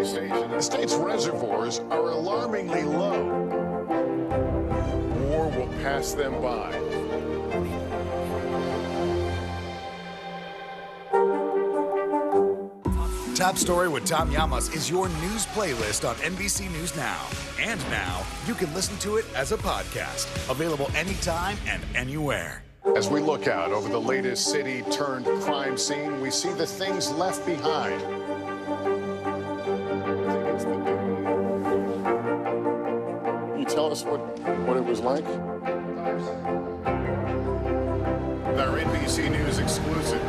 station. The state's reservoirs are alarmingly low. War will pass them by. Top Story with Tom Llamas is your news playlist on NBC News Now. And now, you can listen to it as a podcast. Available anytime and anywhere. As we look out over the latest city-turned-crime scene, we see the things left behind. Can you tell us what it was like? Our NBC News exclusive.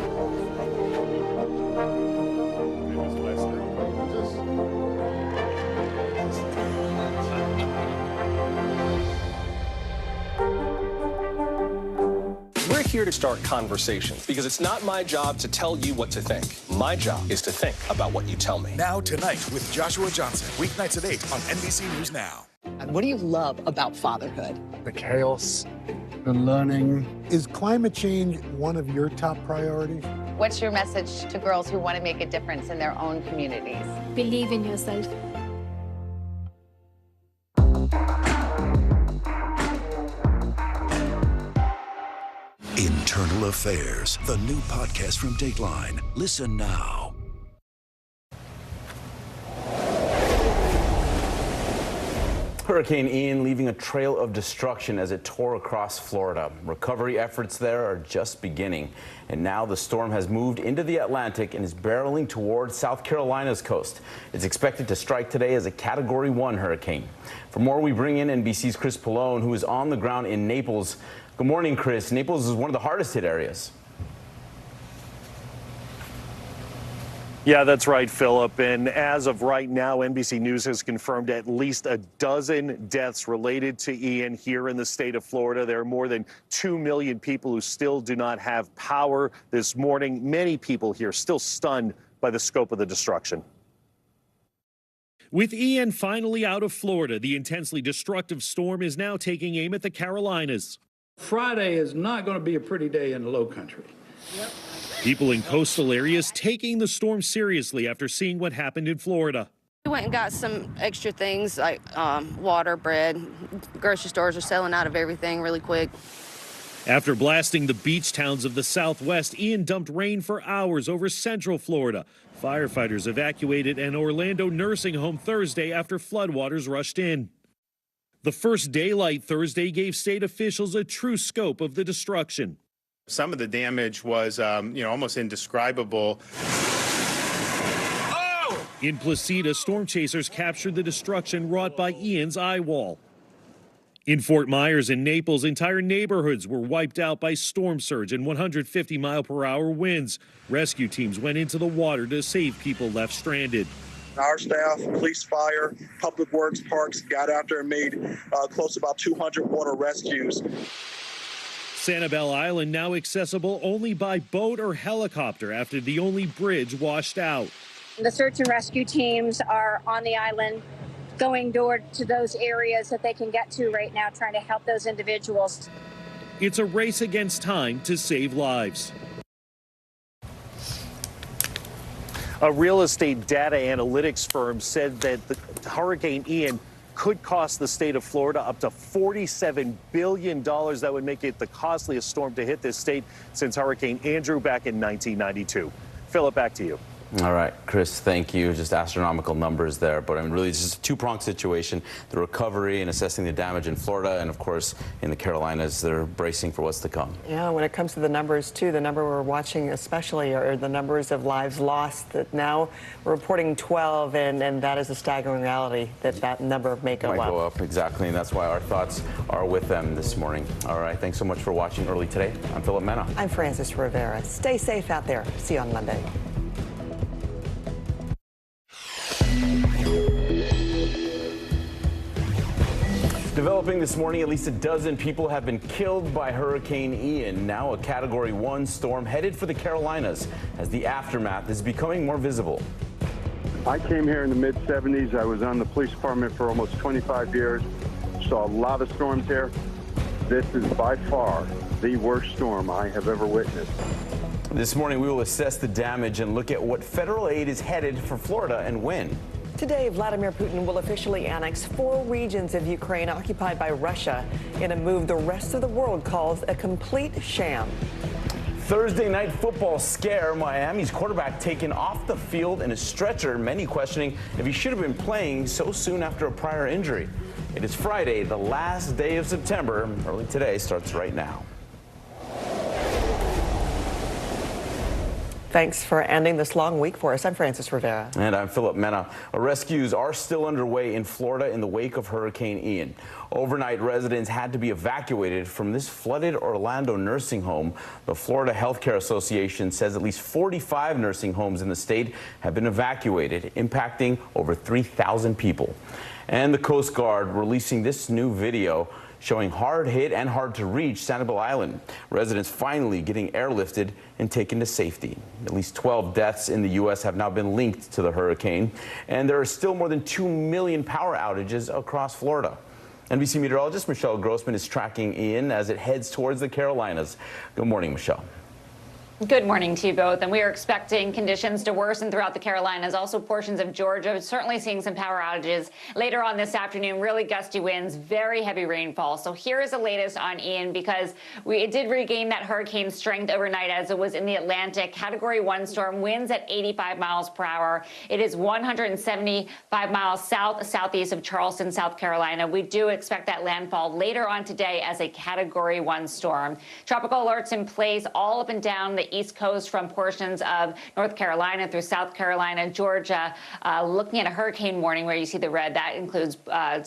We're here to start conversations because it's not my job to tell you what to think. My job is to think about what you tell me. Now tonight with Joshua Johnson, weeknights at 8 on NBC News Now. And what do you love about fatherhood? The chaos, the learning. Is climate change one of your top priorities? What's your message to girls who want to make a difference in their own communities? Believe in yourself. Internal Affairs, the new podcast from Dateline. Listen now. Hurricane Ian leaving a trail of destruction as it tore across Florida. Recovery efforts there are just beginning. And now the storm has moved into the Atlantic and is barreling towards South Carolina's coast. It's expected to strike today as a Category 1 hurricane. For more, we bring in NBC's Chris Pallone, who is on the ground in Naples. Good morning, Chris. Naples is one of the hardest hit areas. Yeah, that's right, Philip. And as of right now, NBC News has confirmed at least a dozen deaths related to Ian here in the state of Florida. There are more than 2 million people who still do not have power this morning. Many people here still stunned by the scope of the destruction. With Ian finally out of Florida, the intensely destructive storm is now taking aim at the Carolinas. Friday is not going to be a pretty day in the low country. Yep. People in coastal areas taking the storm seriously after seeing what happened in Florida. We went and got some extra things like water, bread. Grocery stores are selling out of everything really quick. After blasting the beach towns of the Southwest, Ian dumped rain for hours over central Florida. Firefighters evacuated an Orlando nursing home Thursday after floodwaters rushed in. The first daylight Thursday gave state officials a true scope of the destruction. Some of the damage was, almost indescribable. Oh! In Placida, storm chasers captured the destruction wrought by Ian's eye wall. In Fort Myers and Naples, entire neighborhoods were wiped out by storm surge and 150-mile-per-hour winds. Rescue teams went into the water to save people left stranded. Our staff, police, fire, public works, parks got out there and made close to about 200 water rescues. Sanibel Island now accessible only by boat or helicopter after the only bridge washed out. The search and rescue teams are on the island going door to those areas that they can get to right now, trying to help those individuals. It's a race against time to save lives. A real estate data analytics firm said that the Hurricane Ian could cost the state of Florida up to $47 billion. That would make it the costliest storm to hit this state since Hurricane Andrew back in 1992. Philip, back to you. All right, Chris, thank you. Just astronomical numbers there, but I mean, really, it's just a two-pronged situation. The recovery and assessing the damage in Florida, and of course, in the Carolinas, they're bracing for what's to come. Yeah, when it comes to the numbers, too, the number we're watching especially are the numbers of lives lost. That now we're reporting 12, and that is a staggering reality that number may go up. Exactly, and that's why our thoughts are with them this morning. All right, thanks so much for watching early today. I'm Philip Mena. I'm Francis Rivera. Stay safe out there. See you on Monday. Developing this morning, at least a dozen people have been killed by Hurricane Ian, now a Category 1 storm headed for the Carolinas as the aftermath is becoming more visible. I came here in the mid-'70s. I was on the police department for almost 25 years. Saw a lot of storms here. This is by far the worst storm I have ever witnessed. This morning, we will assess the damage and look at what federal aid is headed for Florida and when. Today, Vladimir Putin will officially annex 4 regions of Ukraine occupied by Russia in a move the rest of the world calls a complete sham. Thursday night football scare. Miami's quarterback taken off the field in a stretcher, many questioning if he should have been playing so soon after a prior injury. It is Friday, the last day of September. Early today starts right now. Thanks for ending this long week for us. I'm Francis Rivera. And I'm Philip Mena. Rescues are still underway in Florida in the wake of Hurricane Ian. Overnight, residents had to be evacuated from this flooded Orlando nursing home. The Florida Healthcare Association says at least 45 nursing homes in the state have been evacuated, impacting over 3,000 people. And the Coast Guard releasing this new video showing hard-hit and hard-to-reach Sanibel Island. Residents finally getting airlifted and taken to safety. At least 12 deaths in the U.S. have now been linked to the hurricane, and there are still more than 2 million power outages across Florida. NBC meteorologist Michelle Grossman is tracking Ian as it heads towards the Carolinas. Good morning, Michelle. Good morning to you both. And we are expecting conditions to worsen throughout the Carolinas, also portions of Georgia, certainly seeing some power outages later on this afternoon, really gusty winds, very heavy rainfall. So here is the latest on Ian, because it did regain that hurricane strength overnight as it was in the Atlantic. Category 1 storm, winds at 85 miles per hour. It is 175 miles southeast of Charleston, South Carolina. We do expect that landfall later on today as a Category 1 storm. Tropical alerts in place all up and down the East Coast from portions of North Carolina through South Carolina, Georgia. Looking at a hurricane warning where you see the red, that includes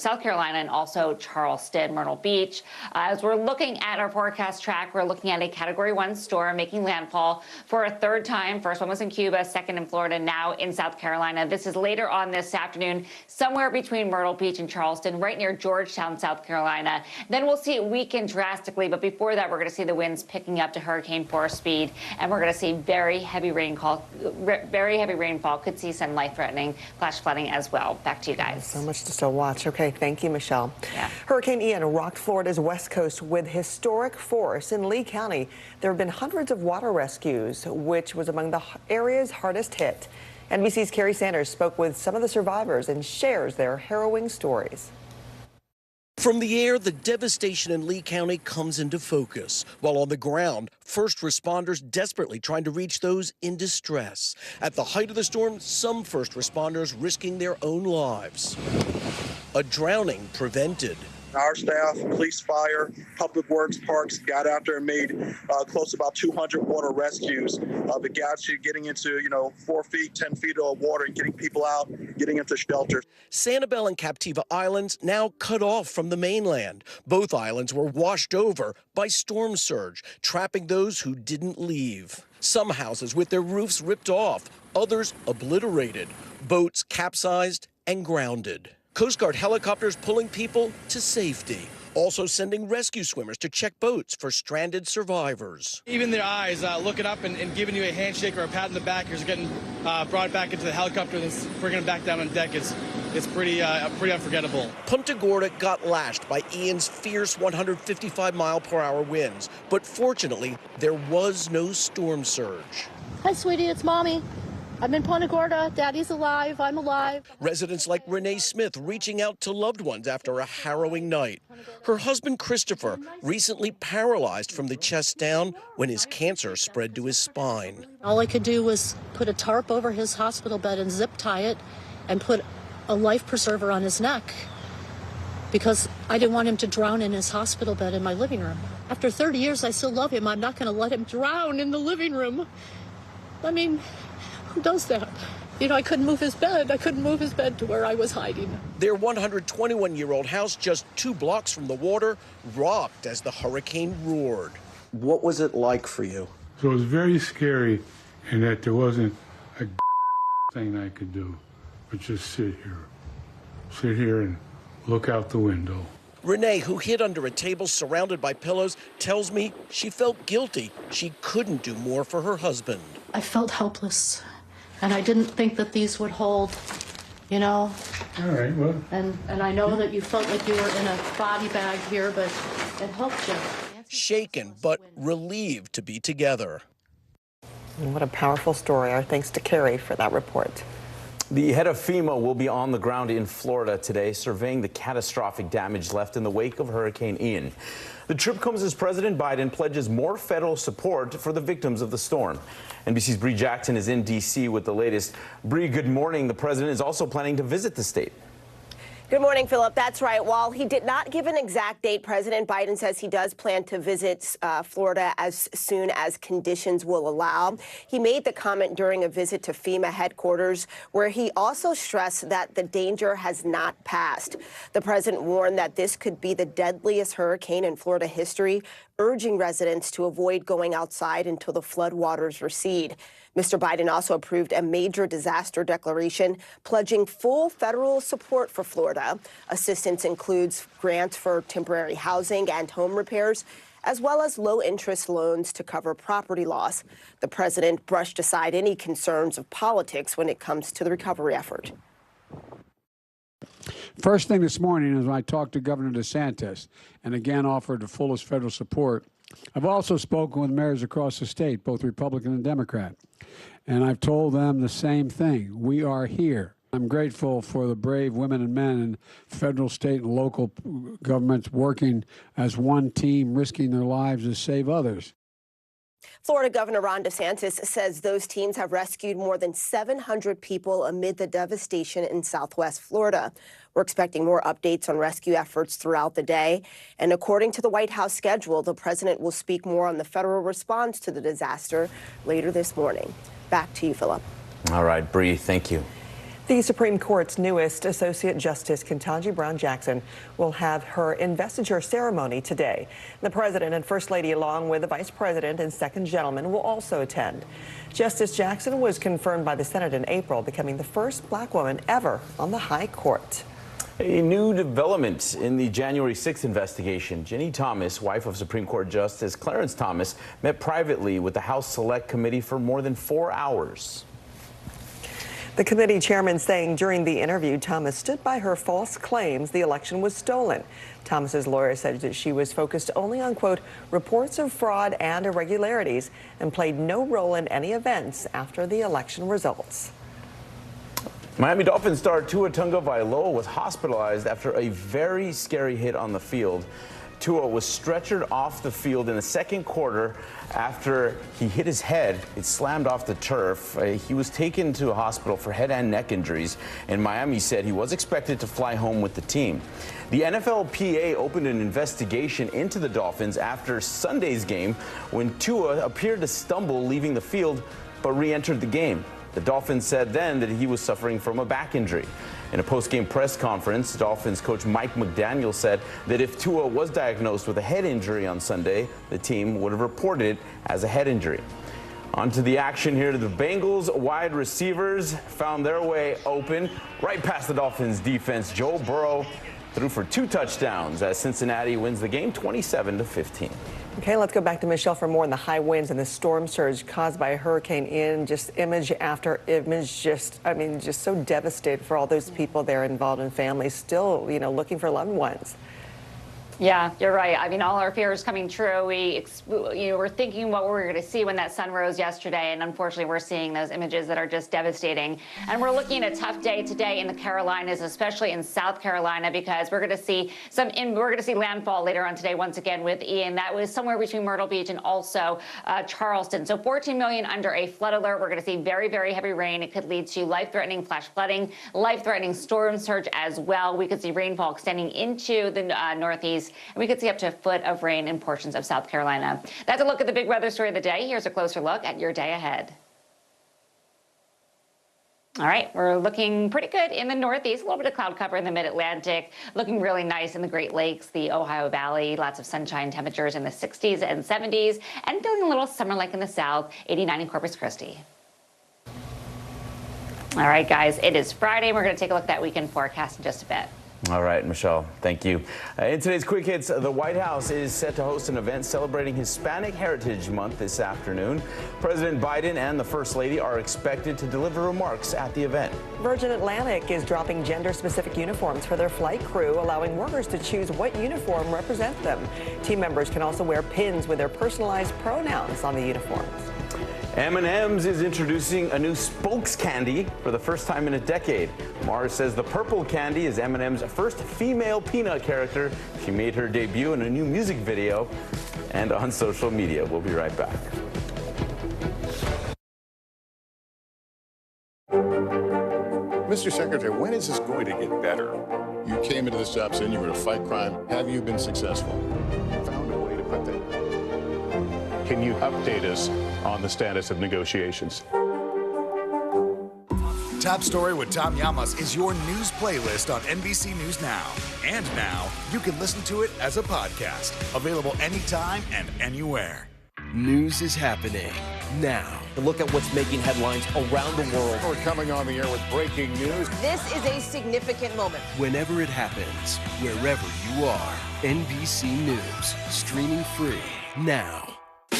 South Carolina and also Charleston, Myrtle Beach. As we're looking at our forecast track, we're looking at a Category 1 storm making landfall for a third time. First one was in Cuba, second in Florida, now in South Carolina. This is later on this afternoon, somewhere between Myrtle Beach and Charleston, right near Georgetown, South Carolina. Then we'll see it weaken drastically, but before that, we're going to see the winds picking up to hurricane force speed. And we're going to see very heavy rainfall. Could see some life-threatening flash flooding as well. Back to you guys. So much to still watch. Okay, thank you, Michelle. Yeah. Hurricane Ian rocked Florida's west coast with historic force. In Lee County, there have been hundreds of water rescues, which was among the area's hardest hit. NBC's Carrie Sanders spoke with some of the survivors and shares their harrowing stories. From the air, the devastation in Lee County comes into focus, while on the ground, first responders desperately trying to reach those in distress. At the height of the storm, some first responders risking their own lives. A drowning prevented. Our staff, police, fire, public works, parks got out there and made close to about 200 water rescues. The guys getting into, 4 feet, 10 feet of water and getting people out, getting into shelters. Sanibel and Captiva Islands now cut off from the mainland. Both islands were washed over by storm surge, trapping those who didn't leave. Some houses with their roofs ripped off, others obliterated, boats capsized and grounded. Coast Guard helicopters pulling people to safety, also sending rescue swimmers to check boats for stranded survivors. Even their eyes looking up and giving you a handshake or a pat in the back as you're getting brought back into the helicopter and bringing them back down on deck is pretty unforgettable. Punta Gorda got lashed by Ian's fierce 155-mile-per-hour winds, but fortunately, there was no storm surge. Hi, sweetie, it's Mommy. I'm in Punta Gorda. Daddy's alive. I'm alive. Residents like Renee Smith reaching out to loved ones after a harrowing night. Her husband, Christopher, recently paralyzed from the chest down when his cancer spread to his spine. All I could do was put a tarp over his hospital bed and zip tie it and put a life preserver on his neck because I didn't want him to drown in his hospital bed in my living room. After 30 years, I still love him. I'm not going to let him drown in the living room. I mean, who does that? I couldn't move his bed. I couldn't move his bed to where I was hiding. Their 121-year-old house, just 2 blocks from the water, rocked as the hurricane roared. What was it like for you? So it was very scary in that there wasn't a thing I could do, but just sit here and look out the window. Renee, who hid under a table surrounded by pillows, tells me she felt guilty. She couldn't do more for her husband. I felt helpless, and I didn't think that these would hold, All right, well. And I know that you felt like you were in a body bag here, but it helped you. Shaken, but relieved to be together. What a powerful story. Our thanks to Carrie for that report. The head of FEMA will be on the ground in Florida today, surveying the catastrophic damage left in the wake of Hurricane Ian. The trip comes as President Biden pledges more federal support for the victims of the storm. NBC's Bree Jackson is in D.C. with the latest. Bree, good morning. The president is also planning to visit the state. Good morning, Philip. That's right. While he did not give an exact date, President Biden says he does plan to visit Florida as soon as conditions will allow. He made the comment during a visit to FEMA headquarters, where he also stressed that the danger has not passed. The president warned that this could be the deadliest hurricane in Florida history, urging residents to avoid going outside until the floodwaters recede. Mr. Biden also approved a major disaster declaration pledging full federal support for Florida. Assistance includes grants for temporary housing and home repairs, as well as low-interest loans to cover property loss. The president brushed aside any concerns of politics when it comes to the recovery effort. First thing this morning is when I talked to Governor DeSantis and again offered the fullest federal support. I've also spoken with mayors across the state, both Republican and Democrat, and I've told them the same thing. We are here. I'm grateful for the brave women and men in federal, state, and local governments working as one team, risking their lives to save others. Florida Governor Ron DeSantis says those teams have rescued more than 700 people amid the devastation in Southwest Florida. We're expecting more updates on rescue efforts throughout the day. And according to the White House schedule, the president will speak more on the federal response to the disaster later this morning. Back to you, Philip. All right, Bree, thank you. The Supreme Court's newest Associate Justice, Ketanji Brown Jackson, will have her investiture ceremony today. The President and First Lady, along with the Vice President and Second Gentleman, will also attend. Justice Jackson was confirmed by the Senate in April, becoming the first black woman ever on the High Court. A new development in the January 6th investigation. Ginny Thomas, wife of Supreme Court Justice Clarence Thomas, met privately with the House Select Committee for more than 4 hours. The committee chairman saying during the interview, Thomas stood by her false claims the election was stolen. Thomas's lawyer said that she was focused only on, quote, reports of fraud and irregularities and played no role in any events after the election results. Miami Dolphins star Tua Tagovailoa was hospitalized after a very scary hit on the field. Tua was stretchered off the field in the second quarter after he hit his head. It slammed off the turf. He was taken to a hospital for head and neck injuries, and Miami said he was expected to fly home with the team. The NFLPA opened an investigation into the Dolphins after Sunday's game when Tua appeared to stumble leaving the field but re-entered the game. The Dolphins said then that he was suffering from a back injury. In a post-game press conference, Dolphins coach Mike McDaniel said that if Tua was diagnosed with a head injury on Sunday, the team would have reported it as a head injury. On to the action here. The Bengals wide receivers found their way open right past the Dolphins defense. Joe Burrow threw for 2 touchdowns as Cincinnati wins the game 27-15. Okay, let's go back to Michelle for more on the high winds and the storm surge caused by Hurricane Ian. Just image after image, just so devastated for all those people there involved and families still, looking for loved ones. Yeah, you're right. I mean, all our fears coming true. We're thinking what we were going to see when that sun rose yesterday, and unfortunately, we're seeing those images that are just devastating. And we're looking at a tough day today in the Carolinas, especially in South Carolina, because we're going to see landfall later on today once again with Ian. That was somewhere between Myrtle Beach and also Charleston. So 14 million under a flood alert. We're going to see very, very heavy rain. It could lead to life-threatening flash flooding, life-threatening storm surge as well. We could see rainfall extending into the northeast. And we could see up to a foot of rain in portions of South Carolina. That's a look at the big weather story of the day. Here's a closer look at your day ahead. All right, we're looking pretty good in the northeast, a little bit of cloud cover in the mid-Atlantic, looking really nice in the Great Lakes, the Ohio Valley, lots of sunshine, temperatures in the 60s and 70s, and feeling a little summer-like in the south, 89 in Corpus Christi. All right, guys, it is Friday. We're going to take a look at that weekend forecast in just a bit. All right, Michelle, thank you. In today's Quick Hits, the White House is set to host an event celebrating Hispanic Heritage Month this afternoon. President Biden and the First Lady are expected to deliver remarks at the event. Virgin Atlantic is dropping gender-specific uniforms for their flight crew, allowing workers to choose what uniform represents them. Team members can also wear pins with their personalized pronouns on the uniforms. M&M's is introducing a new spokes candy for the first time in a decade. Mars says the purple candy is M&M's first female peanut character. She made her debut in a new music video and on social media. We'll be right back. Mr. Secretary, when is this going to get better? You came into this job saying you were going to fight crime. Have you been successful? Found a way to put that. Can you update us on the status of negotiations? Top Story with Tom Llamas is your news playlist on NBC News Now. And now, you can listen to it as a podcast. Available anytime and anywhere. News is happening now. Look at what's making headlines around the world. We're coming on the air with breaking news. This is a significant moment. Whenever it happens, wherever you are, NBC News, streaming free now.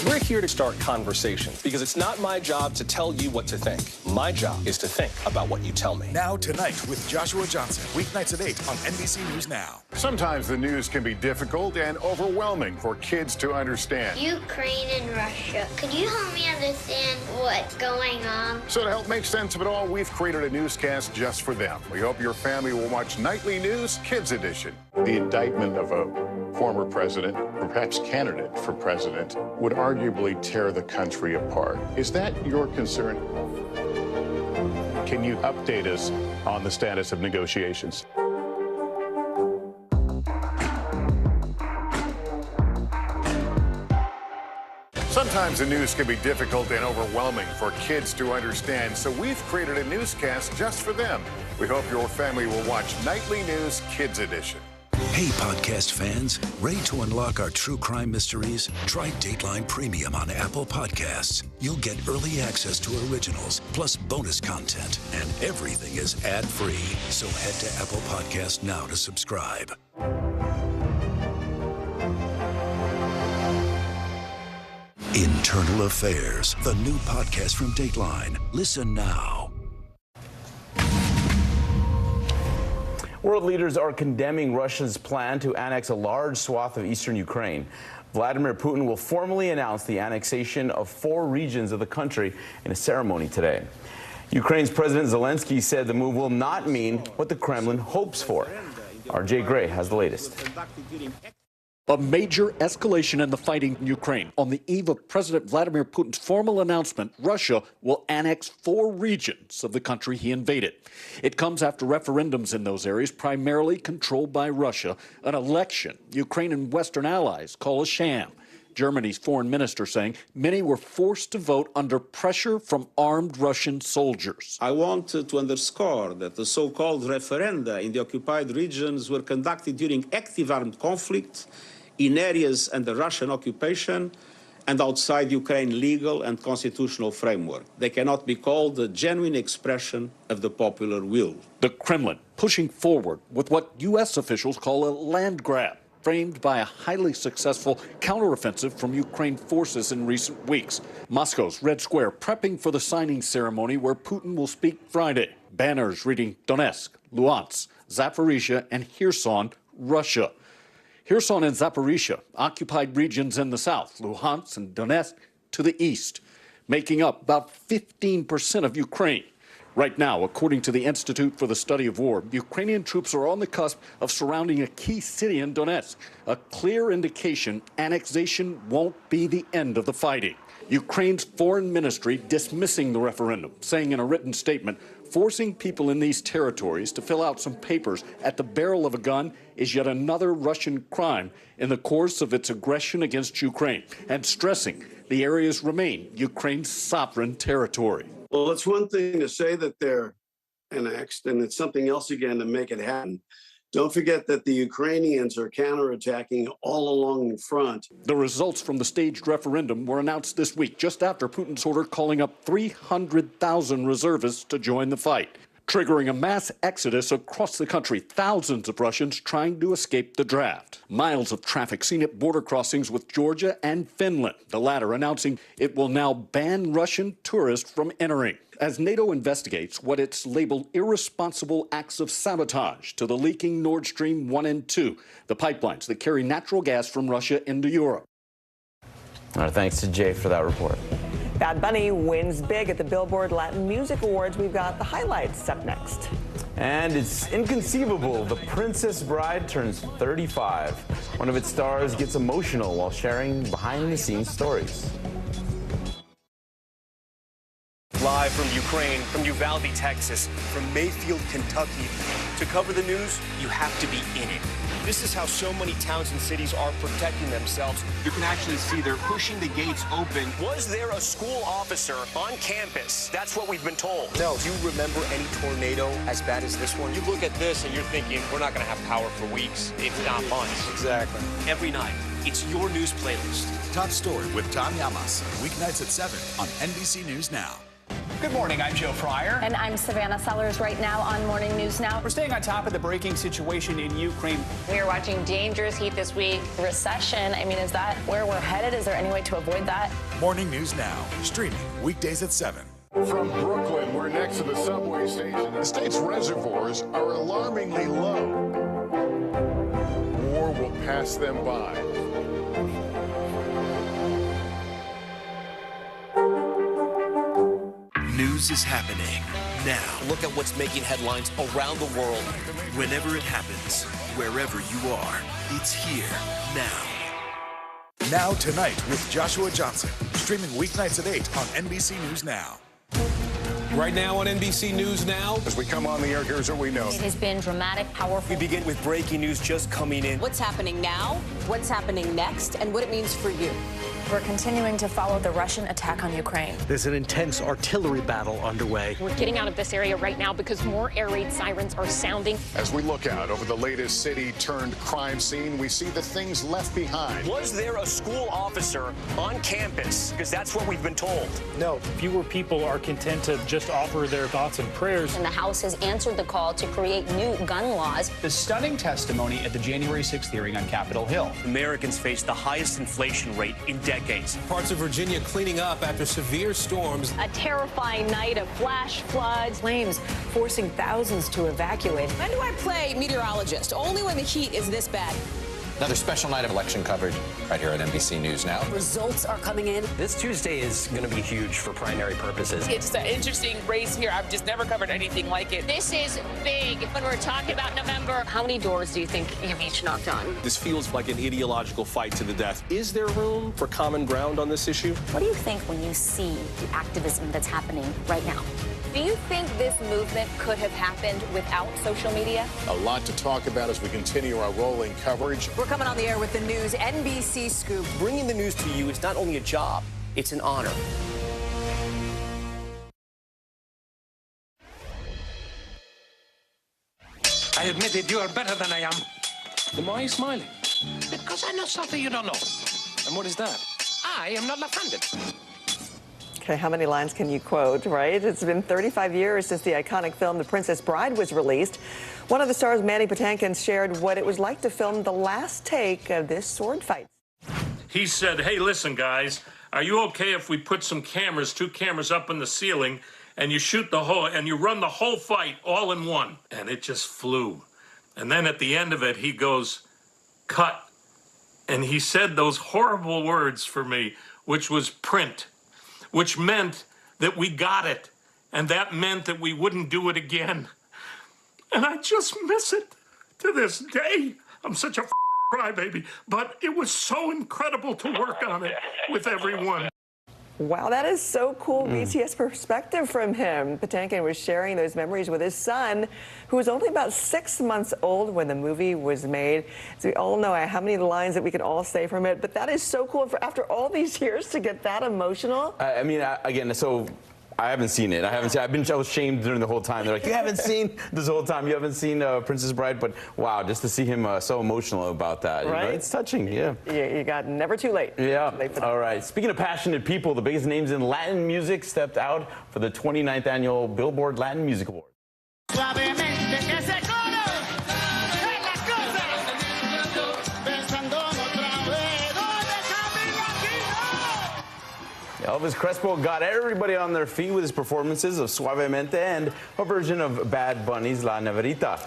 We're here to start conversations because it's not my job to tell you what to think. My job is to think about what you tell me. Now Tonight with Joshua Johnson. Weeknights at 8 on NBC News Now. Sometimes the news can be difficult and overwhelming for kids to understand. Ukraine and Russia. Could you help me understand what's going on? So to help make sense of it all, we've created a newscast just for them. We hope your family will watch Nightly News Kids Edition. The indictment of a former president, or perhaps candidate for president, would arguably tear the country apart. Is that your concern? Can you update us on the status of negotiations? Sometimes the news can be difficult and overwhelming for kids to understand, so we've created a newscast just for them. We hope your family will watch Nightly News Kids Edition. Hey, podcast fans, ready to unlock our true crime mysteries? Try Dateline Premium on Apple Podcasts. You'll get early access to originals, plus bonus content, and everything is ad-free. So head to Apple Podcasts now to subscribe. Internal Affairs, the new podcast from Dateline. Listen now. World leaders are condemning Russia's plan to annex a large swath of eastern Ukraine. Vladimir Putin will formally announce the annexation of 4 regions of the country in a ceremony today. Ukraine's President Zelensky said the move will not mean what the Kremlin hopes for. RJ Gray has the latest. A major escalation in the fighting in Ukraine. On the eve of President Vladimir Putin's formal announcement, Russia will annex 4 regions of the country he invaded. It comes after referendums in those areas, primarily controlled by Russia, an election Ukraine and Western allies call a sham. Germany's foreign minister saying many were forced to vote under pressure from armed Russian soldiers. I want to underscore that the so-called referenda in the occupied regions were conducted during active armed conflict in areas under Russian occupation and outside Ukraine's legal and constitutional framework. They cannot be called a genuine expression of the popular will. The Kremlin pushing forward with what U.S. officials call a land grab, framed by a highly successful counteroffensive from Ukraine forces in recent weeks. Moscow's Red Square prepping for the signing ceremony where Putin will speak Friday. Banners reading Donetsk, Luhansk, Zaporizhia, and Kherson, Russia. Kherson and Zaporizhia, occupied regions in the south, Luhansk and Donetsk to the east, making up about 15% of Ukraine. Right now, according to the Institute for the Study of War, Ukrainian troops are on the cusp of surrounding a key city in Donetsk, a clear indication annexation won't be the end of the fighting. Ukraine's foreign ministry dismissing the referendum, saying in a written statement, forcing people in these territories to fill out some papers at the barrel of a gun is yet another Russian crime in the course of its aggression against Ukraine, and stressing the areas remain Ukraine's sovereign territory. Well, it's one thing to say that they're annexed, and it's something else again to make it happen. Don't forget that the Ukrainians are counterattacking all along the front. The results from the staged referendum were announced this week, just after Putin's order calling up 300,000 reservists to join the fight, triggering a mass exodus across the country, thousands of Russians trying to escape the draft. Miles of traffic seen at border crossings with Georgia and Finland, the latter announcing it will now ban Russian tourists from entering, as NATO investigates what it's labeled irresponsible acts of sabotage to the leaking Nord Stream 1 and 2, the pipelines that carry natural gas from Russia into Europe. All right, thanks to Jay for that report. Bad Bunny wins big at the Billboard Latin Music Awards. We've got the highlights up next. And it's inconceivable. The Princess Bride turns 35. One of its stars gets emotional while sharing behind-the-scenes stories. Live from Ukraine, from Uvalde, Texas, from Mayfield, Kentucky. To cover the news, you have to be in it. This is how so many towns and cities are protecting themselves. You can actually see they're pushing the gates open. Was there a school officer on campus? That's what we've been told. No. Do you remember any tornado as bad as this one? You look at this and you're thinking, we're not going to have power for weeks, if not months. Exactly. Every night, it's your news playlist. Top Story with Tom Llamas. Weeknights at 7 on NBC News Now. Good morning, I'm Joe Fryer. And I'm Savannah Sellers right now on Morning News Now. We're staying on top of the breaking situation in Ukraine. We are watching dangerous heat this week. Recession, I mean, is that where we're headed? Is there any way to avoid that? Morning News Now, streaming weekdays at 7. From Brooklyn, we're next to the subway station. The state's reservoirs are alarmingly low. War will pass them by. News is happening now. Look at what's making headlines around the world. Whenever it happens, wherever you are, it's here now. Now Tonight with Joshua Johnson, streaming weeknights at 8 on NBC News Now. Right now on NBC News Now. As we come on the air, here's what we know. It has been dramatic, powerful. We begin with breaking news just coming in. What's happening now, what's happening next, and what it means for you. We're continuing to follow the Russian attack on Ukraine. There's an intense artillery battle underway. We're getting out of this area right now because more air raid sirens are sounding. As we look out over the latest city-turned-crime scene, we see the things left behind. Was there a school officer on campus? Because that's what we've been told. No, fewer people are content to just offer their thoughts and prayers. And the House has answered the call to create new gun laws. The stunning testimony at the January 6th hearing on Capitol Hill. Americans face the highest inflation rate in decades. Parts of Virginia cleaning up after severe storms. A terrifying night of flash floods. Flames forcing thousands to evacuate. When do I play meteorologist? Only when the heat is this bad. Another special night of election coverage right here at NBC News Now. Results are coming in. This Tuesday is going to be huge for primary purposes. It's an interesting race here. I've just never covered anything like it. This is big. When we're talking about November, how many doors do you think you've each knocked on? This feels like an ideological fight to the death. Is there room for common ground on this issue? What do you think when you see the activism that's happening right now? Do you think this movement could have happened without social media? A lot to talk about as we continue our rolling coverage. We're coming on the air with the news NBC Scoop. Bringing the news to you is not only a job, it's an honor. I admit it, you are better than I am. Then why are you smiling? Because I know something you don't know. And what is that? I am not left-handed. Okay, how many lines can you quote, right? It's been 35 years since the iconic film The Princess Bride was released. One of the stars, Manny Patinkin, shared what it was like to film the last take of this sword fight. He said, hey, listen, guys, are you okay if we put some cameras, 2 cameras up in the ceiling, and you shoot the whole, and you run the whole fight all in one? And it just flew. And then at the end of it, he goes, cut. And he said those horrible words for me, which was print, which meant that we got it. And that meant that we wouldn't do it again. And I just miss it to this day. I'm such a crybaby, but it was so incredible to work on it with everyone. Wow, that is so cool. BTS perspective from him. Patinkin was sharing those memories with his son, who was only about 6 months old when the movie was made. So we all know how many lines that we can all say from it, but that is so cool for after all these years to get that emotional. I mean, again, so I haven't seen it. I was shamed during the whole time. They're like, you haven't seen this whole time. You haven't seen Princess Bride. But wow, just to see him so emotional about that. Right? You know, it's touching, yeah. You got never too late. Yeah. All right. Speaking of passionate people, the biggest names in Latin music stepped out for the 29th annual Billboard Latin Music Awards. Elvis Crespo got everybody on their feet with his performances of Suavemente and a version of Bad Bunny's La Neverita.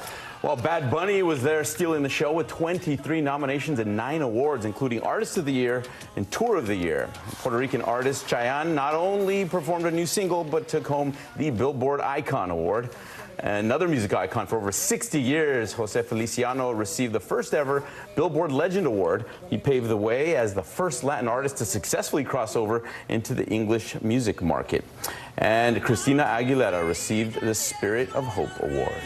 Well, Bad Bunny was there stealing the show with 23 nominations and 9 awards, including Artist of the Year and Tour of the Year. Puerto Rican artist Chayanne not only performed a new single, but took home the Billboard Icon Award. Another music icon for over 60 years, Jose Feliciano, received the first ever Billboard Legend Award. He paved the way as the first Latin artist to successfully cross over into the English music market. And Christina Aguilera received the Spirit of Hope Award.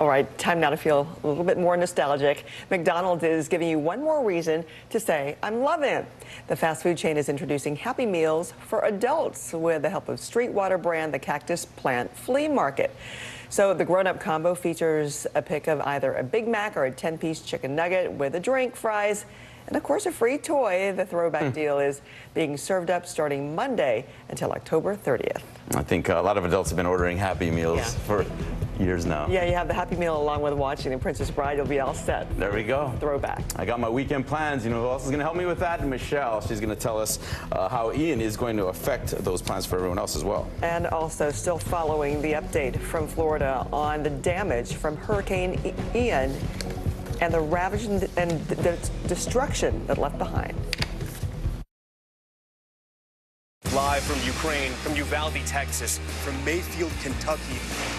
All right, time now to feel a little bit more nostalgic. McDonald's is giving you one more reason to say, I'm loving it. The fast food chain is introducing Happy Meals for adults with the help of Streetwater brand, the Cactus Plant Flea Market. So the grown-up combo features a pick of either a Big Mac or a 10-piece chicken nugget with a drink, fries, and of course a free toy. The throwback deal is being served up starting Monday until October 30th. I think a lot of adults have been ordering Happy Meals for years now. Yeah, you have the Happy Meal along with watching The Princess Bride. You'll be all set. There we go. Throwback. I got my weekend plans. You know who else is going to help me with that? Michelle. She's going to tell us how Ian is going to affect those plans for everyone else as well. And also still following the update from Florida on the damage from Hurricane Ian and the ravage and the destruction that left behind. Live from Ukraine, from Uvalde, Texas, from Mayfield, Kentucky.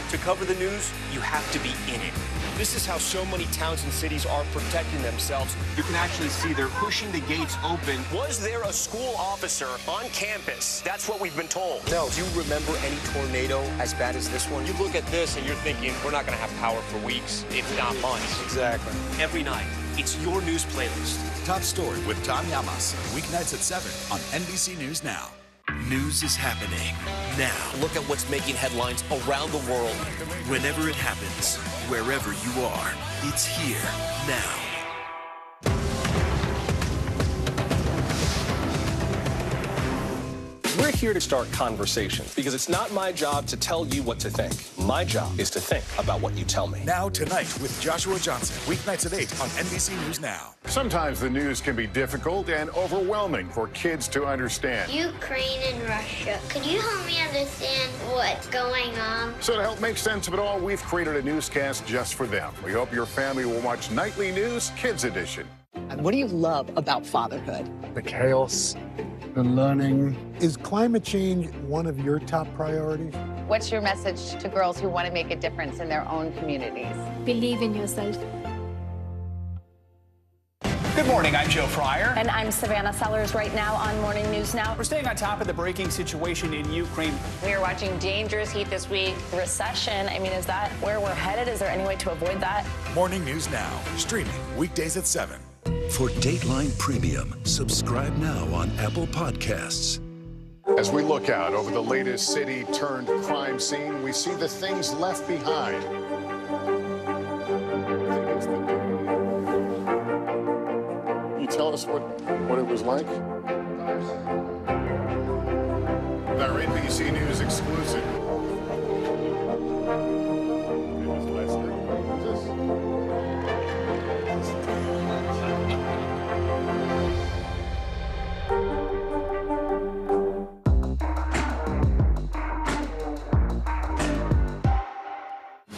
To cover the news, you have to be in it. This is how so many towns and cities are protecting themselves. You can actually see they're pushing the gates open. Was there a school officer on campus? That's what we've been told. No. Do you remember any tornado as bad as this one? You look at this and you're thinking, we're not going to have power for weeks, if not months. Exactly. Every night, it's your news playlist. Top Story with Tom Llamas, weeknights at 7 on NBC News Now. News is happening now. Look at what's making headlines around the world. Whenever it happens, wherever you are, it's here now. We're here to start conversations because it's not my job to tell you what to think. My job is to think about what you tell me. Now Tonight with Joshua Johnson, weeknights at 8 on NBC News Now. Sometimes the news can be difficult and overwhelming for kids to understand. Ukraine and Russia. Could you help me understand what's going on? So to help make sense of it all, we've created a newscast just for them. We hope your family will watch Nightly News Kids Edition. What do you love about fatherhood? The chaos, the learning. Is climate change one of your top priorities? What's your message to girls who want to make a difference in their own communities? Believe in yourself. Good morning, I'm Joe Fryer. And I'm Savannah Sellers right now on Morning News Now. We're staying on top of the breaking situation in Ukraine. We are watching dangerous heat this week. Recession, I mean, is that where we're headed? Is there any way to avoid that? Morning News Now, streaming weekdays at 7. For Dateline Premium, subscribe now on Apple Podcasts. As we look out over the latest city-turned-crime scene, we see the things left behind. Can you tell us what it was like? Our NBC News exclusive.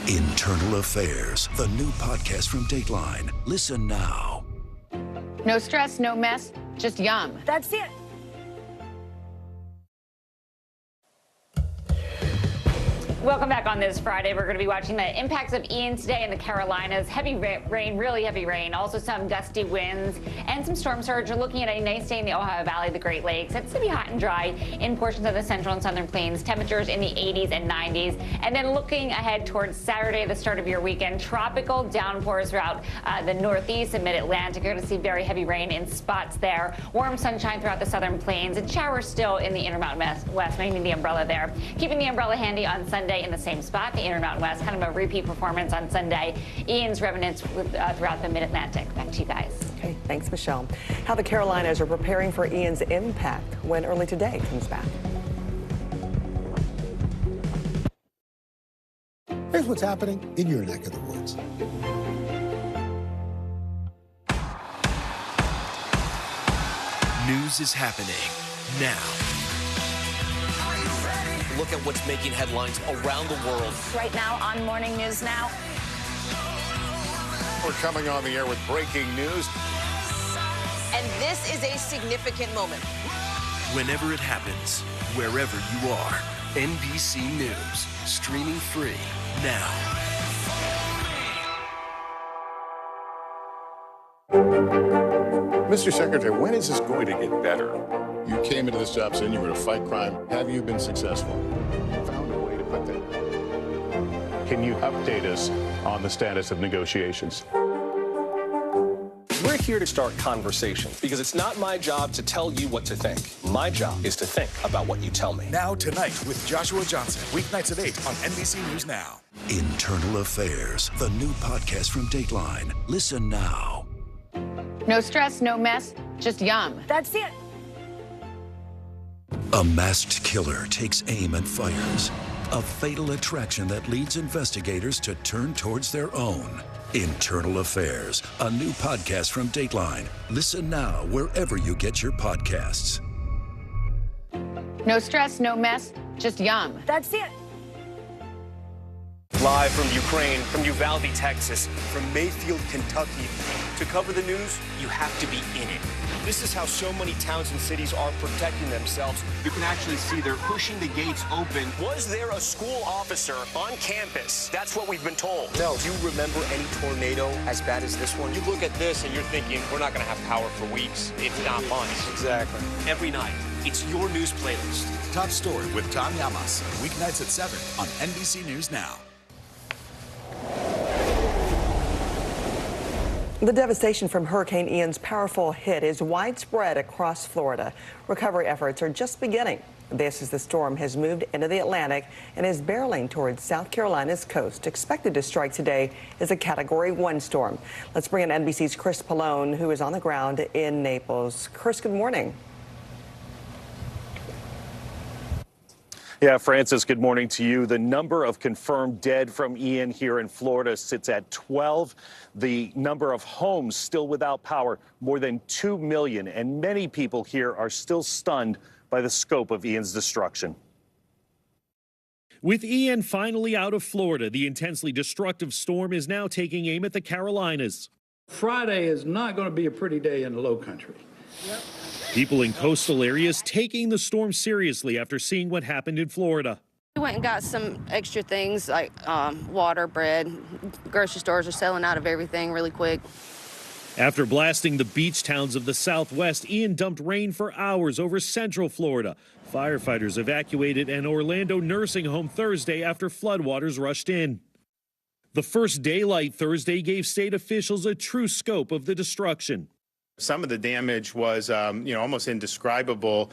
Internal Affairs, the new podcast from Dateline. Listen now. No stress, no mess, just yum. That's it. Welcome back on this Friday. We're going to be watching the impacts of Ian today in the Carolinas. Heavy rain, really heavy rain. Also some gusty winds and some storm surge. We're looking at a nice day in the Ohio Valley, the Great Lakes. It's going to be hot and dry in portions of the central and southern plains. Temperatures in the 80s and 90s. And then looking ahead towards Saturday, the start of your weekend, tropical downpours throughout the northeast and mid-Atlantic. You're going to see very heavy rain in spots there. Warm sunshine throughout the southern plains and showers still in the Intermountain West, making the umbrella there. Keeping the umbrella handy on Sunday in the same spot, the Intermountain West, kind of a repeat performance on Sunday. Ian's remnants throughout the mid-Atlantic. Back to you guys. Okay, thanks, Michelle. How the Carolinas are preparing for Ian's impact when early today comes back. Here's what's happening in your neck of the woods. News is happening now. Look at what's making headlines around the world. Right now on Morning News Now. we're coming on the air with breaking news. And this is a significant moment. Whenever it happens, wherever you are, NBC News, streaming free now. Mr. Secretary, when is this going to get better? You came into this job saying you were going to fight crime. Have you been successful? Found a way to put that. Can you update us on the status of negotiations? We're here to start conversations because it's not my job to tell you what to think. My job is to think about what you tell me. Now Tonight with Joshua Johnson, weeknights at 8 on NBC News Now. Internal Affairs, the new podcast from Dateline. Listen now. No stress, no mess, just yum. That's it. A masked killer takes aim and fires. A fatal attraction that leads investigators to turn towards their own. Internal Affairs, a new podcast from Dateline. Listen now wherever you get your podcasts. No stress, no mess, just yum. That's it. Live from Ukraine, from Uvalde, Texas, from Mayfield, Kentucky. To cover the news, you have to be in it. This is how so many towns and cities are protecting themselves. You can actually see they're pushing the gates open. Was there a school officer on campus? That's what we've been told. No. Do you remember any tornado as bad as this one? You look at this and you're thinking, we're not going to have power for weeks, if not months. Exactly. Every night, it's your news playlist. Top Story with Tom Llamas, weeknights at 7 on NBC News Now. The devastation from Hurricane Ian's powerful hit is widespread across Florida. Recovery efforts are just beginning. This as the storm has moved into the Atlantic and is barreling towards South Carolina's coast. Expected to strike today is a Category 1 storm. Let's bring in NBC's Chris Pallone, who is on the ground in Naples. Chris, good morning. Yeah, Francis, good morning to you. The number of confirmed dead from Ian here in Florida sits at 12. The number of homes still without power, more than 2 million. And many people here are still stunned by the scope of Ian's destruction. With Ian finally out of Florida, the intensely destructive storm is now taking aim at the Carolinas. Friday is not going to be a pretty day in the low country. Yep. People in coastal areas taking the storm seriously after seeing what happened in Florida. We went and got some extra things like water, bread. Grocery stores are selling out of everything really quick. After blasting the beach towns of the Southwest, Ian dumped rain for hours over central Florida. Firefighters evacuated an Orlando nursing home Thursday after floodwaters rushed in. The first daylight Thursday gave state officials a true scope of the destruction. Some of the damage was, almost indescribable.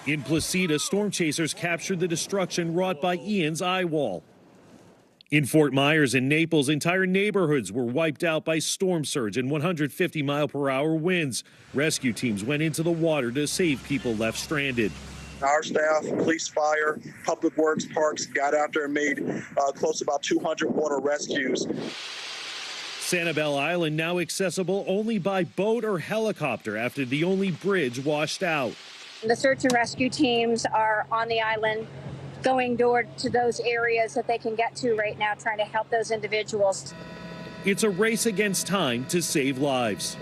In Placida, storm chasers captured the destruction wrought by Ian's eye wall. In Fort Myers and Naples, entire neighborhoods were wiped out by storm surge and 150-mile-per-hour winds. Rescue teams went into the water to save people left stranded. Our staff, police, fire, public works, parks got out there and made close to about 200 water rescues. Sanibel Island now accessible only by boat or helicopter after the only bridge washed out. The search and rescue teams are on the island going door to those areas that they can get to right now, trying to help those individuals. It's a race against time to save lives.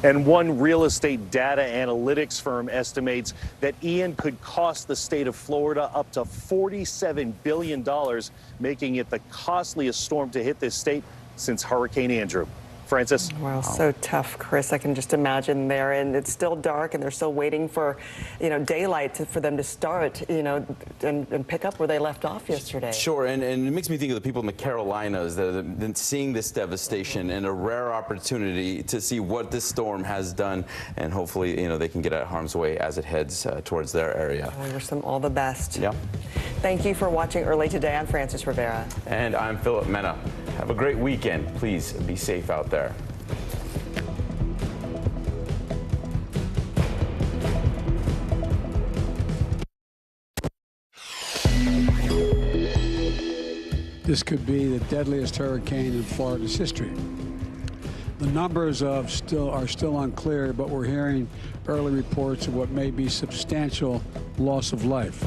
And one real estate data analytics firm estimates that Ian could cost the state of Florida up to $47 billion, making it the costliest storm to hit this state since Hurricane Andrew. Francis? Wow, so tough, Chris. I can just imagine there. And it's still dark, and they're still waiting for, daylight for them to start, and pick up where they left off yesterday. Sure, and it makes me think of the people in the Carolinas that have been seeing this devastation and a rare opportunity to see what this storm has done. And hopefully, they can get out of harm's way as it heads towards their area. I wish them all the best. Yeah. Thank you for watching Early Today. I'm Francis Rivera. And I'm Philip Mena. Have a great weekend. Please be safe out there. This could be the deadliest hurricane in Florida's history. The numbers are still unclear, but we're hearing early reports of what may be substantial loss of life.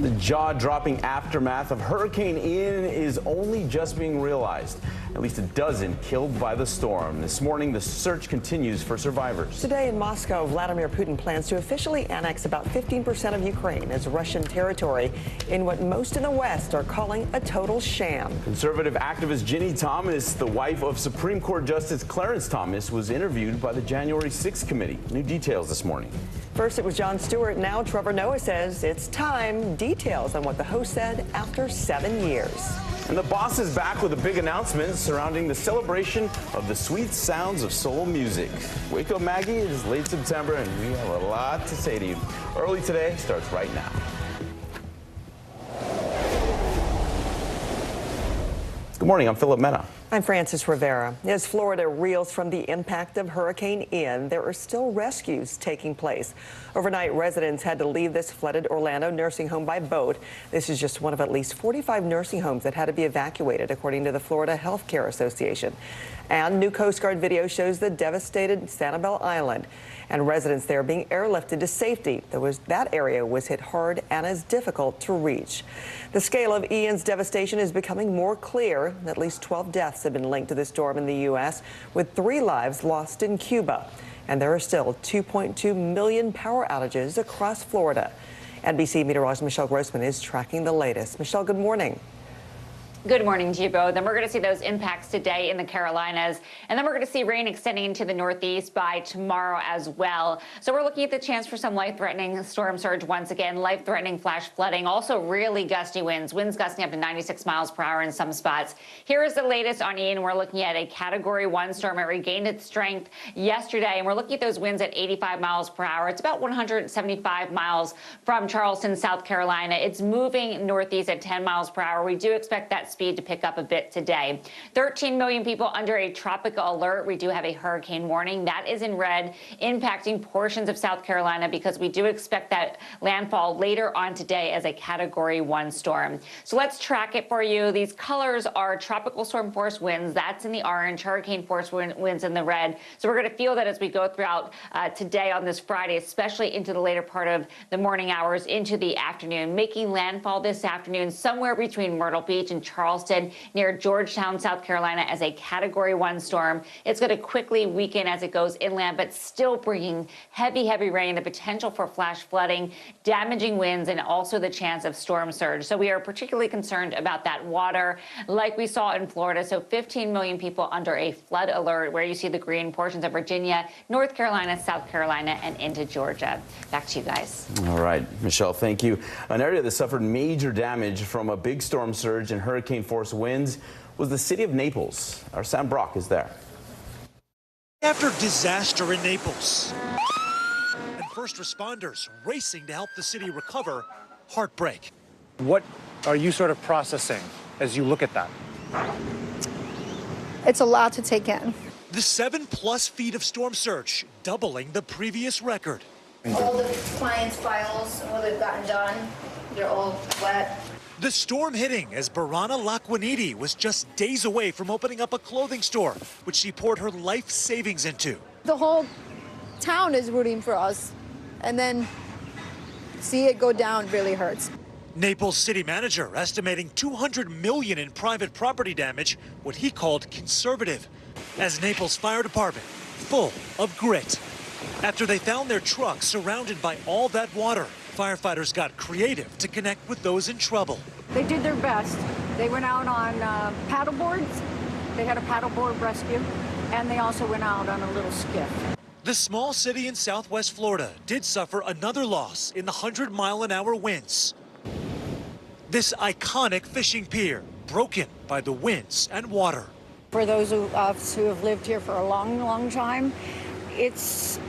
The jaw-dropping aftermath of Hurricane Ian is only just being realized. At least a dozen killed by the storm. This morning, the search continues for survivors. Today in Moscow, Vladimir Putin plans to officially annex about 15% of Ukraine as Russian territory in what most in the West are calling a total sham. Conservative activist Ginny Thomas, the wife of Supreme Court Justice Clarence Thomas, was interviewed by the January 6th committee. New details this morning. First, it was Jon Stewart. Now, Trevor Noah says it's time. Details on what the host said after 7 years. And the boss is back with a big announcement surrounding the celebration of the sweet sounds of soul music. Wake up, Maggie. It is late September, and we have a lot to say to you. Early Today starts right now. Good morning. I'm Philip Mena. I'm Francis Rivera. As Florida reels from the impact of Hurricane Ian, there are still rescues taking place. Overnight, residents had to leave this flooded Orlando nursing home by boat. This is just one of at least 45 nursing homes that had to be evacuated, according to the Florida Healthcare Association. And new Coast Guard video shows the devastated Sanibel Island, and residents there being airlifted to safety. That area was hit hard and is difficult to reach. The scale of Ian's devastation is becoming more clear. At least 12 deaths have been linked to the storm in the U.S., with 3 lives lost in Cuba. And there are still 2.2 million power outages across Florida. NBC meteorologist Michelle Grossman is tracking the latest. Michelle, good morning. Good morning to you both. And we're going to see those impacts today in the Carolinas. And then we're going to see rain extending into the Northeast by tomorrow as well. So we're looking at the chance for some life-threatening storm surge once again, life-threatening flash flooding, also really gusty winds gusting up to 96 miles per hour in some spots. Here is the latest on Ian. We're looking at a Category 1 storm. It regained its strength yesterday, and we're looking at those winds at 85 miles per hour. It's about 175 miles from Charleston, South Carolina. It's moving northeast at 10 miles per hour. We do expect that speed to pick up a bit today. 13 million people under a tropical alert. We do have a hurricane warning. That is in red, impacting portions of South Carolina because we do expect that landfall later on today as a Category 1 storm. So let's track it for you. These colors are tropical storm force winds. That's in the orange, hurricane force winds in the red. So we're going to feel that as we go throughout today on this Friday, especially into the later part of the morning hours into the afternoon, making landfall this afternoon somewhere between Myrtle Beach and Charleston near Georgetown, South Carolina as a Category 1 storm. It's going to quickly weaken as it goes inland, but still bringing heavy, heavy rain, the potential for flash flooding, damaging winds, and also the chance of storm surge. So we are particularly concerned about that water like we saw in Florida. So 15 million people under a flood alert, where you see the green portions of Virginia, North Carolina, South Carolina, and into Georgia. Back to you guys. All right, Michelle, thank you. An area that suffered major damage from a big storm surge and hurricane force winds was the city of Naples. Our Sam Brock is there. After disaster in Naples and first responders racing to help the city recover, heartbreak. What are you sort of processing as you look at that? It's a lot to take in. The 7+ feet of storm surge, doubling the previous record. All the clients' files, what they've gotten done, they're all wet. The storm hitting as Barana Laquaniti was just days away from opening up a clothing store, which she poured her life savings into. The whole town is rooting for us, and then see it go down really hurts. Naples city manager estimating $200 million in private property damage, what he called conservative, as Naples Fire Department full of grit. After they found their truck surrounded by all that water, firefighters got creative to connect with those in trouble. They did their best. They went out on paddle boards. They had a paddleboard rescue, and they also went out on a little skiff. The small city in southwest Florida did suffer another loss in the 100-mile-an-hour winds. This iconic fishing pier broken by the winds and water. For those of us who have lived here for a long, long time, it's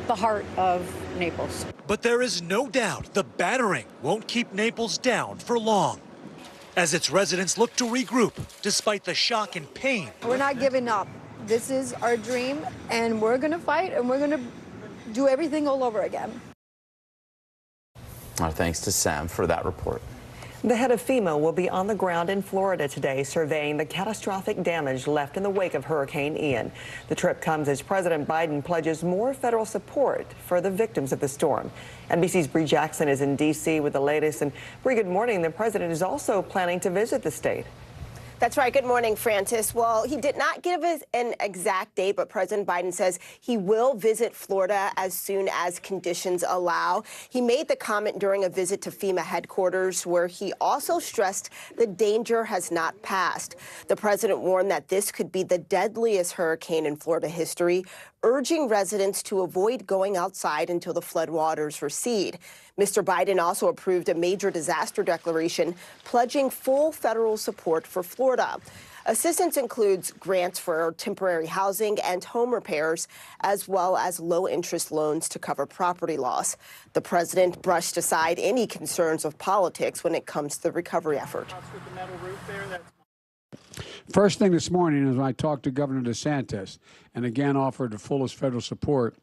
the heart of Naples. But there is no doubt the battering won't keep Naples down for long, as its residents look to regroup despite the shock and pain. We're not giving up. This is our dream, and we're going to fight, and we're going to do everything all over again. Our thanks to Sam for that report. The head of FEMA will be on the ground in Florida today, surveying the catastrophic damage left in the wake of Hurricane Ian. The trip comes as President Biden pledges more federal support for the victims of the storm. NBC's Bree Jackson is in D.C. with the latest. And Bree, good morning. The president is also planning to visit the state. That's right. Good morning, Francis. Well, he did not give us an exact date, but President Biden says he will visit Florida as soon as conditions allow. He made the comment during a visit to FEMA headquarters, where he also stressed the danger has not passed. The president warned that this could be the deadliest hurricane in Florida history, urging residents to avoid going outside until the floodwaters recede. Mr. Biden also approved a major disaster declaration pledging full federal support for Florida. Assistance includes grants for temporary housing and home repairs, as well as low-interest loans to cover property loss. The president brushed aside any concerns of politics when it comes to the recovery effort. First thing this morning is when I talked to Governor DeSantis and again offered the fullest federal support.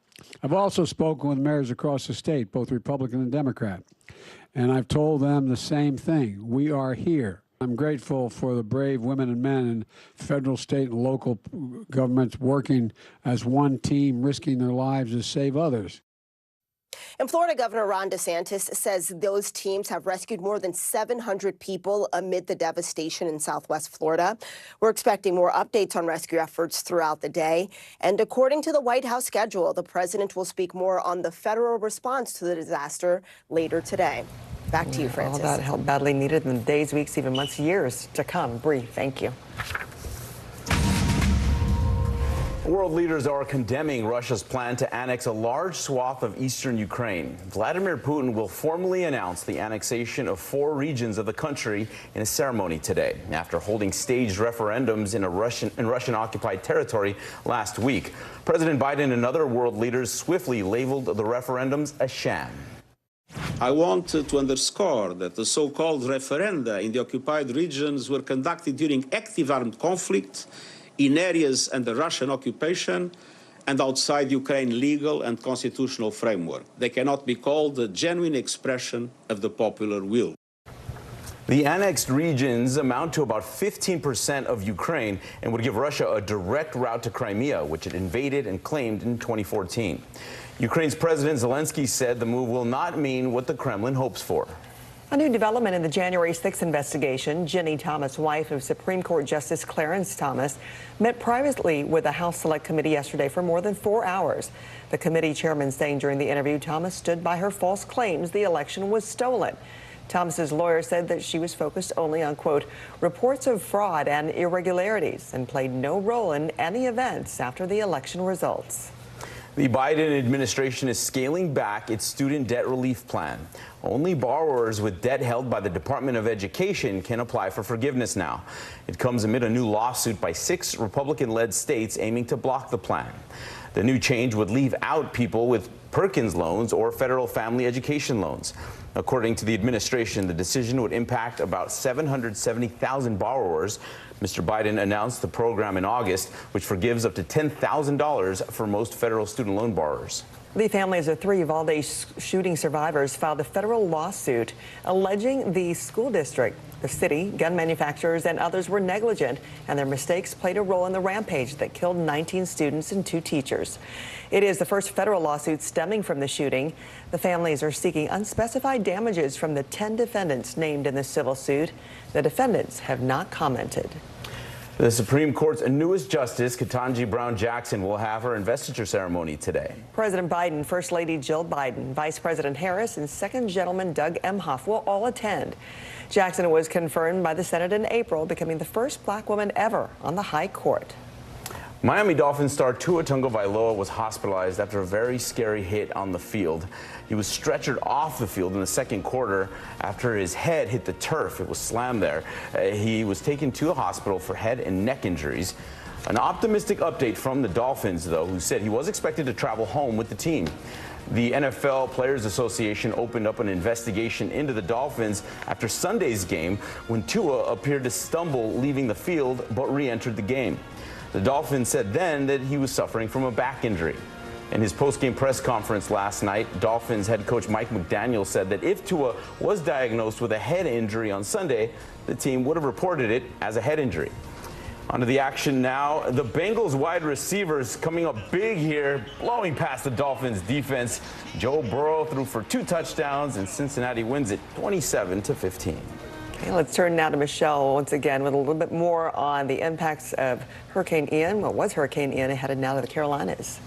I've also spoken with mayors across the state, both Republican and Democrat, and I've told them the same thing. We are here. I'm grateful for the brave women and men in federal, state, and local governments working as one team, risking their lives to save others. And Florida Governor Ron DeSantis says those teams have rescued more than 700 people amid the devastation in Southwest Florida. We're expecting more updates on rescue efforts throughout the day. And according to the White House schedule, the president will speak more on the federal response to the disaster later today. Back to you, Francis. All that help badly needed in the days, weeks, even months, years to come. Bree, thank you. World leaders are condemning Russia's plan to annex a large swath of eastern Ukraine. Vladimir Putin will formally announce the annexation of 4 regions of the country in a ceremony today, after holding staged referendums in Russian-occupied territory last week. President Biden and other world leaders swiftly labeled the referendums a sham. I want to underscore that the so-called referenda in the occupied regions were conducted during active armed conflict in areas under Russian occupation and outside Ukraine's legal and constitutional framework. They cannot be called a genuine expression of the popular will. The annexed regions amount to about 15% of Ukraine and would give Russia a direct route to Crimea, which it invaded and claimed in 2014. Ukraine's President Zelensky said the move will not mean what the Kremlin hopes for. A new development in the January 6th investigation. Ginny Thomas, wife of Supreme Court Justice Clarence Thomas, met privately with the House Select Committee yesterday for more than 4 hours. The committee chairman saying during the interview Thomas stood by her false claims the election was stolen. Thomas's lawyer said that she was focused only on, quote, reports of fraud and irregularities and played no role in any events after the election results. The Biden administration is scaling back its student debt relief plan. Only borrowers with debt held by the Department of Education can apply for forgiveness now. It comes amid a new lawsuit by 6 Republican-led states aiming to block the plan. The new change would leave out people with Perkins loans or federal family education loans. According to the administration, the decision would impact about 770,000 borrowers. Mr. Biden announced the program in August, which forgives up to $10,000 for most federal student loan borrowers. The families of 3 Uvalde shooting survivors filed a federal lawsuit alleging the school district, the city, gun manufacturers, and others were negligent, and their mistakes played a role in the rampage that killed 19 students and 2 teachers. It is the first federal lawsuit stemming from the shooting. The families are seeking unspecified damages from the 10 defendants named in the civil suit. The defendants have not commented. The Supreme Court's newest justice, Ketanji Brown Jackson, will have her investiture ceremony today. President Biden, First Lady Jill Biden, Vice President Harris, and Second Gentleman Doug Emhoff will all attend. Jackson was confirmed by the Senate in April, becoming the first black woman ever on the high court. Miami Dolphins star Tua Tagovailoa was hospitalized after a very scary hit on the field. He was stretchered off the field in the second quarter after his head hit the turf. It was slammed there. He was taken to the hospital for head and neck injuries. An optimistic update from the Dolphins, though, who said he was expected to travel home with the team. The NFL Players Association opened up an investigation into the Dolphins after Sunday's game when Tua appeared to stumble leaving the field but re-entered the game. The Dolphins said then that he was suffering from a back injury. In his post-game press conference last night, Dolphins head coach Mike McDaniel said that if Tua was diagnosed with a head injury on Sunday, the team would have reported it as a head injury. Onto the action now. The Bengals wide receivers coming up big here, blowing past the Dolphins defense. Joe Burrow threw for 2 touchdowns, and Cincinnati wins it 27-15. Okay, let's turn now to Michelle once again with a little bit more on the impacts of Hurricane Ian. What was Hurricane Ian headed now to the Carolinas?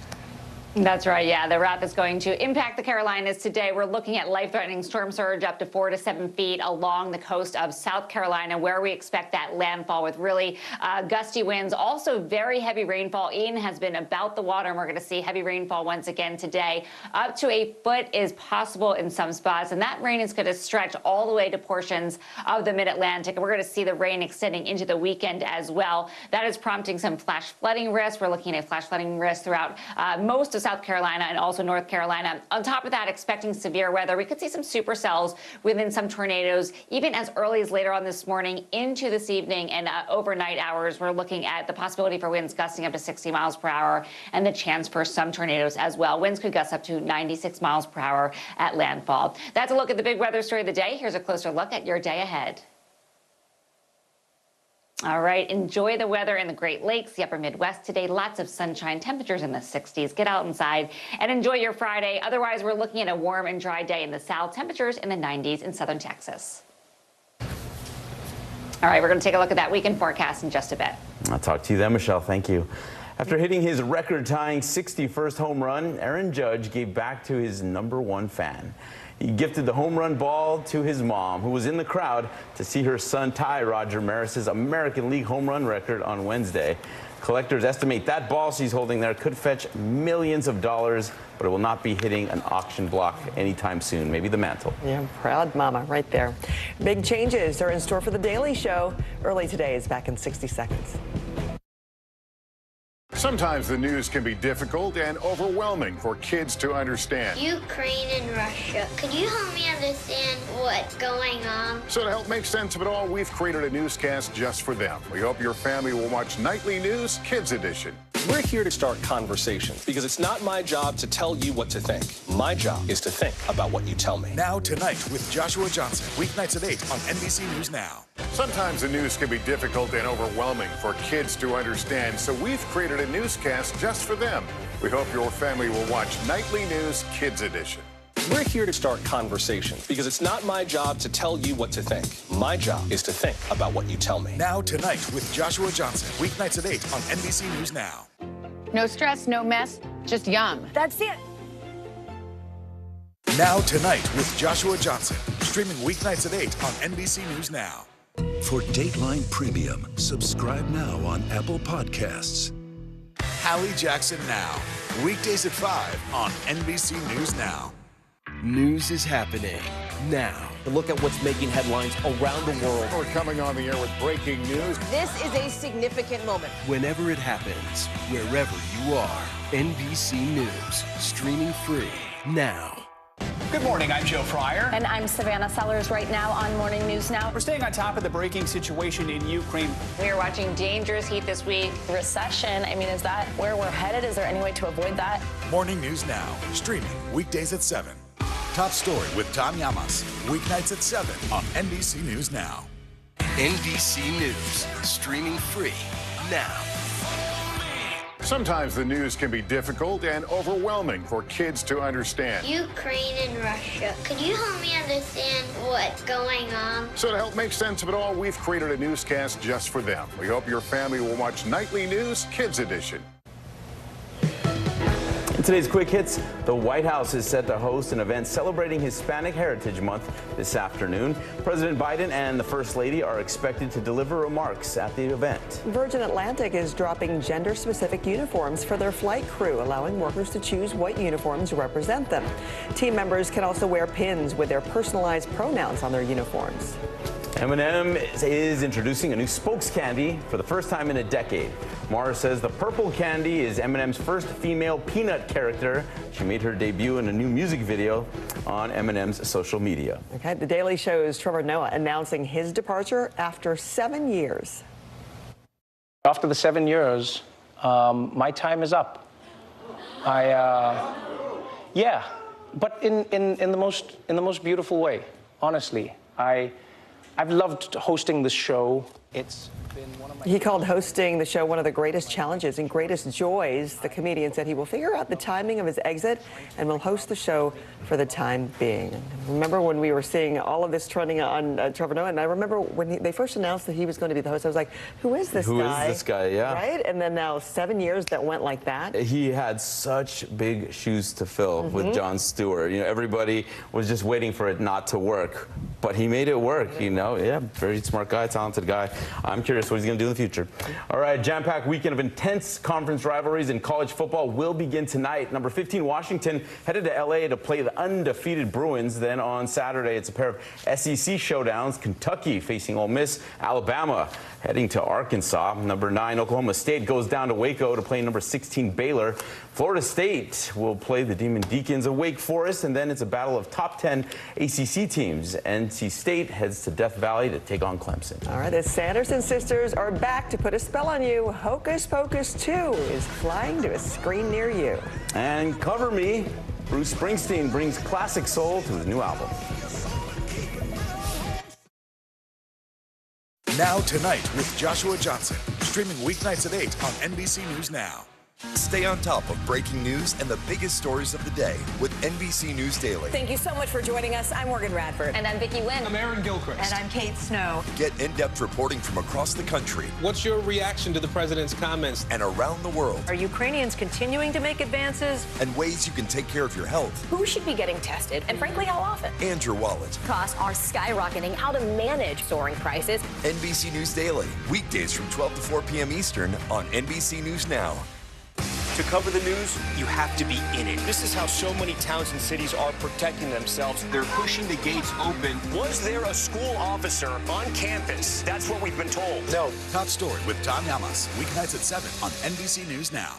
That's right. Yeah, the wrath is going to impact the Carolinas today. We're looking at life-threatening storm surge up to 4 to 7 feet along the coast of South Carolina, where we expect that landfall with really gusty winds. Also, very heavy rainfall. Ian has been about the water, and we're going to see heavy rainfall once again today. Up to a foot is possible in some spots, and that rain is going to stretch all the way to portions of the mid-Atlantic. And we're going to see the rain extending into the weekend as well. That is prompting some flash flooding risk. We're looking at flash flooding risk throughout most of South Carolina and also North Carolina. On top of that, expecting severe weather. We could see some supercells within some tornadoes, even as early as later on this morning into this evening and overnight hours. We're looking at the possibility for winds gusting up to 60 miles per hour and the chance for some tornadoes as well. Winds could gust up to 96 miles per hour at landfall. That's a look at the big weather story of the day. Here's a closer look at your day ahead. All right, enjoy the weather in the Great Lakes, the upper Midwest today. Lots of sunshine, temperatures in the 60s. Get out inside and enjoy your Friday. Otherwise, we're looking at a warm and dry day in the south, temperatures in the 90s in southern Texas. All right, we're going to take a look at that weekend forecast in just a bit. I'll talk to you then, Michelle. Thank you. After hitting his record-tying 61st home run, Aaron Judge gave back to his #1 fan. He gifted the home run ball to his mom, who was in the crowd to see her son tie Roger Maris's American League home run record on Wednesday. Collectors estimate that ball she's holding there could fetch millions of dollars, but it will not be hitting an auction block anytime soon. Maybe the mantle. Yeah, proud mama right there. Big changes are in store for The Daily Show. Early today is back in 60 seconds. Sometimes the news can be difficult and overwhelming for kids to understand. Ukraine and Russia. Could you help me understand what's going on? So to help make sense of it all, we've created a newscast just for them. We hope your family will watch Nightly News Kids Edition. We're here to start conversations because it's not my job to tell you what to think. My job is to think about what you tell me. Now Tonight with Joshua Johnson, weeknights at 8 on NBC News Now. Sometimes the news can be difficult and overwhelming for kids to understand, so we've created a newscast just for them. We hope your family will watch Nightly News Kids Edition. We're here to start conversations because it's not my job to tell you what to think. My job is to think about what you tell me. Now Tonight with Joshua Johnson, weeknights at 8 on NBC News Now. No stress, no mess, just yum. That's it. Now Tonight with Joshua Johnson, streaming weeknights at 8 on NBC News Now. For Dateline Premium, subscribe now on Apple Podcasts. Hallie Jackson Now, weekdays at 5 on NBC News Now. News is happening now. To look at what's making headlines around the world. We're coming on the air with breaking news. This is a significant moment. Whenever it happens, wherever you are, NBC News, streaming free now. Good morning, I'm Joe Fryer. And I'm Savannah Sellers right now on Morning News Now. We're staying on top of the breaking situation in Ukraine. We are watching dangerous heat this week. Recession, I mean, is that where we're headed? Is there any way to avoid that? Morning News Now, streaming weekdays at 7. Top Story with Tom Llamas, weeknights at 7 on NBC News Now. NBC News, streaming free now. Sometimes the news can be difficult and overwhelming for kids to understand. Ukraine and Russia. Could you help me understand what's going on? So to help make sense of it all, we've created a newscast just for them. We hope your family will watch Nightly News Kids Edition. In today's Quick Hits, the White House is set to host an event celebrating Hispanic Heritage Month this afternoon. President Biden and the First Lady are expected to deliver remarks at the event. Virgin Atlantic is dropping gender-specific uniforms for their flight crew, allowing workers to choose what uniforms represent them. Team members can also wear pins with their personalized pronouns on their uniforms. M&M is introducing a new spokes candy for the first time in a decade. Mara says the purple candy is M&M's first female peanut character. She made her debut in a new music video on M&M's social media. Okay, The Daily Show's Trevor Noah announcing his departure after 7 years. After the 7 years, my time is up. Yeah, but in the most beautiful way. Honestly, I've loved hosting the show. It's been one of my... He called hosting the show one of the greatest challenges and greatest joys. The comedian said he will figure out the timing of his exit and will host the show for the time being. Remember when we were seeing all of this trending on Trevor Noah? And I remember when they first announced that he was going to be the host, I was like, who is this guy? Who is this guy, yeah. Right? And then now 7 years that went like that. He had such big shoes to fill with Jon Stewart. You know, everybody was just waiting for it not to work. But he made it work, you know. Yeah, very smart guy, talented guy. I'm curious what he's going to do in the future. All right, jam-packed weekend of intense conference rivalries in college football will begin tonight. Number 15, Washington, headed to L.A. to play the undefeated Bruins. Then on Saturday, it's a pair of SEC showdowns. Kentucky facing Ole Miss. Alabama heading to Arkansas. Number 9, Oklahoma State goes down to Waco to play number 16, Baylor. Florida State will play the Demon Deacons of Wake Forest, and then it's a battle of top 10 ACC teams. NC State heads to Death Valley to take on Clemson. All right, the Sanderson sisters are back to put a spell on you. Hocus Pocus 2 is flying to a screen near you. And Cover Me, Bruce Springsteen brings classic soul to his new album. Now Tonight with Joshua Johnson, streaming weeknights at 8 on NBC News Now. Stay on top of breaking news and the biggest stories of the day with NBC News Daily. Thank you so much for joining us. I'm Morgan Radford. And I'm Vicki Wynn. I'm Aaron Gilchrist. And I'm Kate Snow. Get in-depth reporting from across the country. What's your reaction to the president's comments? And around the world. Are Ukrainians continuing to make advances? And ways you can take care of your health. Who should be getting tested? And frankly, how often? And your wallet. Costs are skyrocketing. How to manage soaring prices. NBC News Daily. Weekdays from 12 to 4 p.m. Eastern on NBC News Now. To cover the news, you have to be in it. This is how so many towns and cities are protecting themselves. They're pushing the gates open. Was there a school officer on campus? That's what we've been told. No. Top Story with Tom Llamas. Weeknights at 7 on NBC News Now.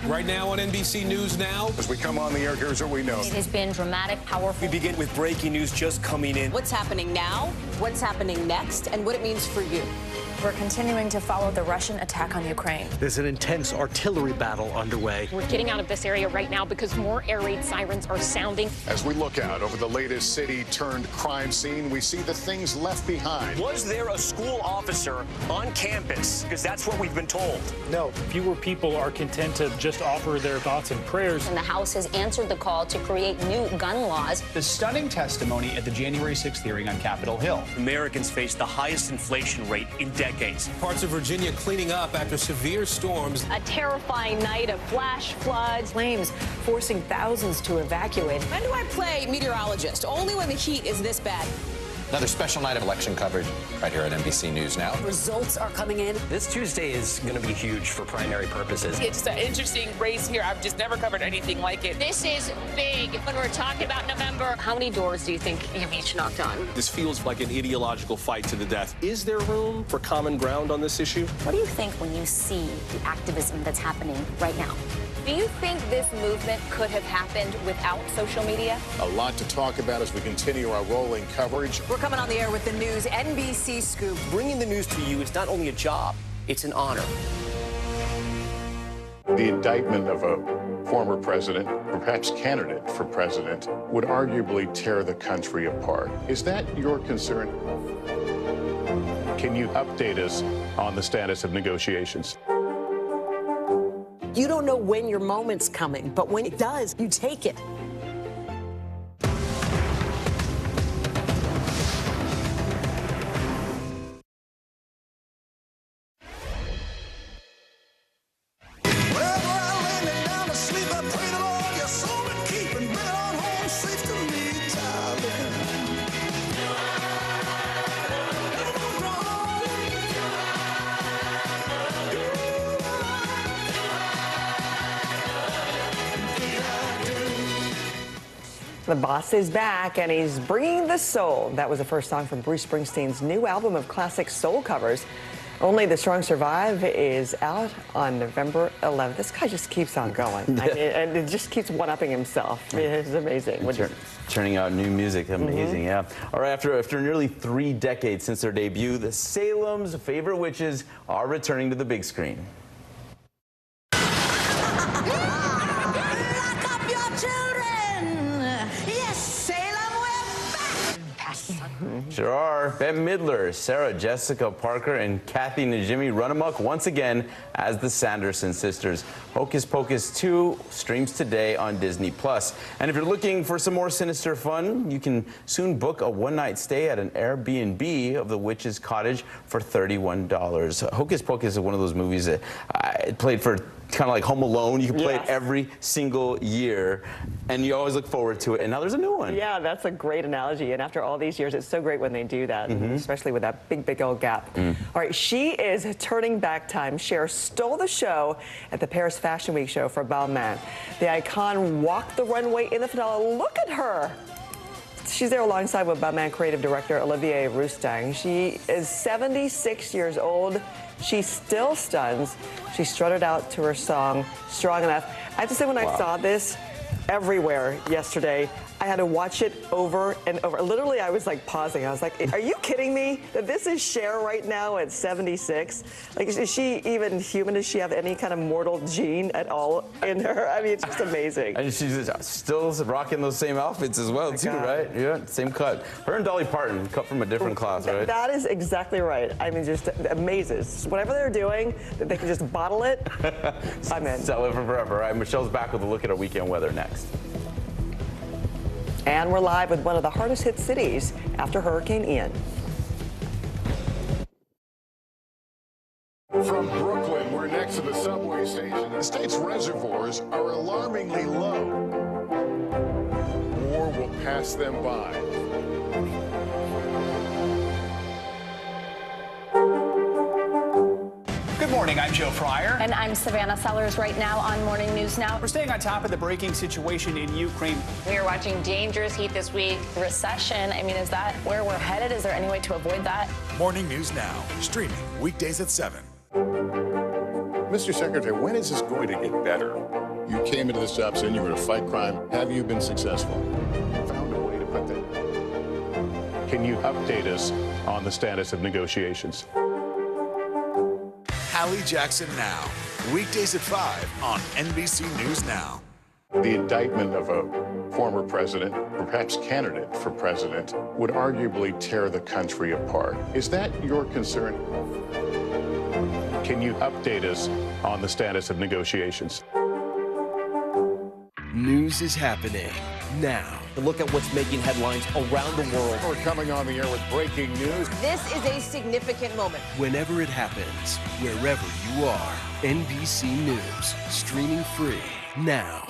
Right now on NBC News Now. As we come on the air, here's what we know. It has been dramatic, powerful. We begin with breaking news just coming in. What's happening now? What's happening next? And what it means for you. We're continuing to follow the Russian attack on Ukraine. There's an intense artillery battle underway. We're getting out of this area right now because more air raid sirens are sounding. As we look out over the latest city-turned-crime scene, we see the things left behind. Was there a school officer on campus? Because that's what we've been told. No. Fewer people are content to just offer their thoughts and prayers. And the House has answered the call to create new gun laws. The stunning testimony at the January 6th hearing on Capitol Hill. Americans face the highest inflation rate in decades. Parts of Virginia cleaning up after severe storms. A terrifying night of flash floods. Flames forcing thousands to evacuate. When do I play meteorologist? Only when the heat is this bad. Another special night of election coverage right here at NBC News Now. Results are coming in. This Tuesday is going to be huge for primary purposes. It's an interesting race here. I've just never covered anything like it. This is big when we're talking about November. How many doors do you think you've each knocked on? This feels like an ideological fight to the death. Is there room for common ground on this issue? What do you think when you see the activism that's happening right now? Do you think this movement could have happened without social media? A lot to talk about as we continue our rolling coverage. We're coming on the air with the news NBC Scoop. Bringing the news to you is not only a job, it's an honor. The indictment of a former president, or perhaps candidate for president, would arguably tear the country apart. Is that your concern? Can you update us on the status of negotiations? You don't know when your moment's coming, but when it does, you take it. The boss is back, and he's bringing the soul. That was the first song from Bruce Springsteen's new album of classic soul covers. Only the Strong Survive is out on November 11th. This guy just keeps on going. I mean, and it just keeps one-upping himself. It's amazing. Churning out new music. Amazing, yeah. All right, after nearly 3 decades since their debut, the Salem's favorite witches are returning to the big screen. Sure are. Bette Midler, Sarah Jessica Parker, and Kathy Najimy run amok once again as the Sanderson sisters. Hocus Pocus 2 streams today on Disney+. And if you're looking for some more sinister fun, you can soon book a one-night stay at an Airbnb of the Witch's Cottage for $31. Hocus Pocus is one of those movies that I played for kind of like Home Alone. You can play it every single year, and you always look forward to it. And now there's a new one. Yeah, that's a great analogy. And after all these years, it's so great when they do that, especially with that big old gap. All right, she is turning back time. Cher stole the show at the Paris Fashion Week show for Balmain. The icon walked the runway in the finale. Look at her. She's there alongside with Balmain creative director Olivier Rousteing. She is 76 years old. She still stuns. She strutted out to her song, Strong Enough. I have to say, when I saw this everywhere yesterday, I had to watch it over and over. Literally, I was like pausing. I was like, are you kidding me that this is Cher right now at 76? Like, is she even human? Does she have any kind of mortal gene at all in her? I mean, it's just amazing. And she's still rocking those same outfits as well, too, right? Yeah, same cut. Her and Dolly Parton, cut from a different cloth, right? That is exactly right. I mean, just amazes. Whatever they're doing, that they can just bottle it, I'm in. Sell it for forever. All right, Michelle's back with a look at our weekend weather next. And we're live with one of the hardest hit cities after Hurricane Ian. From Brooklyn, we're next to the subway station. The state's reservoirs are alarmingly low. War will pass them by. Good morning, I'm Joe Fryer. And I'm Savannah Sellers right now on Morning News Now. We're staying on top of the breaking situation in Ukraine. We are watching dangerous heat this week. Recession, I mean, is that where we're headed? Is there any way to avoid that? Morning News Now, streaming weekdays at 7. Mr. Secretary, when is this going to get better? You came into this job saying you were to fight crime. Have you been successful? Found a way to put that. Can you update us on the status of negotiations? Hallie Jackson Now, weekdays at 5 on NBC News Now. The indictment of a former president, or perhaps candidate for president, would arguably tear the country apart. Is that your concern? Can you update us on the status of negotiations? News is happening now. Look at what's making headlines around the world. We're coming on the air with breaking news. This is a significant moment. Whenever it happens, wherever you are, NBC News, streaming free now.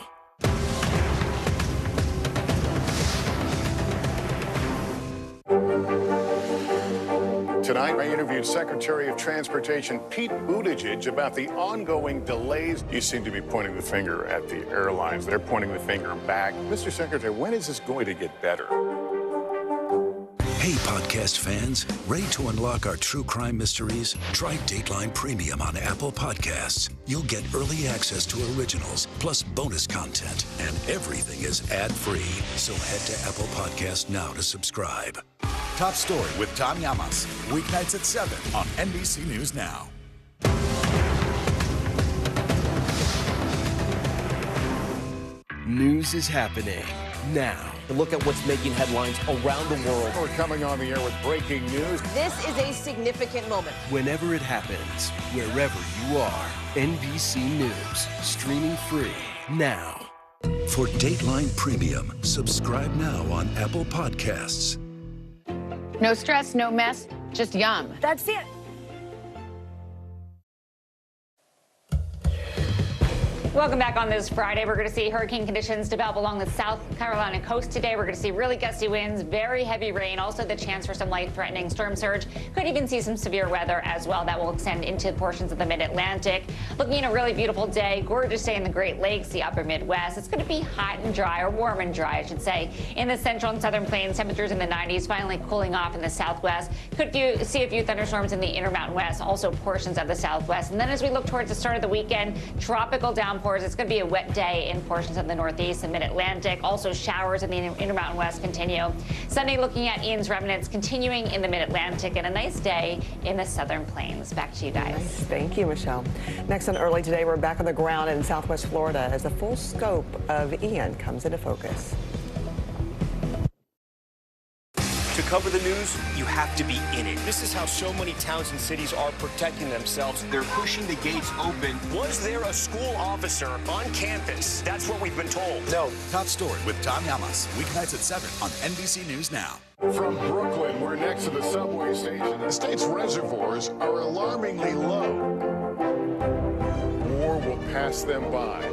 Tonight, I interviewed Secretary of Transportation Pete Buttigieg about the ongoing delays. You seem to be pointing the finger at the airlines. They're pointing the finger back. Mr. Secretary, when is this going to get better? Hey, podcast fans, ready to unlock our true crime mysteries? Try Dateline Premium on Apple Podcasts. You'll get early access to originals, plus bonus content, and everything is ad-free. So head to Apple Podcasts now to subscribe. Top Story with Tom Llamas, weeknights at 7 on NBC News Now. News is happening now. Look at what's making headlines around the world. We're coming on the air with breaking news. This is a significant moment. Whenever it happens, wherever you are, NBC News, streaming free now. For Dateline Premium, subscribe now on Apple Podcasts. No stress, no mess, just yum. That's it. Welcome back on this Friday. We're going to see hurricane conditions develop along the South Carolina coast today. We're going to see really gusty winds, very heavy rain, also the chance for some life-threatening storm surge. Could even see some severe weather as well that will extend into portions of the mid-Atlantic. Looking at a really beautiful day, gorgeous day in the Great Lakes, the upper Midwest. It's going to be hot and dry, or warm and dry, I should say. In the central and southern plains, temperatures in the 90s, finally cooling off in the southwest. Could see a few thunderstorms in the Intermountain West, also portions of the southwest. And then as we look towards the start of the weekend, tropical downpours. It's going to be a wet day in portions of the Northeast and Mid-Atlantic. Also showers in the Intermountain West continue. Sunday, looking at Ian's remnants continuing in the Mid-Atlantic, and a nice day in the southern plains. Back to you guys. Nice. Thank you, Michelle. Next on Early today, we're back on the ground in Southwest Florida as the full scope of Ian comes into focus. To cover the news, you have to be in it. This is how so many towns and cities are protecting themselves. They're pushing the gates open. Was there a school officer on campus? That's what we've been told. No. Top story with Tom Llamas. Weeknights at 7 on NBC News Now. From Brooklyn, we're next to the subway station. The state's reservoirs are alarmingly low. War will pass them by.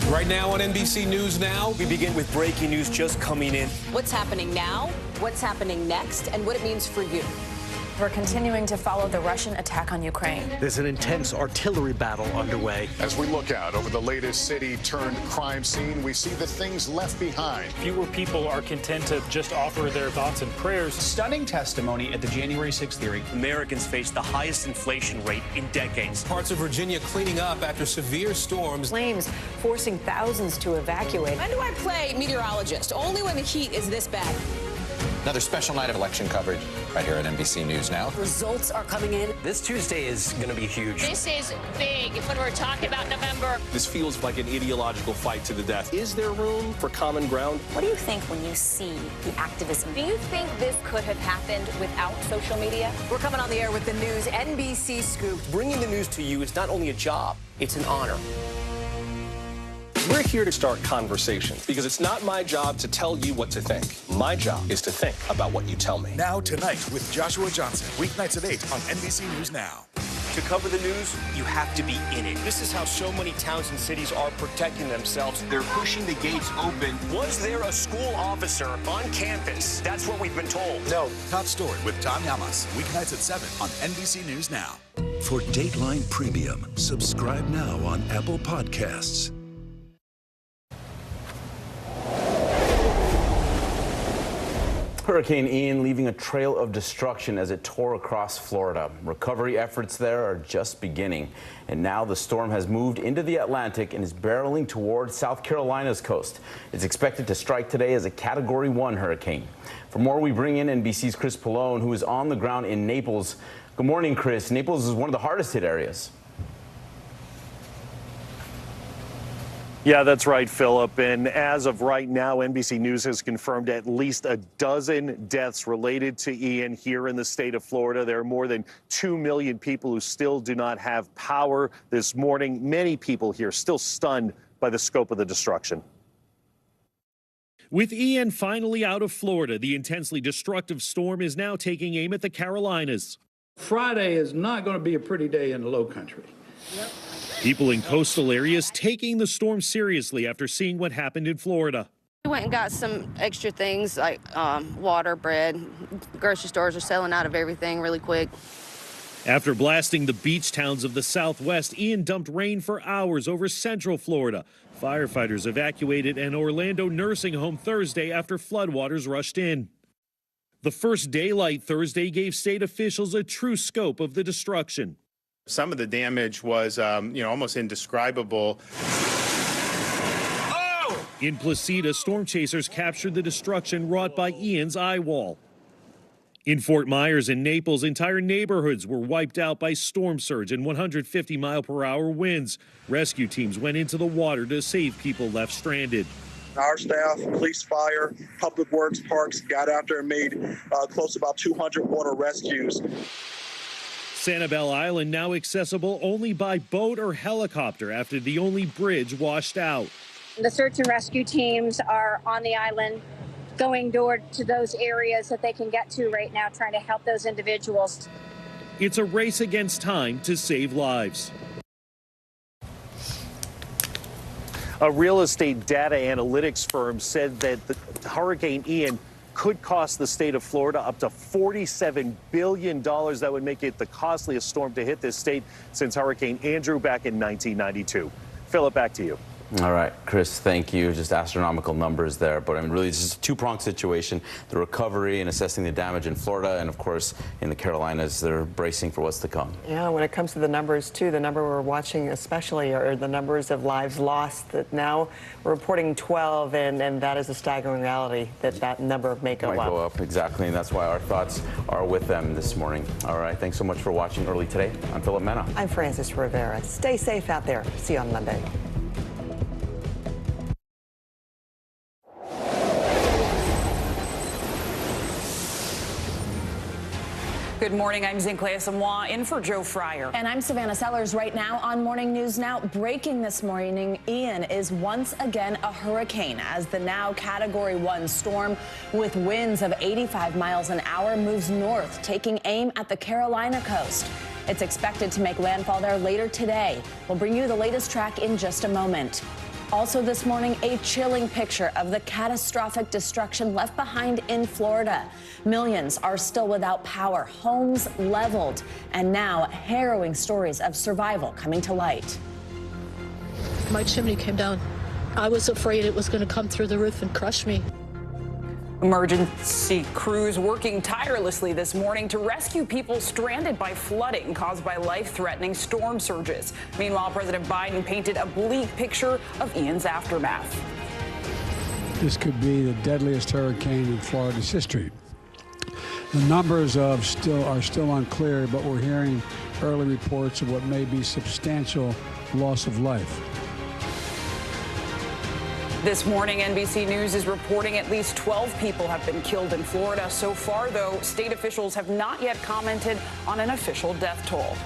Right now on NBC News Now, we begin with breaking news just coming in. What's happening now, what's happening next, and what it means for you. We're continuing to follow the Russian attack on Ukraine. There's an intense artillery battle underway. As we look out over the latest city-turned-crime scene, we see the things left behind. Fewer people are content to just offer their thoughts and prayers. Stunning testimony at the January 6th hearing. Americans face the highest inflation rate in decades. Parts of Virginia cleaning up after severe storms. Flames forcing thousands to evacuate. When do I play meteorologist? Only when the heat is this bad. Another special night of election coverage right here at NBC News Now. Results are coming in. This Tuesday is going to be huge. This is big when we're talking about November. This feels like an ideological fight to the death. Is there room for common ground? What do you think when you see the activism? Do you think this could have happened without social media? We're coming on the air with the news NBC Scoop. Bringing the news to you is not only a job, it's an honor. We're here to start conversation because it's not my job to tell you what to think. My job is to think about what you tell me. Now Tonight with Joshua Johnson. Weeknights at 8 on NBC News Now. To cover the news, you have to be in it. This is how so many towns and cities are protecting themselves. They're pushing the gates open. Was there a school officer on campus? That's what we've been told. No. Top story with Tom Llamas. Weeknights at 7 on NBC News Now. For Dateline Premium, subscribe now on Apple Podcasts. Hurricane Ian leaving a trail of destruction as it tore across Florida. Recovery efforts there are just beginning. And now the storm has moved into the Atlantic and is barreling toward South Carolina's coast. It's expected to strike today as a Category 1 hurricane. For more, we bring in NBC's Chris Pallone, who is on the ground in Naples. Good morning, Chris. Naples is one of the hardest hit areas. Yeah, that's right, Philip. And as of right now, NBC News has confirmed at least a dozen deaths related to Ian here in the state of Florida. There are more than 2 million people who still do not have power this morning. Many people here still stunned by the scope of the destruction. With Ian finally out of Florida, the intensely destructive storm is now taking aim at the Carolinas. Friday is not going to be a pretty day in the Low Country. People in coastal areas taking the storm seriously after seeing what happened in Florida. We went and got some extra things like water, bread. Grocery stores are selling out of everything really quick. After blasting the beach towns of the Southwest, Ian dumped rain for hours over central Florida. Firefighters evacuated an Orlando nursing home Thursday after floodwaters rushed in. The first daylight Thursday gave state officials a true scope of the destruction. Some of the damage was, almost indescribable. In Placida, storm chasers captured the destruction wrought by Ian's eye wall. In Fort Myers and Naples, entire neighborhoods were wiped out by storm surge and 150-mile-per-hour winds. Rescue teams went into the water to save people left stranded. Our staff, police, fire, public works, parks got out there and made close to about 200 water rescues. Sanibel Island now accessible only by boat or helicopter after the only bridge washed out. The search and rescue teams are on the island, going door to those areas that they can get to right now, trying to help those individuals. It's a race against time to save lives. A real estate data analytics firm said that the Hurricane Ian could cost the state of Florida up to $47 billion. That would make it the costliest storm to hit this state since Hurricane Andrew back in 1992. Philip, back to you. All right, Chris, thank you. Just astronomical numbers there. But I mean, really, this is a two-pronged situation. The recovery and assessing the damage in Florida, and of course, in the Carolinas, they're bracing for what's to come. Yeah, when it comes to the numbers, too, the number we're watching especially are the numbers of lives lost. That now we're reporting 12, and that is a staggering reality that number may go up. Exactly, and that's why our thoughts are with them this morning. All right, thanks so much for watching Early Today. I'm Philip Mena. I'm Francis Rivera. Stay safe out there. See you on Monday. Good morning. I'm Zinklea Samoa in for Joe Fryer. And I'm Savannah Sellers. Right now on Morning News Now. Breaking this morning, Ian is once again a hurricane as the now Category 1 storm with winds of 85 miles an hour moves north, taking aim at the Carolina coast. It's expected to make landfall there later today. We'll bring you the latest track in just a moment. Also this morning, a chilling picture of the catastrophic destruction left behind in Florida. Millions are still without power, homes leveled, and now harrowing stories of survival coming to light. My chimney came down. I was afraid it was going to come through the roof and crush me. Emergency crews working tirelessly this morning to rescue people stranded by flooding caused by life-threatening storm surges. Meanwhile, President Biden painted a bleak picture of Ian's aftermath. This could be the deadliest hurricane in Florida's history. The numbers are still unclear, but we're hearing early reports of what may be substantial loss of life. This morning, NBC News is reporting at least 12 people have been killed in Florida. So far, though, state officials have not yet commented on an official death toll.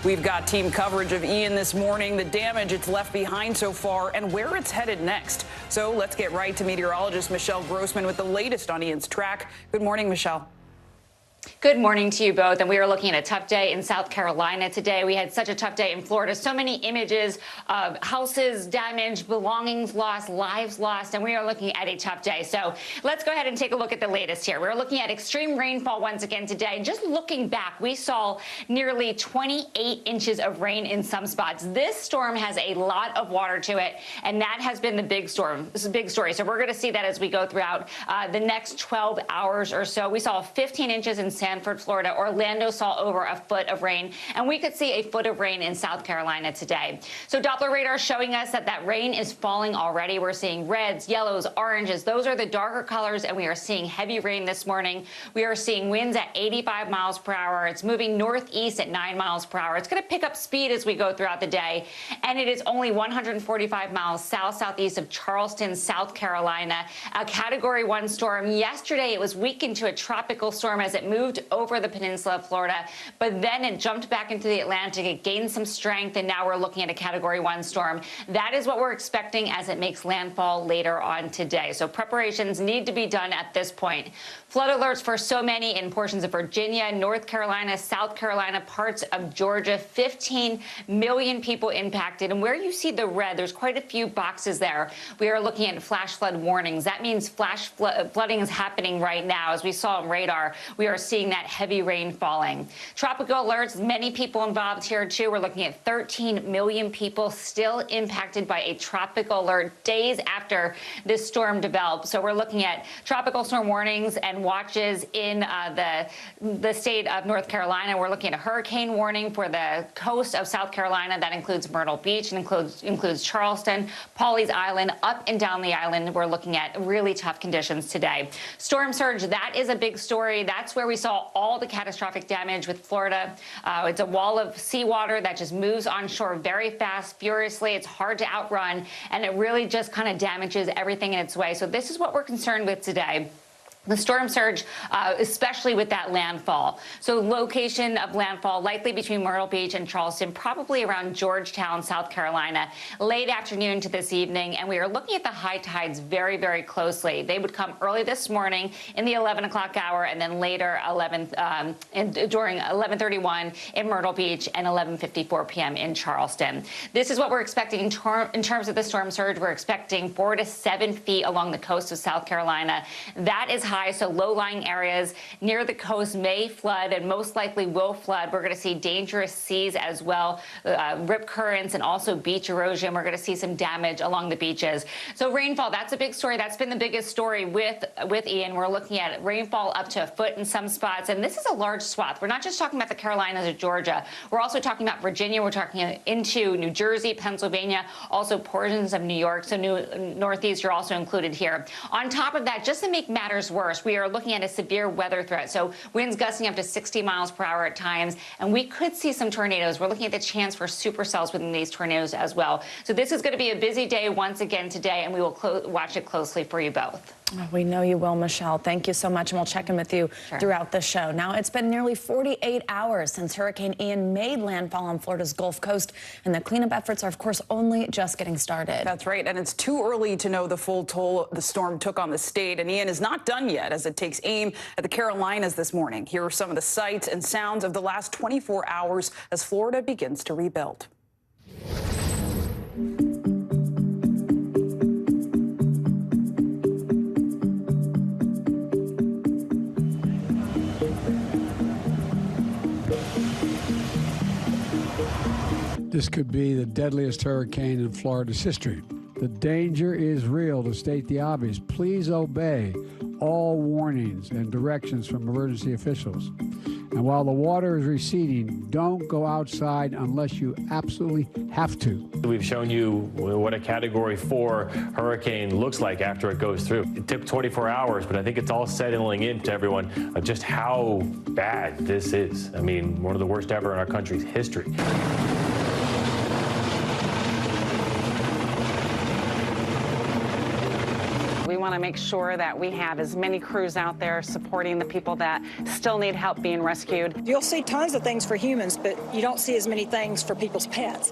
We've got team coverage of Ian this morning, the damage it's left behind so far, and where it's headed next. So let's get right to meteorologist Michelle Grossman with the latest on Ian's track. Good morning, Michelle. Good morning to you both. And we are looking at a tough day in South Carolina today. We had such a tough day in Florida. So many images of houses damaged, belongings lost, lives lost, and we are looking at a tough day. So let's go ahead and take a look at the latest here. We're looking at extreme rainfall once again today. Just looking back, we saw nearly 28 inches of rain in some spots. This storm has a lot of water to it, and that has been the big storm. This is a big story. So we're going to see that as we go throughout the next 12 hours or so. We saw 15 inches in Sanford, Florida. Orlando saw over a foot of rain, and we could see a foot of rain in South Carolina today. So Doppler radar showing us that rain is falling already. We're seeing reds, yellows, oranges. Those are the darker colors, and we are seeing heavy rain this morning. We are seeing winds at 85 miles per hour. It's moving northeast at 9 miles per hour. It's going to pick up speed as we go throughout the day, and it is only 145 miles southeast of Charleston, South Carolina. A Category 1 storm. Yesterday, it was weakened to a tropical storm as it moved over the peninsula of Florida, but then it jumped back into the Atlantic. It gained some strength, and now we're looking at a Category 1 storm. That is what we're expecting as it makes landfall later on today. So preparations need to be done at this point. Flood alerts for so many in portions of Virginia, North Carolina, South Carolina, parts of Georgia. 15 million people impacted. And where you see the red, there's quite a few boxes there. We are looking at flash flood warnings. That means flooding is happening right now. As we saw on radar, we are seeing that heavy rain falling. Tropical alerts, many people involved here too. We're looking at 13 million people still impacted by a tropical alert days after this storm developed. So we're looking at tropical storm warnings and watches in the state of North Carolina. We're looking at a hurricane warning for the coast of South Carolina. That includes Myrtle Beach and includes Charleston, Pawleys Island, up and down the island. We're looking at really tough conditions today. Storm surge, that is a big story. That's where we saw all the catastrophic damage with Florida. It's a wall of seawater that just moves onshore very fast, furiously. It's hard to outrun, and it really just kind of damages everything in its way. So this is what we're concerned with today. The storm surge, especially with that landfall. So location of landfall likely between Myrtle Beach and Charleston, probably around Georgetown, South Carolina, late afternoon to this evening. And we are looking at the high tides very, very closely. They would come early this morning in the 11 o'clock hour, and then later during 11:31 in Myrtle Beach and 11:54 p.m. in Charleston. This is what we're expecting in terms of the storm surge. We're expecting 4 to 7 feet along the coast of South Carolina. That is high. So low-lying areas near the coast may flood and most likely will flood. We're going to see dangerous seas as well, rip currents, and also beach erosion. We're going to see some damage along the beaches. So rainfall, that's a big story. That's been the biggest story with Ian. We're looking at rainfall up to a foot in some spots, and this is a large swath. We're not just talking about the Carolinas or Georgia. We're also talking about Virginia. We're talking into New Jersey, Pennsylvania, also portions of New York. So Northeast are also included here. On top of that, just to make matters worse, we are looking at a severe weather threat. So winds gusting up to 60 miles per hour at times, and we could see some tornadoes. We're looking at the chance for supercells within these tornadoes as well. So this is going to be a busy day once again today, and we will watch it closely for you both. We know you will, Michelle. Thank you so much, and we'll check in with you throughout the show. Now, it's been nearly 48 hours since Hurricane Ian made landfall on Florida's Gulf Coast, and the cleanup efforts are, of course, only just getting started. That's right, and it's too early to know the full toll the storm took on the state, and Ian is not done yet as it takes aim at the Carolinas this morning. Here are some of the sights and sounds of the last 24 hours as Florida begins to rebuild. This could be the deadliest hurricane in Florida's history. The danger is real, to state the obvious. Please obey all warnings and directions from emergency officials. And while the water is receding, don't go outside unless you absolutely have to. We've shown you what a Category 4 hurricane looks like after it goes through. It took 24 hours, but I think it's all settling into everyone of just how bad this is. I mean, one of the worst ever in our country's history. We want to make sure that we have as many crews out there supporting the people that still need help being rescued. You'll see tons of things for humans, but you don't see as many things for people's pets.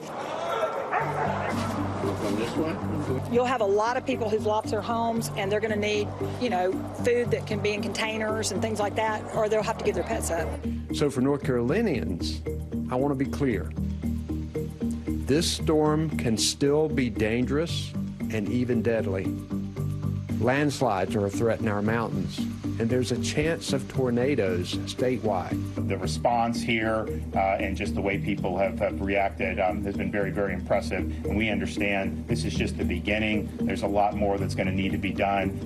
You'll have a lot of people who've lost their homes, and they're going to need, you know, food that can be in containers and things like that, or they'll have to give their pets up. So for North Carolinians, I want to be clear. This storm can still be dangerous and even deadly. Landslides are a threat in our mountains, and there's a chance of tornadoes statewide. The response here and just the way people have reacted has been very, very impressive. And we understand this is just the beginning. There's a lot more that's going to need to be done.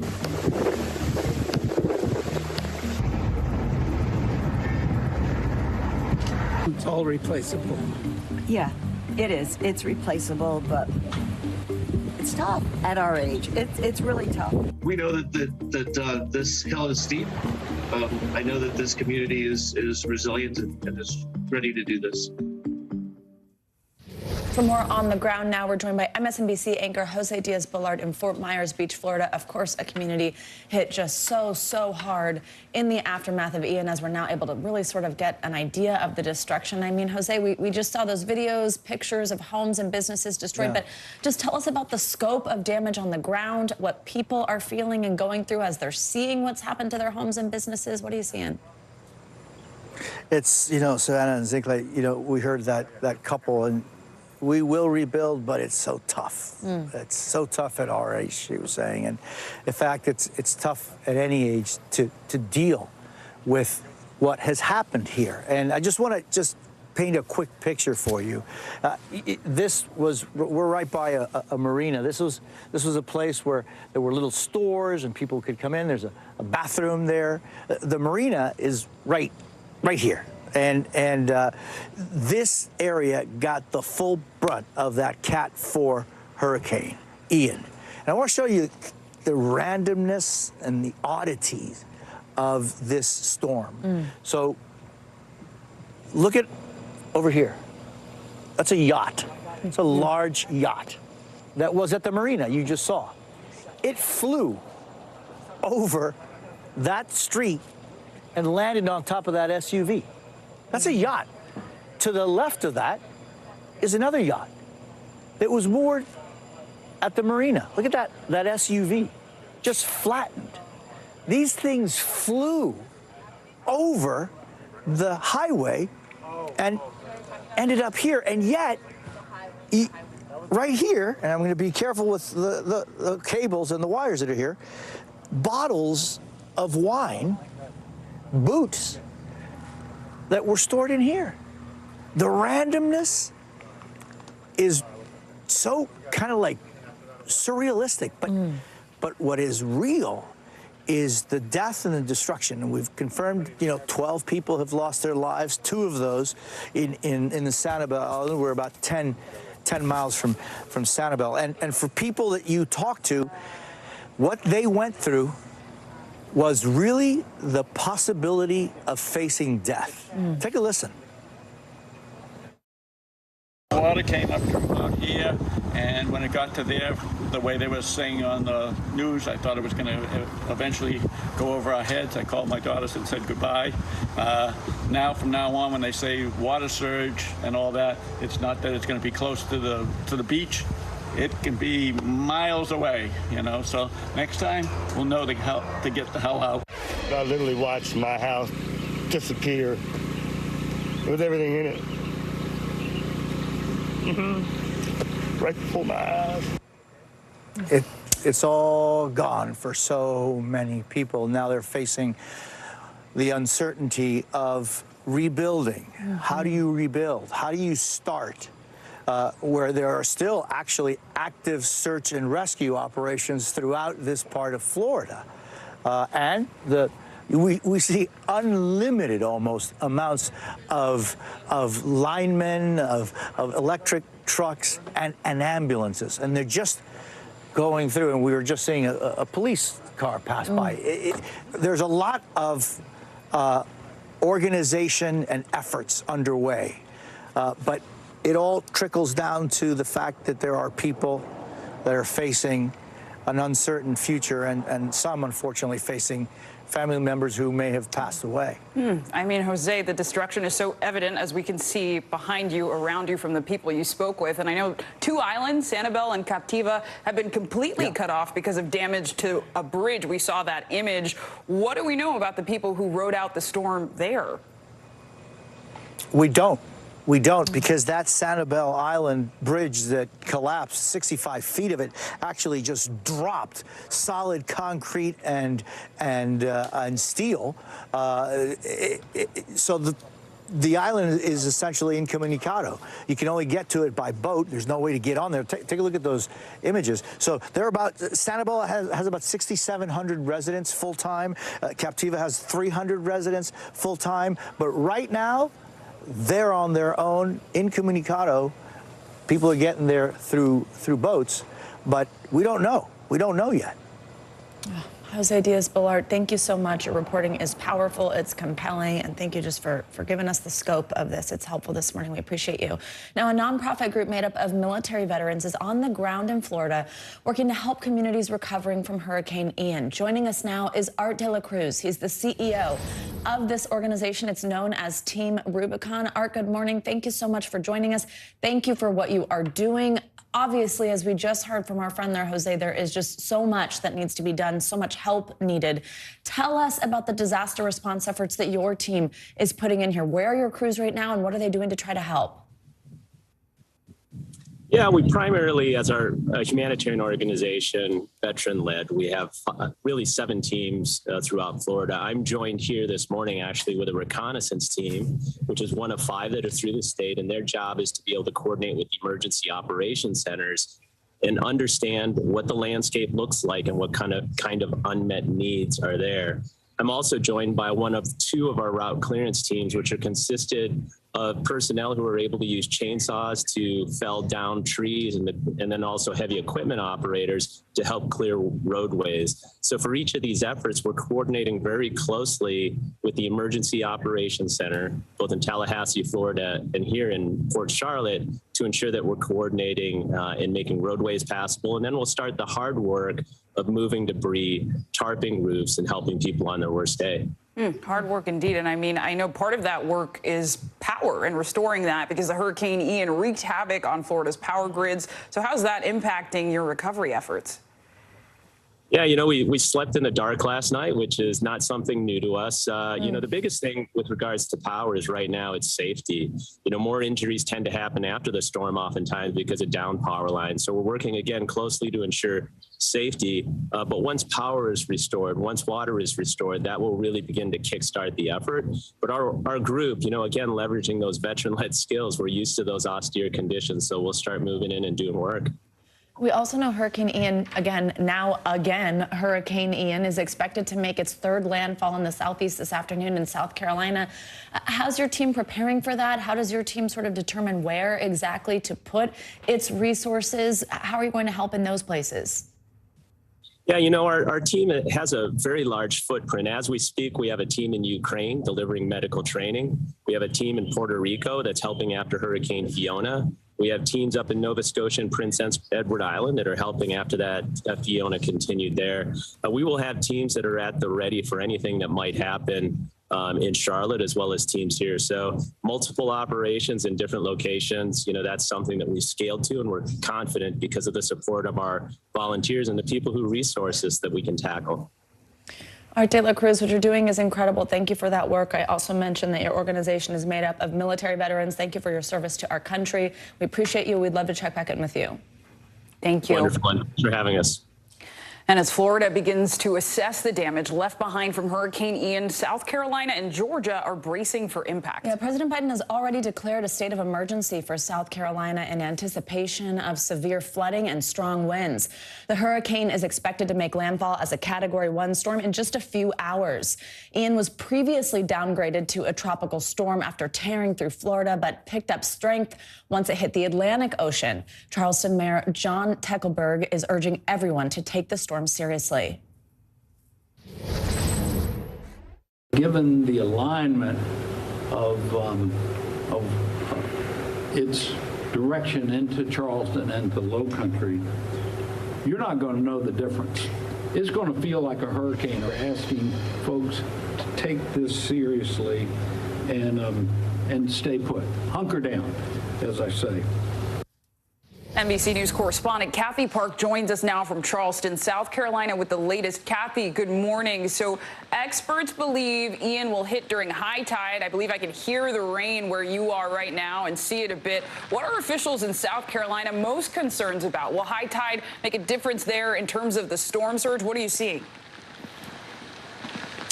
It's all replaceable. Yeah, it is. It's replaceable, but it's tough at our age. It's really tough. We know that this hill is steep. I know that this community is resilient and is ready to do this. For more on the ground now, we're joined by MSNBC anchor Jose Diaz-Balart in Fort Myers Beach, Florida. Of course, a community hit just so hard in the aftermath of Ian, as we're now able to really sort of get an idea of the destruction. I mean, Jose, we just saw those videos, pictures of homes and businesses destroyed, but just tell us about the scope of damage on the ground, what people are feeling and going through as they're seeing what's happened to their homes and businesses. What are you seeing? It's, you know, Savannah and Zinkley, you know, we heard that couple, and we will rebuild, but it's so tough. It's so tough at our age, she was saying. And in fact, it's tough at any age to deal with what has happened here. And I just want to paint a quick picture for you. We're right by a marina. This was a place where there were little stores and people could come in. There's a bathroom there. The marina is right here. And this area got the full brunt of that Cat 4 hurricane, Ian. And I want to show you the randomness and the oddities of this storm. So look at over here. That's a yacht. It's a large yacht that was at the marina you just saw. It flew over that street and landed on top of that SUV. That's a yacht. To the left of that is another yacht that was moored at the marina. Look at that SUV, just flattened. These things flew over the highway and ended up here. And yet, right here, and I'm going to be careful with the cables and the wires that are here, bottles of wine, boots, that were stored in here. The randomness is so kind of like surrealistic, but what is real is the death and the destruction. And we've confirmed, 12 people have lost their lives, 2 of those in the Sanibel Island. We're about 10 miles from Sanibel. And for people that you talk to, what they went through was really the possibility of facing death. Take a listen. Water came up from here And when it got to there, the way they were saying on the news, I thought it was going to eventually go over our heads. I called my daughters and said goodbye. Now, from now on, when they say water surge and all that, it's not that it's going to be close to the beach. It can be miles away, you know. So next time, we'll know to get the hell out. I literally watched my house disappear with everything in it. Right before my eyes. It's all gone for so many people. Now they're facing the uncertainty of rebuilding. How do you rebuild? How do you start? Where there are still actually active search and rescue operations throughout this part of Florida. And we see unlimited almost amounts of linemen, of electric trucks and ambulances. And they're just going through, and we were just seeing a police car pass by. There's a lot of organization and efforts underway, but it all trickles down to the fact that there are people that are facing an uncertain future, and some, unfortunately, facing family members who may have passed away. I mean, Jose, the destruction is so evident, as we can see behind you, around you, from the people you spoke with. And I know 2 islands, Sanibel and Captiva, have been completely cut off because of damage to a bridge. We saw that image. What do we know about the people who rode out the storm there? We don't. We don't, because that Sanibel Island bridge that collapsed, 65 feet of it, actually just dropped solid concrete and steel. So the island is essentially incommunicado. You can only get to it by boat. There's no way to get on there. Take a look at those images. So they're about, Sanibel has about 6,700 residents full-time. Captiva has 300 residents full-time. But right now, they're on their own, incommunicado. People are getting there through boats, but we don't know. We don't know yet. Jose Diaz-Balart, thank you so much. Your reporting is powerful, it's compelling, and thank you just for giving us the scope of this. It's helpful this morning. We appreciate you. Now, a nonprofit group made up of military veterans is on the ground in Florida working to help communities recovering from Hurricane Ian. Joining us now is Art De La Cruz. He's the CEO of this organization. It's known as Team Rubicon. Art, good morning. Thank you so much for joining us. Thank you for what you are doing. Obviously, as we just heard from our friend there, Jose, there is just so much that needs to be done, so much help needed. Tell us about the disaster response efforts that your team is putting in here. Where are your crews right now, and what are they doing to try to help? Yeah, we primarily, as our humanitarian organization, veteran-led, we have really 7 teams throughout Florida. I'm joined here this morning, actually, with a reconnaissance team, which is one of 5 that are through the state, and their job is to be able to coordinate with the emergency operations centers and understand what the landscape looks like and what kind of unmet needs are there. I'm also joined by one of 2 of our route clearance teams, which are consisted of personnel who are able to use chainsaws to fell down trees, and then also heavy equipment operators to help clear roadways. So for each of these efforts, we're coordinating very closely with the Emergency Operations Center, both in Tallahassee, Florida, and here in Port Charlotte, to ensure that we're coordinating and making roadways passable. And then we'll start the hard work of moving debris, tarping roofs, and helping people on their worst day. Hard work indeed. And I mean, I know part of that work is power and restoring that, because the Hurricane Ian wreaked havoc on Florida's power grids. So how's that impacting your recovery efforts? Yeah, you know, we slept in the dark last night, which is not something new to us. You know, the biggest thing with regards to power is right now it's safety. You know, more injuries tend to happen after the storm oftentimes because of down power lines. So we're working, again, closely to ensure safety. But once power is restored, once water is restored, that will really begin to kickstart the effort. But our group, you know, again, leveraging those veteran-led skills, we're used to those austere conditions. So we'll start moving in and doing work. We also know Hurricane Ian, Hurricane Ian is expected to make its 3rd landfall in the southeast this afternoon in South Carolina. How's your team preparing for that? How does your team sort of determine where exactly to put its resources? How are you going to help in those places? Yeah, you know, our team has a very large footprint. As we speak, we have a team in Ukraine delivering medical training. We have a team in Puerto Rico that's helping after Hurricane Fiona. We have teams up in Nova Scotia and Prince Edward Island that are helping after that Fiona continued there. We will have teams that are at the ready for anything that might happen in Charlotte, as well as teams here. So multiple operations in different locations. You know, that's something that we've scaled to, and we're confident because of the support of our volunteers and the people who resource us that we can tackle. All right, De La Cruz, what you're doing is incredible. Thank you for that work. I also mentioned that your organization is made up of military veterans. Thank you for your service to our country. We appreciate you. We'd love to check back in with you. Thank you. Wonderful. Thanks for having us. And as Florida begins to assess the damage left behind from Hurricane Ian, South Carolina and Georgia are bracing for impact. Yeah, President Biden has already declared a state of emergency for South Carolina in anticipation of severe flooding and strong winds. The hurricane is expected to make landfall as a Category 1 storm in just a few hours. Ian was previously downgraded to a tropical storm after tearing through Florida, but picked up strength once it hit the Atlantic Ocean. Charleston Mayor John Tekelberg is urging everyone to take the storm seriously. Given the alignment of its direction into Charleston and the Low Country, you're not going to know the difference. It's going to feel like a hurricane. We're asking folks to take this seriously and stay put, hunker down, as I say. NBC News correspondent Kathy Park joins us now from Charleston, South Carolina with the latest. Kathy, good morning. So experts believe Ian will hit during high tide. I believe I can hear the rain where you are right now and see it a bit. What are officials in South Carolina most concerned about? Will high tide make a difference there in terms of the storm surge? What are you seeing?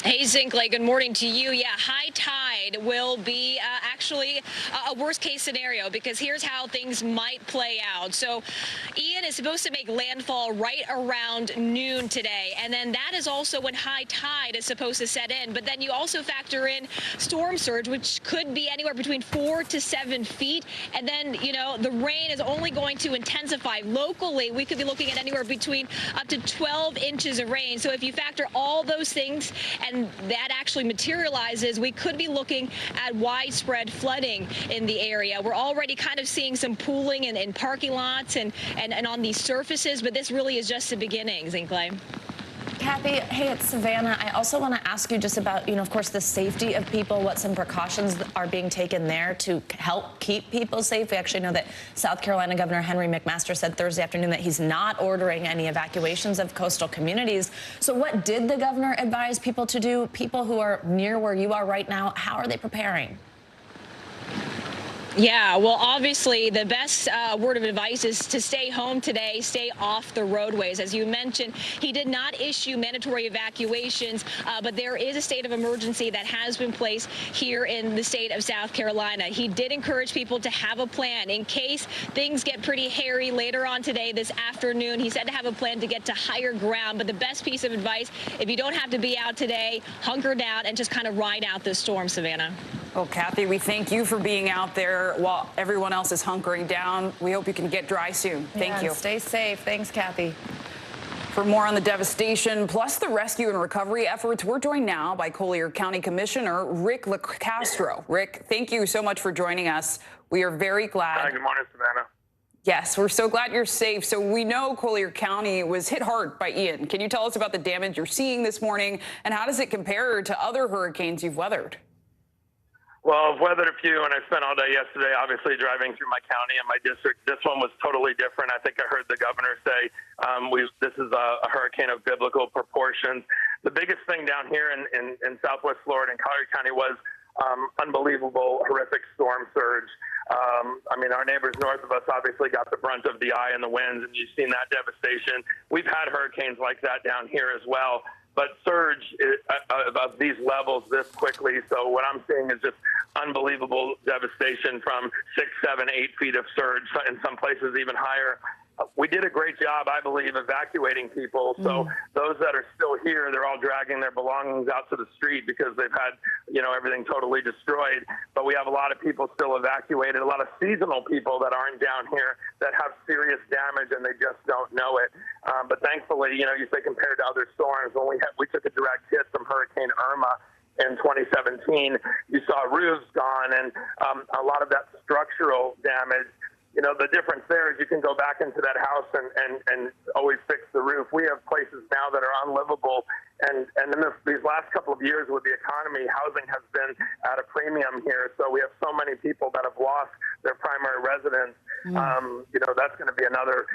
Hey, Zinkley, good morning to you. Yeah, high tide will be actually a worst case scenario, because here's how things might play out. So Ian is supposed to make landfall right around noon today, and then that is also when high tide is supposed to set in. But then you also factor in storm surge, which could be anywhere between 4 to 7 feet. And then, you know, the rain is only going to intensify. Locally, we could be looking at anywhere between up to 12 inches of rain. So if you factor all those things and that actually materializes, we could be looking at widespread flooding in the area. We're already kind of seeing some pooling in parking lots and on these surfaces, but this really is just the beginning, Zinkley. Kathy, hey, it's Savannah. I also want to ask you just about, you know, of course, the safety of people, what some precautions are being taken there to help keep people safe. We actually know that South Carolina Governor Henry McMaster said Thursday afternoon that he's not ordering any evacuations of coastal communities. So what did the governor advise people to do? People who are near where you are right now, how are they preparing? Yeah, well, obviously, the best word of advice is to stay home today, stay off the roadways. As you mentioned, he did not issue mandatory evacuations, but there is a state of emergency that has been placed here in the state of South Carolina. He did encourage people to have a plan in case things get pretty hairy later on today, this afternoon. He said to have a plan to get to higher ground. But the best piece of advice, if you don't have to be out today, hunker down and just kind of ride out this storm, Savannah. Well, Kathy, we thank you for being out there while everyone else is hunkering down. We hope you can get dry soon. Thank you. Stay safe. Thanks, Kathy. For more on the devastation, plus the rescue and recovery efforts, we're joined now by Collier County Commissioner Rick LaCastro. Rick, thank you so much for joining us. We are very glad. Hi, good morning, Savannah. Yes, we're so glad you're safe. So we know Collier County was hit hard by Ian. Can you tell us about the damage you're seeing this morning, and how does it compare to other hurricanes you've weathered? Well, I've weathered a few, and I spent all day yesterday, obviously, driving through my county and my district. This one was totally different. I think I heard the governor say this is a hurricane of biblical proportions. The biggest thing down here in Southwest Florida and Collier County was unbelievable, horrific storm surge. I mean, our neighbors north of us obviously got the brunt of the eye and the winds, and you've seen that devastation. We've had hurricanes like that down here as well. But surge of these levels this quickly. So what I'm seeing is just unbelievable devastation from 6, 7, 8 feet of surge, in some places even higher. we did a great job, I believe, evacuating people. So those that are still here, they're all dragging their belongings out to the street because they've had, everything totally destroyed. But we have a lot of people still evacuated, a lot of seasonal people that aren't down here that have serious damage and they just don't know it. But thankfully, you say compared to other storms, when we took a direct hit from Hurricane Irma in 2017, you saw roofs gone and a lot of that structural damage. The difference there is you can go back into that house and always fix the roof. We have places now that are unlivable. And in these last couple of years with the economy, housing has been at a premium here. So we have so many people that have lost their primary residence. That's going to be another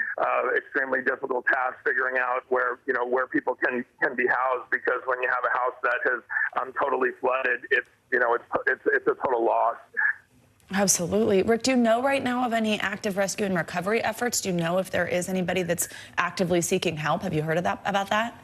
extremely difficult task, figuring out where people can be housed, because when you have a house that has totally flooded, it's a total loss. Absolutely. Rick, do you know right now of any active rescue and recovery efforts? Do you know if there is anybody that's actively seeking help? Have you heard about that?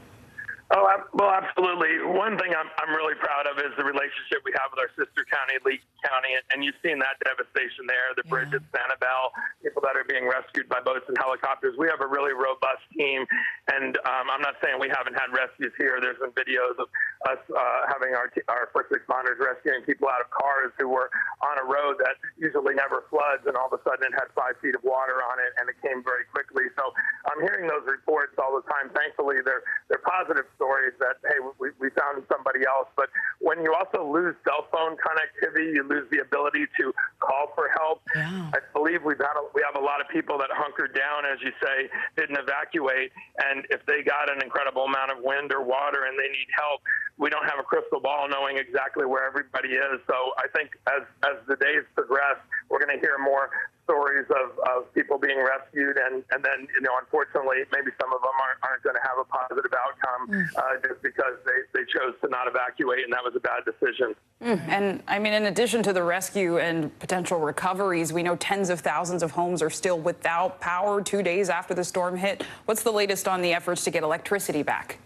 Oh, well, absolutely. One thing I'm really proud of is the relationship we have with our sister county, Lee County, and you've seen that devastation there, the bridge at Sanibel, people that are being rescued by boats and helicopters. We have a really robust team, and I'm not saying we haven't had rescues here. There's been videos of us having our first responders rescuing people out of cars who were on a road that usually never floods, and all of a sudden it had 5 feet of water on it, and it came very quickly. So I'm hearing those reports all the time. Thankfully, they're positive stories that, hey, we found somebody else. But when you also lose cell phone connectivity, you lose the ability to call for help. I believe we have a lot of people that hunkered down, as you say, didn't evacuate. And if they got an incredible amount of wind or water and they need help, we don't have a crystal ball knowing exactly where everybody is. So I think as the days progress, we're going to hear more stories of people being rescued, and then, unfortunately, maybe some of them aren't going to have a positive outcome just because they chose to not evacuate, and that was a bad decision. And I mean, in addition to the rescue and potential recoveries, we know tens of thousands of homes are still without power 2 days after the storm hit. What's the latest on the efforts to get electricity back?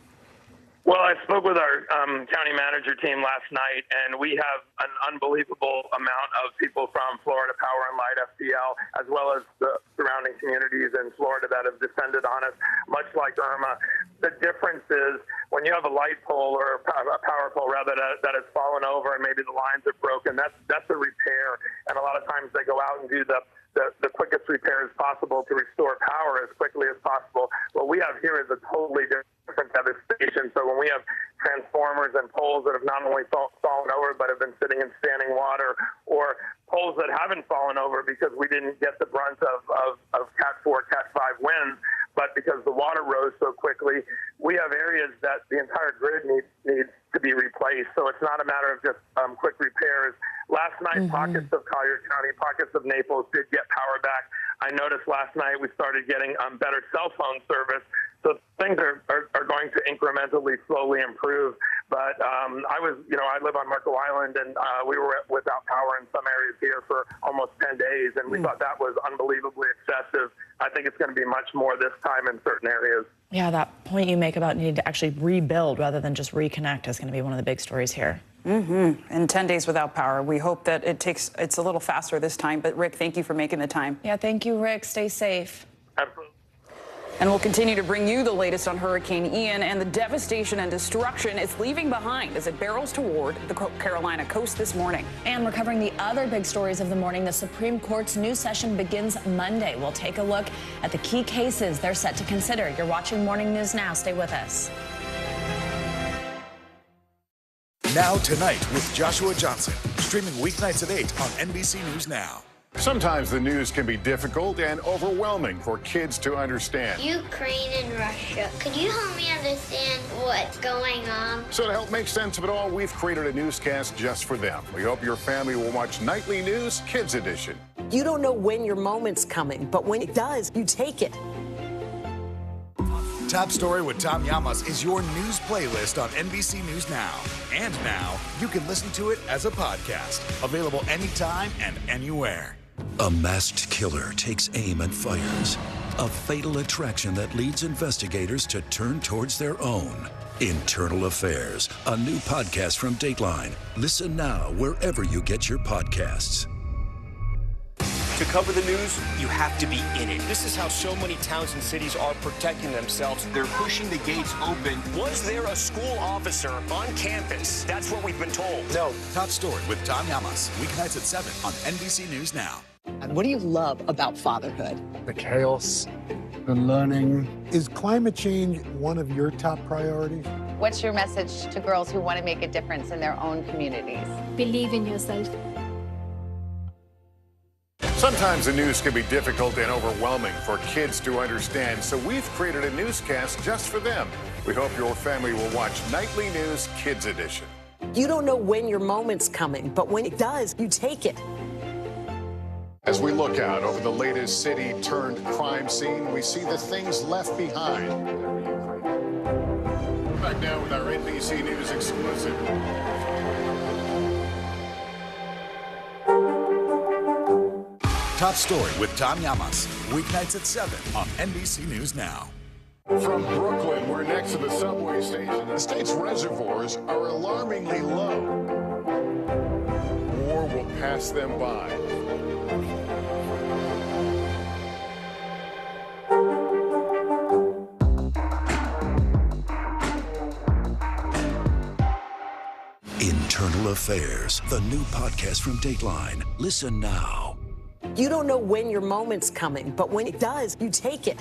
Well, I spoke with our county manager team last night, and we have an unbelievable amount of people from Florida Power and Light, FPL, as well as the surrounding communities in Florida that have descended on us, much like Irma. The difference is when you have a light pole or a power pole, rather, that has fallen over and maybe the lines are broken, that's a repair. And a lot of times they go out and do the quickest repairs possible to restore power as quickly as possible. What we have here is a totally different devastation. So when we have transformers and poles that have not only fallen over but have been sitting in standing water, or poles that haven't fallen over because we didn't get the brunt of Cat 4, Cat 5 winds, but because the water rose so quickly, we have areas that the entire grid needs to be replaced. So it's not a matter of just quick repairs. Last night, pockets of Collier County, pockets of Naples did get power back. I noticed last night we started getting better cell phone service. So things are going to incrementally, slowly improve. But I live on Marco Island, and we were without power in some areas here for almost 10 days, and we thought that was unbelievably excessive. I think it's going to be much more this time in certain areas. Yeah, that point you make about needing to actually rebuild rather than just reconnect is going to be one of the big stories here. And 10 days without power. We hope that it's a little faster this time. But Rick, thank you for making the time. Yeah, thank you, Rick. Stay safe. Absolutely. And we'll continue to bring you the latest on Hurricane Ian and the devastation and destruction it's leaving behind as it barrels toward the Carolina coast this morning. And we're covering the other big stories of the morning. The Supreme Court's new session begins Monday. We'll take a look at the key cases they're set to consider. You're watching Morning News Now. Stay with us. Now Tonight with Joshua Johnson, streaming weeknights at 8 on NBC News Now. Sometimes the news can be difficult and overwhelming for kids to understand. Ukraine and Russia. Could you help me understand what's going on? So to help make sense of it all, we've created a newscast just for them. We hope your family will watch Nightly News Kids Edition. You don't know when your moment's coming, but when it does, you take it. Top Story with Tom Llamas is your news playlist on NBC News Now. And now, you can listen to it as a podcast. Available anytime and anywhere. A masked killer takes aim and fires. A fatal attraction that leads investigators to turn towards their own. Internal Affairs, a new podcast from Dateline. Listen now wherever you get your podcasts. To cover the news, you have to be in it. This is how so many towns and cities are protecting themselves. They're pushing the gates open. Was there a school officer on campus? That's what we've been told. No. Top Story with Tom Llamas. Weeknights at 7 on NBC News Now. What do you love about fatherhood? The chaos, the learning. Is climate change one of your top priorities? What's your message to girls who want to make a difference in their own communities? Believe in yourself. Sometimes the news can be difficult and overwhelming for kids to understand, so we've created a newscast just for them. We hope your family will watch Nightly News Kids Edition. You don't know when your moment's coming, but when it does, you take it. As we look out over the latest city-turned-crime scene, we see the things left behind. Back now with our NBC News exclusive. Top Story with Tom Llamas. Weeknights at 7 on NBC News Now. From Brooklyn, we're next to the subway station. The state's reservoirs are alarmingly low. War will pass them by. Internal Affairs, the new podcast from Dateline. Listen now. You don't know when your moment's coming, but when it does, you take it.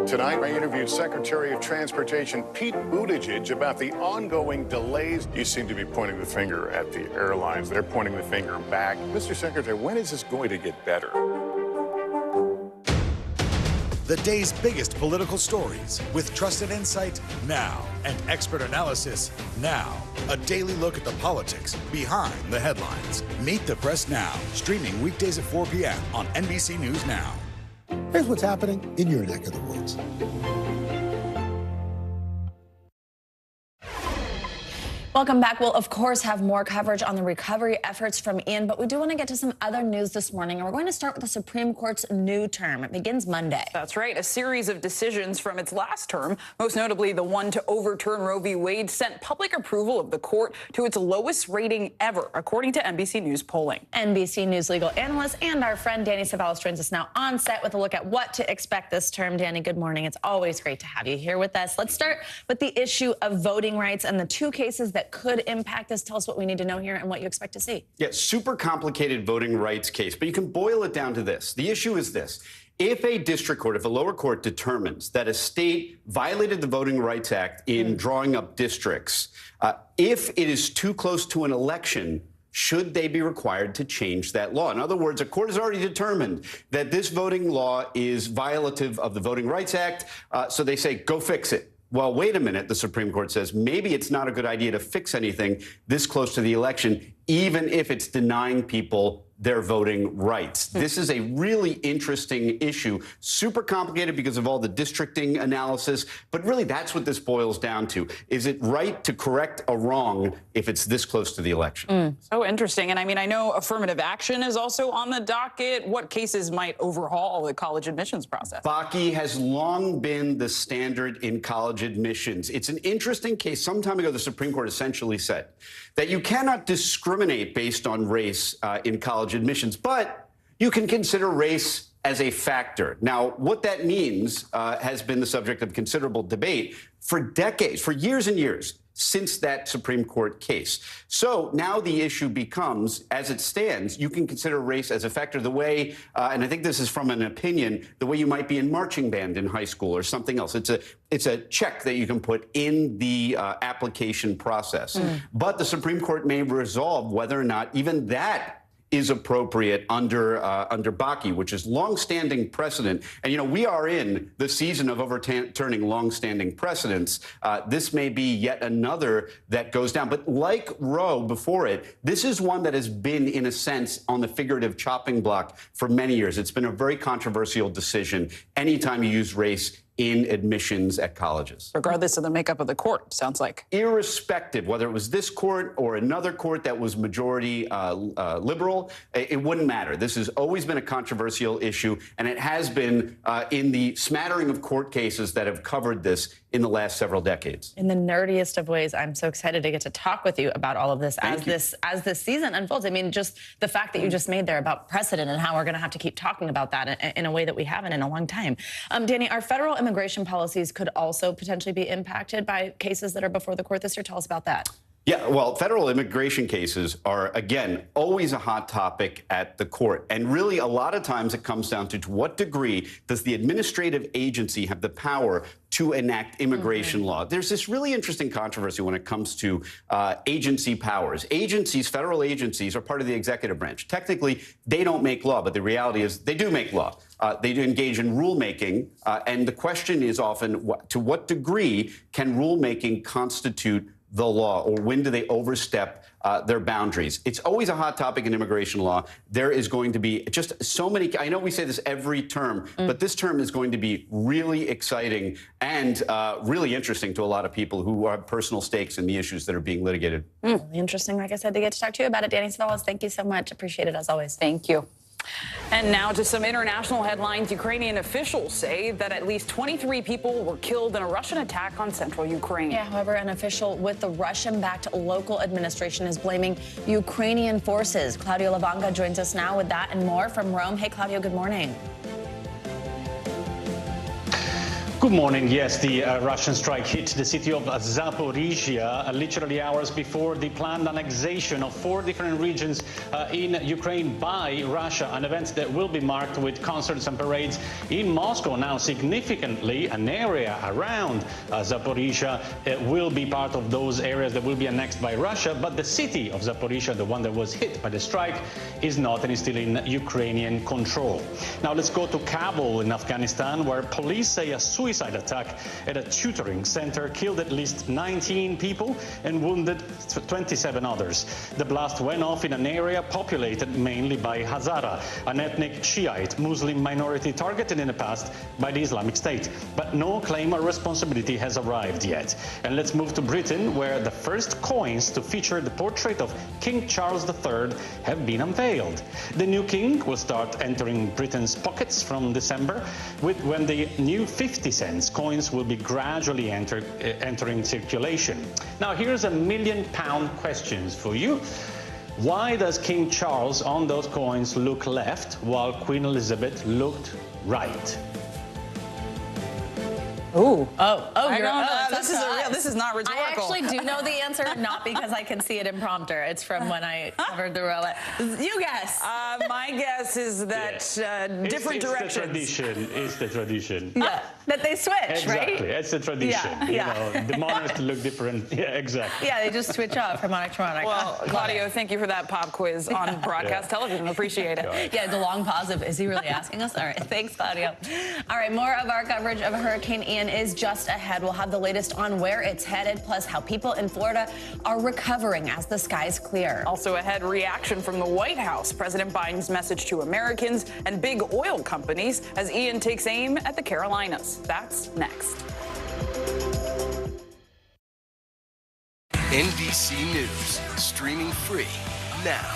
Tonight, I interviewed Secretary of Transportation Pete Buttigieg about the ongoing delays. You seem to be pointing the finger at the airlines. They're pointing the finger back. Mr. Secretary, when is this going to get better? The day's biggest political stories with trusted insight now and expert analysis now. A daily look at the politics behind the headlines. Meet the Press Now, streaming weekdays at 4 p.m. on NBC News Now. Here's what's happening in your neck of the woods. Welcome back. We'll, of course, have more coverage on the recovery efforts from Ian, but we do want to get to some other news this morning, and we're going to start with the Supreme Court's new term. It begins Monday. That's right. A series of decisions from its last term, most notably the one to overturn Roe v. Wade, sent public approval of the court to its lowest rating ever, according to NBC News polling. NBC News legal analyst and our friend Danny Savalas joins us now on set with a look at what to expect this term. Danny, good morning. It's always great to have you here with us. Let's start with the issue of voting rights and the two cases that could impact this. Tell us what we need to know here and what you expect to see. Yeah, super complicated voting rights case, but you can boil it down to this. The issue is this. If a district court, if a lower court determines that a state violated the Voting Rights Act in drawing up districts, if it is too close to an election, should they be required to change that law? In other words, a court has already determined that this voting law is violative of the Voting Rights Act, so they say, go fix it. Well, wait a minute, the Supreme Court says, maybe it's not a good idea to fix anything this close to the election, even if it's denying people their voting rights. This is a really interesting issue, super complicated because of all the districting analysis, but really that's what this boils down to. Is it right to correct a wrong if it's this close to the election? So interesting. And I mean, I know affirmative action is also on the docket. What cases might overhaul the college admissions process? Bakke has long been the standard in college admissions. It's an interesting case. Some time ago, the Supreme Court essentially said that you cannot discriminate based on race in college admissions, but you can consider race as a factor. Now, what that means has been the subject of considerable debate for decades, for years and years, since that Supreme Court case. So now the issue becomes, as it stands, you can consider race as a factor the way, and I think this is from an opinion, the way you might be in marching band in high school or something else. It's a check that you can put in the application process. But the Supreme Court may resolve whether or not even that is appropriate under Bakke, which is longstanding precedent. And, you know, we are in the season of overturning longstanding precedents. This may be yet another that goes down. But like Roe before it, this is one that has been, in a sense, on the figurative chopping block for many years. It's been a very controversial decision anytime you use race in admissions at colleges. Regardless of the makeup of the court, sounds like. Irrespective, whether it was this court or another court that was majority liberal, it wouldn't matter. This has always been a controversial issue, and it has been in the smattering of court cases that have covered this. in the last several decades. In the nerdiest of ways, I'm so excited to get to talk with you about all of this as this season unfolds. I mean, just the fact that you just made there about precedent and how we're going to have to keep talking about that in a way that we haven't in a long time. Danny, our federal immigration policies could also potentially be impacted by cases that are before the court this year. Tell us about that. Yeah, well, federal immigration cases are, again, always a hot topic at the court. And really, a lot of times it comes down to what degree does the administrative agency have the power to enact immigration law. There's this really interesting controversy when it comes to agency powers. Agencies, federal agencies, are part of the executive branch. Technically, they don't make law, but the reality is they do make law. They do engage in rulemaking, and the question is often, to what degree can rulemaking constitute the law, or when do they overstep their boundaries? It's always a hot topic in immigration law. There is going to be just so many. I know we say this every term, but this term is going to be really exciting and really interesting to a lot of people who have personal stakes in the issues that are being litigated. Really interesting, like I said, to get to talk to you about it. Danny Savelas, thank you so much. Appreciate it as always. Thank you. And now to some international headlines. Ukrainian officials say that at least 23 people were killed in a Russian attack on central Ukraine. Yeah, however, an official with the Russian-backed local administration is blaming Ukrainian forces. Claudio Lavanga joins us now with that and more from Rome. Hey, Claudio, good morning. Good morning. Yes, the Russian strike hit the city of Zaporizhia literally hours before the planned annexation of 4 different regions in Ukraine by Russia, an event that will be marked with concerts and parades in Moscow. Now, significantly, an area around Zaporizhia will be part of those areas that will be annexed by Russia, but the city of Zaporizhia, the one that was hit by the strike, is not and is still in Ukrainian control. Now, let's go to Kabul in Afghanistan, where police say a suicide attack at a tutoring center killed at least 19 people and wounded 27 others. The blast went off in an area populated mainly by Hazara, an ethnic Shiite Muslim minority targeted in the past by the Islamic State. But no claim or responsibility has arrived yet. And let's move to Britain, where the first coins to feature the portrait of King Charles III have been unveiled. The new king will start entering Britain's pockets from December, when the new 50 cents coins will be gradually entering circulation. Now, here's a £1 million question for you. Why does King Charles on those coins look left while Queen Elizabeth looked right? Ooh. This is not rhetorical. I actually do know the answer, not because I can see it in prompter. It's from when I covered the roulette. You guess. My guess is that different directions. It's the tradition. Yeah, that they switch, exactly. right? Exactly, it's the tradition. Yeah. You know, the monarchs look different. Yeah, exactly. Yeah, they just switch off from monarch to monarch. Well, Claudio, thank you for that pop quiz on broadcast television. Appreciate it. Yeah, the long pause of, is he really asking us? All right, thanks, Claudio. All right, more of our coverage of Hurricane Ian is just ahead. We'll have the latest on where it's headed, plus how people in Florida are recovering as the skies clear. Also ahead, reaction from the White House. President Biden's message to Americans and big oil companies as Ian takes aim at the Carolinas. That's next. NBC News, streaming free now.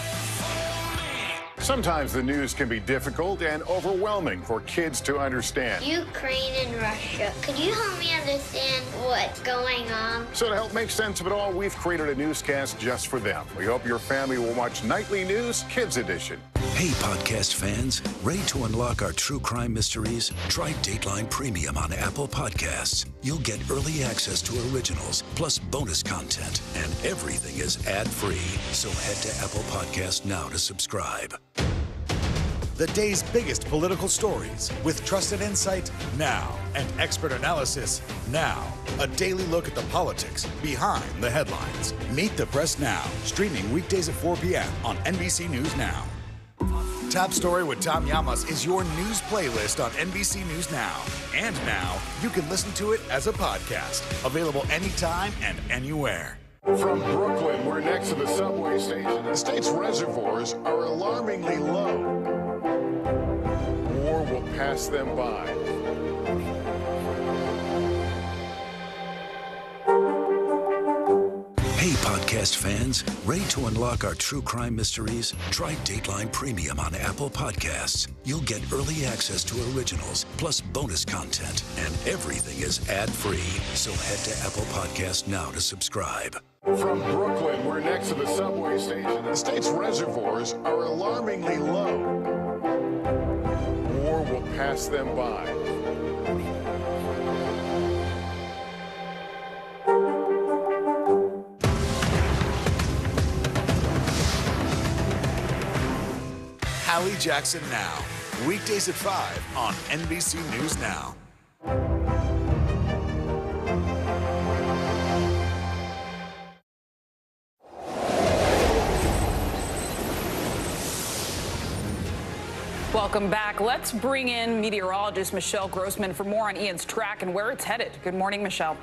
Sometimes the news can be difficult and overwhelming for kids to understand. Ukraine and Russia. Could you help me understand what's going on? So to help make sense of it all, we've created a newscast just for them. We hope your family will watch Nightly News Kids Edition. Hey, podcast fans, ready to unlock our true crime mysteries? Try Dateline Premium on Apple Podcasts. You'll get early access to originals, plus bonus content, and everything is ad-free. So head to Apple Podcasts now to subscribe. The day's biggest political stories with trusted insight now and expert analysis now. A daily look at the politics behind the headlines. Meet the Press Now, streaming weekdays at 4 p.m. on NBC News Now. Top Story with Tom Llamas is your news playlist on NBC News Now. And now you can listen to it as a podcast, available anytime and anywhere. From Brooklyn, we're next to the subway station. The state's reservoirs are alarmingly low. War will pass them by. Hey, podcast Podcast fans, ready to unlock our true crime mysteries? Try Dateline Premium on Apple Podcasts. You'll get early access to originals, plus bonus content, and everything is ad-free. So head to Apple Podcasts now to subscribe. From Brooklyn, we're next to the subway station. The state's reservoirs are alarmingly low. War will pass them by. Hallie Jackson Now, weekdays at 5 on NBC News Now. Welcome back. Let's bring in meteorologist Michelle Grossman for more on Ian's track and where it's headed. Good morning, Michelle.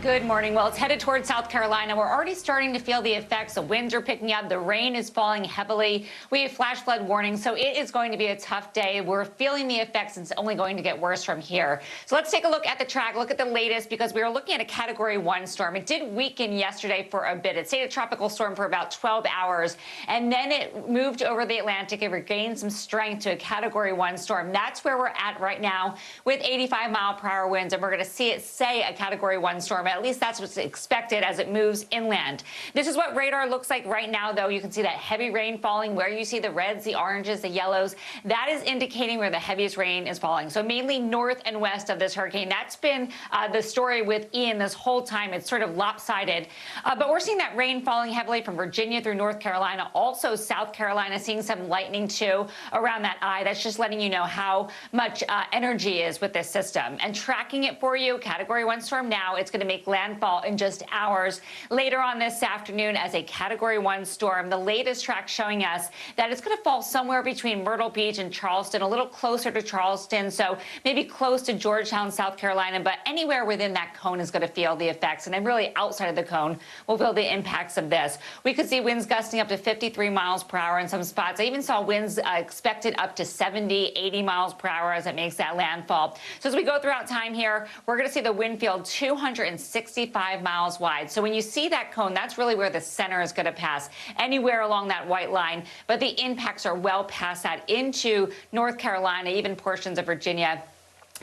Good morning. Well, it's headed towards South Carolina. We're already starting to feel the effects. The winds are picking up. The rain is falling heavily. We have flash flood warnings, so it is going to be a tough day. We're feeling the effects. It's only going to get worse from here. So let's take a look at the track, look at the latest, because we are looking at a Category 1 storm. It did weaken yesterday for a bit. It stayed a tropical storm for about 12 hours, and then it moved over the Atlantic and regained some strength to a Category 1 storm. That's where we're at right now with 85-mile-per-hour winds, and we're going to see it say a Category 1 storm. At least that's what's expected as it moves inland. This is what radar looks like right now, though. You can see that heavy rain falling where you see the reds, the oranges, the yellows. That is indicating where the heaviest rain is falling. So mainly north and west of this hurricane. That's been the story with Ian this whole time. It's sort of lopsided. But we're seeing that rain falling heavily from Virginia through North Carolina. Also South Carolina seeing some lightning, too, around that eye. That's just letting you know how much energy is with this system. And tracking it for you, Category 1 storm now. It's going to make landfall in just hours later on this afternoon as a Category 1 storm. The latest track showing us that it's going to fall somewhere between Myrtle Beach and Charleston, a little closer to Charleston, so maybe close to Georgetown, South Carolina, but anywhere within that cone is going to feel the effects, and then really outside of the cone will feel the impacts of this. We could see winds gusting up to 53 miles per hour in some spots. I even saw winds expected up to 70, 80 miles per hour as it makes that landfall. So as we go throughout time here, we're going to see the wind field 265 miles wide. So when you see that cone, that's really where the center is going to pass, anywhere along that white line. But the impacts are well past that into North Carolina, even portions of Virginia,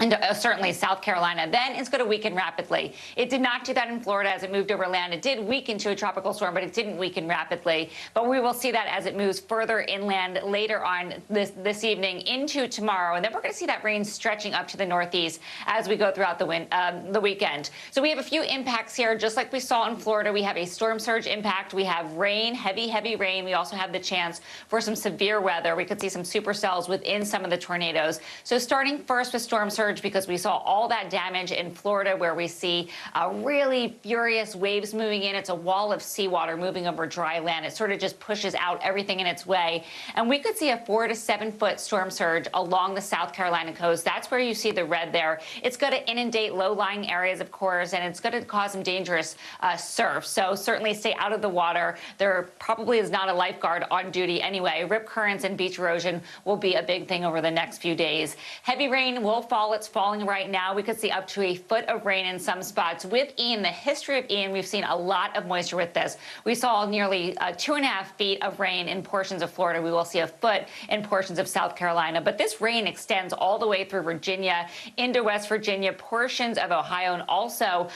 and certainly South Carolina. Then it's going to weaken rapidly. It did not do that in Florida as it moved over land. It did weaken to a tropical storm, but it didn't weaken rapidly. But we will see that as it moves further inland later on this evening into tomorrow. And then we're going to see that rain stretching up to the northeast as we go throughout the weekend. So we have a few impacts here, just like we saw in Florida. We have a storm surge impact. We have rain, heavy rain. We also have the chance for some severe weather. We could see some supercells within some of the tornadoes. So starting first with storm surge, because we saw all that damage in Florida where we see really furious waves moving in. It's a wall of seawater moving over dry land. It sort of just pushes out everything in its way. And we could see a 4 to 7 foot storm surge along the South Carolina coast. That's where you see the red there. It's going to inundate low-lying areas, of course, and it's going to cause some dangerous surf. So certainly stay out of the water. There probably is not a lifeguard on duty anyway. Rip currents and beach erosion will be a big thing over the next few days. Heavy rain will fall. It's falling right now. We could see up to a foot of rain in some spots. With Ian, the history of Ian, we've seen a lot of moisture with this. We saw nearly 2.5 feet of rain in portions of Florida. We will see a foot in portions of South Carolina. But this rain extends all the way through Virginia, into West Virginia, portions of Ohio, and also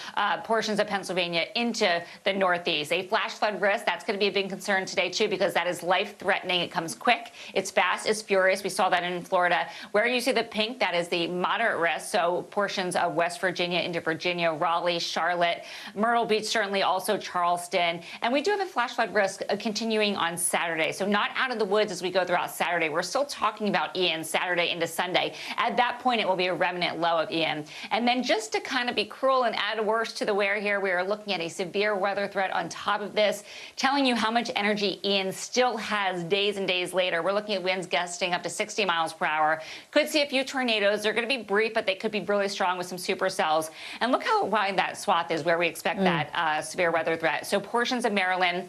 portions of Pennsylvania into the Northeast. A flash flood risk, that's going to be a big concern today, too, because that is life-threatening. It comes quick. It's fast. It's furious. We saw that in Florida. Where you see the pink, that is the moderate risk, so portions of West Virginia into Virginia, Raleigh, Charlotte, Myrtle Beach, certainly also Charleston. And we do have a flash flood risk continuing on Saturday, so not out of the woods as we go throughout Saturday. We're still talking about Ian Saturday into Sunday. At that point, it will be a remnant low of Ian. And then just to kind of be cruel and add worse to the wear here, we are looking at a severe weather threat on top of this, telling you how much energy Ian still has days and days later. We're looking at winds gusting up to 60 miles per hour. Could see a few tornadoes. They're going to be brief, but they could be really strong with some supercells. And look how wide that swath is where we expect that severe weather threat. So portions of Maryland,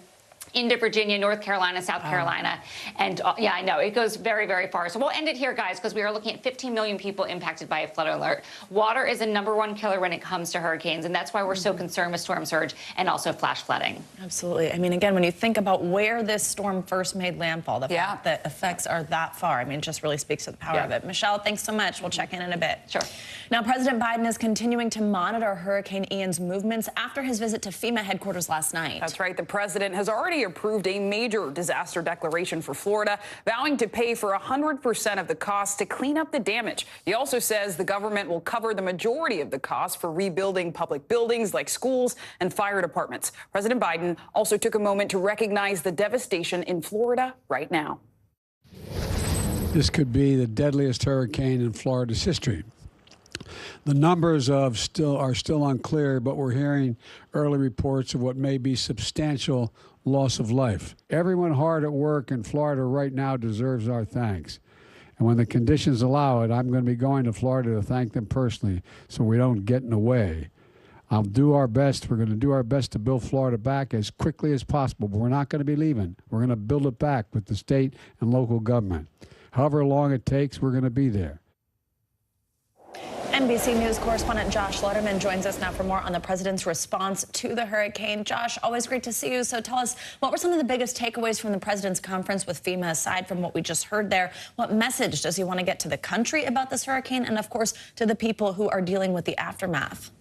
into Virginia, North Carolina, South Carolina. And yeah, I know it goes very, very far. So we'll end it here, guys, because we are looking at 15 million people impacted by a flood alert. Water is a #1 killer when it comes to hurricanes, and that's why we're so concerned with storm surge and also flash flooding. Absolutely. I mean, again, when you think about where this storm first made landfall, the fact that effects are that far, I mean, it just really speaks to the power of it. Michelle, thanks so much. We'll check in a bit. Sure. Now, President Biden is continuing to monitor Hurricane Ian's movements after his visit to FEMA headquarters last night. That's right. The president has already approved a major disaster declaration for Florida, vowing to pay for 100% of the costs to clean up the damage. He also says the government will cover the majority of the costs for rebuilding public buildings like schools and fire departments. President Biden also took a moment to recognize the devastation in Florida right now. This could be the deadliest hurricane in Florida's history. The numbers are still unclear, but we're hearing early reports of what may be substantial loss of life. Everyone hard at work in Florida right now deserves our thanks. And when the conditions allow it, I'm going to be going to Florida to thank them personally so we don't get in the way. I'll do our best. We're going to do our best to build Florida back as quickly as possible, but we're not going to be leaving. We're going to build it back with the state and local government. However long it takes, we're going to be there. NBC News correspondent Josh Letterman joins us now for more on the president's response to the hurricane. Josh, always great to see you. So tell us, what were some of the biggest takeaways from the president's conference with FEMA, aside from what we just heard there? What message does he want to get to the country about this hurricane and, of course, to the people who are dealing with the aftermath?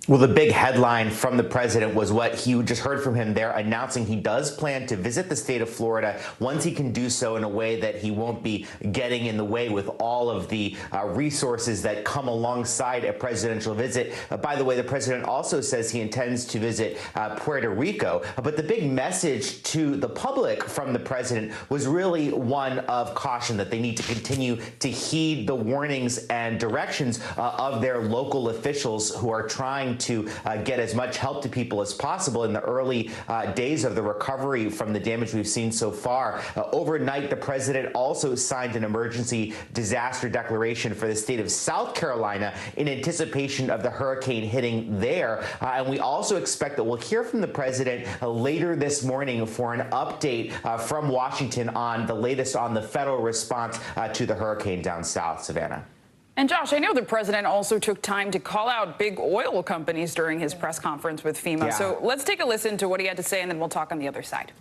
Well, the big headline from the president was what you just heard from him there, announcing he does plan to visit the state of Florida once he can do so in a way that he won't be getting in the way with all of the resources that come alongside a presidential visit. By the way, the president also says he intends to visit Puerto Rico. But the big message to the public from the president was really one of caution, that they need to continue to heed the warnings and directions of their local officials who are trying to get as much help to people as possible in the early days of the recovery from the damage we've seen so far. Overnight, the president also signed an emergency disaster declaration for the state of South Carolina in anticipation of the hurricane hitting there. And we also expect that we'll hear from the president later this morning for an update from Washington on the latest on the federal response to the hurricane down south. Savannah. And Josh, I know the president also took time to call out big oil companies during his press conference with FEMA. So let's take a listen to what he had to say, and then we'll talk on the other side.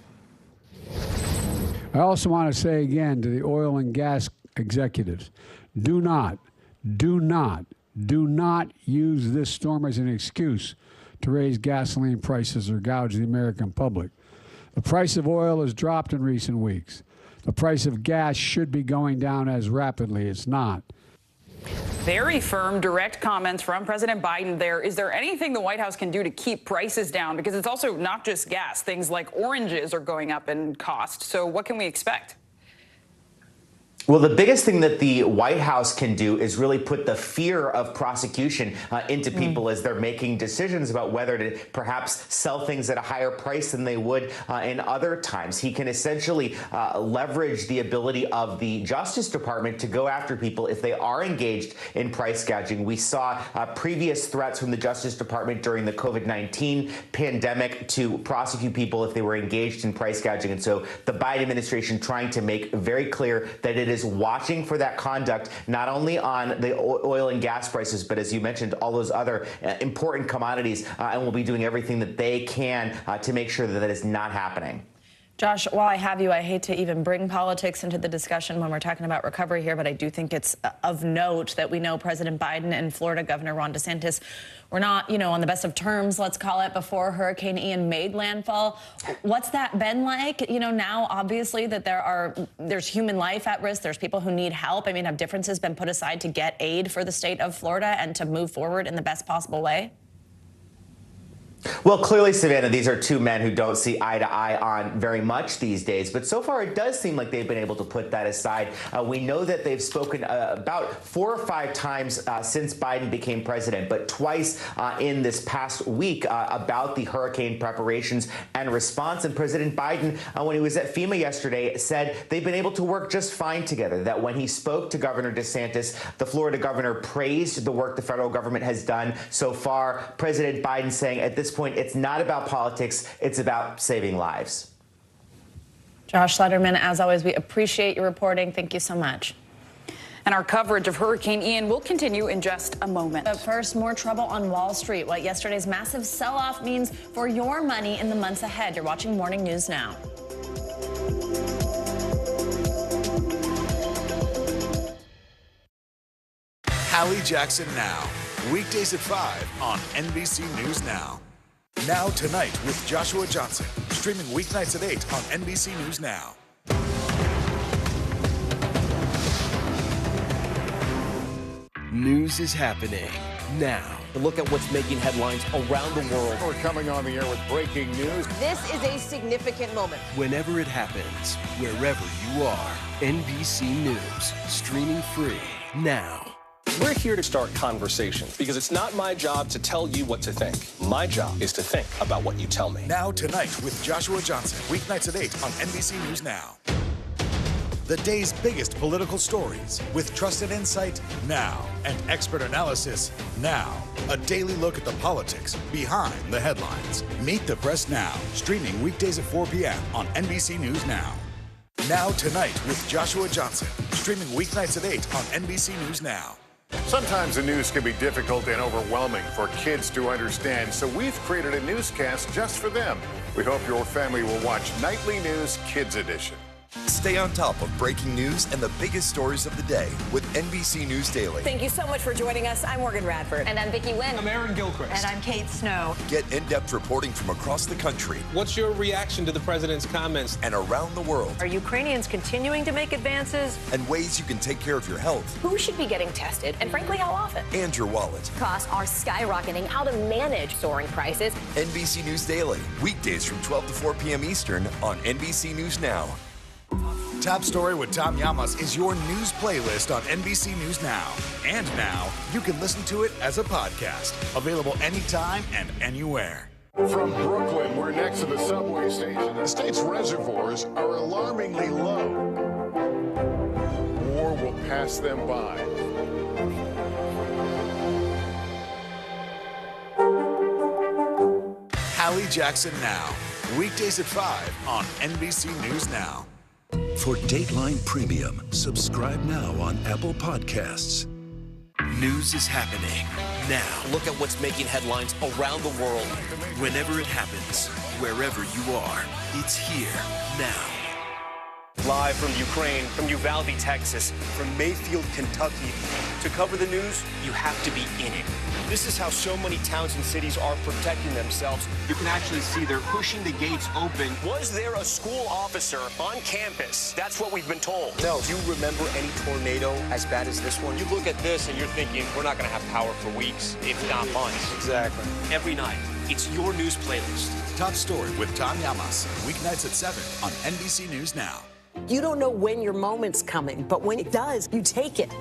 I also want to say again to the oil and gas executives, do not use this storm as an excuse to raise gasoline prices or gouge the American public. The price of oil has dropped in recent weeks. The price of gas should be going down as rapidly. It's not. Very firm, direct comments from President Biden there. Is there anything the White House can do to keep prices down? Because it's also not just gas. Things like oranges are going up in cost. So what can we expect? Well, the biggest thing that the White House can do is really put the fear of prosecution into people as they're making decisions about whether to perhaps sell things at a higher price than they would in other times. He can essentially leverage the ability of the Justice Department to go after people if they are engaged in price gouging. We saw previous threats from the Justice Department during the COVID-19 pandemic to prosecute people if they were engaged in price gouging. And so the Biden administration trying to make very clear that it is watching for that conduct, not only on the oil and gas prices, but as you mentioned, all those other important commodities, and will be doing everything that they can to make sure that that is not happening. Josh, while I have you, I hate to even bring politics into the discussion when we're talking about recovery here, but I do think it's of note that we know President Biden and Florida Governor Ron DeSantis were not, on the best of terms, let's call it, before Hurricane Ian made landfall. What's that been like? Now, obviously, that there's human life at risk. There's people who need help. I mean, have differences been put aside to get aid for the state of Florida and to move forward in the best possible way? Well, clearly, Savannah, these are two men who don't see eye to eye on very much these days. But so far, it does seem like they've been able to put that aside. We know that they've spoken about 4 or 5 times since Biden became president, but twice in this past week about the hurricane preparations and response. And President Biden, when he was at FEMA yesterday, said they've been able to work just fine together, that when he spoke to Governor DeSantis, the Florida governor praised the work the federal government has done so far. President Biden saying at this point, it's not about politics, it's about saving lives. Josh Lederman, as always, we appreciate your reporting. Thank you so much. And our coverage of Hurricane Ian will continue in just a moment. But first, more trouble on Wall Street. What yesterday's massive sell-off means for your money in the months ahead. You're watching Morning News Now. Hallie Jackson Now. Weekdays at 5 on NBC News Now. Now Tonight with Joshua Johnson. Streaming weeknights at 8 on NBC News Now. News is happening now. Look at what's making headlines around the world. We're coming on the air with breaking news. This is a significant moment. Whenever it happens, wherever you are, NBC News, streaming free now. We're here to start conversations because it's not my job to tell you what to think. My job is to think about what you tell me. Now Tonight with Joshua Johnson. Weeknights at 8 on NBC News Now. The day's biggest political stories with trusted insight now and expert analysis now. A daily look at the politics behind the headlines. Meet the Press Now, streaming weekdays at 4 p.m. on NBC News Now. Now Tonight with Joshua Johnson, streaming weeknights at 8 on NBC News Now. Sometimes the news can be difficult and overwhelming for kids to understand, so we've created a newscast just for them. We hope your family will watch Nightly News Kids Edition. Stay on top of breaking news and the biggest stories of the day with NBC News Daily. Thank you so much for joining us. I'm Morgan Radford. And I'm Vicki Wynn. I'm Aaron Gilchrist. And I'm Kate Snow. Get in-depth reporting from across the country. What's your reaction to the president's comments? And around the world. Are Ukrainians continuing to make advances? And ways you can take care of your health. Who should be getting tested? And frankly, how often? And your wallet. Costs are skyrocketing. How to manage soaring prices. NBC News Daily. Weekdays from 12 to 4 p.m. Eastern on NBC News Now. Top Story with Tom Llamas is your news playlist on NBC News Now. And now, you can listen to it as a podcast. Available anytime and anywhere. From Brooklyn, we're next to the subway station. The state's reservoirs are alarmingly low. War will pass them by. Hallie Jackson Now. Weekdays at 5 on NBC News Now. For Dateline Premium, subscribe now on Apple Podcasts. News is happening now. Look at what's making headlines around the world. Whenever it happens, wherever you are, it's here now. Live from Ukraine, from Uvalde, Texas, from Mayfield, Kentucky. To cover the news, you have to be in it. This is how so many towns and cities are protecting themselves. You can actually see they're pushing the gates open. Was there a school officer on campus? That's what we've been told. No. Do you remember any tornado as bad as this one? You look at this and you're thinking, we're not going to have power for weeks, if not months. Exactly. Every night, it's your news playlist. Top Story with Tom Llamas. Weeknights at 7 on NBC News Now. You don't know when your moment's coming, but when it does, you take it.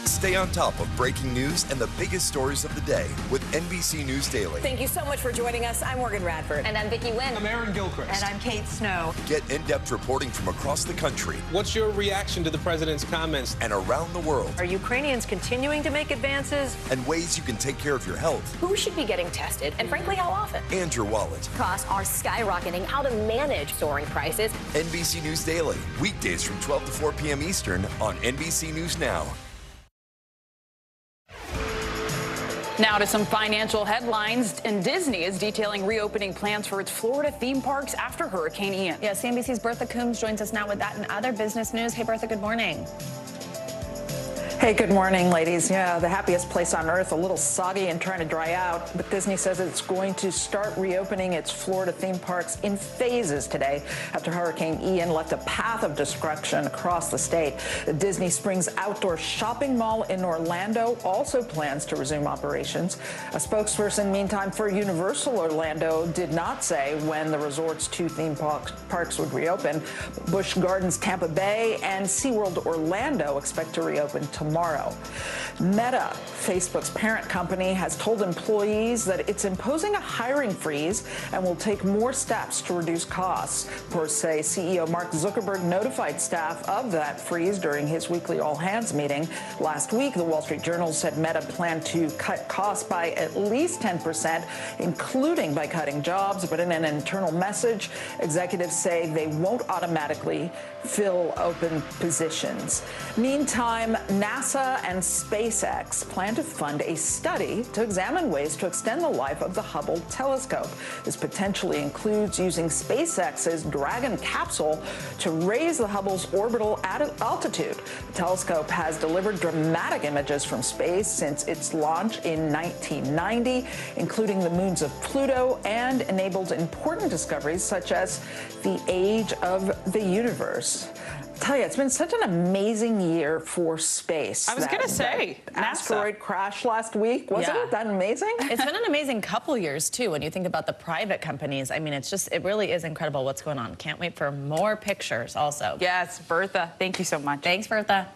Stay on top of breaking news and the biggest stories of the day with NBC News Daily. Thank you so much for joining us. I'm Morgan Radford. And I'm Vicki Wynn. I'm Aaron Gilchrist. And I'm Kate Snow. Get in-depth reporting from across the country. What's your reaction to the president's comments? And around the world. Are Ukrainians continuing to make advances? And ways you can take care of your health. Who should be getting tested? And frankly, how often? And your wallet. Costs are skyrocketing. How to manage soaring prices. NBC News Daily. Weekdays from 12 to 4 p.m. Eastern on NBC News Now. Now to some financial headlines, and Disney is detailing reopening plans for its Florida theme parks after Hurricane Ian. Yes, CNBC's Bertha Coombs joins us now with that and other business news. Hey, Bertha, good morning. Hey, good morning, ladies. Yeah, the happiest place on earth, a little soggy and trying to dry out, but Disney says it's going to start reopening its Florida theme parks in phases today after Hurricane Ian left a path of destruction across the state. The Disney Springs Outdoor Shopping Mall in Orlando also plans to resume operations. A spokesperson, meantime, for Universal Orlando did not say when the resort's two theme parks would reopen. Busch Gardens Tampa Bay and SeaWorld Orlando expect to reopen tomorrow tomorrow. Meta, Facebook's parent company, has told employees that it's imposing a hiring freeze and will take more steps to reduce costs. Reports say CEO Mark Zuckerberg notified staff of that freeze during his weekly all-hands meeting. Last week, the Wall Street Journal said Meta planned to cut costs by at least 10%, including by cutting jobs. But in an internal message, executives say they won't automatically fill open positions. Meantime, NASA and SpaceX plan to fund a study to examine ways to extend the life of the Hubble telescope. This potentially includes using SpaceX's Dragon capsule to raise the Hubble's orbital altitude. The telescope has delivered dramatic images from space since its launch in 1990, including the moons of Pluto, and enabled important discoveries such as the age of the universe. Tell you, it's been such an amazing year for space. I was going to say, asteroid crash last week. Wasn't it that amazing? It's been an amazing couple years, too, when you think about the private companies. I mean, it really is incredible what's going on. Can't wait for more pictures also. Yes, Bertha, thank you so much. Thanks, Bertha.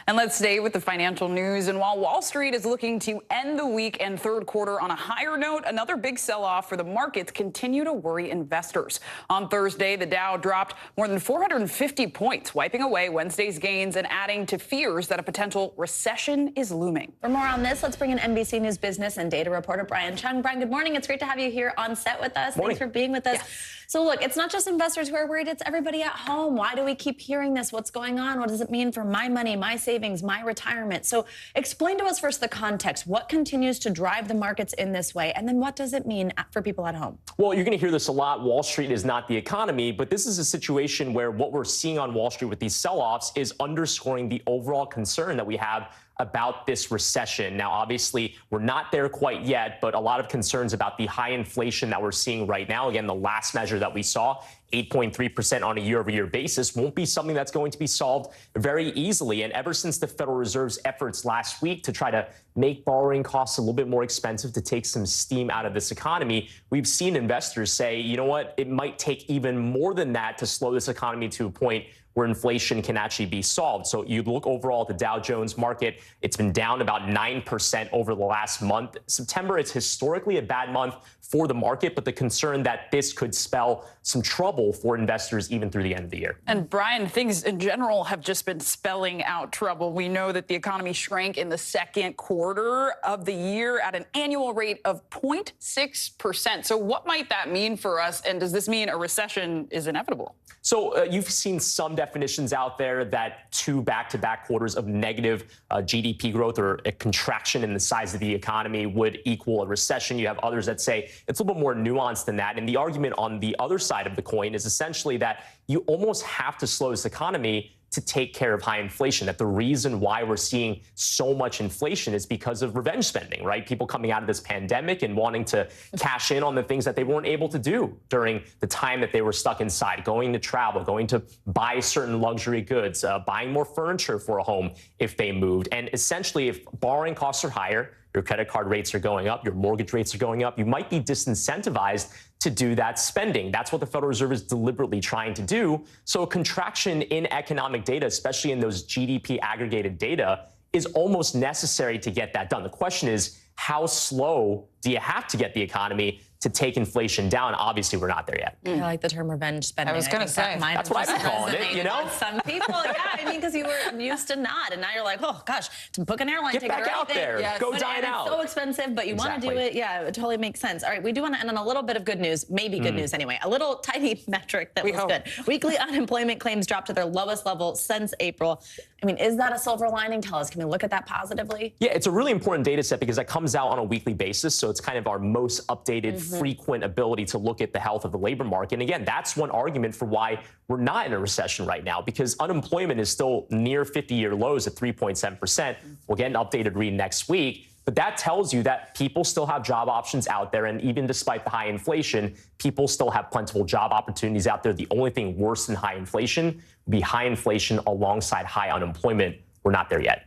And let's stay with the financial news. And while Wall Street is looking to end the week and third quarter on a higher note, another big sell-off for the markets continue to worry investors. On Thursday, the Dow dropped more than 450 points, wiping away Wednesday's gains and adding to fears that a potential recession is looming. For more on this, let's bring in NBC News business and data reporter Brian Chung. Brian, good morning. It's great to have you here on set with us. Morning. Thanks for being with us. Yes. So look, it's not just investors who are worried, it's everybody at home. Why do we keep hearing this? What's going on? What does it mean for my money, my savings, my retirement? So explain to us first the context. What continues to drive the markets in this way? And then what does it mean for people at home? Well, you're going to hear this a lot. Wall Street is not the economy, but this is a situation where what we're seeing on Wall Street with these sell-offs is underscoring the overall concern that we have about this recession. Now, obviously, we're not there quite yet, but a lot of concerns about the high inflation that we're seeing right now. Again, the last measure that we saw, 8.3% on a year-over-year basis, won't be something that's going to be solved very easily. And ever since the Federal Reserve's efforts last week to try to make borrowing costs a little bit more expensive to take some steam out of this economy, we've seen investors say, you know what, it might take even more than that to slow this economy to a point where inflation can actually be solved. So you look overall at the Dow Jones market, it's been down about 9% over the last month. September is historically a bad month for the market, but the concern that this could spell some trouble for investors even through the end of the year. And Brian, things in general have just been spelling out trouble. We know that the economy shrank in the second quarter of the year at an annual rate of 0.6%. So what might that mean for us? And does this mean a recession is inevitable? So you've seen some definitions out there that 2 back-to-back quarters of negative GDP growth or a contraction in the size of the economy would equal a recession. You have others that say it's a little bit more nuanced than that. And the argument on the other side of the coin is essentially that you almost have to slow this economy to take care of high inflation, that the reason why we're seeing so much inflation is because of revenge spending, right? People coming out of this pandemic and wanting to cash in on the things that they weren't able to do during the time that they were stuck inside, going to travel, going to buy certain luxury goods, buying more furniture for a home if they moved. And essentially, if borrowing costs are higher, your credit card rates are going up, your mortgage rates are going up, you might be disincentivized to do that spending. That's what the Federal Reserve is deliberately trying to do. So a contraction in economic data, especially in those GDP aggregated data, is almost necessary to get that done. The question is, how slow do you have to get the economy to take inflation down? Obviously, we're not there yet. I like the term revenge spending. I was going to say. That's what I've been calling it, you know? Some people, yeah. I mean, because you were used to not, and now you're like, oh, gosh, to book an airline ticket or anything. Get back out there. Yes. Go dine out. It's so expensive, but you want to do it. Yeah, it totally makes sense. All right, we do want to end on a little bit of good news, maybe good news anyway. A little tiny metric that was good. Weekly unemployment claims dropped to their lowest level since April. I mean, is that a silver lining? Tell us. Can we look at that positively? Yeah, it's a really important data set because that comes out on a weekly basis. So it's kind of our most updated, frequent ability to look at the health of the labor market. And again, that's one argument for why we're not in a recession right now, because unemployment is still near 50-year lows at 3.7%. We'll get an updated read next week. But that tells you that people still have job options out there. And even despite the high inflation, people still have plentiful job opportunities out there. The only thing worse than high inflation would be high inflation alongside high unemployment. We're not there yet.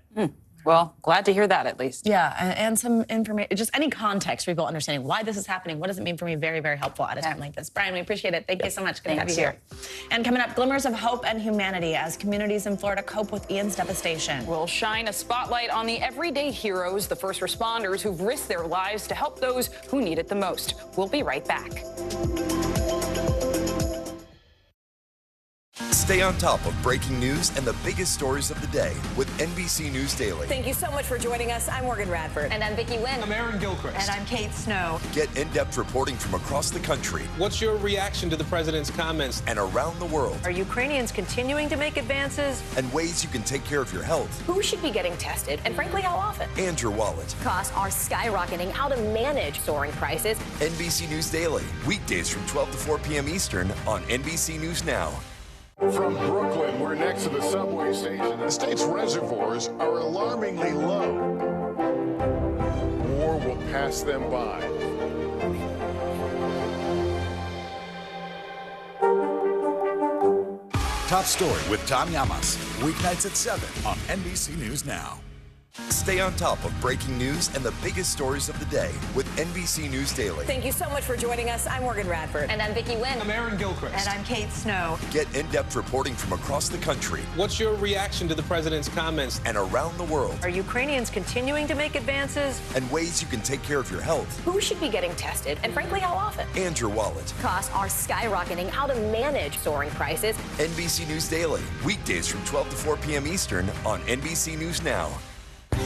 Well, glad to hear that at least. Yeah, and some information, just any context for people understanding why this is happening. What does it mean for me? Very, very helpful at a time like this. Brian, we appreciate it. Thank you so much. Good to have you here. And coming up, glimmers of hope and humanity as communities in Florida cope with Ian's devastation. We'll shine a spotlight on the everyday heroes, the first responders who've risked their lives to help those who need it the most. We'll be right back. Stay on top of breaking news and the biggest stories of the day with NBC News Daily. Thank you so much for joining us. I'm Morgan Radford. And I'm Vicki Wynn. I'm Aaron Gilchrist. And I'm Kate Snow. Get in-depth reporting from across the country. What's your reaction to the president's comments? And around the world. Are Ukrainians continuing to make advances? And ways you can take care of your health. Who should be getting tested? And frankly, how often? And your wallet. Costs are skyrocketing. How to manage soaring prices. NBC News Daily. Weekdays from 12 to 4 p.m. Eastern on NBC News Now. From Brooklyn, we're next to the subway station. The state's reservoirs are alarmingly low. War will pass them by. Top Story with Tom Llamas. Weeknights at 7 on NBC News Now. Stay on top of breaking news and the biggest stories of the day with NBC News Daily. Thank you so much for joining us. I'm Morgan Radford. And I'm Vicki Wynn. I'm Aaron Gilchrist. And I'm Kate Snow. Get in-depth reporting from across the country. What's your reaction to the president's comments? And around the world. Are Ukrainians continuing to make advances? And ways you can take care of your health. Who should be getting tested? And frankly, how often? And your wallet. Costs are skyrocketing. How to manage soaring prices. NBC News Daily. Weekdays from 12 to 4 p.m. Eastern on NBC News Now.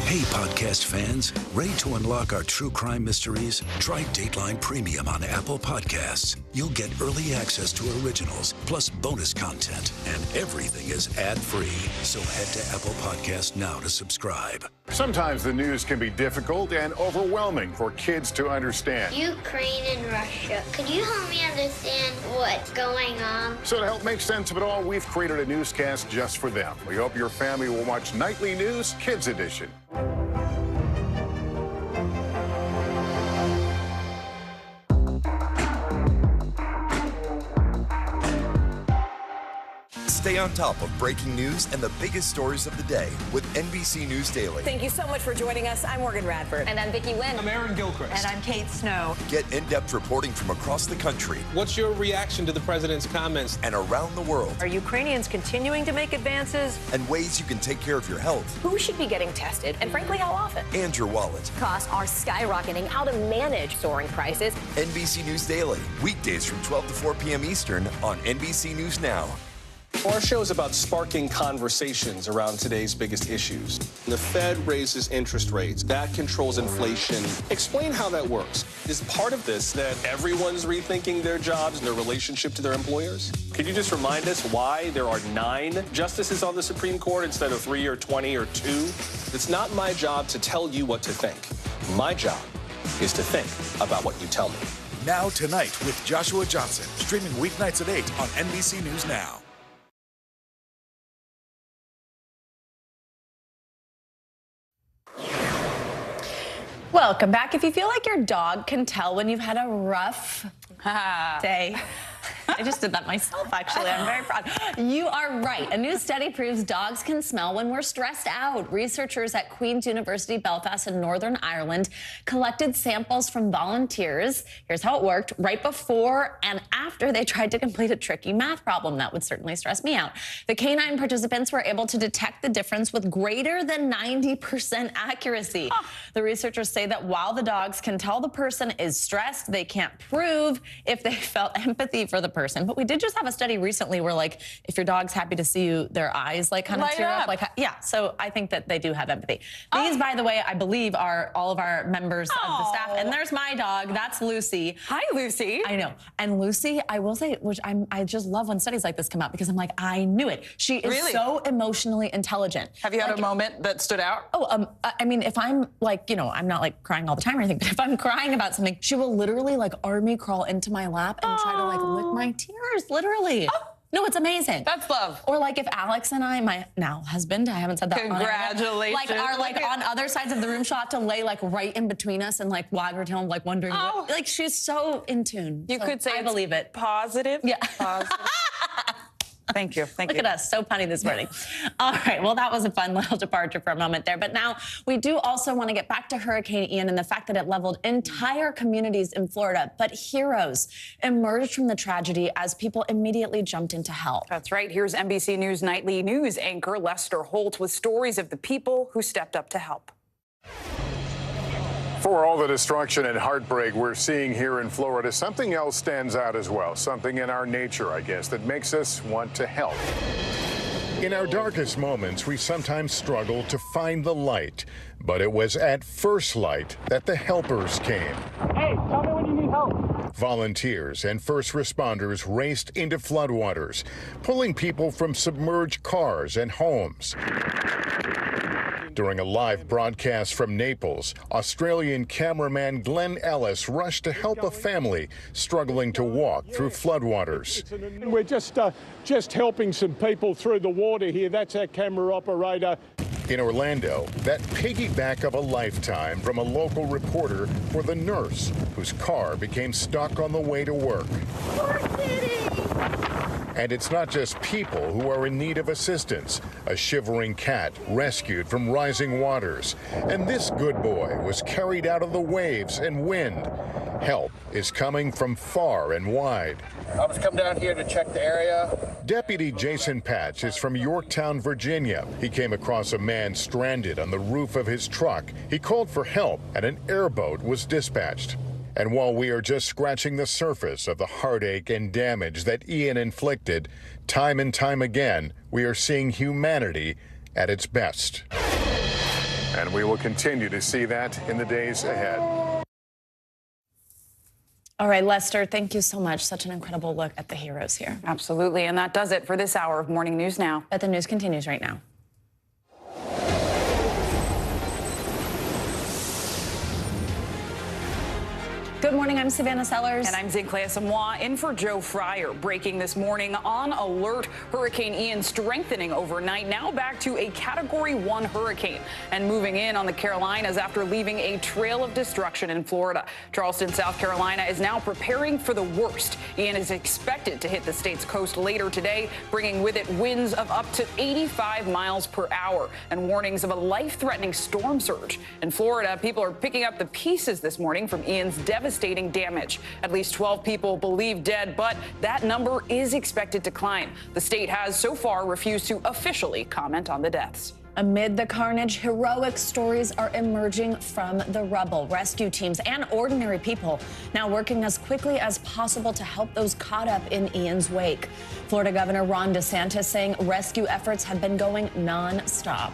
Hey, podcast fans, ready to unlock our true crime mysteries? Try Dateline Premium on Apple Podcasts. You'll get early access to originals, plus bonus content, and everything is ad-free. So head to Apple Podcasts now to subscribe. Sometimes the news can be difficult and overwhelming for kids to understand. Ukraine and Russia. Could you help me understand what's going on? So to help make sense of it all, we've created a newscast just for them. We hope your family will watch Nightly News Kids Edition. Stay on top of breaking news and the biggest stories of the day with NBC News Daily. Thank you so much for joining us. I'm Morgan Radford. And I'm Vicki Wynn. I'm Aaron Gilchrist. And I'm Kate Snow. Get in-depth reporting from across the country. What's your reaction to the president's comments? And around the world. Are Ukrainians continuing to make advances? And ways you can take care of your health. Who should be getting tested? And frankly, how often? And your wallet. Costs are skyrocketing. How to manage soaring prices. NBC News Daily. Weekdays from 12 to 4 p.m. Eastern on NBC News Now. Our show is about sparking conversations around today's biggest issues. The Fed raises interest rates. That controls inflation. Explain how that works. Is part of this that everyone's rethinking their jobs and their relationship to their employers? Could you just remind us why there are 9 justices on the Supreme Court instead of 3 or 20 or 2? It's not my job to tell you what to think. My job is to think about what you tell me. Now Tonight with Joshua Johnson. Streaming weeknights at 8 on NBC News Now. Welcome back. If you feel like your dog can tell when you've had a rough day, I just did that myself, actually. I'm very proud. You are right. A new study proves dogs can smell when we're stressed out. Researchers at Queen's University Belfast in Northern Ireland collected samples from volunteers. Here's how it worked. Right before and after they tried to complete a tricky math problem. That would certainly stress me out. The canine participants were able to detect the difference with greater than 90% accuracy. The researchers say that while the dogs can tell the person is stressed, they can't prove if they felt empathy for the person. But we did just have a study recently where, like, if your dog's happy to see you, their eyes like kind of tear up. Like, yeah, so I think that they do have empathy. These, by the way, I believe are all of our members of the staff. And there's my dog. That's Lucy. Hi, Lucy. I know. And Lucy, I will say, which I just love when studies like this come out because I'm like, I knew it. She is so emotionally intelligent. Have you had a moment that stood out? I mean, if I'm like, you know, I'm not like crying all the time or anything, but if I'm crying about something, she will literally like army crawl into my lap and try to like lick my tears, literally. No, it's amazing. That's love. Or like if Alex and I, my now husband, I haven't said that. Congratulations. Like are like on other sides of the room, she'll have to lay like right in between us and like wag her tail, like wondering what, like she's so in tune. You could say I believe it. Positive. Yeah. Positive. Thank you. Thank you. Look at us, so punny this morning. All right, well, that was a fun little departure for a moment there. But now we do also want to get back to Hurricane Ian and the fact that it leveled entire communities in Florida. But heroes emerged from the tragedy as people immediately jumped in to help. That's right. Here's NBC News nightly news anchor Lester Holt with stories of the people who stepped up to help. For all the destruction and heartbreak we're seeing here in Florida, something else stands out as well. Something in our nature, I guess, that makes us want to help. In our darkest moments, we sometimes struggle to find the light. But it was at first light that the helpers came. Hey, tell me when you need help. Volunteers and first responders raced into floodwaters, pulling people from submerged cars and homes. During a live broadcast from Naples, Australian cameraman Glenn Ellis rushed to help a family struggling to walk through floodwaters. We're just helping some people through the water here. That's our camera operator. In Orlando, that piggyback of a lifetime from a local reporter for the nurse whose car became stuck on the way to work. And it's not just people who are in need of assistance. A shivering cat rescued from rising waters. And this good boy was carried out of the waves and wind. Help is coming from far and wide. I was come down here to check the area. Deputy Jason Patch is from Yorktown, Virginia. He came across a man stranded on the roof of his truck. He called for help and an airboat was dispatched. And while we are just scratching the surface of the heartache and damage that Ian inflicted, time and time again, we are seeing humanity at its best. And we will continue to see that in the days ahead. All right, Lester, thank you so much. Such an incredible look at the heroes here. Absolutely. And that does it for this hour of Morning News Now. But the news continues right now. Good morning, I'm Savannah Sellers. And I'm Zinclea Samoa in for Joe Fryer. Breaking this morning, on alert, Hurricane Ian strengthening overnight, now back to a Category 1 hurricane and moving in on the Carolinas after leaving a trail of destruction in Florida. Charleston, South Carolina is now preparing for the worst. Ian is expected to hit the state's coast later today, bringing with it winds of up to 85 miles per hour and warnings of a life-threatening storm surge. In Florida, people are picking up the pieces this morning from Ian's devastating damage. At least 12 people believed dead, but that number is expected to climb. The state has so far refused to officially comment on the deaths. Amid the carnage, heroic stories are emerging from the rubble. Rescue teams and ordinary people now working as quickly as possible to help those caught up in Ian's wake. Florida Governor Ron DeSantis saying rescue efforts have been going non-stop.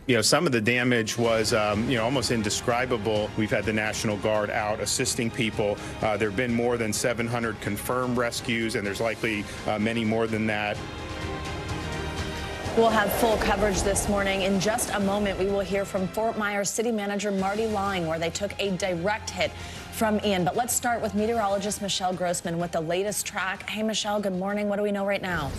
You know, some of the damage was, almost indescribable. We've had the National Guard out assisting people. There have been more than 700 confirmed rescues, and there's likely many more than that. We'll have full coverage this morning. In just a moment, we will hear from Fort Myers City Manager Marty Lang, where they took a direct hit from Ian. But let's start with meteorologist Michelle Grossman with the latest track. Hey, Michelle, good morning. What do we know right now?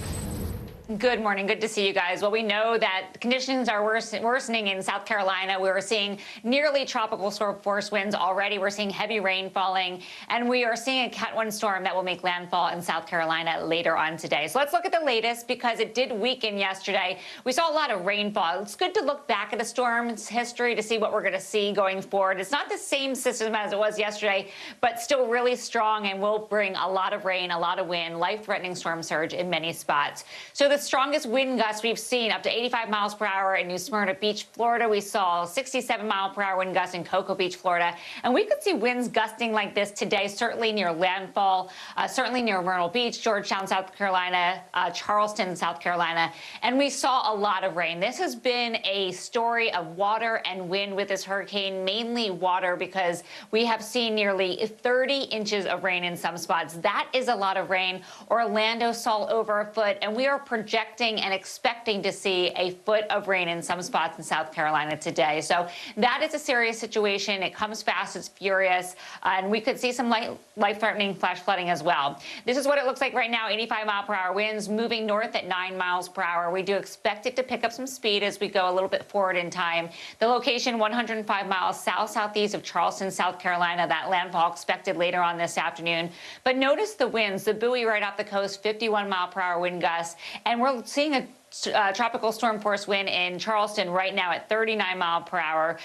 Good morning. Good to see you guys. Well, we know that conditions are worsening in South Carolina. We're seeing nearly tropical storm force winds already. We're seeing heavy rain falling, and we are seeing a Cat 1 storm that will make landfall in South Carolina later on today. So let's look at the latest because it did weaken yesterday. We saw a lot of rainfall. It's good to look back at the storm's history to see what we're going to see going forward. It's not the same system as it was yesterday, but still really strong and will bring a lot of rain, a lot of wind, life-threatening storm surge in many spots. So the strongest wind gusts we've seen, up to 85 miles per hour in New Smyrna Beach, Florida. We saw 67 mile per hour wind gusts in Cocoa Beach, Florida. And we could see winds gusting like this today, certainly near landfall, certainly near Myrtle Beach, Georgetown, South Carolina, Charleston, South Carolina. And we saw a lot of rain. This has been a story of water and wind with this hurricane, mainly water, because we have seen nearly 30 inches of rain in some spots. That is a lot of rain. Orlando saw over a foot, and we are projecting projecting and expecting to see a foot of rain in some spots in South Carolina today. So that is a serious situation. It comes fast, it's furious, and we could see some life-threatening flash flooding as well. This is what it looks like right now. 85-mile-per-hour winds moving north at 9 miles per hour. We do expect it to pick up some speed as we go a little bit forward in time. The location 105 miles south-southeast of Charleston, South Carolina. That landfall expected later on this afternoon. But notice the winds, the buoy right off the coast, 51-mile-per-hour wind gusts, and we're seeing a tropical storm force wind in Charleston right now at 39 mile per hour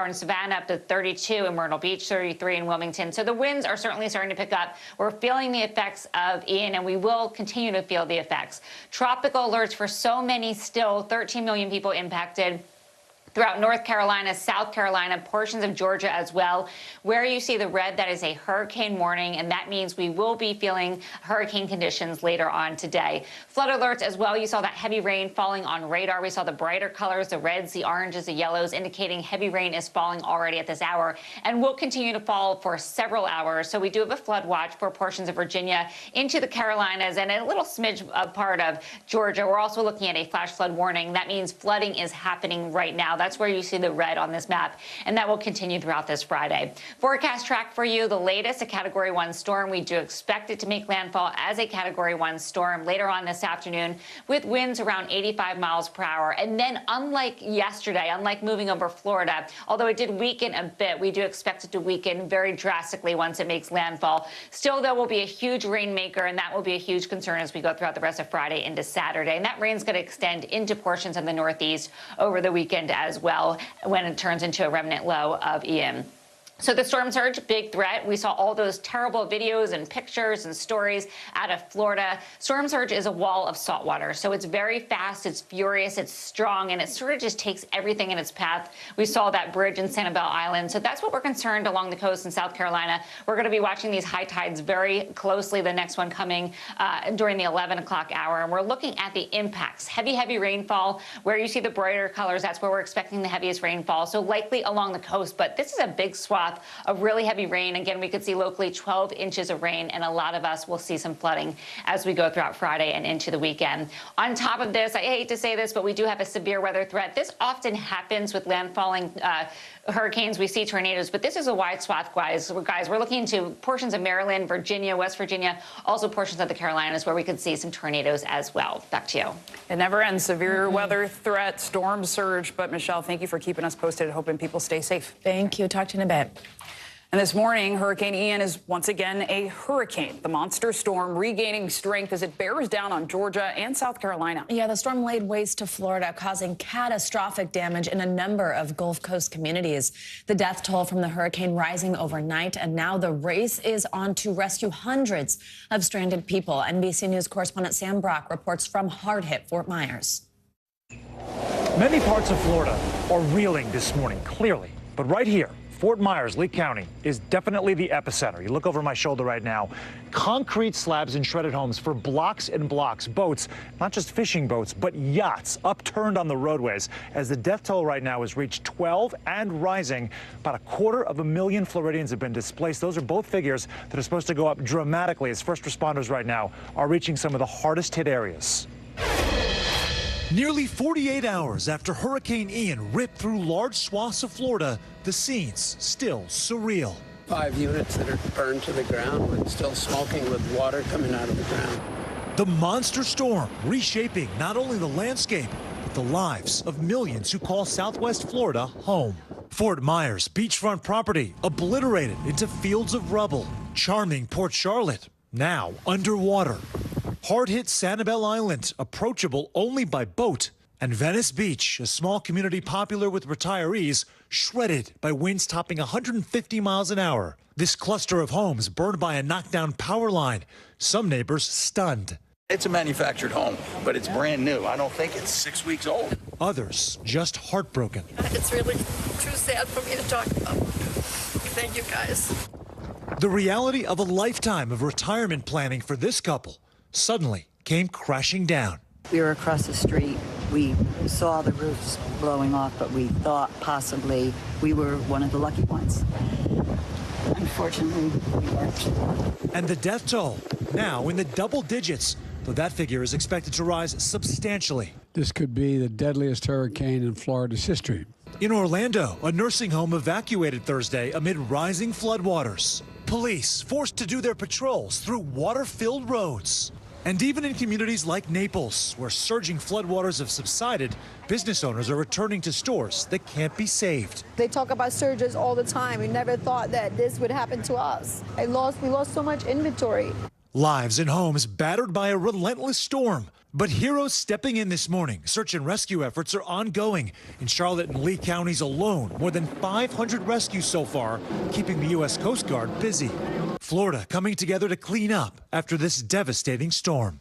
in Savannah, up to 32 in Myrtle Beach, 33 in Wilmington. So the winds are certainly starting to pick up. We're feeling the effects of Ian, and we will continue to feel the effects. Tropical alerts for so many still, 13 million people impacted throughout North Carolina, South Carolina, portions of Georgia as well. Where you see the red, that is a hurricane warning, and that means we will be feeling hurricane conditions later on today. Flood alerts as well. You saw that heavy rain falling on radar. We saw the brighter colors, the reds, the oranges, the yellows, indicating heavy rain is falling already at this hour and will continue to fall for several hours. So we do have a flood watch for portions of Virginia into the Carolinas and a little smidge of part of Georgia. We're also looking at a flash flood warning. That means flooding is happening right now. That's where you see the red on this map, and that will continue throughout this Friday. Forecast track for you, the latest, a Category 1 storm. We do expect it to make landfall as a Category 1 storm later on this afternoon with winds around 85 miles per hour. And then unlike yesterday, unlike moving over Florida, although it did weaken a bit, we do expect it to weaken very drastically once it makes landfall. Still, there will be a huge rainmaker, and that will be a huge concern as we go throughout the rest of Friday into Saturday. And that rain's going to extend into portions of the Northeast over the weekend as well when it turns into a remnant low of Ian. So the storm surge, big threat. We saw all those terrible videos and pictures and stories out of Florida. Storm surge is a wall of salt water. So it's very fast, it's furious, it's strong, and it sort of just takes everything in its path. We saw that bridge in Sanibel Island. So that's what we're concerned along the coast in South Carolina. We're going to be watching these high tides very closely, the next one coming during the 11 o'clock hour. And we're looking at the impacts. Heavy, heavy rainfall. Where you see the brighter colors, that's where we're expecting the heaviest rainfall. So likely along the coast, but this is a big swath of really heavy rain. Again, we could see locally 12 inches of rain, and a lot of us will see some flooding as we go throughout Friday and into the weekend. On top of this, I hate to say this, but we do have a severe weather threat. This often happens with landfalling hurricanes. We see tornadoes, but this is a wide swath, guys. We're looking into portions of Maryland, Virginia, West Virginia, also portions of the Carolinas where we could see some tornadoes as well. Back to you. It never ends. Severe weather threat, storm surge. But Michelle, thank you for keeping us posted, hoping people stay safe. Thank you. Talk to you in a bit. And this morning, Hurricane Ian is once again a hurricane. The monster storm regaining strength as it bears down on Georgia and South Carolina. Yeah, the storm laid waste to Florida, causing catastrophic damage in a number of Gulf Coast communities. The death toll from the hurricane rising overnight, and now the race is on to rescue hundreds of stranded people. NBC News correspondent Sam Brock reports from hard-hit Fort Myers. Many parts of Florida are reeling this morning, clearly. But right here, Fort Myers, Lee County, is definitely the epicenter. You look over my shoulder right now. Concrete slabs and shredded homes for blocks and blocks. Boats, not just fishing boats, but yachts upturned on the roadways. As the death toll right now has reached 12 and rising, about 250,000 Floridians have been displaced. Those are both figures that are supposed to go up dramatically as first responders right now are reaching some of the hardest hit areas. Nearly 48 hours after Hurricane Ian ripped through large swaths of Florida, the scene's still surreal. 5 units that are burned to the ground and still smoking with water coming out of the ground. The monster storm reshaping not only the landscape, but the lives of millions who call Southwest Florida home. Fort Myers beachfront property obliterated into fields of rubble. Charming Port Charlotte now underwater. Hard-hit Sanibel Island, approachable only by boat. And Venice Beach, a small community popular with retirees, shredded by winds topping 150 miles an hour. This cluster of homes burned by a knockdown power line. Some neighbors stunned. It's a manufactured home, but it's brand new. I don't think it's 6 weeks old. Others just heartbroken. It's really too sad for me to talk about. Thank you, guys. The reality of a lifetime of retirement planning for this couple suddenly came crashing down. We were across the street. We saw the roofs blowing off, but we thought possibly we were one of the lucky ones. Unfortunately, we weren't. And the death toll, now in the double digits. though that figure is expected to rise substantially. This could be the deadliest hurricane in Florida's history. In Orlando, a nursing home evacuated Thursday amid rising floodwaters. Police forced to do their patrols through water-filled roads. And even in communities like Naples, where surging floodwaters have subsided, business owners are returning to stores that can't be saved. They talk about surges all the time. We never thought that this would happen to us. We lost so much inventory. Lives and homes battered by a relentless storm. But heroes stepping in this morning. Search and rescue efforts are ongoing. In Charlotte and Lee counties alone, more than 500 rescues so far, keeping the U.S. Coast Guard busy. Florida coming together to clean up after this devastating storm.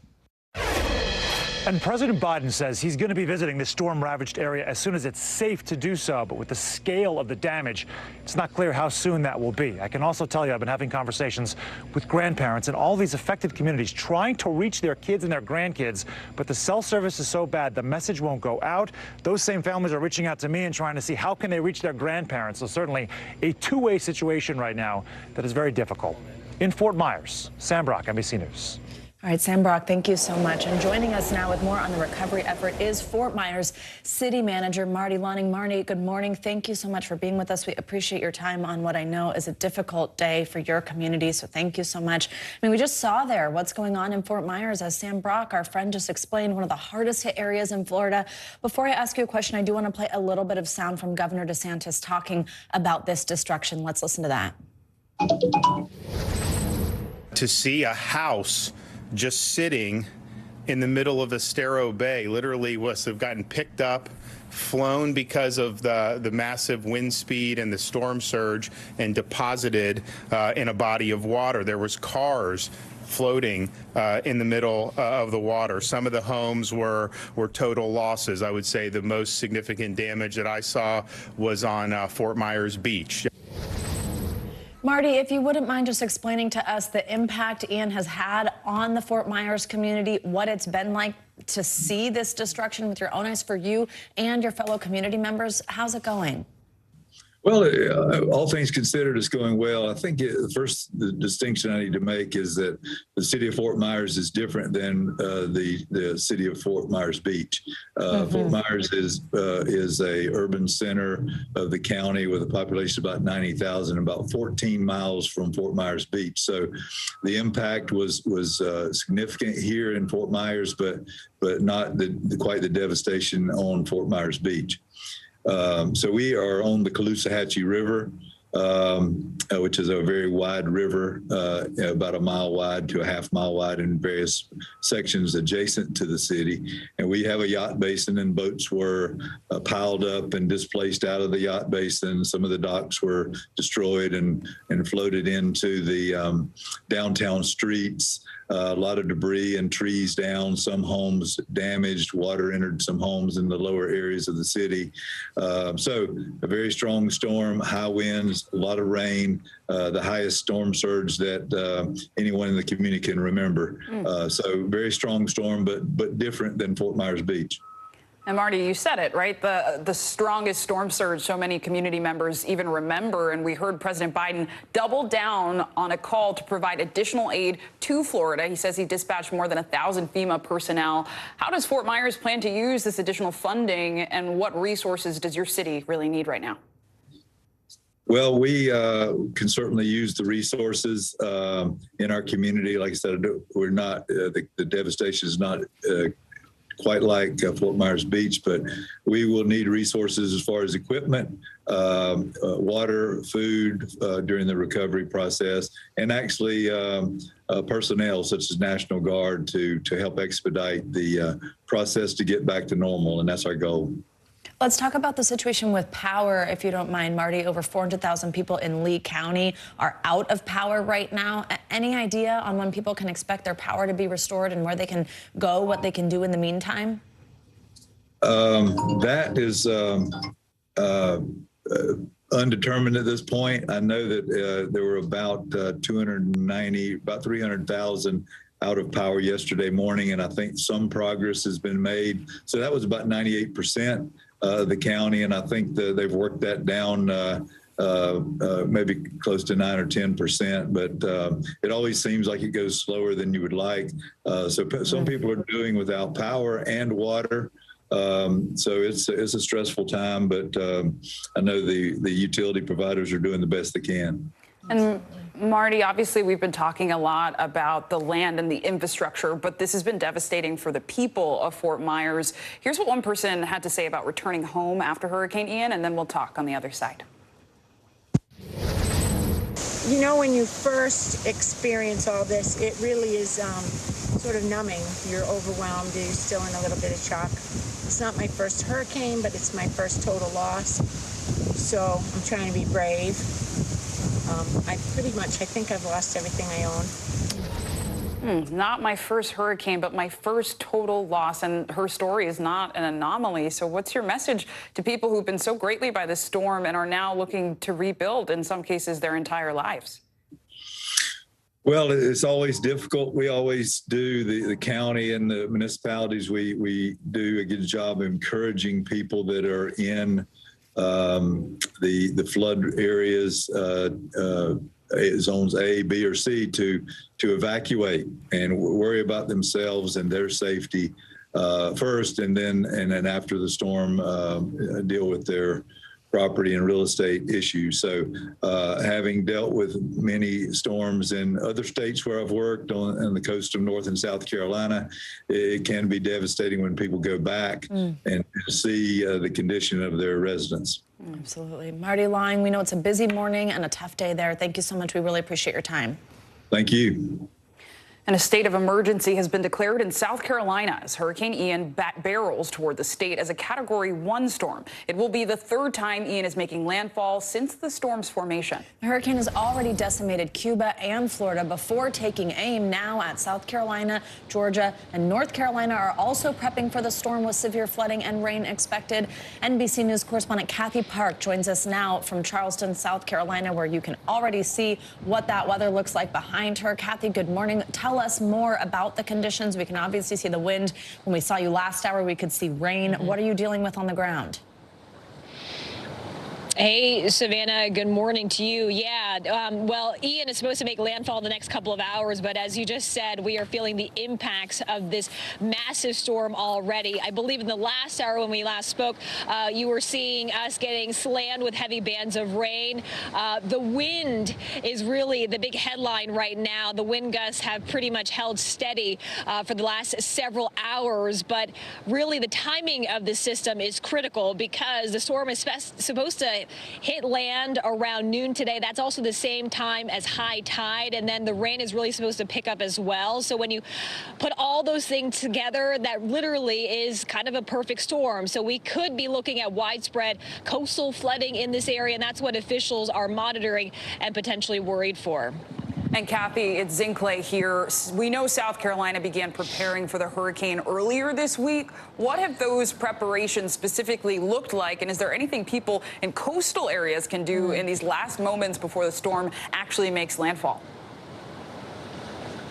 And President Biden says he's going to be visiting this storm-ravaged area as soon as it's safe to do so. But with the scale of the damage, it's not clear how soon that will be. I can also tell you I've been having conversations with grandparents in all these affected communities trying to reach their kids and their grandkids. But the cell service is so bad, the message won't go out. Those same families are reaching out to me and trying to see how can they reach their grandparents. So certainly a two-way situation right now that is very difficult. In Fort Myers, Sam Brock, NBC News. All right, Sam Brock, thank you so much. And joining us now with more on the recovery effort is Fort Myers City Manager Marty Lonning. Marty, good morning. Thank you so much for being with us. We appreciate your time on what I know is a difficult day for your community, so thank you so much. I mean, we just saw there what's going on in Fort Myers, as Sam Brock, our friend, just explained, one of the hardest hit areas in Florida. Before I ask you a question, I do want to play a little bit of sound from Governor DeSantis talking about this destruction. Let's listen to that. To see a house just sitting in the middle of Estero Bay literally must have gotten picked up, flown because of the massive wind speed and the storm surge, and deposited in a body of water. There was cars floating in the middle of the water. Some of the homes were total losses. I would say the most significant damage that I saw was on Fort Myers Beach. Marty, if you wouldn't mind just explaining to us the impact Ian has had on the Fort Myers community, what it's been like to see this destruction with your own eyes for you and your fellow community members. How's it going? Well, all things considered, it's going well. I think the distinction I need to make is that the city of Fort Myers is different than the city of Fort Myers Beach. Fort Myers is a urban center of the county with a population of about 90,000, about 14 miles from Fort Myers Beach. So the impact was significant here in Fort Myers, but not quite the devastation on Fort Myers Beach. So we are on the Caloosahatchee River, which is a very wide river, about a mile wide to a half mile wide in various sections adjacent to the city. And we have a yacht basin, and boats were piled up and displaced out of the yacht basin. Some of the docks were destroyed and floated into the downtown streets. A lot of debris and trees down, some homes damaged, water entered some homes in the lower areas of the city. So a very strong storm, high winds, a lot of rain, the highest storm surge that anyone in the community can remember. So very strong storm, but different than Fort Myers Beach. And Marty, you said it, right? The strongest storm surge so many community members even remember. And we heard President Biden double down on a call to provide additional aid to Florida. He says he dispatched more than 1,000 FEMA personnel. How does Fort Myers plan to use this additional funding, and what resources does your city really need right now? Well, we can certainly use the resources in our community. Like I said, we're not, the devastation is not quite like Fort Myers Beach, but we will need resources as far as equipment, water, food during the recovery process, and actually personnel such as National Guard to help expedite the process to get back to normal, and that's our goal. Let's talk about the situation with power, if you don't mind, Marty. Over 400,000 people in Lee County are out of power right now. Any idea on when people can expect their power to be restored and where they can go, what they can do in the meantime? That is undetermined at this point. I know that there were about 300,000 out of power yesterday morning, and I think some progress has been made. So that was about 98% of the county, and I think they've worked that down maybe close to 9 or 10%, but it always seems like it goes slower than you would like. So some people are doing without power and water. So it's a stressful time, but I know the utility providers are doing the best they can. And Marty, obviously we've been talking a lot about the land and the infrastructure, but this has been devastating for the people of Fort Myers. Here's what one person had to say about returning home after Hurricane Ian, and then we'll talk on the other side. You know, when you first experience all this, it really is sort of numbing. You're overwhelmed. You're still in a little bit of shock. It's not my first hurricane, but it's my first total loss. So I'm trying to be brave. I think I've lost everything I own. Not my first hurricane, but my first total loss. And her story is not an anomaly. So what's your message to people who've been so greatly by this storm and are now looking to rebuild, in some cases, their entire lives? Well, it's always difficult. We always do, the county and the municipalities, we do a good job of encouraging people that are in the flood areas, zones A, B, or C to evacuate and worry about themselves and their safety first, and then after the storm, deal with their property and real estate issues. So having dealt with many storms in other states where I've worked on the coast of North and South Carolina, it can be devastating when people go back and see the condition of their residents. Absolutely. Marty Lang, we know it's a busy morning and a tough day there. Thank you so much. We really appreciate your time. Thank you. And a state of emergency has been declared in South Carolina as Hurricane Ian barrels toward the state as a Category 1 storm. It will be the third time Ian is making landfall since the storm's formation. The hurricane has already decimated Cuba and Florida before taking aim. Now at South Carolina, Georgia, and North Carolina are also prepping for the storm with severe flooding and rain expected. NBC News correspondent Kathy Park joins us now from Charleston, South Carolina, where you can already see what that weather looks like behind her. Kathy, good morning. Tell us more about the conditions. We can obviously see the wind. When we saw you last hour, we could see rain. What are you dealing with on the ground? Hey, Savannah, good morning to you. Yeah, well, Ian is supposed to make landfall in the next couple of hours, but as you just said, we are feeling the impacts of this massive storm already. I believe in the last hour when we last spoke, you were seeing us getting slammed with heavy bands of rain. The wind is really the big headline right now. The wind gusts have pretty much held steady for the last several hours, but really the timing of the system is critical because the storm is supposed to hit land around noon today. That's also the same time as high tide, and then the rain is really supposed to pick up as well. So when you put all those things together, that literally is kind of a perfect storm. So we could be looking at widespread coastal flooding in this area, and that's what officials are monitoring and potentially worried for. And Kathy, it's Zinkley here. We know South Carolina began preparing for the hurricane earlier this week. What have those preparations specifically looked like? And is there anything people in coastal areas can do in these last moments before the storm actually makes landfall?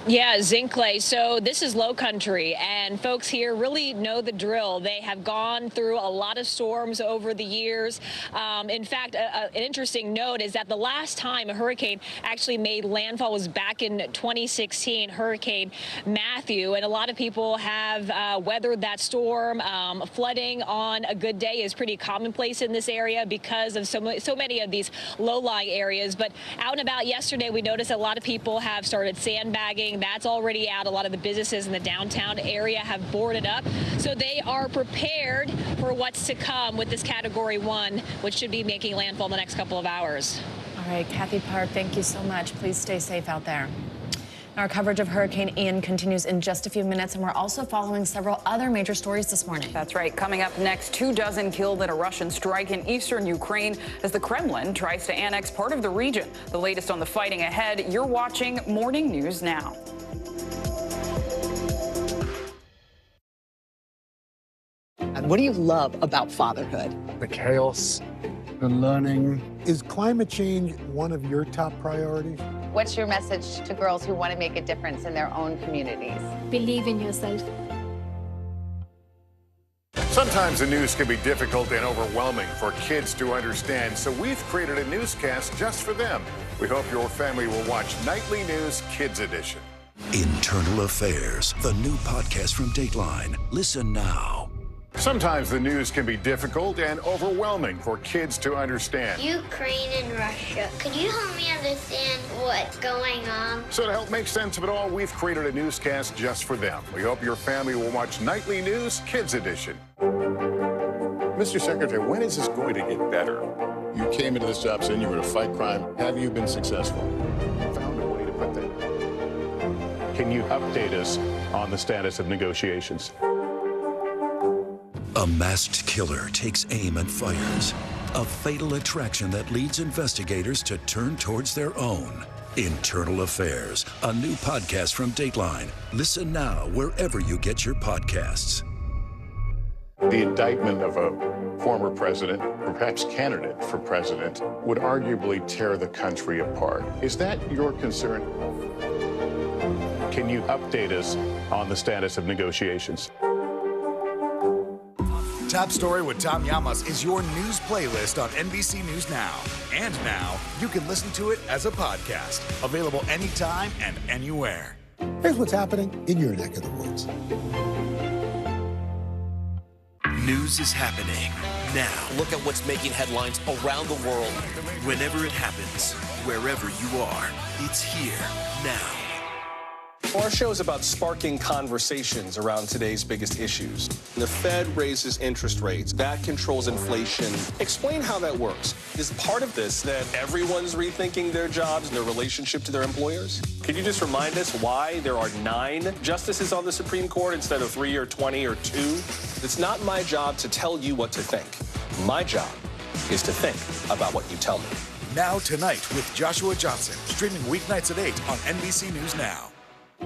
Yeah, Zinkley. So this is low country, and folks here really know the drill. They have gone through a lot of storms over the years. In fact, an interesting note is that the last time a hurricane actually made landfall was back in 2016, Hurricane Matthew. And a lot of people have weathered that storm. Flooding on a good day is pretty commonplace in this area because of so many of these low-lying areas. But out and about yesterday, we noticed a lot of people have started sandbagging. That's already out. A lot of the businesses in the downtown area have boarded up. So they are prepared for what's to come with this Category 1, which should be making landfall in the next couple of hours. All right, Kathy Park, thank you so much. Please stay safe out there. Our coverage of Hurricane Ian continues in just a few minutes, and we're also following several other major stories this morning. That's right. Coming up next, 24 killed in a Russian strike in eastern Ukraine as the Kremlin tries to annex part of the region. The latest on the fighting ahead. You're watching Morning News Now. And what do you love about fatherhood? The chaos, the learning. Is climate change one of your top priorities? What's your message to girls who want to make a difference in their own communities? Believe in yourself. Sometimes the news can be difficult and overwhelming for kids to understand, so we've created a newscast just for them. We hope your family will watch Nightly News Kids Edition. Internal Affairs, the new podcast from Dateline. Listen now. Sometimes the news can be difficult and overwhelming for kids to understand. Ukraine and Russia. Could you help me understand what's going on? So to help make sense of it all, we've created a newscast just for them. We hope your family will watch Nightly News Kids Edition. Mr. Secretary, when is this going to get better? You came into this job saying you were to fight crime. Have you been successful? Found a way to put that. Can you update us on the status of negotiations? A masked killer takes aim and fires. A fatal attraction that leads investigators to turn towards their own. Internal Affairs, a new podcast from Dateline. Listen now wherever you get your podcasts. The indictment of a former president, or perhaps candidate for president, would arguably tear the country apart. Is that your concern? Can you update us on the status of negotiations? Top Story with Tom Llamas is your news playlist on NBC News Now. And now, you can listen to it as a podcast. Available anytime and anywhere. Here's what's happening in your neck of the woods. News is happening now. Look at what's making headlines around the world. Whenever it happens, wherever you are, it's here now. Our show is about sparking conversations around today's biggest issues. The Fed raises interest rates. That controls inflation. Explain how that works. Is part of this that everyone's rethinking their jobs and their relationship to their employers? Can you just remind us why there are 9 justices on the Supreme Court instead of 3 or 20 or 2? It's not my job to tell you what to think. My job is to think about what you tell me. Now Tonight with Joshua Johnson, streaming weeknights at 8 on NBC News Now.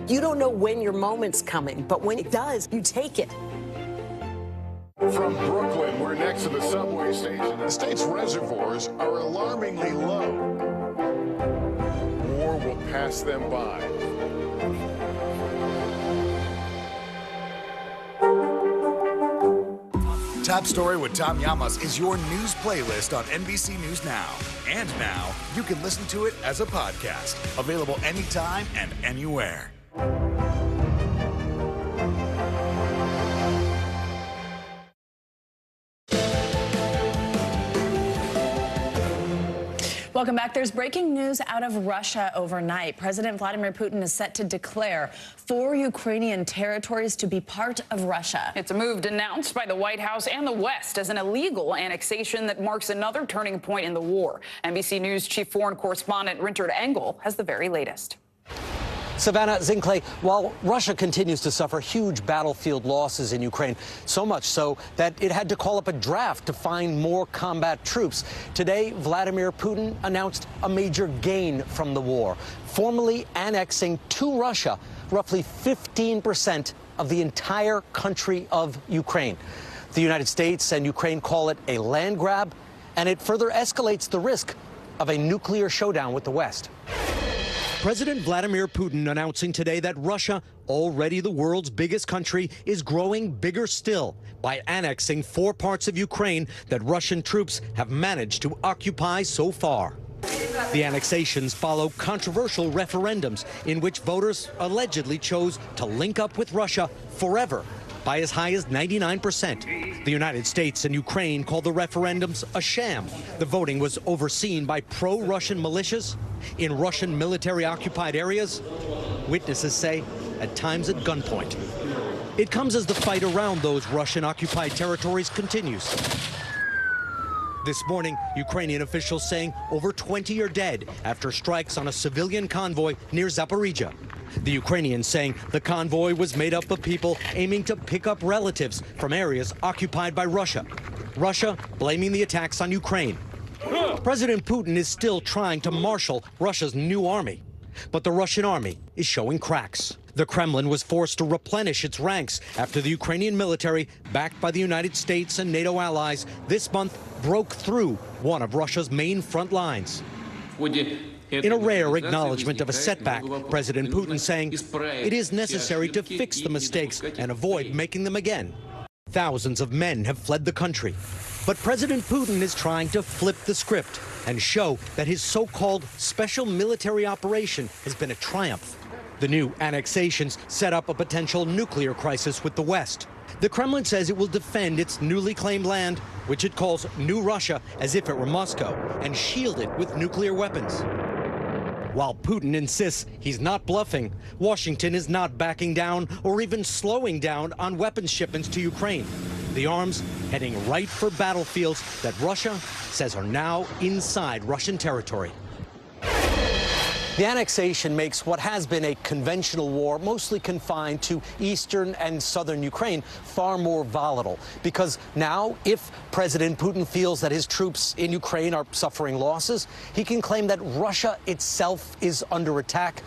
You don't know when your moment's coming, but when it does, you take it. From Brooklyn, we're next to the subway station. The state's reservoirs are alarmingly low. War will pass them by. Top Story with Tom Llamas is your news playlist on NBC News Now. And now, you can listen to it as a podcast. Available anytime and anywhere. Welcome back. There's breaking news out of Russia overnight. President Vladimir Putin is set to declare 4 Ukrainian territories to be part of Russia. It's a move denounced by the White House and the West as an illegal annexation that marks another turning point in the war. NBC News chief foreign correspondent Richard Engel has the very latest. Savannah, Zinkley, while Russia continues to suffer huge battlefield losses in Ukraine, so much so that it had to call up a draft to find more combat troops, today Vladimir Putin announced a major gain from the war, formally annexing to Russia roughly 15% of the entire country of Ukraine. The United States and Ukraine call it a land grab, and it further escalates the risk of a nuclear showdown with the West. President Vladimir Putin announcing today that Russia, already the world's biggest country, is growing bigger still by annexing 4 parts of Ukraine that Russian troops have managed to occupy so far. The annexations follow controversial referendums in which voters allegedly chose to link up with Russia forever by as high as 99%. The United States and Ukraine called the referendums a sham. The voting was overseen by pro-Russian militias in Russian military-occupied areas. Witnesses say at times at gunpoint. It comes as the fight around those Russian-occupied territories continues. This morning, Ukrainian officials saying over 20 are dead after strikes on a civilian convoy near Zaporizhia. The Ukrainians saying the convoy was made up of people aiming to pick up relatives from areas occupied by Russia. Russia blaming the attacks on Ukraine. President Putin is still trying to marshal Russia's new army, but the Russian army is showing cracks. The Kremlin was forced to replenish its ranks after the Ukrainian military, backed by the United States and NATO allies, this month broke through one of Russia's main front lines. In a rare acknowledgement of a setback, President Putin saying it is necessary to fix the mistakes and avoid making them again. Thousands of men have fled the country. But President Putin is trying to flip the script and show that his so-called special military operation has been a triumph. The new annexations set up a potential nuclear crisis with the West. The Kremlin says it will defend its newly claimed land, which it calls New Russia, as if it were Moscow, and shield it with nuclear weapons. While Putin insists he's not bluffing, Washington is not backing down or even slowing down on weapons shipments to Ukraine. The arms heading right for battlefields that Russia says are now inside Russian territory. The annexation makes what has been a conventional war, mostly confined to eastern and southern Ukraine, far more volatile. Because now, if President Putin feels that his troops in Ukraine are suffering losses, he can claim that Russia itself is under attack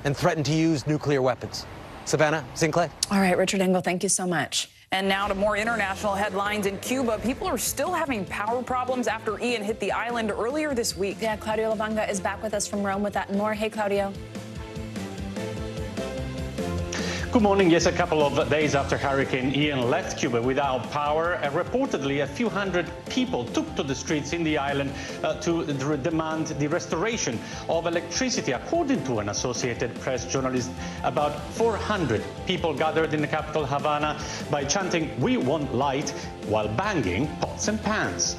and threaten to use nuclear weapons. Savannah, Zinkley. All right, Richard Engel, thank you so much. And now to more international headlines. In Cuba, people are still having power problems after Ian hit the island earlier this week. Yeah, Claudio Lavanga is back with us from Rome with that and more. Hey, Claudio. Good morning. Yes, a couple of days after Hurricane Ian left Cuba without power, reportedly a few hundred people took to the streets in the island to demand the restoration of electricity. According to an Associated Press journalist, about 400 people gathered in the capital, Havana, by chanting, "We want light," while banging pots and pans.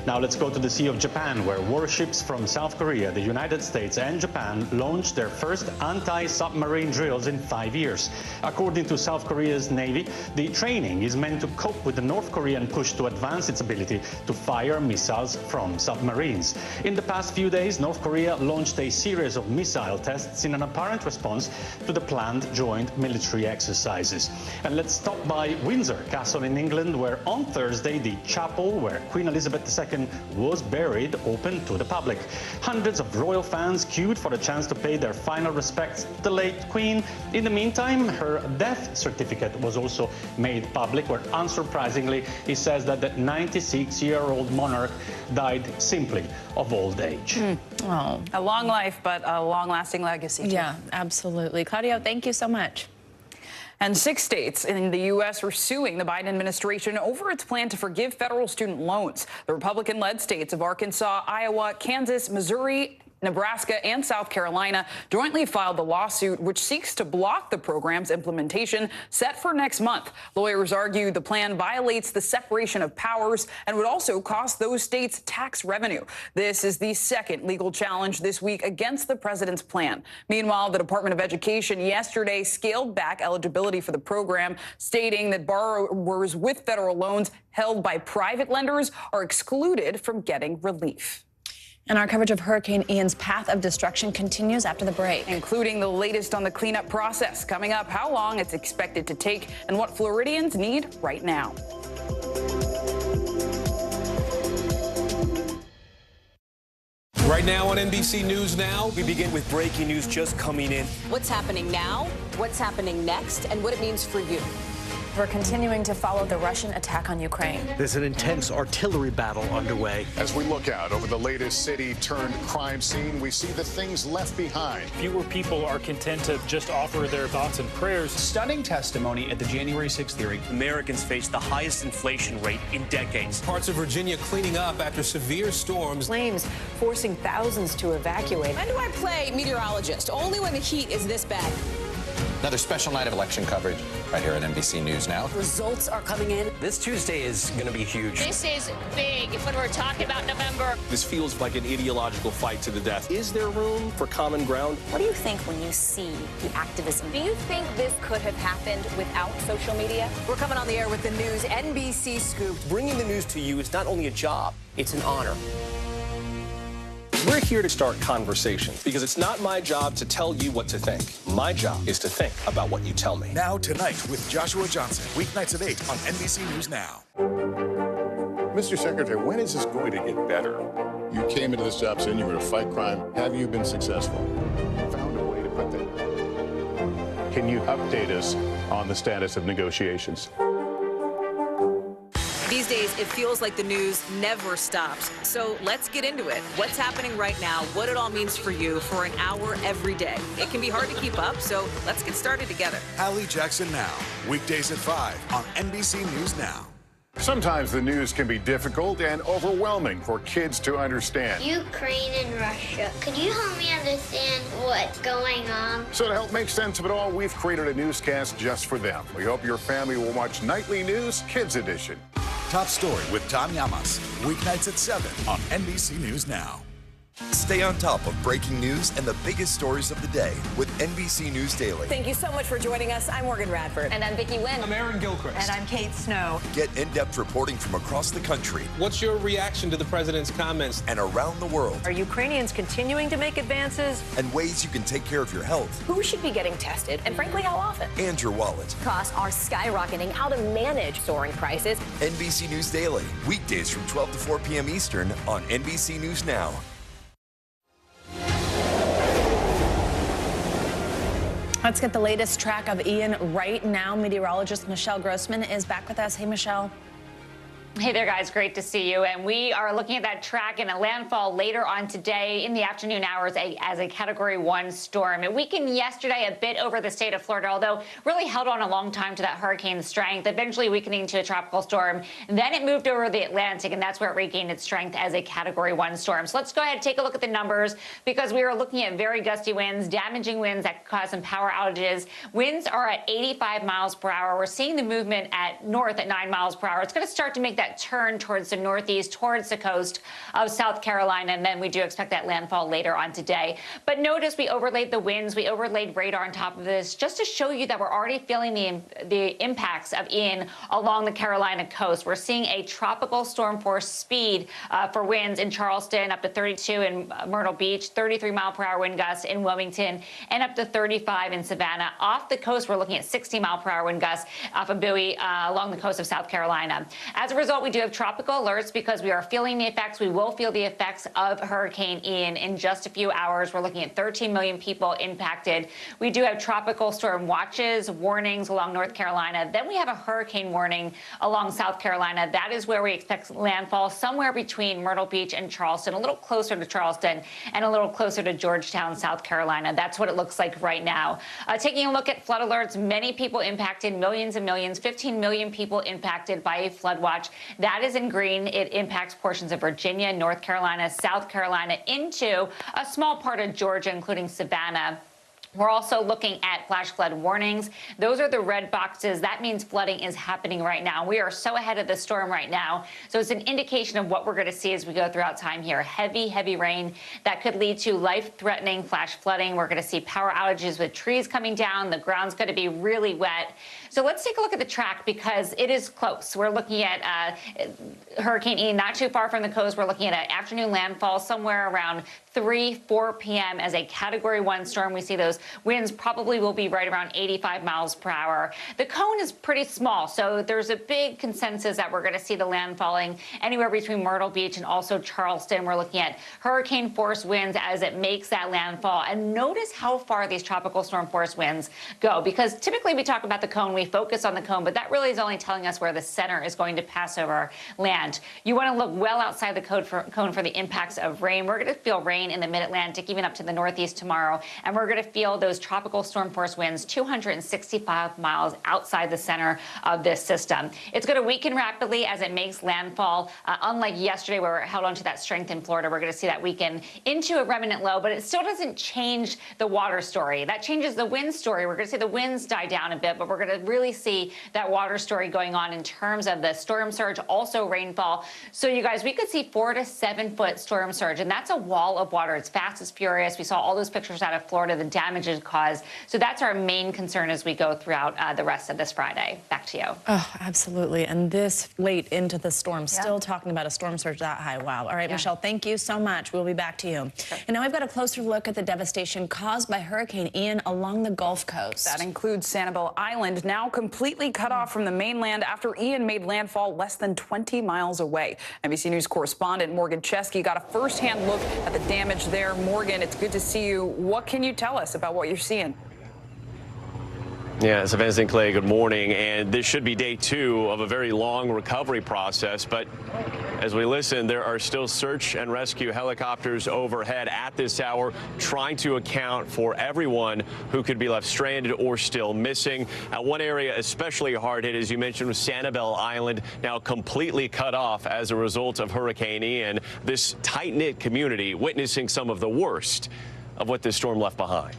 Now let's go to the Sea of Japan, where warships from South Korea, the United States and Japan launched their first anti-submarine drills in 5 years. According to South Korea's Navy, the training is meant to cope with the North Korean push to advance its ability to fire missiles from submarines. In the past few days, North Korea launched a series of missile tests in an apparent response to the planned joint military exercises. And let's stop by Windsor Castle in England, where on Thursday the chapel where Queen Elizabeth II was buried opened to the public. Hundreds of royal fans queued for a chance to pay their final respects to the late Queen. In the meantime, her death certificate was also made public, where unsurprisingly it says that the 96-year-old monarch died simply of old age. Oh. A long life, but a long-lasting legacy, too. Yeah, absolutely. Claudio, thank you so much. And 6 states in the U.S. are suing the Biden administration over its plan to forgive federal student loans. The Republican-led states of Arkansas, Iowa, Kansas, Missouri, Nebraska and South Carolina jointly filed the lawsuit, which seeks to block the program's implementation set for next month. Lawyers argue the plan violates the separation of powers and would also cost those states tax revenue. This is the second legal challenge this week against the president's plan. Meanwhile, the Department of Education yesterday scaled back eligibility for the program, stating that borrowers with federal loans held by private lenders are excluded from getting relief. And our coverage of Hurricane Ian's path of destruction continues after the break. Including the latest on the cleanup process. Coming up, how long it's expected to take and what Floridians need right now. Right now on NBC News Now, we begin with breaking news just coming in. What's happening now, what's happening next, and what it means for you. We're continuing to follow the Russian attack on Ukraine. There's an intense artillery battle underway. As we look out over the latest city-turned-crime scene, we see the things left behind. Fewer people are content to just offer their thoughts and prayers. Stunning testimony at the January 6th hearing. Americans face the highest inflation rate in decades. Parts of Virginia cleaning up after severe storms. Flames forcing thousands to evacuate. When do I play meteorologist? Only when the heat is this bad. Another special night of election coverage right here at NBC News Now. Results are coming in. This Tuesday is going to be huge. This is big when we're talking about November. This feels like an ideological fight to the death. Is there room for common ground? What do you think when you see the activism? Do you think this could have happened without social media? We're coming on the air with the news NBC Scoop. Bringing the news to you is not only a job, it's an honor. We're here to start conversations because it's not my job to tell you what to think. My job is to think about what you tell me. Now Tonight with Joshua Johnson, weeknights at 8 on NBC News Now. Mr. Secretary, when is this going to get better? You came into this job saying you were to fight crime. Have you been successful? Found a way to put that. Can you update us on the status of negotiations? These days, it feels like the news never stops. So let's get into it. What's happening right now, what it all means for you for an hour every day. It can be hard to keep up, so let's get started together. Hallie Jackson Now, weekdays at 5 on NBC News Now. Sometimes the news can be difficult and overwhelming for kids to understand. Ukraine and Russia. Could you help me understand what's going on? So to help make sense of it all, we've created a newscast just for them. We hope your family will watch Nightly News Kids Edition. Top Story with Tom Llamas, weeknights at 7 on NBC News Now. Stay on top of breaking news and the biggest stories of the day with NBC News Daily. Thank you so much for joining us. I'm Morgan Radford. And I'm Vicki Wynn. I'm Aaron Gilchrist. And I'm Kate Snow. Get in-depth reporting from across the country. What's your reaction to the president's comments? And around the world. Are Ukrainians continuing to make advances? And ways you can take care of your health. Who should be getting tested? And frankly, how often? And your wallet. Costs are skyrocketing. How to manage soaring prices. NBC News Daily. Weekdays from 12 to 4 p.m. Eastern on NBC News Now. Let's get the latest track of Ian right now. Meteorologist Michelle Grossman is back with us. Hey, Michelle. Hey there, guys. Great to see you. And we are looking at that track in a landfall later on today in the afternoon hours as a Category 1 storm. It weakened yesterday a bit over the state of Florida, although really held on a long time to that hurricane strength, eventually weakening to a tropical storm. Then it moved over the Atlantic, and that's where it regained its strength as a Category 1 storm. So let's go ahead and take a look at the numbers, because we are looking at very gusty winds, damaging winds that could cause some power outages. Winds are at 85 miles per hour. We're seeing the movement at north at 9 miles per hour. It's going to start to make that turn towards the northeast, towards the coast of South Carolina, and then we do expect that landfall later on today. But notice we overlaid the winds, we overlaid radar on top of this, just to show you that we're already feeling the impacts of Ian along the Carolina coast. We're seeing a tropical storm force speed for winds in Charleston, up to 32 in Myrtle Beach, 33 mile per hour wind gusts in Wilmington, and up to 35 in Savannah. Off the coast, we're looking at 60 mile per hour wind gusts off of Bowie along the coast of South Carolina. As a result, we do have tropical alerts because we are feeling the effects. We will feel the effects of Hurricane Ian in just a few hours. We're looking at 13 million people impacted. We do have tropical storm watches, warnings along North Carolina. Then we have a hurricane warning along South Carolina. That is where we expect landfall somewhere between Myrtle Beach and Charleston, a little closer to Charleston and a little closer to Georgetown, South Carolina. That's what it looks like right now. Taking a look at flood alerts, many people impacted, millions and millions, 15 million people impacted by a flood watch. That is in green. It impacts portions of Virginia, North Carolina, South Carolina, into a small part of Georgia, including Savannah. We're also looking at flash flood warnings. Those are the red boxes. That means flooding is happening right now. We are so ahead of the storm right now. So it's an indication of what we're going to see as we go throughout time here. Heavy, heavy rain that could lead to life-threatening flash flooding. We're going to see power outages with trees coming down. The ground's going to be really wet. So let's take a look at the track because it is close. We're looking at Hurricane Ian not too far from the coast. We're looking at an afternoon landfall somewhere around 4 p.m. as a Category 1 storm. We see those winds probably will be right around 85 miles per hour. The cone is pretty small, so there's a big consensus that we're going to see the landfalling anywhere between Myrtle Beach and also Charleston. We're looking at hurricane force winds as it makes that landfall. And notice how far these tropical storm force winds go, because typically we talk about the cone, we focus on the cone, but that really is only telling us where the center is going to pass over land. You want to look well outside the cone for the impacts of rain. We're going to feel rain in the mid-Atlantic, even up to the northeast tomorrow, and we're going to feel those tropical storm force winds 265 miles outside the center of this system. It's going to weaken rapidly as it makes landfall. Unlike yesterday where it held on to that strength in Florida, we're going to see that weaken into a remnant low, but it still doesn't change the water story. That changes the wind story. We're going to see the winds die down a bit, but we're going to really see that water story going on in terms of the storm surge, also rainfall. So you guys, we could see 4 to 7 foot storm surge, and that's a wall of water. It's fast, it's furious. We saw all those pictures out of Florida, the damage it caused. So that's our main concern as we go throughout the rest of this Friday. Back to you. Oh, absolutely. And this late into the storm, still talking about a storm surge that high. Wow. All right, Michelle, thank you so much. We'll be back to you. Sure. And now we've got a closer look at the devastation caused by Hurricane Ian along the Gulf Coast. That includes Sanibel Island, now completely cut off from the mainland after Ian made landfall less than 20 miles away. NBC News correspondent Morgan Chesky got a first-hand look at the damage there. Morgan, it's good to see you. What can you tell us about what you're seeing? Yeah, Savannah Zinclay, good morning. And this should be day 2 of a very long recovery process. But as we listen, there are still search and rescue helicopters overhead at this hour trying to account for everyone who could be left stranded or still missing. One area especially hard hit, as you mentioned, was Sanibel Island, now completely cut off as a result of Hurricane Ian. This tight-knit community witnessing some of the worst of what this storm left behind.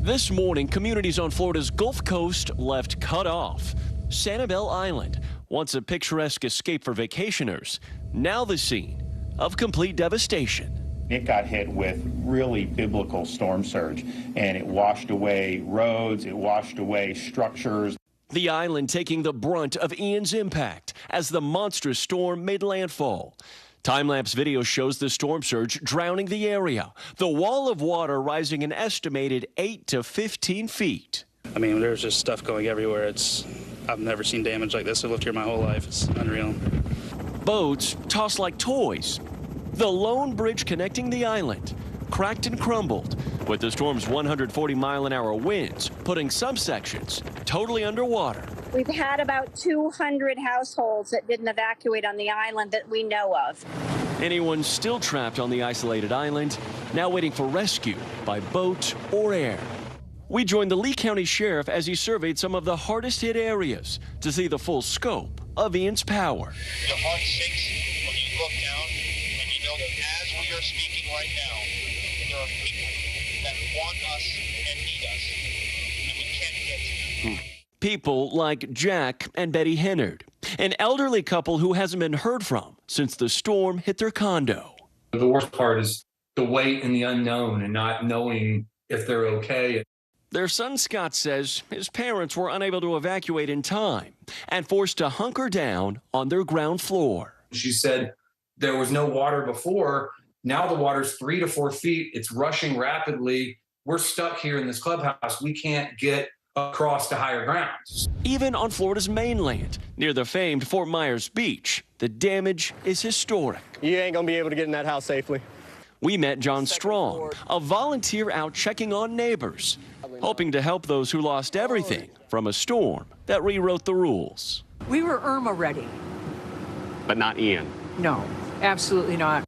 This morning, communities on Florida's Gulf Coast left cut off. Sanibel Island, once a picturesque escape for vacationers, now the scene of complete devastation. It got hit with really biblical storm surge, and it washed away roads, it washed away structures. The island taking the brunt of Ian's impact as the monstrous storm made landfall. Time-lapse video shows the storm surge drowning the area, the wall of water rising an estimated 8 to 15 feet. I mean, there's just stuff going everywhere. I've never seen damage like this. I've lived here my whole life. It's unreal. Boats tossed like toys. The lone bridge connecting the island cracked and crumbled, with the storm's 140-mile-an-hour winds putting some sections totally underwater. We've had about 200 households that didn't evacuate on the island that we know of. Anyone still trapped on the isolated island now waiting for rescue by boat or air. We joined the Lee County Sheriff as he surveyed some of the hardest hit areas to see the full scope of Ian's power. Your heart sinks when you look down and you know that as we are speaking right now, there are people that want us and need us, and we can't get to them. People like Jack and Betty Hennard, an elderly couple who hasn't been heard from since the storm hit their condo. The worst part is the wait and the unknown and not knowing if they're okay. Their son Scott says his parents were unable to evacuate in time and forced to hunker down on their ground floor. She said there was no water before. Now the water's 3 to 4 feet. It's rushing rapidly. We're stuck here in this clubhouse. We can't get across to higher grounds. Even on Florida's mainland, near the famed Fort Myers Beach, the damage is historic. You ain't gonna be able to get in that house safely. We met John Strong, a volunteer out checking on neighbors, hoping to help those who lost everything from a storm that rewrote the rules. We were Irma ready. But not Ian. No, absolutely not.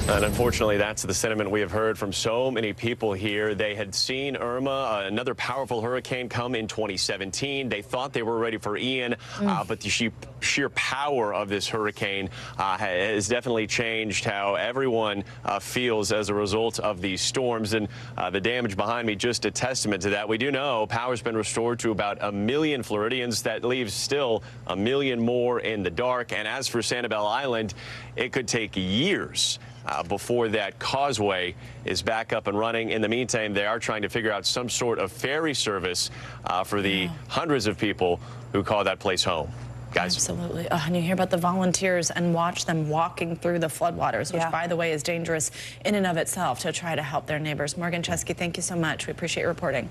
And unfortunately, that's the sentiment we have heard from so many people here. They had seen Irma, another powerful hurricane, come in 2017. They thought they were ready for Ian, but the sheer power of this hurricane has definitely changed how everyone feels as a result of these storms. And the damage behind me, just a testament to that. We do know power's been restored to about 1 million Floridians. That leaves still 1 million more in the dark. And as for Sanibel Island, it could take years before that causeway is back up and running. In the meantime, they are trying to figure out some sort of ferry service for the hundreds of people who call that place home. Guys. Absolutely. And you hear about the volunteers and watch them walking through the floodwaters, which, by the way, is dangerous in and of itself, to try to help their neighbors. Morgan Chesky, thank you so much. We appreciate your reporting.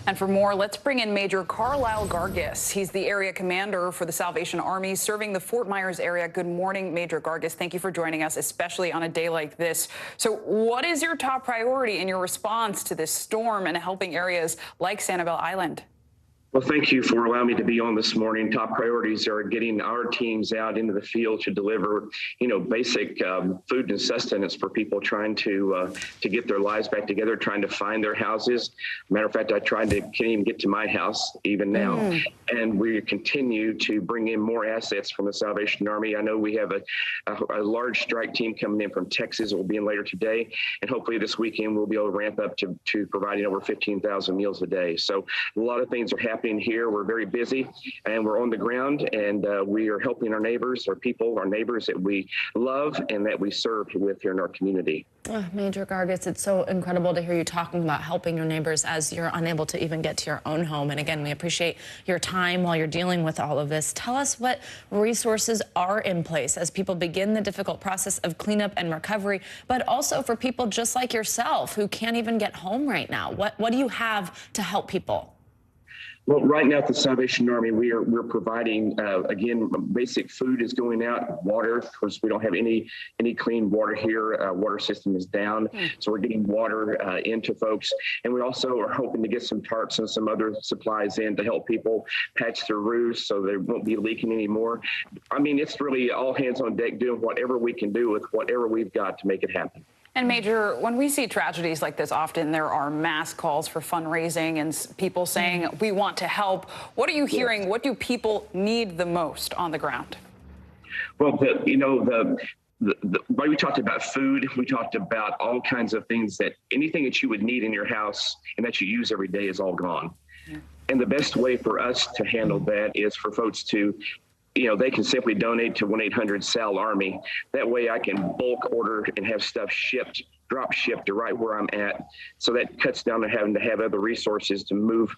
And for more, let's bring in Major Carlisle Gargis. He's the area commander for the Salvation Army serving the Fort Myers area. Good morning, Major Gargis. Thank you for joining us, especially on a day like this. So what is your top priority in your response to this storm and helping areas like Sanibel Island? Well, thank you for allowing me to be on this morning. Top priorities are getting our teams out into the field to deliver, basic food and sustenance for people trying to get their lives back together, trying to find their houses. Matter of fact, can't even get to my house even now. And we continue to bring in more assets from the Salvation Army. I know we have a large strike team coming in from Texas. It will be in later today. And hopefully this weekend we'll be able to ramp up to providing over 15,000 meals a day. So a lot of things are happening here. We're very busy and we're on the ground, and we are helping our neighbors, our neighbors that we love and that we serve with here in our community. Major Gargis, it's so incredible to hear you talking about helping your neighbors as you're unable to even get to your own home. And again, we appreciate your time while you're dealing with all of this. Tell us what resources are in place as people begin the difficult process of cleanup and recovery, but also for people just like yourself who can't even get home right now. What do you have to help people? Well, right now at the Salvation Army, we're providing, again, basic food is going out, water. Of course, we don't have any clean water here. Water system is down. So we're getting water into folks. And we also are hoping to get some tarps and some other supplies in to help people patch their roofs so they won't be leaking anymore. I mean, it's really all hands on deck doing whatever we can do with whatever we've got to make it happen. And Major, when we see tragedies like this, often there are mass calls for fundraising and people saying, we want to help. What are you hearing? Yes. What do people need the most on the ground? Well, we talked about food. We talked about all kinds of things anything that you would need in your house and that you use every day is all gone. Yeah. And the best way for us to handle that is for folks to they can simply donate to 1-800-SAL-ARMY. That way I can bulk order and have stuff drop shipped to right where I'm at. So that cuts down on having to have other resources to move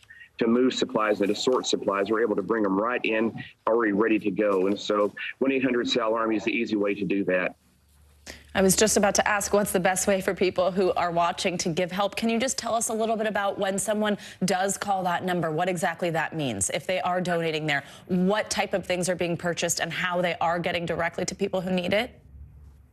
supplies and to sort supplies. We're able to bring them right in, already ready to go. And so 1-800-SAL-ARMY is the easy way to do that. I was just about to ask, what's the best way for people who are watching to give help? Can you just tell us a little bit about when someone does call that number, what exactly that means? If they are donating there, what type of things are being purchased and how they are getting directly to people who need it?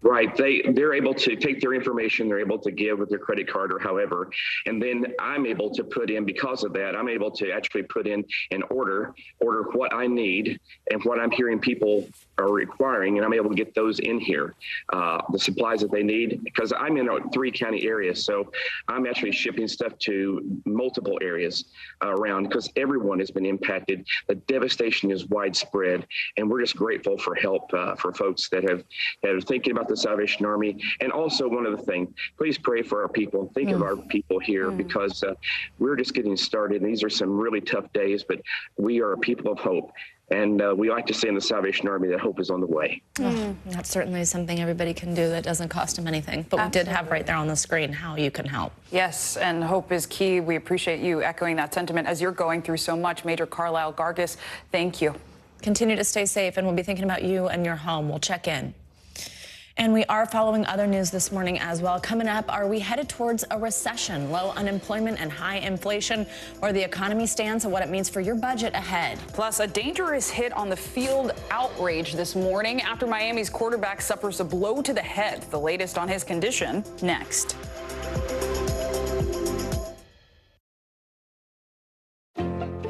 Right. They're able to take their information, they're able to give with their credit card or however, and then I'm able to put in, because of that, I'm able to actually put in an order what I need and what I'm hearing people are requiring, and I'm able to get those in here, the supplies that they need, because I'm in a 3-county area, so I'm actually shipping stuff to multiple areas around, because everyone has been impacted. The devastation is widespread, and we're just grateful for help for folks that are thinking about the Salvation Army. And also, one other thing, please pray for our people. Think of our people here, because we're just getting started, and these are some really tough days, but we are a people of hope. And we like to say in the Salvation Army that hope is on the way. That's certainly something everybody can do that doesn't cost them anything. But Absolutely. We did have right there on the screen how you can help. Yes, and hope is key. We appreciate you echoing that sentiment as you're going through so much. Major Carlisle Gargis, thank you. Continue to stay safe, and we'll be thinking about you and your home. We'll check in. And we are following other news this morning as well. Coming up, are we headed towards a recession? Low unemployment and high inflation, where the economy stands and what it means for your budget ahead. Plus, a dangerous hit on the field outrage this morning after Miami's quarterback suffers a blow to the head. The latest on his condition next.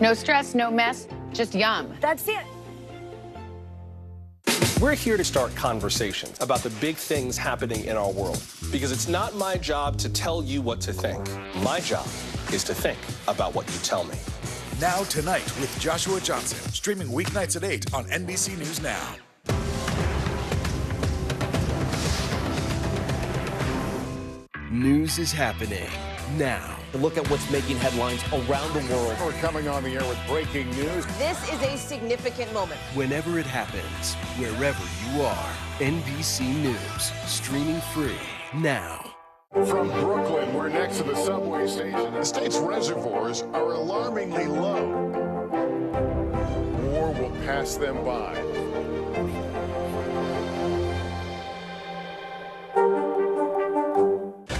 No stress, no mess, just yum. That's it. We're here to start conversations about the big things happening in our world, because it's not my job to tell you what to think. My job is to think about what you tell me. Now Tonight with Joshua Johnson, streaming weeknights at 8 on NBC News Now. News is happening now. Look at what's making headlines around the world. We're coming on the air with breaking news. This is a significant moment. Whenever it happens, wherever you are, NBC News, streaming free now. From Brooklyn, we're next to the subway station. The state's reservoirs are alarmingly low. War will pass them by.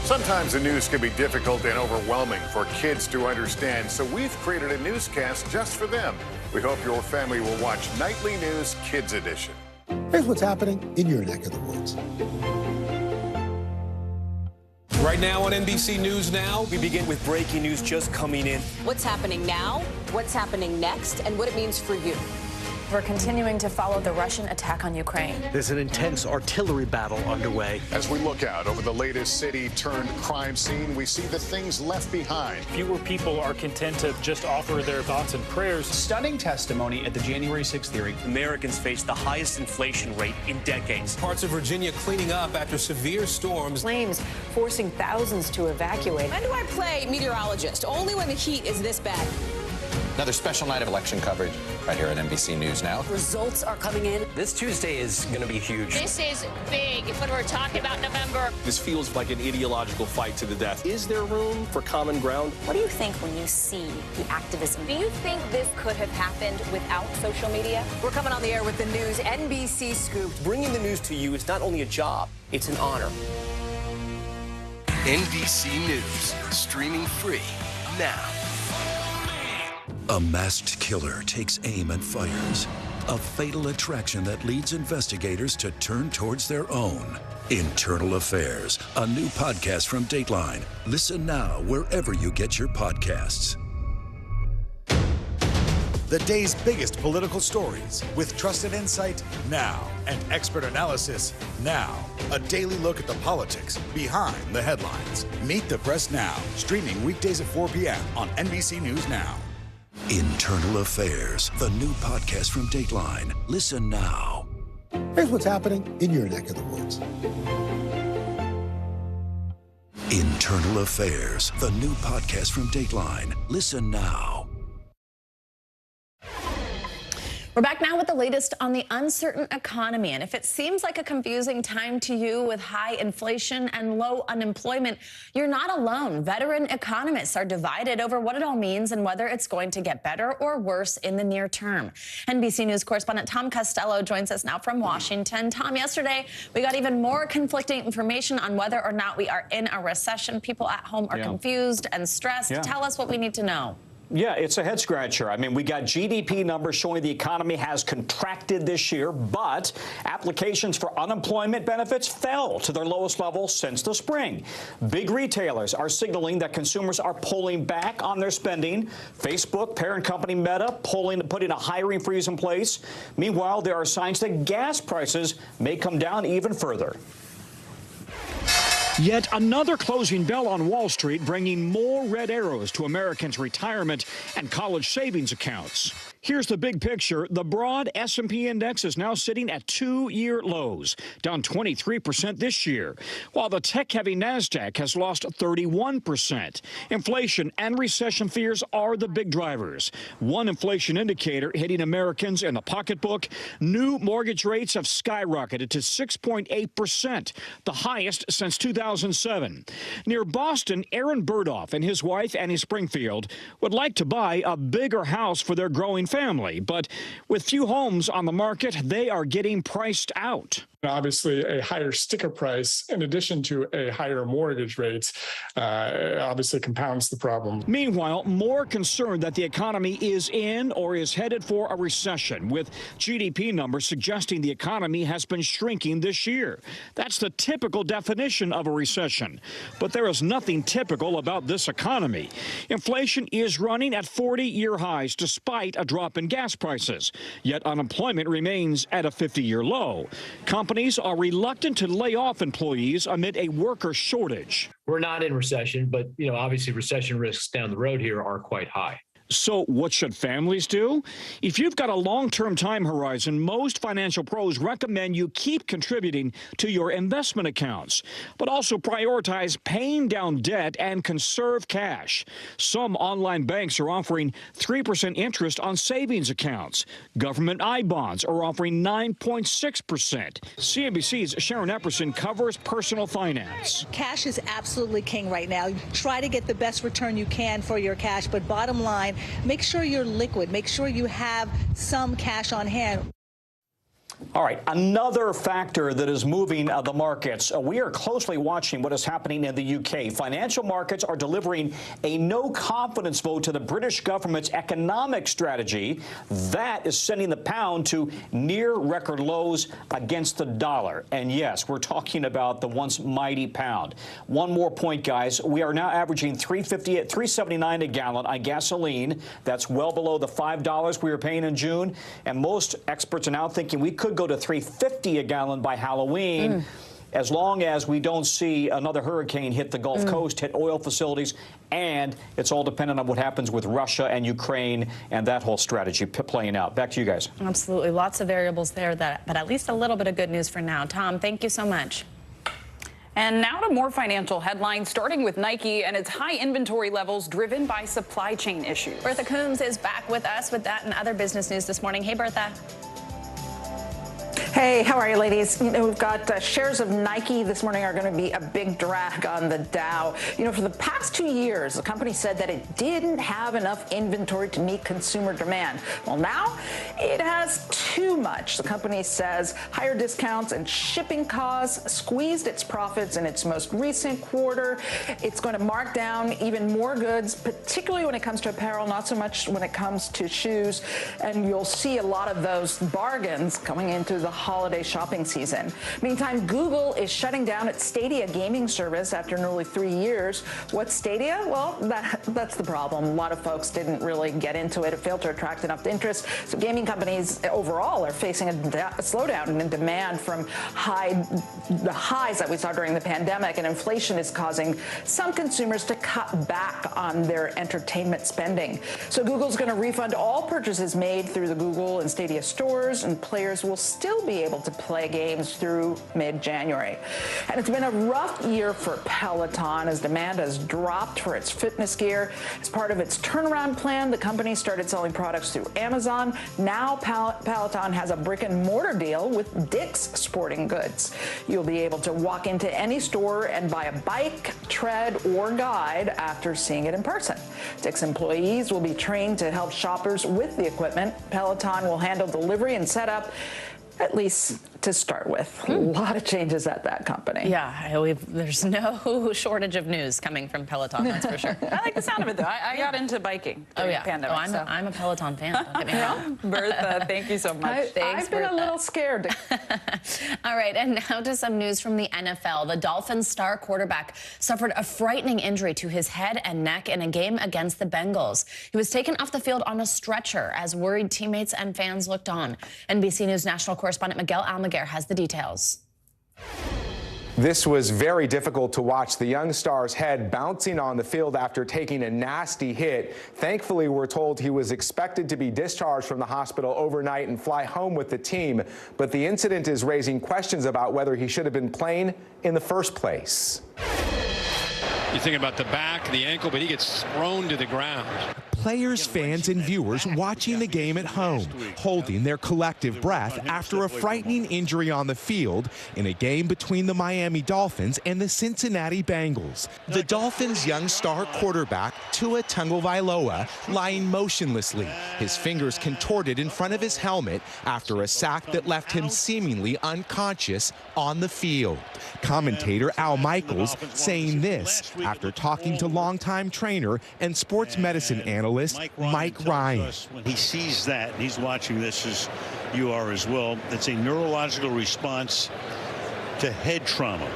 Sometimes the news can be difficult and overwhelming for kids to understand, so we've created a newscast just for them. We hope your family will watch Nightly News Kids Edition. Here's what's happening in your neck of the woods. Right now on NBC News Now, we begin with breaking news just coming in. What's happening now, what's happening next, and what it means for you. We're continuing to follow the Russian attack on Ukraine. There's an intense artillery battle underway. As we look out over the latest city-turned-crime scene, we see the things left behind. Fewer people are content to just offer their thoughts and prayers. Stunning testimony at the January 6th hearing. Americans face the highest inflation rate in decades. Parts of Virginia cleaning up after severe storms. Flames forcing thousands to evacuate. When do I play meteorologist? Only when the heat is this bad. Another special night of election coverage right here at NBC News Now. Results are coming in. This Tuesday is going to be huge. This is big when we're talking about November. This feels like an ideological fight to the death. Is there room for common ground? What do you think when you see the activism? Do you think this could have happened without social media? We're coming on the air with the news NBC Scoop. Bringing the news to you is not only a job, it's an honor. NBC News, streaming free now. A masked killer takes aim and fires. A fatal attraction that leads investigators to turn towards their own. Internal Affairs, a new podcast from Dateline. Listen now wherever you get your podcasts. The day's biggest political stories with trusted insight now and expert analysis now. A daily look at the politics behind the headlines. Meet the Press Now, streaming weekdays at 4 p.m. on NBC News Now. Internal Affairs, the new podcast from Dateline. Listen now. Here's what's happening in your neck of the woods. Internal Affairs, the new podcast from Dateline. Listen now. We're back now with the latest on the uncertain economy. And if it seems like a confusing time to you with high inflation and low unemployment, you're not alone. Veteran economists are divided over what it all means and whether it's going to get better or worse in the near term. NBC News correspondent Tom Costello joins us now from Washington. Tom, yesterday we got even more conflicting information on whether or not we are in a recession. People at home are confused and stressed. Tell us what we need to know. Yeah, it's a head scratcher. I mean, we got GDP numbers showing the economy has contracted this year, but applications for unemployment benefits fell to their lowest level since the spring. Big retailers are signaling that consumers are pulling back on their spending. Facebook, parent company Meta, putting a hiring freeze in place. Meanwhile, there are signs that gas prices may come down even further. Yet another closing bell on Wall Street, bringing more red arrows to Americans' retirement and college savings accounts. Here's the big picture. The broad S&P index is now sitting at 2-year lows, down 23% this year, while the tech-heavy NASDAQ has lost 31%. Inflation and recession fears are the big drivers. One inflation indicator hitting Americans in the pocketbook, new mortgage rates have skyrocketed to 6.8%, the highest since 2007. Near Boston, Aaron Burdoff and his wife, Annie Springfield, would like to buy a bigger house for their growing family, but with few homes on the market, they are getting priced out. Obviously, a higher sticker price, in addition to a higher mortgage rate, obviously compounds the problem. Meanwhile, more concerned that the economy is in or is headed for a recession, with GDP numbers suggesting the economy has been shrinking this year. That's the typical definition of a recession. But there is nothing typical about this economy. Inflation is running at 40-year highs despite a drop in gas prices. Yet unemployment remains at a 50-year low. Companies are reluctant to lay off employees amid a worker shortage. We're not in recession, but, obviously recession risks down the road here are quite high. So what should families do? If you've got a long-term time horizon, most financial pros recommend you keep contributing to your investment accounts, but also prioritize paying down debt and conserve cash. Some online banks are offering 3% interest on savings accounts. Government I-bonds are offering 9.6%. CNBC's Sharon Epperson covers personal finance. Cash is absolutely king right now. Try to get the best return you can for your cash, but bottom line, make sure you're liquid. Make sure you have some cash on hand. All right, another factor that is moving the markets. We are closely watching what is happening in the UK. Financial markets are delivering a no-confidence vote to the British government's economic strategy. That is sending the pound to near-record lows against the dollar. And yes, we're talking about the once mighty pound. One more point, guys. We are now averaging $3.79 a gallon on gasoline. That's well below the $5 we were paying in June. And most experts are now thinking we could go to $3.50 a gallon by Halloween, as long as we don't see another hurricane hit the Gulf Coast, hit oil facilities, and it's all dependent on what happens with Russia and Ukraine and that whole strategy playing out. Back to you guys. Absolutely. Lots of variables there, but at least a little bit of good news for now. Tom, thank you so much. And now to more financial headlines, starting with Nike and its high inventory levels driven by supply chain issues. Bertha Coombs is back with us with that and other business news this morning. Hey, Bertha. Hey, how are you, ladies? We've got shares of Nike this morning are going to be a big drag on the Dow. For the past 2 years, the company said that it didn't have enough inventory to meet consumer demand. Well, now it has too much. The company says higher discounts and shipping costs squeezed its profits in its most recent quarter. It's going to mark down even more goods, particularly when it comes to apparel, not so much when it comes to shoes. And you'll see a lot of those bargains coming into the holiday shopping season. Meantime, Google is shutting down its Stadia gaming service after nearly 3 years. What's Stadia? Well, that's the problem. A lot of folks didn't really get into it. It failed to attract enough interest. So gaming companies overall are facing a slowdown in demand from the highs that we saw during the pandemic, and inflation is causing some consumers to cut back on their entertainment spending. So Google's going to refund all purchases made through the Google and Stadia stores, and players will still be able to play games through mid-January. And it's been a rough year for Peloton as demand has dropped for its fitness gear. As part of its turnaround plan, the company started selling products through Amazon. Now Peloton has a brick-and-mortar deal with Dick's Sporting Goods. You'll be able to walk into any store and buy a bike, tread, or guide after seeing it in person. Dick's employees will be trained to help shoppers with the equipment. Peloton will handle delivery and setup, at least to start with. A lot of changes at that company. Yeah, there's no shortage of news coming from Peloton, that's for sure. I like the sound of it, though. I got into biking during the pandemic. I'm a Peloton fan. Don't get me wrong. Bertha, thank you so much. Thanks, I've been a little scared. All right, and now to some news from the NFL. The Dolphins star quarterback suffered a frightening injury to his head and neck in a game against the Bengals. He was taken off the field on a stretcher as worried teammates and fans looked on. NBC News national correspondent Miguel Almaguer has the details. This was very difficult to watch. The young star's head bouncing on the field after taking a nasty hit. Thankfully, we're told he was expected to be discharged from the hospital overnight and fly home with the team. But the incident is raising questions about whether he should have been playing in the first place. You think about the back, the ankle, but he gets thrown to the ground. Players, fans, and viewers watching the game at home, holding their collective breath after a frightening injury on the field in a game between the Miami Dolphins and the Cincinnati Bengals. The Dolphins' young star quarterback, Tua Tagovailoa, lying motionlessly, his fingers contorted in front of his helmet after a sack that left him seemingly unconscious on the field. Commentator Al Michaels saying this after talking to longtime trainer and sports medicine analyst Mike Ryan. When he sees that, and he's watching this as you are as well, it's a neurological response to head trauma.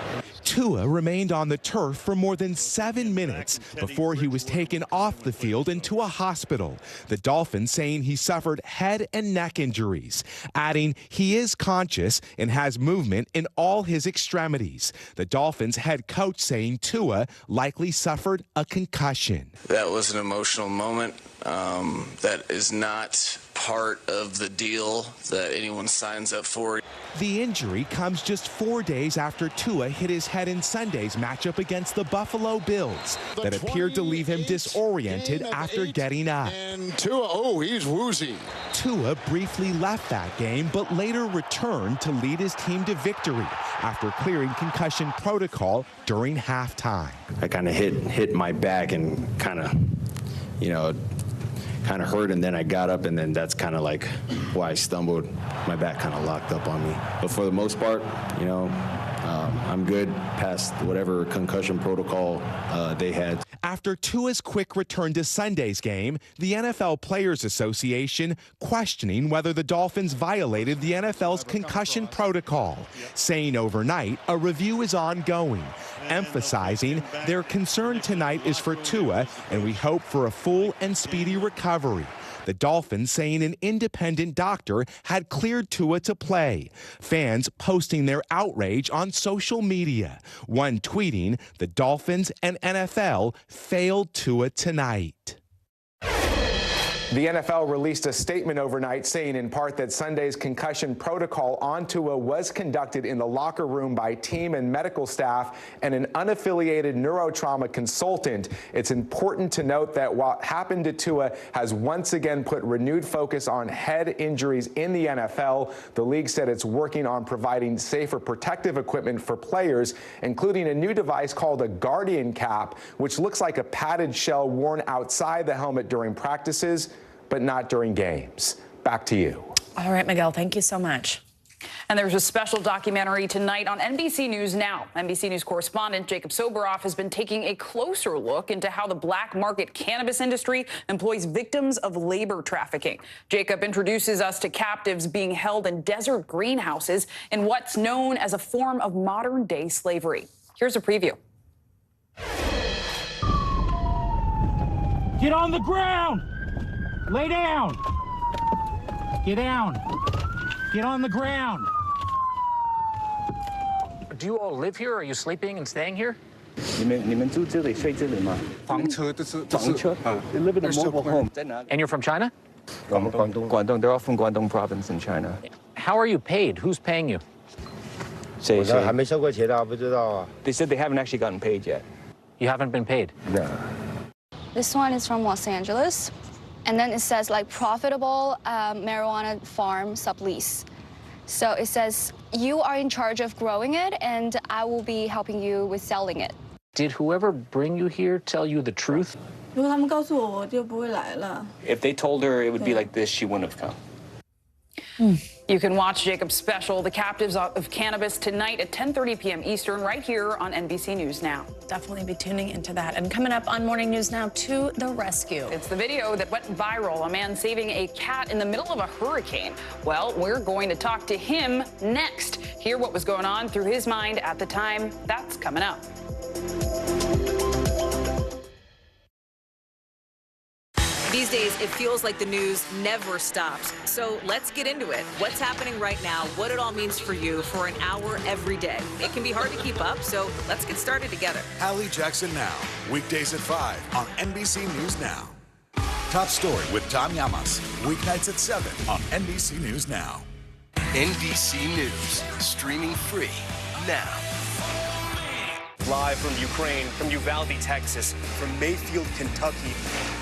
Tua remained on the turf for more than 7 minutes before he was taken off the field and to a hospital. The Dolphins saying he suffered head and neck injuries, adding he is conscious and has movement in all his extremities. The Dolphins head coach saying Tua likely suffered a concussion. That was an emotional moment. That is not part of the deal that anyone signs up for. The injury comes just 4 days after Tua hit his head in Sunday's matchup against the Buffalo Bills that appeared to leave him disoriented after getting up. And Tua, he's woozy. Tua briefly left that game, but later returned to lead his team to victory after clearing concussion protocol during halftime. I kind of hit my back and kind of hurt, and then I got up, and then that's kind of like why I stumbled. My back kind of locked up on me. But for the most part, I'm good past whatever concussion protocol they had. After Tua's quick return to Sunday's game, the NFL Players Association questioning whether the Dolphins violated the NFL's concussion protocol, saying overnight a review is ongoing, emphasizing their concern tonight is for Tua and we hope for a full and speedy recovery. The Dolphins saying an independent doctor had cleared Tua to play. Fans posting their outrage on social media. One tweeting, "The Dolphins and NFL failed Tua tonight." The NFL released a statement overnight saying in part that Sunday's concussion protocol on Tua was conducted in the locker room by team and medical staff and an unaffiliated neurotrauma consultant. It's important to note that what happened to Tua has once again put renewed focus on head injuries in the NFL. The league said it's working on providing safer protective equipment for players, including a new device called a Guardian Cap, which looks like a padded shell worn outside the helmet during practices, but not during games. Back to you. All right, Miguel, thank you so much. And there's a special documentary tonight on NBC News Now. NBC News correspondent Jacob Soboroff has been taking a closer look into how the black market cannabis industry employs victims of labor trafficking. Jacob introduces us to captives being held in desert greenhouses in what's known as a form of modern-day slavery. Here's a preview. Get on the ground! Lay down! Get down! Get on the ground! Do you all live here? Are you sleeping and staying here? 你们住这里睡这里吗？房车都是房车。They live in a mobile home. And you're from China? 广东. They're all from Guangdong province in China. How are you paid? Who's paying you? 谁还没收过钱啊？不知道啊。They said they haven't actually gotten paid yet. You haven't been paid? No. This one is from Los Angeles. And then it says like profitable marijuana farm sublease. So it says you are in charge of growing it and I will be helping you with selling it. Did whoever bring you here tell you the truth? If they told her it would be like this, she wouldn't have come. You can watch Jacob's special, The Captives of Cannabis, tonight at 10:30 p.m. Eastern, right here on NBC News Now. Definitely be tuning into that. And coming up on Morning News Now, to the rescue. It's the video that went viral, a man saving a cat in the middle of a hurricane. Well, we're going to talk to him next. Hear what was going on through his mind at the time. That's coming up. These days, it feels like the news never stops. So let's get into it. What's happening right now, what it all means for you for an hour every day. It can be hard to keep up, so let's get started together. Hallie Jackson Now, weekdays at 5 on NBC News Now. Top Story with Tom Llamas, weeknights at 7 on NBC News Now. NBC News, streaming free now. Live from Ukraine, from Uvalde, Texas, from Mayfield, Kentucky.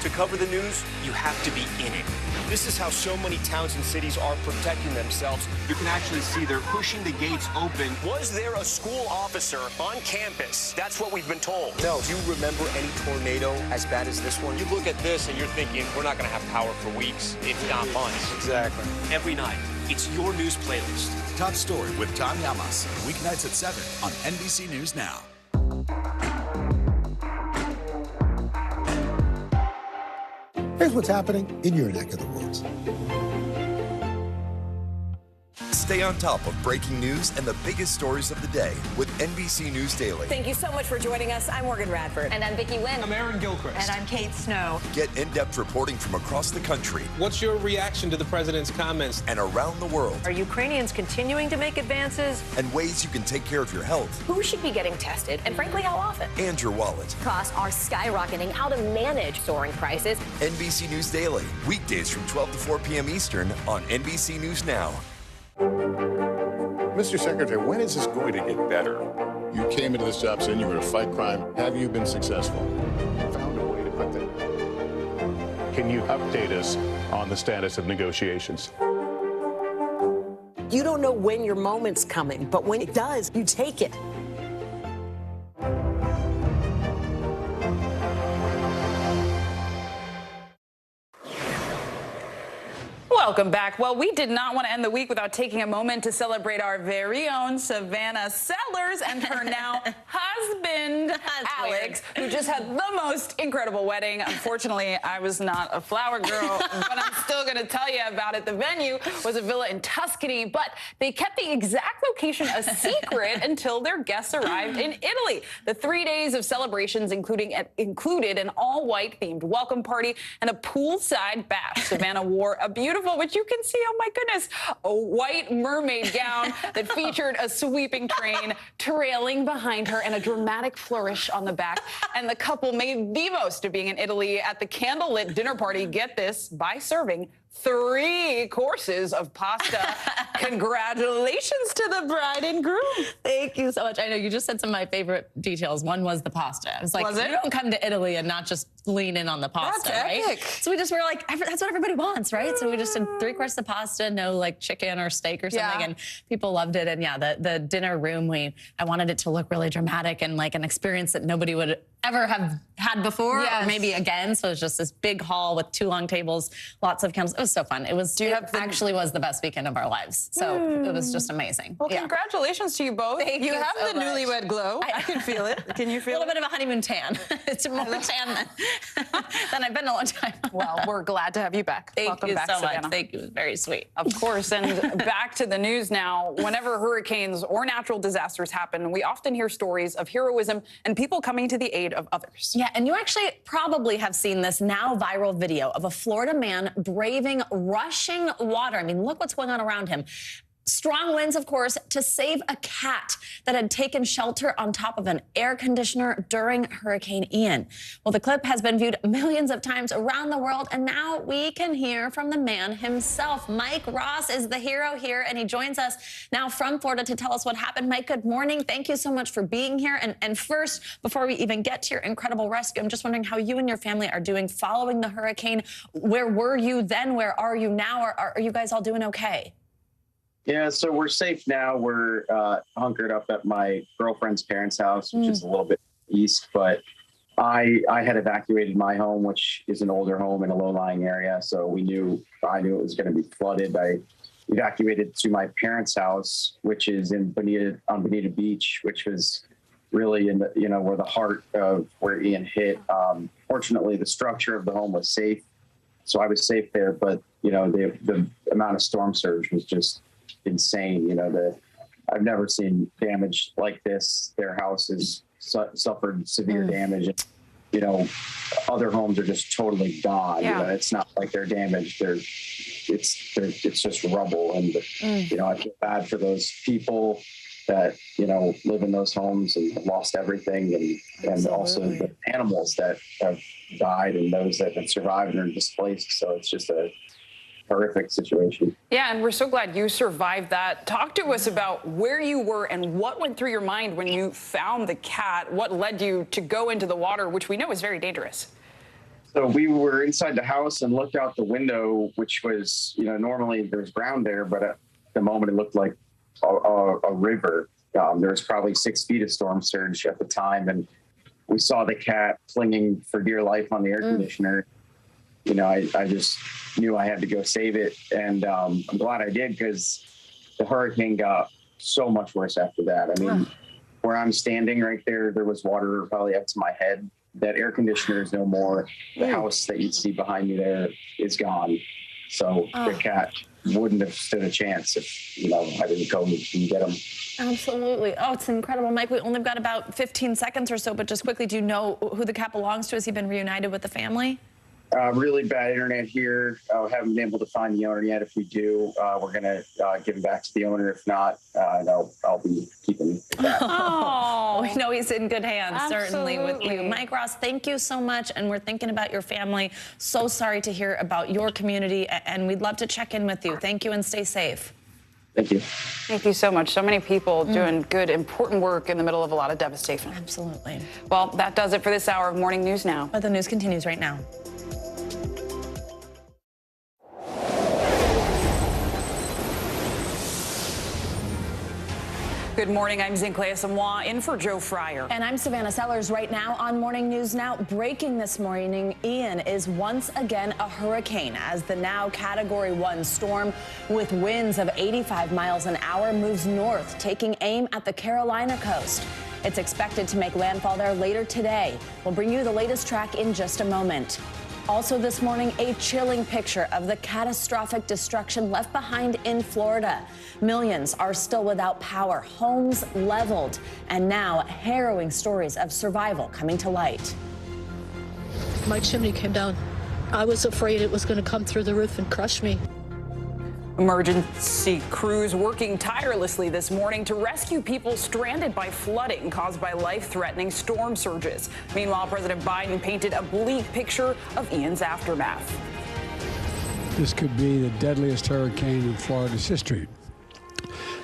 To cover the news, you have to be in it. This is how so many towns and cities are protecting themselves. You can actually see they're pushing the gates open. Was there a school officer on campus? That's what we've been told. No. Do you remember any tornado as bad as this one? You look at this and you're thinking, we're not going to have power for weeks, if not months. Exactly. Every night, it's your news playlist. Top Story with Tom Llamas, weeknights at 7 on NBC News Now. Here's what's happening in your neck of the woods. Stay on top of breaking news and the biggest stories of the day with NBC News Daily. Thank you so much for joining us. I'm Morgan Radford. And I'm Vicki Lynn. I'm Aaron Gilchrist. And I'm Kate Snow. Get in-depth reporting from across the country. What's your reaction to the president's comments? And around the world. Are Ukrainians continuing to make advances? And ways you can take care of your health. Who should be getting tested? And frankly, how often? And your wallet. Costs are skyrocketing. How to manage soaring prices. NBC News Daily. Weekdays from 12 to 4 p.m. Eastern on NBC News Now. Mr. Secretary, when is this going to get better? You came into this job saying you were going to fight crime. Have you been successful? Found a way to put that. Can you update us on the status of negotiations? You don't know when your moment's coming, but when it does, you take it. Welcome back. Well, we did not want to end the week without taking a moment to celebrate our very own Savannah Sellers and her now husband, Alex, who just had the most incredible wedding. Unfortunately, I was not a flower girl, but I'm still going to tell you about it. The venue was a villa in Tuscany, but they kept the exact location a secret until their guests arrived in Italy. The 3 days of celebrations included an all-white themed welcome party and a poolside bath. Savannah wore a beautiful, which you can see, oh my goodness, a white mermaid gown that featured a sweeping train trailing behind her and a dramatic flourish on the back. And the couple made made the most of being in Italy at the candlelit dinner party. Get this, by serving 3 courses of pasta. Congratulations to the bride and groom. Thank you so much. I know you just said some of my favorite details. One was the pasta. I was like, you don't come to Italy and not just lean in on the pasta, right? Epic. So we were like, that's what everybody wants, right? So we just did 3 courses of pasta, no like chicken or steak or something, and people loved it. And yeah, the dinner room, I wanted it to look really dramatic and like an experience that nobody would ever have had before, or maybe again. So it was just this big hall with 2 long tables, lots of candles. It was so fun. It was. Actually was the best weekend of our lives. So it was just amazing. Well, congratulations to you both. Thank you have so the much. newlywed glow. I can feel it. Can you feel a little bit of a honeymoon tan? It's more tan than I've been in a long time. Well, we're glad to have you back. Welcome back, Savannah. so much. Thank you. It was very sweet. Of course. And back to the news now. Whenever hurricanes or natural disasters happen, we often hear stories of heroism and people coming to the aid of others. Yeah, and you actually probably have seen this now viral video of a Florida man braving rushing water. I mean, look what's going on around him. Strong winds, of course, to save a cat that had taken shelter on top of an air conditioner during Hurricane Ian. Well, the clip has been viewed millions of times around the world, and now we can hear from the man himself. Mike Ross is the hero here, and he joins us now from Florida to tell us what happened. Mike, good morning. Thank you so much for being here. And first, before we even get to your incredible rescue, I'm just wondering how you and your family are doing following the hurricane. Where were you then? Where are you now? Are you guys all doing okay? Yeah, so we're safe now. We're hunkered up at my girlfriend's parents' house, which is a little bit east, but I had evacuated my home, which is an older home in a low-lying area. So I knew it was going to be flooded. I evacuated to my parents' house, which is on Bonita Beach, which was really in the, where the heart of where Ian hit. Fortunately, the structure of the home was safe, so I was safe there. But the amount of storm surge was just insane. I've never seen damage like this. Their house has suffered severe damage. Other homes are just totally gone. It's not like they're damaged. It's just rubble. And I feel bad for those people that live in those homes and have lost everything, and also the animals that have died and those that have survived and are displaced. So it's just a horrific situation. Yeah, and we're so glad you survived that. Talk to us about where you were and what went through your mind when you found the cat. What led you to go into the water, which we know is very dangerous? So we were inside the house and looked out the window, which was, normally there's ground there, but at the moment it looked like a river. There was probably 6 feet of storm surge at the time, and we saw the cat clinging for dear life on the air conditioner. I just knew I had to go save it. And I'm glad I did, because the hurricane got so much worse after that. I mean, where I'm standing right there was water probably up to my head. That air conditioner is no more. The house that you see behind me there is gone. So the cat wouldn't have stood a chance if, I didn't go and get him. Absolutely. Oh, it's incredible. Mike, we only got about 15 seconds or so, but just quickly, do you know who the cat belongs to? Has he been reunited with the family? Really bad internet here. Haven't been able to find the owner yet. If we do, we're going to give him back to the owner. If not, I'll be keeping the cat. Oh, we know he's in good hands, certainly, with you. Mike Ross, thank you so much. And we're thinking about your family. So sorry to hear about your community, and we'd love to check in with you. Thank you, and stay safe. Thank you. Thank you so much. So many people doing good, important work in the middle of a lot of devastation. Absolutely. Well, that does it for this hour of Morning News Now. But the news continues right now. Good morning. I'm Zinklea Samoa in for Joe Fryer. And I'm Savannah Sellers. Right now on Morning News Now, breaking this morning, Ian is once again a hurricane as the now Category 1 storm with winds of 85 miles an hour moves north, taking aim at the Carolina coast. It's expected to make landfall there later today. We'll bring you the latest track in just a moment. Also this morning, a chilling picture of the catastrophic destruction left behind in Florida. Millions are still without power, homes leveled, and now harrowing stories of survival coming to light. My chimney came down. I was afraid it was going to come through the roof and crush me. Emergency crews working tirelessly this morning to rescue people stranded by flooding caused by life-threatening storm surges. Meanwhile, President Biden painted a bleak picture of Ian's aftermath. This could be the deadliest hurricane in Florida's history.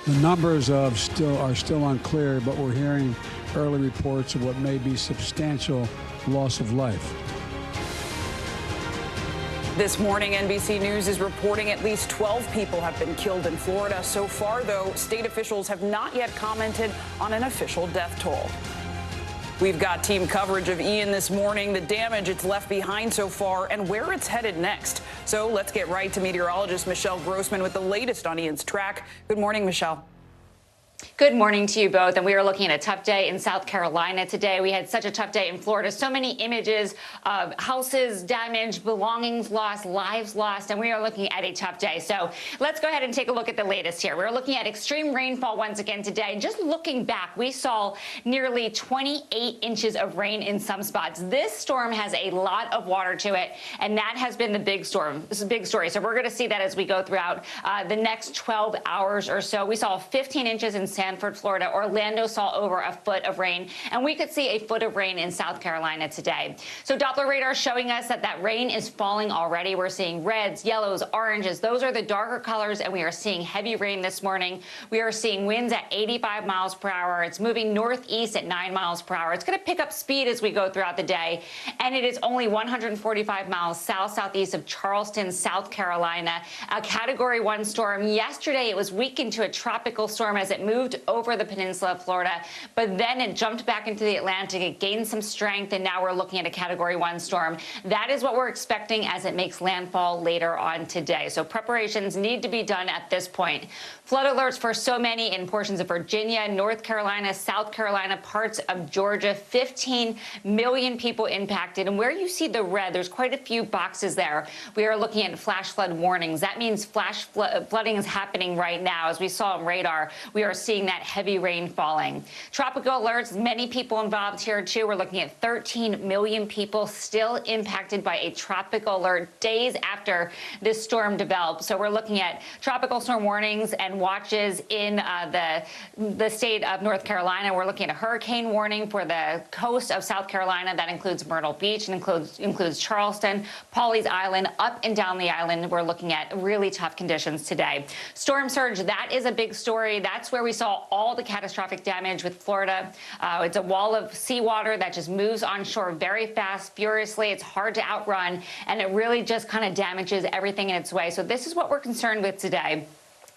The numbers are still unclear, but we're hearing early reports of what may be substantial loss of life. This morning, NBC News is reporting at least 12 people have been killed in Florida. So far, though, state officials have not yet commented on an official death toll. We've got team coverage of Ian this morning, the damage it's left behind so far, and where it's headed next. So let's get right to meteorologist Michelle Grossman with the latest on Ian's track. Good morning, Michelle. Good morning to you both. And we are looking at a tough day in South Carolina today. We had such a tough day in Florida. So many images of houses damaged, belongings lost, lives lost, and we are looking at a tough day. So let's go ahead and take a look at the latest here. We're looking at extreme rainfall once again today. Just looking back, we saw nearly 28 inches of rain in some spots. This storm has a lot of water to it, and that has been the big storm. This is a big story. So we're going to see that as we go throughout the next 12 hours or so. We saw 15 inches in Sanford, Florida. Orlando saw over a foot of rain, and we could see a foot of rain in South Carolina today. So Doppler radar showing us that rain is falling already. We're seeing reds, yellows, oranges. Those are the darker colors, and we are seeing heavy rain this morning. We are seeing winds at 85 miles per hour. It's moving northeast at 9 miles per hour. It's going to pick up speed as we go throughout the day, and it is only 145 miles southeast of Charleston, South Carolina. A Category 1 storm. Yesterday, it was weakened to a tropical storm as it moved over the peninsula of Florida, but then it jumped back into the Atlantic. It gained some strength, and now we're looking at a Category 1 storm. That is what we're expecting as it makes landfall later on today. So preparations need to be done at this point. Flood alerts for so many in portions of Virginia, North Carolina, South Carolina, parts of Georgia. 15 million people impacted. And where you see the red, there's quite a few boxes there. We are looking at flash flood warnings. That means flash flooding is happening right now. As we saw on radar, we are seeing that heavy rain falling. Tropical alerts, many people involved here too. We're looking at 13 million people still impacted by a tropical alert days after this storm developed. So we're looking at tropical storm warnings and watches in the state of North Carolina. We're looking at a hurricane warning for the coast of South Carolina. That includes Myrtle Beach and includes Charleston, Pawleys Island, up and down the island. We're looking at really tough conditions today. Storm surge, that is a big story. That's where we saw all the catastrophic damage with Florida. It's a wall of seawater that just moves onshore very fast, furiously. It's hard to outrun, and it really just kind of damages everything in its way. So this is what we're concerned with today.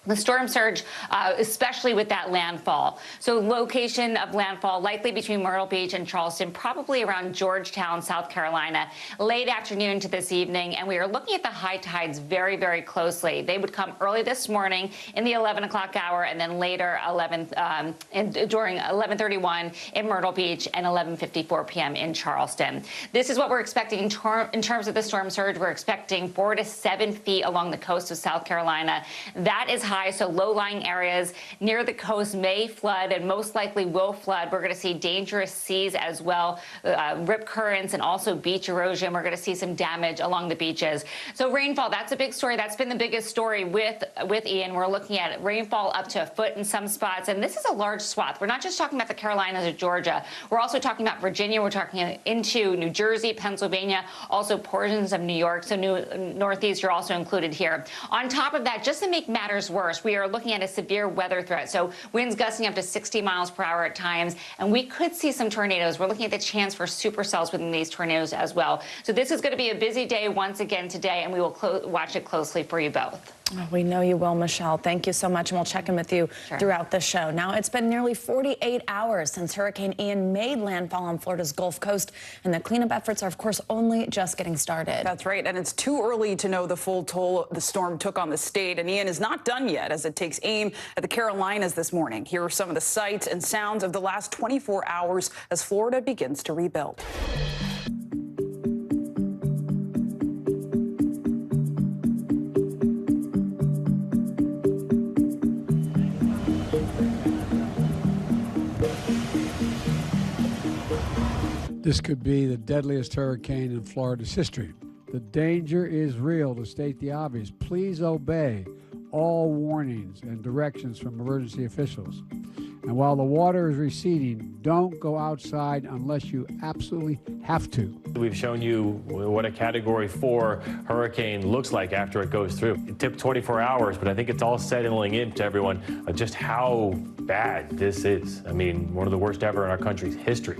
The storm surge, especially with that landfall. So location of landfall likely between Myrtle Beach and Charleston, probably around Georgetown, South Carolina, late afternoon to this evening. And we are looking at the high tides very, very closely. They would come early this morning in the 11 o'clock hour, and then later during 11:31 in Myrtle Beach and 11:54 p.m. in Charleston. This is what we're expecting in terms of the storm surge. We're expecting 4 to 7 feet along the coast of South Carolina. That is high, so low-lying areas near the coast may flood and most likely will flood. We're going to see dangerous seas as well, rip currents, and also beach erosion. We're going to see some damage along the beaches. So rainfall, that's a big story. That's been the biggest story with Ian. We're looking at rainfall up to a foot in some spots, and this is a large swath. We're not just talking about the Carolinas or Georgia. We're also talking about Virginia. We're talking into New Jersey, Pennsylvania, also portions of New York. So Northeast are also included here. On top of that, just to make matters worse, we are looking at a severe weather threat. So winds gusting up to 60 miles per hour at times, and we could see some tornadoes. We're looking at the chance for supercells within these tornadoes as well. So this is going to be a busy day once again today, and we will watch it closely for you both. Oh, we know you will, Michelle. Thank you so much, and we'll check in with you throughout the show. Now, it's been nearly 48 hours since Hurricane Ian made landfall on Florida's Gulf Coast, and the cleanup efforts are, of course, only just getting started. That's right, and it's too early to know the full toll the storm took on the state, and Ian is not done yet as it takes aim at the Carolinas this morning. Here are some of the sights and sounds of the last 24 hours as Florida begins to rebuild. This could be the deadliest hurricane in Florida's history. The danger is real, to state the obvious. Please obey all warnings and directions from emergency officials. And while the water is receding, don't go outside unless you absolutely have to. We've shown you what a Category 4 hurricane looks like after it goes through. It took 24 hours, but I think it's all settling in to everyone just how bad this is. I mean, one of the worst ever in our country's history.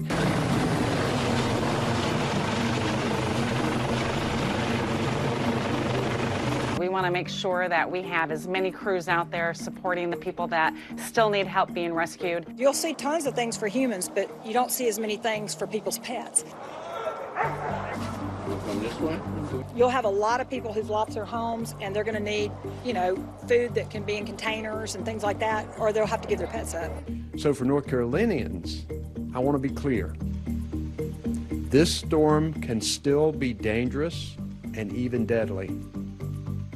We want to make sure that we have as many crews out there supporting the people that still need help being rescued. You'll see tons of things for humans, but you don't see as many things for people's pets. This way? You'll have a lot of people who've lost their homes, and they're going to need, food that can be in containers and things like that, or they'll have to give their pets up. So for North Carolinians, I want to be clear. This storm can still be dangerous and even deadly.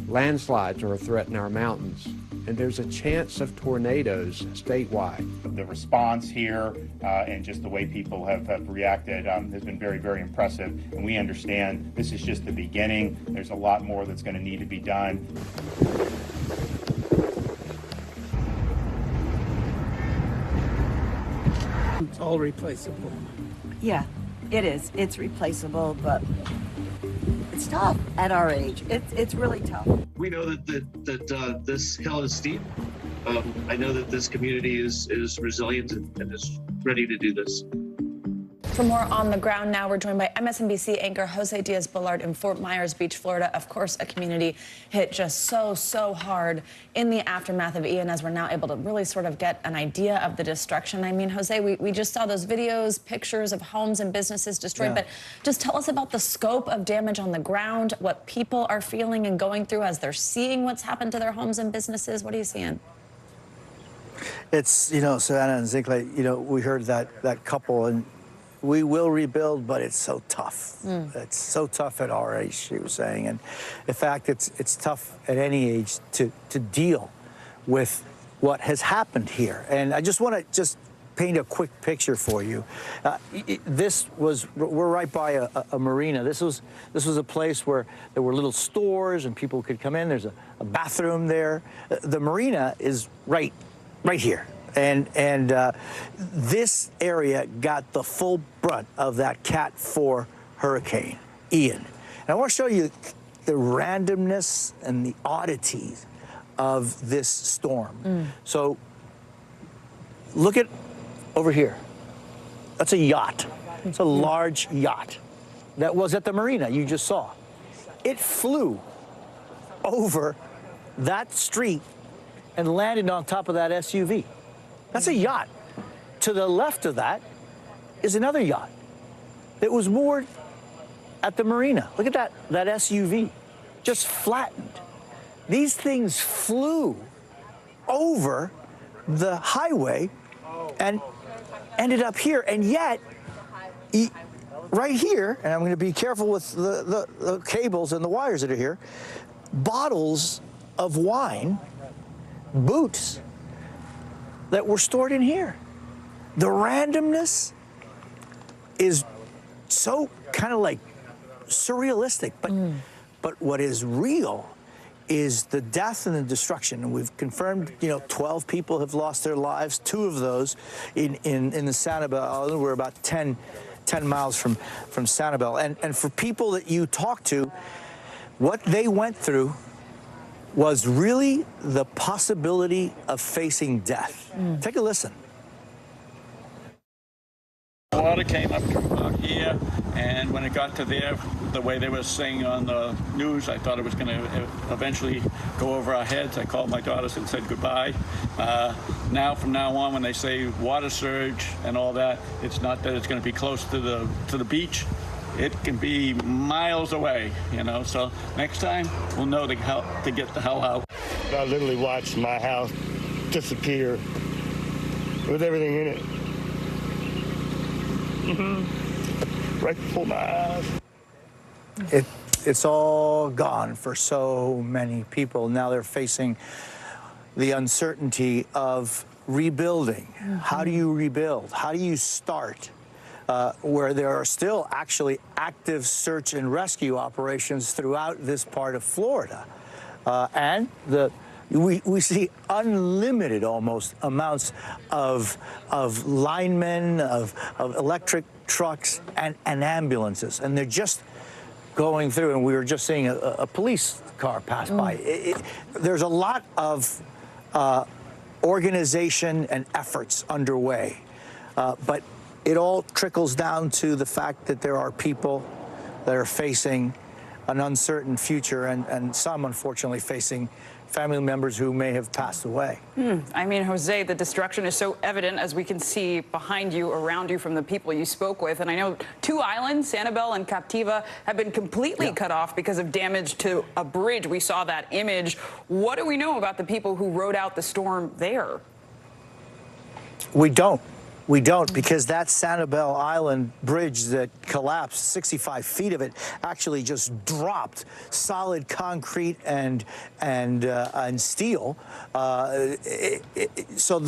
Landslides are a threat in our mountains, and there's a chance of tornadoes statewide. The response here and just the way people have reacted has been very, very impressive. And we understand this is just the beginning. There's a lot more that's going to need to be done. It's all replaceable. Yeah, it is. It's replaceable, but it's tough at our age. It's really tough. We know that this hill is steep. I know that this community is resilient and is ready to do this. For more on the ground now, we're joined by MSNBC anchor Jose Diaz-Balart in Fort Myers Beach, Florida. Of course, a community hit just so hard in the aftermath of Ian, as we're now able to really sort of get an idea of the destruction. I mean, Jose, we just saw those videos, pictures of homes and businesses destroyed, but just tell us about the scope of damage on the ground, what people are feeling and going through as they're seeing what's happened to their homes and businesses. What are you seeing? It's, Savannah and Zinkley, we heard that couple, and we will rebuild, but it's so tough. It's so tough at our age, she was saying. And in fact, it's tough at any age to deal with what has happened here. And I just want to paint a quick picture for you. We're right by a marina. This was a place where there were little stores and people could come in. There's a bathroom there. The marina is right here. And this area got the full brunt of that Cat 4 hurricane, Ian. And I want to show you the randomness and the oddities of this storm. So look at over here. That's a yacht. It's a large yacht that was at the marina you just saw. It flew over that street and landed on top of that SUV. That's a yacht. To the left of that is another yacht that was moored at the marina. Look at that SUV, just flattened. These things flew over the highway and ended up here. And yet, right here, and I'm going to be careful with the cables and the wires that are here, bottles of wine, boots, that were stored in here. The randomness is so kind of like surrealistic, but what is real is the death and the destruction. And we've confirmed, 12 people have lost their lives, 2 of those in the Sanibel Island. We're about 10 miles from Sanibel. And for people that you talk to, what they went through was really the possibility of facing death. Take a listen. The water came up to about here, and when it got to there, the way they were saying on the news, I thought it was going to eventually go over our heads. I called my daughters and said goodbye. From now on, when they say water surge and all that, it's not that it's going to be close to the beach. It can be miles away, so next time we'll know to get the hell out. I literally watched my house disappear with everything in it. Right before my eyes. It's all gone for so many people. Now they're facing the uncertainty of rebuilding. How do you rebuild? How do you start? Where there are still actually active search and rescue operations throughout this part of Florida. And the we see unlimited almost amounts of linemen, of electric trucks and ambulances, and they're just going through. And we were just seeing a police car pass by. There's a lot of organization and efforts underway, but it all trickles down to the fact that there are people that are facing an uncertain future, and some, unfortunately, facing family members who may have passed away. I mean, Jose, the destruction is so evident, as we can see behind you, around you, from the people you spoke with. And I know 2 islands, Sanibel and Captiva, have been completely cut off because of damage to a bridge. We saw that image. What do we know about the people who rode out the storm there? We don't. We don't, because that Sanibel Island bridge that collapsed, 65 feet of it, actually just dropped solid concrete and steel. So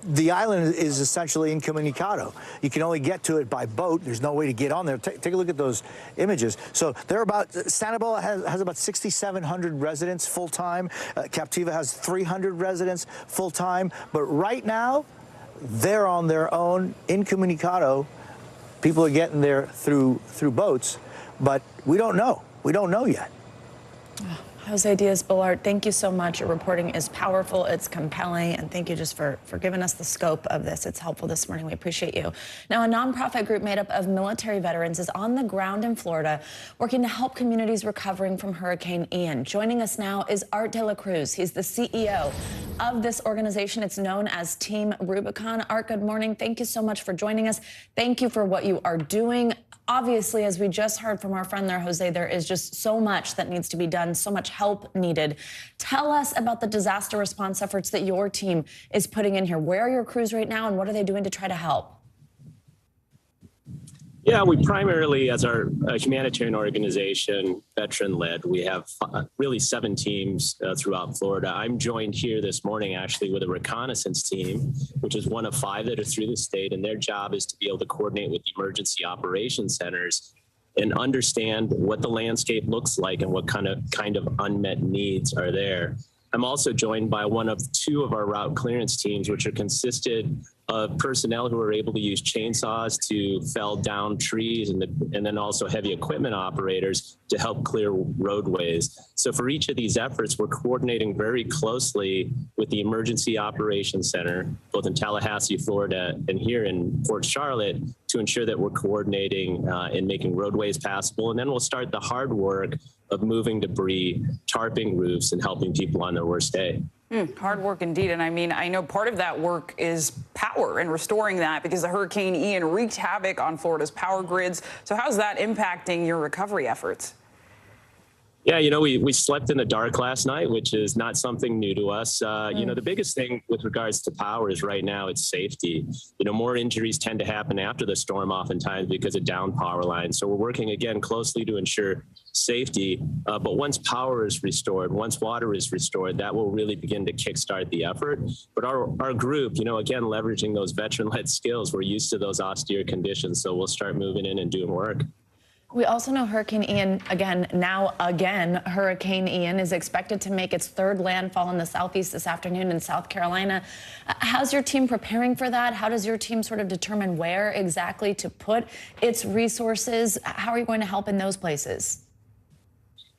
the island is essentially incommunicado. You can only get to it by boat. There's no way to get on there. Take a look at those images. So they're Sanibel has about 6,700 residents full-time. Captiva has 300 residents full-time. But right now, they're on their own, incommunicado. People are getting there through boats, but we don't know. We don't know yet. Jose Diaz-Balart, thank you so much. Your reporting is powerful, it's compelling, and thank you just for giving us the scope of this. It's helpful this morning. We appreciate you. Now, a nonprofit group made up of military veterans is on the ground in Florida working to help communities recovering from Hurricane Ian. Joining us now is Art De La Cruz. He's the CEO of this organization. It's known as Team Rubicon. Art, good morning. Thank you so much for joining us. Thank you for what you are doing. Obviously, as we just heard from our friend there, Jose, there is just so much that needs to be done, so much help needed. Tell us about the disaster response efforts that your team is putting in here. Where are your crews right now, and what are they doing to try to help? Yeah, we primarily, as our humanitarian organization, veteran-led, we have really 7 teams throughout Florida. I'm joined here this morning, actually, with a reconnaissance team, which is one of 5 that are through the state, and their job is to be able to coordinate with the emergency operations centers and understand what the landscape looks like and what kind of unmet needs are there. I'm also joined by one of 2 of our route clearance teams, which are consisted of personnel who are able to use chainsaws to fell down trees, and then also heavy equipment operators to help clear roadways. So for each of these efforts, we're coordinating very closely with the Emergency Operations Center, both in Tallahassee, Florida, and here in Port Charlotte, to ensure that we're coordinating and making roadways passable. And then we'll start the hard work of moving debris, tarping roofs, and helping people on their worst day. Hard work indeed. And I mean, I know part of that work is power and restoring that, because the Hurricane Ian wreaked havoc on Florida's power grids. So how's that impacting your recovery efforts? Yeah, you know, we slept in the dark last night, which is not something new to us. You know, the biggest thing with regards to power is right now it's safety. You know, more injuries tend to happen after the storm oftentimes because of down power lines. So we're working again closely to ensure safety. But once power is restored, once water is restored, that will really begin to kickstart the effort. But our group, you know, again, leveraging those veteran-led skills, we're used to those austere conditions. So we'll start moving in and doing work. We also know Hurricane Ian, Hurricane Ian is expected to make its 3rd landfall in the southeast this afternoon in South Carolina. How's your team preparing for that? How does your team sort of determine where exactly to put its resources? How are you going to help in those places?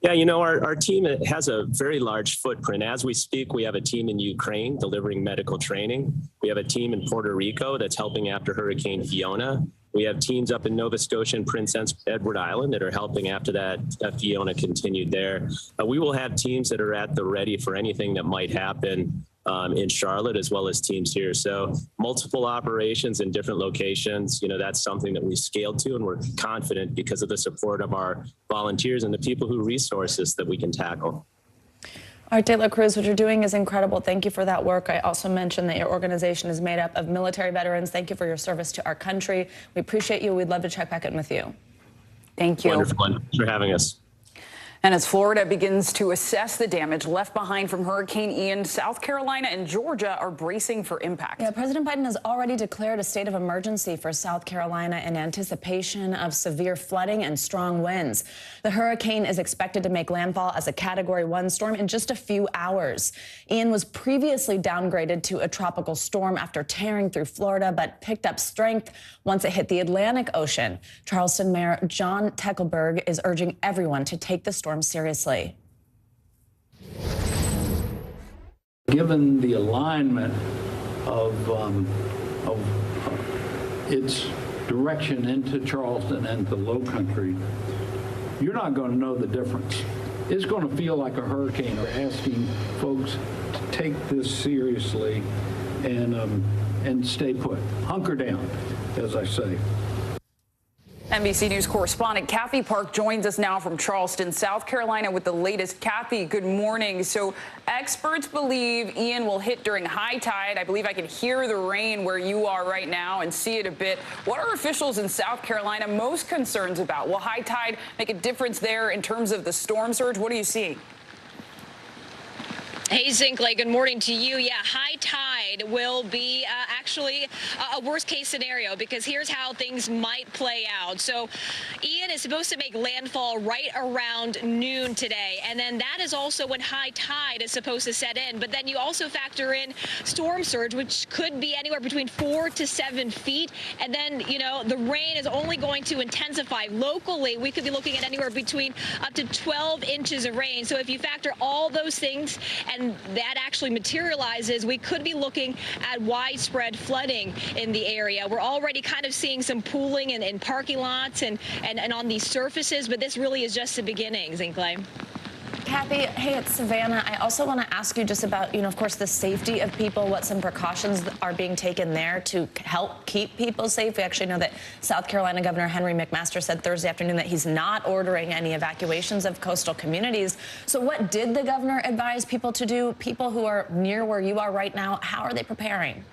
Yeah, you know, our team has a very large footprint. As we speak, we have a team in Ukraine delivering medical training. We have a team in Puerto Rico that's helping after Hurricane Fiona. We have teams up in Nova Scotia and Prince Edward Island that are helping after that Fiona continued there. We will have teams that are at the ready for anything that might happen in Charlotte, as well as teams here. So multiple operations in different locations. You know, that's something that we scaled to, and we're confident because of the support of our volunteers and the people who resource us that we can tackle. Art De La Cruz, what you're doing is incredible. Thank you for that work. I also mentioned that your organization is made up of military veterans. Thank you for your service to our country. We appreciate you. We'd love to check back in with you. Thank you. Wonderful. Thanks for having us. And as Florida begins to assess the damage left behind from Hurricane Ian, South Carolina and Georgia are bracing for impact. Yeah, President Biden has already declared a state of emergency for South Carolina in anticipation of severe flooding and strong winds. The hurricane is expected to make landfall as a Category 1 storm in just a few hours. Ian was previously downgraded to a tropical storm after tearing through Florida, but picked up strength once it hit the Atlantic Ocean. Charleston Mayor John Tekelberg is urging everyone to take the storm seriously. Given the alignment of its direction into Charleston and the Low Country, you're not going to know the difference. It's going to feel like a hurricane. We're asking folks to take this seriously and stay put. Hunker down, as I say. NBC News correspondent Kathy Park joins us now from Charleston, South Carolina with the latest. Kathy, good morning. So experts believe Ian will hit during high tide. I believe I can hear the rain where you are right now and see it a bit. What are officials in South Carolina most concerned about? Will high tide make a difference there in terms of the storm surge? What are you seeing? Hey, Zinkley, good morning to you. Yeah, high tide will be actually a worst case scenario, because here's how things might play out. So Ian is supposed to make landfall right around noon today, and then that is also when high tide is supposed to set in. But then you also factor in storm surge, which could be anywhere between 4 to 7 feet. And then, you know, the rain is only going to intensify. Locally, we could be looking at anywhere between up to 12 inches of rain. So if you factor all those things and that actually materializes, we could be looking at widespread flooding in the area. We're already kind of seeing some pooling in parking lots and on these surfaces, but this really is just the beginning, Zinkley. Kathy, hey, it's Savannah. I also want to ask you just about, of course, the safety of people, what some precautions are being taken there to help keep people safe. We actually know that South Carolina Governor Henry McMaster said Thursday afternoon that he's not ordering any evacuations of coastal communities. So what did the governor advise people to do? People who are near where you are right now, how are they preparing?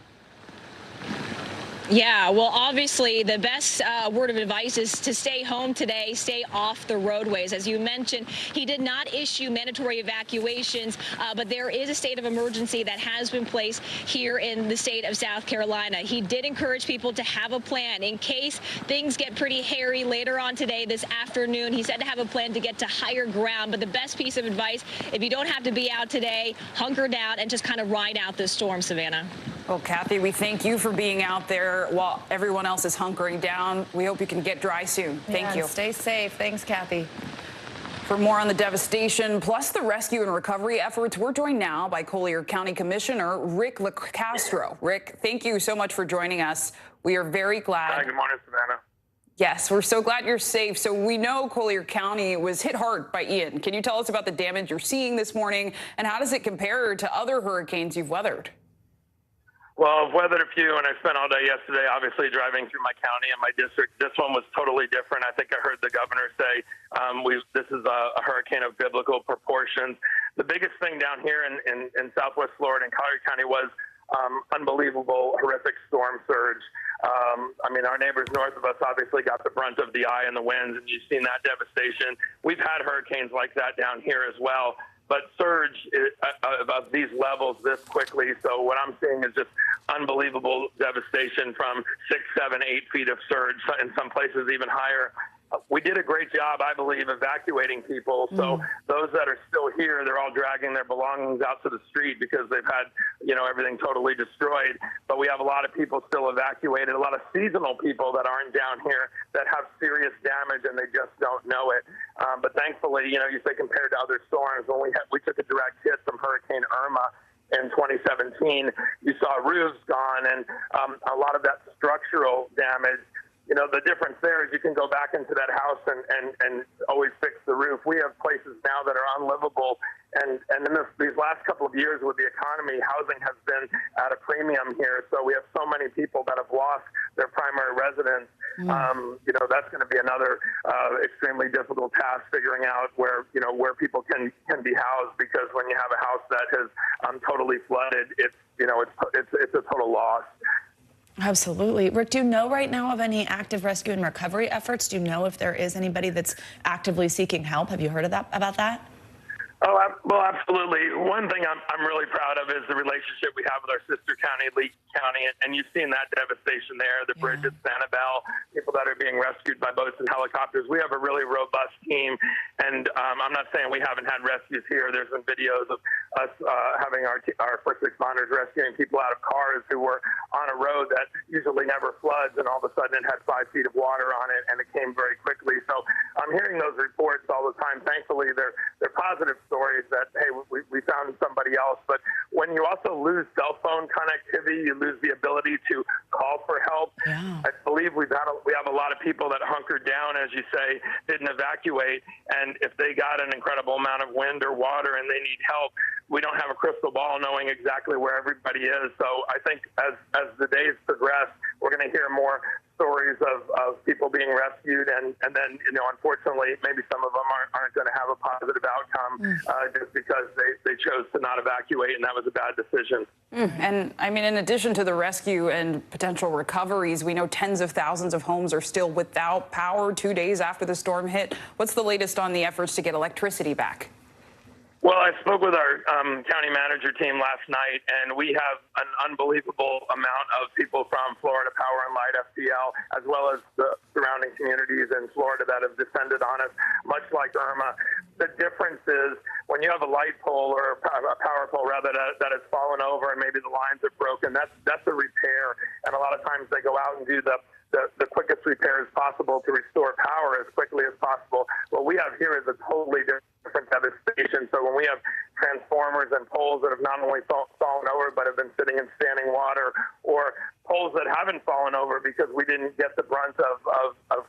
Yeah, well, obviously, the best word of advice is to stay home today, stay off the roadways. As you mentioned, he did not issue mandatory evacuations, but there is a state of emergency that has been placed here in the state of South Carolina. He did encourage people to have a plan in case things get pretty hairy later on today, this afternoon. He said to have a plan to get to higher ground. But the best piece of advice, if you don't have to be out today, hunker down and just kind of ride out this storm, Savannah. Well, Kathy, we thank you for being out there while everyone else is hunkering down. We hope you can get dry soon. Thank you. Stay safe. Thanks, Kathy. For more on the devastation, plus the rescue and recovery efforts, we're joined now by Collier County Commissioner Rick LaCastro. Rick, thank you so much for joining us. We are very glad. Hi, good morning, Savannah. Yes, we're so glad you're safe. So we know Collier County was hit hard by Ian. Can you tell us about the damage you're seeing this morning, and how does it compare to other hurricanes you've weathered? Well, I've weathered a few, and I spent all day yesterday, obviously, driving through my county and my district. This one was totally different. I think I heard the governor say this is a hurricane of biblical proportions. The biggest thing down here in Southwest Florida and Collier County was unbelievable, horrific storm surge. I mean, our neighbors north of us obviously got the brunt of the eye and the winds, and you've seen that devastation. We've had hurricanes like that down here as well. But surge of these levels this quickly. So what I'm seeing is just unbelievable devastation from 6, 7, 8 feet of surge, in some places even higher. We did a great job, I believe, evacuating people. So those that are still here, they're all dragging their belongings out to the street because they've had, everything totally destroyed. But we have a lot of people still evacuated, a lot of seasonal people that aren't down here that have serious damage and they just don't know it. But thankfully, you say compared to other storms, when we took a direct hit from Hurricane Irma in 2017, you saw roofs gone and a lot of that structural damage. The difference there is you can go back into that house and always fix the roof. We have places now that are unlivable. And in these last couple of years with the economy, housing has been at a premium here. So we have so many people that have lost their primary residence. That's going to be another extremely difficult task, figuring out where people can be housed, because when you have a house that has totally flooded, it's a total loss. Absolutely. Rick, do you know right now of any active rescue and recovery efforts? Do you know if there is anybody that's actively seeking help? Have you heard of about that? Oh, well, absolutely. One thing I'm really proud of is the relationship we have with our sister county, Lee County, and you've seen that devastation there, the bridge at Sanibel, people that are being rescued by boats and helicopters. We have a really robust team, and I'm not saying we haven't had rescues here. There's been videos of us having our first responders rescuing people out of cars who were on a road that usually never floods, and all of a sudden it had 5 feet of water on it, and it came very quickly. So I'm hearing those reports all the time. Thankfully, they're positive stories that, hey, we found somebody else. But when you also lose cell phone connectivity, you lose the ability to call for help. Yeah. I believe we have a lot of people that hunkered down, as you say, didn't evacuate. And if they got an incredible amount of wind or water and they need help, we don't have a crystal ball knowing exactly where everybody is. So I think as the days progress, we're going to hear more stories of people being rescued, and then, unfortunately, maybe some of them aren't going to have a positive outcome just because they chose to not evacuate, and that was a bad decision. And I mean, in addition to the rescue and potential recoveries, we know tens of thousands of homes are still without power 2 days after the storm hit. What's the latest on the efforts to get electricity back? Well, I spoke with our county manager team last night, and we have an unbelievable amount of people from Florida Power and Light, FPL, as well as the surrounding communities in Florida that have descended on us, much like Irma. The difference is when you have a light pole or a power pole, rather, that has fallen over and maybe the lines are broken, that's a repair. And a lot of times they go out and do the quickest repairs possible to restore power as quickly as possible. What we have here is a totally different devastation. So when we have transformers and poles that have not only fallen over but have been sitting in standing water, or poles that haven't fallen over because we didn't get the brunt of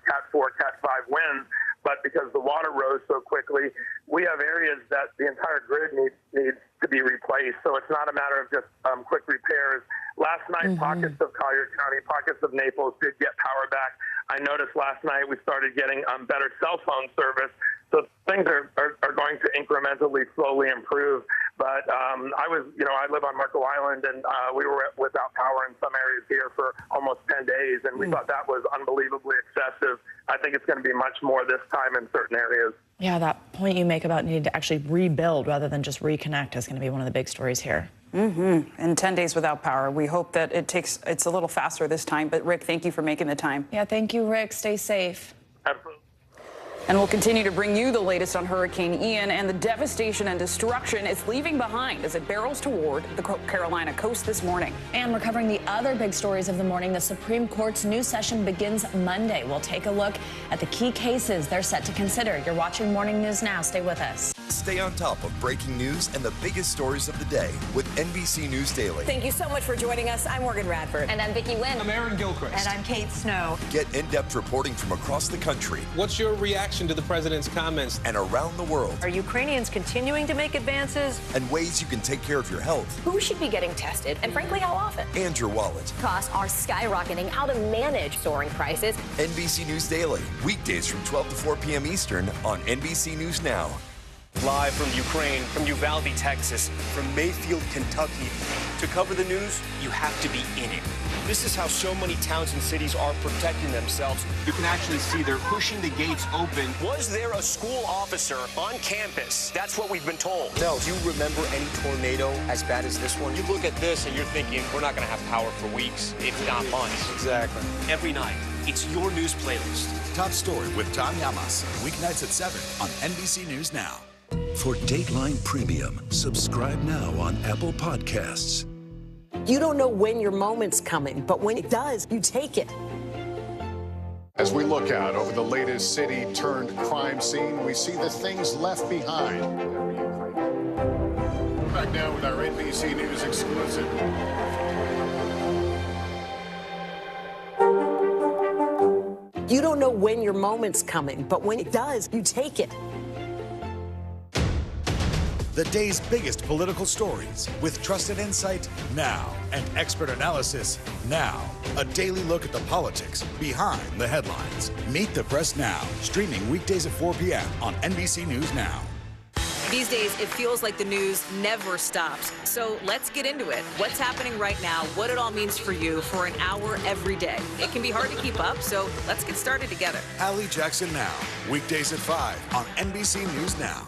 Cat 4, Cat 5 winds, but because the water rose so quickly, we have areas that the entire grid needs to be replaced. So it's not a matter of just quick repairs. Last night, pockets of Collier County, pockets of Naples did get power back. I noticed last night we started getting better cell phone service. So things are going to incrementally, slowly improve. But I live on Marco Island, and we were without power in some areas here for almost 10 days, and we thought that was unbelievably excessive. I think it's going to be much more this time in certain areas. Yeah, that point you make about needing to actually rebuild rather than just reconnect is going to be one of the big stories here. And 10 days without power. We hope that it's a little faster this time. But Rick, thank you for making the time. Yeah, thank you, Rick. Stay safe. Absolutely. And we'll continue to bring you the latest on Hurricane Ian and the devastation and destruction it's leaving behind as it barrels toward the Carolina coast this morning. And we're covering the other big stories of the morning. The Supreme Court's new session begins Monday. We'll take a look at the key cases they're set to consider. You're watching Morning News Now. Stay with us. Stay on top of breaking news and the biggest stories of the day with NBC News Daily. Thank you so much for joining us. I'm Morgan Radford. And I'm Vicki Lynn. I'm Aaron Gilchrist. And I'm Kate Snow. Get in-depth reporting from across the country. What's your reaction to the president's comments? And around the world. Are Ukrainians continuing to make advances? And ways you can take care of your health. Who should be getting tested? And frankly, how often? And your wallet. Costs are skyrocketing. How to manage soaring prices. NBC News Daily. Weekdays from 12 to 4 p.m. Eastern on NBC News Now. Live from Ukraine, from Uvalde, Texas, from Mayfield, Kentucky. To cover the news, you have to be in it. This is how so many towns and cities are protecting themselves. You can actually see they're pushing the gates open. Was there a school officer on campus? That's what we've been told. No. Do you remember any tornado as bad as this one? You look at this and you're thinking, we're not going to have power for weeks, if not months. Exactly. Every night, it's your news playlist. Top Story with Tom Llamas. Weeknights at 7 on NBC News Now. For Dateline Premium, subscribe now on Apple Podcasts. You don't know when your moment's coming, but when it does, you take it. As we look out over the latest city-turned-crime scene, we see the things left behind. Back now with our NBC News exclusive. You don't know when your moment's coming, but when it does, you take it. The day's biggest political stories with trusted insight now and expert analysis now. A daily look at the politics behind the headlines. Meet the Press Now, streaming weekdays at 4 p.m. on NBC News Now. These days, it feels like the news never stops. So let's get into it. What's happening right now, what it all means for you for an hour every day. It can be hard to keep up, so let's get started together. Allie Jackson Now, weekdays at 5 on NBC News Now.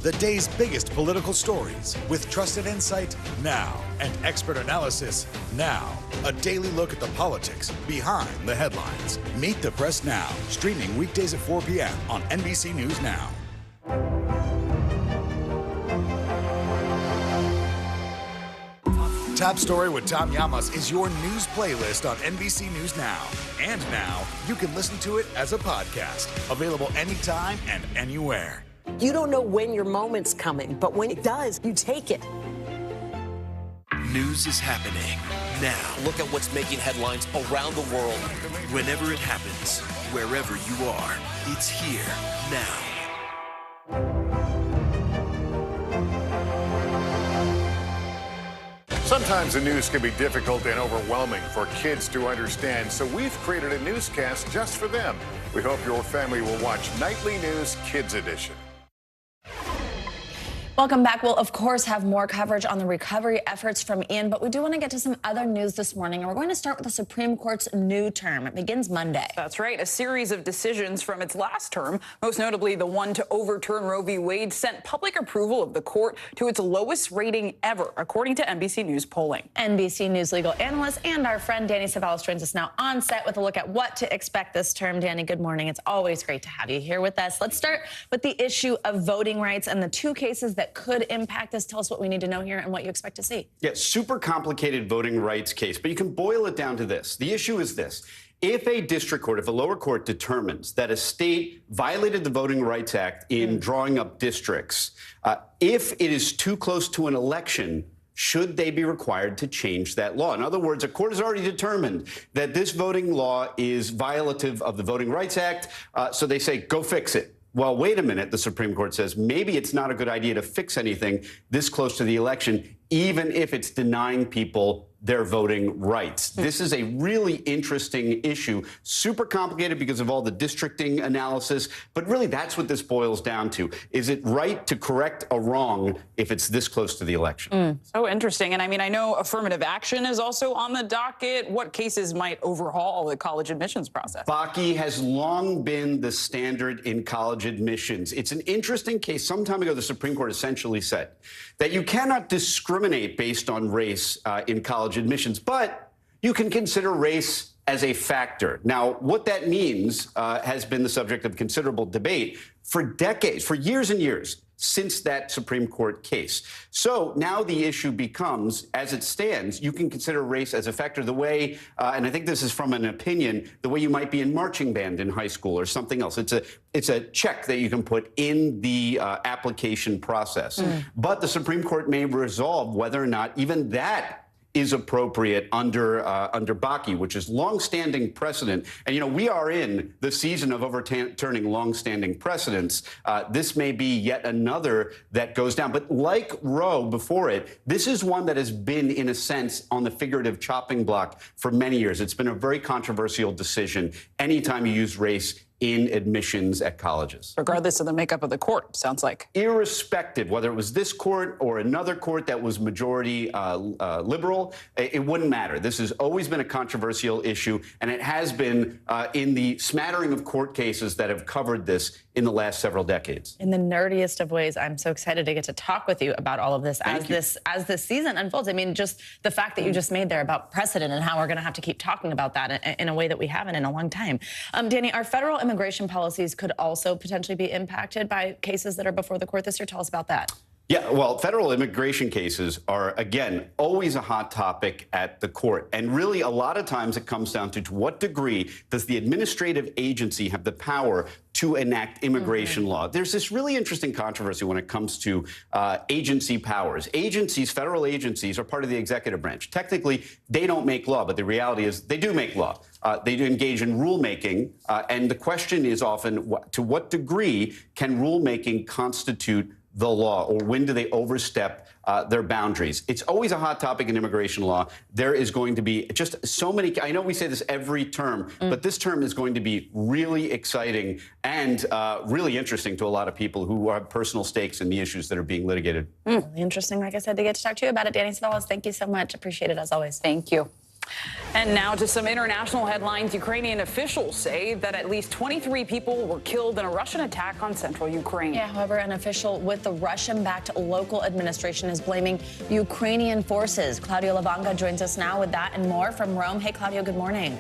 The day's biggest political stories with trusted insight now and expert analysis now. A daily look at the politics behind the headlines. Meet the Press Now, streaming weekdays at 4 p.m. on NBC News Now. Top Story with Tom Llamas is your news playlist on NBC News Now. And now you can listen to it as a podcast, available anytime and anywhere. You don't know when your moment's coming, but when it does, you take it. News is happening now. Look at what's making headlines around the world. Whenever it happens, wherever you are, it's here now. Sometimes the news can be difficult and overwhelming for kids to understand, so we've created a newscast just for them. We hope your family will watch Nightly News Kids Edition. Welcome back. We'll, of course, have more coverage on the recovery efforts from Ian, but we do want to get to some other news this morning, and we're going to start with the Supreme Court's new term. It begins Monday. That's right. A series of decisions from its last term, most notably the one to overturn Roe v. Wade, sent public approval of the court to its lowest rating ever, according to NBC News polling. NBC News legal analyst and our friend Danny Savalas joins us now on set with a look at what to expect this term. Danny, good morning. It's always great to have you here with us. Let's start with the issue of voting rights and the two cases that could impact this. Tell us what we need to know here and what you expect to see. Yeah, super complicated voting rights case, but you can boil it down to this. The issue is this. If a district court, if a lower court determines that a state violated the Voting Rights Act in drawing up districts, if it is too close to an election, should they be required to change that law? In other words, a court has already determined that this voting law is violative of the Voting Rights Act, so they say, go fix it. Well, wait a minute, the Supreme Court says, maybe it's not a good idea to fix anything this close to the election, even if it's denying people their voting rights. This is a really interesting issue, super complicated because of all the districting analysis, but really that's what this boils down to. Is it right to correct a wrong if it's this close to the election? So interesting. And I mean, I know affirmative action is also on the docket. What cases might overhaul the college admissions process? Bakke has long been the standard in college admissions. It's an interesting case. Some time ago, the Supreme Court essentially said that you cannot discriminate based on race in college admissions, but you can consider race as a factor. Now, what that means has been the subject of considerable debate for decades, for years and years, since that Supreme Court case. So now the issue becomes, as it stands, you can consider race as a factor the way, and I think this is from an opinion, the way you might be in marching band in high school or something else. It's a check that you can put in the application process. But the Supreme Court may resolve whether or not even that is appropriate under Bakke, which is longstanding precedent. And, you know, we are in the season of overturning longstanding precedents. This may be yet another that goes down. But like Roe before it, this is one that has been, in a sense, on the figurative chopping block for many years. It's been a very controversial decision anytime you use race in admissions at colleges. Regardless of the makeup of the court, sounds like. Irrespective, whether it was this court or another court that was majority liberal, it wouldn't matter. This has always been a controversial issue, and it has been in the smattering of court cases that have covered this in the last several decades. In the nerdiest of ways, I'm so excited to get to talk with you about all of this as this season unfolds. I mean, just the fact that you just made there about precedent and how we're going to have to keep talking about that in a way that we haven't in a long time. Danny, our federal immigration policies could also potentially be impacted by cases that are before the court this year. Tell us about that. Yeah, well, federal immigration cases are, again, always a hot topic at the court. And really, a lot of times it comes down to what degree does the administrative agency have the power to enact immigration law? There's this really interesting controversy when it comes to agency powers. Agencies, federal agencies, are part of the executive branch. Technically, they don't make law, but the reality is they do make law. They do engage in rulemaking, and the question is often, to what degree can rulemaking constitute the law, or when do they overstep their boundaries. It's always a hot topic in immigration law. There is going to be just so many. I know we say this every term, but this term is going to be really exciting and really interesting to a lot of people who have personal stakes in the issues that are being litigated. Really interesting, like I said, to get to talk to you about it. Danny Savelas, thank you so much. Appreciate it as always. Thank you. And now to some international headlines. Ukrainian officials say that at least 23 people were killed in a Russian attack on central Ukraine. Yeah, however, an official with the Russian-backed local administration is blaming Ukrainian forces. Claudio Lavanga joins us now with that and more from Rome. Hey, Claudio, good morning.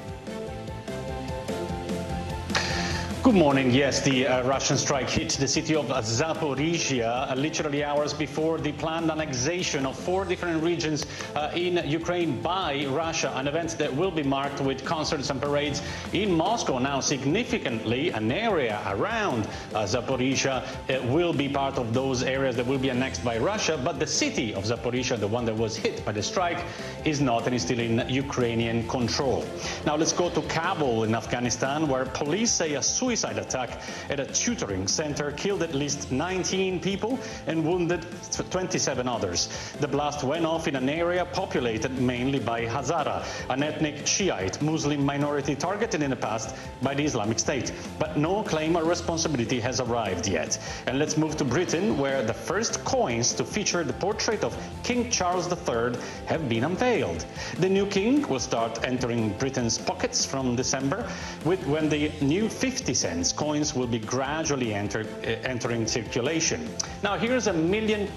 Good morning. Yes, the Russian strike hit the city of Zaporizhia literally hours before the planned annexation of 4 different regions in Ukraine by Russia, an event that will be marked with concerts and parades in Moscow. Now, significantly, an area around Zaporizhia will be part of those areas that will be annexed by Russia, but the city of Zaporizhia, the one that was hit by the strike, is not and is still in Ukrainian control. Now, let's go to Kabul in Afghanistan, where police say a suicide attack at a tutoring center killed at least 19 people and wounded 27 others. The blast went off in an area populated mainly by Hazara, an ethnic Shiite Muslim minority targeted in the past by the Islamic State. But no claim or responsibility has arrived yet. And let's move to Britain, where the first coins to feature the portrait of King Charles III have been unveiled. The new king will start entering Britain's pockets from December, when the new 50-cent coins will be gradually entering circulation. Now, here's a £1 million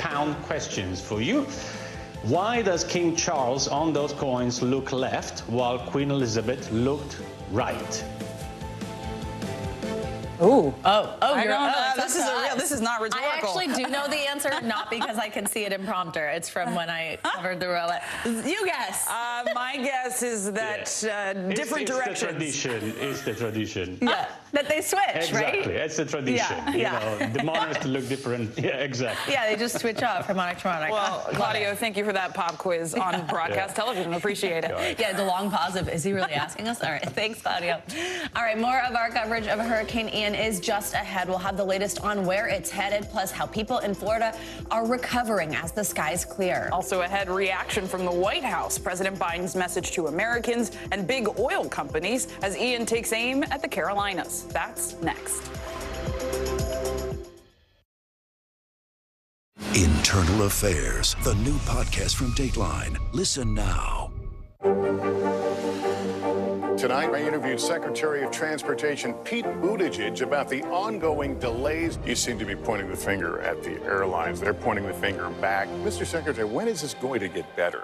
question for you. Why does King Charles on those coins look left while Queen Elizabeth looked right? Ooh. This is not rhetorical. I actually do know the answer, not because I can see it in prompter. It's from when I covered the roulette. You guess. My guess is that different directions. It's the tradition. Yeah, that they switch, right? Exactly, it's the tradition. Yeah. You know, the monarchs look different. Yeah, exactly. Yeah, they just switch off from monarch to monarch. Well, Claudio, thank you for that pop quiz on broadcast television. Appreciate it. Yeah, the long pause of, is he really asking us? All right, thanks, Claudio. All right, more of our coverage of Hurricane Ian is just ahead. We'll have the latest on where it's headed, plus how people in Florida are recovering as the skies clear. Also ahead, reaction from the White House. President Biden's message to Americans and big oil companies as Ian takes aim at the Carolinas. That's next. Internal Affairs, the new podcast from Dateline. Listen now. Tonight, I interviewed Secretary of Transportation Pete Buttigieg about the ongoing delays. You seem to be pointing the finger at the airlines. They're pointing the finger back. Mr. Secretary, when is this going to get better?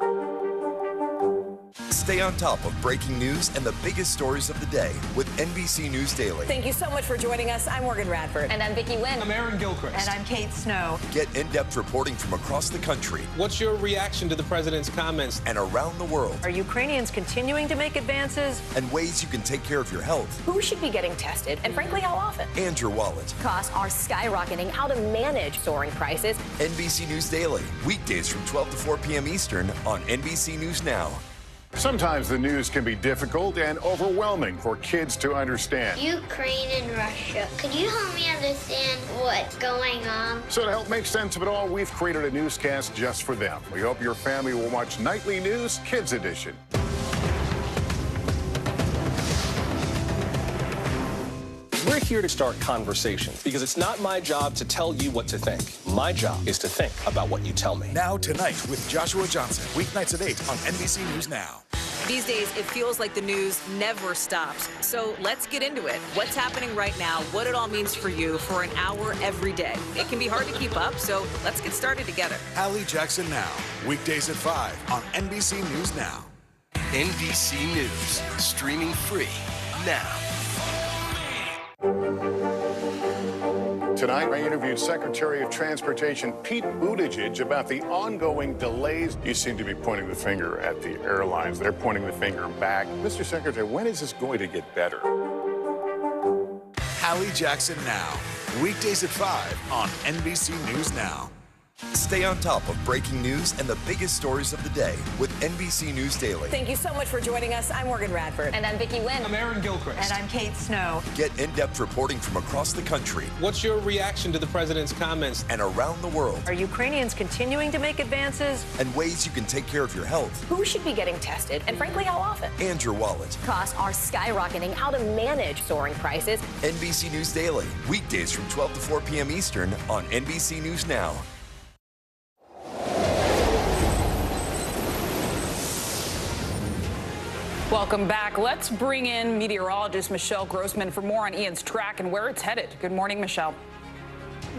Stay on top of breaking news and the biggest stories of the day with NBC News Daily. Thank you so much for joining us. I'm Morgan Radford. And I'm Vicki Wynn. I'm Aaron Gilchrist. And I'm Kate Snow. Get in-depth reporting from across the country. What's your reaction to the president's comments? And around the world. Are Ukrainians continuing to make advances? And ways you can take care of your health. Who should be getting tested? And frankly, how often? And your wallet. Costs are skyrocketing. How to manage soaring prices. NBC News Daily. Weekdays from 12 to 4 p.m. Eastern on NBC News Now. Sometimes the news can be difficult and overwhelming for kids to understand. Ukraine and Russia. Could you help me understand what's going on? So to help make sense of it all, we've created a newscast just for them. We hope your family will watch Nightly News Kids Edition. We're here to start conversations because it's not my job to tell you what to think. My job is to think about what you tell me. Now Tonight with Joshua Johnson. Weeknights at 8 on NBC News Now. These days, it feels like the news never stops. So let's get into it. What's happening right now, what it all means for you for an hour every day. It can be hard to keep up, so let's get started together. Hallie Jackson Now. Weekdays at 5 on NBC News Now. NBC News, streaming free now. Tonight, I interviewed Secretary of Transportation Pete Buttigieg about the ongoing delays. You seem to be pointing the finger at the airlines. They're pointing the finger back. Mr. Secretary, when is this going to get better? Hallie Jackson Now. Weekdays at 5 on NBC News Now. Stay on top of breaking news and the biggest stories of the day with NBC News Daily. Thank you so much for joining us. I'm Morgan Radford. And I'm Vicki Lynn. I'm Aaron Gilchrist. And I'm Kate Snow. Get in-depth reporting from across the country. What's your reaction to the president's comments? And around the world. Are Ukrainians continuing to make advances? And ways you can take care of your health. Who should be getting tested? And frankly, how often? And your wallet. Costs are skyrocketing. How to manage soaring prices. NBC News Daily. Weekdays from 12 to 4 p.m. Eastern on NBC News Now. Welcome back. Let's bring in meteorologist Michelle Grossman for more on Ian's track and where it's headed. Good morning, Michelle.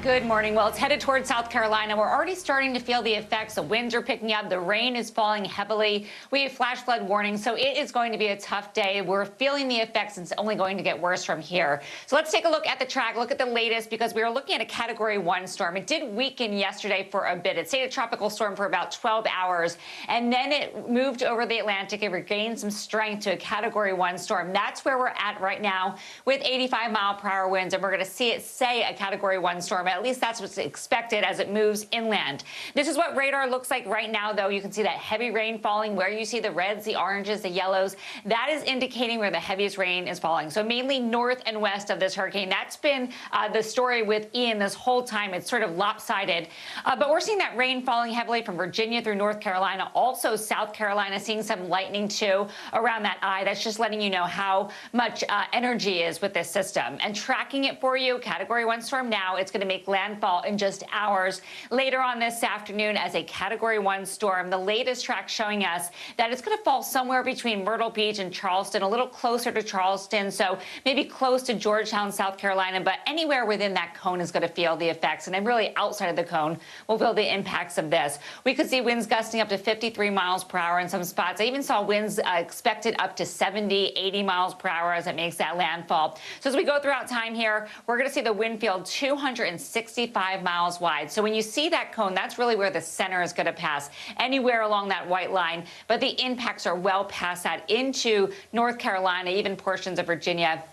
Good morning. Well, it's headed towards South Carolina. We're already starting to feel the effects. The winds are picking up. The rain is falling heavily. We have flash flood warnings, so it is going to be a tough day. We're feeling the effects. It's only going to get worse from here. So let's take a look at the track, look at the latest, because we were looking at a Category 1 storm. It did weaken yesterday for a bit. It stayed a tropical storm for about 12 hours, and then it moved over the Atlantic. It regained some strength to a Category 1 storm. That's where we're at right now with 85-mile-per-hour winds, and we're going to see it say a Category 1 storm. At least that's what's expected as it moves inland. This is what radar looks like right now, though. You can see that heavy rain falling where you see the reds, the oranges, the yellows. That is indicating where the heaviest rain is falling. So mainly north and west of this hurricane. That's been the story with Ian this whole time. It's sort of lopsided. But we're seeing that rain falling heavily from Virginia through North Carolina. Also South Carolina, seeing some lightning, too, around that eye. That's just letting you know how much energy is with this system. And tracking it for you, Category 1 storm now. It's going to make landfall in just hours later on this afternoon as a Category 1 storm. The latest track showing us that it's going to fall somewhere between Myrtle Beach and Charleston, a little closer to Charleston, so maybe close to Georgetown, South Carolina, but anywhere within that cone is going to feel the effects, and then really outside of the cone will feel the impacts of this. We could see winds gusting up to 53 miles per hour in some spots. I even saw winds expected up to 70, 80 miles per hour as it makes that landfall. So as we go throughout time here, we're going to see the wind field 265 miles wide. So when you see that cone, that's really where the center is going to pass, anywhere along that white line. But the impacts are well past that into North Carolina, even portions of Virginia,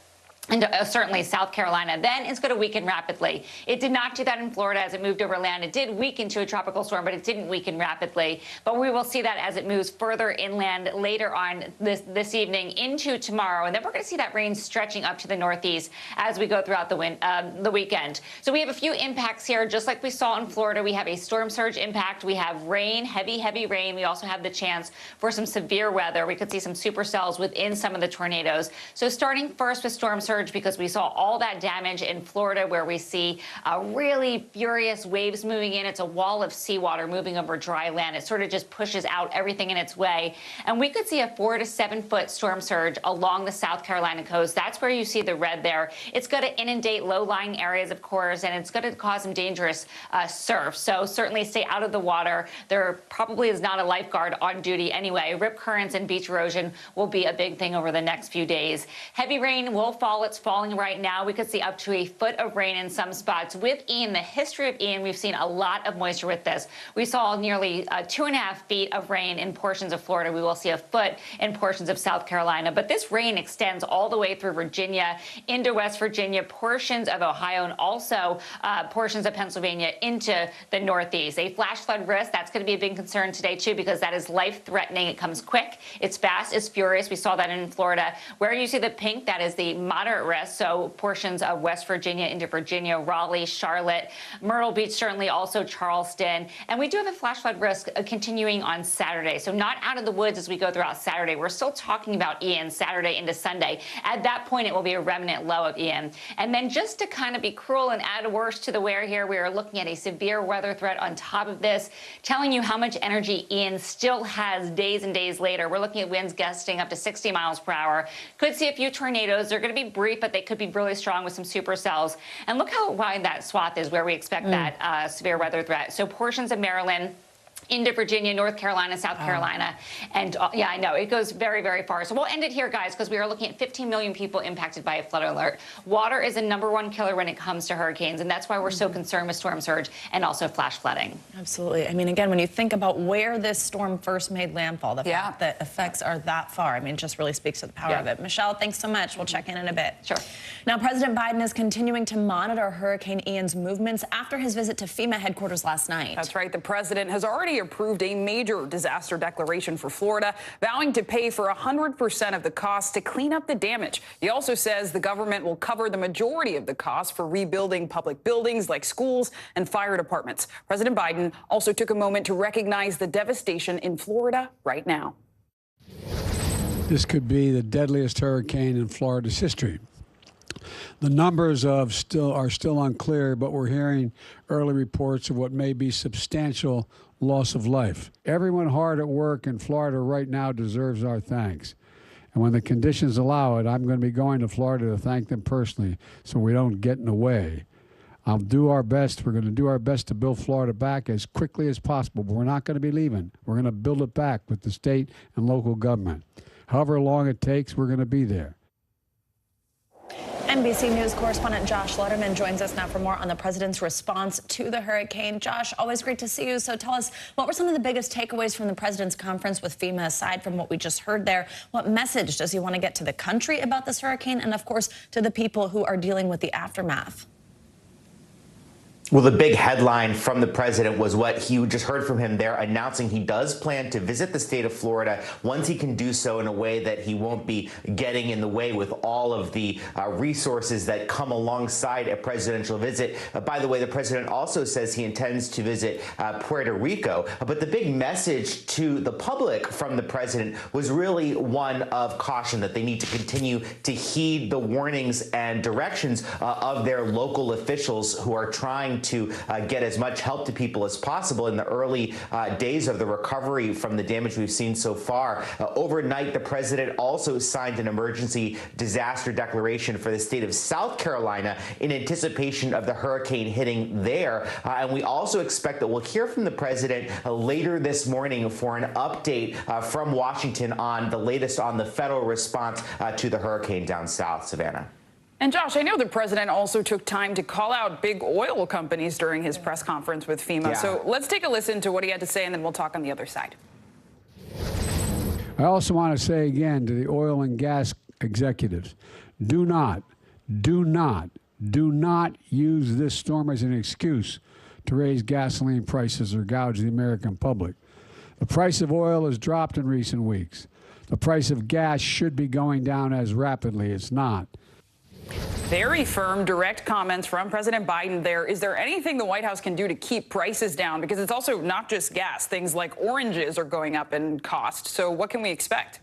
and certainly South Carolina. Then it's going to weaken rapidly. It did not do that in Florida as it moved over land. It did weaken to a tropical storm, but it didn't weaken rapidly. But we will see that as it moves further inland later on this evening into tomorrow. And then we're going to see that rain stretching up to the northeast as we go throughout the weekend. So we have a few impacts here, just like we saw in Florida. We have a storm surge impact. We have rain, heavy, heavy rain. We also have the chance for some severe weather. We could see some supercells within some of the tornadoes. So starting first with storm surge, because we saw all that damage in Florida where we see really furious waves moving in. It's a wall of seawater moving over dry land. It sort of just pushes out everything in its way. And we could see a 4 to 7 foot storm surge along the South Carolina coast. That's where you see the red there. It's going to inundate low-lying areas, of course, and it's going to cause some dangerous surf. So certainly stay out of the water. There probably is not a lifeguard on duty anyway. Rip currents and beach erosion will be a big thing over the next few days. Heavy rain will fall. It's falling right now. We could see up to a foot of rain in some spots. With Ian, the history of Ian, we've seen a lot of moisture with this. We saw nearly 2.5 feet of rain in portions of Florida. We will see a foot in portions of South Carolina. But this rain extends all the way through Virginia, into West Virginia, portions of Ohio, and also portions of Pennsylvania into the Northeast. A flash flood risk, that's going to be a big concern today, too, because that is life-threatening. It comes quick. It's fast. It's furious. We saw that in Florida. Where you see the pink, that is the moderate risk, so portions of West Virginia into Virginia, Raleigh, Charlotte, Myrtle Beach, certainly also Charleston. And we do have a flash flood risk continuing on Saturday, so not out of the woods as we go throughout Saturday. We're still talking about Ian Saturday into Sunday. At that point, it will be a remnant low of Ian. And then just to kind of be cruel and add worse to the wear here, we are looking at a severe weather threat on top of this, telling you how much energy Ian still has days and days later. We're looking at winds gusting up to 60 miles per hour. Could see a few tornadoes. They're going to be brief, but they could be really strong with some supercells. And look how wide that swath is where we expect that severe weather threat. So portions of Maryland, into Virginia, North Carolina, South Carolina. And yeah, I know it goes very, very far. So we'll end it here, guys, because we are looking at 15 million people impacted by a flood alert. Water is the #1 killer when it comes to hurricanes, and that's why we're so concerned with storm surge and also flash flooding. Absolutely. I mean, again, when you think about where this storm first made landfall, the fact that effects are that far, I mean, it just really speaks to the power of it. Michelle, thanks so much. We'll check in a bit. Sure. Now, President Biden is continuing to monitor Hurricane Ian's movements after his visit to FEMA headquarters last night. That's right. The president has already approved a major disaster declaration for Florida, vowing to pay for 100% of the costs to clean up the damage. He also says the government will cover the majority of the costs for rebuilding public buildings like schools and fire departments. President Biden also took a moment to recognize the devastation in Florida right now. This could be the deadliest hurricane in Florida's history. The numbers are still unclear, but we're hearing early reports of what may be substantial loss of life. Everyone hard at work in Florida right now deserves our thanks. And when the conditions allow it, I'm going to be going to Florida to thank them personally so we don't get in the way. I'll do our best. We're going to do our best to build Florida back as quickly as possible, but we're not going to be leaving. We're going to build it back with the state and local government. However long it takes, we're going to be there. NBC News correspondent Josh Letterman joins us now for more on the president's response to the hurricane. Josh, always great to see you. So tell us, what were some of the biggest takeaways from the president's conference with FEMA, aside from what we just heard there? What message does he want to get to the country about this hurricane and, of course, to the people who are dealing with the aftermath? Well, the big headline from the president was what you just heard from him there, announcing he does plan to visit the state of Florida once he can do so in a way that he won't be getting in the way with all of the resources that come alongside a presidential visit. By the way, the president also says he intends to visit Puerto Rico. But the big message to the public from the president was really one of caution, that they need to continue to heed the warnings and directions of their local officials who are trying to get as much help to people as possible in the early days of the recovery from the damage we've seen so far. Overnight, the president also signed an emergency disaster declaration for the state of South Carolina in anticipation of the hurricane hitting there. And we also expect that we'll hear from the president later this morning for an update from Washington on the latest on the federal response to the hurricane down south. Savannah. And Josh, I know the president also took time to call out big oil companies during his press conference with FEMA. So let's take a listen to what he had to say, and then we'll talk on the other side. I also want to say again to the oil and gas executives, do not use this storm as an excuse to raise gasoline prices or gouge the American public. The price of oil has dropped in recent weeks. The price of gas should be going down as rapidly. It's not. Very firm, direct comments from President Biden there. Is there anything the White House can do to keep prices down? Because it's also not just gas. Things like oranges are going up in cost. So what can we expect?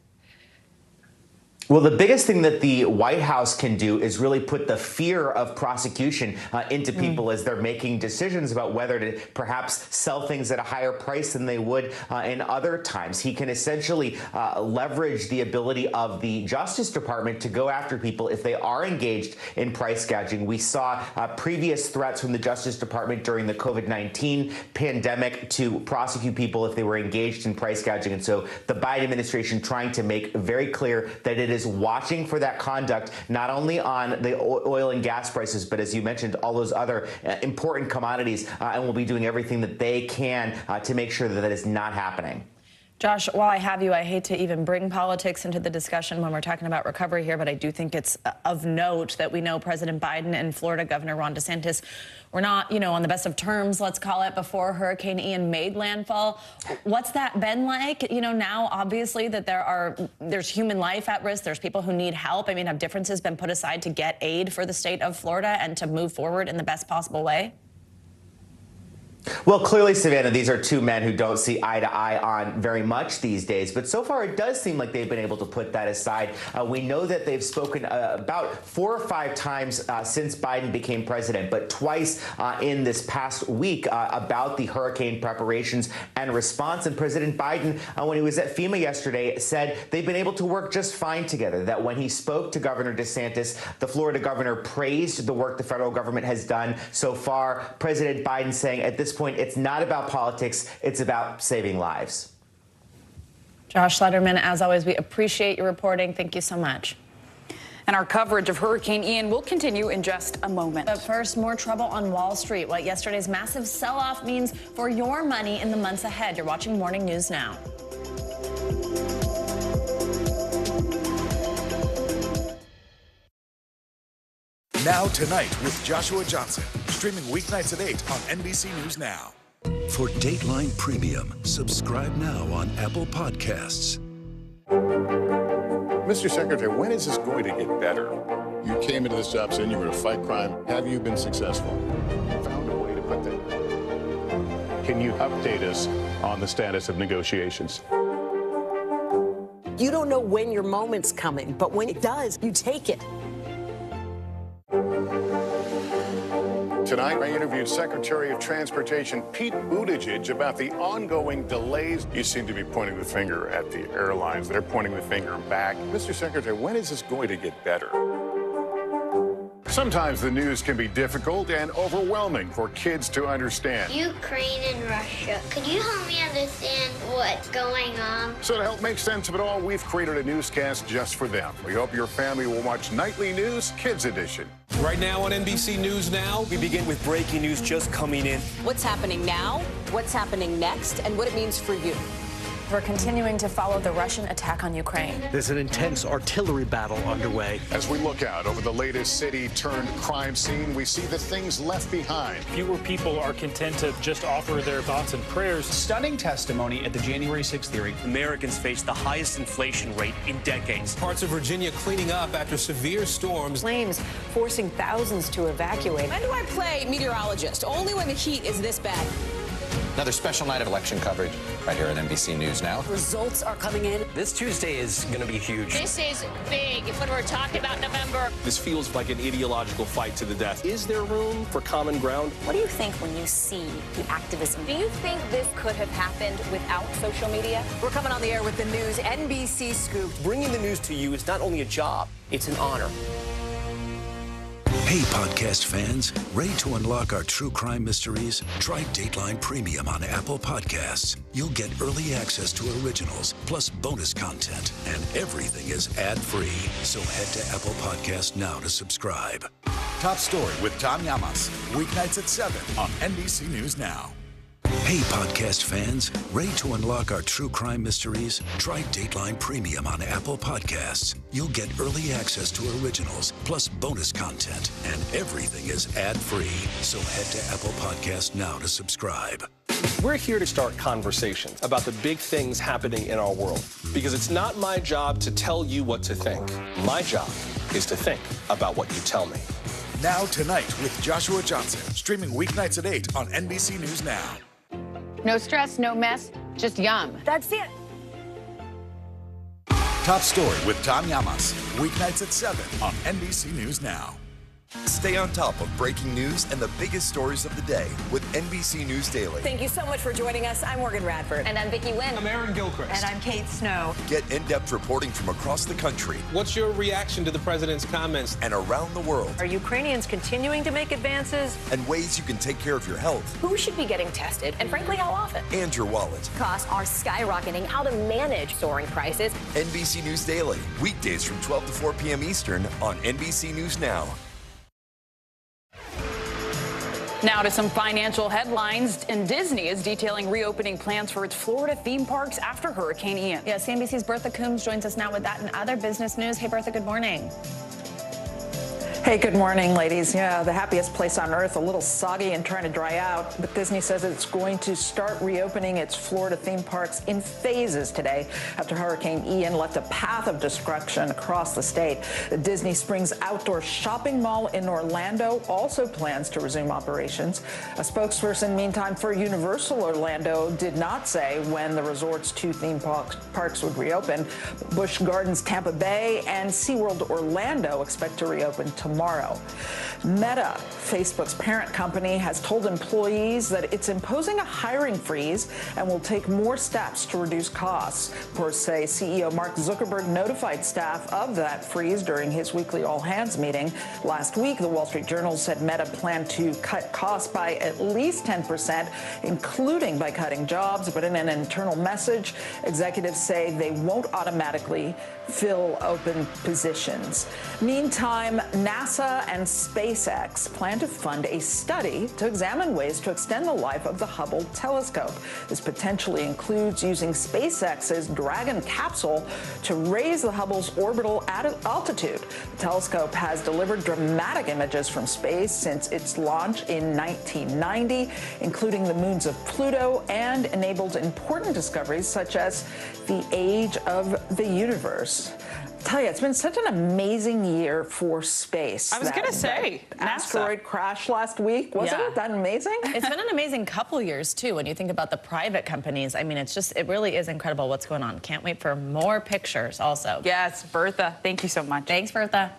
Well, the biggest thing that the White House can do is really put the fear of prosecution into people as they're making decisions about whether to perhaps sell things at a higher price than they would in other times. He can essentially leverage the ability of the Justice Department to go after people if they are engaged in price gouging. We saw previous threats from the Justice Department during the COVID-19 pandemic to prosecute people if they were engaged in price gouging. And so the Biden administration trying to make very clear that it is watching for that conduct, not only on the oil and gas prices, but as you mentioned, all those other important commodities, and will be doing everything that they can to make sure that that is not happening. Josh, while I have you, I hate to even bring politics into the discussion when we're talking about recovery here, but I do think it's of note that we know President Biden and Florida Governor Ron DeSantis were not, on the best of terms, let's call it, before Hurricane Ian made landfall. What's that been like? Now, obviously, that there's human life at risk. There's people who need help. I mean, have differences been put aside to get aid for the state of Florida and to move forward in the best possible way? Well, clearly, Savannah, these are two men who don't see eye to eye on very much these days. But so far, it does seem like they've been able to put that aside. We know that they've spoken about 4 or 5 times since Biden became president, but twice in this past week about the hurricane preparations and response. And President Biden, when he was at FEMA yesterday, said they've been able to work just fine together, that when he spoke to Governor DeSantis, the Florida governor praised the work the federal government has done so far. President Biden saying at this point, it's not about politics, it's about saving lives. Josh Lederman, as always, we appreciate your reporting. Thank you so much. And our coverage of Hurricane Ian will continue in just a moment. But first, more trouble on Wall Street. What yesterday's massive sell-off means for your money in the months ahead. You're watching Morning News Now. Now Tonight with Joshua Johnson, streaming weeknights at 8 on NBC News Now. For Dateline Premium, subscribe now on Apple Podcasts. Mr. Secretary, when is this going to get better? You came into this job saying you were going to fight crime. Have you been successful? Found a way to put that. Can you update us on the status of negotiations? You don't know when your moment's coming, but when it does, you take it. Tonight, I interviewed Secretary of Transportation Pete Buttigieg about the ongoing delays. You seem to be pointing the finger at the airlines. They're pointing the finger back. Mr. Secretary, when is this going to get better? Sometimes the news can be difficult and overwhelming for kids to understand. Ukraine and Russia. Could you help me understand what's going on? So to help make sense of it all, we've created a newscast just for them. We hope your family will watch Nightly News Kids Edition. Right now on NBC News Now, we begin with breaking news just coming in. What's happening now, what's happening next, and what it means for you. We're continuing to follow the Russian attack on Ukraine. There's an intense artillery battle underway. As we look out over the latest city-turned-crime scene, we see the things left behind. Fewer people are content to just offer their thoughts and prayers. Stunning testimony at the January 6th hearing. Americans face the highest inflation rate in decades. Parts of Virginia cleaning up after severe storms. Flames forcing thousands to evacuate. When do I play meteorologist? Only when the heat is this bad. Another special night of election coverage right here at NBC News Now. Results are coming in. This Tuesday is going to be huge. This is big when we're talking about November. This feels like an ideological fight to the death. Is there room for common ground? What do you think when you see the activism? Do you think this could have happened without social media? We're coming on the air with the news NBC Scoop. Bringing the news to you is not only a job, it's an honor. Hey, podcast fans, ready to unlock our true crime mysteries? Try Dateline Premium on Apple Podcasts. You'll get early access to originals, plus bonus content, and everything is ad-free. So head to Apple Podcasts now to subscribe. Top Story with Tom Llamas, weeknights at 7 on NBC News Now. Hey, podcast fans, ready to unlock our true crime mysteries? Try Dateline Premium on Apple Podcasts. You'll get early access to originals, plus bonus content, and everything is ad-free. So head to Apple Podcasts now to subscribe. We're here to start conversations about the big things happening in our world, because it's not my job to tell you what to think. My job is to think about what you tell me. Now Tonight with Joshua Johnson, streaming weeknights at 8 on NBC News Now. No stress, no mess, just yum. That's it. Top Story with Tom Llamas, weeknights at 7 on NBC News Now. Stay on top of breaking news and the biggest stories of the day with NBC News Daily. Thank you so much for joining us. I'm Morgan Radford. And I'm Vicki Wynn. I'm Aaron Gilchrist. And I'm Kate Snow. Get in-depth reporting from across the country. What's your reaction to the president's comments? And around the world. Are Ukrainians continuing to make advances? And ways you can take care of your health. Who should be getting tested? And frankly, how often? And your wallet. Costs are skyrocketing. How to manage soaring prices. NBC News Daily, weekdays from 12 to 4 p.m. Eastern on NBC News Now. Now to some financial headlines, and Disney is detailing reopening plans for its Florida theme parks after Hurricane Ian. Yes, CNBC's Bertha Coombs joins us now with that and other business news. Hey, Bertha, good morning. Hey, good morning, ladies. Yeah, the happiest place on earth, a little soggy and trying to dry out. But Disney says it's going to start reopening its Florida theme parks in phases today after Hurricane Ian left a path of destruction across the state. The Disney Springs Outdoor Shopping Mall in Orlando also plans to resume operations. A spokesperson, meantime, for Universal Orlando did not say when the resort's two theme parks would reopen. Busch Gardens Tampa Bay and SeaWorld Orlando expect to reopen tomorrow tomorrow. Meta, Facebook's parent company, has told employees that it's imposing a hiring freeze and will take more steps to reduce costs. Reports say CEO Mark Zuckerberg notified staff of that freeze during his weekly all-hands meeting. Last week, the Wall Street Journal said Meta planned to cut costs by at least 10%, including by cutting jobs. But in an internal message, executives say they won't automatically fill open positions. Meantime, NASA and SpaceX plan to fund a study to examine ways to extend the life of the Hubble telescope. This potentially includes using SpaceX's Dragon capsule to raise the Hubble's orbital altitude. The telescope has delivered dramatic images from space since its launch in 1990, including the moons of Pluto, and enabled important discoveries such as the age of the universe. Tell you, it's been such an amazing year for space. I was going to say, asteroid crash last week. Wasn't it that amazing? It's been an amazing couple years, too, when you think about the private companies. I mean, it really is incredible what's going on. Can't wait for more pictures also. Yes, Bertha, thank you so much. Thanks, Bertha.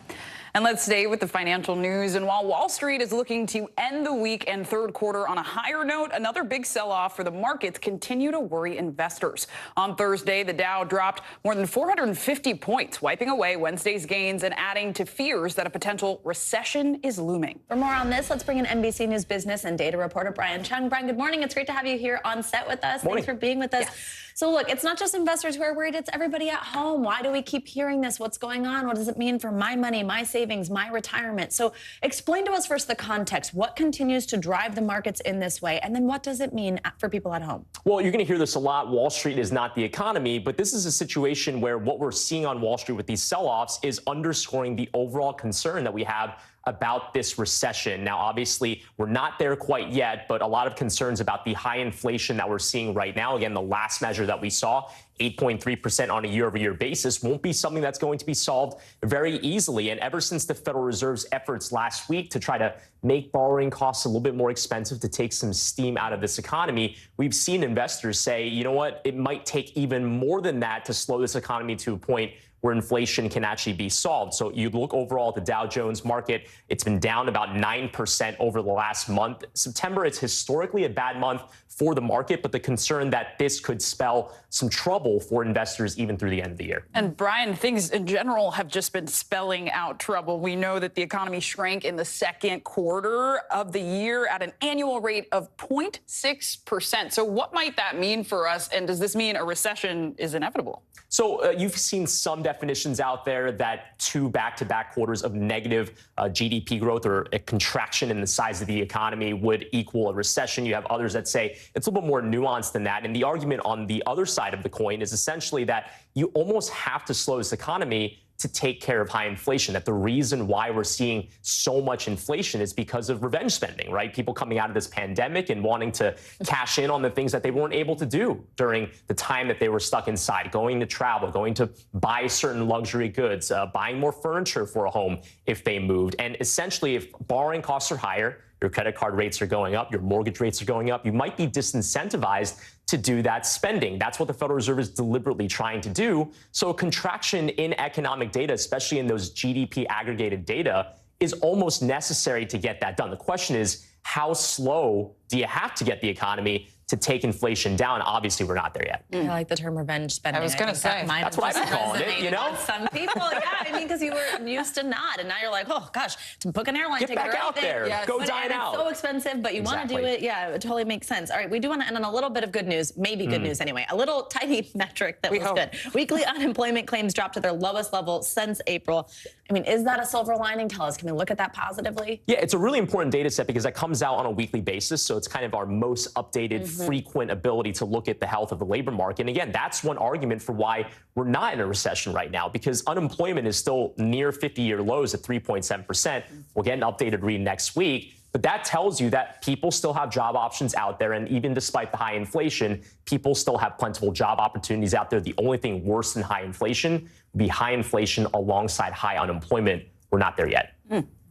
And let's stay with the financial news. And while Wall Street is looking to end the week and third quarter on a higher note, another big sell-off for the markets continue to worry investors. On Thursday, the Dow dropped more than 450 points, wiping away Wednesday's gains and adding to fears that a potential recession is looming. For more on this, let's bring in NBC News business and data reporter Brian Chung. Brian, good morning. It's great to have you here on set with us. Morning. Thanks for being with us. Yes. So look, it's not just investors who are worried, it's everybody at home. Why do we keep hearing this? What's going on? What does it mean for my money, my savings, my retirement? So explain to us first the context. What continues to drive the markets in this way? And then what does it mean for people at home? Well, you're going to hear this a lot. Wall Street is not the economy, but this is a situation where what we're seeing on Wall Street with these sell-offs is underscoring the overall concern that we have about this recession. Now, obviously, we're not there quite yet, but a lot of concerns about the high inflation that we're seeing right now. Again, the last measure that we saw, 8.3% on a year-over-year basis, won't be something that's going to be solved very easily. And ever since the Federal Reserve's efforts last week to try to make borrowing costs a little bit more expensive to take some steam out of this economy, we've seen investors say, you know what, it might take even more than that to slow this economy to a point where inflation can actually be solved. So you look overall at the Dow Jones market, it's been down about 9% over the last month. September is historically a bad month for the market, but the concern that this could spell some trouble for investors even through the end of the year. And Brian, things in general have just been spelling out trouble. We know that the economy shrank in the second quarter of the year at an annual rate of 0.6%. So what might that mean for us? And does this mean a recession is inevitable? So you've seen some definitions out there that 2 back-to-back quarters of negative GDP growth or a contraction in the size of the economy would equal a recession. You have others that say it's a little bit more nuanced than that. And the argument on the other side of the coin is essentially that you almost have to slow this economy to take care of high inflation, that the reason why we're seeing so much inflation is because of revenge spending, right? People coming out of this pandemic and wanting to cash in on the things that they weren't able to do during the time that they were stuck inside, going to travel, going to buy certain luxury goods, buying more furniture for a home if they moved. And essentially, if borrowing costs are higher, your credit card rates are going up, your mortgage rates are going up, you might be disincentivized to do that spending. That's what the Federal Reserve is deliberately trying to do. So a contraction in economic data, especially in those GDP aggregated data, is almost necessary to get that done. The question is, how slow do you have to get the economy to take inflation down? Obviously, we're not there yet. I like the term revenge spending. I was going to say. That's what I've been calling it, you know? Some people, yeah. I mean, because you were used to not, and now you're like, oh, gosh, to book an airline ticket. Get back out there. Yes. Go dine out. It's so expensive, but you want to do it. Yeah, it totally makes sense. All right, we do want to end on a little bit of good news, maybe good news anyway. A little tiny metric that was good. Weekly unemployment claims dropped to their lowest level since April. I mean, is that a silver lining? Tell us. Can we look at that positively? Yeah, it's a really important data set because that comes out on a weekly basis. So it's kind of our most updated, frequent ability to look at the health of the labor market. And again, that's one argument for why we're not in a recession right now, because unemployment is still near 50-year lows at 3.7%. We'll get an updated read next week. But that tells you that people still have job options out there. And even despite the high inflation, people still have plentiful job opportunities out there. The only thing worse than high inflation would be high inflation alongside high unemployment. We're not there yet.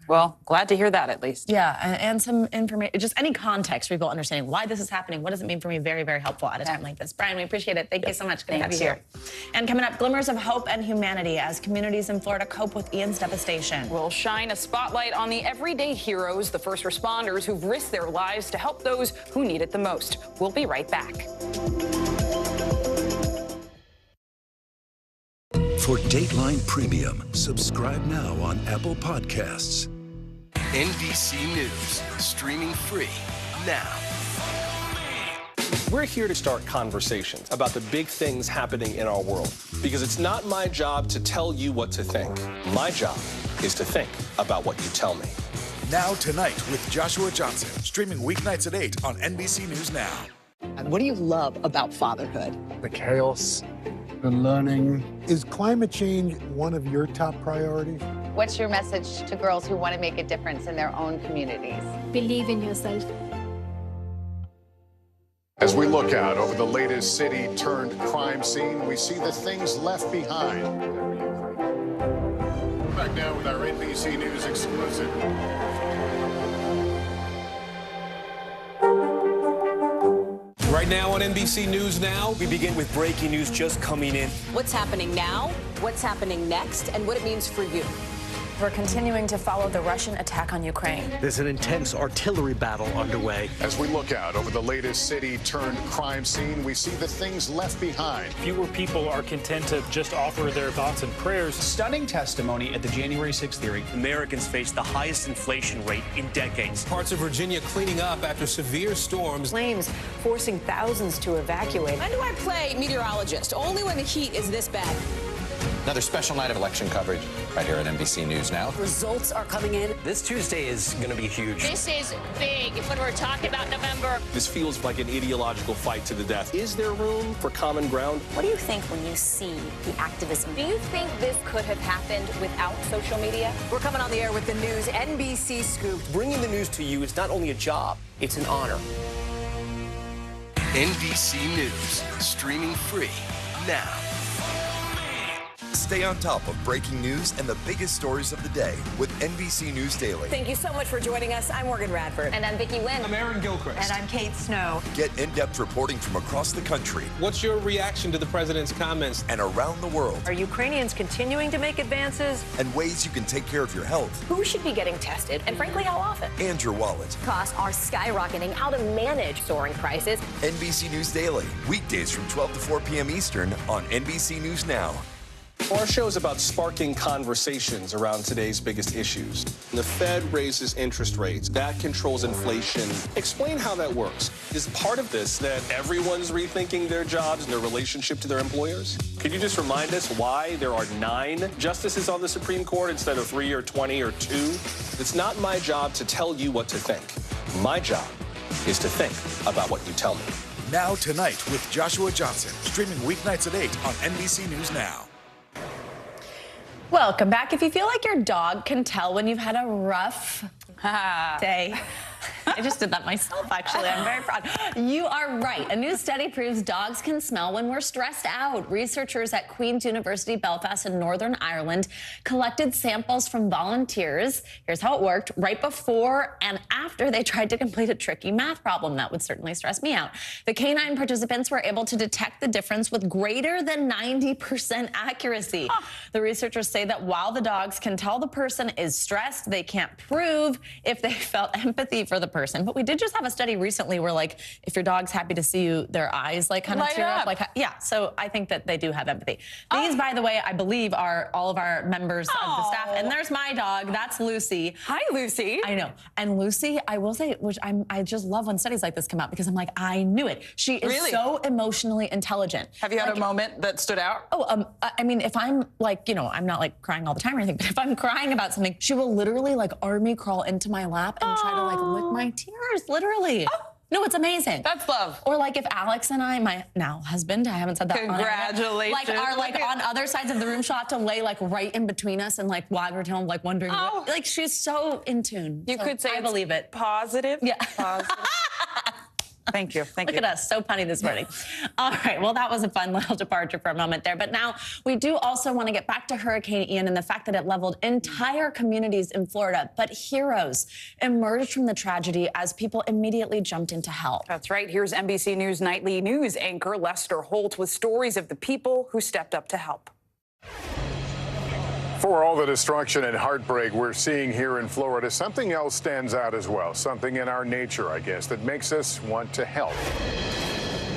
Well, Well, glad to hear that at least. Yeah, and some information, just any context for people understanding why this is happening. What does it mean for me? Very, very helpful at a time like this. Brian, we appreciate it. Thank you so much. Good to have you here. And coming up, glimmers of hope and humanity as communities in Florida cope with Ian's devastation. We'll shine a spotlight on the everyday heroes, the first responders who've risked their lives to help those who need it the most. We'll be right back. For Dateline Premium, subscribe now on Apple Podcasts. NBC News, streaming free now. We're here to start conversations about the big things happening in our world, because it's not my job to tell you what to think. My job is to think about what you tell me. Now Tonight with Joshua Johnson, streaming weeknights at 8 on NBC News Now. What do you love about fatherhood? The chaos, the learning. Is climate change one of your top priorities? What's your message to girls who want to make a difference in their own communities? Believe in yourself. As we look out over the latest city-turned-crime scene, we see the things left behind. Back now with our NBC News exclusive. Right now on NBC News Now, we begin with breaking news just coming in. What's happening now, what's happening next, and what it means for you. We're continuing to follow the Russian attack on Ukraine. There's an intense artillery battle underway. As we look out over the latest city-turned-crime scene, we see the things left behind. Fewer people are content to just offer their thoughts and prayers. Stunning testimony at the January 6th hearing. Americans face the highest inflation rate in decades. Parts of Virginia cleaning up after severe storms. Flames forcing thousands to evacuate. When do I play meteorologist? Only when the heat is this bad. Another special night of election coverage right here at NBC News Now. Results are coming in. This Tuesday is going to be huge. This is big when we're talking about November. This feels like an ideological fight to the death. Is there room for common ground? What do you think when you see the activism? Do you think this could have happened without social media? We're coming on the air with the news NBC Scoop. Bringing the news to you is not only a job, it's an honor. NBC News, streaming free now. Stay on top of breaking news and the biggest stories of the day with NBC News Daily. Thank you so much for joining us. I'm Morgan Radford. And I'm Vicki Wynn. I'm Aaron Gilchrist. And I'm Kate Snow. Get in-depth reporting from across the country. What's your reaction to the president's comments? And around the world. Are Ukrainians continuing to make advances? And ways you can take care of your health. Who should be getting tested, and frankly, how often? And your wallet. Costs are skyrocketing. How to manage soaring prices. NBC News Daily. Weekdays from 12 to 4 p.m. Eastern on NBC News Now. Our show is about sparking conversations around today's biggest issues. The Fed raises interest rates. That controls inflation. Explain how that works. Is part of this that everyone's rethinking their jobs and their relationship to their employers? Could you just remind us why there are 9 justices on the Supreme Court instead of 3 or 20 or 2? It's not my job to tell you what to think. My job is to think about what you tell me. Now Tonight with Joshua Johnson, streaming weeknights at 8 on NBC News Now. Welcome back. If you feel like your dog can tell when you've had a rough day, I just did that myself, actually. I'm very proud. You are right. A new study proves dogs can smell when we're stressed out. Researchers at Queen's University Belfast in Northern Ireland collected samples from volunteers. Here's how it worked. Right before and after they tried to complete a tricky math problem. That would certainly stress me out. The canine participants were able to detect the difference with greater than 90% accuracy. The researchers say that while the dogs can tell the person is stressed, they can't prove if they felt empathy for the person. But we did just have a study recently where, like, if your dog's happy to see you, their eyes like kind of tear up. Like, yeah, so I think that they do have empathy. These, by the way, I believe are all of our members of the staff. And there's my dog. That's Lucy. Hi, Lucy. I know. And Lucy, I will say, which I just love when studies like this come out, because I'm like, I knew it. She is so emotionally intelligent. Have you had a moment that stood out? Oh, I mean, if I'm like, you know, I'm not like crying all the time or anything, but if I'm crying about something, she will literally like army crawl into my lap and try to like lick my tears, literally. No, it's amazing. That's love. Or like if Alex and I, my now husband, I haven't said that. Congratulations. Like are like on other sides of the room, she'll have to lay like right in between us and like wag her tail, like wondering what, like she's so in tune. You could say I believe it. Positive. Yeah. Positive. Thank you. Thank you. Look at us, so punny this morning. All right, well, that was a fun little departure for a moment there. But now we do also want to get back to Hurricane Ian and the fact that it leveled entire communities in Florida. But heroes emerged from the tragedy as people immediately jumped in to help. That's right. Here's NBC News nightly news anchor Lester Holt with stories of the people who stepped up to help. For all the destruction and heartbreak we're seeing here in Florida, something else stands out as well. Something in our nature, I guess, that makes us want to help.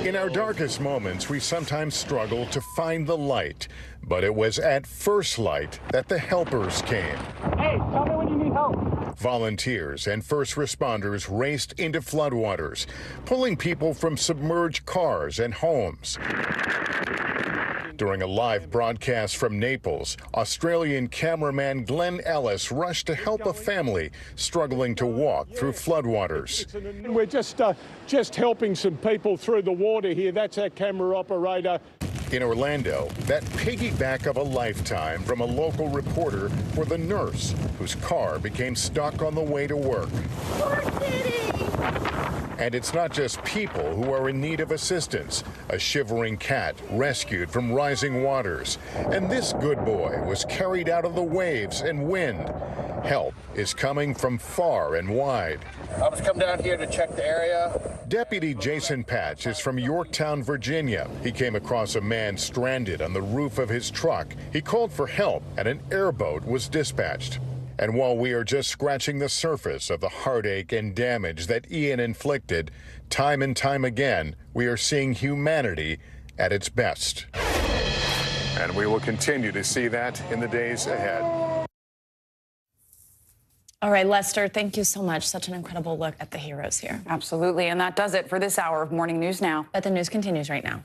In our darkest moments, we sometimes struggle to find the light. But it was at first light that the helpers came. Hey, tell me when you need help. Volunteers and first responders raced into floodwaters, pulling people from submerged cars and homes. During a live broadcast from Naples, Australian cameraman Glenn Ellis rushed to help a family struggling to walk through floodwaters. We're just helping some people through the water here. That's our camera operator. In Orlando, that piggyback of a lifetime from a local reporter for the nurse whose car became stuck on the way to work. And it's not just people who are in need of assistance. A shivering cat rescued from rising waters. And this good boy was carried out of the waves and wind. Help is coming from far and wide. I was come down here to check the area. Deputy Jason Patch is from Yorktown, Virginia. He came across a man stranded on the roof of his truck. He called for help and an airboat was dispatched. And while we are just scratching the surface of the heartache and damage that Ian inflicted, time and time again, we are seeing humanity at its best. And we will continue to see that in the days ahead. All right, Lester, thank you so much. Such an incredible look at the heroes here. Absolutely. And that does it for this hour of Morning News Now. But the news continues right now.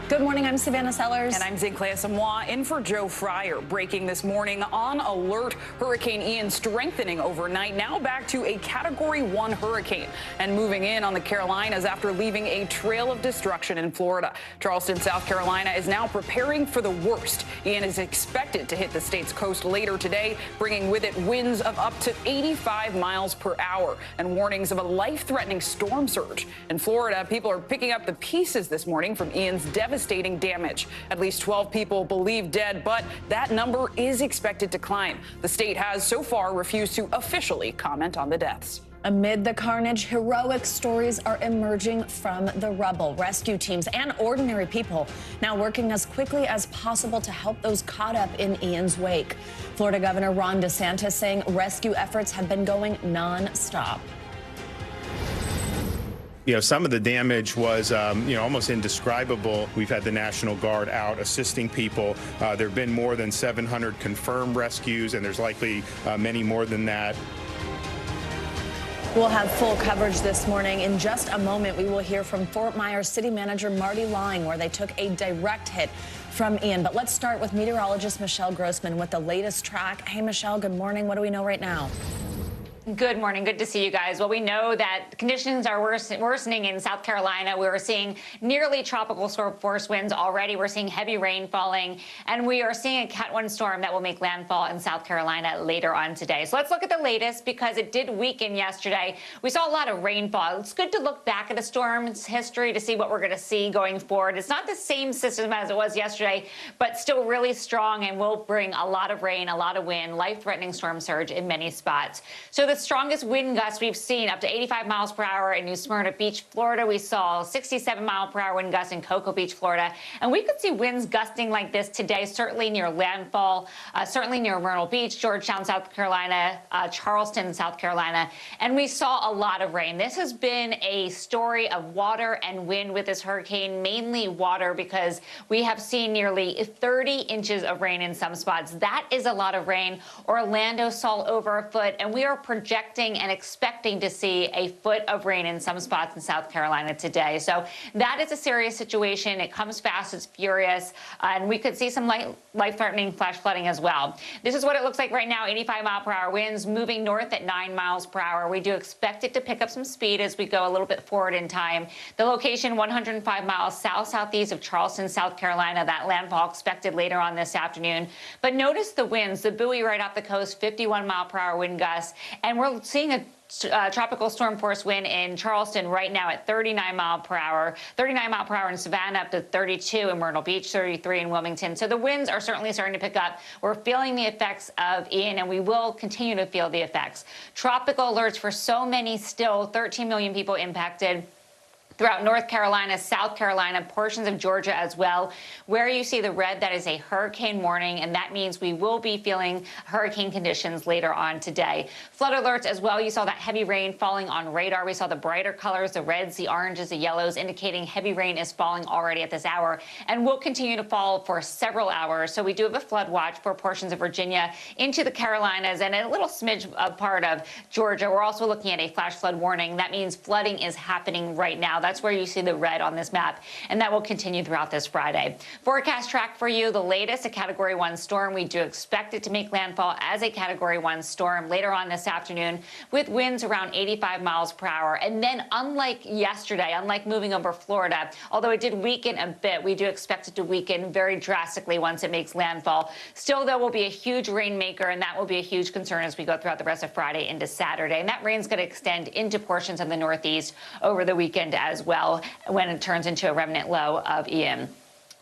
Good morning, I'm Savannah Sellers. And I'm Zinclea Samoa, in for Joe Fryer. Breaking this morning, on alert, Hurricane Ian strengthening overnight, now back to a Category 1 hurricane and moving in on the Carolinas after leaving a trail of destruction in Florida. Charleston, South Carolina is now preparing for the worst. Ian is expected to hit the state's coast later today, bringing with it winds of up to 85 miles per hour and warnings of a life-threatening storm surge. In Florida, people are picking up the pieces this morning from Ian's devastating damage. At least 12 people believed dead, but that number is expected to climb. The state has so far refused to officially comment on the deaths. Amid the carnage, heroic stories are emerging from the rubble. Rescue teams and ordinary people now working as quickly as possible to help those caught up in Ian's wake. Florida Governor Ron DeSantis saying rescue efforts have been going non-stop. You know, some of the damage was, almost indescribable. We've had the National Guard out assisting people. There have been more than 700 confirmed rescues, and there's likely many more than that. We'll have full coverage this morning. In just a moment, we will hear from Fort Myers City Manager Marty Lang, where they took a direct hit from Ian. But let's start with meteorologist Michelle Grossman with the latest track. Hey, Michelle, good morning. What do we know right now? Good morning. Good to see you guys. Well, we know that conditions are worsening in South Carolina. We're seeing nearly tropical storm force winds already. We're seeing heavy rain falling, and we are seeing a Cat 1 storm that will make landfall in South Carolina later on today. So let's look at the latest because it did weaken yesterday. We saw a lot of rainfall. It's good to look back at a storm's history to see what we're going to see going forward. It's not the same system as it was yesterday, but still really strong and will bring a lot of rain, a lot of wind, life-threatening storm surge in many spots. So the strongest wind gusts we've seen, up to 85 miles per hour in New Smyrna Beach, Florida. We saw 67 mile per hour wind gusts in Cocoa Beach, Florida. And we could see winds gusting like this today, certainly near landfall, certainly near Myrtle Beach, Georgetown, South Carolina, Charleston, South Carolina. And we saw a lot of rain. This has been a story of water and wind with this hurricane, mainly water, because we have seen nearly 30 inches of rain in some spots. That is a lot of rain. Orlando saw over a foot, and we are projecting projecting and expecting to see a foot of rain in some spots in South Carolina today. So that is a serious situation. It comes fast, it's furious, and we could see some life-threatening flash flooding as well. This is what it looks like right now. 85-mile-per-hour winds moving north at 9 miles per hour. We do expect it to pick up some speed as we go a little bit forward in time. The location 105 miles south-southeast of Charleston, South Carolina. That landfall expected later on this afternoon. But notice the winds, the buoy right off the coast, 51-mile-per-hour wind gusts, and we're seeing a tropical storm force wind in Charleston right now at 39 mile per hour in Savannah, up to 32 in Myrtle Beach, 33 in Wilmington. So the winds are certainly starting to pick up. We're feeling the effects of Ian, and we will continue to feel the effects. Tropical alerts for so many still, 13 million people impacted throughout North Carolina, South Carolina, portions of Georgia as well. Where you see the red, that is a hurricane warning, and that means we will be feeling hurricane conditions later on today. Flood alerts as well. You saw that heavy rain falling on radar. We saw the brighter colors, the reds, the oranges, the yellows, indicating heavy rain is falling already at this hour and will continue to fall for several hours. So we do have a flood watch for portions of Virginia into the Carolinas and a little smidge of part of Georgia. We're also looking at a flash flood warning. That means flooding is happening right now. That's where you see the red on this map, and that will continue throughout this Friday. Forecast track for you, the latest, a Category 1 storm. We do expect it to make landfall as a Category 1 storm later on this afternoon with winds around 85 miles per hour. And then unlike yesterday, unlike moving over Florida, although it did weaken a bit, we do expect it to weaken very drastically once it makes landfall. Still, there will be a huge rainmaker, and that will be a huge concern as we go throughout the rest of Friday into Saturday. And that rain's going to extend into portions of the Northeast over the weekend as well when it turns into a remnant low of Ian.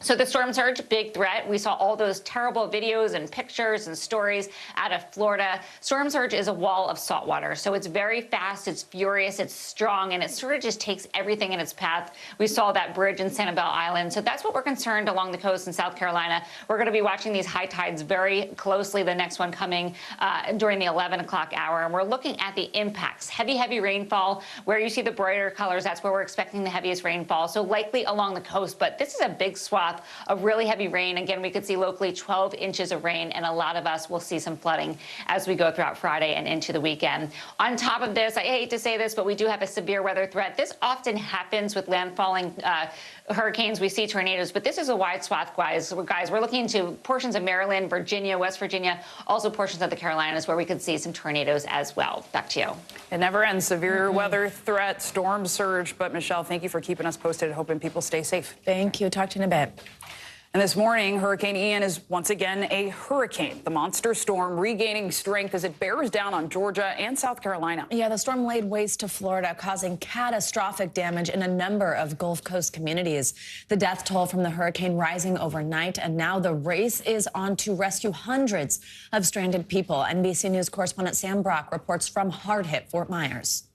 So the storm surge, big threat. We saw all those terrible videos and pictures and stories out of Florida. Storm surge is a wall of salt water. So it's very fast, it's furious, it's strong, and it sort of just takes everything in its path. We saw that bridge in Sanibel Island. So that's what we're concerned along the coast in South Carolina. We're going to be watching these high tides very closely, the next one coming during the 11 o'clock hour. And we're looking at the impacts. Heavy, heavy rainfall. Where you see the brighter colors, that's where we're expecting the heaviest rainfall. So likely along the coast, but this is a big swath of really heavy rain. Again, we could see locally 12 inches of rain, and a lot of us will see some flooding as we go throughout Friday and into the weekend. On top of this, I hate to say this, but we do have a severe weather threat. This often happens with landfalling hurricanes. We see tornadoes, but this is a wide swath, guys. We're looking into portions of Maryland, Virginia, West Virginia, also portions of the Carolinas where we could see some tornadoes as well. Back to you. It never ends. Severe weather threat, storm surge. But Michelle, thank you for keeping us posted, hoping people stay safe. Thank you. Talk to you in a bit. And this morning, Hurricane Ian is once again a hurricane. The monster storm regaining strength as it bears down on Georgia and South Carolina. Yeah, the storm laid waste to Florida, causing catastrophic damage in a number of Gulf Coast communities. The death toll from the hurricane rising overnight, and now the race is on to rescue hundreds of stranded people. NBC News correspondent Sam Brock reports from hard-hit Fort Myers.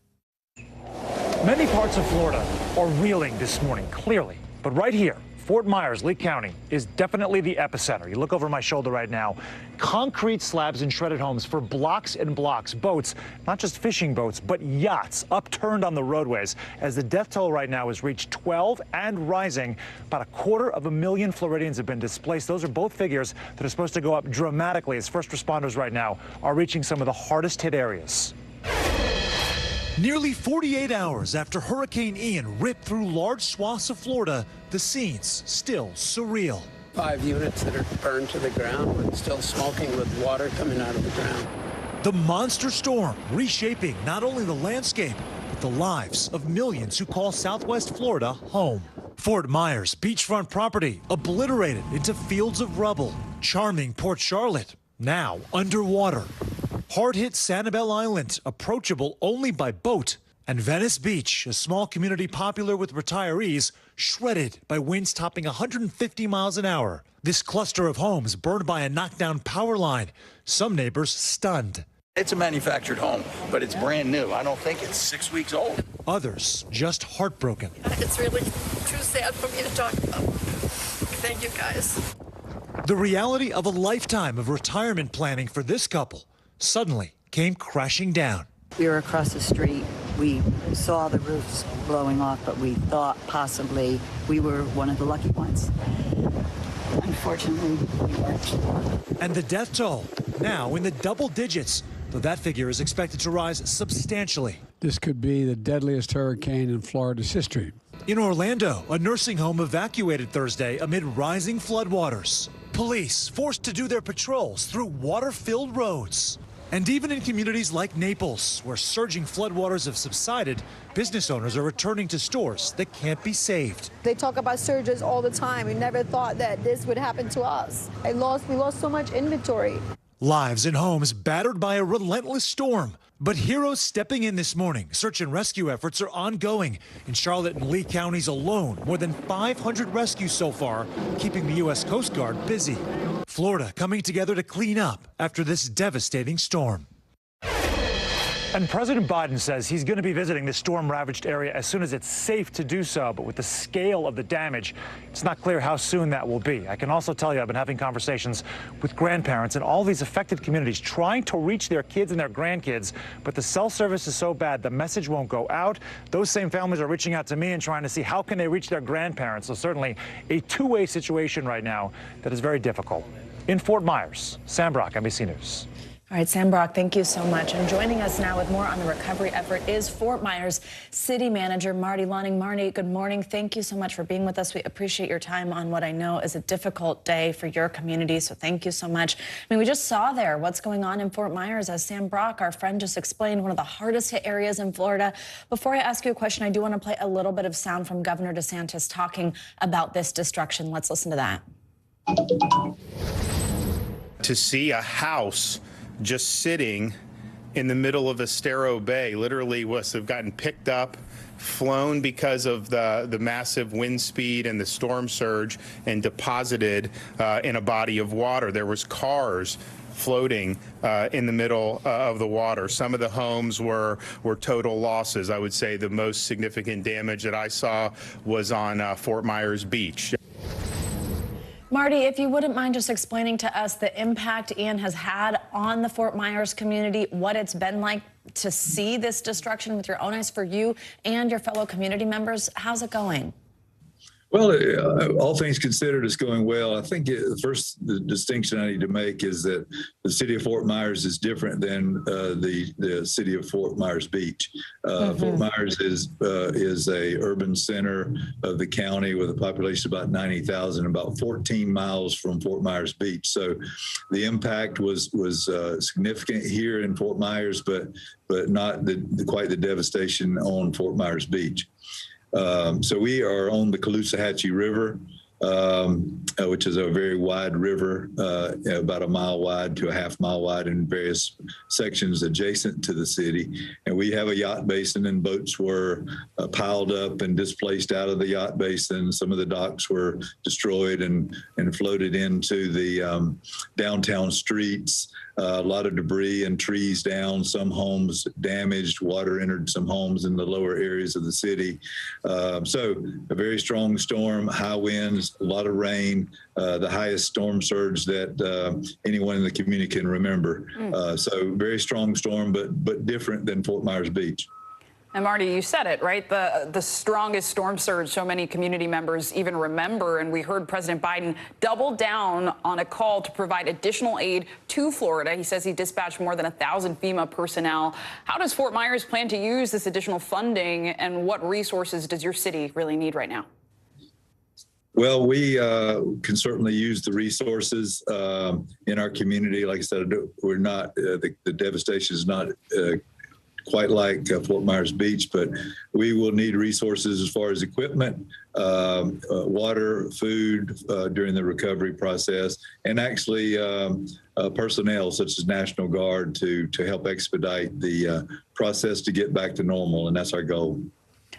Many parts of Florida are reeling this morning, clearly. But right here, Fort Myers, Lee County, is definitely the epicenter. You look over my shoulder right now. Concrete slabs and shredded homes for blocks and blocks. Boats, not just fishing boats, but yachts upturned on the roadways. As the death toll right now has reached 12 and rising, about 250,000 Floridians have been displaced. Those are both figures that are supposed to go up dramatically as first responders right now are reaching some of the hardest hit areas. Nearly 48 hours after Hurricane Ian ripped through large swaths of Florida, the scene's still surreal. 5 units that are burned to the ground and still smoking with water coming out of the ground. The monster storm reshaping not only the landscape, but the lives of millions who call Southwest Florida home. Fort Myers beachfront property obliterated into fields of rubble. Charming Port Charlotte now underwater. Hard-hit Sanibel Island, approachable only by boat. And Venice Beach, a small community popular with retirees, shredded by winds topping 150 miles an hour. This cluster of homes burned by a knockdown power line. Some neighbors stunned. It's a manufactured home, but it's brand new. I don't think it's 6 weeks old. Others just heartbroken. It's really too sad for me to talk about. Thank you, guys. The reality of a lifetime of retirement planning for this couple suddenly came crashing down. We were across the street. We saw the roofs blowing off, but we thought possibly we were one of the lucky ones. Unfortunately, we weren't. And the death toll, now in the double digits, though that figure is expected to rise substantially. This could be the deadliest hurricane in Florida's history. In Orlando, a nursing home evacuated Thursday amid rising floodwaters. Police forced to do their patrols through water-filled roads. And even in communities like Naples, where surging floodwaters have subsided, business owners are returning to stores that can't be saved. They talk about surges all the time. We never thought that this would happen to us. We lost so much inventory. Lives and homes battered by a relentless storm. But heroes stepping in this morning. Search and rescue efforts are ongoing. In Charlotte and Lee counties alone, more than 500 rescues so far, keeping the U.S. Coast Guard busy. Florida coming together to clean up after this devastating storm. And President Biden says he's going to be visiting the storm-ravaged area as soon as it's safe to do so. But with the scale of the damage, it's not clear how soon that will be. I can also tell you I've been having conversations with grandparents in all these affected communities trying to reach their kids and their grandkids. But the cell service is so bad, the message won't go out. Those same families are reaching out to me and trying to see how can they reach their grandparents. So certainly a two-way situation right now that is very difficult. In Fort Myers, Sam Brock, NBC News. All right, Sam Brock, thank you so much. And joining us now with more on the recovery effort is Fort Myers City Manager Marty Lonning. Marty, good morning. Thank you so much for being with us. We appreciate your time on what I know is a difficult day for your community, so thank you so much. I mean, we just saw there what's going on in Fort Myers, as Sam Brock, our friend, just explained, one of the hardest hit areas in Florida. Before I ask you a question, I do want to play a little bit of sound from Governor DeSantis talking about this destruction. Let's listen to that. To see a house just sitting in the middle of Estero Bay, literally must have gotten picked up, flown because of the massive wind speed and the storm surge, and deposited in a body of water. There was cars floating in the middle of the water. Some of the homes were total losses. I would say the most significant damage that I saw was on Fort Myers Beach. Marty, if you wouldn't mind just explaining to us the impact Ian has had on the Fort Myers community, what it's been like to see this destruction with your own eyes for you and your fellow community members. How's it going? Well, all things considered, it's going well. I think the distinction I need to make is that the city of Fort Myers is different than the city of Fort Myers Beach. Fort Myers is a urban center of the county with a population of about 90,000, about 14 miles from Fort Myers Beach. So the impact was significant here in Fort Myers, but not quite the devastation on Fort Myers Beach. So we are on the Caloosahatchee River, which is a very wide river, about a mile wide to a half mile wide in various sections adjacent to the city. And we have a yacht basin, and boats were piled up and displaced out of the yacht basin. Some of the docks were destroyed and floated into the downtown streets. A lot of debris and trees down, some homes damaged, water entered some homes in the lower areas of the city. So a very strong storm, high winds, a lot of rain, the highest storm surge that anyone in the community can remember. So very strong storm, but different than Fort Myers Beach. And Marty, you said it, right? The strongest storm surge so many community members even remember. And we heard President Biden double down on a call to provide additional aid to Florida. He says he dispatched more than 1,000 FEMA personnel. How does Fort Myers plan to use this additional funding, and what resources does your city really need right now? Well, we can certainly use the resources in our community. Like I said, we're not, the devastation is not quite like Fort Myers Beach, but we will need resources as far as equipment, water, food during the recovery process, and actually personnel such as National Guard to help expedite the process to get back to normal, and that's our goal.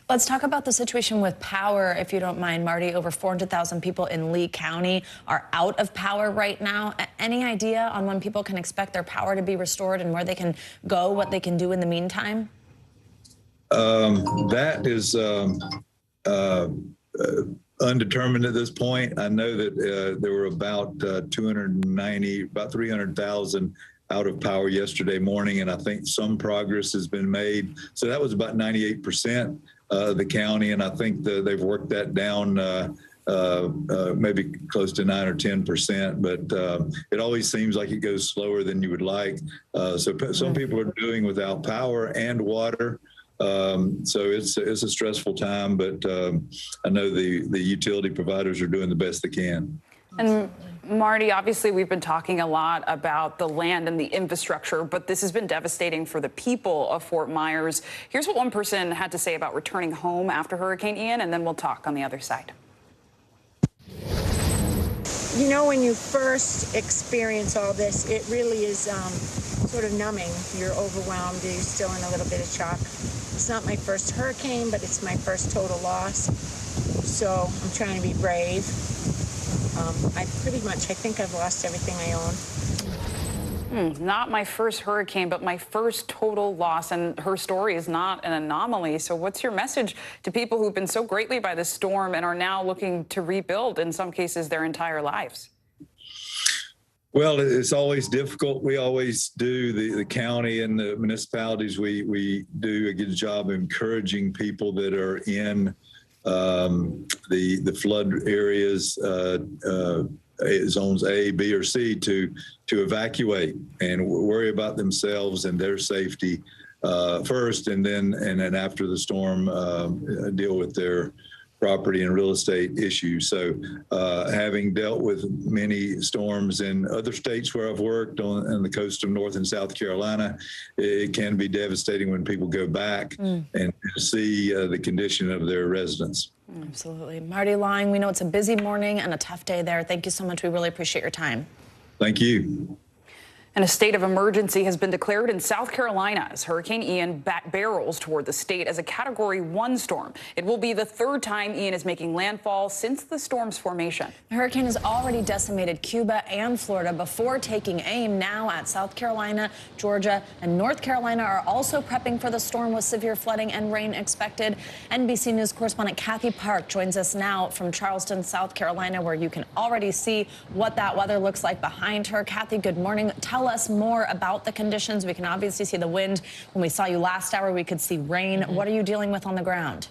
Let's talk about the situation with power, if you don't mind, Marty. Over 400,000 people in Lee County are out of power right now. Any idea on when people can expect their power to be restored and where they can go, what they can do in the meantime? That is undetermined at this point. I know that there were about 300,000 out of power yesterday morning, and I think some progress has been made. So that was about 98% of the county, and I think they've worked that down maybe close to 9 or 10%, but it always seems like it goes slower than you would like. So some people are doing without power and water. So it's a stressful time, but I know the utility providers are doing the best they can. And Marty, obviously we've been talking a lot about the land and the infrastructure, but this has been devastating for the people of Fort Myers. Here's what one person had to say about returning home after Hurricane Ian, and then we'll talk on the other side. You know, when you first experience all this, it really is sort of numbing. You're overwhelmed. You're still in a little bit of shock. It's not my first hurricane, but it's my first total loss. So I'm trying to be brave. I think I've lost everything I own. Not my first hurricane, but my first total loss. And her story is not an anomaly. So what's your message to people who've been so greatly by this storm and are now looking to rebuild, in some cases, their entire lives? Well, it's always difficult. We always do, the county and the municipalities, we do a good job of encouraging people that are in the flood areas, zones A, B, or C, to evacuate and worry about themselves and their safety first, and then after the storm, deal with their property and real estate issues. So having dealt with many storms in other states where I've worked on the coast of North and South Carolina, it can be devastating when people go back and see the condition of their residents. Absolutely. Marty Lang, we know it's a busy morning and a tough day there. Thank you so much. We really appreciate your time. Thank you. And a state of emergency has been declared in South Carolina as Hurricane Ian barrels toward the state as a Category 1 storm. It will be the third time Ian is making landfall since the storm's formation. The hurricane has already decimated Cuba and Florida before taking aim. Now at South Carolina, Georgia, and North Carolina are also prepping for the storm with severe flooding and rain expected. NBC News correspondent Kathy Park joins us now from Charleston, South Carolina, where you can already see what that weather looks like behind her. Kathy, good morning. Tell us more about the conditions. We can obviously see the wind. When we saw you last hour, we could see rain. What are you dealing with on the ground?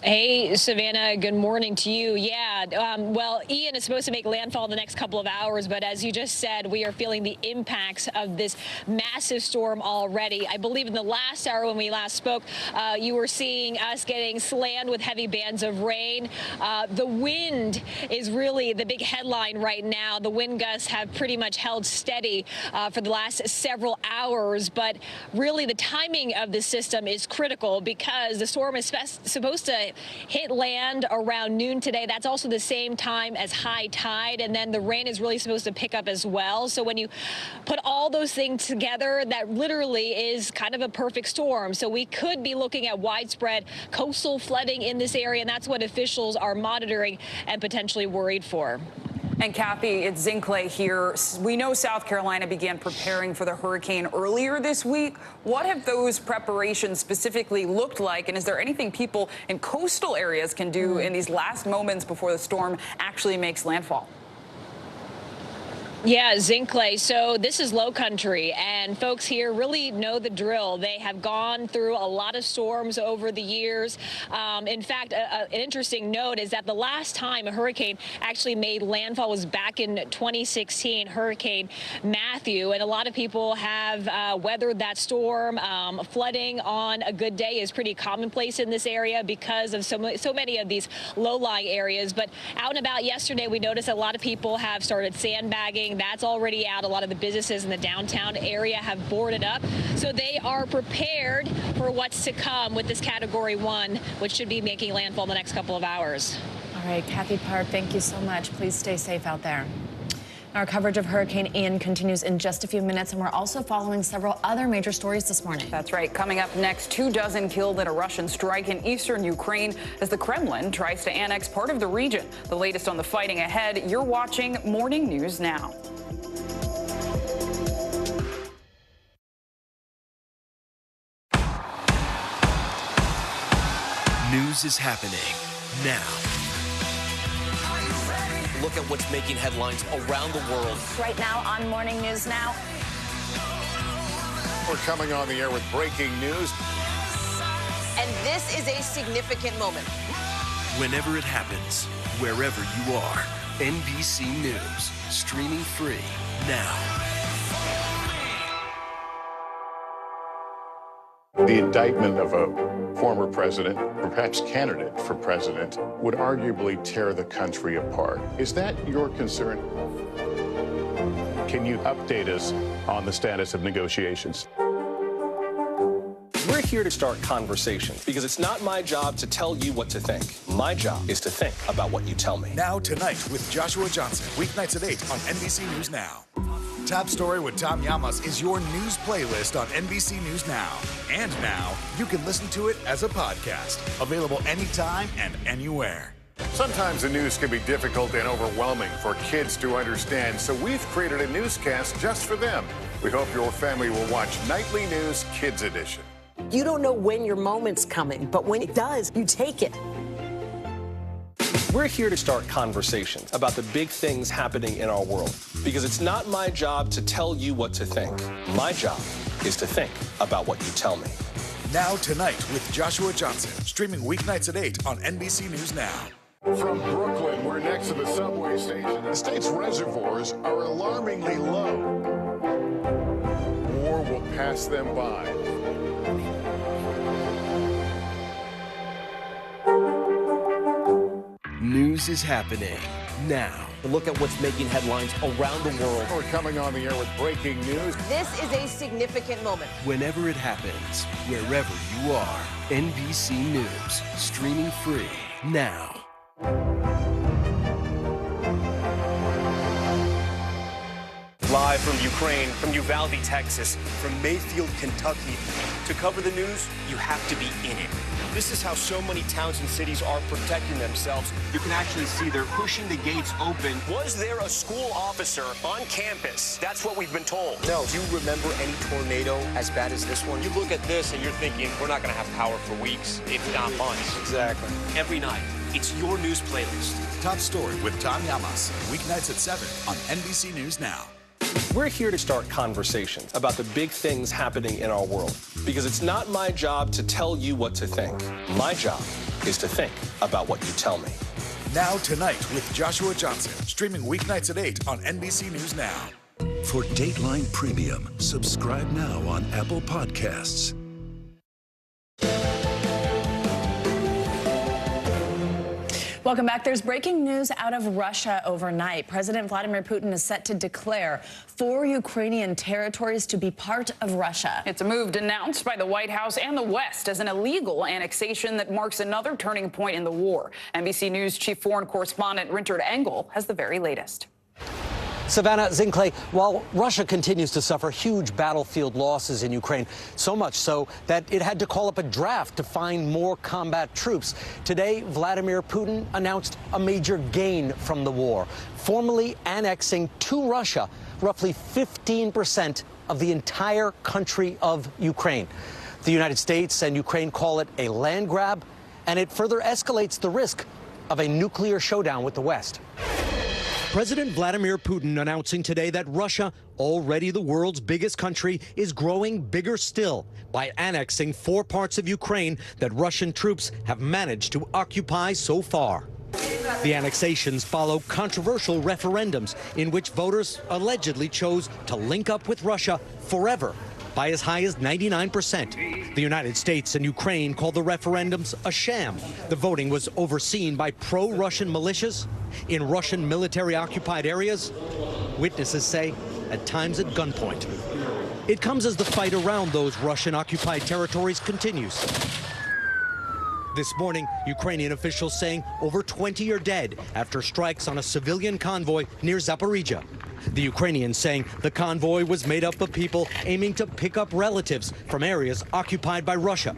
Hey, Savannah, good morning to you. Yeah, well, Ian is supposed to make landfall in the next couple of hours, but as you just said, we are feeling the impacts of this massive storm already. I believe in the last hour when we last spoke, you were seeing us getting slammed with heavy bands of rain. The wind is really the big headline right now. The wind gusts have pretty much held steady for the last several hours, but really the timing of the system is critical because the storm is supposed to hit land around noon today. That's also the same time as high tide, and then the rain is really supposed to pick up as well. So when you put all those things together, that literally is kind of a perfect storm. So we could be looking at widespread coastal flooding in this area, and that's what officials are monitoring and potentially worried for. And Kathy, it's Zinkley here. We know South Carolina began preparing for the hurricane earlier this week. What have those preparations specifically looked like? And is there anything people in coastal areas can do in these last moments before the storm actually makes landfall? Yeah, Zinkley. So this is low country, and folks here really know the drill. They have gone through a lot of storms over the years. In fact, an interesting note is that the last time a hurricane actually made landfall was back in 2016, Hurricane Matthew. And a lot of people have weathered that storm. Flooding on a good day is pretty commonplace in this area because of so many of these low-lying areas. But out and about yesterday, we noticed a lot of people have started sandbagging. That's already out. A lot of the businesses in the downtown area have boarded up. So they are prepared for what's to come with this Category 1, which should be making landfall in the next couple of hours. All right, Kathy Park, thank you so much. Please stay safe out there. Our coverage of Hurricane Ian continues in just a few minutes, and we're also following several other major stories this morning. That's right. Coming up next, 24 killed in a Russian strike in eastern Ukraine as the Kremlin tries to annex part of the region. The latest on the fighting ahead. You're watching Morning News Now. News is happening now. Look at what's making headlines around the world. Right now on Morning News Now. We're coming on the air with breaking news. And this is a significant moment. Whenever it happens, wherever you are, NBC News, streaming free now. The indictment of a former president, or perhaps candidate for president, would arguably tear the country apart. Is that your concern? Can you update us on the status of negotiations? We're here to start conversations because it's not my job to tell you what to think. My job is to think about what you tell me. Now Tonight with Joshua Johnson, weeknights at 8 on NBC News Now. Top Story with Tom Llamas is your news playlist on NBC News Now. And now, you can listen to it as a podcast. Available anytime and anywhere. Sometimes the news can be difficult and overwhelming for kids to understand, so we've created a newscast just for them. We hope your family will watch Nightly News Kids Edition. You don't know when your moment's coming, but when it does, you take it. We're here to start conversations about the big things happening in our world because it's not my job to tell you what to think. My job is to think about what you tell me. Now Tonight with Joshua Johnson, streaming weeknights at 8 on NBC News Now. From Brooklyn, we're next to the subway station. The state's reservoirs are alarmingly low. War will pass them by. News is happening now. Look at what's making headlines around the world. We're coming on the air with breaking news. This is a significant moment. Whenever it happens, wherever you are, NBC News, streaming free now. Live from Ukraine, from Uvalde, Texas, from Mayfield, Kentucky. To cover the news, you have to be in it. This is how so many towns and cities are protecting themselves. You can actually see they're pushing the gates open. Was there a school officer on campus? That's what we've been told. No. Do you remember any tornado as bad as this one? You look at this and you're thinking, we're not going to have power for weeks, if not months. Exactly. Every night, it's your news playlist. Top Story with Tom Llamas, weeknights at 7 on NBC News Now. We're here to start conversations about the big things happening in our world because it's not my job to tell you what to think. My job is to think about what you tell me. Now Tonight with Joshua Johnson, streaming weeknights at 8 on NBC News Now. For Dateline Premium, subscribe now on Apple Podcasts. Welcome back. There's breaking news out of Russia overnight. President Vladimir Putin is set to declare 4 Ukrainian territories to be part of Russia. It's a move denounced by the White House and the West as an illegal annexation that marks another turning point in the war. NBC News chief foreign correspondent Richard Engel has the very latest. Savannah, Zinkley, while Russia continues to suffer huge battlefield losses in Ukraine, so much so that it had to call up a draft to find more combat troops, today Vladimir Putin announced a major gain from the war, formally annexing to Russia roughly 15% of the entire country of Ukraine. The United States and Ukraine call it a land grab, and it further escalates the risk of a nuclear showdown with the West. President Vladimir Putin announcing today that Russia, already the world's biggest country, is growing bigger still by annexing 4 parts of Ukraine that Russian troops have managed to occupy so far. The annexations follow controversial referendums in which voters allegedly chose to link up with Russia forever by as high as 99%. The United States and Ukraine called the referendums a sham. The voting was overseen by pro-Russian militias in Russian military-occupied areas. Witnesses say at times at gunpoint. It comes as the fight around those Russian-occupied territories continues. This morning, Ukrainian officials saying over 20 are dead after strikes on a civilian convoy near Zaporizhia. The Ukrainians saying the convoy was made up of people aiming to pick up relatives from areas occupied by Russia.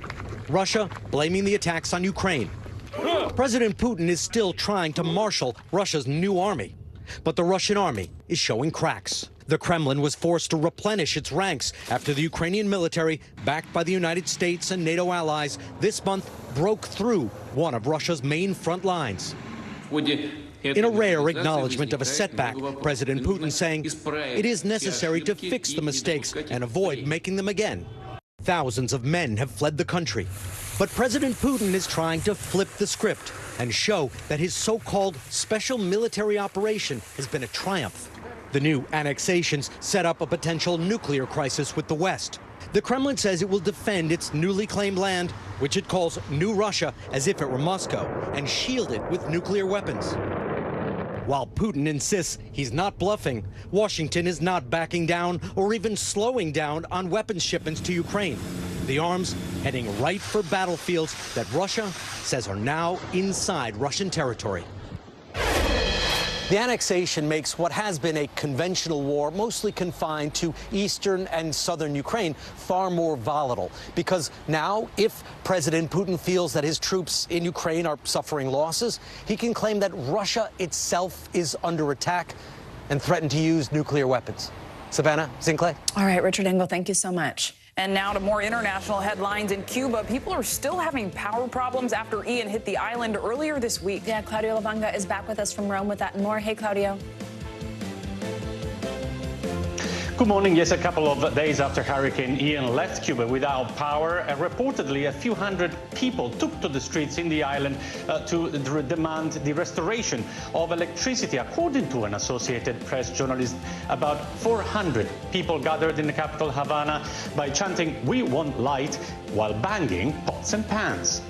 Russia blaming the attacks on Ukraine. President Putin is still trying to marshal Russia's new army, but the Russian army is showing cracks. The Kremlin was forced to replenish its ranks after the Ukrainian military, backed by the United States and NATO allies, this month broke through one of Russia's main front lines. In a rare acknowledgement of a setback, President Putin saying it is necessary to fix the mistakes and avoid making them again. Thousands of men have fled the country. But President Putin is trying to flip the script and show that his so-called special military operation has been a triumph. The new annexations set up a potential nuclear crisis with the West. The Kremlin says it will defend its newly claimed land, which it calls New Russia, as if it were Moscow, and shield it with nuclear weapons. While Putin insists he's not bluffing, Washington is not backing down or even slowing down on weapons shipments to Ukraine. The arms heading right for battlefields that Russia says are now inside Russian territory. The annexation makes what has been a conventional war, mostly confined to eastern and southern Ukraine, far more volatile. Because now, if President Putin feels that his troops in Ukraine are suffering losses, he can claim that Russia itself is under attack and threaten to use nuclear weapons. Savannah, Zinkley. All right, Richard Engel, thank you so much. And now to more international headlines. In Cuba, people are still having power problems after Ian hit the island earlier this week. Yeah, Claudio Lavanga is back with us from Rome with that and more. Hey, Claudio. Good morning. Yes, a couple of days after Hurricane Ian left Cuba without power, reportedly a few hundred people took to the streets in the island to demand the restoration of electricity. According to an Associated Press journalist, about 400 people gathered in the capital, Havana, by chanting, "We want light," while banging pots and pans.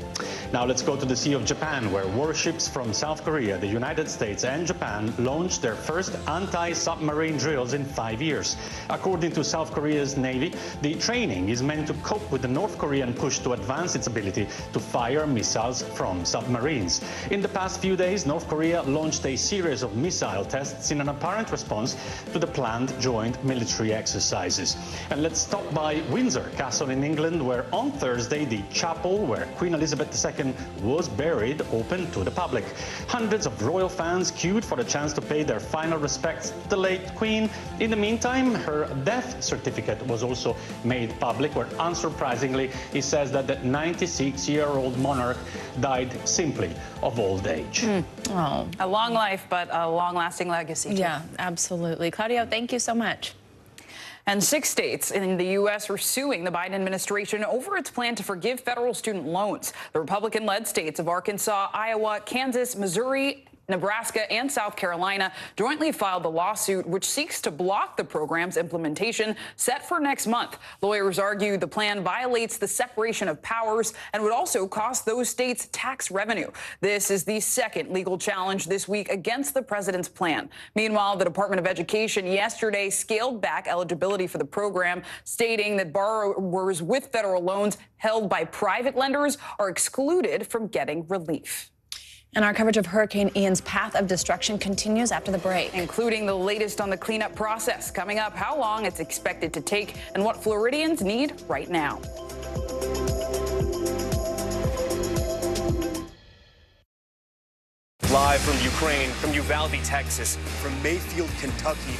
Now let's go to the Sea of Japan, where warships from South Korea, the United States and Japan launched their first anti-submarine drills in 5 years. According to South Korea's Navy, the training is meant to cope with the North Korean push to advance its ability to fire missiles from submarines. In the past few days, North Korea launched a series of missile tests in an apparent response to the planned joint military exercises. And let's stop by Windsor Castle in England, where on Thursday the chapel where Queen Elizabeth II was buried opened to the public. Hundreds of royal fans queued for the chance to pay their final respects to the late Queen. In the meantime, her death certificate was also made public, where unsurprisingly it says that the 96-year-old monarch died simply of old age. Oh. A long life, but a long-lasting legacy, too. Yeah, absolutely. Claudio, thank you so much. And 6 states in the U.S. are suing the Biden administration over its plan to forgive federal student loans. The Republican-led states of Arkansas, Iowa, Kansas, Missouri, Nebraska and South Carolina jointly filed the lawsuit, which seeks to block the program's implementation set for next month. Lawyers argue the plan violates the separation of powers and would also cost those states tax revenue. This is the second legal challenge this week against the president's plan. Meanwhile, the Department of Education yesterday scaled back eligibility for the program, stating that borrowers with federal loans held by private lenders are excluded from getting relief. And our coverage of Hurricane Ian's path of destruction continues after the break. Including the latest on the cleanup process. Coming up, how long it's expected to take and what Floridians need right now. Live from Ukraine, from Uvalde, Texas, from Mayfield, Kentucky.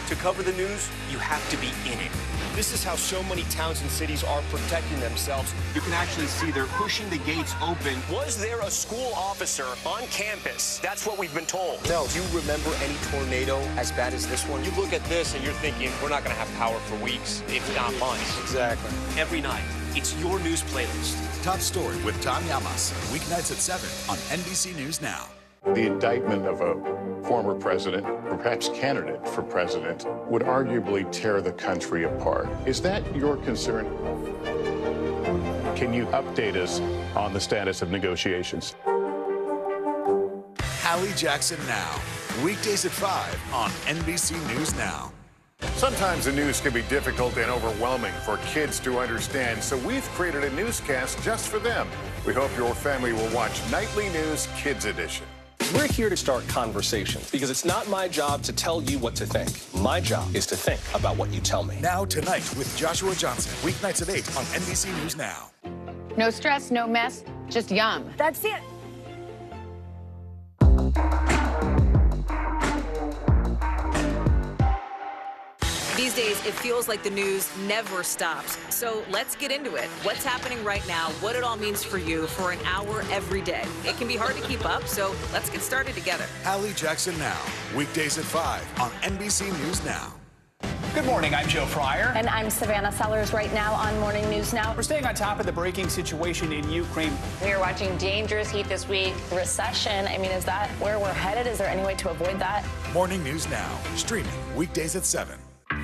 To cover the news, you have to be in it. This is how so many towns and cities are protecting themselves. You can actually see they're pushing the gates open. Was there a school officer on campus? That's what we've been told. No. Do you remember any tornado as bad as this one? You look at this and you're thinking, we're not going to have power for weeks, if not months. Exactly. Every night, it's your news playlist. Top Story with Tom Llamas, weeknights at 7 on NBC News Now. The indictment of a former president, or perhaps candidate for president, would arguably tear the country apart. Is that your concern? Can you update us on the status of negotiations? Hallie Jackson Now, weekdays at 5 on NBC News Now. Sometimes the news can be difficult and overwhelming for kids to understand, so we've created a newscast just for them. We hope your family will watch Nightly News Kids Edition. We're here to start conversations because it's not my job to tell you what to think. My job is to think about what you tell me. Now tonight with Joshua Johnson, weeknights at 8 on NBC News Now. No stress, no mess, just yum. That's it. These days, it feels like the news never stops. So let's get into it. What's happening right now, what it all means for you for an hour every day. It can be hard to keep up, so let's get started together. Hallie Jackson Now, weekdays at 5 on NBC News Now. Good morning, I'm Joe Fryer. And I'm Savannah Sellers right now on Morning News Now. We're staying on top of the breaking situation in Ukraine. We are watching dangerous heat this week. Recession, I mean, is that where we're headed? Is there any way to avoid that? Morning News Now, streaming weekdays at 7.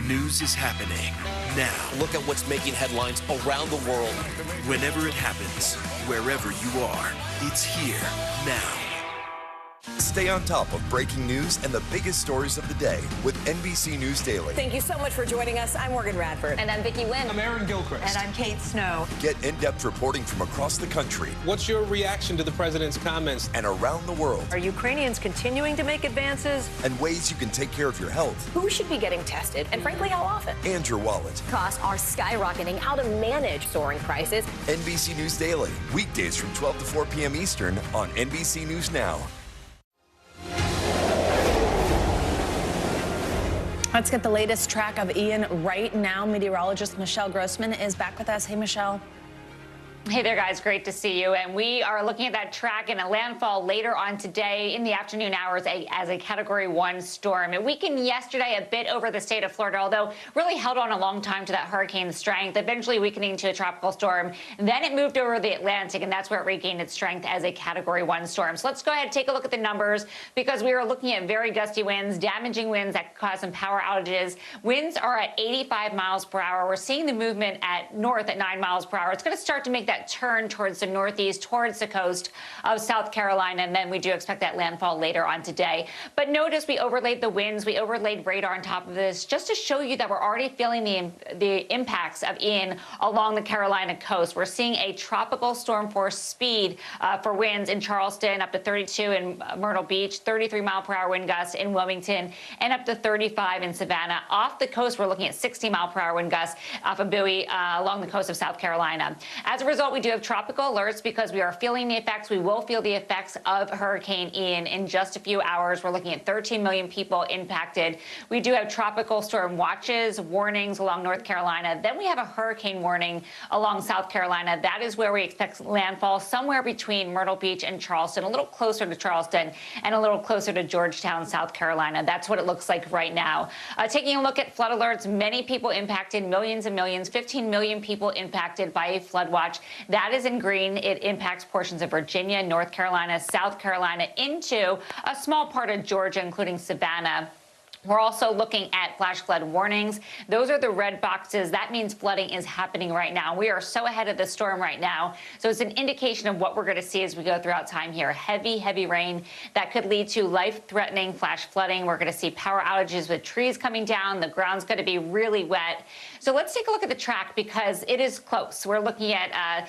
News is happening now. Look at what's making headlines around the world. Whenever it happens, wherever you are, it's here now. Stay on top of breaking news and the biggest stories of the day with NBC News Daily. Thank you so much for joining us. I'm Morgan Radford. And I'm Vicki Wynn. I'm Aaron Gilchrist. And I'm Kate Snow. Get in-depth reporting from across the country. What's your reaction to the president's comments? And around the world. Are Ukrainians continuing to make advances? And ways you can take care of your health. Who should be getting tested? And frankly, how often? And your wallet. Costs are skyrocketing. How to manage soaring prices. NBC News Daily. Weekdays from 12 to 4 p.m. Eastern on NBC News Now. Let's get the latest track of Ian right now. Meteorologist Michelle Grossman is back with us. Hey, Michelle. Hey there, guys. Great to see you. And we are looking at that track and a landfall later on today in the afternoon hours as a Category 1 storm. It weakened yesterday a bit over the state of Florida, although really held on a long time to that hurricane strength, eventually weakening to a tropical storm. Then it moved over the Atlantic, and that's where it regained its strength as a Category 1 storm. So let's go ahead and take a look at the numbers, because we are looking at very gusty winds, damaging winds that could cause some power outages. Winds are at 85 miles per hour. We're seeing the movement at north at 9 miles per hour. It's going to start to make that turn towards the northeast, towards the coast of South Carolina, and then we do expect that landfall later on today. But notice we overlaid the winds, we overlaid radar on top of this, just to show you that we're already feeling the impacts of Ian along the Carolina coast. We're seeing a tropical storm force speed for winds in Charleston, up to 32 in Myrtle Beach, 33 mile per hour wind gusts in Wilmington, and up to 35 in Savannah. Off the coast, we're looking at 60 mile per hour wind gusts off of Bowie along the coast of South Carolina. As a result, we do have tropical alerts because we are feeling the effects. We will feel the effects of Hurricane Ian in just a few hours. We're looking at 13 million people impacted. We do have tropical storm watches, warnings along North Carolina. Then we have a hurricane warning along South Carolina. That is where we expect landfall somewhere between Myrtle Beach and Charleston, a little closer to Charleston and a little closer to Georgetown, South Carolina. That's what it looks like right now. Taking a look at flood alerts, many people impacted, millions and millions, 15 million people impacted by a flood watch. That is in green. It impacts portions of Virginia, North Carolina, South Carolina, into a small part of Georgia, including Savannah. We're also looking at flash flood warnings. Those are the red boxes. That means flooding is happening right now. We are so ahead of the storm right now. So it's an indication of what we're going to see as we go throughout time here. Heavy, heavy rain that could lead to life-threatening flash flooding. We're going to see power outages with trees coming down. The ground's going to be really wet. So let's take a look at the track because it is close. We're looking at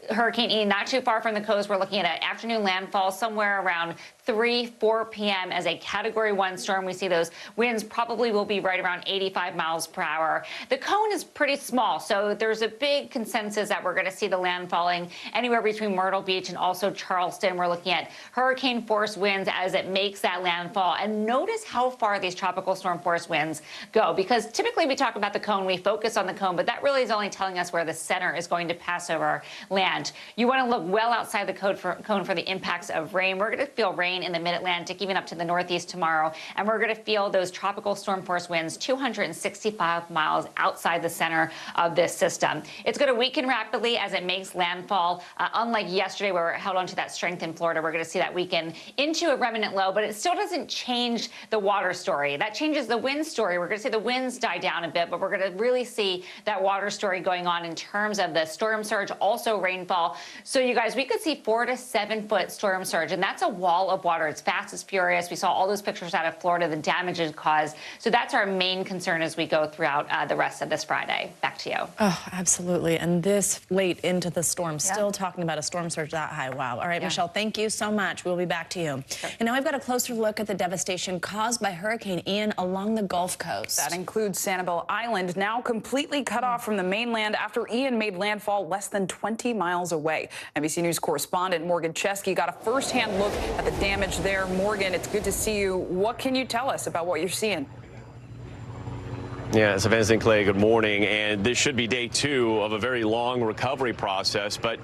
Hurricane Ian not too far from the coast. We're looking at an afternoon landfall somewhere around 4 p.m. as a Category 1 storm. We see those winds probably will be right around 85 miles per hour. The cone is pretty small, so there's a big consensus that we're going to see the landfalling anywhere between Myrtle Beach and also Charleston. We're looking at hurricane force winds as it makes that landfall. And notice how far these tropical storm force winds go, because typically we talk about the cone, we focus on the cone, but that really is only telling us where the center is going to pass over land. You want to look well outside the cone for the impacts of rain. We're going to feel rain in the mid-Atlantic, even up to the northeast tomorrow, and we're going to feel those tropical storm force winds 265 miles outside the center of this system. It's going to weaken rapidly as it makes landfall. Unlike yesterday where it held on to that strength in Florida, we're going to see that weaken into a remnant low, but it still doesn't change the water story. That changes the wind story. We're going to see the winds die down a bit, but we're going to really see that water story going on in terms of the storm surge, also rainfall. So you guys, we could see 4 to 7 foot storm surge, and that's a wall of water. It's fast, it's furious. We saw all those pictures out of Florida, the damage it caused. So that's our main concern as we go throughout the rest of this Friday. Back to you. Oh, absolutely. And this late into the storm, still talking about a storm surge that high. Wow. All right, Michelle, thank you so much. We'll be back to you. Sure. And now we've got a closer look at the devastation caused by Hurricane Ian along the Gulf Coast. That includes Sanibel Island, now completely cut off from the mainland after Ian made landfall less than 20 miles away. NBC News correspondent Morgan Chesky got a first-hand look at the damage there. Morgan, it's good to see you. What can you tell us about what you're seeing? Yeah, Savannah Zinclay, good morning. And this should be day 2 of a very long recovery process. But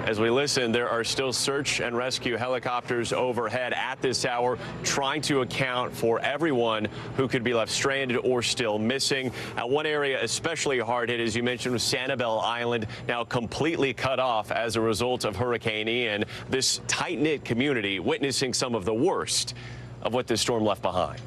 as we listen, there are still search and rescue helicopters overhead at this hour trying to account for everyone who could be left stranded or still missing. One area especially hard hit, as you mentioned, was Sanibel Island, now completely cut off as a result of Hurricane Ian. This tight-knit community witnessing some of the worst of what this storm left behind.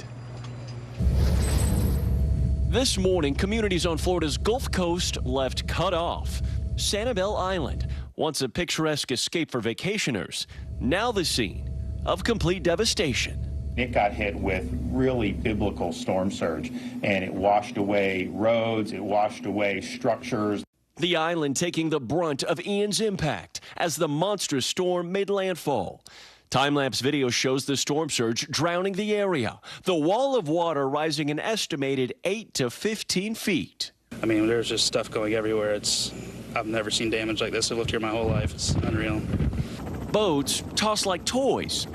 This morning, communities on Florida's Gulf Coast left cut off. Sanibel Island, once a picturesque escape for vacationers, now the scene of complete devastation. It got hit with really biblical storm surge, and it washed away roads, it washed away structures. The island taking the brunt of Ian's impact as the monstrous storm made landfall. Time-lapse video shows the storm surge drowning the area, the wall of water rising an estimated 8 to 15 feet. I mean, there's just stuff going everywhere. I've never seen damage like this. I've lived here my whole life. It's unreal. Boats tossed like toys.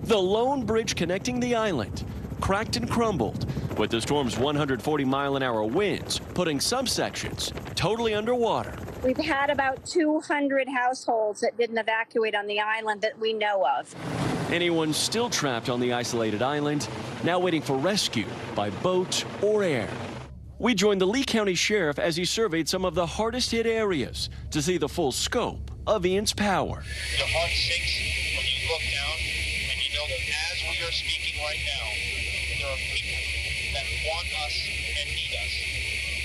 The lone bridge connecting the island cracked and crumbled, with the storm's 140-mile-an-hour winds putting some sections totally underwater. We've had about 200 households that didn't evacuate on the island that we know of. Anyone still trapped on the isolated island now waiting for rescue by boat or air. We joined the Lee County Sheriff as he surveyed some of the hardest hit areas to see the full scope of Ian's power. Your heart sinks when you look down and you know that as we are speaking right now, there are people that want us and need us,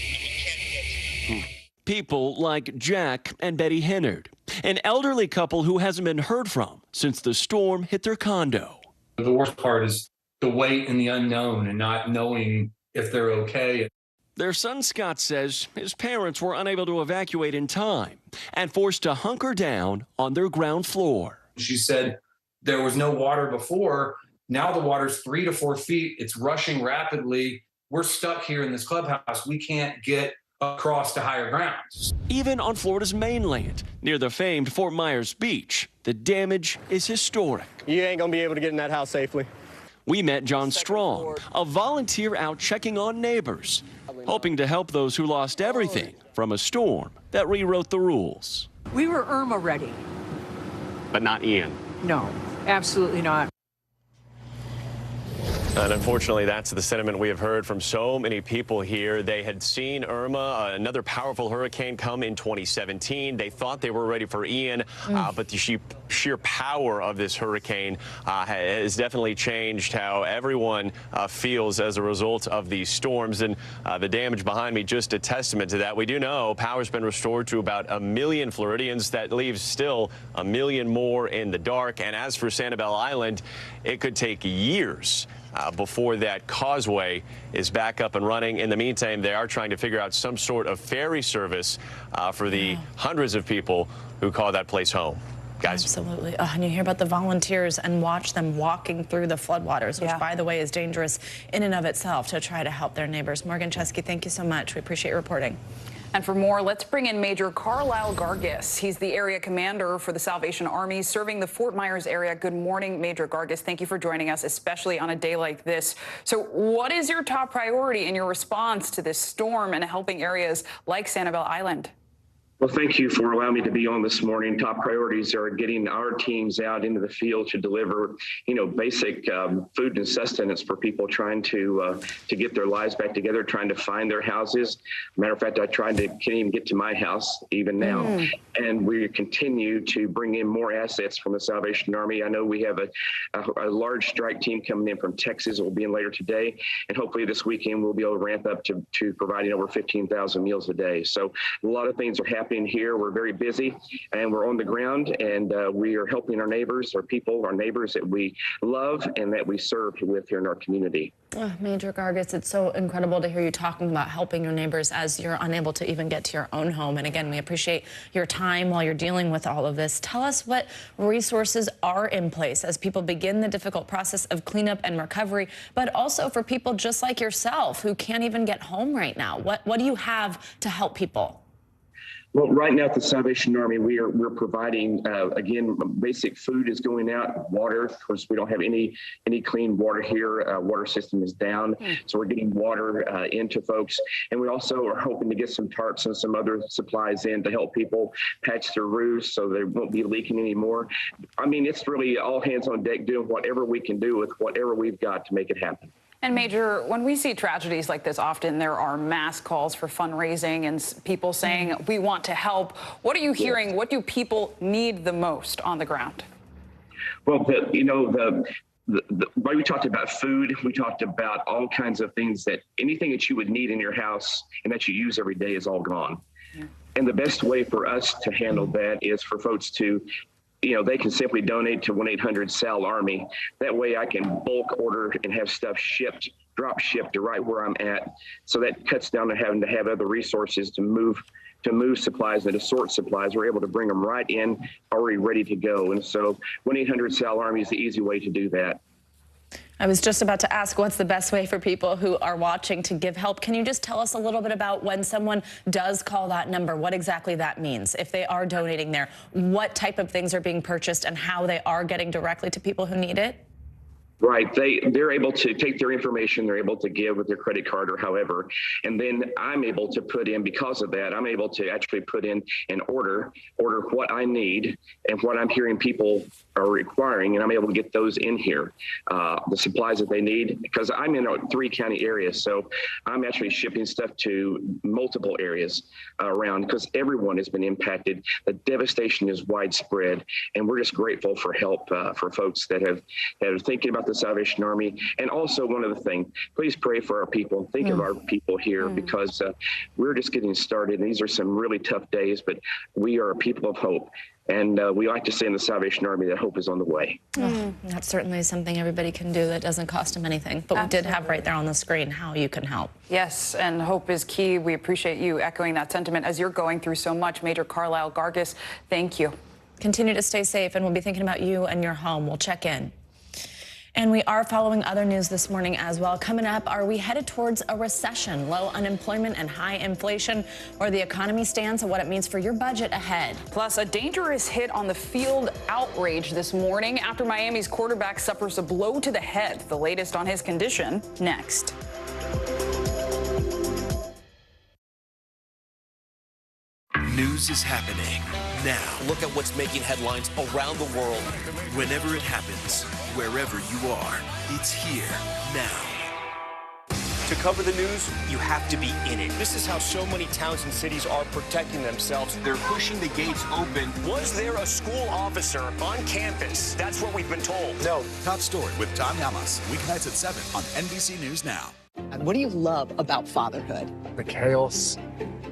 and we can't get to them. People like Jack and Betty Hennard, an elderly couple who hasn't been heard from since the storm hit their condo. The worst part is the wait and the unknown and not knowing if they're okay. Their son Scott says his parents were unable to evacuate in time and forced to hunker down on their ground floor. She said there was no water before. Now the water's 3 to 4 feet. It's rushing rapidly. We're stuck here in this clubhouse. We can't get across to higher grounds. Even on Florida's mainland, near the famed Fort Myers Beach, the damage is historic. You ain't gonna be able to get in that house safely. We met John Strong, a volunteer out checking on neighbors, hoping to help those who lost everything from a storm that rewrote the rules. We were Irma ready. But not Ian. No, absolutely not. And unfortunately, that's the sentiment we have heard from so many people here. They had seen Irma, another powerful hurricane, come in 2017. They thought they were ready for Ian, but the sheer power of this hurricane has definitely changed how everyone feels as a result of these storms. And the damage behind me, just a testament to that. We do know power's been restored to about 1 million Floridians. That leaves still 1 million more in the dark. And as for Sanibel Island, it could take years before that causeway is back up and running. In the meantime, they are trying to figure out some sort of ferry service for the hundreds of people who call that place home. Guys. Absolutely. And you hear about the volunteers and watch them walking through the floodwaters, which, by the way, is dangerous in and of itself, to try to help their neighbors. Morgan Chesky, thank you so much. We appreciate your reporting. And for more, let's bring in Major Carlisle Gargis. He's the area commander for the Salvation Army serving the Fort Myers area. Good morning, Major Gargis. Thank you for joining us, especially on a day like this. So what is your top priority in your response to this storm and helping areas like Sanibel Island? Well, thank you for allowing me to be on this morning. Top priorities are getting our teams out into the field to deliver, basic food and sustenance for people trying to get their lives back together, trying to find their houses. Matter of fact, can't even get to my house even now. And we continue to bring in more assets from the Salvation Army. I know we have a large strike team coming in from Texas. It will be in later today. And hopefully this weekend we'll be able to ramp up to providing over 15,000 meals a day. So a lot of things are happening here. We're very busy and we're on the ground, and we are helping our neighbors, our neighbors that we love and that we serve with here in our community. Major Gargis, it's so incredible to hear you talking about helping your neighbors as you're unable to even get to your own home. And again, we appreciate your time while you're dealing with all of this. Tell us what resources are in place as people begin the difficult process of cleanup and recovery, but also for people just like yourself who can't even get home right now. What do you have to help people? Well, right now at the Salvation Army, we're providing, again, basic food is going out, water. Of course, we don't have any clean water here. Water system is down, so we're getting water into folks. And we also are hoping to get some tarps and some other supplies in to help people patch their roofs so they won't be leaking anymore. I mean, it's really all hands on deck doing whatever we can do with whatever we've got to make it happen. And Major, when we see tragedies like this, often there are mass calls for fundraising and people saying, we want to help. What are you hearing? What do people need the most on the ground? Well, we talked about food. We talked about all kinds of things that anything that you would need in your house and that you use every day is all gone. Yeah. And the best way for us to handle that is for folks to, they can simply donate to 1-800-SAL-ARMY. That way I can bulk order and have stuff drop shipped to right where I'm at. So that cuts down to having to have other resources to move supplies and to sort supplies. We're able to bring them right in, already ready to go. And so 1-800-SAL-ARMY is the easy way to do that. I was just about to ask, what's the best way for people who are watching to give help? Can you just tell us a little bit about when someone does call that number, what exactly that means? If they are donating there, what type of things are being purchased and how they are getting directly to people who need it? Right. They're able to take their information, they're able to give with their credit card or however, and then I'm able to put in, because of that, I'm able to actually put in an order what I need and what I'm hearing people are requiring, and I'm able to get those in here, the supplies that they need, because I'm in a 3-county area, so I'm actually shipping stuff to multiple areas around, because everyone has been impacted. The devastation is widespread, and we're just grateful for help for folks that are thinking about the Salvation Army. And also, one other thing, please pray for our people. Think of our people here, because we're just getting started. These are some really tough days, but we are a people of hope. And we like to say in the Salvation Army that hope is on the way. That's certainly something everybody can do that doesn't cost them anything. But we did have right there on the screen how you can help. Yes, and hope is key. We appreciate you echoing that sentiment as you're going through so much. Major Carlisle Gargis, thank you. Continue to stay safe, and we'll be thinking about you and your home. We'll check in. And we are following other news this morning as well. Coming up, are we headed towards a recession? Low unemployment and high inflation, where the economy stands and what it means for your budget ahead. Plus, a dangerous hit on the field outrage this morning after Miami's quarterback suffers a blow to the head. The latest on his condition next. News is happening now. Look at what's making headlines around the world. Whenever it happens, wherever you are, it's here now. To cover the news, you have to be in it. This is how so many towns and cities are protecting themselves. They're pushing the gates open. Was there a school officer on campus? That's what we've been told. No. Top Story with Tom Yamas. Weeknights at 7 on NBC News Now. And what do you love about fatherhood? The chaos,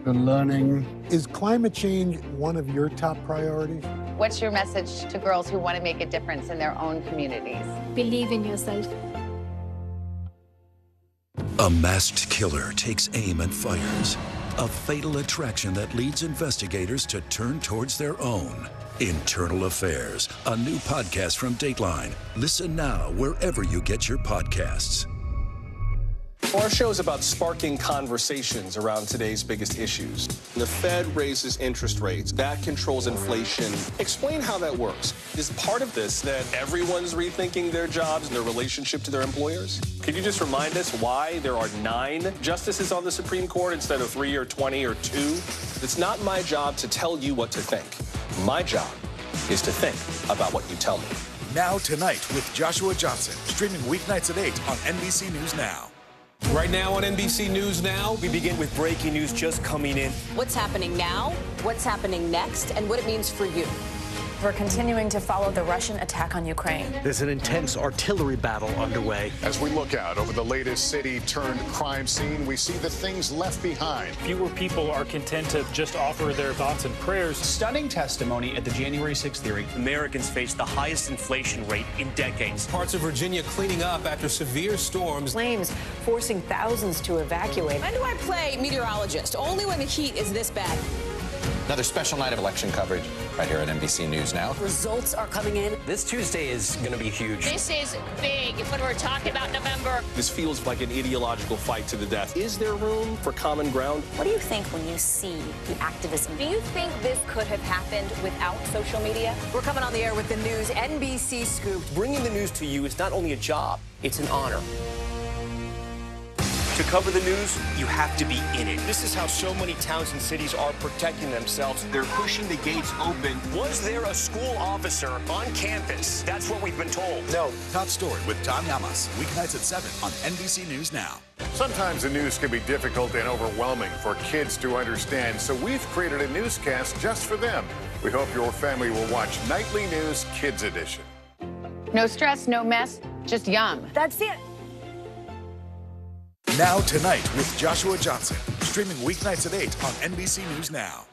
the learning. Is climate change one of your top priorities? What's your message to girls who want to make a difference in their own communities? Believe in yourself. A masked killer takes aim and fires. A fatal attraction that leads investigators to turn towards their own. Internal Affairs, a new podcast from Dateline. Listen now wherever you get your podcasts. Our show is about sparking conversations around today's biggest issues. The Fed raises interest rates. That controls inflation. Explain how that works. Is part of this that everyone's rethinking their jobs and their relationship to their employers? Could you just remind us why there are 9 justices on the Supreme Court instead of 3 or 20 or 2? It's not my job to tell you what to think. My job is to think about what you tell me. Now Tonight with Joshua Johnson, streaming weeknights at 8 on NBC News Now. Right now on NBC News Now, we begin with breaking news just coming in. What's happening now, what's happening next, and what it means for you. We're continuing to follow the Russian attack on Ukraine. There's an intense artillery battle underway. As we look out over the latest city-turned-crime scene, we see the things left behind. Fewer people are content to just offer their thoughts and prayers. Stunning testimony at the January 6th hearing. Americans face the highest inflation rate in decades. Parts of Virginia cleaning up after severe storms. Flames forcing thousands to evacuate. When do I play meteorologist? Only when the heat is this bad. Another special night of election coverage right here at NBC News Now. Results are coming in. This Tuesday is going to be huge. This is big when we're talking about November. This feels like an ideological fight to the death. Is there room for common ground? What do you think when you see the activism? Do you think this could have happened without social media? We're coming on the air with the news NBC Scoop. Bringing the news to you is not only a job, it's an honor. To cover the news, you have to be in it. This is how so many towns and cities are protecting themselves. They're pushing the gates open. Was there a school officer on campus? That's what we've been told. No. Top Story with Tom Yamas. Weeknights at 7 on NBC News Now. Sometimes the news can be difficult and overwhelming for kids to understand, so we've created a newscast just for them. We hope your family will watch Nightly News Kids Edition. No stress, no mess, just yum. That's it. Now Tonight with Joshua Johnson. Streaming weeknights at 8 on NBC News Now.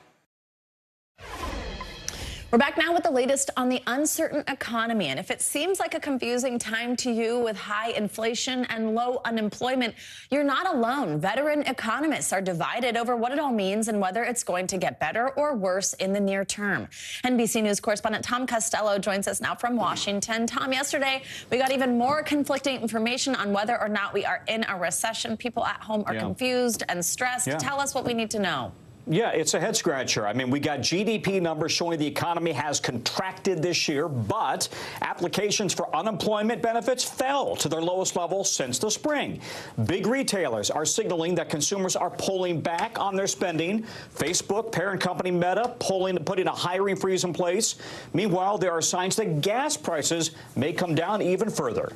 We're back now with the latest on the uncertain economy. And if it seems like a confusing time to you with high inflation and low unemployment, you're not alone. Veteran economists are divided over what it all means and whether it's going to get better or worse in the near term. NBC News correspondent Tom Costello joins us now from Washington. Tom, yesterday we got even more conflicting information on whether or not we are in a recession. People at home are confused and stressed. Tell us what we need to know. Yeah, it's a head scratcher. I mean, we got GDP numbers showing the economy has contracted this year, but applications for unemployment benefits fell to their lowest level since the spring. Big retailers are signaling that consumers are pulling back on their spending. Facebook, parent company Meta, putting a hiring freeze in place. Meanwhile, there are signs that gas prices may come down even further.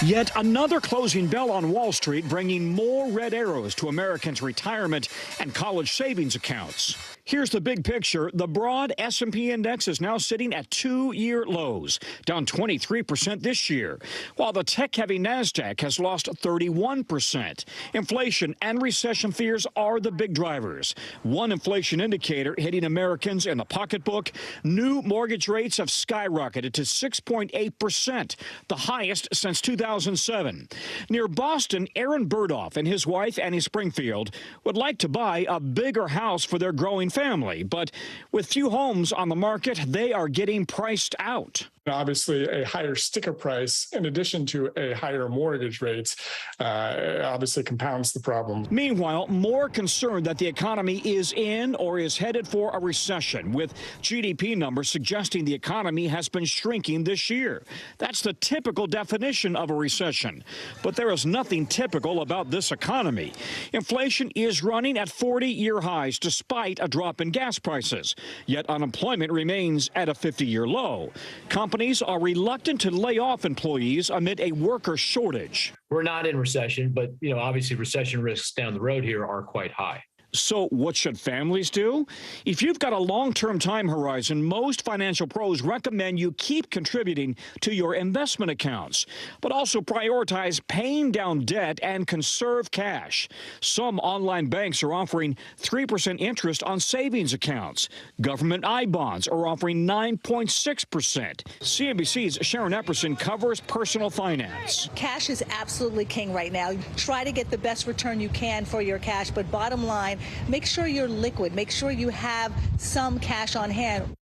Yet another closing bell on Wall Street, bringing more red arrows to Americans' retirement and college savings accounts. Here's the big picture. The broad S&P index is now sitting at 2-year lows, down 23% this year, while the tech-heavy NASDAQ has lost 31%. Inflation and recession fears are the big drivers. One inflation indicator hitting Americans in the pocketbook, new mortgage rates have skyrocketed to 6.8%, the highest since 2007. Near Boston, Aaron Burdoff and his wife, Annie Springfield, would like to buy a bigger house for their growing family, but with few homes on the market, they are getting priced out. Obviously, a higher sticker price, in addition to a higher mortgage rate, obviously compounds the problem. Meanwhile, more concerned that the economy is in or is headed for a recession, with GDP numbers suggesting the economy has been shrinking this year. That's the typical definition of a recession. But there is nothing typical about this economy. Inflation is running at 40-year highs despite a drop in gas prices. Yet unemployment remains at a 50-year low. Companies are reluctant to lay off employees amid a worker shortage. We're not in recession, but, obviously recession risks down the road here are quite high. So what should families do? If you've got a long-term time horizon, most financial pros recommend you keep contributing to your investment accounts, but also prioritize paying down debt and conserve cash. Some online banks are offering 3% interest on savings accounts. Government I-bonds are offering 9.6%. CNBC's Sharon Epperson covers personal finance. Cash is absolutely king right now. Try to get the best return you can for your cash, but bottom line, make sure you're liquid. Make sure you have some cash on hand.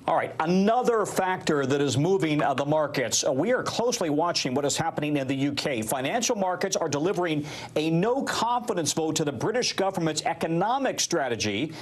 All right, another factor that is moving the markets. We are closely watching what is happening in the UK. Financial markets are delivering a no-confidence vote to the British government's economic strategy.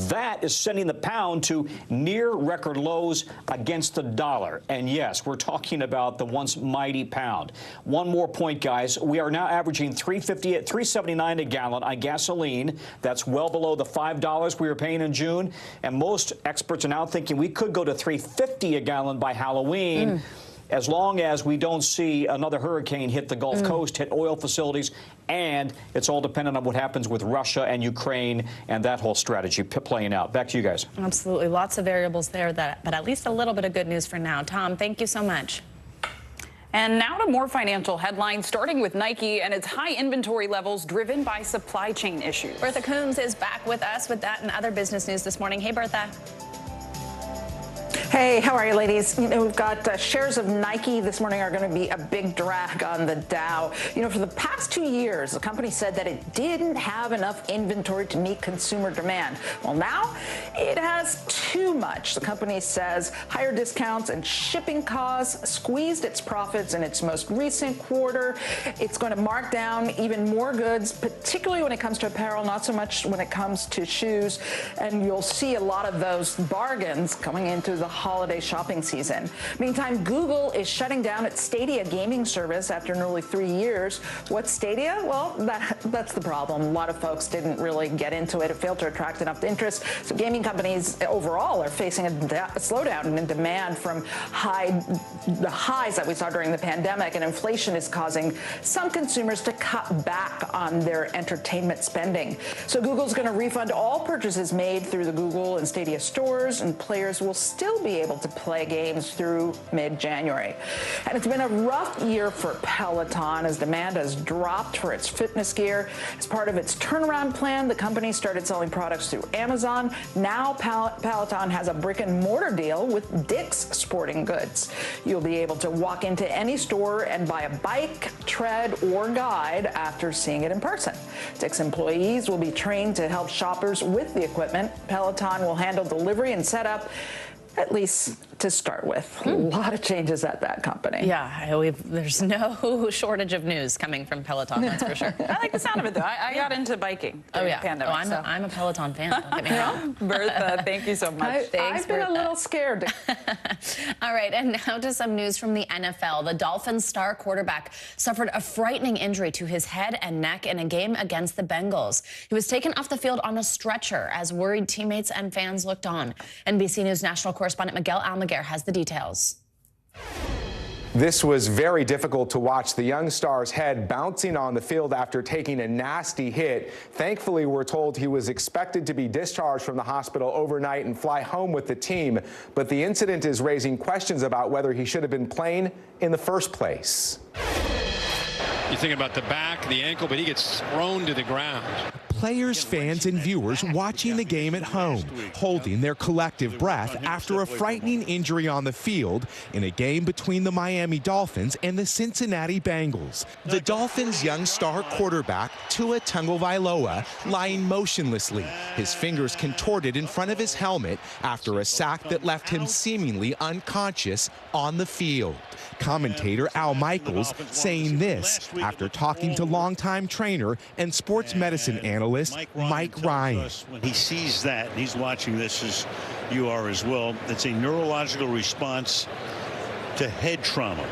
That is sending the pound to near-record lows against the dollar. And yes, we're talking about the once mighty pound. One more point, guys. We are now averaging $3.79 a gallon on gasoline. That's well below the $5 we were paying in June. And most experts are now thinking we could go to $3.50 a gallon by Halloween, as long as we don't see another hurricane hit the Gulf Coast, hit oil facilities, and it's all dependent on what happens with Russia and Ukraine and that whole strategy playing out. Back to you guys. Absolutely. Lots of variables there, but at least a little bit of good news for now. Tom, thank you so much. And now to more financial headlines, starting with Nike and its high inventory levels driven by supply chain issues. Bertha Coombs is back with us with that and other business news this morning. Hey, Bertha. Hey, how are you, ladies? We've got shares of Nike this morning are going to be a big drag on the Dow. For the past 2 years, the company said that it didn't have enough inventory to meet consumer demand. Well, now it has too much. The company says higher discounts and shipping costs squeezed its profits in its most recent quarter. It's going to mark down even more goods, particularly when it comes to apparel, not so much when it comes to shoes. And you'll see a lot of those bargains coming into the holiday shopping season. Meantime, Google is shutting down its Stadia gaming service after nearly 3 years. What's Stadia? Well, that's the problem. A lot of folks didn't really get into it. It failed to attract enough interest. So gaming companies overall are facing a slowdown in demand from the highs that we saw during the pandemic, and inflation is causing some consumers to cut back on their entertainment spending. So Google's going to refund all purchases made through the Google and Stadia stores, and players will still be able to play games through mid-January. And it's been a rough year for Peloton as demand has dropped for its fitness gear. As part of its turnaround plan, the company started selling products through Amazon. Now Peloton has a brick-and-mortar deal with Dick's Sporting Goods. You'll be able to walk into any store and buy a bike, tread, or guide after seeing it in person. Dick's employees will be trained to help shoppers with the equipment. Peloton will handle delivery and setup, at least to start with. A lot of changes at that company. Yeah, there's no shortage of news coming from Peloton, that's for sure. I like the sound of it, though. I got into biking during the pandemic. I'm a Peloton fan, don't get me wrong. Bertha, thank you so much. Thanks, I've been Bertha. a little scared. All right, and now to some news from the NFL. The Dolphins star quarterback suffered a frightening injury to his head and neck in a game against the Bengals. He was taken off the field on a stretcher as worried teammates and fans looked on. NBC News national correspondent Miguel Almaguer has the details. This was very difficult to watch. The young star's head bouncing on the field after taking a nasty hit. Thankfully, we're told he was expected to be discharged from the hospital overnight and fly home with the team. But the incident is raising questions about whether he should have been playing in the first place. You think about the back, the ankle, but he gets thrown to the ground. Players, fans, and viewers watching the game at home, holding their collective breath after a frightening injury on the field in a game between the Miami Dolphins and the Cincinnati Bengals. The Dolphins' young star quarterback, Tua Tagovailoa, lying motionlessly, his fingers contorted in front of his helmet after a sack that left him seemingly unconscious on the field. Commentator Al Michaels saying this after talking to longtime trainer and sports medicine analyst Mike Ryan. When he sees that, and he's watching this as you are as well, it's a neurological response to head trauma.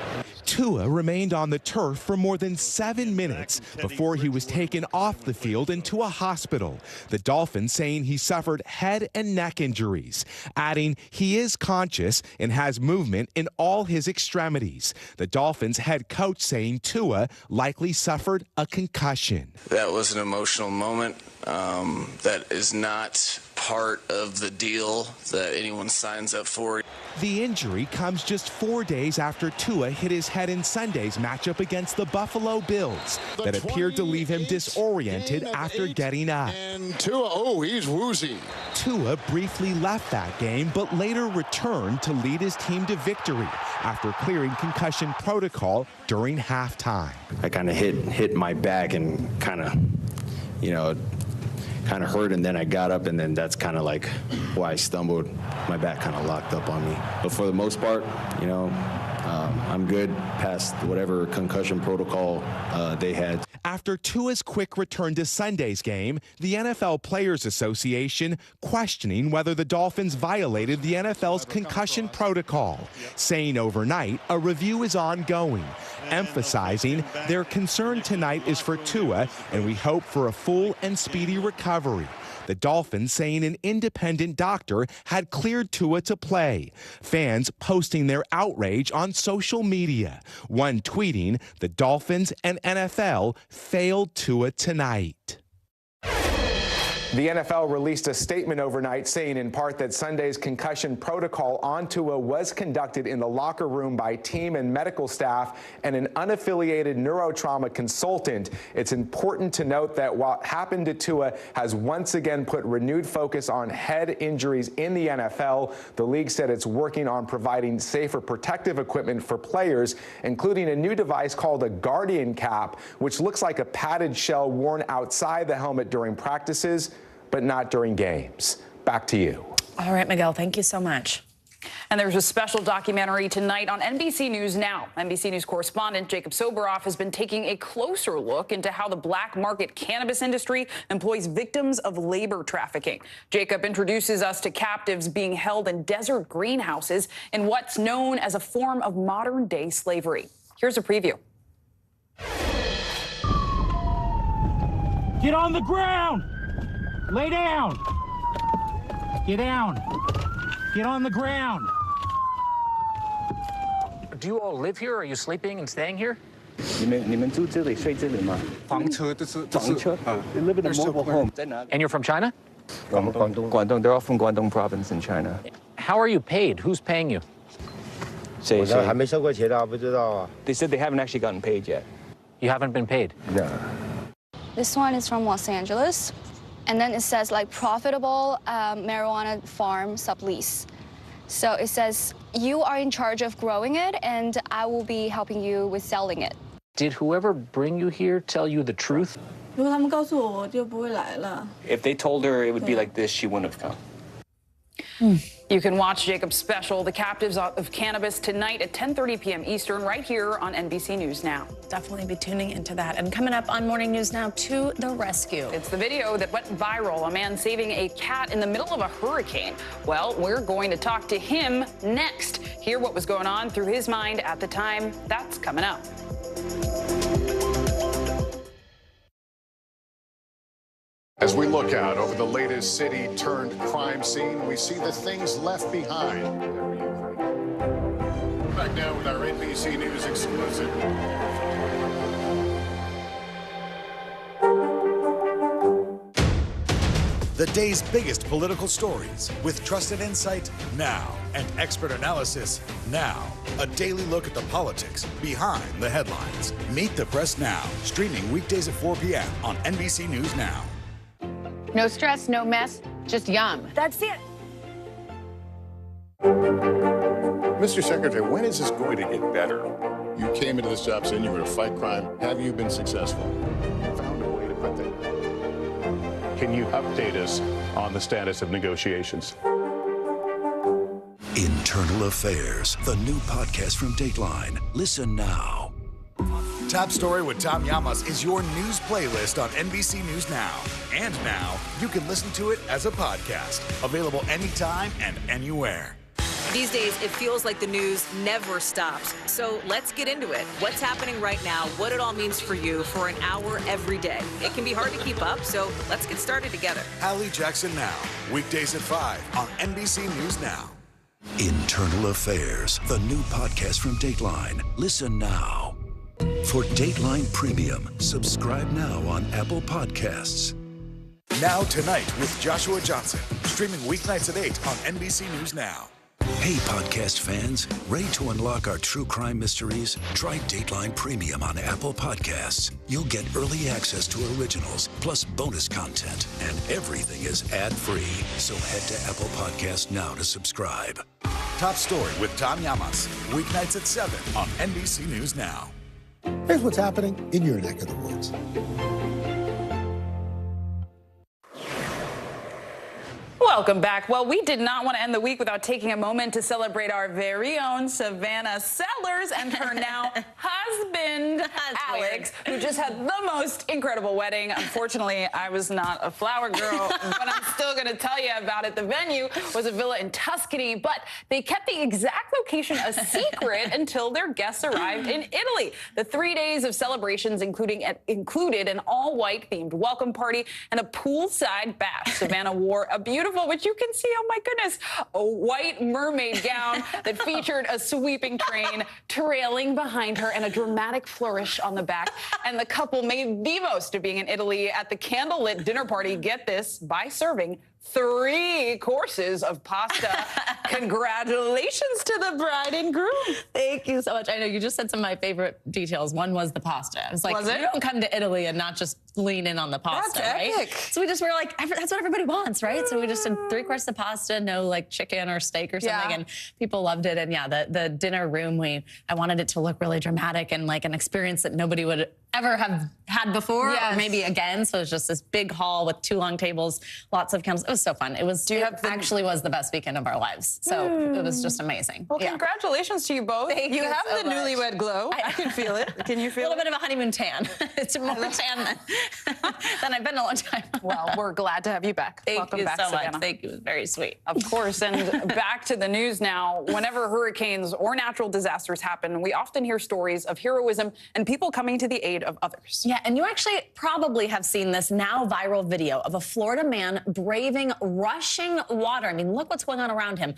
Tua remained on the turf for more than 7 minutes before he was taken off the field into a hospital. The Dolphins saying he suffered head and neck injuries, adding he is conscious and has movement in all his extremities. The Dolphins head coach saying Tua likely suffered a concussion. That was an emotional moment. That is not part of the deal that anyone signs up for. The injury comes just 4 days after Tua hit his head in Sunday's matchup against the Buffalo Bills that appeared to leave him disoriented after getting up. And Tua, he's woozy. Tua briefly left that game, but later returned to lead his team to victory after clearing concussion protocol during halftime. I kind of hit my back and kind of hurt, and then I got up, and then that's kind of like why I stumbled. My back kind of locked up on me. But for the most part, I'm good past whatever concussion protocol they had. After Tua's quick return to Sunday's game, the NFL Players Association questioning whether the Dolphins violated the NFL's concussion protocol, saying overnight a review is ongoing, emphasizing their concern tonight is for Tua and we hope for a full and speedy recovery. The Dolphins saying an independent doctor had cleared Tua to play. Fans posting their outrage on social media. One tweeting, "The Dolphins and NFL failed Tua tonight." The NFL released a statement overnight saying in part that Sunday's concussion protocol on Tua was conducted in the locker room by team and medical staff and an unaffiliated neurotrauma consultant. It's important to note that what happened to Tua has once again put renewed focus on head injuries in the NFL. The league said it's working on providing safer protective equipment for players, including a new device called a Guardian cap, which looks like a padded shell worn outside the helmet during practices, but not during games. Back to you. All right, Miguel, thank you so much. And there's a special documentary tonight on NBC News Now. NBC News correspondent Jacob Soboroff has been taking a closer look into how the black market cannabis industry employs victims of labor trafficking. Jacob introduces us to captives being held in desert greenhouses in what's known as a form of modern-day slavery. Here's a preview. Get on the ground! Lay down! Get down! Get on the ground! Do you all live here? Are you sleeping and staying here? 你们住这里睡这里吗？房车都是房车。They live in a mobile home. And you're from China? Guangdong. They're all from Guangdong province in China. How are you paid? Who's paying you? 谁？还没收过钱啊，不知道啊。They said they haven't actually gotten paid yet. You haven't been paid? No. This one is from Los Angeles. And then it says like profitable marijuana farm sublease. So it says you are in charge of growing it and I will be helping you with selling it. Did whoever bring you here tell you the truth? 如果他们告诉我，我就不会来了。If they told her it would be like this, she wouldn't have come. You can watch Jacob's special, The Captives of Cannabis, tonight at 10:30 p.m. Eastern, right here on NBC News Now. Definitely be tuning into that. And coming up on Morning News Now, to the rescue. It's the video that went viral, a man saving a cat in the middle of a hurricane. Well, we're going to talk to him next. Hear what was going on through his mind at the time. That's coming up. As we look out over the latest city-turned-crime scene, we see the things left behind. Back now with our NBC News exclusive. The day's biggest political stories with trusted insight now and expert analysis now. A daily look at the politics behind the headlines. Meet the Press Now, streaming weekdays at 4 p.m. on NBC News Now. No stress, no mess, just yum. That's it. Mr. Secretary, when is this going to get better? You came into this job saying you were going to fight crime. Have you been successful? Found a way to put that. Can you update us on the status of negotiations? Internal Affairs, the new podcast from Dateline. Listen now. Top Story with Tom Llamas is your news playlist on NBC News Now. And now, you can listen to it as a podcast. Available anytime and anywhere. These days, it feels like the news never stops. So let's get into it. What's happening right now, what it all means for you for an hour every day. It can be hard to keep up, so let's get started together. Hallie Jackson Now, weekdays at 5 on NBC News Now. Internal Affairs, the new podcast from Dateline. Listen now. For Dateline Premium, subscribe now on Apple Podcasts. Now Tonight with Joshua Johnson, streaming weeknights at 8 on NBC News Now. Hey, podcast fans, ready to unlock our true crime mysteries? Try Dateline Premium on Apple Podcasts. You'll get early access to originals, plus bonus content, and everything is ad-free. So head to Apple Podcasts now to subscribe. Top Story with Tom Llamas, weeknights at 7 on NBC News Now. Here's what's happening in your neck of the woods. Welcome back. Well, we did not want to end the week without taking a moment to celebrate our very own Savannah Sellers and her now husband, Alex, who just had the most incredible wedding. Unfortunately, I was not a flower girl, but I'm still going to tell you about it. The venue was a villa in Tuscany, but they kept the exact location a secret until their guests arrived in Italy. The 3 days of celebrations included an all-white themed welcome party and a poolside bash. Savannah wore a beautiful incredible, which you can see, oh my goodness, a white mermaid gown that featured a sweeping train trailing behind her and a dramatic flourish on the back. And the couple made the most of being in Italy at the candlelit dinner party, get this, by serving 3 courses of pasta. Congratulations to the bride and groom. Thank you so much. I know you just said some of my favorite details. One was the pasta. I was like, you don't come to Italy and not just lean in on the pasta, right? So we just were like, that's what everybody wants, right? So we just did 3 courses of pasta, no like chicken or steak or something, and people loved it. And yeah, the dinner room, I wanted it to look really dramatic and like an experience that nobody would ever have had before or maybe again. So it was just this big hall with 2 long tables, lots of candles. It was so fun. It was actually was the best weekend of our lives. So it was just amazing. Well, congratulations to you both. Thank you have so the much. newlywed glow. I can feel it. Can you feel it? A little bit of a honeymoon tan. It's more tan than I've been in a long time. Well, we're glad to have you back. Welcome back, so Savannah. much. Thank you. It was very sweet. Of course. And back to the news now. Whenever hurricanes or natural disasters happen, we often hear stories of heroism and people coming to the aid of others. Yeah, and you actually probably have seen this now viral video of a Florida man braving rushing water. I mean, look what's going on around him.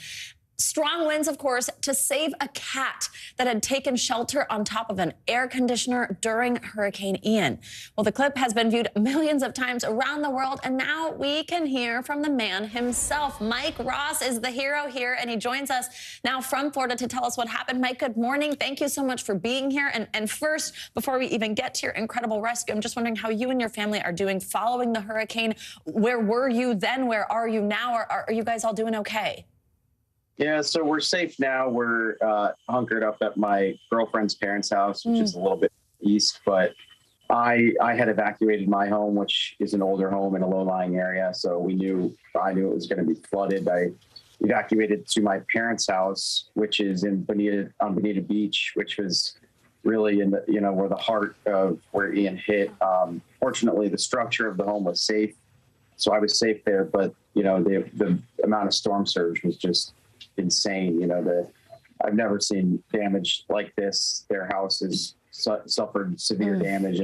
Strong winds, of course, to save a cat that had taken shelter on top of an air conditioner during Hurricane Ian. Well, the clip has been viewed millions of times around the world, and now we can hear from the man himself. Mike Ross is the hero here, and he joins us now from Florida to tell us what happened. Mike, good morning. Thank you so much for being here. And first, before we even get to your incredible rescue, I'm just wondering how you and your family are doing following the hurricane. Where were you then? Where are you now? Are you guys all doing okay? Yeah, so we're safe now. We're hunkered up at my girlfriend's parents' house, which is a little bit east, but I had evacuated my home, which is an older home in a low-lying area, so I knew it was going to be flooded. I evacuated to my parents' house, which is on Bonita Beach, which was really in the, where the heart of where Ian hit. Fortunately, the structure of the home was safe, so I was safe there, but, the amount of storm surge was just insane. I've never seen damage like this. Their house has suffered severe damage.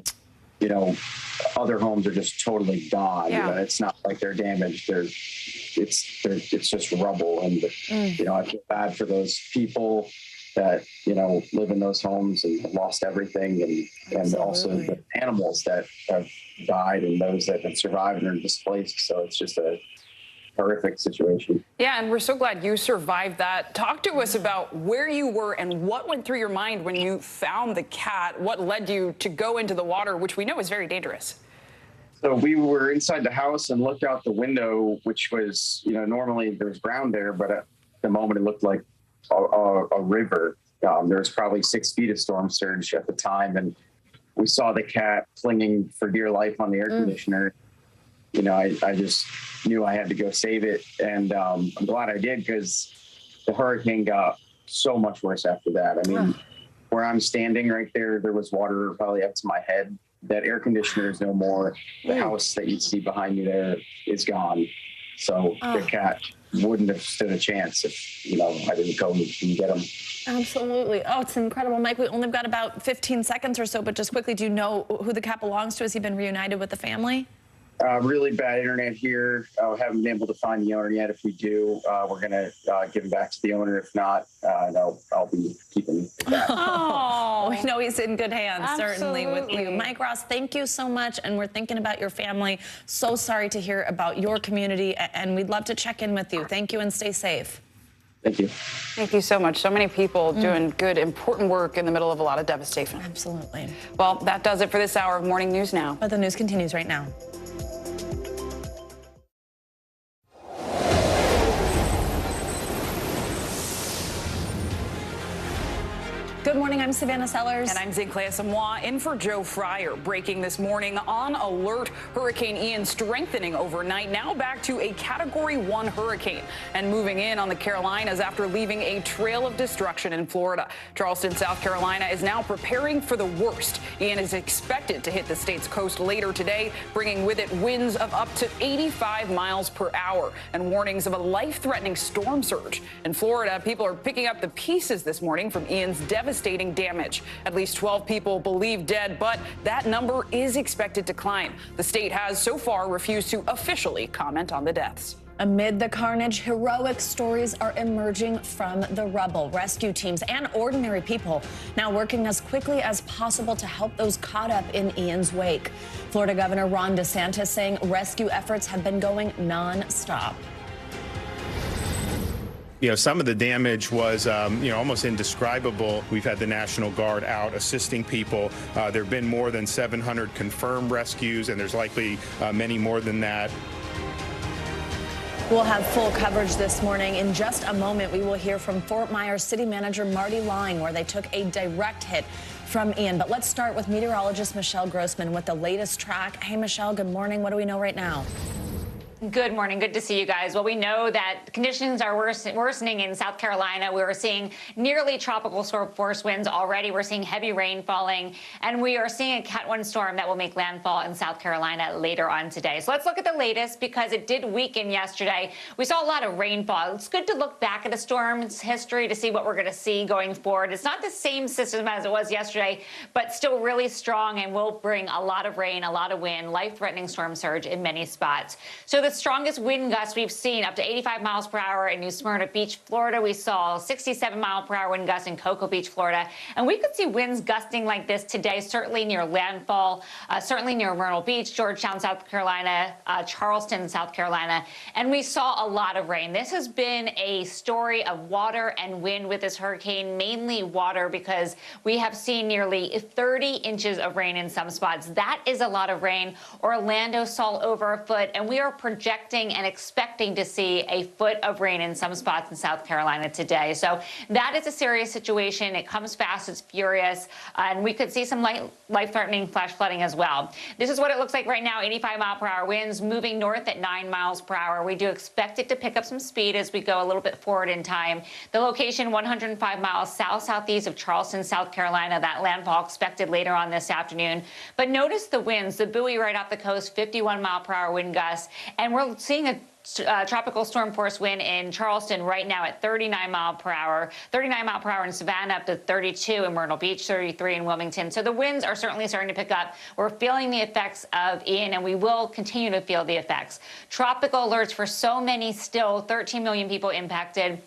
Other homes are just totally gone. It's not like they're damaged. It's just rubble. And I feel bad for those people that live in those homes and have lost everything, and also the animals that have died and those that have survived and are displaced. So it's just a horrific situation. Yeah, and we're so glad you survived that. Talk to us about where you were and what went through your mind when you found the cat. What led you to go into the water, which we know is very dangerous? So we were inside the house and looked out the window, which was, normally there's ground there, but at the moment it looked like a river. There was probably 6 feet of storm surge at the time, and we saw the cat clinging for dear life on the air conditioner. I just knew I had to go save it. And I'm glad I did, because the hurricane got so much worse after that. I mean, where I'm standing right there was water probably up to my head. That air conditioner is no more. The house that you see behind you there is gone. So the cat wouldn't have stood a chance if, I didn't go and get him. Absolutely. Oh, it's incredible. Mike, we only got about 15 seconds or so, but just quickly, do you know who the cat belongs to? Has he been reunited with the family? Really bad internet here. Haven't been able to find the owner yet. If we do, we're going to give him back to the owner. If not, I'll be keeping the cat. Oh, we know he's in good hands, certainly, with Absolutely. you. Mike Ross, thank you so much, and we're thinking about your family. So sorry to hear about your community, and we'd love to check in with you. Thank you, and stay safe. Thank you. Thank you so much. So many people doing good, important work in the middle of a lot of devastation. Absolutely. Well, that does it for this hour of Morning News Now. But the news continues right now. Good morning, I'm Savannah Sellers. And I'm Zinclea Samoa, in for Joe Fryer. Breaking this morning, on alert, Hurricane Ian strengthening overnight, now back to a Category 1 hurricane and moving in on the Carolinas after leaving a trail of destruction in Florida. Charleston, South Carolina is now preparing for the worst. Ian is expected to hit the state's coast later today, bringing with it winds of up to 85 miles per hour and warnings of a life-threatening storm surge. In Florida, people are picking up the pieces this morning from Ian's devastating damage. At least 12 people believed dead, but that number is expected to climb. The state has so far refused to officially comment on the deaths. Amid the carnage, heroic stories are emerging from the rubble. Rescue teams and ordinary people now working as quickly as possible to help those caught up in Ian's wake. Florida Governor Ron DeSantis saying rescue efforts have been going non-stop. Some of the damage was, almost indescribable. We've had the National Guard out assisting people. There have been more than 700 confirmed rescues, and there's likely many more than that. We'll have full coverage this morning. In just a moment, we will hear from Fort Myers City Manager Marty Line, where they took a direct hit from Ian. But let's start with meteorologist Michelle Grossman with the latest track. Hey, Michelle, good morning. What do we know right now? Good morning. Good to see you guys. Well, we know that conditions are worsening in South Carolina. We're seeing nearly tropical force winds already. We're seeing heavy rain falling, and we are seeing a Cat 1 storm that will make landfall in South Carolina later on today. So let's look at the latest because it did weaken yesterday. We saw a lot of rainfall. It's good to look back at a storm's history to see what we're going to see going forward. It's not the same system as it was yesterday, but still really strong and will bring a lot of rain, a lot of wind, life-threatening storm surge in many spots. So the strongest wind gusts we've seen, up to 85 miles per hour in New Smyrna Beach, Florida. We saw 67 mile per hour wind gusts in Cocoa Beach, Florida. And we could see winds gusting like this today, certainly near landfall, certainly near Myrtle Beach, Georgetown, South Carolina, Charleston, South Carolina. And we saw a lot of rain. This has been a story of water and wind with this hurricane, mainly water, because we have seen nearly 30 inches of rain in some spots. That is a lot of rain. Orlando saw over a foot, and we are projecting and expecting to see a foot of rain in some spots in South Carolina today. So that is a serious situation. It comes fast, it's furious, and we could see some life-threatening flash flooding as well. This is what it looks like right now, 85 mile per hour winds moving north at 9 miles per hour. We do expect it to pick up some speed as we go a little bit forward in time. The location, 105 miles south-southeast of Charleston, South Carolina. That landfall expected later on this afternoon. But notice the winds, the buoy right off the coast, 51 mile per hour wind gusts. And we're seeing a tropical storm force wind in Charleston right now at 39 mile per hour, 39 mile per hour in Savannah, up to 32 in Myrtle Beach, 33 in Wilmington. So the winds are certainly starting to pick up. We're feeling the effects of Ian, and we will continue to feel the effects. Tropical alerts for so many still, 13 million people impacted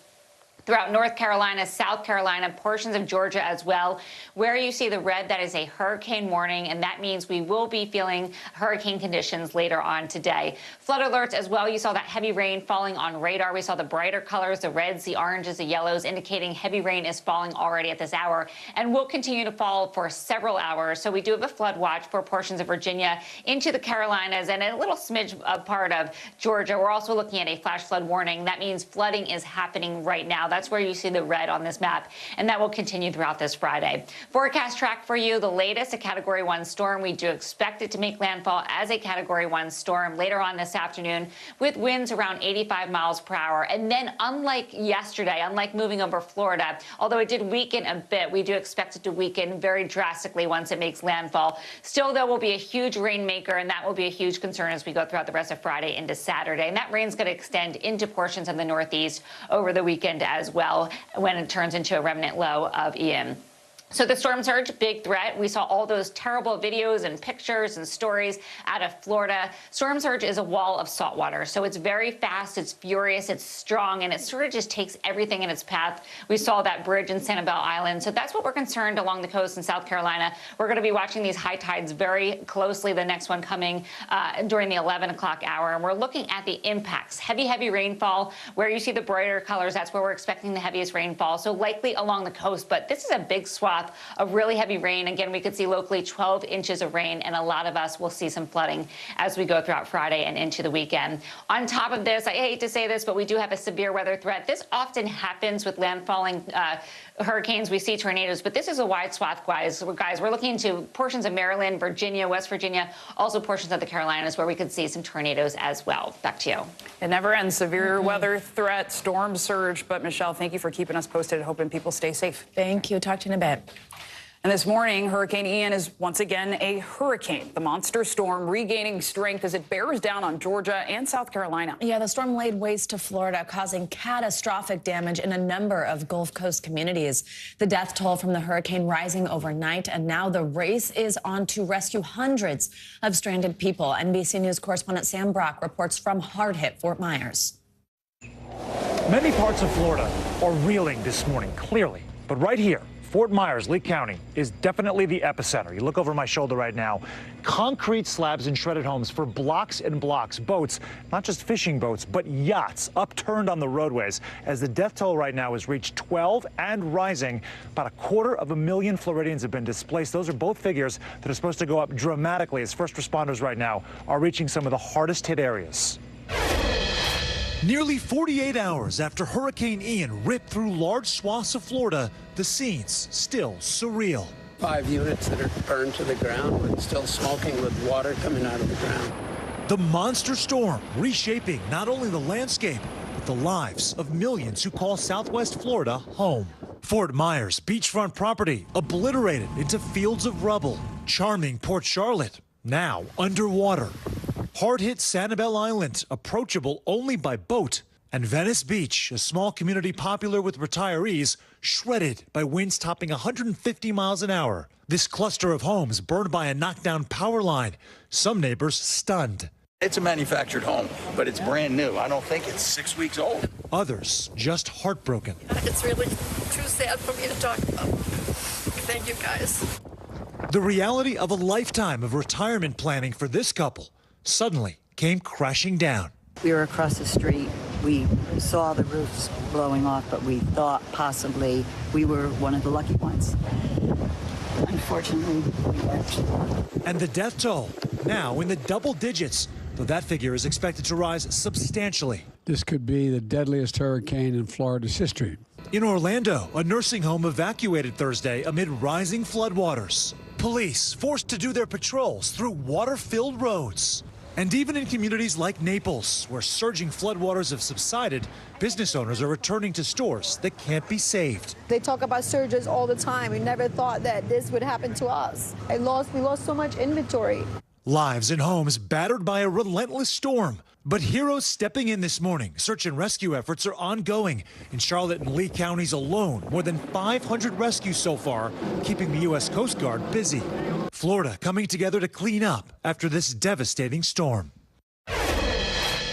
throughout North Carolina, South Carolina, portions of Georgia as well. Where you see the red, that is a hurricane warning, and that means we will be feeling hurricane conditions later on today. Flood alerts as well. You saw that heavy rain falling on radar. We saw the brighter colors, the reds, the oranges, the yellows, indicating heavy rain is falling already at this hour and will continue to fall for several hours. So we do have a flood watch for portions of Virginia into the Carolinas and a little smidge of part of Georgia. We're also looking at a flash flood warning. That means flooding is happening right now. That's where you see the red on this map, and that will continue throughout this Friday. Forecast track for you, the latest, a Category 1 storm. We do expect it to make landfall as a Category 1 storm later on this afternoon with winds around 85 miles per hour. And then unlike yesterday, unlike moving over Florida, although it did weaken a bit, we do expect it to weaken very drastically once it makes landfall. Still, there will be a huge rainmaker, and that will be a huge concern as we go throughout the rest of Friday into Saturday. And that rain's going to extend into portions of the Northeast over the weekend as well when it turns into a remnant low of Ian. So the storm surge, big threat. We saw all those terrible videos and pictures and stories out of Florida. Storm surge is a wall of salt water. So it's very fast, it's furious, it's strong, and it sort of just takes everything in its path. We saw that bridge in Sanibel Island. So that's what we're concerned along the coast in South Carolina. We're going to be watching these high tides very closely, the next one coming during the 11 o'clock hour. And we're looking at the impacts. Heavy, heavy rainfall. Where you see the brighter colors, that's where we're expecting the heaviest rainfall. So likely along the coast, but this is a big swath of really heavy rain. Again, we could see locally 12 inches of rain, and a lot of us will see some flooding as we go throughout Friday and into the weekend. On top of this, I hate to say this, but we do have a severe weather threat. This often happens with landfalling hurricanes. We see tornadoes, but this is a wide swath, guys. We're looking into portions of Maryland, Virginia, West Virginia, also portions of the Carolinas where we could see some tornadoes as well. Back to you. It never ends. Severe weather threat, storm surge. But Michelle, thank you for keeping us posted and hoping people stay safe. Thank you. Talk to you in a bit. And this morning, Hurricane Ian is once again a hurricane. The monster storm regaining strength as it bears down on Georgia and South Carolina. Yeah, the storm laid waste to Florida, causing catastrophic damage in a number of Gulf Coast communities. The death toll from the hurricane rising overnight, and now the race is on to rescue hundreds of stranded people. NBC News correspondent Sam Brock reports from hard-hit Fort Myers. Many parts of Florida are reeling this morning, clearly. But right here, Fort Myers, Lee County, is definitely the epicenter. You look over my shoulder right now, concrete slabs and shredded homes for blocks and blocks. Boats, not just fishing boats, but yachts upturned on the roadways as the death toll right now has reached 12 and rising. About 250,000 Floridians have been displaced. Those are both figures that are supposed to go up dramatically as first responders right now are reaching some of the hardest hit areas. Nearly 48 hours after Hurricane Ian ripped through large swaths of Florida, the scene's still surreal. 5 units that are burned to the ground, but still smoking with water coming out of the ground. The monster storm reshaping not only the landscape, but the lives of millions who call Southwest Florida home. Fort Myers beachfront property obliterated into fields of rubble. Charming Port Charlotte now underwater. Hard-hit Sanibel Island, approachable only by boat. And Venice Beach, a small community popular with retirees, shredded by winds topping 150 miles an hour. This cluster of homes burned by a knockdown power line. Some neighbors stunned. It's a manufactured home, but it's brand new. I don't think it's 6 weeks old. Others just heartbroken. It's really too sad for me to talk about. Thank you, guys. The reality of a lifetime of retirement planning for this couple suddenly came crashing down. We were across the street. We saw the roofs blowing off, but we thought possibly we were one of the lucky ones. Unfortunately, we weren't. And the death toll, now in the double digits, though that figure is expected to rise substantially. This could be the deadliest hurricane in Florida's history. In Orlando, a nursing home evacuated Thursday amid rising floodwaters. Police forced to do their patrols through water-filled roads. And even in communities like Naples, where surging floodwaters have subsided, business owners are returning to stores that can't be saved. They talk about surges all the time. We never thought that this would happen to us. We lost so much inventory. Lives and homes battered by a relentless storm. But heroes stepping in this morning. Search and rescue efforts are ongoing. In Charlotte and Lee counties alone, more than 500 rescues so far, keeping the U.S. Coast Guard busy. Florida coming together to clean up after this devastating storm.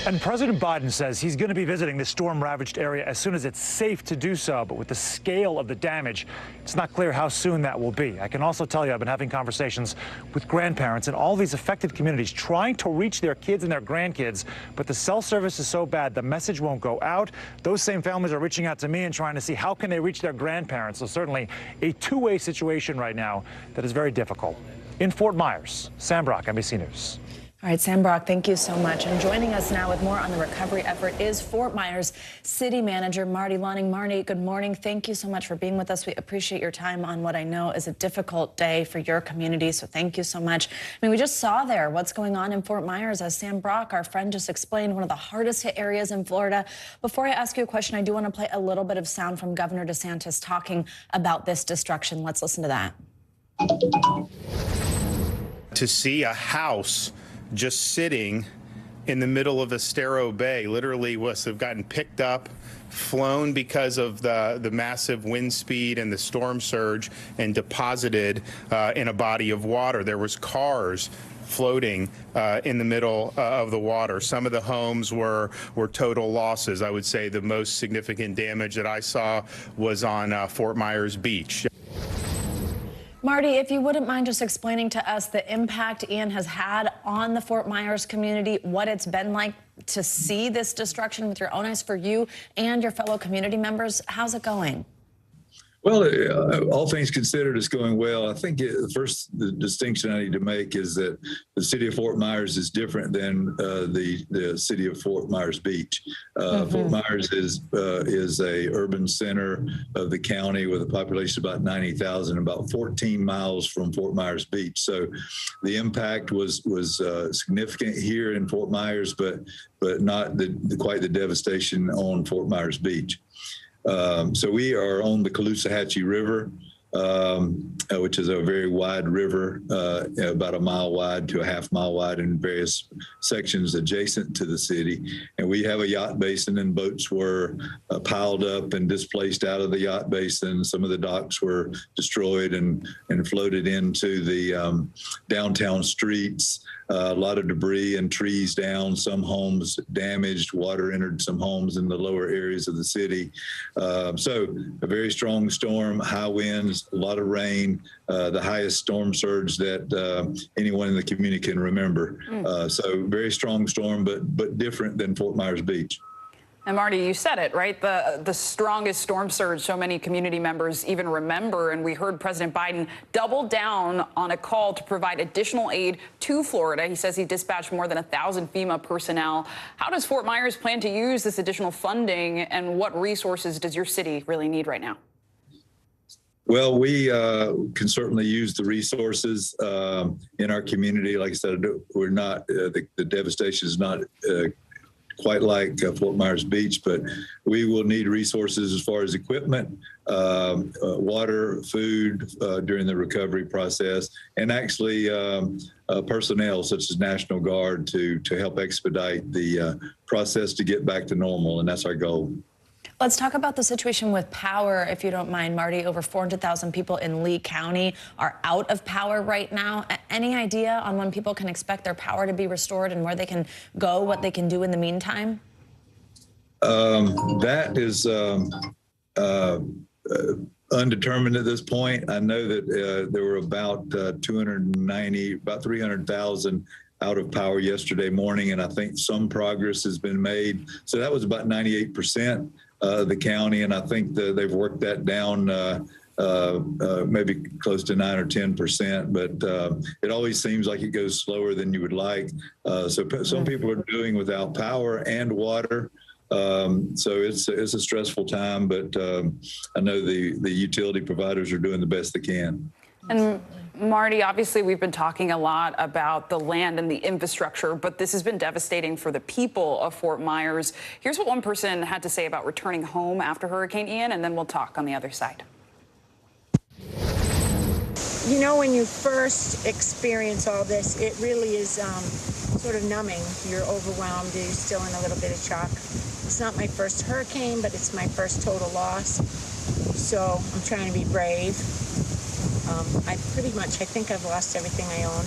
And President Biden says he's going to be visiting the storm-ravaged area as soon as it's safe to do so. But with the scale of the damage, it's not clear how soon that will be. I can also tell you I've been having conversations with grandparents in all these affected communities trying to reach their kids and their grandkids. But the cell service is so bad, the message won't go out. Those same families are reaching out to me and trying to see how can they reach their grandparents. So certainly a two-way situation right now that is very difficult. In Fort Myers, Sam Brock, NBC News. All right, Sam Brock, thank you so much. And joining us now with more on the recovery effort is Fort Myers City Manager Marty Lunning. Marty, good morning. Thank you so much for being with us. We appreciate your time on what I know is a difficult day for your community, so thank you so much. I mean, we just saw there what's going on in Fort Myers, as Sam Brock, our friend, just explained, one of the hardest hit areas in Florida. Before I ask you a question, I do want to play a little bit of sound from Governor DeSantis talking about this destruction. Let's listen to that. To see a house just sitting in the middle of Estero Bay, literally must have gotten picked up, flown because of the massive wind speed and the storm surge, and deposited in a body of water. There was cars floating in the middle of the water. Some of the homes were total losses. I would say the most significant damage that I saw was on Fort Myers Beach. Marty, if you wouldn't mind just explaining to us the impact Ian has had on the Fort Myers community, what it's been like to see this destruction with your own eyes for you and your fellow community members. How's it going? Well, all things considered, it's going well. I think the distinction I need to make is that the city of Fort Myers is different than the city of Fort Myers Beach. Fort Myers is a urban center of the county with a population of about 90,000, about 14 miles from Fort Myers Beach. So the impact was significant here in Fort Myers, but not quite the devastation on Fort Myers Beach. So we are on the Caloosahatchee River. which is a very wide river, about a mile wide to a half-mile wide in various sections adjacent to the city. And we have a yacht basin, and boats were piled up and displaced out of the yacht basin. Some of the docks were destroyed and floated into the downtown streets. A lot of debris and trees down, some homes damaged, water entered some homes in the lower areas of the city. So a very strong storm, high winds, a lot of rain, the highest storm surge that anyone in the community can remember. So very strong storm, but different than Fort Myers Beach. And Marty, you said it, right? The strongest storm surge so many community members even remember. And we heard President Biden double down on a call to provide additional aid to Florida. He says he dispatched more than 1,000 FEMA personnel. How does Fort Myers plan to use this additional funding, and what resources does your city really need right now? Well, we can certainly use the resources in our community. Like I said, we're not, the devastation is not quite like Fort Myers Beach, but we will need resources as far as equipment, water, food during the recovery process, and actually personnel such as National Guard to help expedite the process to get back to normal, and that's our goal. Let's talk about the situation with power, if you don't mind, Marty. Over 400,000 people in Lee County are out of power right now. Any idea on when people can expect their power to be restored and where they can go, what they can do in the meantime? That is undetermined at this point. I know that there were about 300,000 out of power yesterday morning, and I think some progress has been made. So that was about 98%. The county, and I think they've worked that down maybe close to 9 or 10%, but it always seems like it goes slower than you would like. So some people are doing without power and water. So it's a stressful time, but I know the utility providers are doing the best they can. And Marty, obviously we've been talking a lot about the land and the infrastructure, but this has been devastating for the people of Fort Myers. Here's what one person had to say about returning home after Hurricane Ian, and then we'll talk on the other side. You know, when you first experience all this, it really is sort of numbing. You're overwhelmed. You're still in a little bit of shock. It's not my first hurricane, but it's my first total loss. So I'm trying to be brave. I think I've lost everything I own.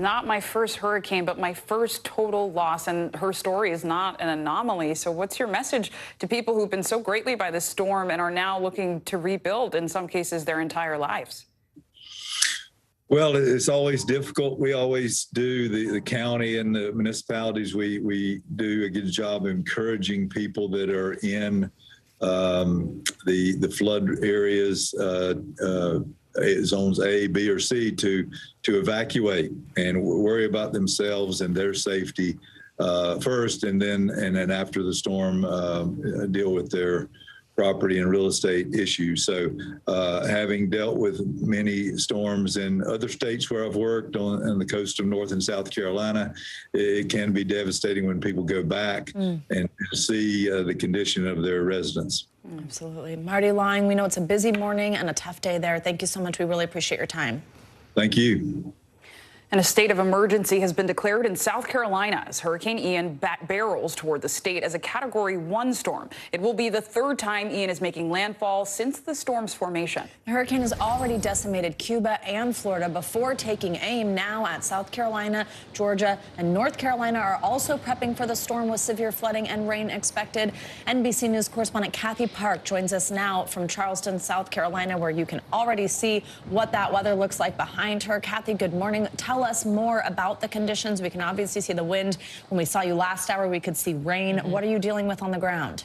Not my first hurricane, but my first total loss. And her story is not an anomaly. So what's your message to people who've been so greatly by this storm and are now looking to rebuild, in some cases, their entire lives? Well, it's always difficult. We always do, the county and the municipalities, we do a good job of encouraging people that are in the flood areas, zones A, B, or C, to evacuate and worry about themselves and their safety first, and then after the storm, deal with their property and real estate issues. So having dealt with many storms in other states where I've worked on the coast of North and South Carolina, it can be devastating when people go back and see the condition of their residents. Absolutely. Marty Lang, we know it's a busy morning and a tough day there. Thank you so much. We really appreciate your time. Thank you. And a state of emergency has been declared in South Carolina as Hurricane Ian barrels toward the state as a Category 1 storm. It will be the third time Ian is making landfall since the storm's formation. The hurricane has already decimated Cuba and Florida before taking aim. Now at South Carolina, Georgia, and North Carolina are also prepping for the storm with severe flooding and rain expected. NBC News correspondent Kathy Park joins us now from Charleston, South Carolina, where you can already see what that weather looks like behind her. Kathy, good morning. Tell us more about the conditions. We can obviously see the wind. When we saw you last hour, we could see rain. What are you dealing with on the ground?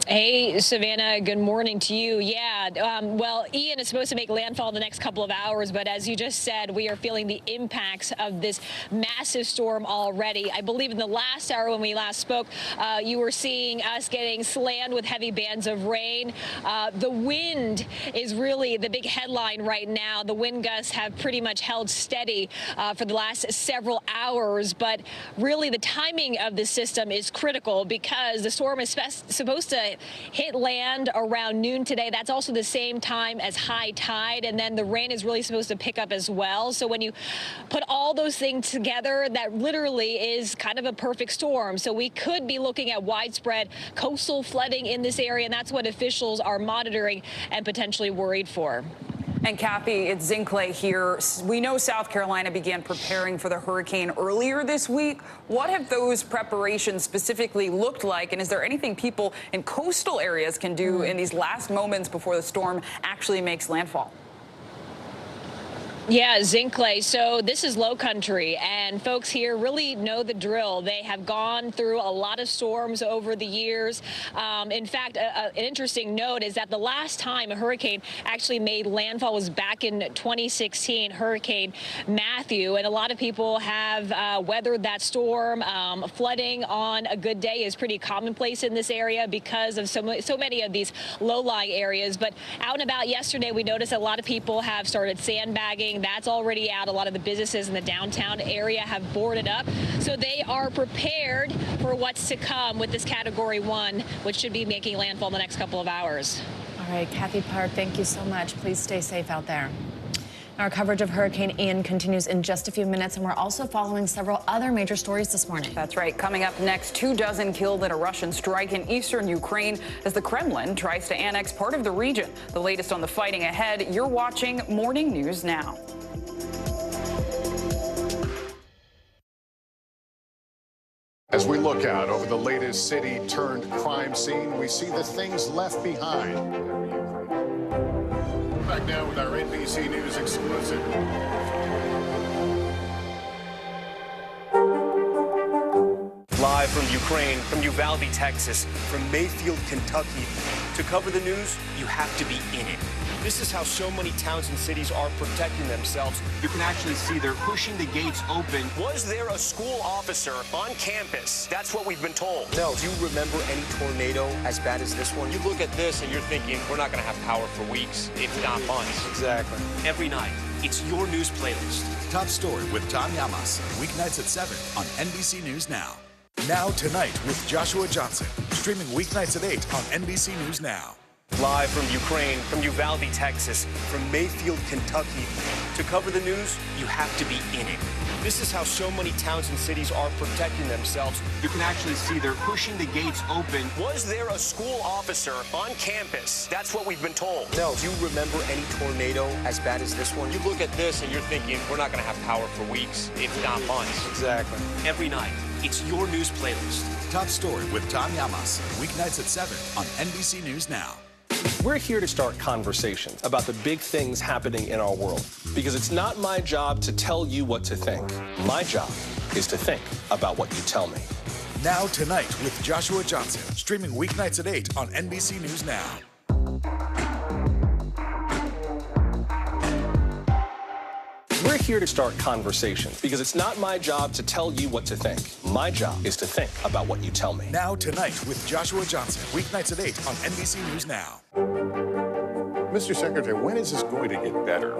Hey, Savannah, good morning to you. Yeah, well, Ian is supposed to make landfall in the next couple of hours, but as you just said, we are feeling the impacts of this massive storm already. I believe in the last hour when we last spoke, you were seeing us getting slammed with heavy bands of rain. The wind is really the big headline right now. The wind gusts have pretty much held steady for the last several hours, but really the timing of the system is critical because the storm is supposed to hit land around noon today. That's also the same time as high tide, and then the rain is really supposed to pick up as well. So when you put all those things together, that literally is kind of a perfect storm. So we could be looking at widespread coastal flooding in this area, and that's what officials are monitoring and potentially worried for. And Kathy, it's Zinkley here. We know South Carolina began preparing for the hurricane earlier this week. What have those preparations specifically looked like? And is there anything people in coastal areas can do in these last moments before the storm actually makes landfall? Yeah, Zinkley. So this is low country, and folks here really know the drill. They have gone through a lot of storms over the years. In fact, an interesting note is that the last time a hurricane actually made landfall was back in 2016, Hurricane Matthew. And a lot of people have weathered that storm. Flooding on a good day is pretty commonplace in this area because of so many of these low-lying areas. But out and about yesterday, we noticed a lot of people have started sandbagging. That's already out. A lot of the businesses in the downtown area have boarded up. So they are prepared for what's to come with this Category 1, which should be making landfall in the next couple of hours. All right, Kathy Park, thank you so much. Please stay safe out there. Our coverage of Hurricane Ian continues in just a few minutes, and we're also following several other major stories this morning. That's right. Coming up next, 24 killed in a Russian strike in eastern Ukraine as the Kremlin tries to annex part of the region. The latest on the fighting ahead. You're watching Morning News Now. As we look out over the latest city-turned-crime scene, we see the things left behind. Back now with our NBC News exclusive. Live from Ukraine, from Uvalde, Texas, from Mayfield, Kentucky. To cover the news, you have to be in it. This is how so many towns and cities are protecting themselves. You can actually see they're pushing the gates open. Was there a school officer on campus? That's what we've been told. No. Do you remember any tornado as bad as this one? You look at this and you're thinking, we're not going to have power for weeks, if not months. Exactly. Every night, it's your news playlist. Top Story with Tom Llamas, weeknights at 7 on NBC News Now. Now Tonight with Joshua Johnson, streaming weeknights at 8 on NBC News Now. Live from Ukraine, from Uvalde, Texas, from Mayfield, Kentucky. To cover the news, you have to be in it. This is how so many towns and cities are protecting themselves. You can actually see they're pushing the gates open. Was there a school officer on campus? That's what we've been told. No. Do you remember any tornado as bad as this one? You look at this and you're thinking, we're not going to have power for weeks, if not months. Exactly. Every night, it's your news playlist. Top Story with Tom Llamas, weeknights at 7 on NBC News Now. We're here to start conversations about the big things happening in our world, because it's not my job to tell you what to think. My job is to think about what you tell me. Now Tonight with Joshua Johnson, streaming weeknights at 8 on NBC News Now. We're here to start conversations, because it's not my job to tell you what to think. My job is to think about what you tell me. Now Tonight with Joshua Johnson, weeknights at 8 on NBC News Now. Mr. Secretary, when is this going to get better?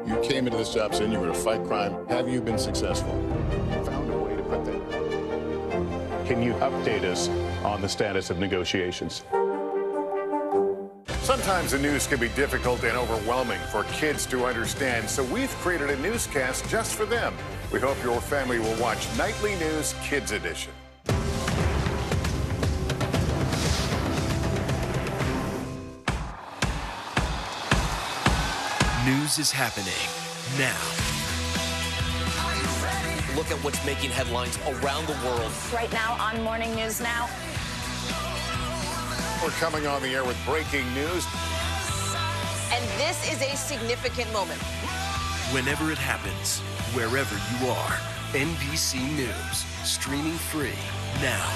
You came into this job saying you were going to fight crime. Have you been successful? Found a way to put that. Can you update us on the status of negotiations? Sometimes the news can be difficult and overwhelming for kids to understand, so we've created a newscast just for them. We hope your family will watch Nightly News Kids Edition. News is happening now. Look at what's making headlines around the world. Right now on Morning News Now. We're coming on the air with breaking news. And this is a significant moment. Whenever it happens, wherever you are, NBC News, streaming free now.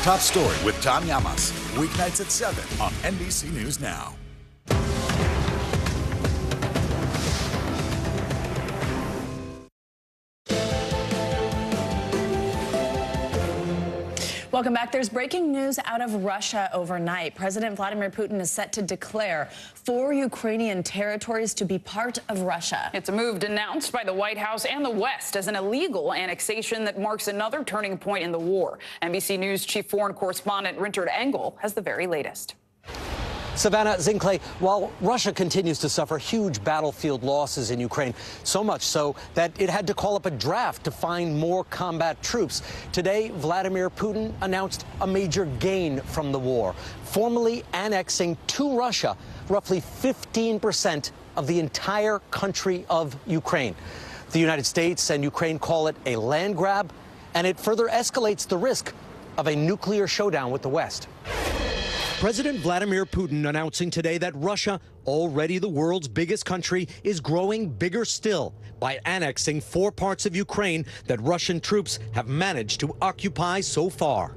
Top Story with Tom Llamas, weeknights at 7 on NBC News Now. Welcome back. There's breaking news out of Russia overnight. President Vladimir Putin is set to declare 4 Ukrainian territories to be part of Russia. It's a move denounced by the White House and the West as an illegal annexation that marks another turning point in the war. NBC News chief foreign correspondent Richard Engel has the very latest. Savannah, Zinkley, while Russia continues to suffer huge battlefield losses in Ukraine, so much so that it had to call up a draft to find more combat troops, today Vladimir Putin announced a major gain from the war, formally annexing to Russia roughly 15% of the entire country of Ukraine. The United States and Ukraine call it a land grab, and it further escalates the risk of a nuclear showdown with the West. President Vladimir Putin announcing today that Russia, already the world's biggest country, is growing bigger still by annexing 4 parts of Ukraine that Russian troops have managed to occupy so far.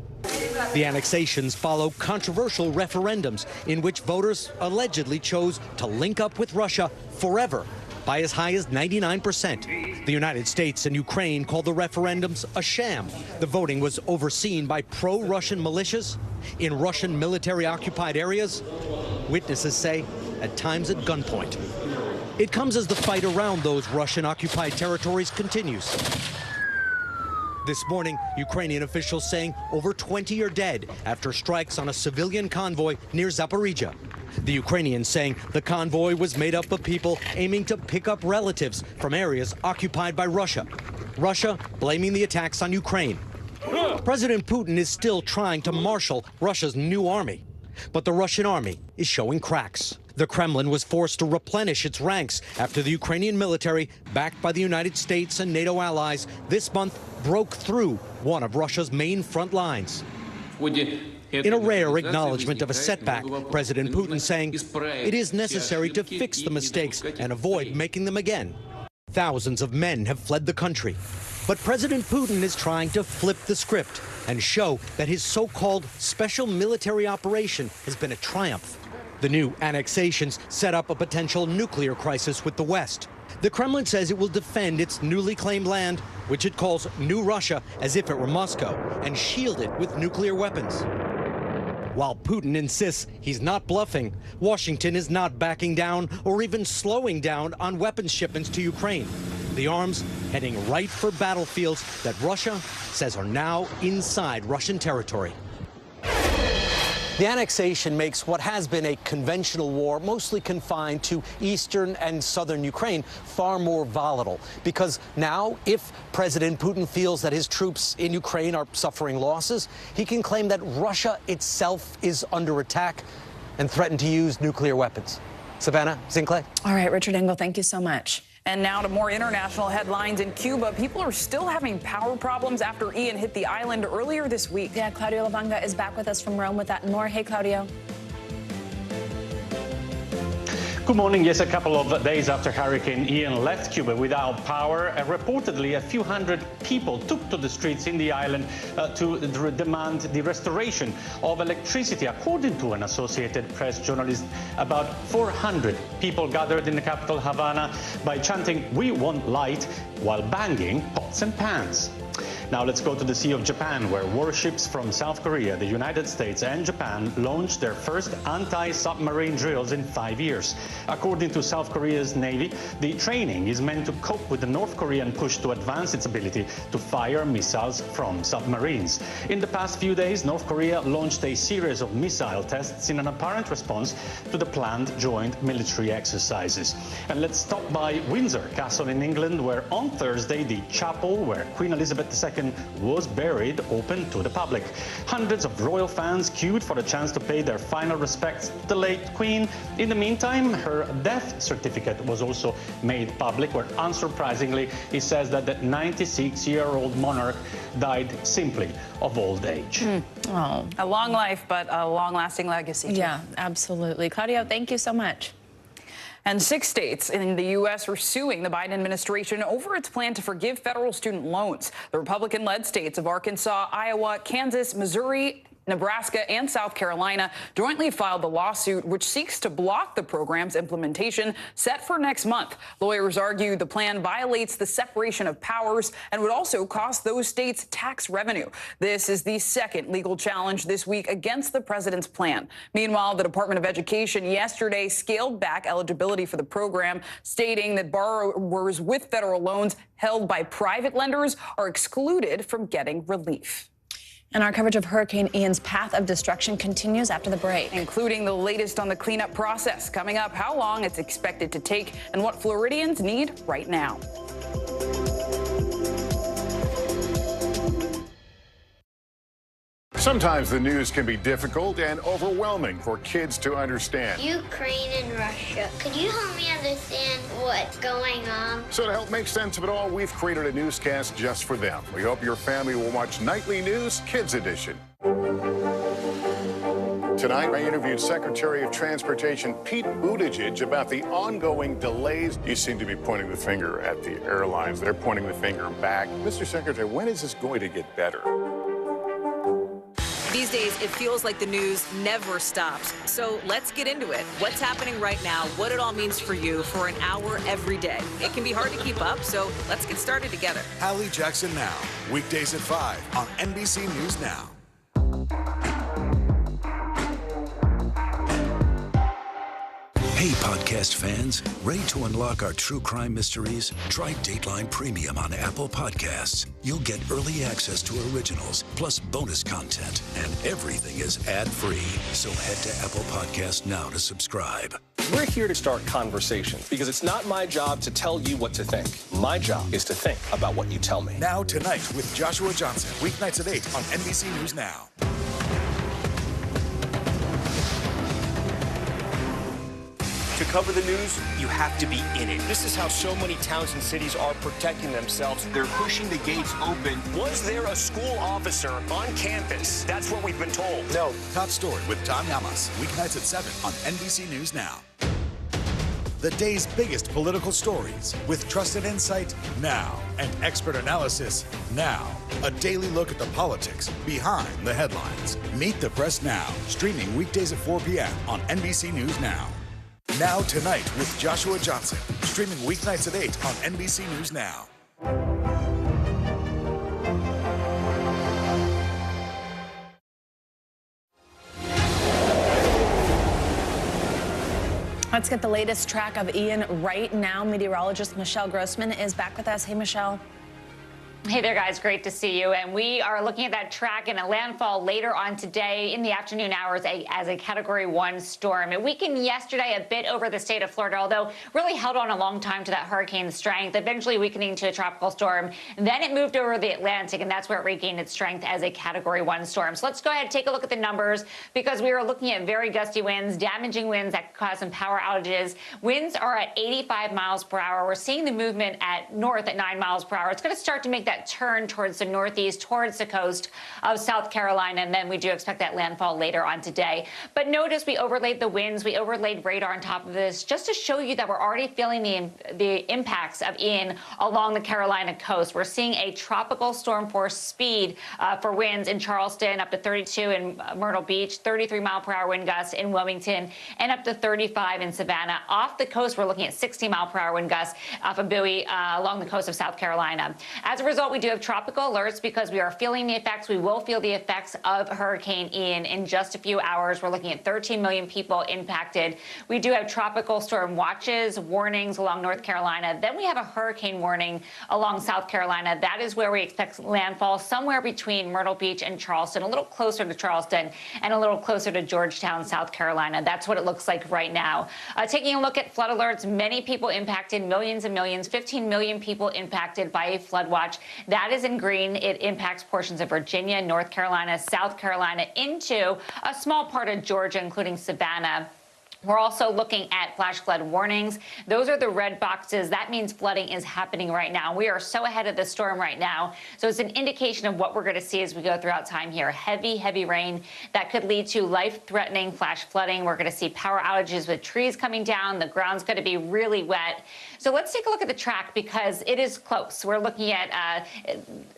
The annexations follow controversial referendums in which voters allegedly chose to link up with Russia forever by as high as 99%. The United States and Ukraine called the referendums a sham. The voting was overseen by pro-Russian militias in Russian military-occupied areas. Witnesses say at times at gunpoint. It comes as the fight around those Russian-occupied territories continues. This morning, Ukrainian officials saying over 20 are dead after strikes on a civilian convoy near Zaporizhia. The Ukrainians saying the convoy was made up of people aiming to pick up relatives from areas occupied by Russia. Russia blaming the attacks on Ukraine. President Putin is still trying to marshal Russia's new army, but the Russian army is showing cracks. The Kremlin was forced to replenish its ranks after the Ukrainian military, backed by the United States and NATO allies, this month broke through one of Russia's main front lines. In a rare acknowledgement of a setback, President Putin saying it is necessary to fix the mistakes and avoid making them again. Thousands of men have fled the country. But President Putin is trying to flip the script and show that his so-called special military operation has been a triumph. The new annexations set up a potential nuclear crisis with the West. The Kremlin says it will defend its newly claimed land, which it calls New Russia, as if it were Moscow, and shield it with nuclear weapons. While Putin insists he's not bluffing, Washington is not backing down or even slowing down on weapons shipments to Ukraine. The arms heading right for battlefields that Russia says are now inside Russian territory. The annexation makes what has been a conventional war, mostly confined to eastern and southern Ukraine, far more volatile. Because now, if President Putin feels that his troops in Ukraine are suffering losses, he can claim that Russia itself is under attack and threaten to use nuclear weapons. Savannah, Zinkley. All right, Richard Engel, thank you so much. And now to more international headlines. In Cuba, people are still having power problems after Ian hit the island earlier this week. Yeah, Claudio Lavanga is back with us from Rome with that and more. Hey, Claudio. Good morning. Yes, a couple of days after Hurricane Ian left Cuba without power, reportedly a few hundred people took to the streets in the island to demand the restoration of electricity. According to an Associated Press journalist, about 400 people gathered in the capital, Havana, by chanting, "We want light," while banging pots and pans. Now let's go to the Sea of Japan, where warships from South Korea, the United States and Japan launched their first anti-submarine drills in 5 years. According to South Korea's Navy, the training is meant to cope with the North Korean push to advance its ability to fire missiles from submarines. In the past few days, North Korea launched a series of missile tests in an apparent response to the planned joint military exercises. And let's stop by Windsor Castle in England, where on Thursday the chapel where Queen Elizabeth II was buried opened to the public. Hundreds of royal fans queued for a chance to pay their final respects to the late Queen. In the meantime, her death certificate was also made public, where unsurprisingly it says that the 96-year-old monarch died simply of old age. Oh. A long life, but a long-lasting legacy, too. Yeah, absolutely. Claudio, thank you so much. And 6 states in the U.S. are suing the Biden administration over its plan to forgive federal student loans. The Republican-led states of Arkansas, Iowa, Kansas, Missouri, Nebraska and South Carolina jointly filed the lawsuit, which seeks to block the program's implementation set for next month. Lawyers argue the plan violates the separation of powers and would also cost those states tax revenue. This is the second legal challenge this week against the president's plan. Meanwhile, the Department of Education yesterday scaled back eligibility for the program, stating that borrowers with federal loans held by private lenders are excluded from getting relief. And our coverage of Hurricane Ian's path of destruction continues after the break. Including the latest on the cleanup process. Coming up, how long it's expected to take and what Floridians need right now. Sometimes the news can be difficult and overwhelming for kids to understand. Ukraine and Russia. Could you help me understand what's going on? So to help make sense of it all, we've created a newscast just for them. We hope your family will watch Nightly News Kids Edition. Tonight, I interviewed Secretary of Transportation Pete Buttigieg about the ongoing delays. You seem to be pointing the finger at the airlines. They're pointing the finger back. Mr. Secretary, when is this going to get better? These days, it feels like the news never stops. So let's get into it. What's happening right now, what it all means for you for an hour every day. It can be hard to keep up, so let's get started together. Hallie Jackson Now, weekdays at 5 on NBC News Now. Hey, podcast fans, ready to unlock our true crime mysteries? Try Dateline Premium on Apple Podcasts. You'll get early access to originals, plus bonus content, and everything is ad-free. So head to Apple Podcasts now to subscribe. We're here to start conversations because it's not my job to tell you what to think. My job is to think about what you tell me. Now Tonight with Joshua Johnson, weeknights at 8 on NBC News Now. To cover the news, you have to be in it. This is how so many towns and cities are protecting themselves. They're pushing the gates open. Was there a school officer on campus? That's what we've been told. No. Top Story with Tom Llamas, weeknights at 7 on NBC News Now. The day's biggest political stories with trusted insight now and expert analysis now. A daily look at the politics behind the headlines. Meet the Press Now, streaming weekdays at 4 p.m. on NBC News Now. Now Tonight with Joshua Johnson, streaming weeknights at 8 on NBC News Now. Let's get the latest track of Ian right now. Meteorologist Michelle Grossman is back with us. Hey, Michelle. Hey there, guys. Great to see you. And we are looking at that track and a landfall later on today in the afternoon hours as a Category 1 storm. It weakened yesterday a bit over the state of Florida, although really held on a long time to that hurricane strength, eventually weakening to a tropical storm. Then it moved over the Atlantic, and that's where it regained its strength as a Category 1 storm. So let's go ahead and take a look at the numbers because we are looking at very gusty winds, damaging winds that cause some power outages. Winds are at 85 miles per hour. We're seeing the movement at north at 9 miles per hour. It's going to start to make that turn towards the northeast, towards the coast of South Carolina, and then we do expect that landfall later on today. But notice we overlaid the winds, we overlaid radar on top of this, just to show you that we're already feeling the impacts of Ian along the Carolina coast. We're seeing a tropical storm force speed for winds in Charleston, up to 32 in Myrtle Beach, 33 mile per hour wind gusts in Wilmington, and up to 35 in Savannah. Off the coast, we're looking at 60 mile per hour wind gusts off of Bowie along the coast of South Carolina. As a result, we do have tropical alerts because we are feeling the effects. We will feel the effects of Hurricane Ian in just a few hours. We're looking at 13 million people impacted. We do have tropical storm watches, warnings along North Carolina. Then we have a hurricane warning along South Carolina. That is where we expect landfall somewhere between Myrtle Beach and Charleston, a little closer to Charleston and a little closer to Georgetown, South Carolina. That's what it looks like right now. Taking a look at flood alerts, many people impacted, millions and millions, 15 million people impacted by a flood watch. That is in green. It impacts portions of Virginia, North Carolina, South Carolina, into a small part of Georgia, including Savannah. We're also looking at flash flood warnings. Those are the red boxes. That means flooding is happening right now. We are so ahead of the storm right now. So it's an indication of what we're going to see as we go throughout time here. Heavy, heavy rain that could lead to life-threatening flash flooding. We're going to see power outages with trees coming down. The ground's going to be really wet. So let's take a look at the track because it is close. We're looking at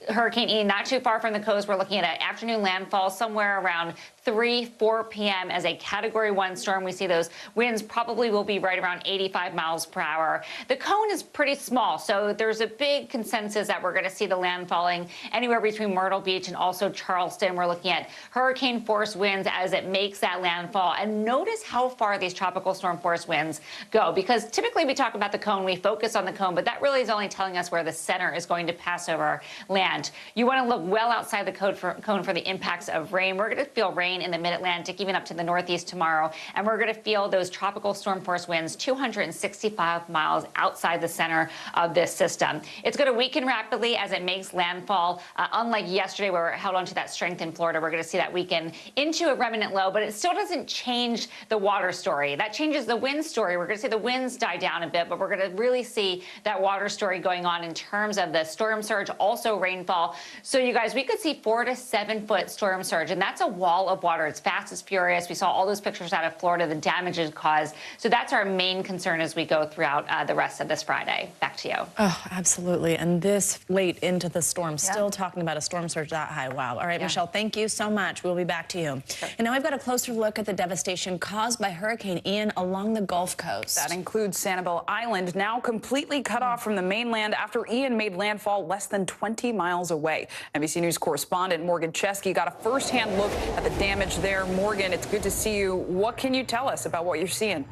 Hurricane Ian not too far from the coast. We're looking at an afternoon landfall somewhere around 4 p.m. as a Category 1 storm. We see those winds probably will be right around 85 miles per hour. The cone is pretty small, so there's a big consensus that we're going to see the landfalling anywhere between Myrtle Beach and also Charleston. We're looking at hurricane force winds as it makes that landfall. And notice how far these tropical storm force winds go, because typically we talk about the cone, we focus on the cone, but that really is only telling us where the center is going to pass over land. You want to look well outside the cone for the impacts of rain. We're going to feel rain in the mid-Atlantic, even up to the northeast tomorrow, and we're going to feel those tropical storm force winds 265 miles outside the center of this system. It's going to weaken rapidly as it makes landfall. Unlike yesterday where it held on to that strength in Florida, we're going to see that weaken into a remnant low, but it still doesn't change the water story. That changes the wind story. We're going to see the winds die down a bit, but we're going to really see that water story going on in terms of the storm surge, also rainfall. So you guys, we could see 4 to 7 foot storm surge, and that's a wall of water. It's fast, it's furious. We saw all those pictures out of Florida, the damage it caused. So that's our main concern as we go throughout the rest of this Friday. Back to you. Oh, absolutely. And this late into the storm, still talking about a storm surge that high. Wow. All right, Michelle, thank you so much. We'll be back to you. Sure. And now we've got a closer look at the devastation caused by Hurricane Ian along the Gulf Coast. That includes Sanibel Island, now completely cut off from the mainland after Ian made landfall less than 20 miles away. NBC News correspondent Morgan Chesky got a first-hand look at the damage there. Morgan, it's good to see you. What can you tell us about what you're seeing?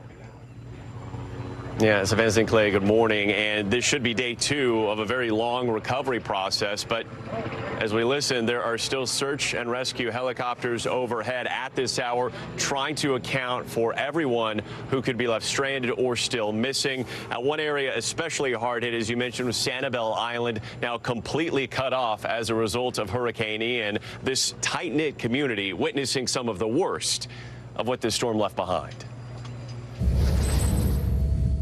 Yeah, Savannah Sinclair, good morning. And this should be day 2 of a very long recovery process. But as we listen, there are still search and rescue helicopters overhead at this hour trying to account for everyone who could be left stranded or still missing. One area especially hard hit, as you mentioned, was Sanibel Island, now completely cut off as a result of Hurricane Ian. This tight-knit community witnessing some of the worst of what this storm left behind.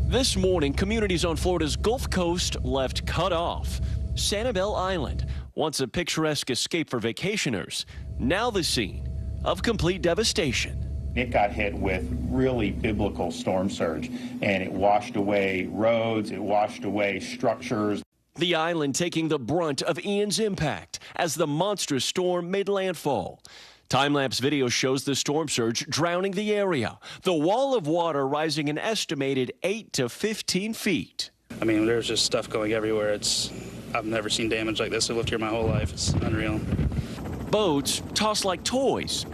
This morning, communities on Florida's Gulf Coast left cut off. Sanibel Island, once a picturesque escape for vacationers, now the scene of complete devastation. It got hit with really biblical storm surge, and it washed away roads, it washed away structures. The island taking the brunt of Ian's impact as the monstrous storm made landfall. Time-lapse video shows the storm surge drowning the area, the wall of water rising an estimated 8 to 15 feet. I mean, there's just stuff going everywhere. I've never seen damage like this. I've lived here my whole life. It's unreal. Boats tossed like toys.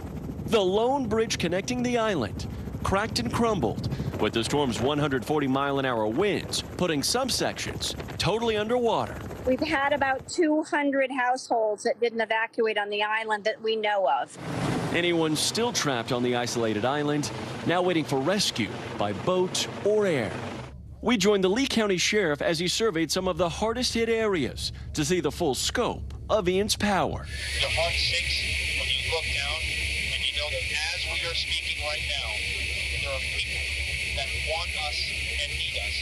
The lone bridge connecting the island cracked and crumbled, with the storm's 140-mile-an-hour winds putting some sections totally underwater. We've had about 200 households that didn't evacuate on the island that we know of. Anyone still trapped on the isolated island now waiting for rescue by boat or air. We joined the Lee County Sheriff as he surveyed some of the hardest hit areas to see the full scope of Ian's power. Your heart sinks when you look down and you know that as we are speaking right now, there are people that want us and need us,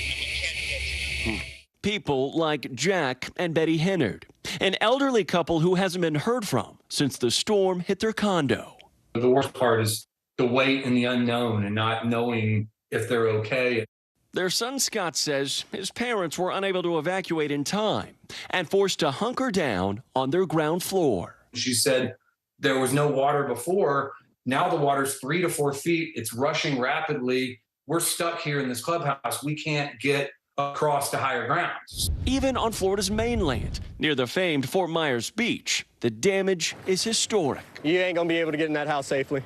and we can't get to them. People like Jack and Betty Hennard, an elderly couple who hasn't been heard from since the storm hit their condo. The worst part is the wait and the unknown and not knowing if they're okay. Their son Scott says his parents were unable to evacuate in time and forced to hunker down on their ground floor. She said there was no water before. Now the water's 3 to 4 feet. It's rushing rapidly. We're stuck here in this clubhouse. We can't get across to higher grounds. Even on Florida's mainland, near the famed Fort Myers Beach, the damage is historic. You ain't gonna be able to get in that house safely.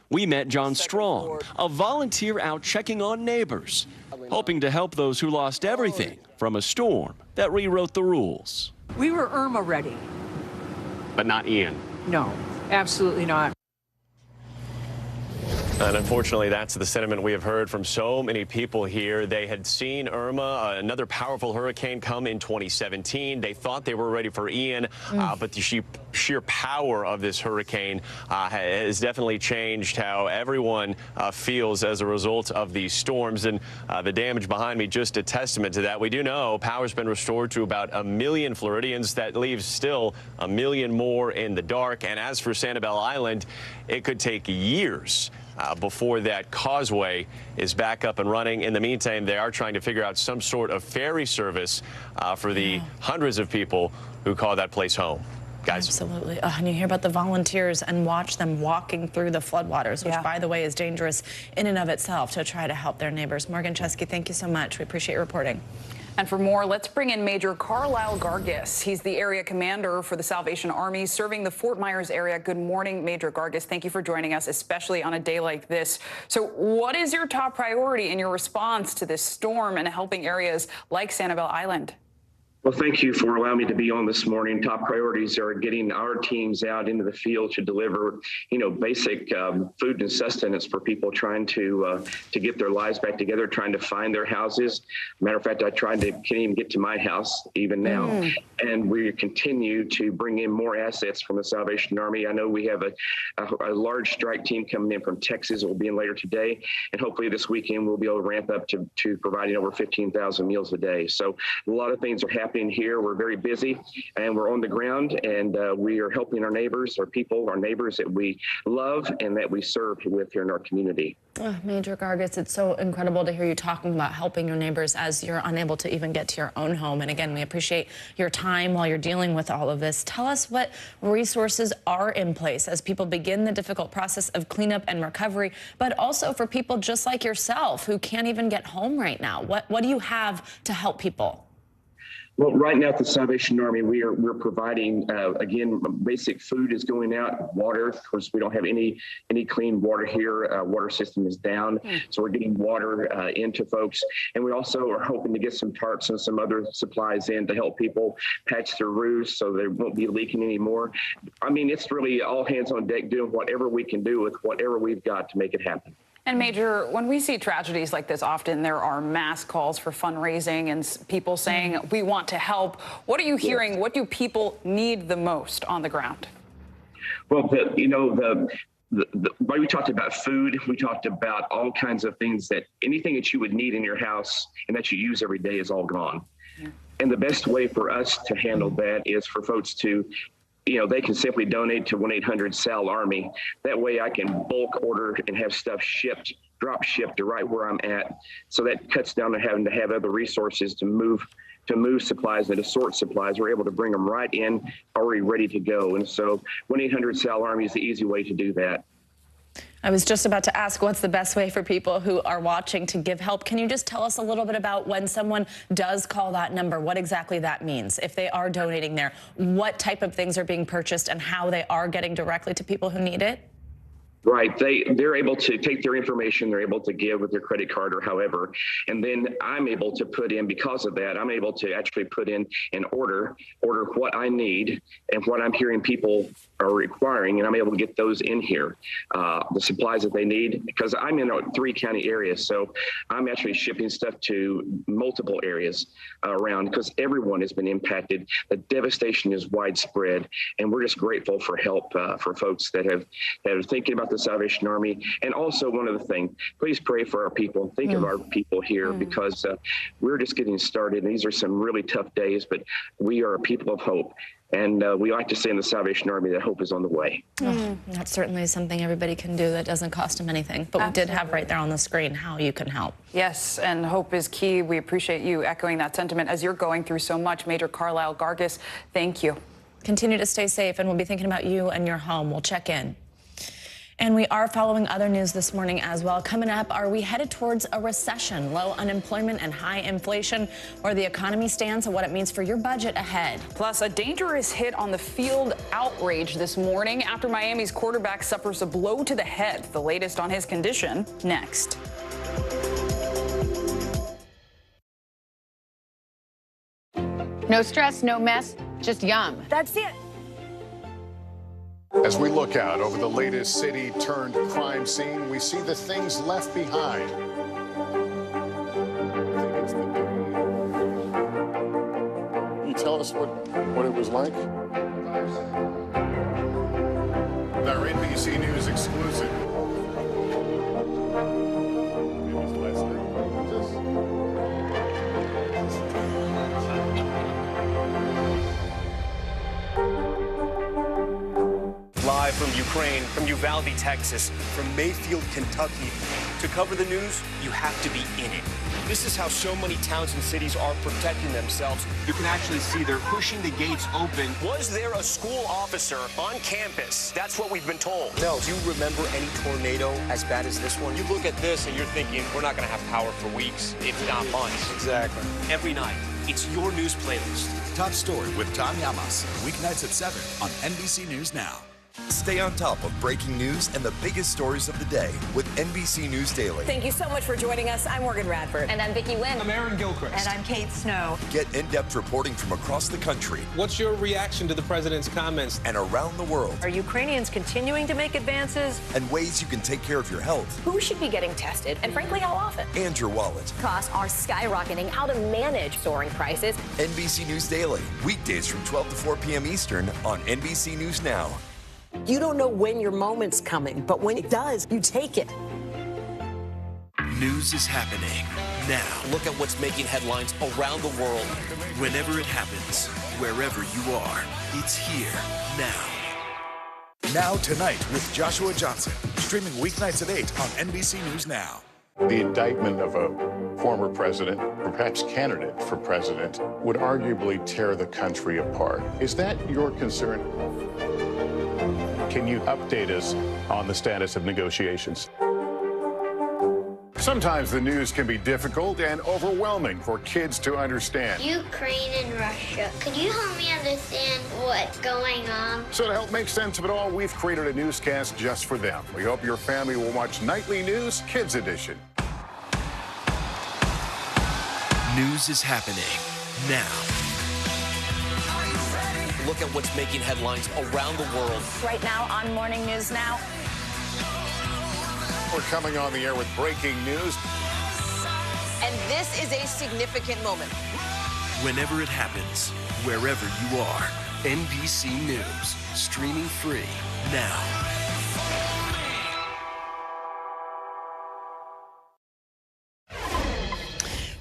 We met John Strong, a volunteer out checking on neighbors, hoping to help those who lost everything from a storm that rewrote the rules. We were Irma ready. But not Ian. No, absolutely not. And unfortunately, that's the sentiment we have heard from so many people here. They had seen Irma, another powerful hurricane, come in 2017. They thought they were ready for Ian, but the sheer power of this hurricane has definitely changed how everyone feels as a result of these storms. And the damage behind me, just a testament to that. We do know power's been restored to about 1 million Floridians. That leaves still 1 million more in the dark. And as for Sanibel Island, it could take years before that causeway is back up and running. In the meantime, they are trying to figure out some sort of ferry service for the hundreds of people who call that place home. Guys. Absolutely. And you hear about the volunteers and watch them walking through the floodwaters, which, by the way, is dangerous in and of itself, to try to help their neighbors. Morgan Chesky, thank you so much. We appreciate your reporting. And for more, let's bring in Major Carlisle Gargis. He's the area commander for the Salvation Army serving the Fort Myers area. Good morning, Major Gargis. Thank you for joining us, especially on a day like this. So what is your top priority in your response to this storm and helping areas like Sanibel Island? Well, thank you for allowing me to be on this morning. Top priorities are getting our teams out into the field to deliver, basic food and sustenance for people trying to get their lives back together, trying to find their houses. Matter of fact, can't even get to my house even now. And we continue to bring in more assets from the Salvation Army. I know we have a large strike team coming in from Texas. It will be in later today. And hopefully this weekend we'll be able to ramp up to providing over 15,000 meals a day. So a lot of things are happening here. We're very busy and we're on the ground, and we are helping our neighbors, our neighbors that we love and that we serve with here in our community. Major Gargis, it's so incredible to hear you talking about helping your neighbors as you're unable to even get to your own home. And again, we appreciate your time while you're dealing with all of this. Tell us what resources are in place as people begin the difficult process of cleanup and recovery, but also for people just like yourself who can't even get home right now. What do you have to help people? Well, right now at the Salvation Army, we're providing, again, basic food is going out, water. Of course, we don't have any clean water here. Water system is down, so we're getting water into folks. And we also are hoping to get some tarps and some other supplies in to help people patch their roofs so they won't be leaking anymore. I mean, it's really all hands on deck doing whatever we can do with whatever we've got to make it happen. And Major, when we see tragedies like this, often there are mass calls for fundraising and people saying, we want to help. What are you hearing? What do people need the most on the ground? Well, we talked about food. We talked about all kinds of things, that anything that you would need in your house and that you use every day is all gone. And the best way for us to handle that is for folks to they can simply donate to 1-800-SAL-ARMY. That way I can bulk order and have stuff drop shipped to right where I'm at. So that cuts down on having to have other resources to move supplies and to sort supplies. We're able to bring them right in, already ready to go. And so 1-800-SAL-ARMY is the easy way to do that. I was just about to ask, what's the best way for people who are watching to give help? Can you just tell us a little bit about when someone does call that number, what exactly that means? If they are donating there, what type of things are being purchased and how they are getting directly to people who need it? Right. They're able to take their information, they're able to give with their credit card or however, and then I'm able to put in, because of that, I'm able to actually put in an order what I need and what I'm hearing people are requiring, and I'm able to get those in here, the supplies that they need, because I'm in a 3-county area, so I'm actually shipping stuff to multiple areas around, because everyone has been impacted. The devastation is widespread, and we're just grateful for help for folks that are thinking about the Salvation Army. And also, one other thing, please pray for our people. Think of our people here, because we're just getting started. These are some really tough days, but we are a people of hope. And we like to say in the Salvation Army that hope is on the way. That's certainly something everybody can do that doesn't cost them anything. But we did have right there on the screen how you can help. Yes, and hope is key. We appreciate you echoing that sentiment as you're going through so much. Major Carlisle Gargis, thank you. Continue to stay safe, and we'll be thinking about you and your home. We'll check in. And we are following other news this morning as well. Coming up, are we headed towards a recession? Low unemployment and high inflation, where the economy stands and what it means for your budget ahead. Plus, a dangerous hit on the field outrage this morning after Miami's quarterback suffers a blow to the head. The latest on his condition next. No stress, no mess, just yum. That's it. As we look out over the latest city-turned-crime scene, we see the things left behind. Can you tell us what it was like? Our NBC News exclusive. Live from Ukraine, from Uvalde, Texas, from Mayfield, Kentucky. To cover the news, you have to be in it. This is how so many towns and cities are protecting themselves. You can actually see they're pushing the gates open. Was there a school officer on campus? That's what we've been told. No. Do you remember any tornado as bad as this one? You look at this and you're thinking, we're not going to have power for weeks, if not months. Exactly. Every night, it's your news playlist. Top Story with Tom Llamas, weeknights at 7 on NBC News Now. Stay on top of breaking news and the biggest stories of the day with NBC News Daily. Thank you so much for joining us. I'm Morgan Radford. And I'm Vicki Lynn. I'm Aaron Gilchrist. And I'm Kate Snow. Get in-depth reporting from across the country. What's your reaction to the president's comments? And around the world. Are Ukrainians continuing to make advances? And ways you can take care of your health. Who should be getting tested? And frankly, how often? And your wallet. Costs are skyrocketing. How to manage soaring prices. NBC News Daily. Weekdays from 12 to 4 p.m. Eastern on NBC News Now. You don't know when your moment's coming, but when it does, you take it. News is happening now. Look at what's making headlines around the world. Whenever it happens, wherever you are, it's here now. Now Tonight with Joshua Johnson, streaming weeknights at 8 on NBC News Now. The indictment of a former president, or perhaps candidate for president, would arguably tear the country apart. Is that your concern? Can you update us on the status of negotiations? Sometimes the news can be difficult and overwhelming for kids to understand. Ukraine and Russia. Could you help me understand what's going on? So to help make sense of it all, we've created a newscast just for them. We hope your family will watch Nightly News Kids Edition. News is happening now. Look at what's making headlines around the world. Right now on Morning News Now. We're coming on the air with breaking news. And this is a significant moment. Whenever it happens, wherever you are, NBC News, streaming free now.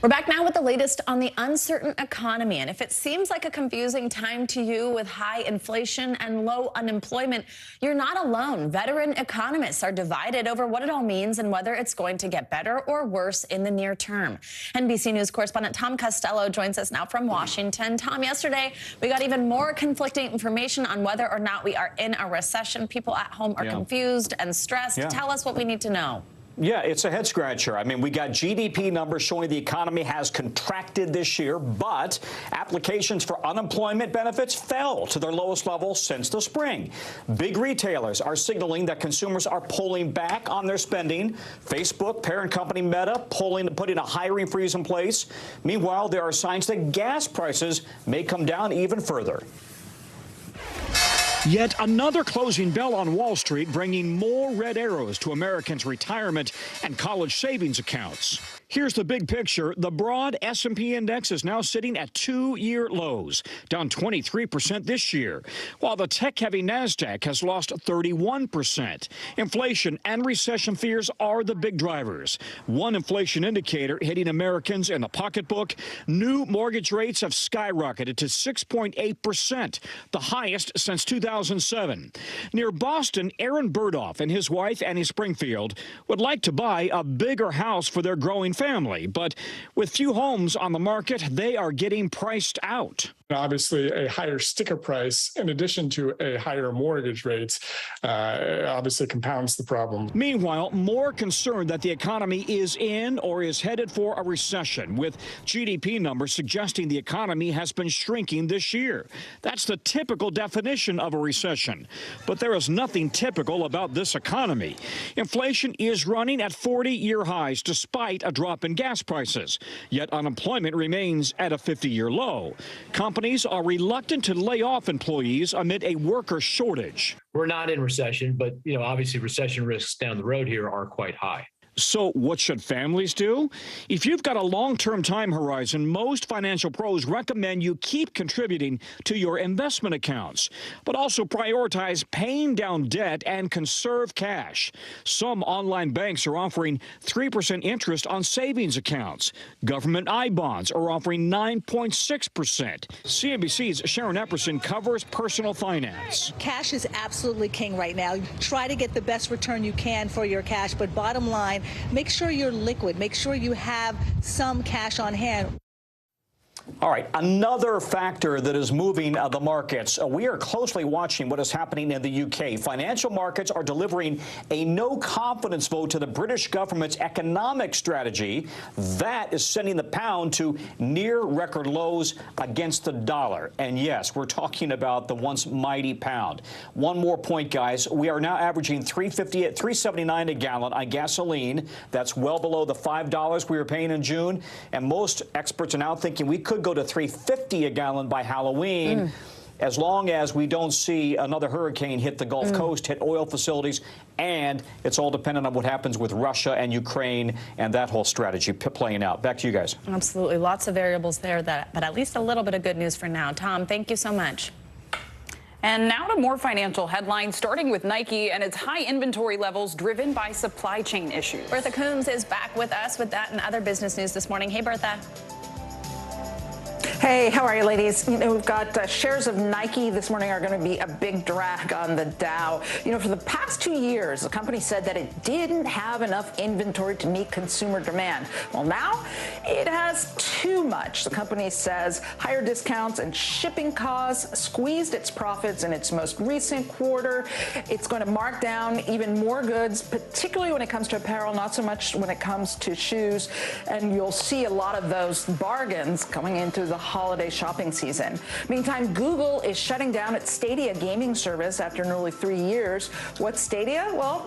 We're back now with the latest on the uncertain economy. And if it seems like a confusing time to you with high inflation and low unemployment, you're not alone. Veteran economists are divided over what it all means and whether it's going to get better or worse in the near term. NBC News correspondent Tom Costello joins us now from Washington. Tom, yesterday we got even more conflicting information on whether or not we are in a recession. People at home are confused and stressed. Tell us what we need to know. Yeah, it's a head scratcher. I mean, we got GDP numbers showing the economy has contracted this year, but applications for unemployment benefits fell to their lowest level since the spring. Big retailers are signaling that consumers are pulling back on their spending. Facebook, parent company Meta, putting a hiring freeze in place. Meanwhile, there are signs that gas prices may come down even further. Yet another closing bell on Wall Street, bringing more red arrows to Americans' retirement and college savings accounts. Here's the big picture. The broad S&P index is now sitting at 2-year lows, down 23% this year, while the tech-heavy NASDAQ has lost 31%. Inflation and recession fears are the big drivers. One inflation indicator hitting Americans in the pocketbook, new mortgage rates have skyrocketed to 6.8%, the highest since 2007. Near Boston, Aaron Burdoff and his wife, Annie Springfield, would like to buy a bigger house for their growing family, but with few homes on the market, they are getting priced out. Obviously, a higher sticker price, in addition to a higher mortgage rate, obviously compounds the problem. Meanwhile, more concerned that the economy is in or is headed for a recession, with GDP numbers suggesting the economy has been shrinking this year. That's the typical definition of a recession. But there is nothing typical about this economy. Inflation is running at 40-year highs despite a drop in gas prices. Yet unemployment remains at a 50-year low. Companies are reluctant to lay off employees amid a worker shortage. we're not in recession, but, obviously recession risks down the road here are quite high. So what should families do? If you've got a long-term time horizon, most financial pros recommend you keep contributing to your investment accounts, but also prioritize paying down debt and conserve cash. Some online banks are offering 3% interest on savings accounts. Government I-bonds are offering 9.6%. CNBC's Sharon Epperson covers personal finance. Cash is absolutely king right now. Try to get the best return you can for your cash, but bottom line, make sure you're liquid. Make sure you have some cash on hand. All right, another factor that is moving the markets. We are closely watching what is happening in the UK. Financial markets are delivering a no confidence vote to the British government's economic strategy. That is sending the pound to near record lows against the dollar. And yes, we're talking about the once mighty pound. One more point, guys. We are now averaging $3.79 a gallon on gasoline. That's well below the $5 we were paying in June. And most experts are now thinking we could go to $3.50 a gallon by Halloween, as long as we don't see another hurricane hit the Gulf Coast, hit oil facilities, and it's all dependent on what happens with Russia and Ukraine and that whole strategy playing out. Back to you guys. Absolutely. Lots of variables there, but at least a little bit of good news for now. Tom, thank you so much. And now to more financial headlines, starting with Nike and its high inventory levels driven by supply chain issues. Bertha Coombs is back with us with that and other business news this morning. Hey, Bertha. Hey, how are you, ladies? We've got shares of Nike this morning are going to be a big drag on the Dow. For the past 2 years, the company said that it didn't have enough inventory to meet consumer demand. Well, now it has too much. The company says higher discounts and shipping costs squeezed its profits in its most recent quarter. It's going to mark down even more goods, particularly when it comes to apparel, not so much when it comes to shoes. And you'll see a lot of those bargains coming into the holiday shopping season. Meantime, Google is shutting down its Stadia gaming service after nearly 3 years. What's Stadia? Well,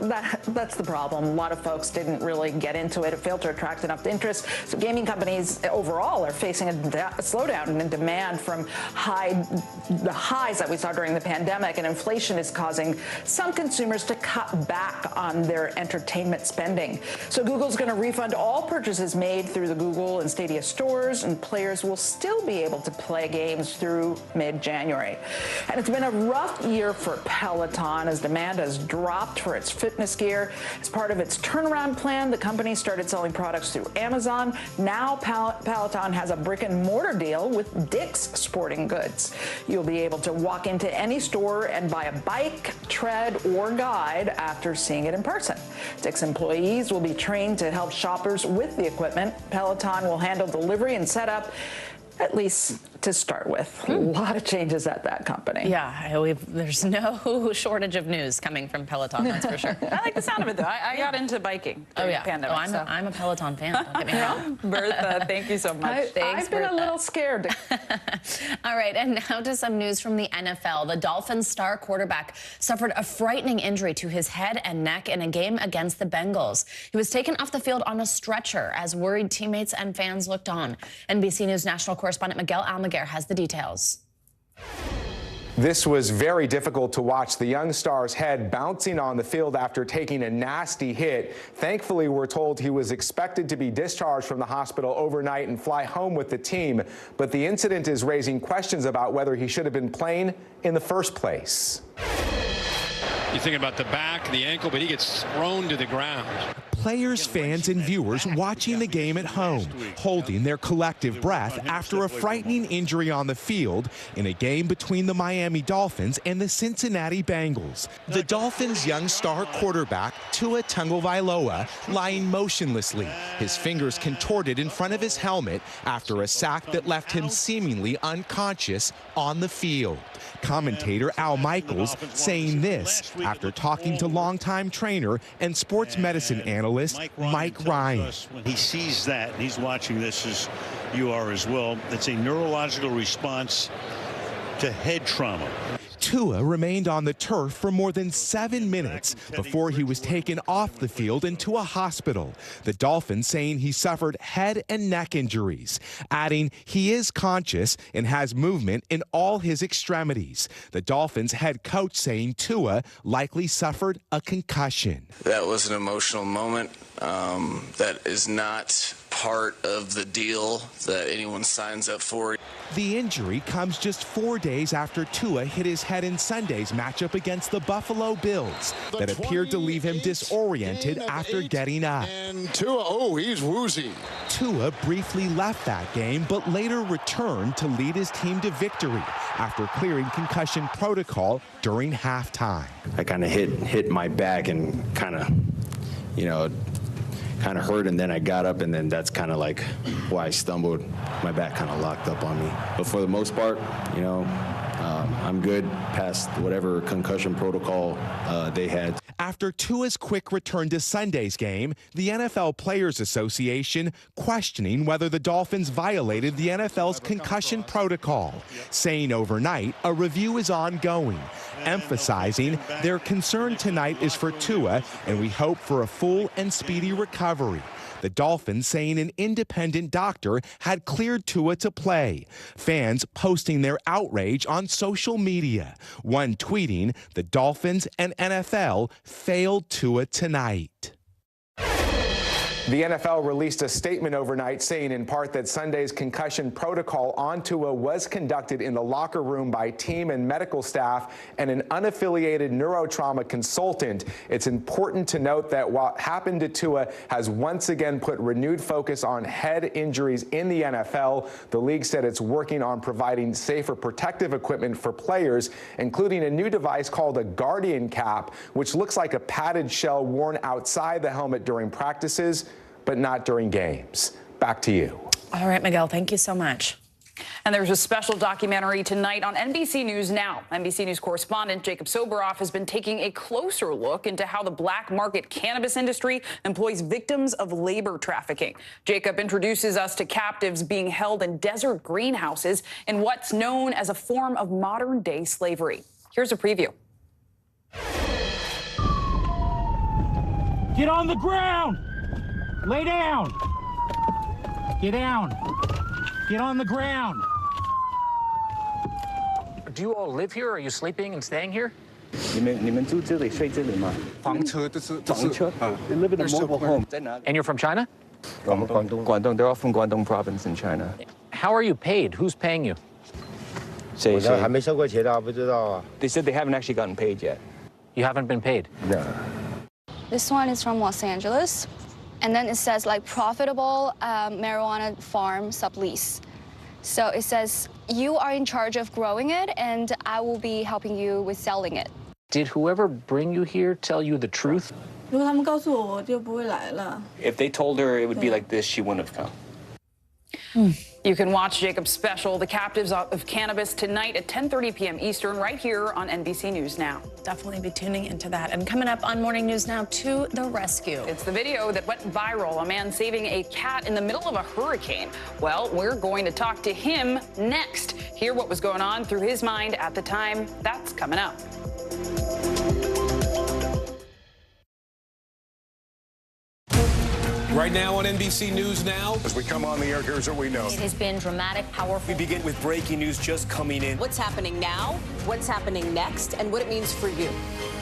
that's the problem. A lot of folks didn't really get into it. It failed to attract enough interest. So gaming companies overall are facing a slowdown in demand from the highs that we saw during the pandemic, and inflation is causing some consumers to cut back on their entertainment spending. So Google's going to refund all purchases made through the Google and Stadia stores, and players will still be able to play games through mid-January. And it's been a rough year for Peloton as demand has dropped for its fitness gear. As part of its turnaround plan, the company started selling products through Amazon. Now Peloton has a brick-and-mortar deal with Dick's Sporting Goods. You'll be able to walk into any store and buy a bike, tread, or guide after seeing it in person. Dick's employees will be trained to help shoppers with the equipment. Peloton will handle delivery and setup, at least to start with. A lot of changes at that company. Yeah, there's no shortage of news coming from Peloton, that's for sure. I like the sound of it, though. I got into biking during the pandemic. I'm a Peloton fan. Don't get me wrong. Bertha, thank you so much. Thanks, I've been a little scared. All right, and now to some news from the NFL. The Dolphins star quarterback suffered a frightening injury to his head and neck in a game against the Bengals. He was taken off the field on a stretcher as worried teammates and fans looked on. NBC News national correspondent Miguel Almaguer has the details. This was very difficult to watch. The young star's head bouncing on the field after taking a nasty hit. Thankfully, we're told he was expected to be discharged from the hospital overnight and fly home with the team. But the incident is raising questions about whether he should have been playing in the first place. You're thinking about the back, the ankle, but he gets thrown to the ground. Players, fans, and viewers watching the game at home, holding their collective breath after a frightening injury on the field in a game between the Miami Dolphins and the Cincinnati Bengals. The Dolphins' young star quarterback, Tua Tagovailoa, lying motionlessly, his fingers contorted in front of his helmet after a sack that left him seemingly unconscious on the field. Commentator Al Michaels saying this after talking to longtime trainer and sports medicine analyst Mike Ryan. He sees that, and he's watching this as you are as well. It's a neurological response to head trauma. Tua remained on the turf for more than 7 minutes before he was taken off the field and to a hospital. The Dolphins saying he suffered head and neck injuries, adding he is conscious and has movement in all his extremities. The Dolphins head coach saying Tua likely suffered a concussion. That was an emotional moment. That is not part of the deal that anyone signs up for. The injury comes just 4 days after Tua hit his head in Sunday's matchup against the Buffalo Bills that appeared to leave him disoriented after getting up. And Tua, he's woozy. Tua briefly left that game, but later returned to lead his team to victory after clearing concussion protocol during halftime. I kind of hit my back and kind of hurt, and then I got up, and then that's kind of like why I stumbled. My back kind of locked up on me. But for the most part, I'm good past whatever concussion protocol they had. After Tua's quick return to Sunday's game, the NFL Players Association questioning whether the Dolphins violated the NFL's concussion protocol, saying overnight a review is ongoing, emphasizing their concern tonight is for Tua and we hope for a full and speedy recovery. The Dolphins saying an independent doctor had cleared Tua to play. Fans posting their outrage on social media. One tweeting, "The Dolphins and NFL failed Tua tonight." The NFL released a statement overnight saying in part that Sunday's concussion protocol on Tua was conducted in the locker room by team and medical staff and an unaffiliated neurotrauma consultant. It's important to note that what happened to Tua has once again put renewed focus on head injuries in the NFL. The league said it's working on providing safer protective equipment for players, including a new device called a Guardian Cap, which looks like a padded shell worn outside the helmet during practices, but not during games. Back to you. All right, Miguel, thank you so much. And there's a special documentary tonight on NBC News Now. NBC News correspondent Jacob Soboroff has been taking a closer look into how the black market cannabis industry employs victims of labor trafficking. Jacob introduces us to captives being held in desert greenhouses in what's known as a form of modern-day slavery. Here's a preview. Get on the ground! Lay down! Get down! Get on the ground! Do you all live here? Are you sleeping and staying here? 你们住这里睡这里吗？房车都是房车。They live in a mobile home. And you're from China? From Guangdong. They're all from Guangdong province in China. How are you paid? Who's paying you? 谁还没收过钱啊？不知道啊。They said they haven't actually gotten paid yet. You haven't been paid? No. This one is from Los Angeles. And then it says like profitable marijuana farm sublease. So it says you are in charge of growing it and I will be helping you with selling it. Did whoever bring you here tell you the truth? If they told her it would be like this, she wouldn't have come. You can watch Jacob's special, The Captives of Cannabis, tonight at 10:30 p.m. Eastern, right here on NBC News Now. Definitely be tuning into that. And coming up on Morning News Now, to the rescue. It's the video that went viral, a man saving a cat in the middle of a hurricane. Well, we're going to talk to him next. Hear what was going on through his mind at the time. That's coming up. Right now on NBC News Now. As we come on the air, here's what we know. It has been dramatic, powerful. We begin with breaking news just coming in. What's happening now, what's happening next, and what it means for you.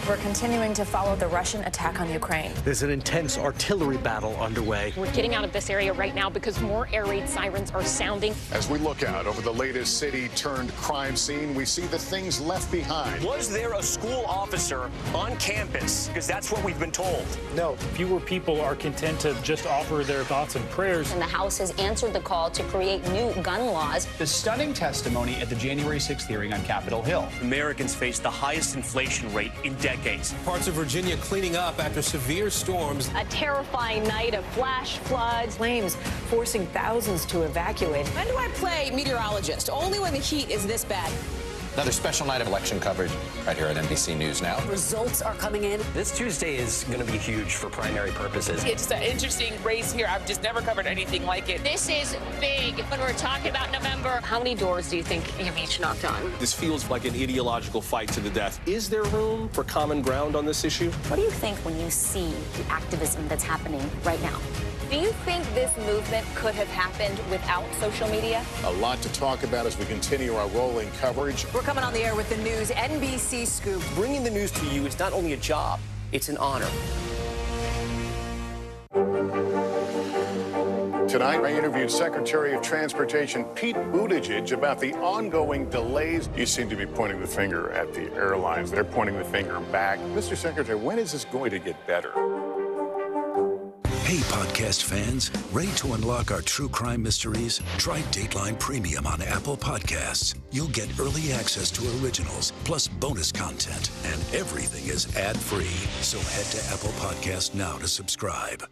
We're continuing to follow the Russian attack on Ukraine. There's an intense artillery battle underway. We're getting out of this area right now because more air raid sirens are sounding. As we look out over the latest city-turned-crime scene, we see the things left behind. Was there a school officer on campus? Because that's what we've been told. No. Fewer people are content to just offer their thoughts and prayers. And the House has answered the call to create new gun laws. The stunning testimony at the January 6th hearing on Capitol Hill. Americans face the highest inflation rate in decades. Parts of Virginia cleaning up after severe storms. A terrifying night of flash floods. Flames forcing thousands to evacuate. When do I play meteorologist? Only when the heat is this bad. Another special night of election coverage right here at NBC News Now. Results are coming in. This Tuesday is going to be huge for primary purposes. It's an interesting race here. I've just never covered anything like it. This is big when we're talking about November. How many doors do you think you've each knocked on? This feels like an ideological fight to the death. Is there room for common ground on this issue? What do you think when you see the activism that's happening right now? Do you think this movement could have happened without social media? A lot to talk about as we continue our rolling coverage. We're coming on the air with the news NBC Scoop. Bringing the news to you is not only a job, it's an honor. Tonight, I interviewed Secretary of Transportation Pete Buttigieg about the ongoing delays. You seem to be pointing the finger at the airlines. They're pointing the finger back. Mr. Secretary, when is this going to get better? Hey, podcast fans, ready to unlock our true crime mysteries? Try Dateline Premium on Apple Podcasts. You'll get early access to originals, plus bonus content, and everything is ad-free. So head to Apple Podcasts now to subscribe.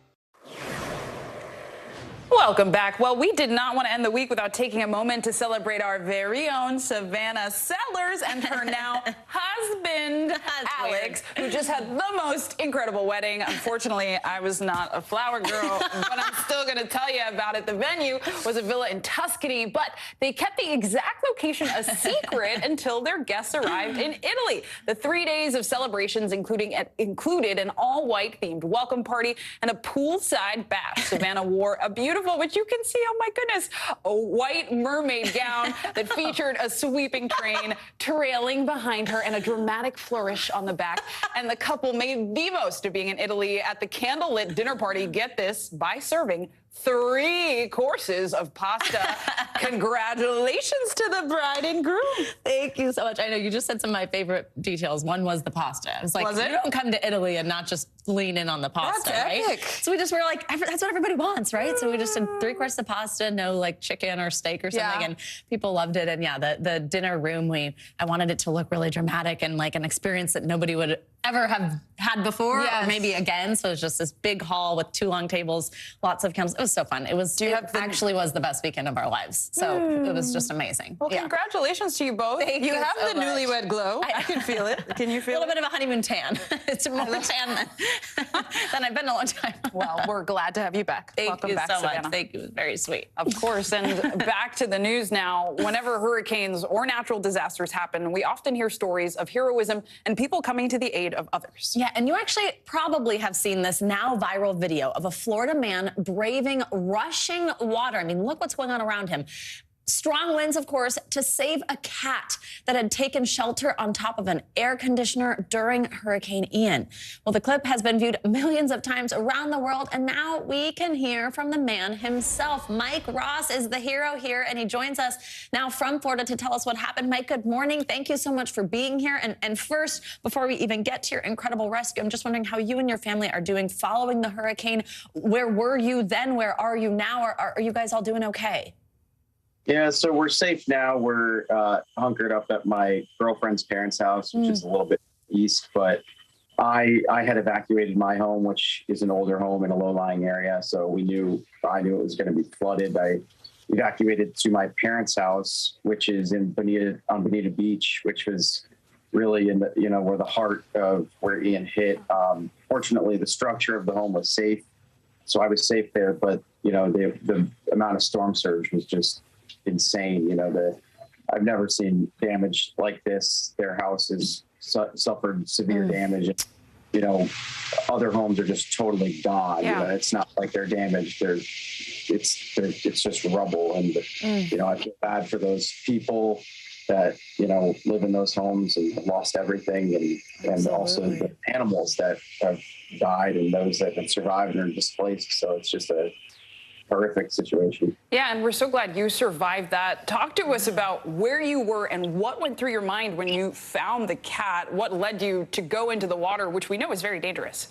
Welcome back. Well, we did not want to end the week without taking a moment to celebrate our very own Savannah Sellers and her now husband, Alex, who just had the most incredible wedding. Unfortunately, I was not a flower girl, but I'm still going to tell you about it. The venue was a villa in Tuscany, but they kept the exact location a secret until their guests arrived in Italy. The 3 days of celebrations included an all-white themed welcome party and a poolside bath. Savannah wore a beautiful, which you can see, oh my goodness, a white mermaid gown that featured a sweeping train trailing behind her and a dramatic flourish on the back. And the couple made the most of being in Italy at the candlelit dinner party, get this, by serving 3 courses of pasta. Congratulations to the bride and groom. Thank you so much. I know you just said some of my favorite details. One was the pasta. I was like, you don't come to Italy and not just lean in on the pasta, That's right? epic. So we just were like, that's what everybody wants, right? So we just did 3 courses of pasta, no like chicken or steak or something, and people loved it. And yeah, the dinner room, I wanted it to look really dramatic and like an experience that nobody would ever have had before, or maybe again. So it was just this big hall with 2 long tables, lots of candles. It was so fun. It actually was the best weekend of our lives. So it was just amazing. Well, congratulations to you both. Thank you have so the much. newlywed glow. I can feel it. Can you feel it? A little bit of a honeymoon tan. It's more tan than I've been in a long time. Well, we're glad to have you back. Thank you back, so Savannah. much. Thank you. It was very sweet. Of course. And back to the news now. Whenever hurricanes or natural disasters happen, we often hear stories of heroism and people coming to the aid of others. Yeah, and you actually probably have seen this now viral video of a Florida man braving rushing water. I mean, look what's going on around him. Strong winds, of course, to save a cat that had taken shelter on top of an air conditioner during Hurricane Ian. Well, the clip has been viewed millions of times around the world, and now we can hear from the man himself. Mike Ross is the hero here, and he joins us now from Florida to tell us what happened. Mike, good morning. Thank you so much for being here. And first, before we even get to your incredible rescue, I'm just wondering how you and your family are doing following the hurricane. Where were you then? Where are you now? Are you guys all doing okay? Yeah, so we're safe now. We're hunkered up at my girlfriend's parents' house, which is a little bit east, but I had evacuated my home, which is an older home in a low-lying area, so I knew it was going to be flooded. I evacuated to my parents' house, which is on Bonita Beach, which was really in the, where the heart of where Ian hit. Fortunately, the structure of the home was safe, so I was safe there, but the amount of storm surge was just insane. I've never seen damage like this. Their house has suffered severe damage. Other homes are just totally gone. Yeah. It's not like they're damaged. It's just rubble. And I feel bad for those people that live in those homes and have lost everything, and also the animals that have died and those that have survived and are displaced. So it's just a horrific situation. Yeah, and we're so glad you survived that. Talk to us about where you were and what went through your mind when you found the cat. What led you to go into the water, which we know is very dangerous?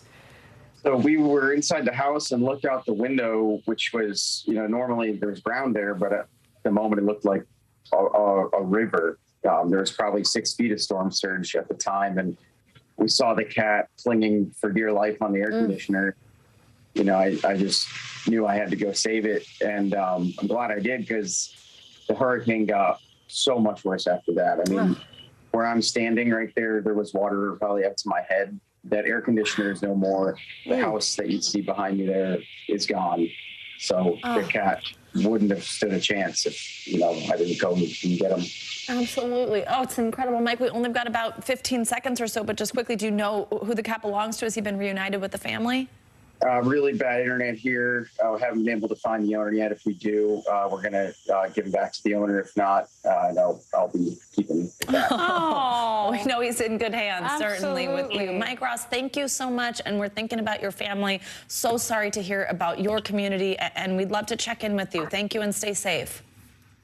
So we were inside the house and looked out the window, which was, normally there's ground there, but at the moment it looked like a river. There was probably 6 feet of storm surge at the time, and we saw the cat clinging for dear life on the air conditioner. I just knew I had to go save it. And I'm glad I did, because the hurricane got so much worse after that. I mean, where I'm standing right there, there was water probably up to my head. That air conditioner is no more. The house that you see behind me there is gone. So the cat wouldn't have stood a chance if, you know, I didn't go and get him. Absolutely. Oh, it's incredible. Mike, we only got about 15 seconds or so, but just quickly, do you know who the cat belongs to? Has he been reunited with the family? Really bad internet here. Haven't been able to find the owner yet. If we do, we're going to give him back to the owner. If not, no, I'll be keeping the cat. Oh, we know he's in good hands, certainly, with you. Absolutely. Mike Ross, thank you so much, and we're thinking about your family. So sorry to hear about your community, and we'd love to check in with you. Thank you, and stay safe.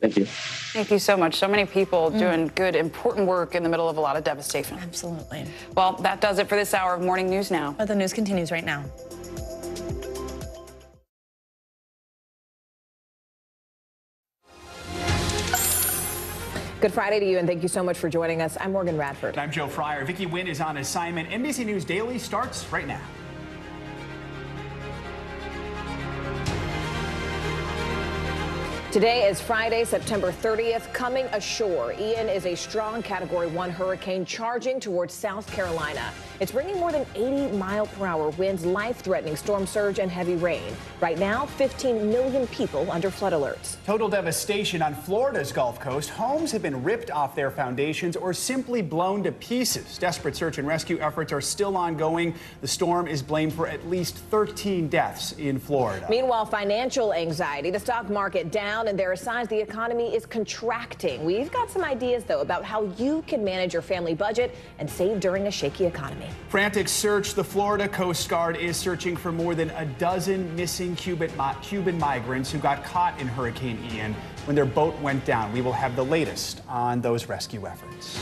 Thank you. Thank you so much. So many people doing good, important work in the middle of a lot of devastation. Absolutely. Well, that does it for this hour of Morning News Now. But the news continues right now. Good Friday to you, and thank you so much for joining us. I'm Morgan Radford. And I'm Joe Fryer. Vicki Wynn is on assignment. NBC News Daily starts right now. Today is Friday, September 30th. Coming ashore, Ian is a strong Category 1 hurricane charging towards South Carolina. It's bringing more than 80-mile-per-hour winds, life-threatening storm surge, and heavy rain. Right now, 15 million people under flood alerts. Total devastation on Florida's Gulf Coast. Homes have been ripped off their foundations or simply blown to pieces. Desperate search and rescue efforts are still ongoing. The storm is blamed for at least 13 deaths in Florida. Meanwhile, financial anxiety, the stock market down, and there are signs the economy is contracting. We've got some ideas, though, about how you can manage your family budget and save during a shaky economy. Frantic search. The Florida Coast Guard is searching for more than a dozen missing Cuban migrants who got caught in Hurricane Ian when their boat went down. We will have the latest on those rescue efforts.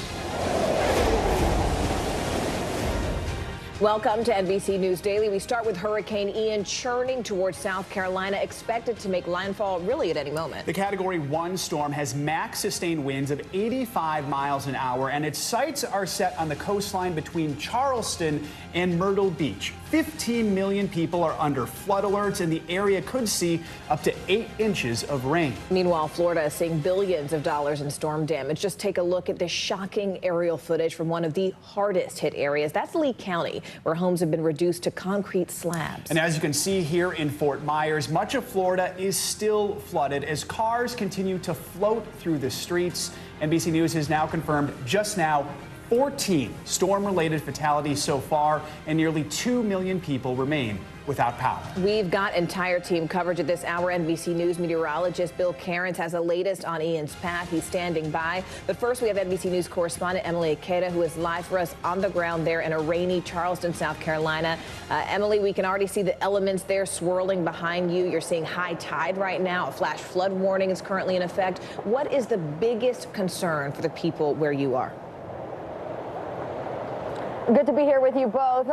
Welcome to NBC News Daily. We start with Hurricane Ian churning towards South Carolina, expected to make landfall really at any moment. The Category 1 storm has max sustained winds of 85 miles an hour, and its sights are set on the coastline between Charleston and Myrtle Beach. 15 million people are under flood alerts, and the area could see up to 8 inches of rain. Meanwhile, Florida is seeing billions of dollars in storm damage. Just take a look at this shocking aerial footage from one of the hardest hit areas. That's Lee County, where homes have been reduced to concrete slabs. And as you can see here in Fort Myers, much of Florida is still flooded as cars continue to float through the streets. NBC News has now confirmed just now 14 storm-related fatalities so far, and nearly 2 million people remain without power. We've got entire team coverage at this hour. NBC News meteorologist Bill Cairns has the latest on Ian's path. He's standing by. But first, we have NBC News correspondent Emily Ikeda, who is live for us on the ground there in a rainy Charleston, South Carolina. Emily, we can already see the elements there swirling behind you. You're seeing high tide right now. A flash flood warning is currently in effect. What is the biggest concern for the people where you are? Good to be here with you both.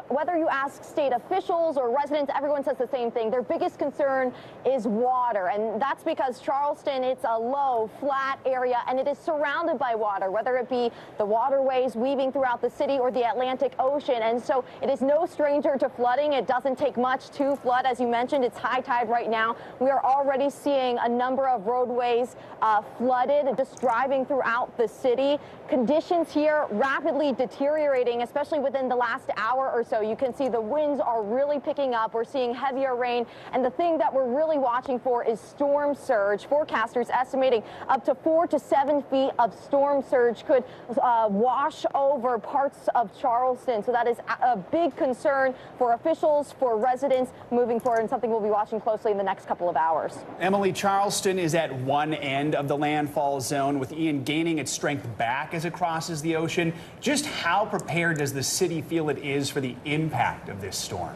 Whether you ask state officials or residents, everyone says the same thing. Their biggest concern is water, and that's because Charleston, it's a low, flat area, and it is surrounded by water, whether it be the waterways weaving throughout the city or the Atlantic Ocean. And so it is no stranger to flooding. It doesn't take much to flood. As you mentioned, it's high tide right now. We are already seeing a number of roadways flooded, just driving throughout the city. Conditions here rapidly deteriorating, especially within the last hour or so. You can see the winds are really picking up. We're seeing heavier rain. And the thing that we're really watching for is storm surge. Forecasters estimating up to 4 to 7 feet of storm surge could wash over parts of Charleston. So that is a big concern for officials, for residents moving forward, and something we'll be watching closely in the next couple of hours. Emily, Charleston is at one end of the landfall zone, with Ian gaining its strength back as it crosses the ocean. Just how prepared does the city feel it is for the impact of this storm?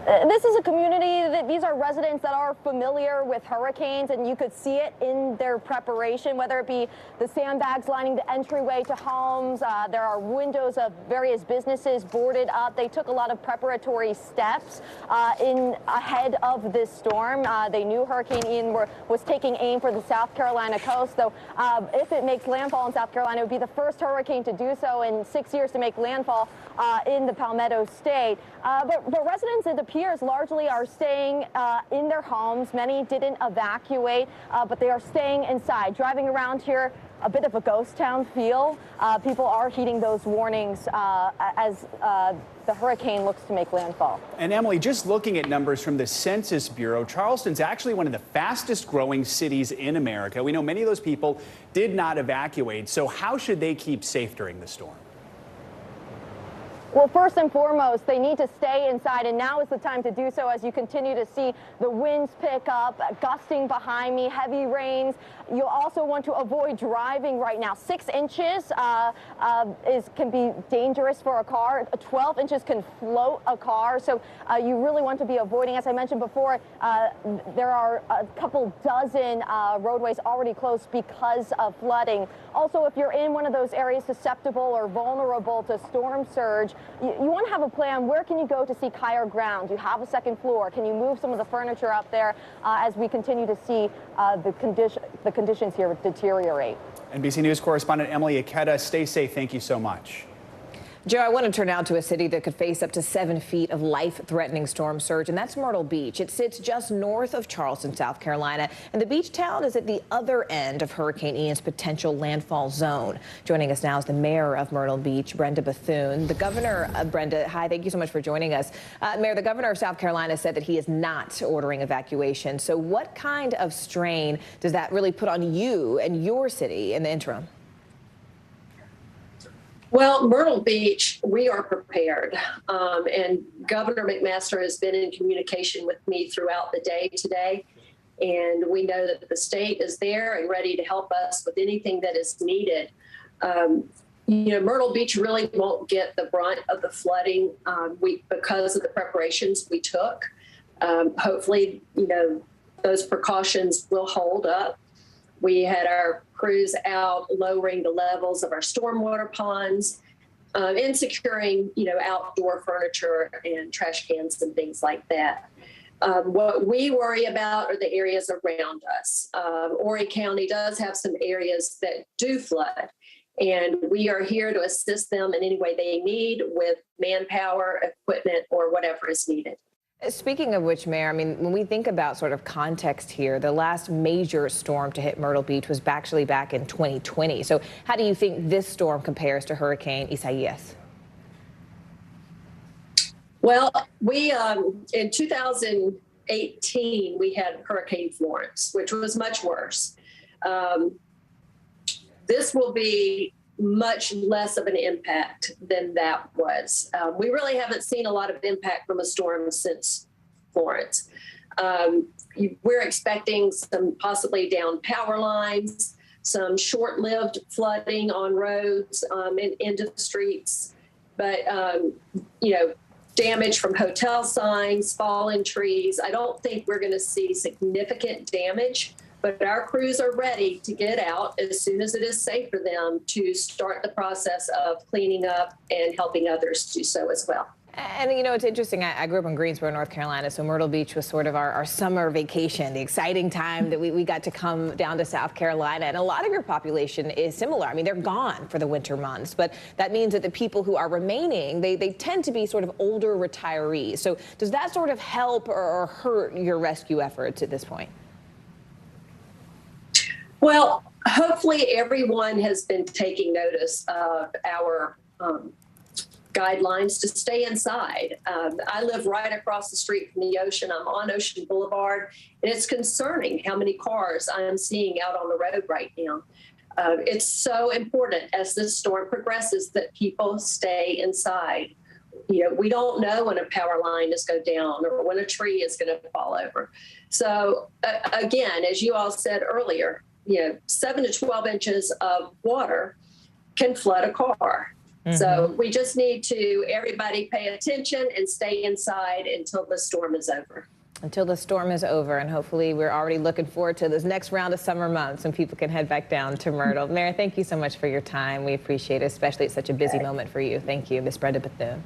This is a community that these are residents that are familiar with hurricanes, and you could see it in their preparation, whether it be the sandbags lining the entryway to homes. There are windows of various businesses boarded up. They took a lot of preparatory steps ahead of this storm. They knew Hurricane Ian was taking aim for the South Carolina coast. So if it makes landfall in South Carolina, it would be the first hurricane to do so in 6 years to make landfall in the Palmetto State. But residents, it appears, largely are staying in their homes. Many didn't evacuate, but they are staying inside. Driving around here, a bit of a ghost town feel. People are heeding those warnings as the hurricane looks to make landfall. And Emily, just looking at numbers from the Census Bureau, Charleston's actually one of the fastest growing cities in America. We know many of those people did not evacuate. So how should they keep safe during the storm? Well, first and foremost, they need to stay inside, and now is the time to do so as you continue to see the winds pick up, gusting behind me, heavy rains. You'll also want to avoid driving right now. 6 inches can be dangerous for a car. 12 inches can float a car, so you really want to be avoiding. As I mentioned before, there are a couple dozen roadways already closed because of flooding. Also, if you're in one of those areas susceptible or vulnerable to storm surge, you want to have a plan. Where can you go to seek higher ground? Do you have a second floor? Can you move some of the furniture up there as we continue to see the conditions here deteriorate? NBC News correspondent Emily Ikeda, stay safe. Thank you so much. Joe, I want to turn now to a city that could face up to 7 feet of life-threatening storm surge, and that's Myrtle Beach. It sits just north of Charleston, South Carolina, and the beach town is at the other end of Hurricane Ian's potential landfall zone. Joining us now is the mayor of Myrtle Beach, Brenda Bethune. The governor, Brenda, hi, thank you so much for joining us. Mayor, the governor of South Carolina said that he is not ordering evacuation. So what kind of strain does that really put on you and your city in the interim? Well, Myrtle Beach, we are prepared. And Governor McMaster has been in communication with me throughout the day today. And we know that the state is there and ready to help us with anything that is needed. Myrtle Beach really won't get the brunt of the flooding because of the preparations we took. Hopefully, those precautions will hold up. We had our crews out lowering the levels of our stormwater ponds and securing, outdoor furniture and trash cans and things like that. What we worry about are the areas around us. Horry County does have some areas that do flood, and we are here to assist them in any way they need with manpower, equipment, or whatever is needed. Speaking of which, Mayor, I mean, when we think about sort of context here, the last major storm to hit Myrtle Beach was actually back in 2020. So how do you think this storm compares to Hurricane Isaias? Well, we in 2018, we had Hurricane Florence, which was much worse. This will be much less of an impact than that was. We really haven't seen a lot of impact from a storm since Florence. We're expecting some possibly down power lines, some short-lived flooding on roads and into the streets, but damage from hotel signs, fallen trees. I don't think we're going to see significant damage, but our crews are ready to get out as soon as it is safe for them to start the process of cleaning up and helping others do so as well. And, it's interesting. I grew up in Greensboro, North Carolina, so Myrtle Beach was sort of our summer vacation, the exciting time that we got to come down to South Carolina. And a lot of your population is similar. I mean, they're gone for the winter months, but that means that the people who are remaining, they tend to be sort of older retirees. So does that sort of help or hurt your rescue efforts at this point? Well, hopefully everyone has been taking notice of our guidelines to stay inside. I live right across the street from the ocean. I'm on Ocean Boulevard, and it's concerning how many cars I'm seeing out on the road right now. It's so important as this storm progresses that people stay inside. We don't know when a power line is going down or when a tree is going to fall over. So again, as you all said earlier, 7 to 12 inches of water can flood a car. Mm-hmm. So we just need to, everybody pay attention and stay inside until the storm is over. Until the storm is over, and hopefully we're already looking forward to this next round of summer months and people can head back down to Myrtle. Mayor, thank you so much for your time. We appreciate it, especially at such a busy moment for you. Thank you, Ms. Brenda Bethune.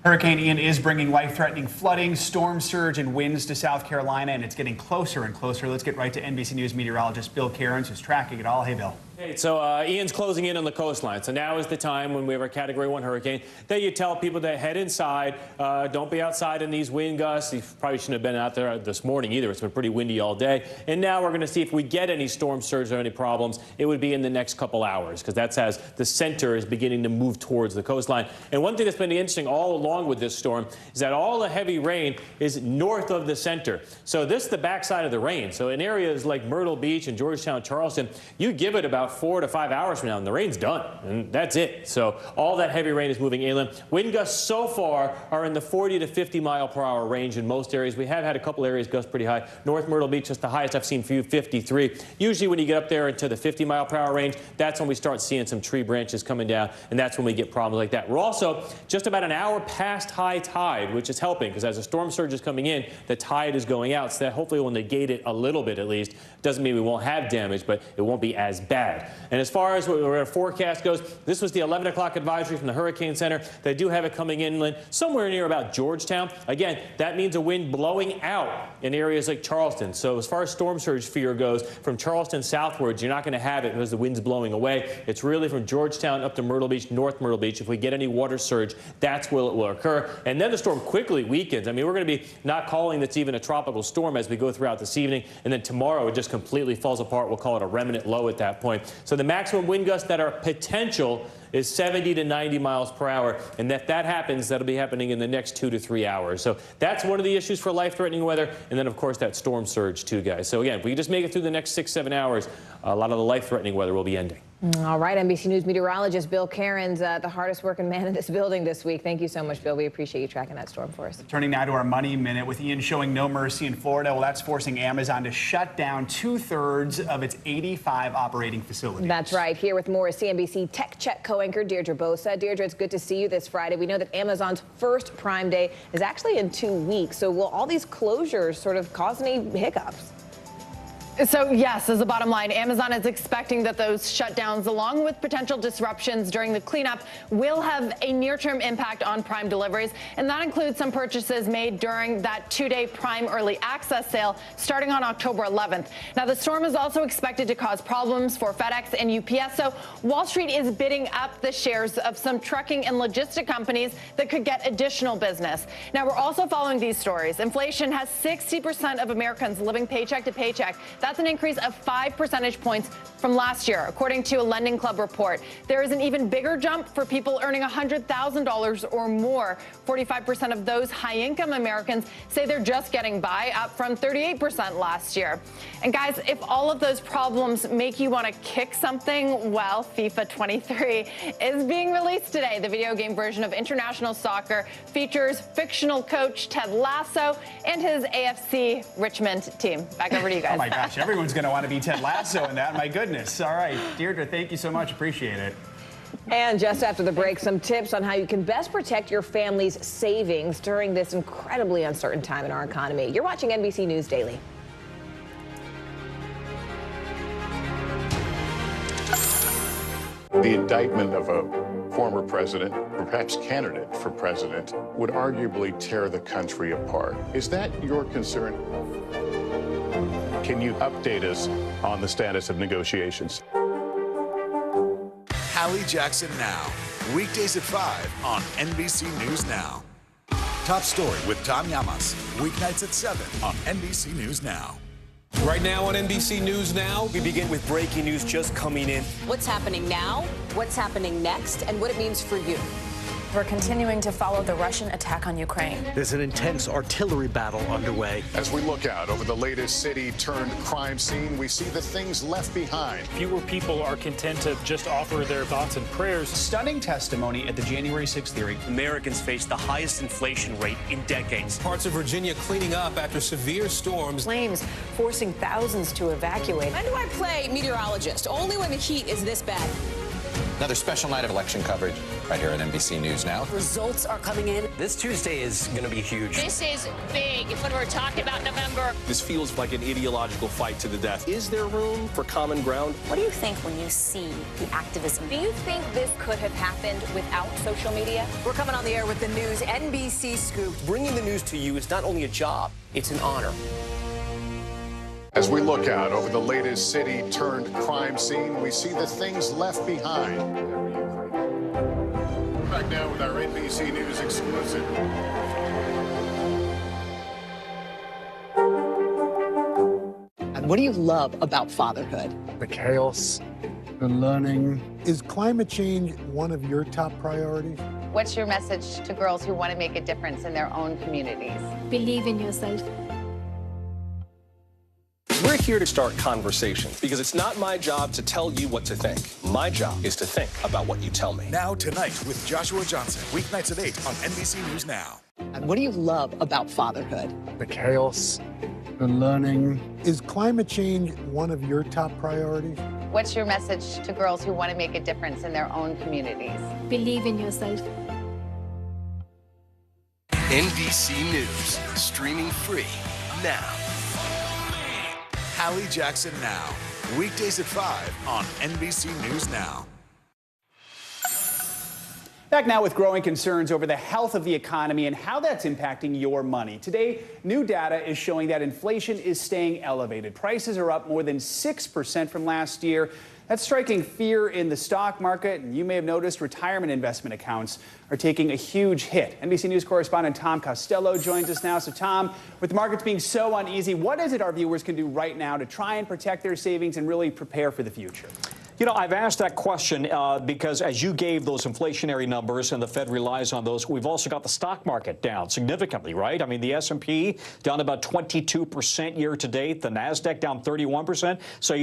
Hurricane Ian is bringing life-threatening flooding, storm surge, and winds to South Carolina, and it's getting closer and closer. Let's get right to NBC News meteorologist Bill Cairns, who's tracking it all. Hey, Bill. Hey, so Ian's closing in on the coastline. So now is the time when we have our Category 1 hurricane that you tell people to head inside. Don't be outside in these wind gusts. You probably shouldn't have been out there this morning either. It's been pretty windy all day. And now we're going to see if we get any storm surge or any problems. It would be in the next couple hours because that's as the center is beginning to move towards the coastline. And one thing that's been interesting all along with this storm is that all the heavy rain is north of the center. So this is the backside of the rain. So in areas like Myrtle Beach and Georgetown, Charleston, you give it about 4 to 5 hours from now and the rain's done, and that's it. So all that heavy rain is moving inland. Wind gusts so far are in the 40 to 50 mile per hour range in most areas. We have had a couple areas gust pretty high. North Myrtle Beach is the highest I've seen for you, 53. Usually when you get up there into the 50 mile per hour range, that's when we start seeing some tree branches coming down, and that's when we get problems like that. We're also just about an hour past high tide, which is helping because as a storm surge is coming in, the tide is going out, so that hopefully will negate it a little bit at least. Doesn't mean we won't have damage, but it won't be as bad. And as far as where our forecast goes, this was the 11 o'clock advisory from the Hurricane Center. They do have it coming inland somewhere near about Georgetown. Again, that means a wind blowing out in areas like Charleston. So as far as storm surge fear goes, from Charleston southwards, you're not going to have it because the wind's blowing away. It's really from Georgetown up to Myrtle Beach, North Myrtle Beach. If we get any water surge, that's where it will occur. And then the storm quickly weakens. I mean, we're going to be not calling this even a tropical storm as we go throughout this evening. And then tomorrow it just completely falls apart. We'll call it a remnant low at that point. So the maximum wind gusts that are potential is 70 to 90 miles per hour. And if that happens, that'll be happening in the next 2 to 3 hours. So that's one of the issues for life-threatening weather. And then, of course, that storm surge, too, guys. So, again, if we just make it through the next 6, 7 hours, a lot of the life-threatening weather will be ending. All right, NBC News meteorologist Bill Cairns, the hardest working man in this building this week. Thank you so much, Bill. We appreciate you tracking that storm for us. Turning now to our Money Minute with Ian showing no mercy in Florida. Well, that's forcing Amazon to shut down 2/3 of its 85 operating facilities. That's right. Here with more is CNBC Tech Check co-anchor Deirdre Bosa. Deirdre, it's good to see you this Friday. We know that Amazon's first Prime Day is actually in 2 weeks. So will all these closures sort of cause any hiccups? So, yes, as a bottom line, Amazon is expecting that those shutdowns, along with potential disruptions during the cleanup, will have a near-term impact on Prime deliveries. And that includes some purchases made during that 2-day Prime Early Access sale starting on October 11th. Now, the storm is also expected to cause problems for FedEx and UPS. So Wall Street is bidding up the shares of some trucking and logistic companies that could get additional business. Now, we're also following these stories. Inflation has 60% of Americans living paycheck to paycheck. That's an increase of 5 percentage points from last year, according to a Lending Club report. There is an even bigger jump for people earning $100,000 or more. 45% of those high-income Americans say they're just getting by, up from 38% last year. And guys, if all of those problems make you want to kick something, well, FIFA 23 is being released today. The video game version of international soccer features fictional coach Ted Lasso and his AFC Richmond team. Back over to you guys. Oh my gosh. Everyone's going to want to be Ted Lasso in that. My goodness. All right. Deirdre, thank you so much. Appreciate it. And just after the break, some tips on how you can best protect your family's savings during this incredibly uncertain time in our economy. You're watching NBC News Daily. The indictment of a former president, perhaps candidate for president, would arguably tear the country apart. Is that your concern? Can you update us on the status of negotiations? Hallie Jackson Now, weekdays at 5 on NBC News Now. Top story with Tom Llamas, weeknights at 7 on NBC News Now. Right now on NBC News Now, we begin with breaking news just coming in. What's happening now, what's happening next, and what it means for you. We're continuing to follow the Russian attack on Ukraine. There's an intense artillery battle underway. As we look out over the latest city-turned-crime scene, we see the things left behind. Fewer people are content to just offer their thoughts and prayers. Stunning testimony at the January 6th hearing. Americans face the highest inflation rate in decades. Parts of Virginia cleaning up after severe storms. Flames forcing thousands to evacuate. When do I play meteorologist? Only when the heat is this bad. Another special night of election coverage right here at NBC News Now. Results are coming in. This Tuesday is going to be huge. This is big when we're talking about November. This feels like an ideological fight to the death. Is there room for common ground? What do you think when you see the activism? Do you think this could have happened without social media? We're coming on the air with the news NBC Scoop. Bringing the news to you is not only a job, it's an honor. As we look out over the latest city-turned crime scene, we see the things left behind. Back now with our NBC News exclusive. And what do you love about fatherhood? The chaos, the learning. Is climate change one of your top priorities? What's your message to girls who want to make a difference in their own communities? Believe in yourself. We're here to start conversations because it's not my job to tell you what to think. My job is to think about what you tell me. Now Tonight with Joshua Johnson, weeknights at 8 on NBC News Now. And what do you love about fatherhood? The chaos, the learning. Is climate change one of your top priorities? What's your message to girls who want to make a difference in their own communities? Believe in yourself. NBC News, streaming free now. Hallie Jackson Now, weekdays at 5 on NBC News Now. Back now with growing concerns over the health of the economy and how that's impacting your money. Today, new data is showing that inflation is staying elevated. Prices are up more than 6% from last year. That's striking fear in the stock market, and you may have noticed retirement investment accounts are taking a huge hit. NBC News correspondent Tom Costello joins us now. So Tom, with the markets being so uneasy, what is it our viewers can do right now to try and protect their savings and really prepare for the future? You know, I've asked that question because as you gave those inflationary numbers and the Fed relies on those, we've also got the stock market down significantly, right? I mean, the S&P down about 22% year to date, the NASDAQ down 31%. So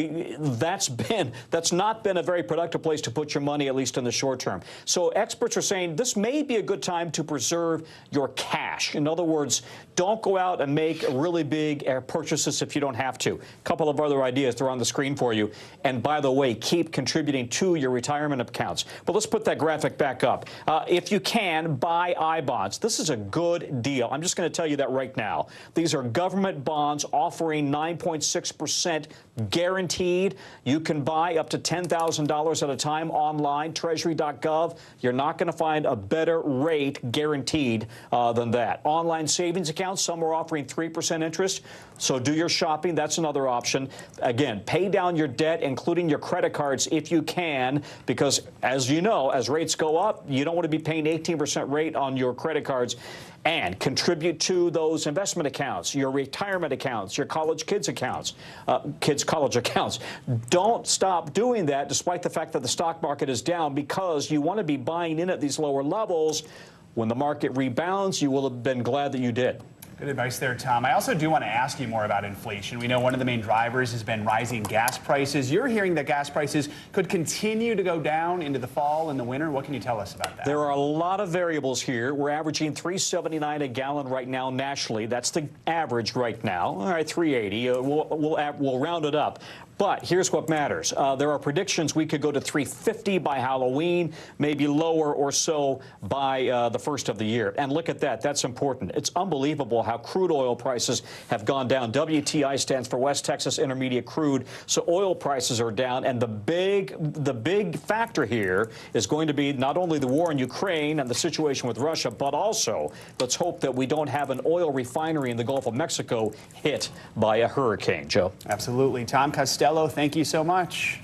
that's not been a very productive place to put your money, at least in the short term. So experts are saying this may be a good time to preserve your cash. In other words, don't go out and make really big purchases if you don't have to. A couple of other ideas, they're on the screen for you. And by the way, keep contributing to your retirement accounts. But let's put that graphic back up. If you can, buy I-bonds. This is a good deal. I'm just going to tell you that right now. These are government bonds offering 9.6% guaranteed. You can buy up to $10,000 at a time online, treasury.gov. You're not going to find a better rate guaranteed than that. Online savings accounts, some are offering 3% interest. So do your shopping. That's another option. Again, pay down your debt, including your credit cards, if you can, because as you know, as rates go up, you don't want to be paying 18% rate on your credit cards. And contribute to those investment accounts, your retirement accounts, your college kids accounts, kids' college accounts. Don't stop doing that despite the fact that the stock market is down, because you want to be buying in at these lower levels. When the market rebounds, you will have been glad that you did. Good advice there, Tom. I also do want to ask you more about inflation. We know one of the main drivers has been rising gas prices. You're hearing that gas prices could continue to go down into the fall and the winter. What can you tell us about that? There are a lot of variables here. We're averaging $3.79 a gallon right now nationally. That's the average right now. All right, $3.80. We'll round it up. But here's what matters. There are predictions we could go to $3.50 by Halloween, maybe lower or so by the first of the year. And look at that. That's important. It's unbelievable how crude oil prices have gone down. WTI stands for West Texas Intermediate Crude. So oil prices are down. And the big factor here is going to be not only the war in Ukraine and the situation with Russia, but also let's hope that we don't have an oil refinery in the Gulf of Mexico hit by a hurricane. Joe? Absolutely. Tom Costello, thank you so much.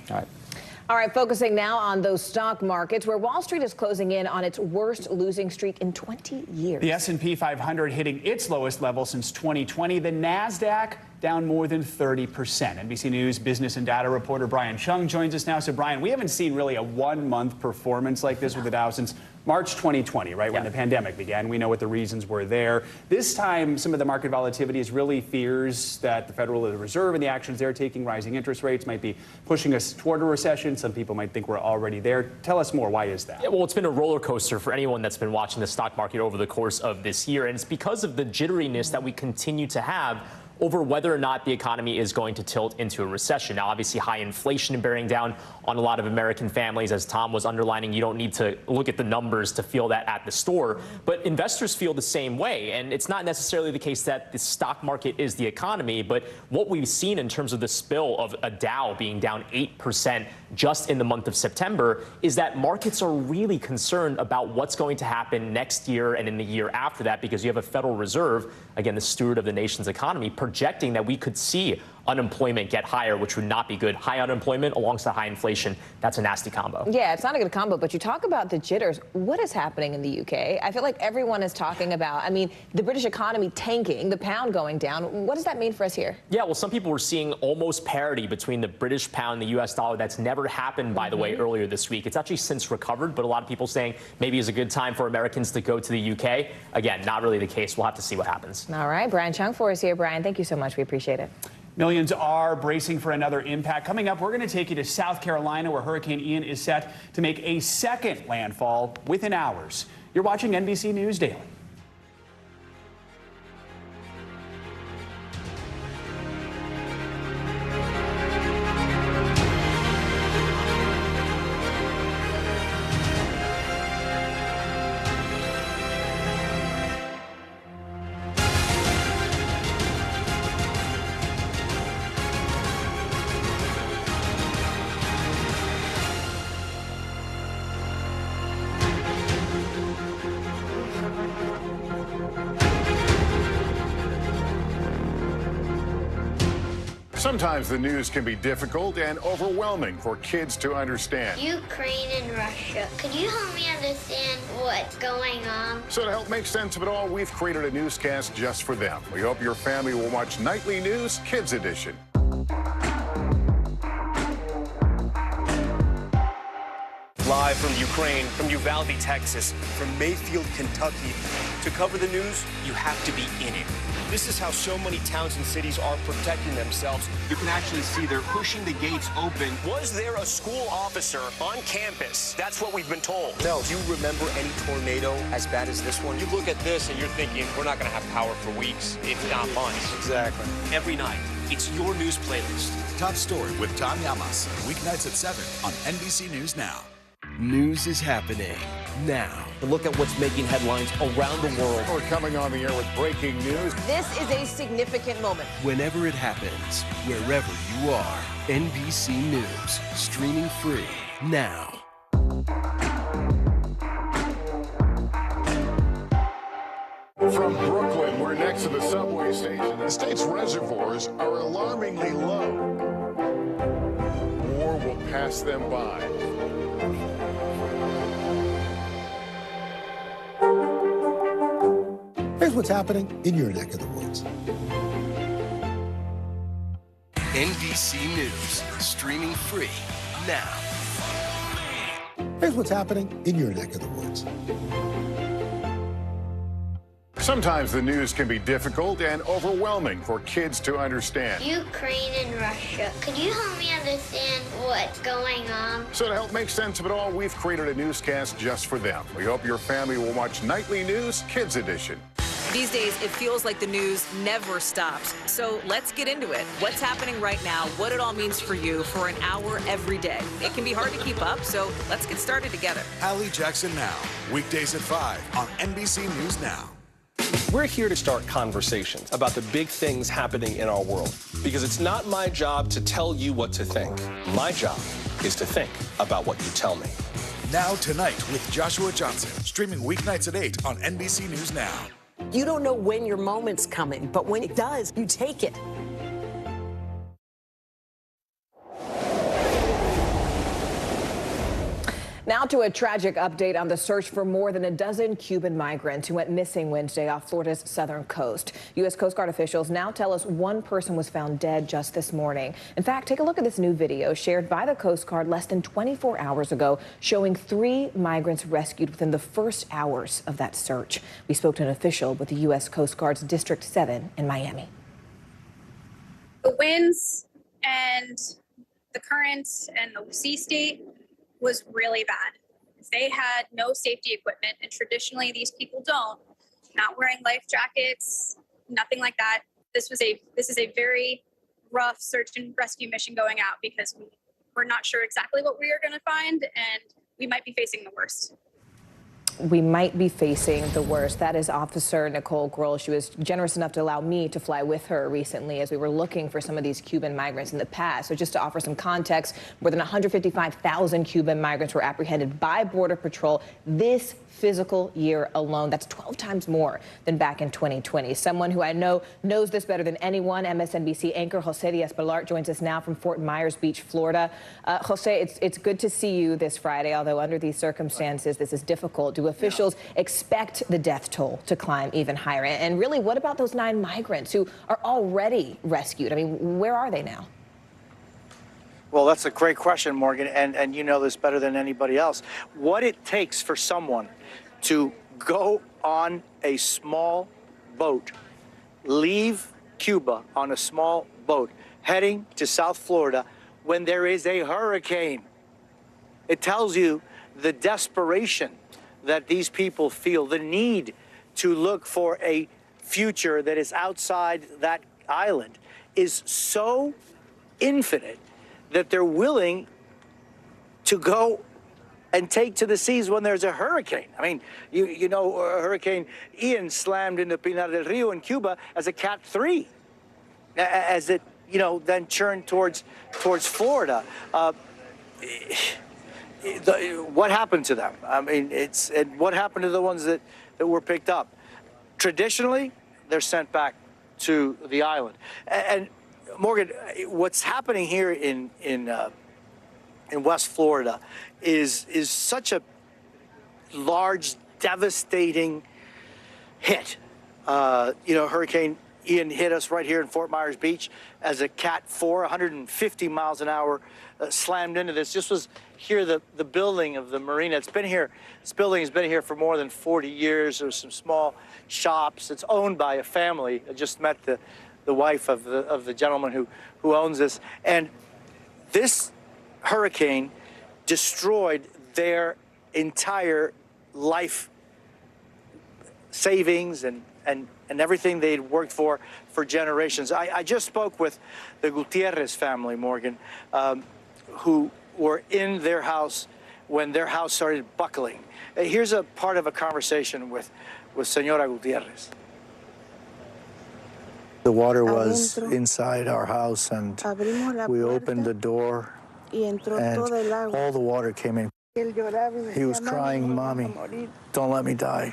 All right, focusing now on those stock markets where Wall Street is closing in on its worst losing streak in 20 years. The S&P 500 hitting its lowest level since 2020. The NASDAQ down more than 30%. NBC News business and data reporter Brian Chung joins us now. So, Brian, we haven't seen really a one-month performance like this with the Dow since March 2020, right, when the pandemic began. We know what the reasons were there. This time, some of the market volatility is really fears that the Federal Reserve and the actions they're taking, rising interest rates, might be pushing us toward a recession. Some people might think we're already there. Tell us more. Why is that? Yeah, well, it's been a roller coaster for anyone that's been watching the stock market over the course of this year. And it's because of the jitteriness that we continue to have over whether or not the economy is going to tilt into a recession. Now, obviously, high inflation bearing down on a lot of American families. As Tom was underlining, you don't need to look at the numbers to feel that at the store. But investors feel the same way. And it's not necessarily the case that the stock market is the economy. But what we've seen in terms of the spill of a Dow being down 8% just in the month of September is that markets are really concerned about what's going to happen next year and in the year after that, because you have a Federal Reserve, again, the steward of the nation's economy, projecting that we could see unemployment get higher, which would not be good. High unemployment alongside high inflation, that's a nasty combo. Yeah, it's not a good combo, but you talk about the jitters. What is happening in the UK? I feel like everyone is talking about, I mean, the British economy tanking, the pound going down. What does that mean for us here? Yeah, well, some people were seeing almost parity between the British pound and the U.S. dollar. That's never happened, by the way, earlier this week. It's actually since recovered, but a lot of people saying maybe it's a good time for Americans to go to the UK. Again, not really the case. We'll have to see what happens. All right, Brian Chung for us here. Brian, thank you so much. We appreciate it. Millions are bracing for another impact. Coming up, we're going to take you to South Carolina, where Hurricane Ian is set to make a second landfall within hours. You're watching NBC News Daily. Sometimes the news can be difficult and overwhelming for kids to understand. Ukraine and Russia. Could you help me understand what's going on? So to help make sense of it all, we've created a newscast just for them. We hope your family will watch Nightly News Kids Edition. Live from Ukraine, from Uvalde, Texas, from Mayfield, Kentucky. To cover the news, you have to be in it. This is how so many towns and cities are protecting themselves. You can actually see they're pushing the gates open. Was there a school officer on campus? That's what we've been told. No. Do you remember any tornado as bad as this one? You look at this and you're thinking, we're not going to have power for weeks, if not months. Exactly. Every night, it's your news playlist. Top Story with Tom Llamas, weeknights at 7 on NBC News Now. News is happening now. Look at what's making headlines around the world. We're coming on the air with breaking news. This is a significant moment. Whenever it happens, wherever you are, NBC News, streaming free now. From Brooklyn, we're next to the subway station. The state's reservoirs are alarmingly low. War will pass them by. Here's what's happening in your neck of the woods. NBC News, streaming free now. Here's what's happening in your neck of the woods. Sometimes the news can be difficult and overwhelming for kids to understand. Ukraine and Russia. Could you help me understand what's going on? So to help make sense of it all, we've created a newscast just for them. We hope your family will watch Nightly News Kids Edition. These days, it feels like the news never stops. So let's get into it. What's happening right now, what it all means for you for an hour every day. It can be hard to keep up, so let's get started together. Hallie Jackson Now, weekdays at 5 on NBC News Now. We're here to start conversations about the big things happening in our world, because it's not my job to tell you what to think. My job is to think about what you tell me. Now Tonight with Joshua Johnson, streaming weeknights at 8 on NBC News Now. You don't know when your moment's coming, but when it does, you take it. Now to a tragic update on the search for more than a dozen Cuban migrants who went missing Wednesday off Florida's southern coast. U.S. Coast Guard officials now tell us one person was found dead just this morning. In fact, take a look at this new video shared by the Coast Guard less than 24 hours ago, showing 3 migrants rescued within the first hours of that search. We spoke to an official with the U.S. Coast Guard's District 7 in Miami. The winds and the currents and the sea state was really bad. If they had no safety equipment, and traditionally these people don't, not wearing life jackets, nothing like that, this is a very rough search and rescue mission going out, because we're not sure exactly what we are going to find, and we might be facing the worst. We might be facing the worst. That is Officer Nicole Grohl. She was generous enough to allow me to fly with her recently as we were looking for some of these Cuban migrants in the past. So just to offer some context, more than 155,000 Cuban migrants were apprehended by Border Patrol this physical year alone. That's 12 times more than back in 2020. Someone who I know knows this better than anyone, MSNBC anchor Jose Diaz-Balart joins us now from Fort Myers Beach, Florida. Jose, it's good to see you this Friday, although under these circumstances, this is difficult. Do officials expect the death toll to climb even higher? And really, what about those 9 migrants who are already rescued? I mean, where are they now? Well, that's a great question, Morgan, and you know this better than anybody else. What it takes for someone to go on a small boat, leave Cuba on a small boat, heading to South Florida when there is a hurricane. It tells you the desperation that these people feel, the need to look for a future that is outside that island is so infinite that they're willing to go and take to the seas when there's a hurricane. I mean, you know, Hurricane Ian slammed into Pinar del Rio in Cuba as a Cat 3, as it, you know, then churned towards Florida. What happened to them? I mean, and what happened to the ones that were picked up? Traditionally, they're sent back to the island. And Morgan, what's happening here in West Florida is such a large, devastating hit. You know, Hurricane Ian hit us right here in Fort Myers Beach as a Cat 4, 150 miles an hour, slammed into this. This was here, the building of the marina. It's been here. This building has been here for more than 40 years. There's some small shops. It's owned by a family. I just met the wife of the gentleman who owns this. And this hurricane destroyed their entire life savings and everything they'd worked for generations. I just spoke with the Gutierrez family, Morgan, who were in their house when their house started buckling. Here's a part of a conversation with Señora Gutierrez. The water was inside our house, and we opened the door, and all the water came in. He was crying, "Mommy, don't let me die."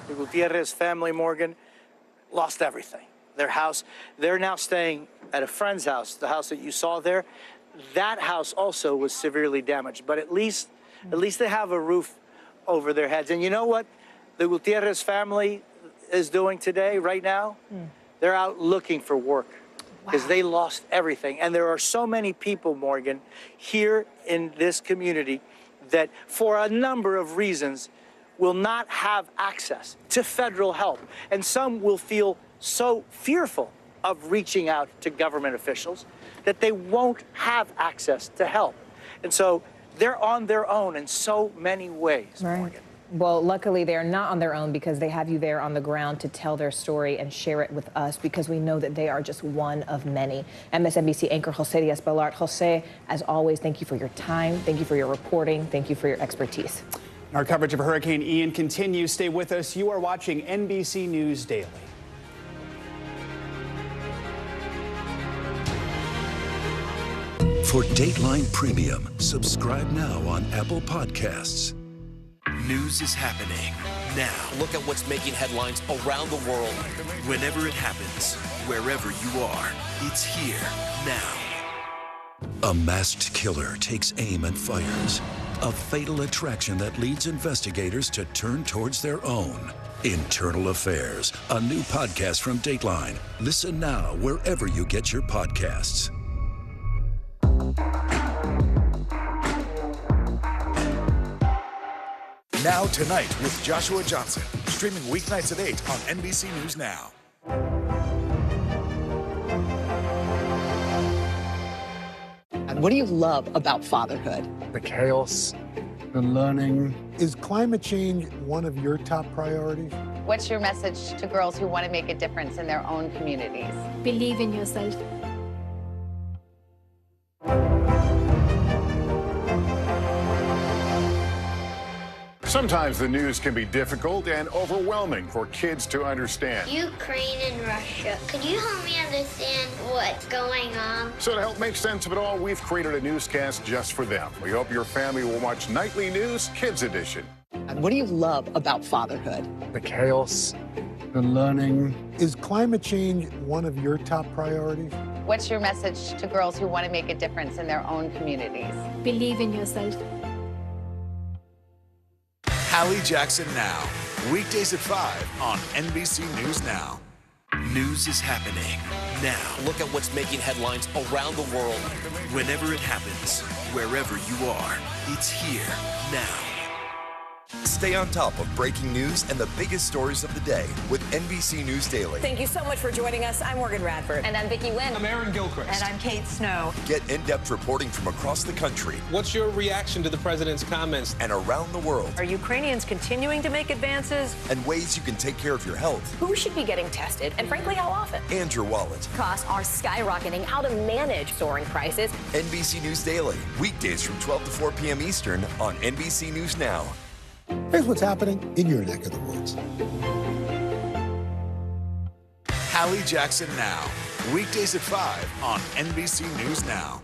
The Gutierrez family, Morgan, lost everything. Their house, they're now staying at a friend's house, the house that you saw there. That house also was severely damaged, but at least they have a roof over their heads. And you know what the Gutierrez family is doing today, right now? They're out looking for work because they lost everything. And there are so many people, Morgan, here in this community that for a number of reasons will not have access to federal help. And some will feel so fearful of reaching out to government officials that they won't have access to help. And so they're on their own in so many ways, Morgan. Well, luckily they're not on their own because they have you there on the ground to tell their story and share it with us, because we know that they are just one of many. MSNBC anchor Jose Diaz-Balart. Jose, as always, thank you for your time. Thank you for your reporting. Thank you for your expertise. Our coverage of Hurricane Ian continues. Stay with us. You are watching NBC News Daily. For Dateline Premium, subscribe now on Apple Podcasts. News is happening now. Look at what's making headlines around the world. Whenever it happens, wherever you are, it's here now. A masked killer takes aim and fires. A fatal attraction that leads investigators to turn towards their own. Internal Affairs, a new podcast from Dateline. Listen now wherever you get your podcasts. Now Tonight with Joshua Johnson, streaming weeknights at 8 on NBC News Now. And what do you love about fatherhood? The chaos, the learning. Is climate change one of your top priorities? What's your message to girls who want to make a difference in their own communities? Believe in yourself. Sometimes the news can be difficult and overwhelming for kids to understand. Ukraine and Russia. Could you help me understand what's going on? So to help make sense of it all, we've created a newscast just for them. We hope your family will watch Nightly News Kids Edition. What do you love about fatherhood? The chaos, the learning. Is climate change one of your top priorities? What's your message to girls who want to make a difference in their own communities? Believe in yourself. Hallie Jackson Now, weekdays at 5 on NBC News Now. News is happening now. Look at what's making headlines around the world. Whenever it happens, wherever you are, it's here now. Stay on top of breaking news and the biggest stories of the day with NBC News Daily. Thank you so much for joining us. I'm Morgan Radford. And I'm Vicki Wynn. I'm Aaron Gilchrist. And I'm Kate Snow. Get in-depth reporting from across the country. What's your reaction to the president's comments? And around the world. Are Ukrainians continuing to make advances? And ways you can take care of your health. Who should be getting tested? And frankly, how often? And your wallet. Costs are skyrocketing. How to manage soaring prices. NBC News Daily, weekdays from 12 to 4 p.m. Eastern on NBC News Now. Here's what's happening in your neck of the woods. Hallie Jackson Now, weekdays at 5 on NBC News Now.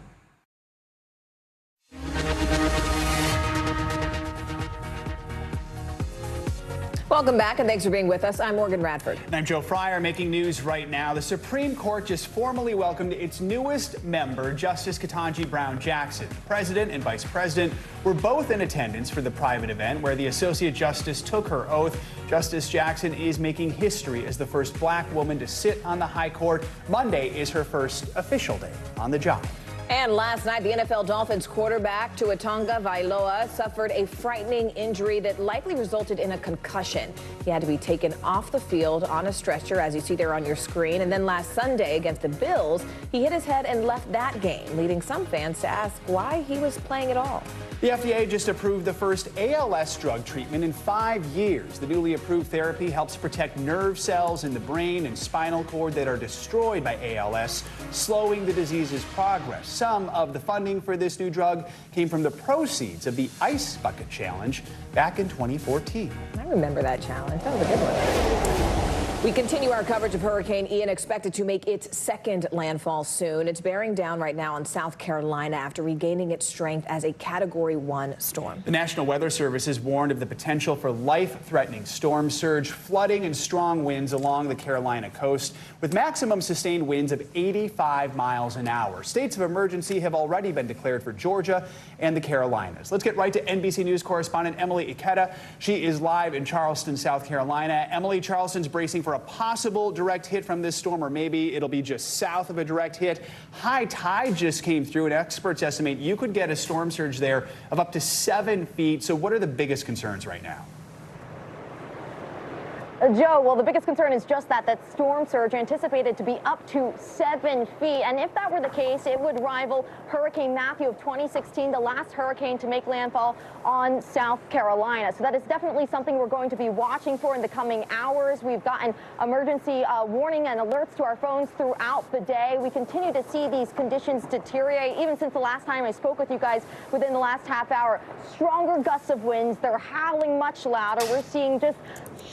Welcome back, and thanks for being with us. I'm Morgan Radford. And I'm Joe Fryer, making news right now. The Supreme Court just formally welcomed its newest member, Justice Ketanji Brown Jackson. The president and vice president were both in attendance for the private event where the Associate Justice took her oath. Justice Jackson is making history as the first black woman to sit on the high court. Monday is her first official day on the job. And last night, the NFL Dolphins quarterback Tuatonga Vailoa suffered a frightening injury that likely resulted in a concussion. He had to be taken off the field on a stretcher, as you see there on your screen. And then last Sunday against the Bills, he hit his head and left that game, leading some fans to ask why he was playing at all. The FDA just approved the first ALS drug treatment in 5 years. The newly approved therapy helps protect nerve cells in the brain and spinal cord that are destroyed by ALS, slowing the disease's progress. Some of the funding for this new drug came from the proceeds of the Ice Bucket Challenge back in 2014. I remember that challenge. That was a good one. We continue our coverage of Hurricane Ian, expected to make its second landfall soon. It's bearing down right now on South Carolina after regaining its strength as a Category 1 storm. The National Weather Service has warned of the potential for life-threatening storm surge, flooding, and strong winds along the Carolina coast, with maximum sustained winds of 85 miles an hour. States of emergency have already been declared for Georgia and the Carolinas. Let's get right to NBC News correspondent Emily Ikeda. She is live in Charleston, South Carolina. Emily, Charleston's bracing for a possible direct hit from this storm, or maybe it'll be just south of a direct hit. High tide just came through, and experts estimate you could get a storm surge there of up to 7 feet. So what are the biggest concerns right now? Joe, well, the biggest concern is just that storm surge anticipated to be up to 7 feet. And if that were the case, it would rival Hurricane Matthew of 2016, the last hurricane to make landfall on South Carolina. So that is definitely something we're going to be watching for in the coming hours. We've gotten emergency warning and alerts to our phones throughout the day. We continue to see these conditions deteriorate even since the last time I spoke with you guys within the last half hour. Stronger gusts of winds. They're howling much louder. We're seeing just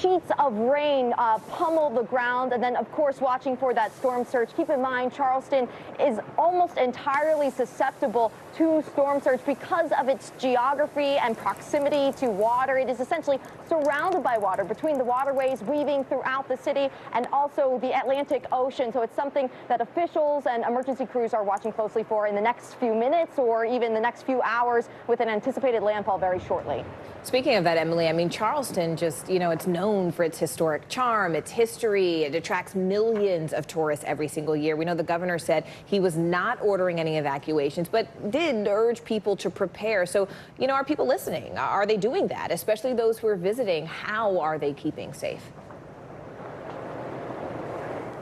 sheets of rain pummel the ground, and then of course watching for that storm surge. Keep in mind, Charleston is almost entirely susceptible to storm surge because of its geography and proximity to water. It is essentially surrounded by water between the waterways weaving throughout the city and also the Atlantic Ocean. So it's something that officials and emergency crews are watching closely for in the next few minutes or even the next few hours, with an anticipated landfall very shortly. Speaking of that, Emily, I mean, Charleston just, it's known for its historic charm, its history. It attracts millions of tourists every single year. We know the governor said he was not ordering any evacuations, but did urge people to prepare. So, are people listening? Are they doing that? Especially those who are visiting, how are they keeping safe?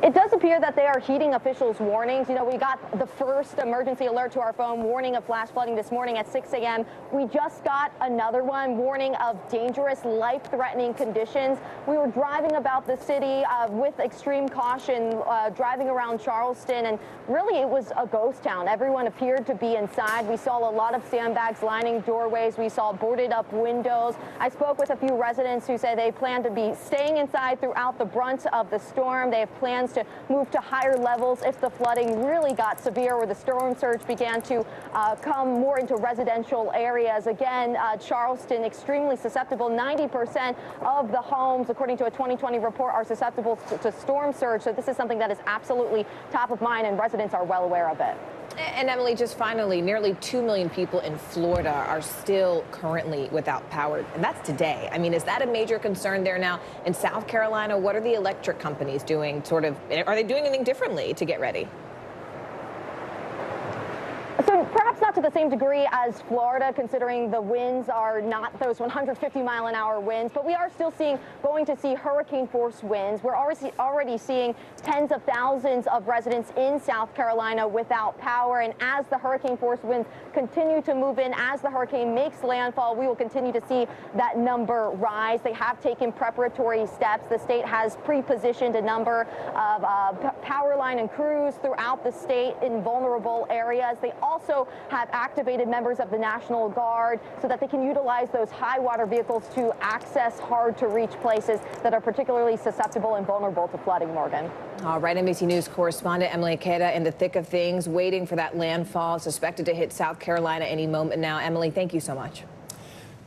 It does appear that they are heeding officials' warnings. You know, we got the first emergency alert to our phone warning of flash flooding this morning at 6 a.m. We just got another one warning of dangerous, life-threatening conditions. We were driving about the city with extreme caution, driving around Charleston, and really it was a ghost town. Everyone appeared to be inside. We saw a lot of sandbags lining doorways. We saw boarded up windows. I spoke with a few residents who say they plan to be staying inside throughout the brunt of the storm. They have plans to move to higher levels if the flooding really got severe, where the storm surge began to come more into residential areas. Again, Charleston, extremely susceptible. 90% of the homes, according to a 2020 report, are susceptible to storm surge. So this is something that is absolutely top of mind, and residents are well aware of it. And Emily, just finally, nearly 2 million people in Florida are still currently without power, and that's today. I mean, is that a major concern there now? In South Carolina, what are the electric companies doing? Are they doing anything differently to get ready? So perhaps not to the same degree as Florida, considering the winds are not those 150-mile-an-hour winds, but we are still going to see hurricane-force winds. We're already seeing tens of thousands of residents in South Carolina without power, and as the hurricane-force winds continue to move in, as the hurricane makes landfall, we will continue to see that number rise. They have taken preparatory steps. The state has pre-positioned a number of power line and crews throughout the state in vulnerable areas. They also have activated members of the National Guard so that they can utilize those high water vehicles to access hard to reach places that are particularly susceptible and vulnerable to flooding, Morgan. All right, NBC News correspondent Emily Queda in the thick of things, waiting for that landfall suspected to hit South Carolina any moment now. Emily, thank you so much.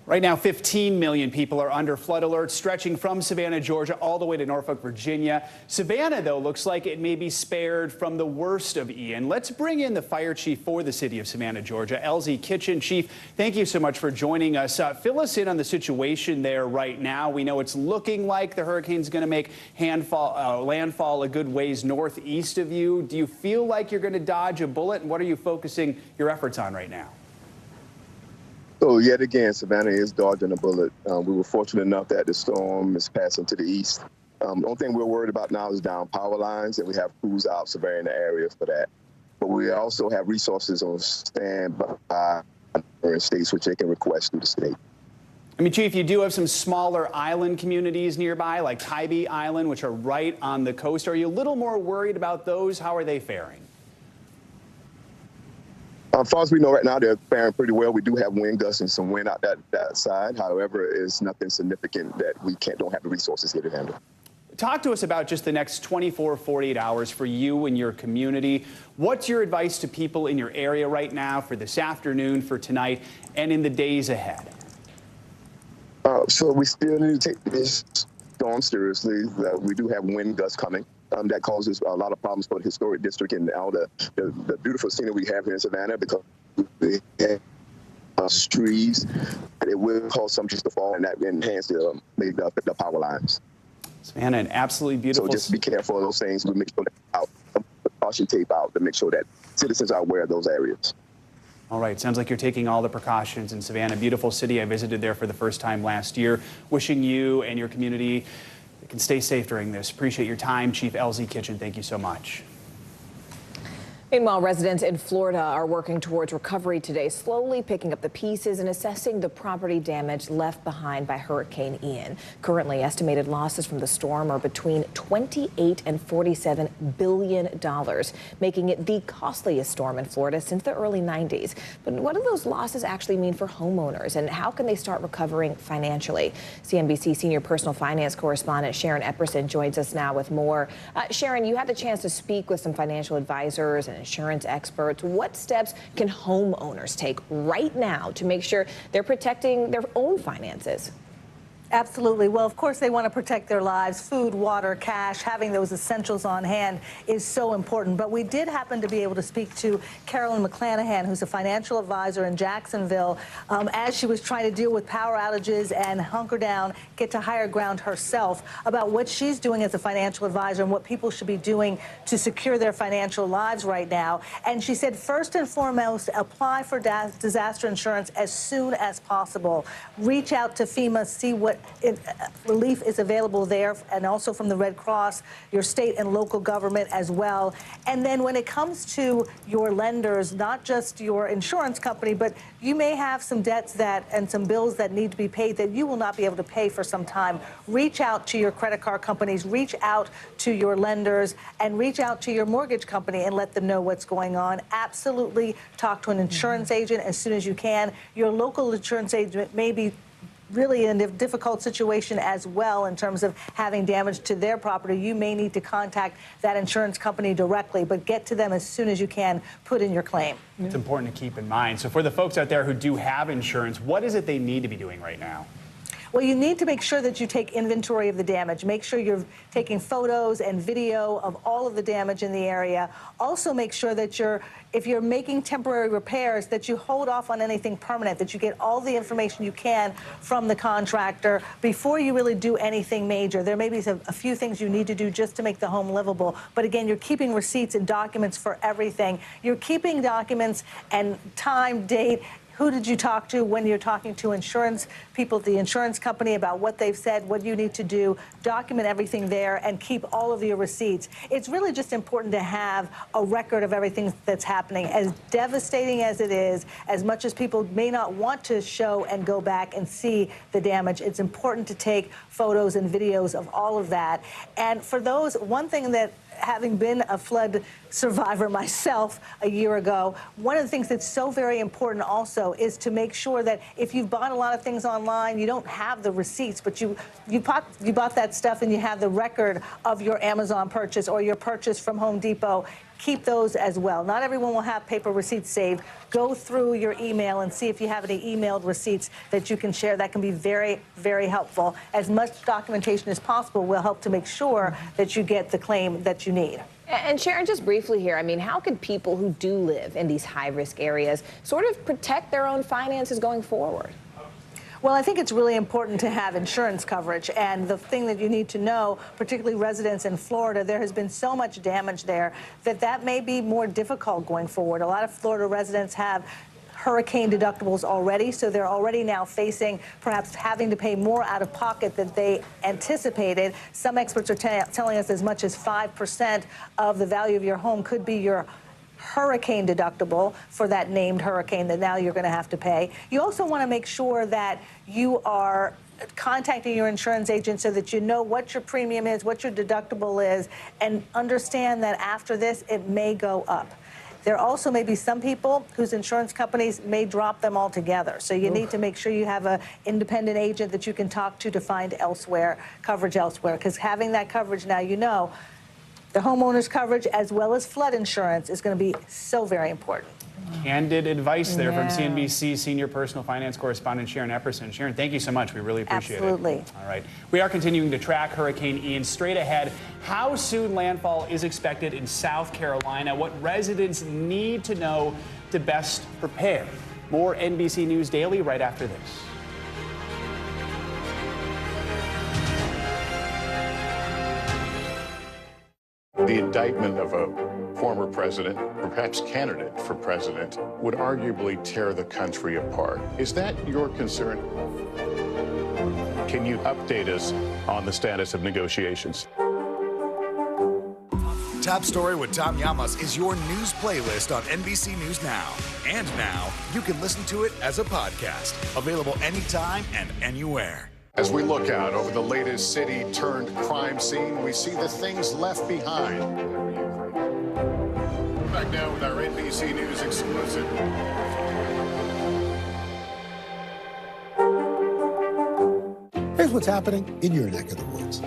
Right now, 15 million people are under flood alerts, stretching from Savannah, Georgia, all the way to Norfolk, Virginia. Savannah, though, looks like it may be spared from the worst of Ian. Let's bring in the fire chief for the city of Savannah, Georgia, Elsie Kitchen. Chief, thank you so much for joining us. Fill us in on the situation there right now. We know it's looking like the hurricane's going to make landfall a good ways northeast of you. Do you feel like you're going to dodge a bullet, and what are you focusing your efforts on right now? So yet again, Savannah is dodging a bullet. We were fortunate enough that the storm is passing to the east. The only thing we're worried about now is down power lines, and we have crews out surveying the area for that. But we also have resources on standby in states which they can request through the state. I mean, Chief, you do have some smaller island communities nearby, like Tybee Island, which are right on the coast. Are you a little more worried about those? How are they faring? As far as we know right now, they're faring pretty well. We do have wind gusts and some wind out that side. However, it's nothing significant that we don't have the resources here to handle. Talk to us about just the next 24, 48 hours for you and your community. What's your advice to people in your area right now for this afternoon, for tonight, and in the days ahead? So we still need to take this storm seriously. We do have wind gusts coming. That causes a lot of problems for the historic district and all the beautiful scenery we have here in Savannah, because we have trees. It will cause some trees to fall, and that will enhance the power lines. Savannah, an absolutely beautiful. So just be careful of those things. We make sure that put caution tape out to make sure that citizens are aware of those areas. All right, sounds like you're taking all the precautions in Savannah. Beautiful city. I visited there for the first time last year. Wishing you and your community can stay safe during this. Appreciate your time, Chief Elsie Kitchen. Thank you so much. Meanwhile, residents in Florida are working towards recovery today, slowly picking up the pieces and assessing the property damage left behind by Hurricane Ian. Currently, estimated losses from the storm are between $28 and $47 billion, making it the costliest storm in Florida since the early 90s. But what do those losses actually mean for homeowners, and how can they start recovering financially? CNBC senior personal finance correspondent Sharon Epperson joins us now with more. Sharon, you had the chance to speak with some financial advisors and insurance experts. What steps can homeowners take right now to make sure they're protecting their own finances? Absolutely. Well, of course, they want to protect their lives. Food, water, cash, having those essentials on hand is so important. But we did happen to be able to speak to Carolyn McClanahan, who's a financial advisor in Jacksonville, as she was trying to deal with power outages and hunker down, get to higher ground herself, about what she's doing as a financial advisor and what people should be doing to secure their financial lives right now. And she said, first and foremost, apply for disaster insurance as soon as possible. Reach out to FEMA, see what relief is available there, and also from the Red Cross, your state and local government as well. And then when it comes to your lenders, not just your insurance company, but you may have some debts and some bills that need to be paid that you will not be able to pay for some time. Reach out to your credit card companies, reach out to your lenders, and reach out to your mortgage company and let them know what's going on. Absolutely talk to an insurance agent as soon as you can. Your local insurance agent may be really in a difficult situation as well in terms of having damage to their property. You may need to contact that insurance company directly, but get to them as soon as you can. Put in your claim. It's important to keep in mind. So for the folks out there who do have insurance, what is it they need to be doing right now? Well, you need to make sure that you take inventory of the damage. Make sure you're taking photos and video of all of the damage in the area. Also make sure that if you're making temporary repairs, that you hold off on anything permanent, that you get all the information you can from the contractor before you really do anything major. There may be a few things you need to do just to make the home livable. But again, you're keeping receipts and documents for everything. You're keeping documents and time, date. Who did you talk to when you're talking to insurance people, the insurance company, about what they've said, what you need to do? Document everything there and keep all of your receipts. It's really just important to have a record of everything that's happening. As devastating as it is, as much as people may not want to show and go back and see the damage, it's important to take photos and videos of all of that. And for those, one thing that, having been a flood survivor myself a year ago, one of the things that's so very important also is to make sure that if you've bought a lot of things online, you don't have the receipts, but you bought that stuff and you have the record of your Amazon purchase or your purchase from Home Depot. Keep those as well. Not everyone will have paper receipts saved. Go through your email and see if you have any emailed receipts that you can share. That can be very, very helpful. As much documentation as possible will help to make sure that you get the claim that you need. And Sharon, just briefly here, I mean, how can people who do live in these high-risk areas sort of protect their own finances going forward? Well, I think it's really important to have insurance coverage. And the thing that you need to know, particularly residents in Florida, there has been so much damage there that may be more difficult going forward. A lot of Florida residents have hurricane deductibles already, so they're already now facing perhaps having to pay more out of pocket than they anticipated. Some experts are telling us as much as 5% of the value of your home could be your hurricane deductible for that named hurricane that now you're going to have to pay. You also want to make sure that you are contacting your insurance agent so that you know what your premium is, what your deductible is, and understand that after this, it may go up. There also may be some people whose insurance companies may drop them altogether. So you need to make sure you have an independent agent that you can talk to find coverage elsewhere, because having that coverage now, you know, the homeowner's coverage as well as flood insurance is going to be so very important. Candid advice there from CNBC senior personal finance correspondent Sharon Epperson. Sharon, thank you so much. We really appreciate it. Absolutely. All right. We are continuing to track Hurricane Ian. Straight ahead, how soon landfall is expected in South Carolina, what residents need to know to best prepare. More NBC News Daily right after this. The indictment of a former president, or perhaps candidate for president, would arguably tear the country apart. Is that your concern? Can you update us on the status of negotiations? Top Story with Tom Llamas is your news playlist on NBC News Now. And now you can listen to it as a podcast, available anytime and anywhere. As we look out over the latest city-turned-crime scene, we see the things left behind. Back now with our NBC News exclusive. Here's what's happening in your neck of the woods.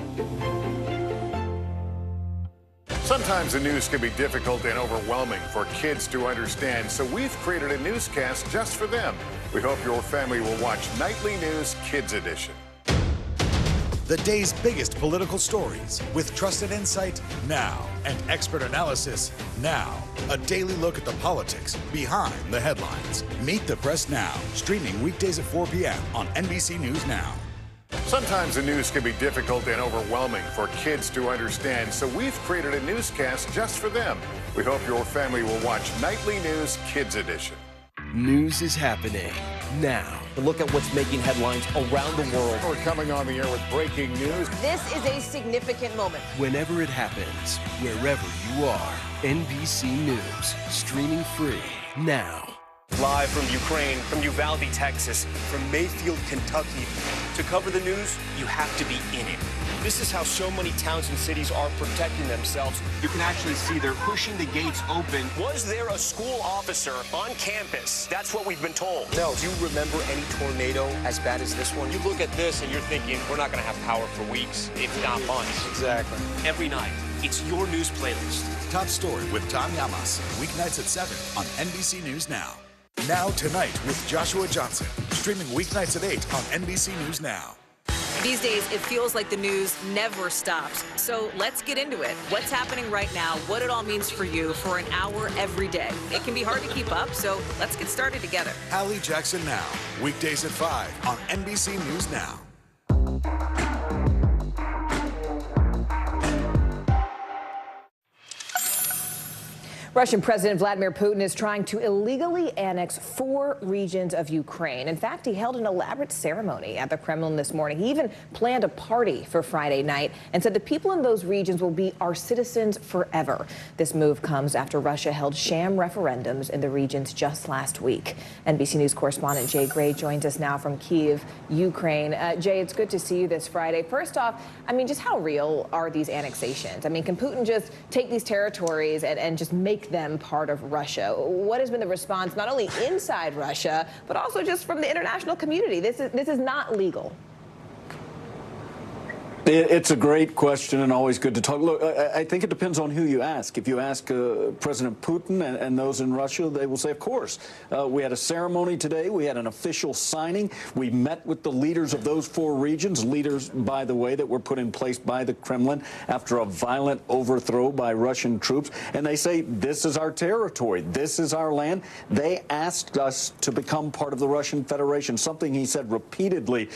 Sometimes the news can be difficult and overwhelming for kids to understand, so we've created a newscast just for them. We hope your family will watch Nightly News Kids Edition. The day's biggest political stories with trusted insight now and expert analysis now. A daily look at the politics behind the headlines. Meet the Press Now, streaming weekdays at 4 p.m. on NBC News Now. Sometimes the news can be difficult and overwhelming for kids to understand, so we've created a newscast just for them. We hope your family will watch Nightly News Kids Edition. News is happening now. Look at what's making headlines around the world. We're coming on the air with breaking news. This is a significant moment. Whenever it happens, wherever you are, NBC News, streaming free now. Live from Ukraine, from Uvalde, Texas, from Mayfield, Kentucky. To cover the news, you have to be in it. This is how so many towns and cities are protecting themselves. You can actually see they're pushing the gates open. Was there a school officer on campus? That's what we've been told. No. Do you remember any tornado as bad as this one? You look at this and you're thinking, we're not going to have power for weeks, if not months. Exactly. Every night, it's your news playlist. Top Story with Tom Yamas. Weeknights at 7 on NBC News Now. Now Tonight with Joshua Johnson. Streaming weeknights at 8 on NBC News Now. These days, it feels like the news never stops. So let's get into it. What's happening right now, what it all means for you for an hour every day. It can be hard to keep up, so let's get started together. Hallie Jackson Now. Weekdays at 5 on NBC News Now. Russian President Vladimir Putin is trying to illegally annex 4 regions of Ukraine. In fact, he held an elaborate ceremony at the Kremlin this morning. He even planned a party for Friday night and said the people in those regions will be our citizens forever. This move comes after Russia held sham referendums in the regions just last week. NBC News correspondent Jay Gray joins us now from Kyiv, Ukraine. Jay, it's good to see you this Friday. First off, I mean, just how real are these annexations? I mean, can Putin just take these territories and just make them part of Russia? What has been the response not only inside Russia, but also just from the international community? This is not legal. It's a great question and always good to talk. Look, I think it depends on who you ask. If you ask President Putin and those in Russia, they will say, of course. We had a ceremony today. We had an official signing. We met with the leaders of those 4 regions, leaders, by the way, that were put in place by the Kremlin after a violent overthrow by Russian troops. And they say, this is our territory. This is our land. They asked us to become part of the Russian Federation, something he said repeatedly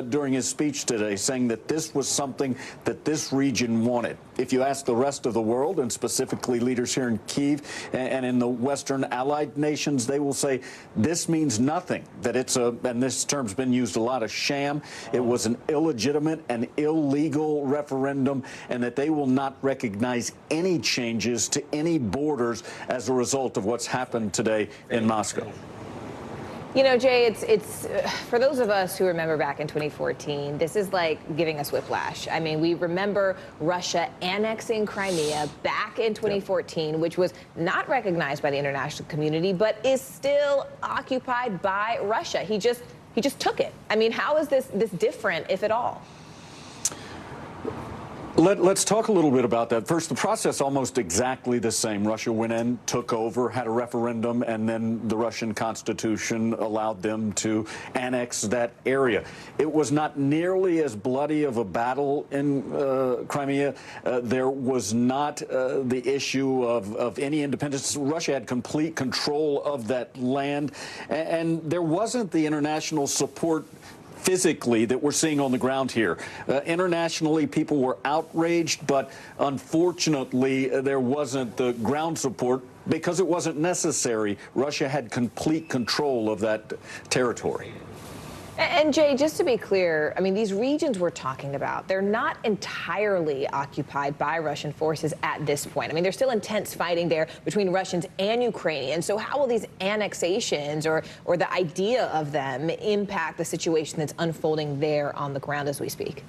during his speech today, saying that this was something that this region wanted. If you ask the rest of the world, and specifically leaders here in Kyiv and in the Western allied nations, they will say this means nothing, that it's and this term's been used a lot, a sham. It was an illegitimate and illegal referendum, and that they will not recognize any changes to any borders as a result of what's happened today in Moscow. You know, Jay, it's for those of us who remember back in 2014, this is like giving us whiplash. I mean, we remember Russia annexing Crimea back in 2014, which was not recognized by the international community, but is still occupied by Russia. He just took it. I mean, how is this different, if at all? Let's talk a little bit about that. First, the process almost exactly the same. Russia went in, took over, had a referendum, and then the Russian Constitution allowed them to annex that area. It was not nearly as bloody of a battle in Crimea. There was not the issue of any independence. Russia had complete control of that land, and there wasn't the international support physically that we're seeing on the ground here. Internationally, people were outraged, but unfortunately, there wasn't the ground support because it wasn't necessary. Russia had complete control of that territory. And Jay, just to be clear, I mean, these regions we're talking about, they're not entirely occupied by Russian forces at this point. I mean, there's still intense fighting there between Russians and Ukrainians. So how will these annexations or the idea of them impact the situation that's unfolding there on the ground as we speak?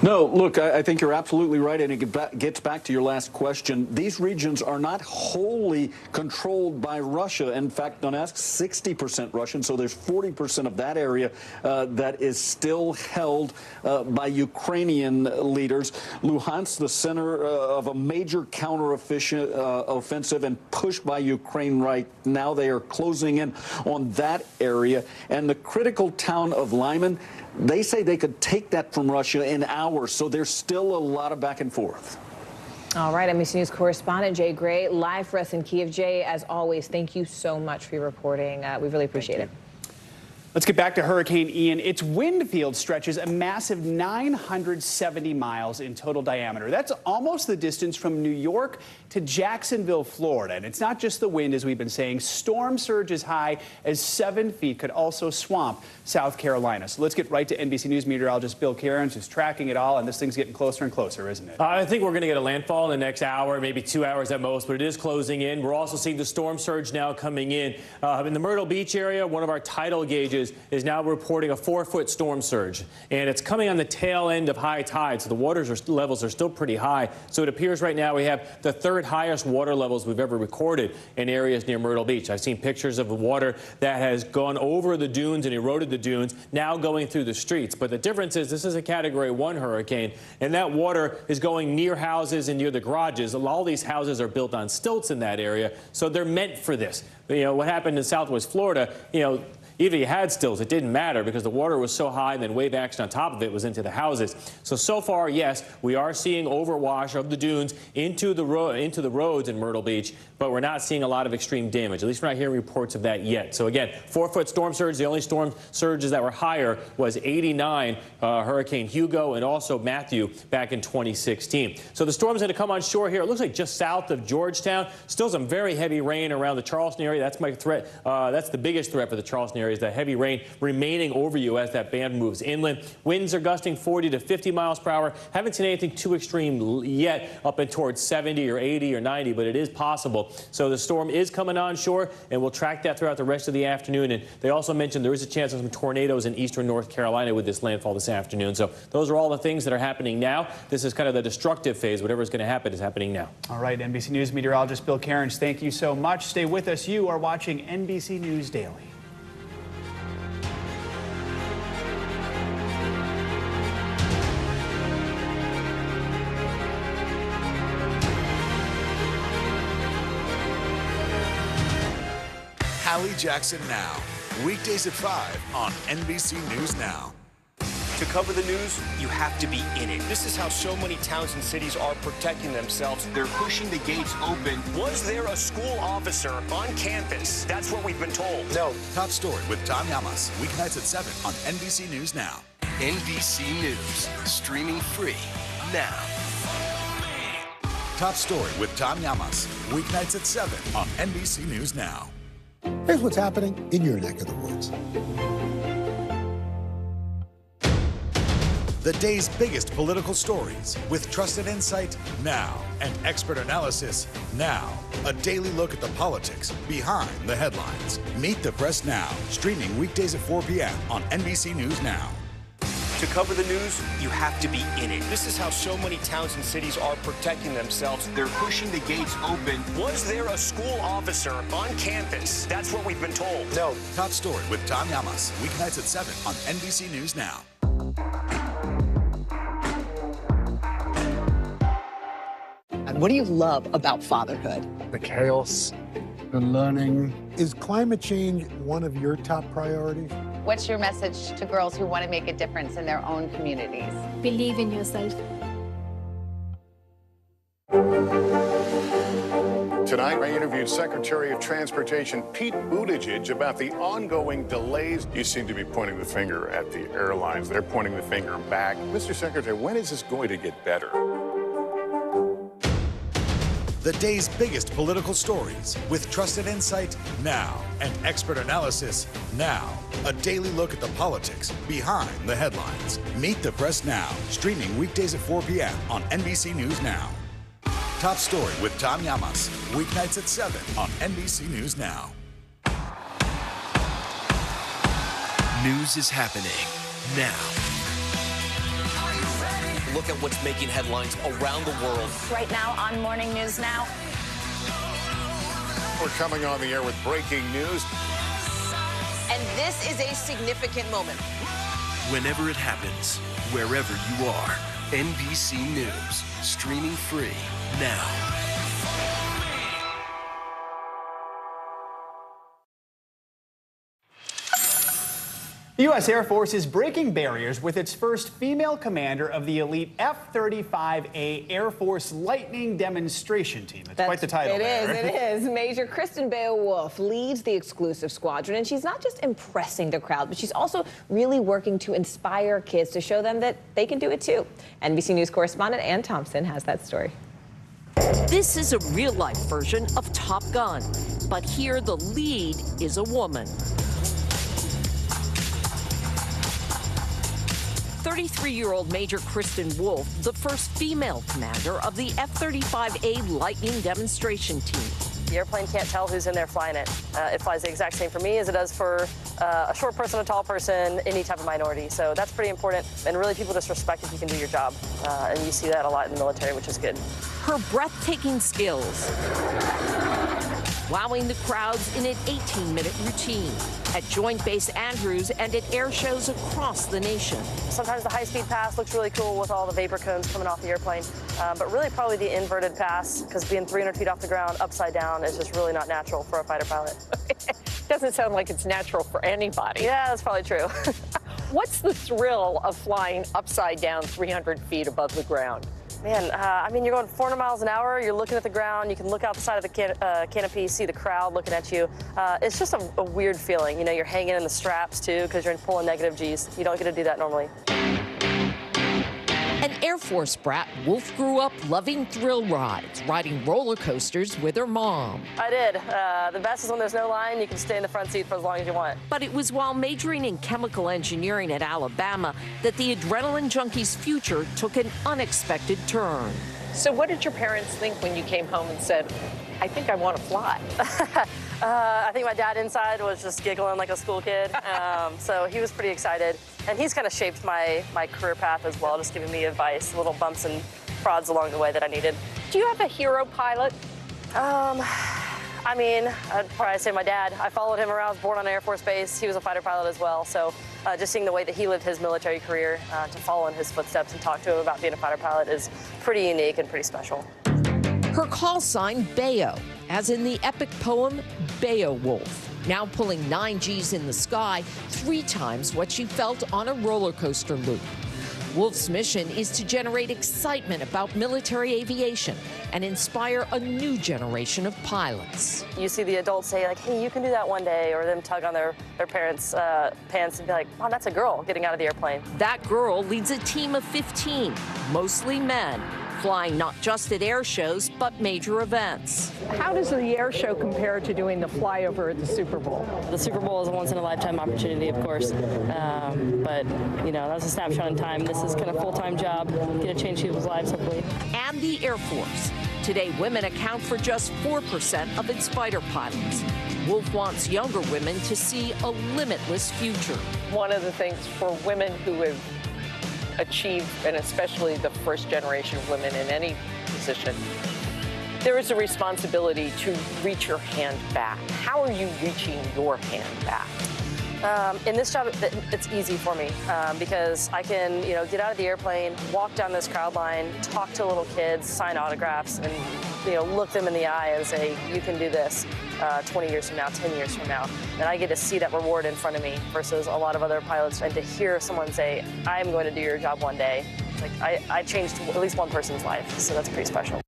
No, look, I think you're absolutely right, and it gets back to your last question. These regions are not wholly controlled by Russia. In fact, don't ask, 60% Russian, so there's 40% of that area that is still held by Ukrainian leaders. Luhansk, the center of a major counter-offensive and pushed by Ukraine right now. They are closing in on that area. And the critical town of Lyman, they say they could take that from Russia in hours, so there's still a lot of back and forth. All right, NBC News correspondent Jay Gray, live for us in Kyiv. Jay, as always, thank you so much for your reporting. We really appreciate it. Let's get back to Hurricane Ian. Its wind field stretches a massive 970 miles in total diameter. That's almost the distance from New York to Jacksonville, Florida. And it's not just the wind, as we've been saying. Storm surge as high as 7 feet could also swamp South Carolina. So let's get right to NBC News meteorologist Bill Cairns, who's tracking it all. And this thing's getting closer and closer, isn't it? I think we're going to get a landfall in the next hour, maybe 2 hours at most, but it is closing in. We're also seeing the storm surge now coming in. In the Myrtle Beach area, one of our tidal gauges is now reporting a 4-foot storm surge, and it's coming on the tail end of high tide, so the water levels are still pretty high. So it appears right now we have the third highest water levels we've ever recorded in areas near Myrtle Beach. I've seen pictures of the water that has gone over the dunes and eroded the dunes, now going through the streets. But the difference is this is a Category 1 hurricane, and that water is going near houses and near the garages. All these houses are built on stilts in that area, so they're meant for this. You know, what happened in Southwest Florida, even if you had stills, it didn't matter because the water was so high and then wave action on top of it was into the houses. So far, yes, we are seeing overwash of the dunes into the roads in Myrtle Beach, but we're not seeing a lot of extreme damage. At least we're not hearing reports of that yet. So again, 4-foot storm surge. The only storm surges that were higher was 89, Hurricane Hugo, and also Matthew back in 2016. So the storm's going to come on shore here. It looks like just south of Georgetown. Still some very heavy rain around the Charleston area. That's my threat. That's the biggest threat for the Charleston area. Is that heavy rain remaining over you as that band moves inland. Winds are gusting 40 to 50 miles per hour. Haven't seen anything too extreme yet up and towards 70 or 80 or 90, but it is possible. So the storm is coming on shore, and we'll track that throughout the rest of the afternoon. And they also mentioned there is a chance of some tornadoes in eastern North Carolina with this landfall this afternoon. So those are all the things that are happening now. This is kind of the destructive phase. Whatever is going to happen is happening now. All right, NBC News meteorologist Bill Cairns, thank you so much. Stay with us. You are watching NBC News Daily. Hallie Jackson Now, weekdays at 5 on NBC News Now. To cover the news, you have to be in it. This is how so many towns and cities are protecting themselves. They're pushing the gates open. Was there a school officer on campus? That's what we've been told. No. Top Story with Tom Llamas, weeknights at 7 on NBC News Now. NBC News, streaming free now. Top Story with Tom Llamas, weeknights at 7 on NBC News Now. Here's what's happening in your neck of the woods. The day's biggest political stories with trusted insight now and expert analysis now. A daily look at the politics behind the headlines. Meet the Press Now, streaming weekdays at 4 p.m. on NBC News Now. To cover the news, you have to be in it. This is how so many towns and cities are protecting themselves. They're pushing the gates open. Was there a school officer on campus? That's what we've been told. No. Top Story with Tom Llamas, weeknights at 7 on NBC News Now. And what do you love about fatherhood? The chaos, the learning. Is climate change one of your top priorities? What's your message to girls who want to make a difference in their own communities? Believe in yourself. Tonight, I interviewed Secretary of Transportation Pete Buttigieg about the ongoing delays. You seem to be pointing the finger at the airlines. They're pointing the finger back. Mr. Secretary, when is this going to get better? The day's biggest political stories with trusted insight now and expert analysis now. A daily look at the politics behind the headlines. Meet the Press Now, streaming weekdays at 4 p.m. on NBC News Now. Top Story with Tom Llamas, weeknights at 7 on NBC News Now. News is happening now. Look at what's making headlines around the world. Right now on Morning News Now. We're coming on the air with breaking news. And this is a significant moment. Whenever it happens, wherever you are, NBC News, streaming free now. The U.S. Air Force is breaking barriers with its first female commander of the elite F-35A Air Force Lightning Demonstration Team. That's quite the title. It is. Major Kristen Beowulf leads the exclusive squadron, and she's not just impressing the crowd, but she's also really working to inspire kids to show them that they can do it too. NBC News correspondent Ann Thompson has that story. This is a real-life version of Top Gun, but here the lead is a woman. 33-year-old Major Kristen Wolf, the first female commander of the F-35A Lightning Demonstration Team. The airplane can't tell who's in there flying it. It flies the exact same for me as it does for a short person, a tall person, any type of minority. So that's pretty important. And really, people just respect if you can do your job. And you see that a lot in the military, which is good. Her breathtaking skills, wowing the crowds in an 18-minute routine at Joint Base Andrews and at air shows across the nation. Sometimes the high-speed pass looks really cool with all the vapor cones coming off the airplane, but really probably the inverted pass, because being 300 feet off the ground upside down is just really not natural for a fighter pilot. Doesn't sound like it's natural for anybody. Yeah, that's probably true. What's the thrill of flying upside down 300 feet above the ground? Man, I mean, you're going 400 miles an hour, you're looking at the ground, you can look out the side of the canopy, see the crowd looking at you. It's just a weird feeling. You know, you're hanging in the straps, too, because you're pulling negative Gs. You don't get to do that normally. An Air Force brat, Wolf grew up loving thrill rides, riding roller coasters with her mom. I did. The best is when there's no line, you can stay in the front seat for as long as you want. But it was while majoring in chemical engineering at Alabama that the adrenaline junkie's future took an unexpected turn. So what did your parents think when you came home and said, I think I want to fly? I think my dad inside was just giggling like a school kid. So he was pretty excited. And he's kind of shaped my career path as well, just giving me advice, little bumps and prods along the way that I needed. Do you have a hero pilot? I mean, I'd probably say my dad. I followed him around, I was born on an Air Force base. He was a fighter pilot as well. So just seeing the way that he lived his military career, to follow in his footsteps and talk to him about being a fighter pilot is pretty unique and pretty special. Her call sign, Bayo, as in the epic poem Beowulf, now pulling 9 Gs in the sky, 3 times what she felt on a roller coaster loop. Wolf's mission is to generate excitement about military aviation and inspire a new generation of pilots. You see the adults say, like, hey, you can do that one day, or them tug on their parents' pants and be like, wow, that's a girl getting out of the airplane. That girl leads a team of 15, mostly men, flying not just at air shows, but major events. How does the air show compare to doing the flyover at the Super Bowl? The Super Bowl is a once-in-a-lifetime opportunity, of course. But, you know, that's a snapshot in time. This is kind of a full-time job. Get to change people's lives, hopefully. And the Air Force. Today, women account for just 4% of its fighter pilots. Wolf wants younger women to see a limitless future. One of the things for women who have achieved, and especially the first generation of women in any position, there is a responsibility to reach your hand back. How are you reaching your hand back? In this job, it's easy for me because I can, you know, get out of the airplane, walk down this crowd line, talk to little kids, sign autographs, and, you know, look them in the eye and say, you can do this 20 years from now, 10 years from now. And I get to see that reward in front of me versus a lot of other pilots, and to hear someone say, I'm going to do your job one day. Like, I changed at least one person's life, so that's pretty special.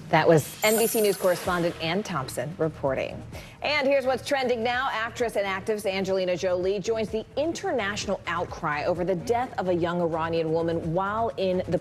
That was NBC News correspondent Ann Thompson reporting. And here's what's trending now. Actress and activist Angelina Jolie joins the international outcry over the death of a young Iranian woman while in the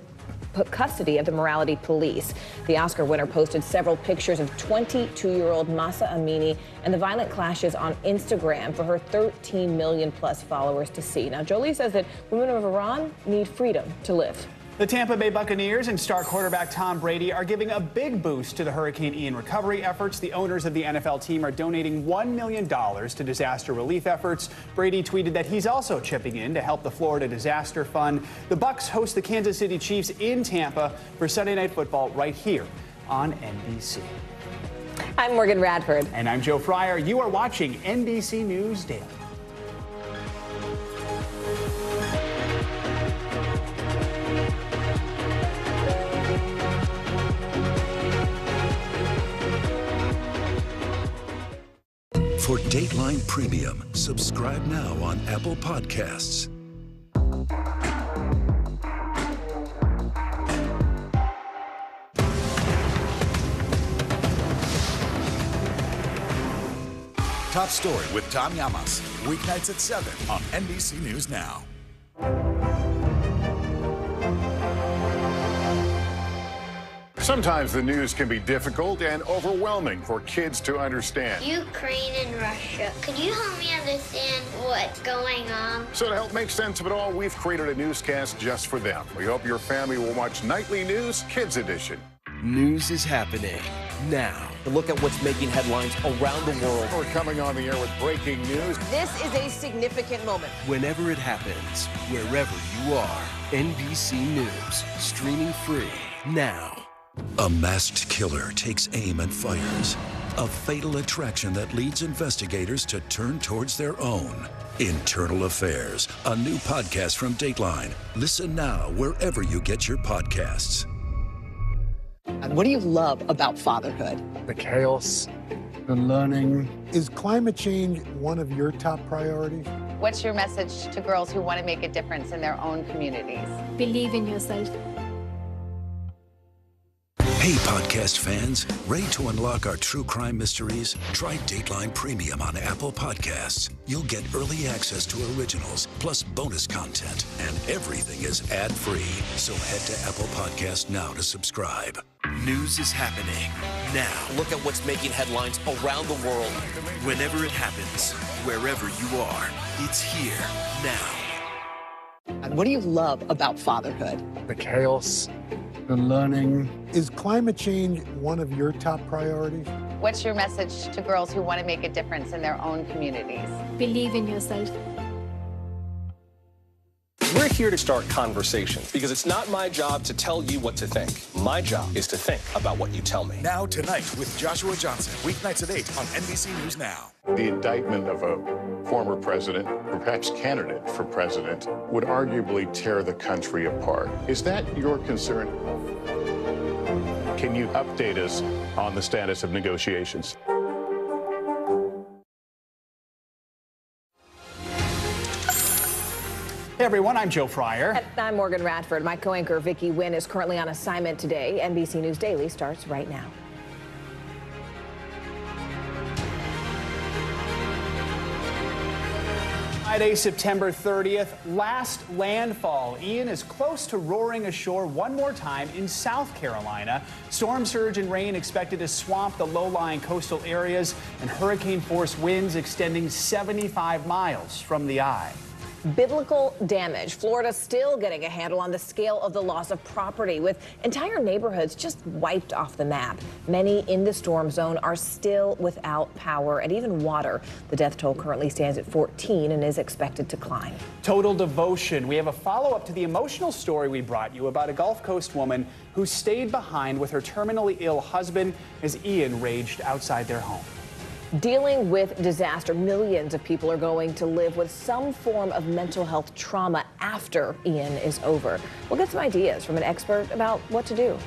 custody of the morality police. The Oscar winner posted several pictures of 22-year-old Mahsa Amini and the violent clashes on Instagram for her 13 million plus followers to see. Now, Jolie says that women of Iran need freedom to live. The Tampa Bay Buccaneers and star quarterback Tom Brady are giving a big boost to the Hurricane Ian recovery efforts. The owners of the NFL team are donating $1 million to disaster relief efforts. Brady tweeted that he's also chipping in to help the Florida Disaster Fund. The Bucs host the Kansas City Chiefs in Tampa for Sunday Night Football right here on NBC. I'm Morgan Radford. And I'm Joe Fryer. You are watching NBC News Daily. For Dateline Premium, subscribe now on Apple Podcasts. Top Story with Tom Llamas, weeknights at 7 on NBC News Now. Sometimes the news can be difficult and overwhelming for kids to understand. Ukraine and Russia. Could you help me understand what's going on? So to help make sense of it all, we've created a newscast just for them. We hope your family will watch Nightly News Kids Edition. News is happening now. To look at what's making headlines around the world. We're coming on the air with breaking news. This is a significant moment. Whenever it happens, wherever you are, NBC News, streaming free now. A masked killer takes aim and fires. A fatal attraction that leads investigators to turn towards their own. Internal Affairs, a new podcast from Dateline. Listen now wherever you get your podcasts. And what do you love about fatherhood? The chaos, the learning. Is climate change one of your top priorities? What's your message to girls who want to make a difference in their own communities? Believe in yourself. Hey, podcast fans, ready to unlock our true crime mysteries? Try Dateline Premium on Apple Podcasts. You'll get early access to originals, plus bonus content, and everything is ad-free. So head to Apple Podcasts now to subscribe. News is happening now. Look at what's making headlines around the world. Whenever it happens, wherever you are, it's here now. And what do you love about fatherhood? The chaos, the learning. Is climate change one of your top priorities? What's your message to girls who want to make a difference in their own communities? Believe in yourself. We're here to start conversations because it's not my job to tell you what to think. My job is to think about what you tell me. Now tonight with Joshua Johnson, weeknights at 8 on NBC News Now. The indictment of a former president, or perhaps candidate for president, would arguably tear the country apart. Is that your concern? Can you update us on the status of negotiations? Hey everyone, I'm Joe Fryer. And I'm Morgan Radford. My co-anchor Vicki Wynn is currently on assignment today. NBC News Daily starts right now. Friday, September 30th, last landfall. Ian is close to roaring ashore one more time in South Carolina. Storm surge and rain expected to swamp the low-lying coastal areas and hurricane-force winds extending 75 miles from the eye. Biblical damage. Florida still getting a handle on the scale of the loss of property, with entire neighborhoods just wiped off the map. Many in the storm zone are still without power and even water. The death toll currently stands at 14 and is expected to climb. Total devotion. We have a follow-up to the emotional story we brought you about a Gulf Coast woman who stayed behind with her terminally ill husband as Ian raged outside their home. Dealing with disaster, millions of people are going to live with some form of mental health trauma after Ian is over. We'll get some ideas from an expert about what to do.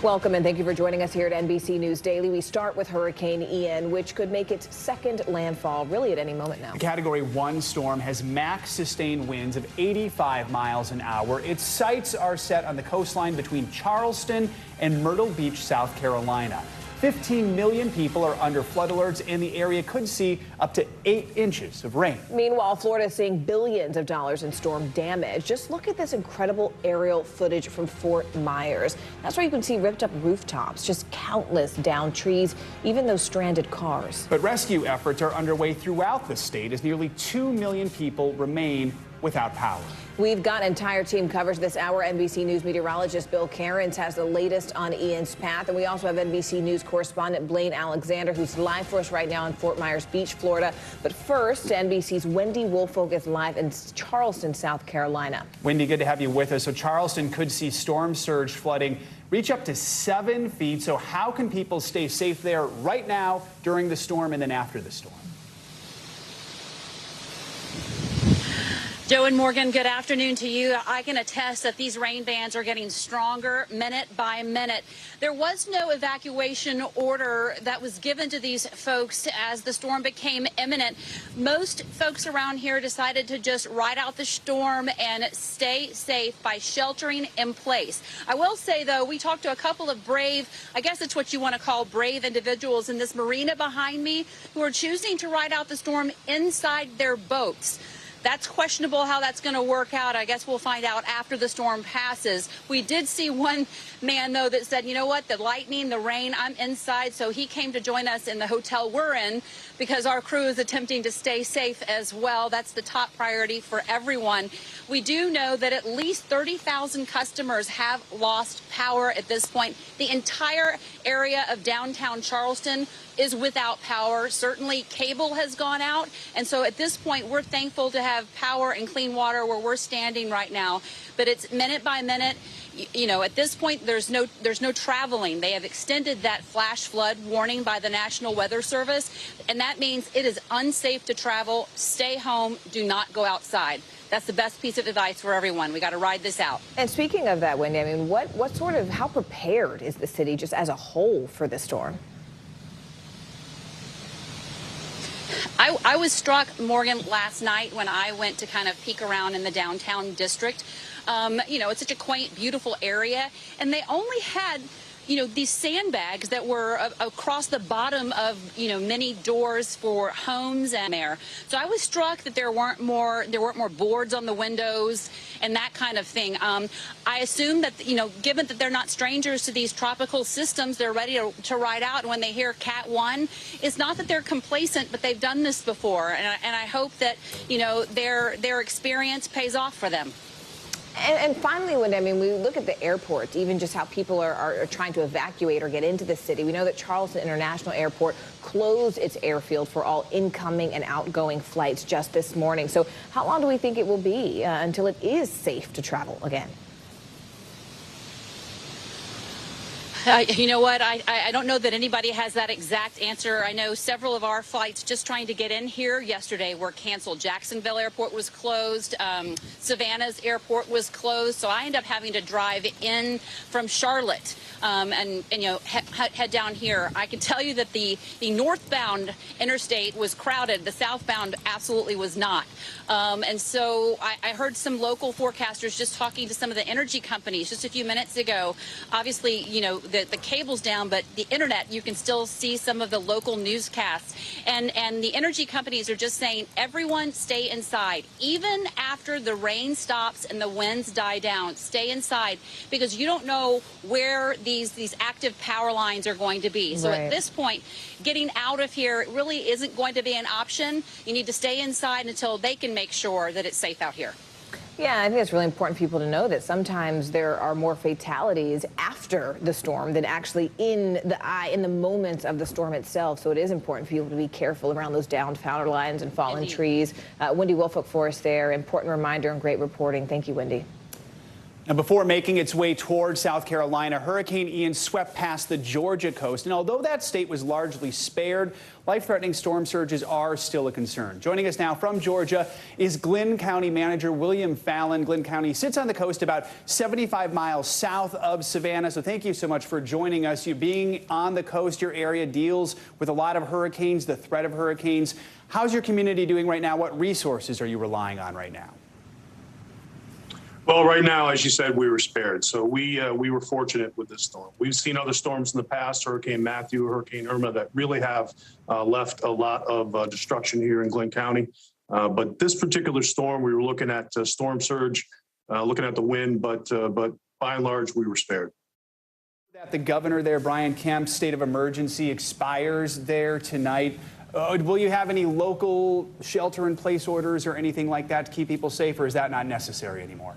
Welcome and thank you for joining us here at NBC News Daily. We start with Hurricane Ian, which could make its second landfall really at any moment now. The Category 1 storm has max sustained winds of 85 miles an hour. Its sights are set on the coastline between Charleston and Myrtle Beach, South Carolina. 15 million people are under flood alerts, and the area could see up to 8 inches of rain. Meanwhile, Florida is seeing billions of dollars in storm damage. Just look at this incredible aerial footage from Fort Myers. That's where you can see ripped up rooftops, just countless downed trees, even those stranded cars. But rescue efforts are underway throughout the state as nearly 2 million people remain without power. We've got entire team coverage this hour. NBC News meteorologist Bill Cairns has the latest on Ian's path. And we also have NBC News correspondent Blaine Alexander, who's live for us right now in Fort Myers Beach, Florida. But first, NBC's Wendy Woolfolk is live in Charleston, South Carolina. Wendy, good to have you with us. So Charleston could see storm surge flooding reach up to 7 feet. So how can people stay safe there right now during the storm and then after the storm? Joe and Morgan, good afternoon to you. I can attest that these rain bands are getting stronger minute by minute. There was no evacuation order that was given to these folks as the storm became imminent. Most folks around here decided to just ride out the storm and stay safe by sheltering in place. I will say, though, we talked to a couple of brave, I guess it's what you want to call brave individuals in this marina behind me, who are choosing to ride out the storm inside their boats. That's questionable how that's going to work out. I guess we'll find out after the storm passes. We did see one man, though, that said, you know what, the lightning, the rain, I'm inside. So he came to join us in the hotel we're in because our crew is attempting to stay safe as well. That's the top priority for everyone. We do know that at least 30,000 customers have lost power at this point. The entire area of downtown Charleston is without power. Certainly cable has gone out. And so at this point, we're thankful to have power and clean water where we're standing right now. But it's minute by minute. You know, at this point, there's no traveling. They have extended that flash flood warning by the National Weather Service. And that means it is unsafe to travel. Stay home. Do not go outside. That's the best piece of advice for everyone. We got to ride this out. And speaking of that, Wendy, I mean, what sort of, how prepared is the city just as a whole for this storm? I was struck, Morgan, last night when I went to kind of peek around in the downtown district. You know, it's such a quaint, beautiful area, and they only had, you know, these sandbags that were across the bottom of, you know, many doors for homes and there. So I was struck that there weren't more boards on the windows and that kind of thing. I assume that, you know, given that they're not strangers to these tropical systems, they're ready to ride out. And when they hear Cat 1, it's not that they're complacent, but they've done this before. And I hope that, you know, their experience pays off for them. And finally, Wendy, I mean, we look at the airport, even just how people are trying to evacuate or get into the city. We know that Charleston International Airport closed its airfield for all incoming and outgoing flights just this morning. So how long do we think it will be until it is safe to travel again? You know what? I don't know that anybody has that exact answer. I know several of our flights just trying to get in here yesterday were canceled. Jacksonville Airport was closed. Savannah's airport was closed. So I end up having to drive in from Charlotte and you know, head down here. I can tell you that the northbound interstate was crowded. The southbound absolutely was not. And so I heard some local forecasters just talking to some of the energy companies just a few minutes ago. Obviously, you know, the cable's down, but the internet, you can still see some of the local newscasts. And the energy companies are just saying, everyone stay inside. Even after the rain stops and the winds die down, stay inside, because you don't know where these active power lines are going to be. So at this point, getting out of here really isn't going to be an option. You need to stay inside until they can make sure that it's safe out here. Yeah, I think it's really important for people to know that sometimes there are more fatalities after the storm than actually in the moments of the storm itself. So it is important for people to be careful around those downed power lines and fallen trees. Wendy Woolfolk for us there. Important reminder and great reporting. Thank you, Wendy. And before making its way towards South Carolina, Hurricane Ian swept past the Georgia coast. And although that state was largely spared, life-threatening storm surges are still a concern. Joining us now from Georgia is Glynn County Manager William Fallon. Glynn County sits on the coast about 75 miles south of Savannah. So thank you so much for joining us. You being on the coast, your area deals with a lot of hurricanes, the threat of hurricanes. How's your community doing right now? What resources are you relying on right now? Well, right now, as you said, we were spared. So we were fortunate with this storm. We've seen other storms in the past, Hurricane Matthew, Hurricane Irma, that really have left a lot of destruction here in Glynn County. But this particular storm, we were looking at storm surge, looking at the wind, but by and large, we were spared. The governor there, Brian Kemp's state of emergency expires there tonight. Will you have any local shelter-in-place orders or anything like that to keep people safe, or is that not necessary anymore?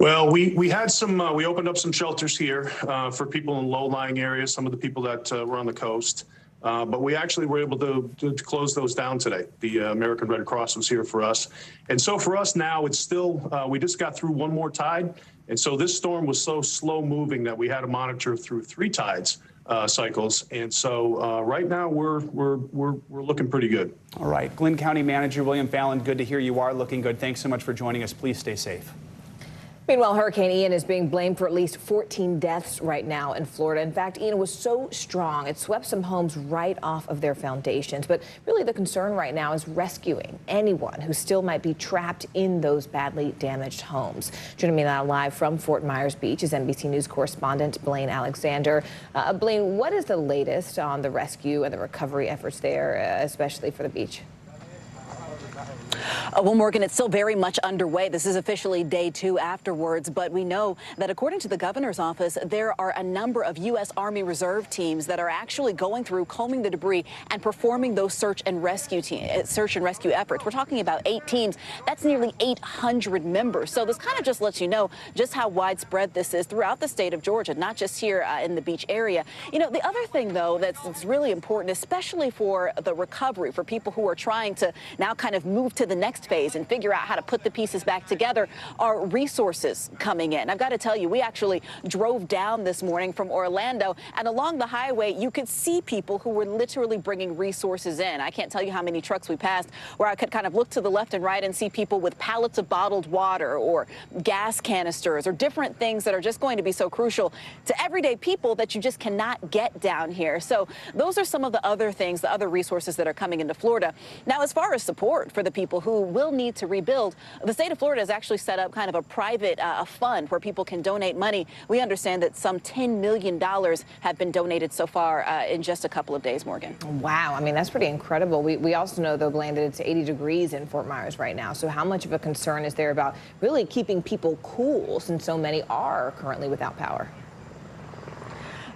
Well, we had some, we opened up some shelters here for people in low-lying areas, some of the people that were on the coast. But we actually were able to close those down today. The American Red Cross was here for us. And so for us now, it's still, we just got through one more tide. And so this storm was so slow moving that we had to monitor through 3 tides cycles. And so right now we're looking pretty good. All right. Glynn County Manager William Fallon, good to hear you are looking good. Thanks so much for joining us. Please stay safe. Meanwhile, Hurricane Ian is being blamed for at least 14 deaths right now in Florida. In fact, Ian was so strong, it swept some homes right off of their foundations. But really the concern right now is rescuing anyone who still might be trapped in those badly damaged homes. Joining me now live from Fort Myers Beach is NBC News correspondent Blaine Alexander. Blaine, what is the latest on the rescue and the recovery efforts there, especially for the beach? Well, Morgan, it's still very much underway. This is officially day 2 afterwards, but we know that according to the governor's office, there are a number of U.S. Army Reserve teams that are actually going through, combing the debris and performing those search and rescue efforts. We're talking about 8 teams. That's nearly 800 members. So this kind of just lets you know just how widespread this is throughout the state of Georgia, not just here in the beach area. You know, the other thing, though, that's really important, especially for the recovery, for people who are trying to now kind of move to the next phase and figure out how to put the pieces back together, are resources coming in. I've got to tell you, we actually drove down this morning from Orlando, and along the highway you could see people who were literally bringing resources in. I can't tell you how many trucks we passed where I could kind of look to the left and right and see people with pallets of bottled water or gas canisters or different things that are just going to be so crucial to everyday people that you just cannot get down here. So those are some of the other things, the other resources that are coming into Florida. Now, as far as support for the people who will need to rebuild, the state of Florida has actually set up kind of a private fund where people can donate money. We understand that some $10 million have been donated so far in just a couple of days, Morgan. Wow. I mean, that's pretty incredible. We also know, though, Blaine, that it's 80 degrees in Fort Myers right now. So how much of a concern is there about really keeping people cool since so many are currently without power?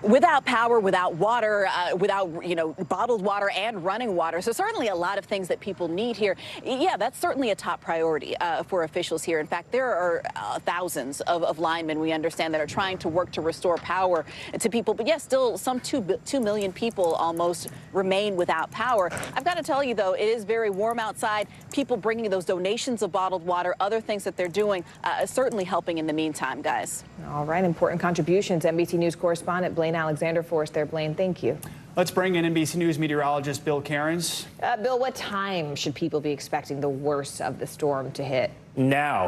Without power, without water, without, you know, bottled water and running water. So certainly a lot of things that people need here. Yeah, that's certainly a top priority for officials here. In fact, there are thousands of linemen, we understand, that are trying to work to restore power to people. But yes, still some 2 million people almost remain without power. I've got to tell you, though, it is very warm outside. People bringing those donations of bottled water, other things that they're doing, certainly helping in the meantime, guys. All right, important contributions. NBC News correspondent Blaine Alexander for us there. Blaine, thank you. Let's bring in NBC News meteorologist Bill Cairns. Bill, what time should people be expecting the worst of the storm to hit? Now,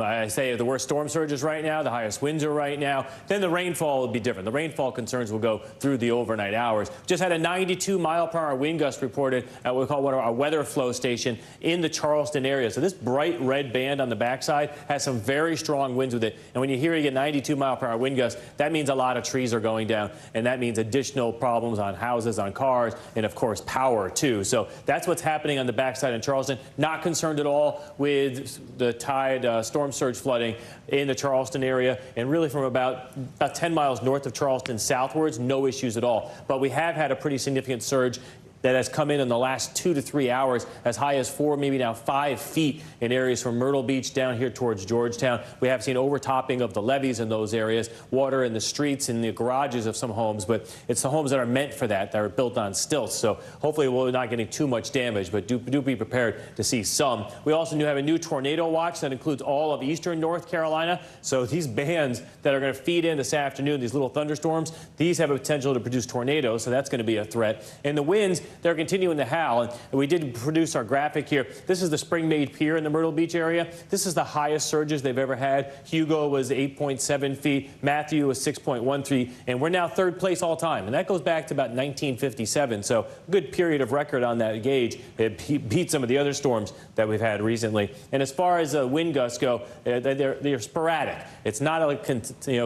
I say the worst storm surges right now, the highest winds are right now. Then the rainfall will be different. The rainfall concerns will go through the overnight hours. Just had a 92-mile-per-hour wind gust reported at what we call our weather flow station in the Charleston area. So this bright red band on the backside has some very strong winds with it. And when you hear you get 92-mile-per-hour wind gusts, that means a lot of trees are going down, and that means additional problems on houses, on cars, and of course power too. So that's what's happening on the backside in Charleston. Not concerned at all with the tide storm surge flooding in the Charleston area, and really from about 10 miles north of Charleston southwards, no issues at all. But we have had a pretty significant surge that has come in the last 2 to 3 hours, as high as 4, maybe now 5 feet in areas from Myrtle Beach down here towards Georgetown. We have seen overtopping of the levees in those areas, water in the streets, in the garages of some homes, but it's the homes that are meant for that are built on stilts. So hopefully we're not getting too much damage, but do be prepared to see some. We also have a new tornado watch that includes all of eastern North Carolina. So these bands that are going to feed in this afternoon, these little thunderstorms, these have a potential to produce tornadoes, so that's going to be a threat. And the winds, they're continuing to howl. And we did produce our graphic here. This is the Spring-Made Pier in the Myrtle Beach area. This is the highest surges they've ever had. Hugo was 8.7 feet. Matthew was 6.13. And we're now 3rd place all time. And that goes back to about 1957. So a good period of record on that gauge. It beat some of the other storms that we've had recently. And as far as wind gusts go, they're sporadic. It's not a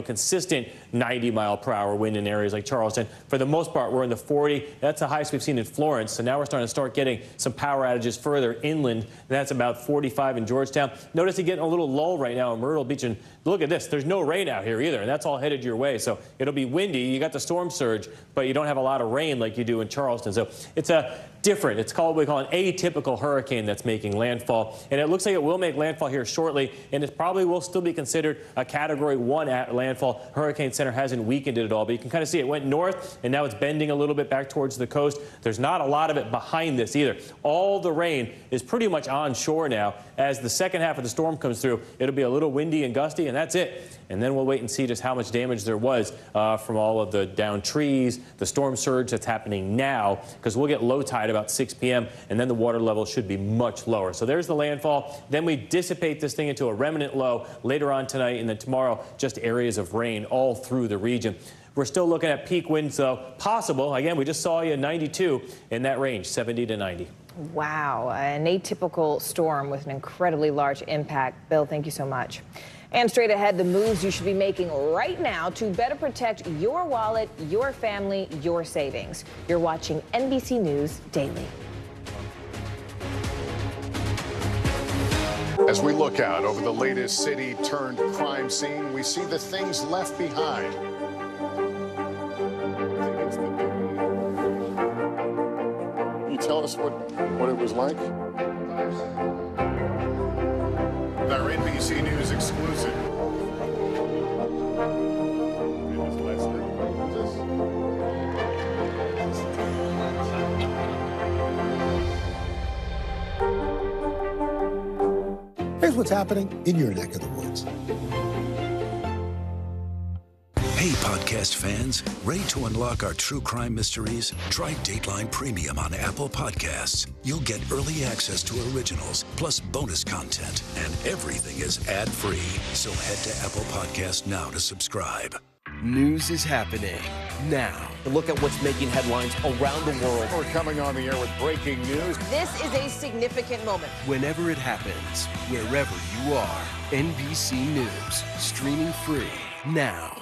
consistent 90-mile-per-hour wind in areas like Charleston. For the most part, we're in the 40. That's the highest we've seen in Florence. So now we're starting to getting some power outages further inland. That's about 45 in Georgetown. Notice you're getting a little lull right now in Myrtle Beach. And look at this. There's no rain out here either. And that's all headed your way. So it'll be windy. You got the storm surge, but you don't have a lot of rain like you do in Charleston. So it's different. It's called, we call an atypical hurricane that's making landfall. And it looks like it will make landfall here shortly. And it probably will still be considered a Category 1 landfall. Hurricane Center hasn't weakened it at all. But you can kind of see it went north, and now it's bending a little bit back towards the coast. There's not a lot of it behind this either. All the rain is pretty much on shore now. As the second half of the storm comes through, it'll be a little windy and gusty, and that's it. And then we'll wait and see just how much damage there was from all of the downed trees, the storm surge that's happening now, because we'll get low tide about 6 p.m., and then the water level should be much lower. So there's the landfall. Then we dissipate this thing into a remnant low later on tonight, and then tomorrow, just areas of rain all through the region. We're still looking at peak winds, though, possible. Again, we just saw you 92 in that range, 70 to 90. Wow, an atypical storm with an incredibly large impact. Bill, thank you so much. And straight ahead, the moves you should be making right now to better protect your wallet, your family, your savings. You're watching NBC News Daily. As we look out over the latest city-turned-crime scene, we see the things left behind. Can you tell us what it was like? Our NBC News exclusive. Here's what's happening in your neck of the woods. Hey, podcast fans, ready to unlock our true crime mysteries? Try Dateline Premium on Apple Podcasts. You'll get early access to originals, plus bonus content, and everything is ad-free. So head to Apple Podcasts now to subscribe. News is happening now. Look at what's making headlines around the world. We're coming on the air with breaking news. This is a significant moment. Whenever it happens, wherever you are, NBC News, streaming free now.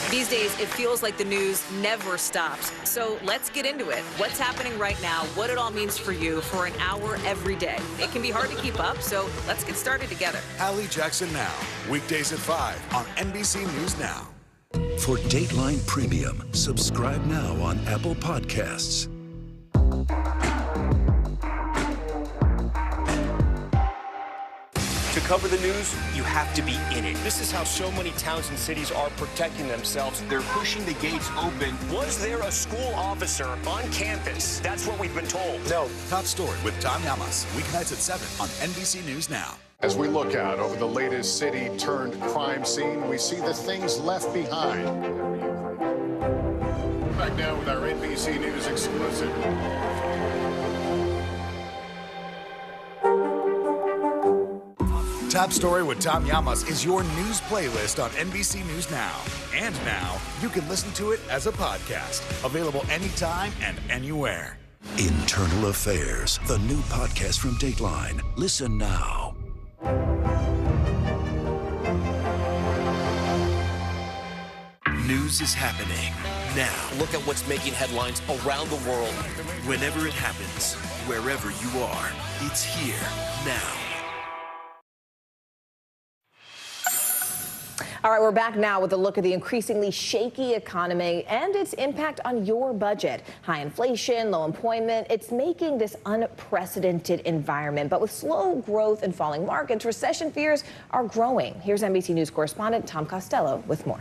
These days, it feels like the news never stops. So let's get into it. What's happening right now, what it all means for you for an hour every day. It can be hard to keep up, so let's get started together. Hallie Jackson Now, weekdays at 5 on NBC News Now. For Dateline Premium, subscribe now on Apple Podcasts. To cover the news, you have to be in it. This is how so many towns and cities are protecting themselves. They're pushing the gates open. Was there a school officer on campus? That's what we've been told. No. Top story with Tom Llamas, weeknights at 7 on NBC News Now. As we look out over the latest city-turned-crime scene, we see the things left behind. Back now with our NBC News exclusive. Top Story with Tom Llamas is your news playlist on NBC News Now. And now, you can listen to it as a podcast. Available anytime and anywhere. Internal Affairs, the new podcast from Dateline. Listen now. News is happening now. Look at what's making headlines around the world. Whenever it happens, wherever you are, it's here now. All right, we're back now with a look at the increasingly shaky economy and its impact on your budget. High inflation, low employment, it's making this unprecedented environment. But with slow growth and falling markets, recession fears are growing. Here's NBC News correspondent Tom Costello with more.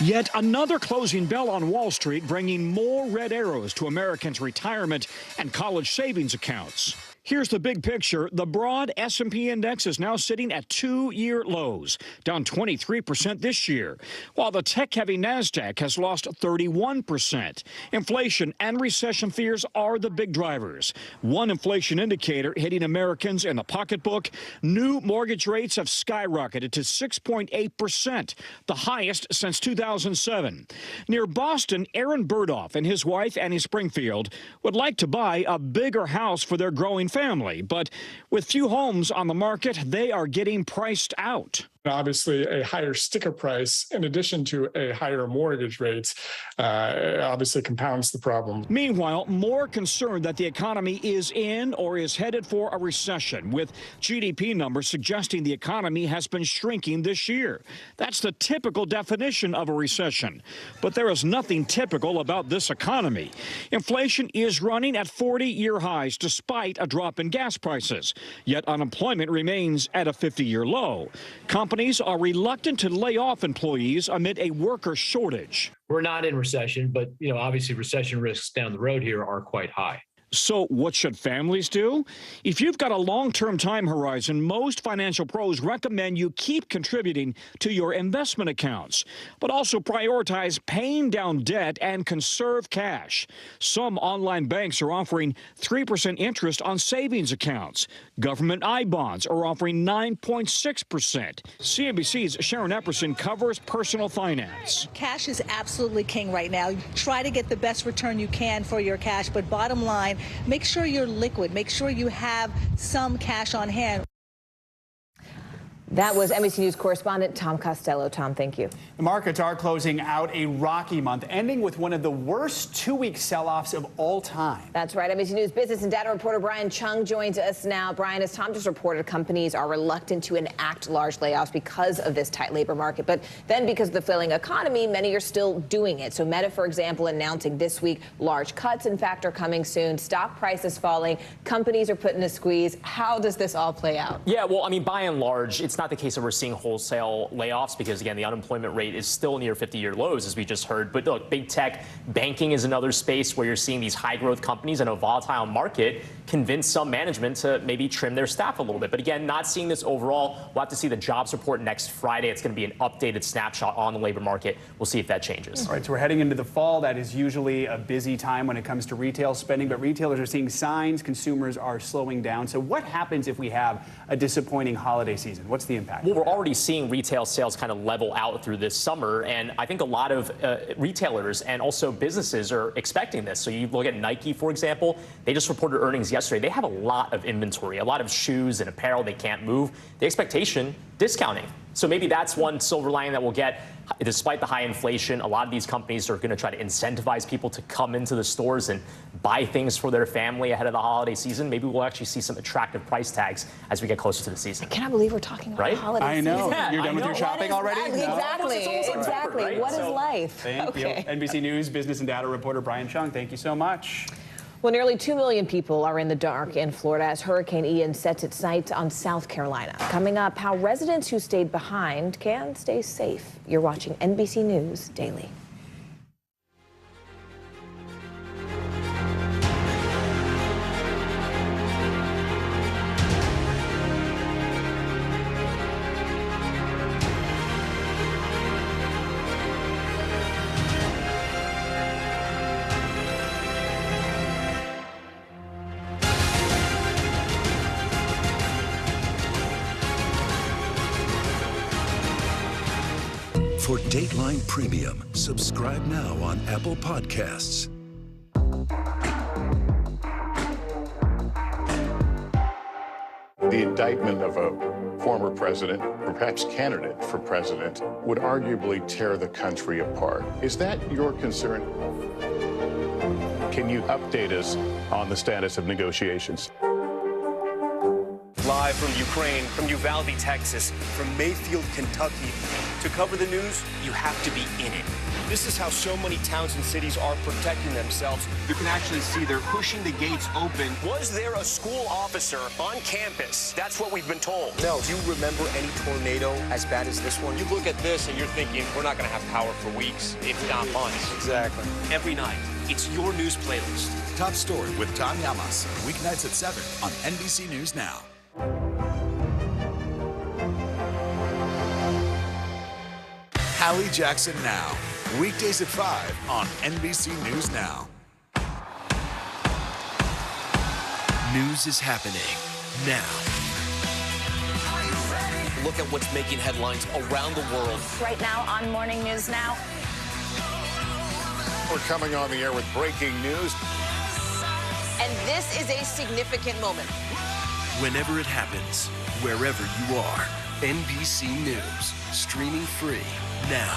Yet another closing bell on Wall Street, bringing more red arrows to Americans' retirement and college savings accounts. Here's the big picture. The broad S&P index is now sitting at 2-year lows, down 23% this year, while the tech-heavy NASDAQ has lost 31%. Inflation and recession fears are the big drivers. One inflation indicator hitting Americans in the pocketbook, new mortgage rates have skyrocketed to 6.8%, the highest since 2007. Near Boston, Aaron Burdoff and his wife, Annie Springfield, would like to buy a bigger house for their growing family, but with few homes on the market, they are getting priced out. Obviously, a higher sticker price, in addition to a higher mortgage rate, obviously compounds the problem. Meanwhile, more concerned that the economy is in or is headed for a recession, with GDP numbers suggesting the economy has been shrinking this year. That's the typical definition of a recession. But there is nothing typical about this economy. Inflation is running at 40-year highs despite a drop in gas prices, yet unemployment remains at a 50-year low. companies are reluctant to lay off employees amid a worker shortage. We're not in recession, but obviously recession risks down the road here are quite high. So what should families do? If you've got a long-term time horizon, most financial pros recommend you keep contributing to your investment accounts, but also prioritize paying down debt and conserve cash. Some online banks are offering 3% interest on savings accounts. Government I-bonds are offering 9.6%. CNBC's Sharon Epperson covers personal finance. Cash is absolutely king right now. Try to get the best return you can for your cash, but bottom line, make sure you're liquid. Make sure you have some cash on hand. That was NBC News correspondent Tom Costello. Tom, thank you. The markets are closing out a rocky month, ending with one of the worst two-week sell-offs of all time. That's right. NBC News business and data reporter Brian Chung joins us now. Brian, as Tom just reported, companies are reluctant to enact large layoffs because of this tight labor market. But then because of the failing economy, many are still doing it. So Meta, for example, announcing this week large cuts, in fact, are coming soon. Stock prices falling. Companies are put in a squeeze. How does this all play out? Yeah, well, I mean, by and large, it's not the case that we're seeing wholesale layoffs because, again, the unemployment rate is still near 50-year lows, as we just heard. But look, big tech, banking is another space where you're seeing these high-growth companies in a volatile market convince some management to maybe trim their staff a little bit. But again, not seeing this overall. We'll have to see the jobs report next Friday. It's going to be an updated snapshot on the labor market. We'll see if that changes. All right, so we're heading into the fall. That is usually a busy time when it comes to retail spending, but retailers are seeing signs consumers are slowing down. So what happens if we have a disappointing holiday season? What's the impact? Well, we're already seeing retail sales kind of level out through this summer, and I think a lot of retailers and also businesses are expecting this. So you look at Nike, for example, they just reported earnings yesterday. They have a lot of inventory, a lot of shoes and apparel they can't move. The expectation, discounting. So maybe that's one silver lining that we'll get. Despite the high inflation, a lot of these companies are going to try to incentivize people to come into the stores and buy things for their family ahead of the holiday season. Maybe we'll actually see some attractive price tags as we get closer to the season. I cannot believe we're talking about holiday season. I know. You're done with your shopping already? Exactly. Right. What is life? Thank you. NBC News business and data reporter Brian Chung, thank you so much. Well, nearly 2 million people are in the dark in Florida as Hurricane Ian sets its sights on South Carolina. Coming up, how residents who stayed behind can stay safe. You're watching NBC News Daily. For Dateline Premium, subscribe now on Apple Podcasts. The indictment of a former president, or perhaps candidate for president, would arguably tear the country apart. Is that your concern? Can you update us on the status of negotiations? Live from Ukraine, from Uvalde, Texas, from Mayfield, Kentucky. To cover the news, you have to be in it. This is how so many towns and cities are protecting themselves. You can actually see they're pushing the gates open. Was there a school officer on campus? That's what we've been told. No. Do you remember any tornado as bad as this one? You look at this and you're thinking, we're not going to have power for weeks, if not months. Exactly. Every night, it's your news playlist. Top Story with Tom Llamas, weeknights at 7 on NBC News Now. Hallie Jackson Now, weekdays at 5 on NBC News Now. News is happening now. Look at what's making headlines around the world. Right now on Morning News Now. We're coming on the air with breaking news. And this is a significant moment. Whenever it happens, wherever you are, NBC News, streaming free now.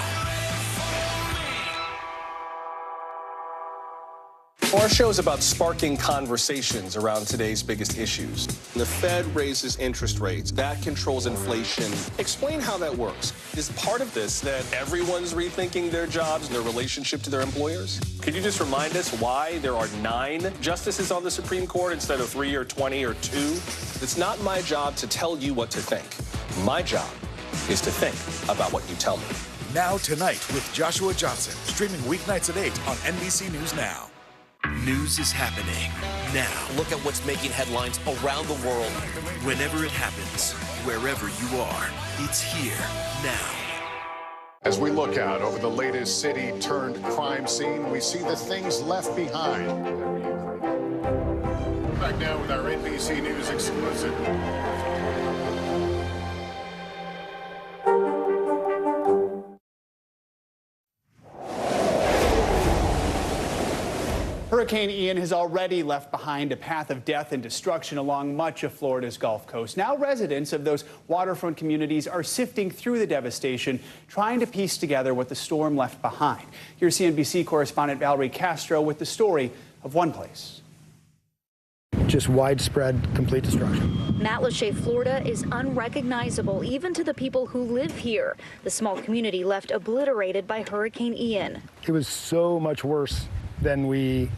Our show is about sparking conversations around today's biggest issues. The Fed raises interest rates. That controls inflation. Explain how that works. Is part of this that everyone's rethinking their jobs and their relationship to their employers? Could you just remind us why there are 9 justices on the Supreme Court instead of 3 or 20 or 2? It's not my job to tell you what to think. My job is to think about what you tell me. Now Tonight with Joshua Johnson, streaming weeknights at 8 on NBC News Now. News is happening now. Look at what's making headlines around the world. Whenever it happens, wherever you are, it's here now. As we look out over the latest city-turned-crime scene, we see the things left behind. Back now with our NBC News exclusive. Hurricane Ian has already left behind a path of death and destruction along much of Florida's Gulf Coast. Now residents of those waterfront communities are sifting through the devastation, trying to piece together what the storm left behind. Here's CNBC correspondent Valerie Castro with the story of one place. Just widespread, complete destruction. Matlacha, Florida is unrecognizable even to the people who live here. The small community left obliterated by Hurricane Ian. It was so much worse than we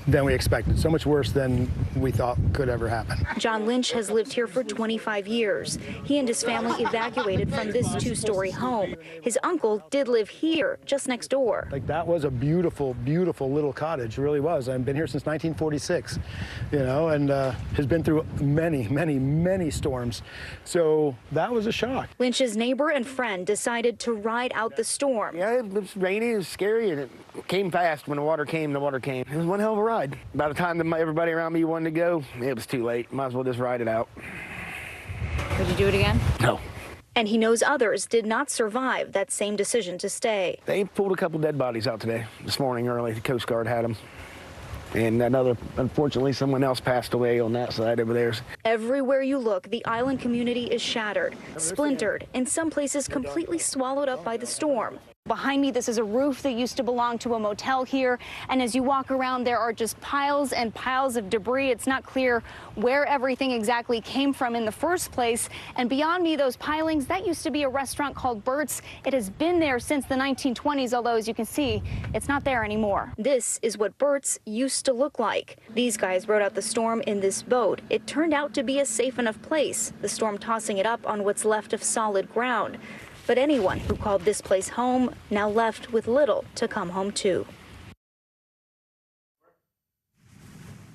expected, so much worse than we thought could ever happen. John Lynch has lived here for 25 years. He and his family evacuated from this two-story home. His uncle did live here, just next door. Like, that was a beautiful, beautiful little cottage. It really was. I've been here since 1946, you know, and has been through many, many, many storms. So that was a shock. Lynch's neighbor and friend decided to ride out the storm. Yeah, it was rainy, it was scary, and it came fast. When the water came, the water came. It was one hell of a ride. By the time everybody around me wanted to go, it was too late. Might as well just ride it out. Would you do it again? No. And he knows others did not survive that same decision to stay. They pulled a couple dead bodies out today, this morning early. The Coast Guard had them. And unfortunately, someone else passed away on that side over there. Everywhere you look, the island community is shattered, splintered, in some places completely swallowed up by the storm. Behind me, this is a roof that used to belong to a motel here. And as you walk around, there are just piles and piles of debris. It's not clear where everything exactly came from in the first place. And beyond me, those pilings, that used to be a restaurant called Bert's. It has been there since the 1920s, although as you can see, it's not there anymore. This is what Bert's used to look like. These guys rode out the storm in this boat. It turned out to be a safe enough place, the storm tossing it up on what's left of solid ground. But anyone who called this place home now left with little to come home to.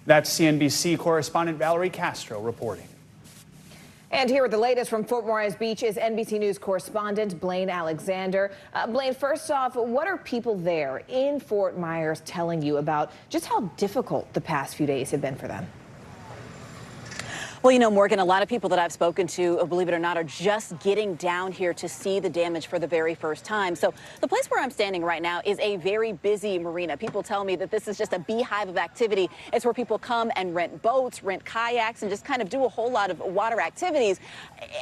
That's CNBC correspondent Valerie Castro reporting. And here with the latest from Fort Myers Beach is NBC News correspondent Blaine Alexander. Blaine, first off, what are people there in Fort Myers telling you about just how difficult the past few days have been for them? Well, you know, Morgan, a lot of people that I've spoken to, believe it or not, are just getting down here to see the damage for the very first time. So the place where I'm standing right now is a very busy marina. People tell me that this is just a beehive of activity. It's where people come and rent boats, rent kayaks, and just kind of do a whole lot of water activities.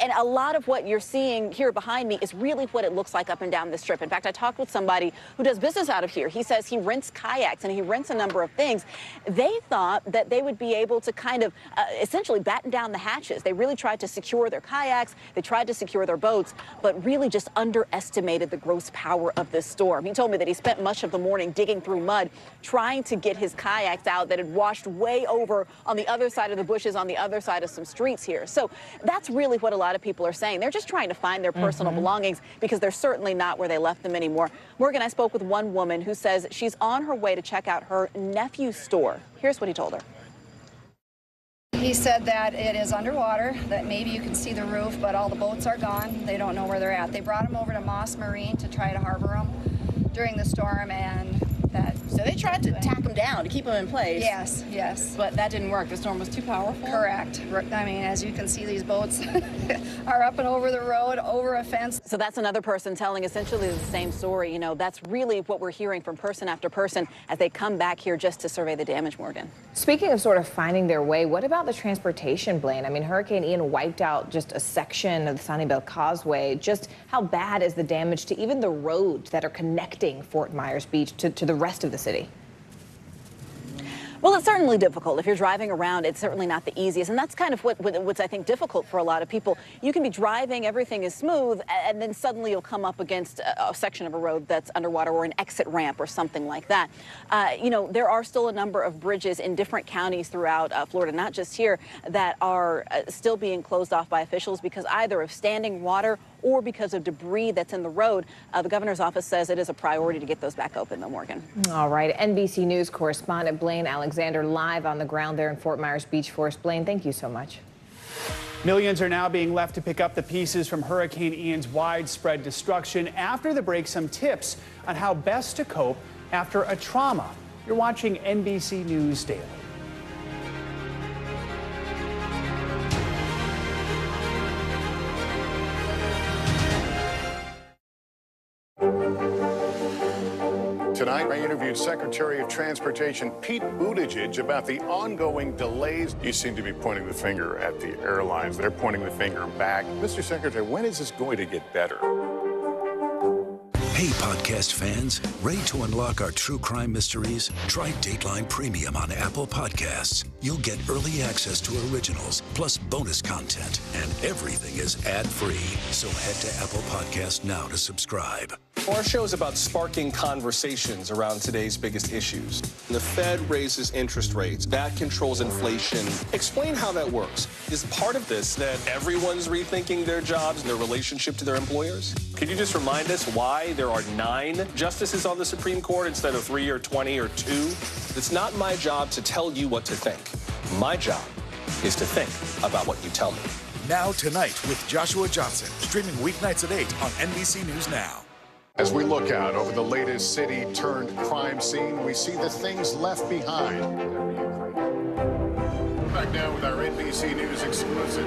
And a lot of what you're seeing here behind me is really what it looks like up and down the strip. In fact, I talked with somebody who does business out of here. He says he rents kayaks and he rents a number of things. They thought that they would be able to kind of essentially batten down the hatches. They really tried to secure their kayaks, they tried to secure their boats, but really just underestimated the gross power of this storm. He told me that he spent much of the morning digging through mud, trying to get his kayaks out that had washed way over on the other side of the bushes, on the other side of some streets here. So that's really what a lot of people are saying. They're just trying to find their personal belongings because they're certainly not where they left them anymore. Morgan, I spoke with one woman who says she's on her way to check out her nephew's store. Here's what he told her. He said that it is underwater, that maybe you can see the roof, but all the boats are gone. They don't know where they're at. They brought them over to Moss Marine to try to harbor them during the storm, and that... So they tried to tack them down to keep them in place. Yes, yes. But that didn't work. The storm was too powerful? Correct. I mean, as you can see, these boats are up and over the road, over a fence. So that's another person telling essentially the same story. You know, that's really what we're hearing from person after person as they come back here just to survey the damage, Morgan. Speaking of sort of finding their way, what about the transportation, Blaine? I mean, Hurricane Ian wiped out just a section of the Sunnyvale Causeway. Just how bad is the damage to even the roads that are connecting Fort Myers Beach to the rest of the city? Well, it's certainly difficult. If you're driving around, it's certainly not the easiest. And that's kind of what's, I think, difficult for a lot of people. You can be driving, everything is smooth, and then suddenly you'll come up against a section of a road that's underwater or an exit ramp or something like that. You know, there are still a number of bridges in different counties throughout Florida, not just here, that are still being closed off by officials because either of standing water or because of debris that's in the road. The governor's office says it is a priority to get those back open, though, Morgan. All right. NBC News correspondent Blaine Alexander live on the ground there in Fort Myers Beach for us. Blaine, thank you so much. Millions are now being left to pick up the pieces from Hurricane Ian's widespread destruction. After the break, some tips on how best to cope after a trauma. You're watching NBC News Daily. Tonight, I interviewed Secretary of Transportation Pete Buttigieg about the ongoing delays. You seem to be pointing the finger at the airlines. They're pointing the finger back. Mr. Secretary, when is this going to get better? Hey, podcast fans, ready to unlock our true crime mysteries? Try Dateline Premium on Apple Podcasts. You'll get early access to originals, plus bonus content, and everything is ad-free. So head to Apple Podcasts now to subscribe. Our show is about sparking conversations around today's biggest issues. The Fed raises interest rates. That controls inflation. Explain how that works. Is part of this that everyone's rethinking their jobs and their relationship to their employers? Could you just remind us why there are 9 justices on the Supreme Court instead of 3 or 20 or 2? It's not my job to tell you what to think. My job is to think about what you tell me. Now Tonight with Joshua Johnson, streaming weeknights at 8 on NBC News Now. As we look out over the latest city-turned-crime scene, we see the things left behind. Back now with our NBC News exclusive.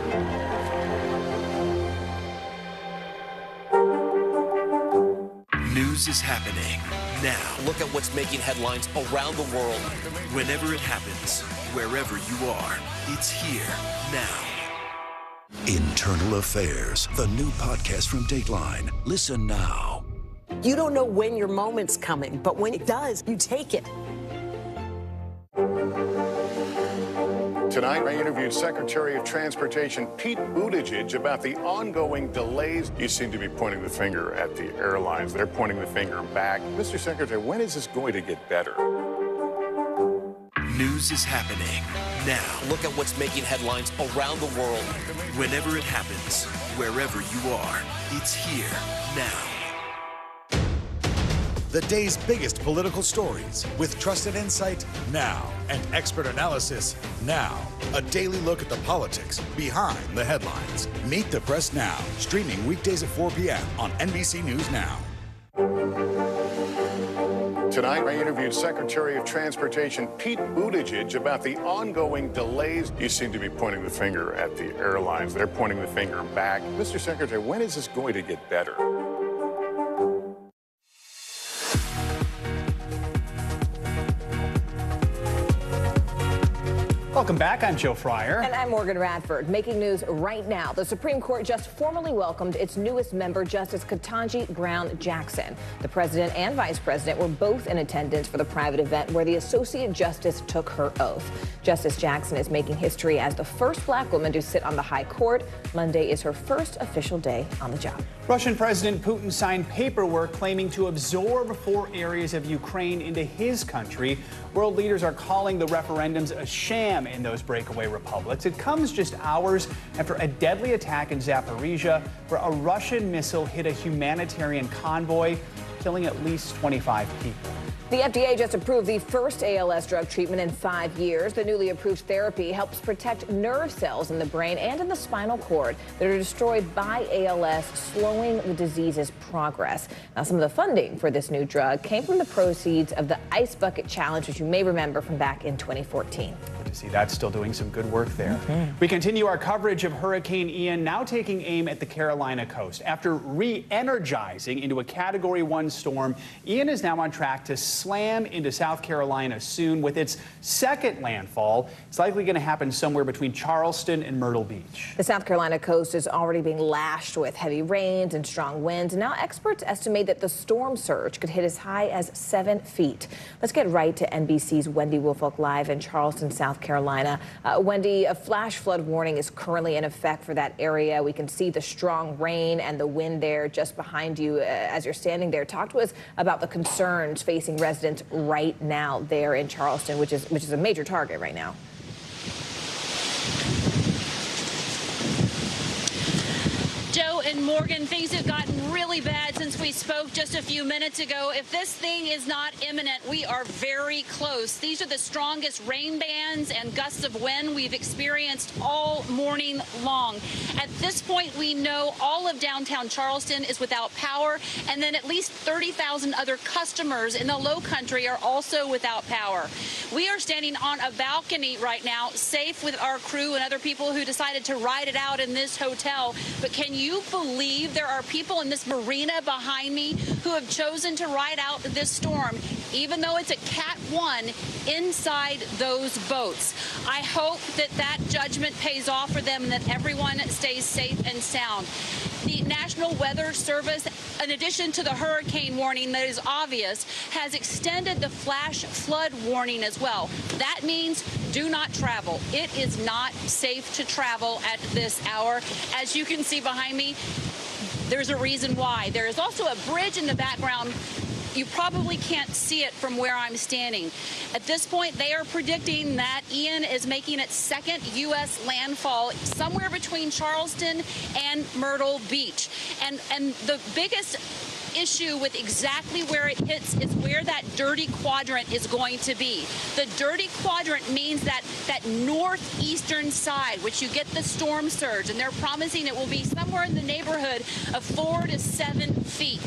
News is happening now. Look at what's making headlines around the world. Whenever it happens, wherever you are, it's here now. Internal Affairs, the new podcast from Dateline. Listen now. You don't know when your moment's coming, but when it does, you take it. Tonight, I interviewed Secretary of Transportation Pete Buttigieg about the ongoing delays. You seem to be pointing the finger at the airlines. They're pointing the finger back. Mr. Secretary, when is this going to get better? News is happening now. Look at what's making headlines around the world. Whenever it happens, wherever you are, it's here now. The day's biggest political stories with trusted insight now and expert analysis now. A daily look at the politics behind the headlines. Meet the Press Now, streaming weekdays at 4 p.m. on NBC News Now. Tonight, I interviewed Secretary of Transportation Pete Buttigieg about the ongoing delays. You seem to be pointing the finger at the airlines. They're pointing the finger back. Mr. Secretary, when is this going to get better? Welcome back. I'm Joe Fryer. And I'm Morgan Radford. Making news right now. The Supreme Court just formally welcomed its newest member, Justice Ketanji Brown Jackson. The president and vice president were both in attendance for the private event where the Associate Justice took her oath. Justice Jackson is making history as the first black woman to sit on the high court. Monday is her first official day on the job. Russian President Putin signed paperwork claiming to absorb 4 areas of Ukraine into his country. World leaders are calling the referendums a sham in those breakaway republics. It comes just hours after a deadly attack in Zaporizhia, where a Russian missile hit a humanitarian convoy, killing at least 25 people. The FDA just approved the first ALS drug treatment in 5 years. The newly approved therapy helps protect nerve cells in the brain and in the spinal cord that are destroyed by ALS, slowing the disease's progress. Now, some of the funding for this new drug came from the proceeds of the Ice Bucket Challenge, which you may remember from back in 2014. to see that still doing some good work there. We continue our coverage of Hurricane Ian, now taking aim at the Carolina coast. After re-energizing into a Category 1 storm, Ian is now on track to slam into South Carolina soon with its second landfall. It's likely going to happen somewhere between Charleston and Myrtle Beach. The South Carolina coast is already being lashed with heavy rains and strong winds. Now experts estimate that the storm surge could hit as high as 7 feet. Let's get right to NBC's Wendy Woolfolk live in Charleston, South Carolina. Wendy, a flash flood warning is currently in effect for that area. We can see the strong rain and the wind there just behind you as you're standing there. Talk to us about the concerns facing residents right now there in Charleston, which is a major target right now. Joe and Morgan, things have gotten really bad since we spoke just a few minutes ago. If this thing is not imminent, we are very close. These are the strongest rain bands and gusts of wind we've experienced all morning long. At this point, we know all of downtown Charleston is without power, and then at least 30,000 other customers in the Low Country are also without power. We are standing on a balcony right now, safe with our crew and other people who decided to ride it out in this hotel. But can you believe there are people in this marina behind me who have chosen to ride out this storm, even though it's a Cat 1 inside those boats? I hope that that judgment pays off for them and that everyone stays safe and sound. The National Weather Service, in addition to the hurricane warning that is obvious, has extended the flash flood warning as well. That means do not travel. It is not safe to travel at this hour. As you can see behind me, there's a reason why. There is also a bridge in the background. You probably can't see it from where I'm standing. At this point, they are predicting that Ian is making its second U.S. landfall somewhere between Charleston and Myrtle Beach. And the biggest issue with exactly where it hits is where that dirty quadrant is going to be. The dirty quadrant means that northeastern side, which you get the storm surge, and they're promising it will be somewhere in the neighborhood of 4 to 7 feet.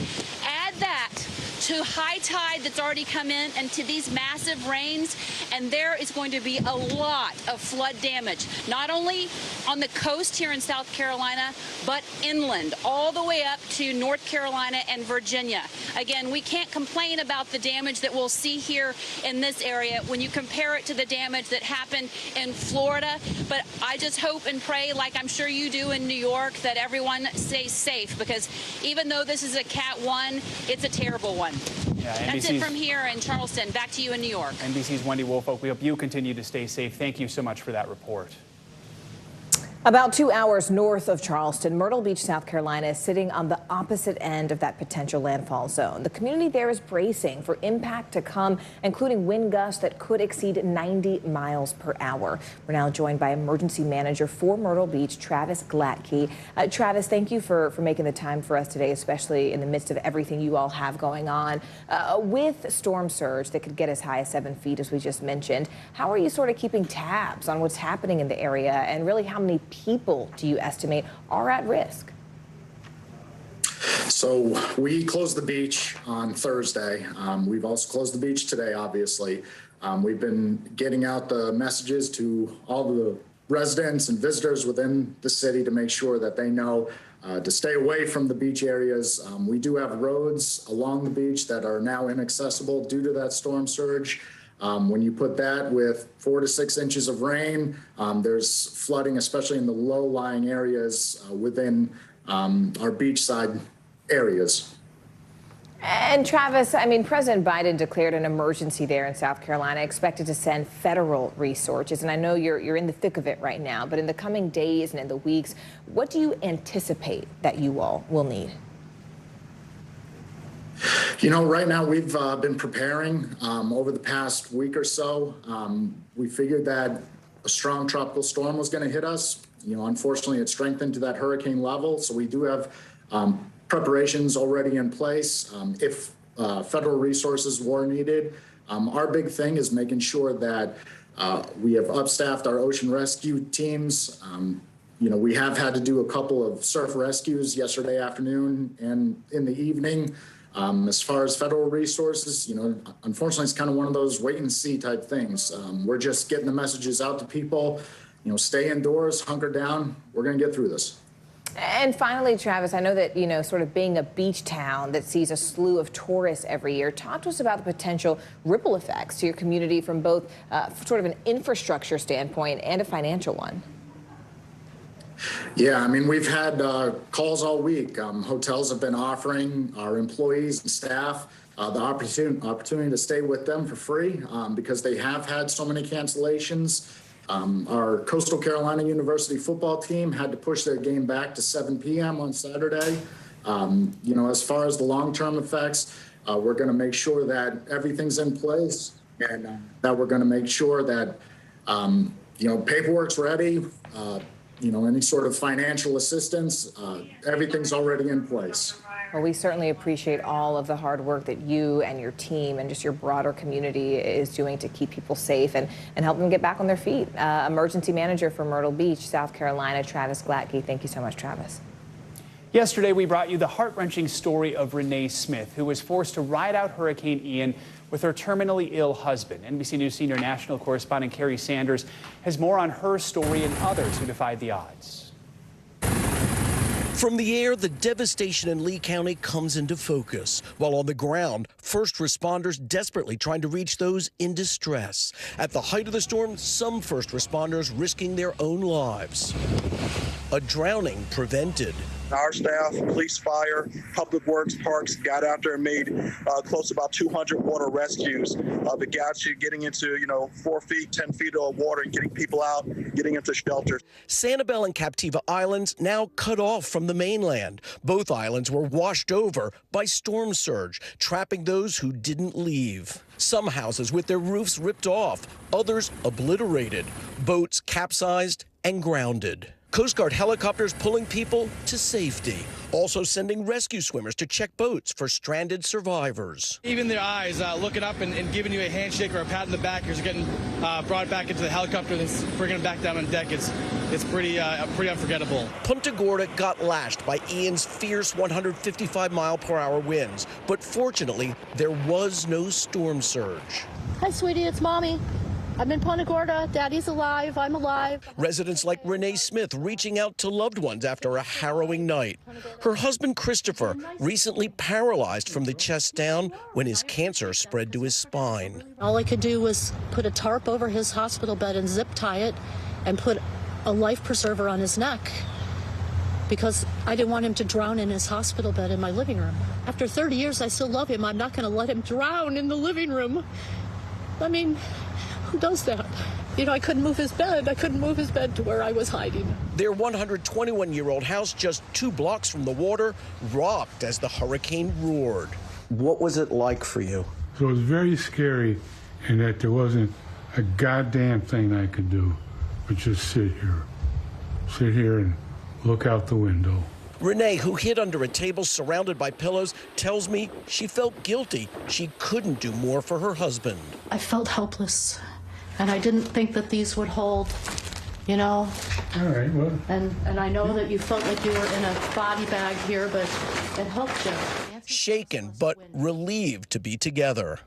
Add that to high tide that's already come in and to these massive rains, and there is going to be a lot of flood damage, not only on the coast here in South Carolina, but inland, all the way up to North Carolina and Virginia. Again, we can't complain about the damage that we'll see here in this area when you compare it to the damage that happened in Florida. But I just hope and pray, like I'm sure you do in New York, that everyone stays safe, because even though this is a Cat 1, it's a terrible one. Yeah, that's it from here in Charleston. Back to you in New York. NBC's Wendy Woolfolk. We hope you continue to stay safe. Thank you so much for that report. About 2 hours north of Charleston, Myrtle Beach, South Carolina is sitting on the opposite end of that potential landfall zone. The community there is bracing for impact to come, including wind gusts that could exceed 90 miles per hour. We're now joined by Emergency Manager for Myrtle Beach, Travis Glatke. Travis, thank you for making the time for us today, especially in the midst of everything you all have going on. With storm surge that could get as high as 7 feet, as we just mentioned, how are you sort of keeping tabs on what's happening in the area, and really how many people do you estimate are at risk? So we closed the beach on Thursday. We've also closed the beach today, obviously. We've been getting out the messages to all the residents and visitors within the city to make sure that they know to stay away from the beach areas. We do have roads along the beach that are now inaccessible due to that storm surge. When you put that with 4 to 6 inches of rain, there's flooding, especially in the low-lying areas within our beachside areas. And Travis, I mean, President Biden declared an emergency there in South Carolina, expected to send federal resources. And I know you're in the thick of it right now, but in the coming days and in the weeks, what do you anticipate that you all will need? You know, right now we've been preparing over the past week or so. We figured that a strong tropical storm was going to hit us. You know, unfortunately, it strengthened to that hurricane level. So we do have preparations already in place if federal resources were needed. Our big thing is making sure that we have upstaffed our ocean rescue teams. You know, we have had to do a couple of surf rescues yesterday afternoon and in the evening. As far as federal resources, unfortunately, it's kind of one of those wait and see type things. We're just getting the messages out to people, stay indoors, hunker down. We're going to get through this. And finally, Travis, I know that, sort of being a beach town that sees a slew of tourists every year, talk to us about the potential ripple effects to your community from both sort of an infrastructure standpoint and a financial one. Yeah, I mean, we've had calls all week. Hotels have been offering our employees and staff the opportunity to stay with them for free because they have had so many cancellations. Our Coastal Carolina University football team had to push their game back to 7 p.m. on Saturday. As far as the long-term effects, we're going to make sure that everything's in place and that we're going to make sure that, paperwork's ready. Any sort of financial assistance, everything's already in place. Well, we certainly appreciate all of the hard work that you and your team and just your broader community is doing to keep people safe and help them get back on their feet. Emergency manager for Myrtle Beach, South Carolina, Travis Glatke. Thank you so much, Travis. Yesterday, we brought you the heart-wrenching story of Renee Smith, who was forced to ride out Hurricane Ian with her terminally ill husband. NBC News senior national correspondent Carrie Sanders has more on her story and others who defied the odds. From the air, the devastation in Lee County comes into focus, while on the ground, first responders desperately trying to reach those in distress. At the height of the storm, some first responders risking their own lives. A drowning prevented. Our staff, police, fire, public works, parks got out there and made close to about 200 water rescues. The guys getting into, 4 feet, 10 feet of water and getting people out, getting into shelters. Sanibel and Captiva Islands now cut off from the mainland. Both islands were washed over by storm surge, trapping those who didn't leave. Some houses with their roofs ripped off, others obliterated, boats capsized and grounded. Coast Guard helicopters pulling people to safety, also sending rescue swimmers to check boats for stranded survivors. Even their eyes looking up and giving you a handshake or a pat in the back as you're getting brought back into the helicopter and bringing them back down on deck, it's pretty unforgettable. Punta Gorda got lashed by Ian's fierce 155-mile-per-hour winds, but fortunately, there was no storm surge. Hi, sweetie, it's Mommy. I'm in Punta Gorda. Daddy's alive. I'm alive. Residents like Renee Smith reaching out to loved ones after a harrowing night. Her husband, Christopher, recently paralyzed from the chest down when his cancer spread to his spine. All I could do was put a tarp over his hospital bed and zip tie it and put a life preserver on his neck because I didn't want him to drown in his hospital bed in my living room. After 30 years, I still love him. I'm not going to let him drown in the living room. I mean, who does that? I couldn't move his bed. I couldn't move his bed to where I was hiding. Their 121-year-old house, just 2 blocks from the water, rocked as the hurricane roared. What was it like for you? So it was very scary in that there wasn't a goddamn thing I could do but just sit here and look out the window. Renee, who hid under a table surrounded by pillows, tells me she felt guilty. She couldn't do more for her husband. I felt helpless, and I didn't think that these would hold, All right, well. And I know that you felt like you were in a body bag here, but it helped you. Shaken, but relieved to be together.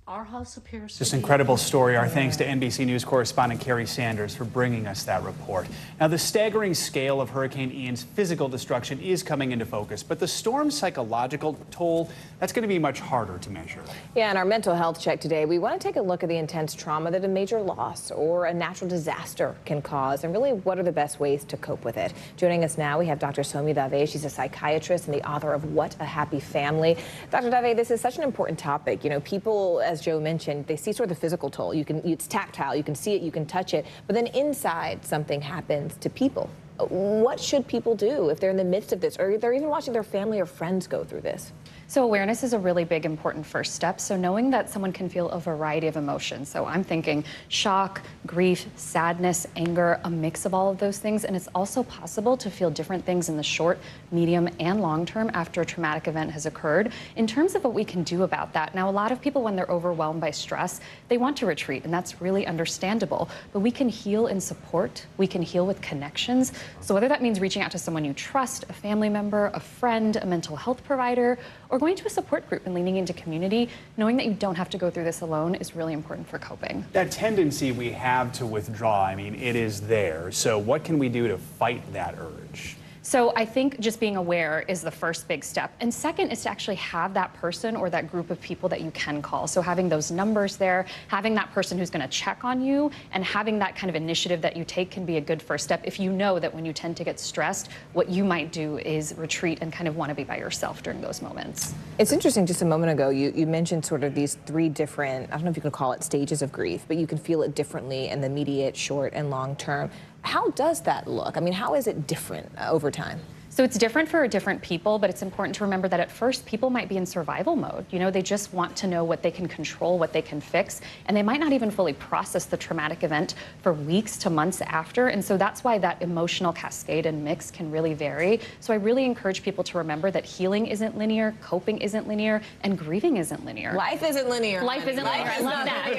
Our house appears This incredible story. Our thanks to NBC News correspondent Carrie Sanders for bringing us that report. Now, the staggering scale of Hurricane Ian's physical destruction is coming into focus, but the storm's psychological toll, that's going to be much harder to measure. Yeah, in our mental health check today, we want to take a look at the intense trauma that a major loss or a natural disaster can cause, and really what are the best ways to cope with it. Joining us now, we have Dr. Soumi Dave. She's a psychiatrist and the author of What a Happy Family. Dr. Dave, this is such an important topic. People, as Joe mentioned, they see sort of the physical toll. It's tactile, you can see it, you can touch it, but then inside something happens to people. What should people do if they're in the midst of this, or they're even watching their family or friends go through this? So awareness is a really big, important first step. So knowing that someone can feel a variety of emotions. So I'm thinking shock, grief, sadness, anger, a mix of all of those things. And it's also possible to feel different things in the short, medium, and long term after a traumatic event has occurred. In terms of what we can do about that, now a lot of people, when they're overwhelmed by stress, they want to retreat, and that's really understandable. But we can heal in support. We can heal with connections. So whether that means reaching out to someone you trust, a family member, a friend, a mental health provider, or or going to a support group and leaning into community, knowing that you don't have to go through this alone is really important for coping. That tendency we have to withdraw, I mean, it is there. So what can we do to fight that urge? So I think just being aware is the first big step. And second is to actually have that person or that group of people that you can call. So having those numbers there, having that person who's going to check on you, and having that kind of initiative that you take can be a good first step if you know that when you tend to get stressed, what you might do is retreat and kind of want to be by yourself during those moments. It's interesting, just a moment ago, you mentioned sort of these three different, I don't know if you can call it stages of grief, but you can feel it differently in the immediate, short, and long term. How does that look? I mean, how is it different over time? So it's different for different people, but it's important to remember that at first people might be in survival mode. You know, they just want to know what they can control, what they can fix, and they might not even fully process the traumatic event for weeks to months after. And so that's why that emotional cascade and mix can really vary. So I really encourage people to remember that healing isn't linear, coping isn't linear, and grieving isn't linear. Life isn't linear. Life isn't linear. I love that.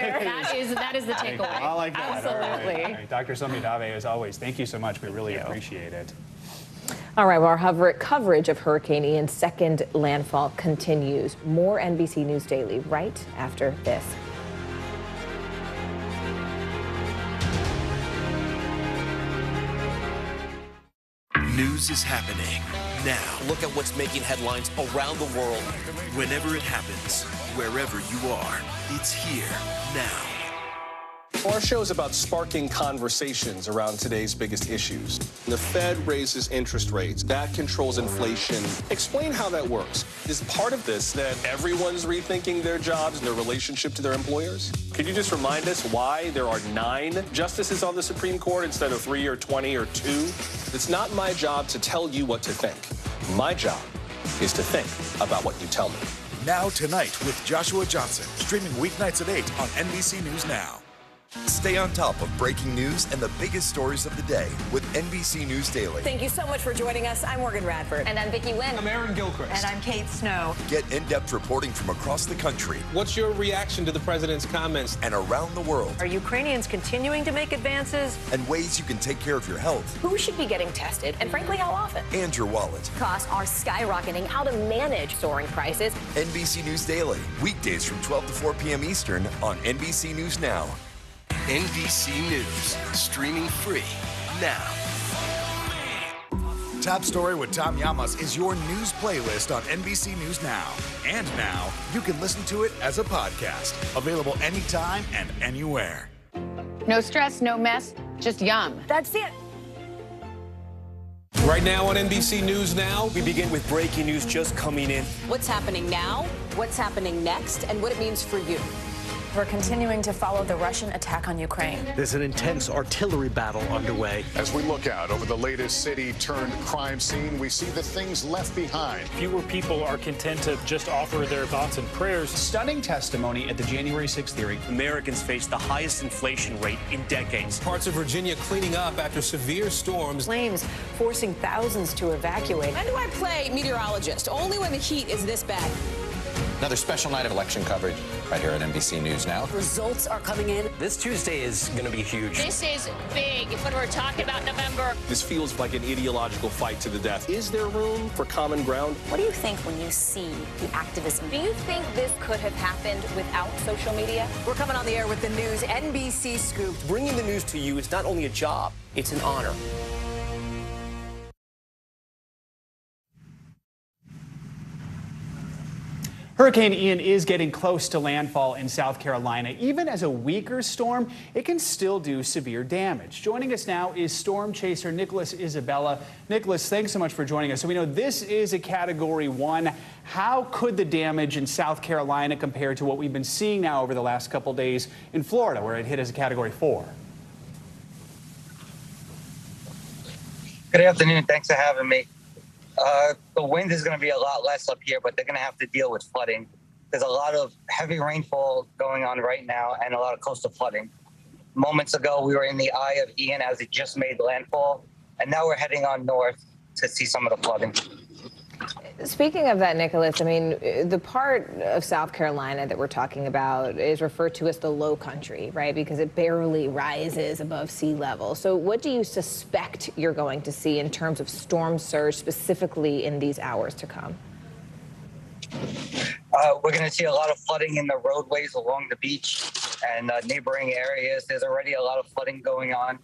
That is the takeaway. I like that. Absolutely. All right. Dr. Somidave, as always, thank you so much. We really appreciate it. All right, well, our coverage of Hurricane Ian's second landfall continues. More NBC News Daily right after this. News is happening now. Look at what's making headlines around the world. Whenever it happens, wherever you are, it's here now. Our show is about sparking conversations around today's biggest issues. The Fed raises interest rates. That controls inflation. Explain how that works. Is part of this that everyone's rethinking their jobs and their relationship to their employers? Could you just remind us why there are 9 justices on the Supreme Court instead of 3 or 20 or 2? It's not my job to tell you what to think. My job is to think about what you tell me. Now Tonight with Joshua Johnson, streaming weeknights at 8 on NBC News Now. Stay on top of breaking news and the biggest stories of the day with NBC News Daily. Thank you so much for joining us. I'm Morgan Radford. And I'm Vicki Lynn. I'm Aaron Gilchrist. And I'm Kate Snow. Get in-depth reporting from across the country. What's your reaction to the president's comments? And around the world. Are Ukrainians continuing to make advances? And ways you can take care of your health. Who should be getting tested? And frankly, how often? And your wallet. Costs are skyrocketing. How to manage soaring prices. NBC News Daily. Weekdays from 12 to 4 p.m. Eastern on NBC News Now. NBC News, streaming free now. Top Story with Tom Llamas is your news playlist on NBC News Now. And now, you can listen to it as a podcast. Available anytime and anywhere. No stress, no mess, just yum. That's it. Right now on NBC News Now, we begin with breaking news just coming in. What's happening now, what's happening next, and what it means for you. We're continuing to follow the Russian attack on Ukraine. There's an intense artillery battle underway. As we look out over the latest city-turned-crime scene, we see the things left behind. Fewer people are content to just offer their thoughts and prayers. Stunning testimony at the January 6th hearing. Americans face the highest inflation rate in decades. Parts of Virginia cleaning up after severe storms. Flames forcing thousands to evacuate. When do I play meteorologist? Only when the heat is this bad. Another special night of election coverage right here at NBC News Now. Results are coming in. This Tuesday is going to be huge. This is big when we're talking about November. This feels like an ideological fight to the death. Is there room for common ground? What do you think when you see the activism? Do you think this could have happened without social media? We're coming on the air with the news NBC Scoop. Bringing the news to you is not only a job, it's an honor. Hurricane Ian is getting close to landfall in South Carolina. Even as a weaker storm, it can still do severe damage. Joining us now is storm chaser Nicholas Isabella. Nicholas, thanks so much for joining us. So we know this is a Category 1. How could the damage in South Carolina compare to what we've been seeing now over the last couple days in Florida, where it hit as a Category 4? Good afternoon. Thanks for having me. The wind is going to be a lot less up here, but they're going to have to deal with flooding. There's a lot of heavy rainfall going on right now and a lot of coastal flooding. Moments ago, we were in the eye of Ian as it just made landfall, and now we're heading on north to see some of the flooding. Speaking of that, Nicholas, I mean, the part of South Carolina that we're talking about is referred to as the low country, right? Because it barely rises above sea level. So what do you suspect you're going to see in terms of storm surge, specifically in these hours to come? We're going to see a lot of flooding in the roadways along the beach and neighboring areas. There's already a lot of flooding going on.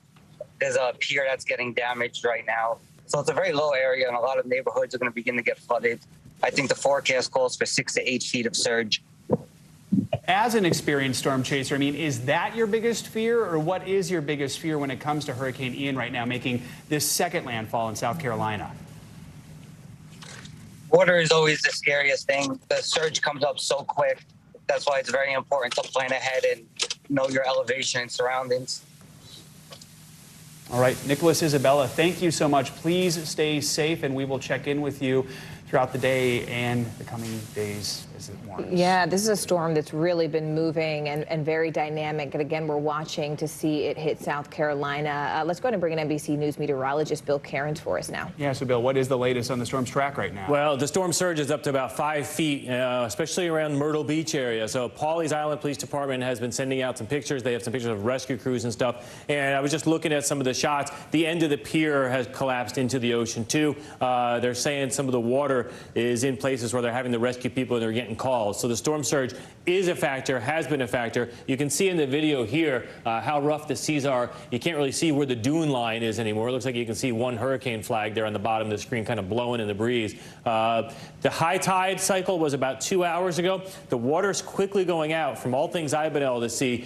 There's a pier that's getting damaged right now. So it's a very low area, and a lot of neighborhoods are going to begin to get flooded. I think the forecast calls for 6 to 8 feet of surge. As an experienced storm chaser, I mean, is that your biggest fear, or what is your biggest fear when it comes to Hurricane Ian right now, making this second landfall in South Carolina? Water is always the scariest thing. The surge comes up so quick. That's why it's very important to plan ahead and know your elevation and surroundings. All right, Nicholas, Isabella, thank you so much. Please stay safe, and we will check in with you throughout the day and the coming days as it warms. Yeah, this is a storm that's really been moving and very dynamic. And again, we're watching to see it hit South Carolina. Let's go ahead and bring in NBC News meteorologist Bill Cairns for us now. Yeah, so Bill, what is the latest on the storm's track right now? Well, the storm surge is up to about 5 feet, especially around Myrtle Beach area. So Pawleys Island Police Department has been sending out some pictures. They have some pictures of rescue crews and stuff. And I was just looking at some of the shots. The end of the pier has collapsed into the ocean, too. They're saying some of the water is in places where they're having to rescue people and they're getting calls. So the storm surge is a factor, has been a factor. You can see in the video here how rough the seas are. You can't really see where the dune line is anymore. It looks like you can see one hurricane flag there on the bottom of the screen kind of blowing in the breeze. The high tide cycle was about 2 hours ago. The water's quickly going out. From all things I've been able to see,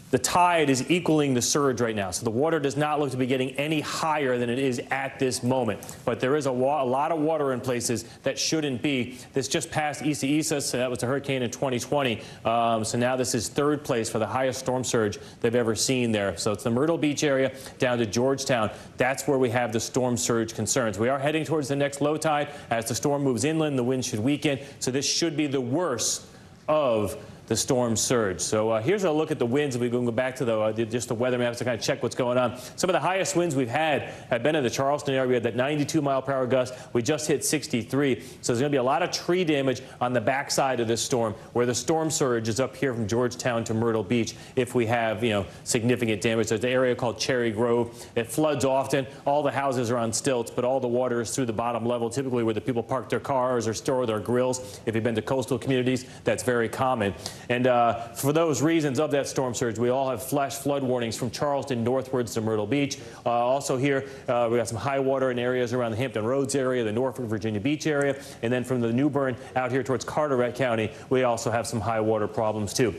the tide is equaling the surge right now. So the water does not look to be getting any higher than it is at this moment. But there is a lot of water in places that shouldn't be. This just passed Isa, so that was a hurricane in 2020. So now this is third place for the highest storm surge they've ever seen there. So it's the Myrtle Beach area down to Georgetown. That's where we have the storm surge concerns. We are heading towards the next low tide. As the storm moves inland, the wind should weaken. So this should be the worst of the storm surge. So here's a look at the winds. We can go back to just the weather maps to kind of check what's going on. Some of the highest winds we've had have been in the Charleston area. We had that 92-mile-per-hour gust. We just hit 63. So there's going to be a lot of tree damage on the backside of this storm, where the storm surge is up here from Georgetown to Myrtle Beach. If we have, significant damage, there's an area called Cherry Grove. It floods often. All the houses are on stilts, but all the water is through the bottom level, typically where the people park their cars or store their grills. If you've been to coastal communities, that's very common. And for those reasons of that storm surge, we all have flash flood warnings from Charleston northwards to Myrtle Beach. Also here, we got some high water in areas around the Hampton Roads area, the Norfolk, Virginia Beach area, and then from the New Bern out here towards Carteret County, we also have some high water problems too.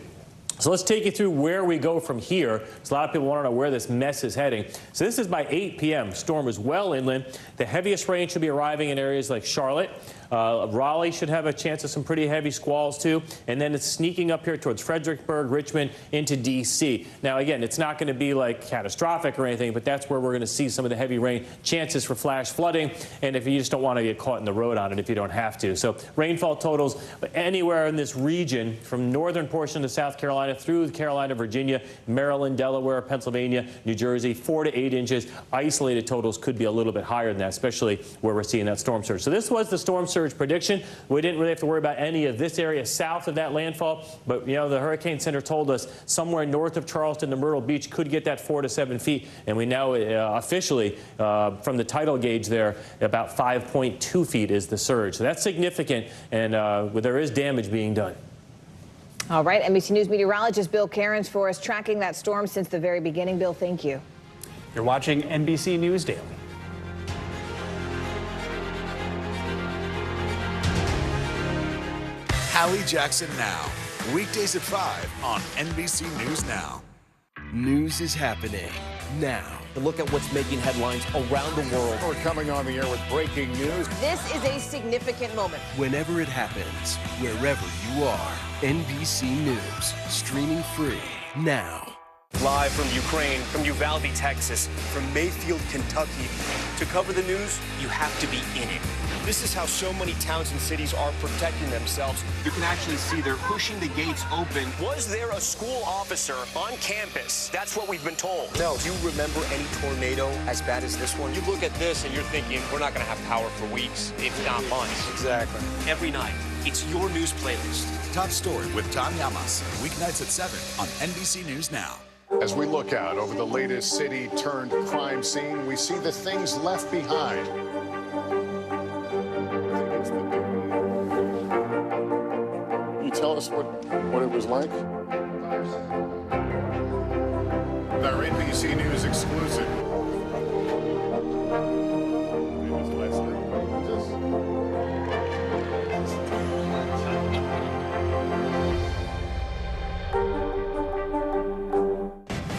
So let's take you through where we go from here. So a lot of people want to know where this mess is heading. So this is by 8 p.m. Storm is well inland. The heaviest rain should be arriving in areas like Charlotte. Raleigh should have a chance of some pretty heavy squalls, too. And then it's sneaking up here towards Fredericksburg, Richmond, into D.C. Now, again, it's not going to be like catastrophic or anything, but that's where we're going to see some of the heavy rain, chances for flash flooding, and if you just don't want to get caught in the road on it if you don't have to. So rainfall totals anywhere in this region, from northern portion of South Carolina through Carolina, Virginia, Maryland, Delaware, Pennsylvania, New Jersey, 4 to 8 inches. Isolated totals could be a little bit higher than that, especially where we're seeing that storm surge. So this was the storm surge prediction. We didn't really have to worry about any of this area south of that landfall, but the Hurricane Center told us somewhere north of Charleston to Myrtle Beach could get that 4 to 7 feet, and we know officially from the tidal gauge there about 5.2 feet is the surge. So that's significant, and there is damage being done. All right, NBC News meteorologist Bill Cairns for us, tracking that storm since the very beginning. Bill, thank you. You're watching NBC News Daily. Hallie Jackson Now, weekdays at 5 on NBC News Now. News is happening now. To look at what's making headlines around the world. We're coming on the air with breaking news. This is a significant moment. Whenever it happens, wherever you are, NBC News, streaming free now. Live from Ukraine, from Uvalde, Texas, from Mayfield, Kentucky. To cover the news, you have to be in it. This is how so many towns and cities are protecting themselves. You can actually see they're pushing the gates open. Was there a school officer on campus? That's what we've been told. No. Do you remember any tornado as bad as this one? You look at this and you're thinking, we're not going to have power for weeks, if not months. Exactly. Every night, it's your news playlist. Top Story with Tom Llamas, weeknights at 7 on NBC News Now. As we look out over the latest city-turned-crime scene, we see the things left behind. It's the tell us what it was like? Our NBC News exclusive.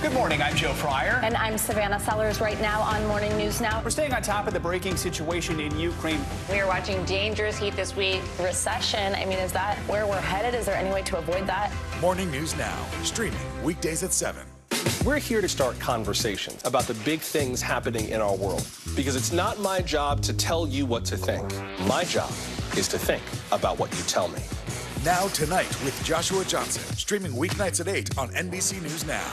Good morning, I'm Joe Fryer. And I'm Savannah Sellers right now on Morning News Now. We're staying on top of the breaking situation in Ukraine. We are watching dangerous heat this week. Recession, I mean, is that where we're headed? Is there any way to avoid that? Morning News Now, streaming weekdays at 7. We're here to start conversations about the big things happening in our world, because it's not my job to tell you what to think. My job is to think about what you tell me. Now Tonight with Joshua Johnson, streaming weeknights at 8 on NBC News Now.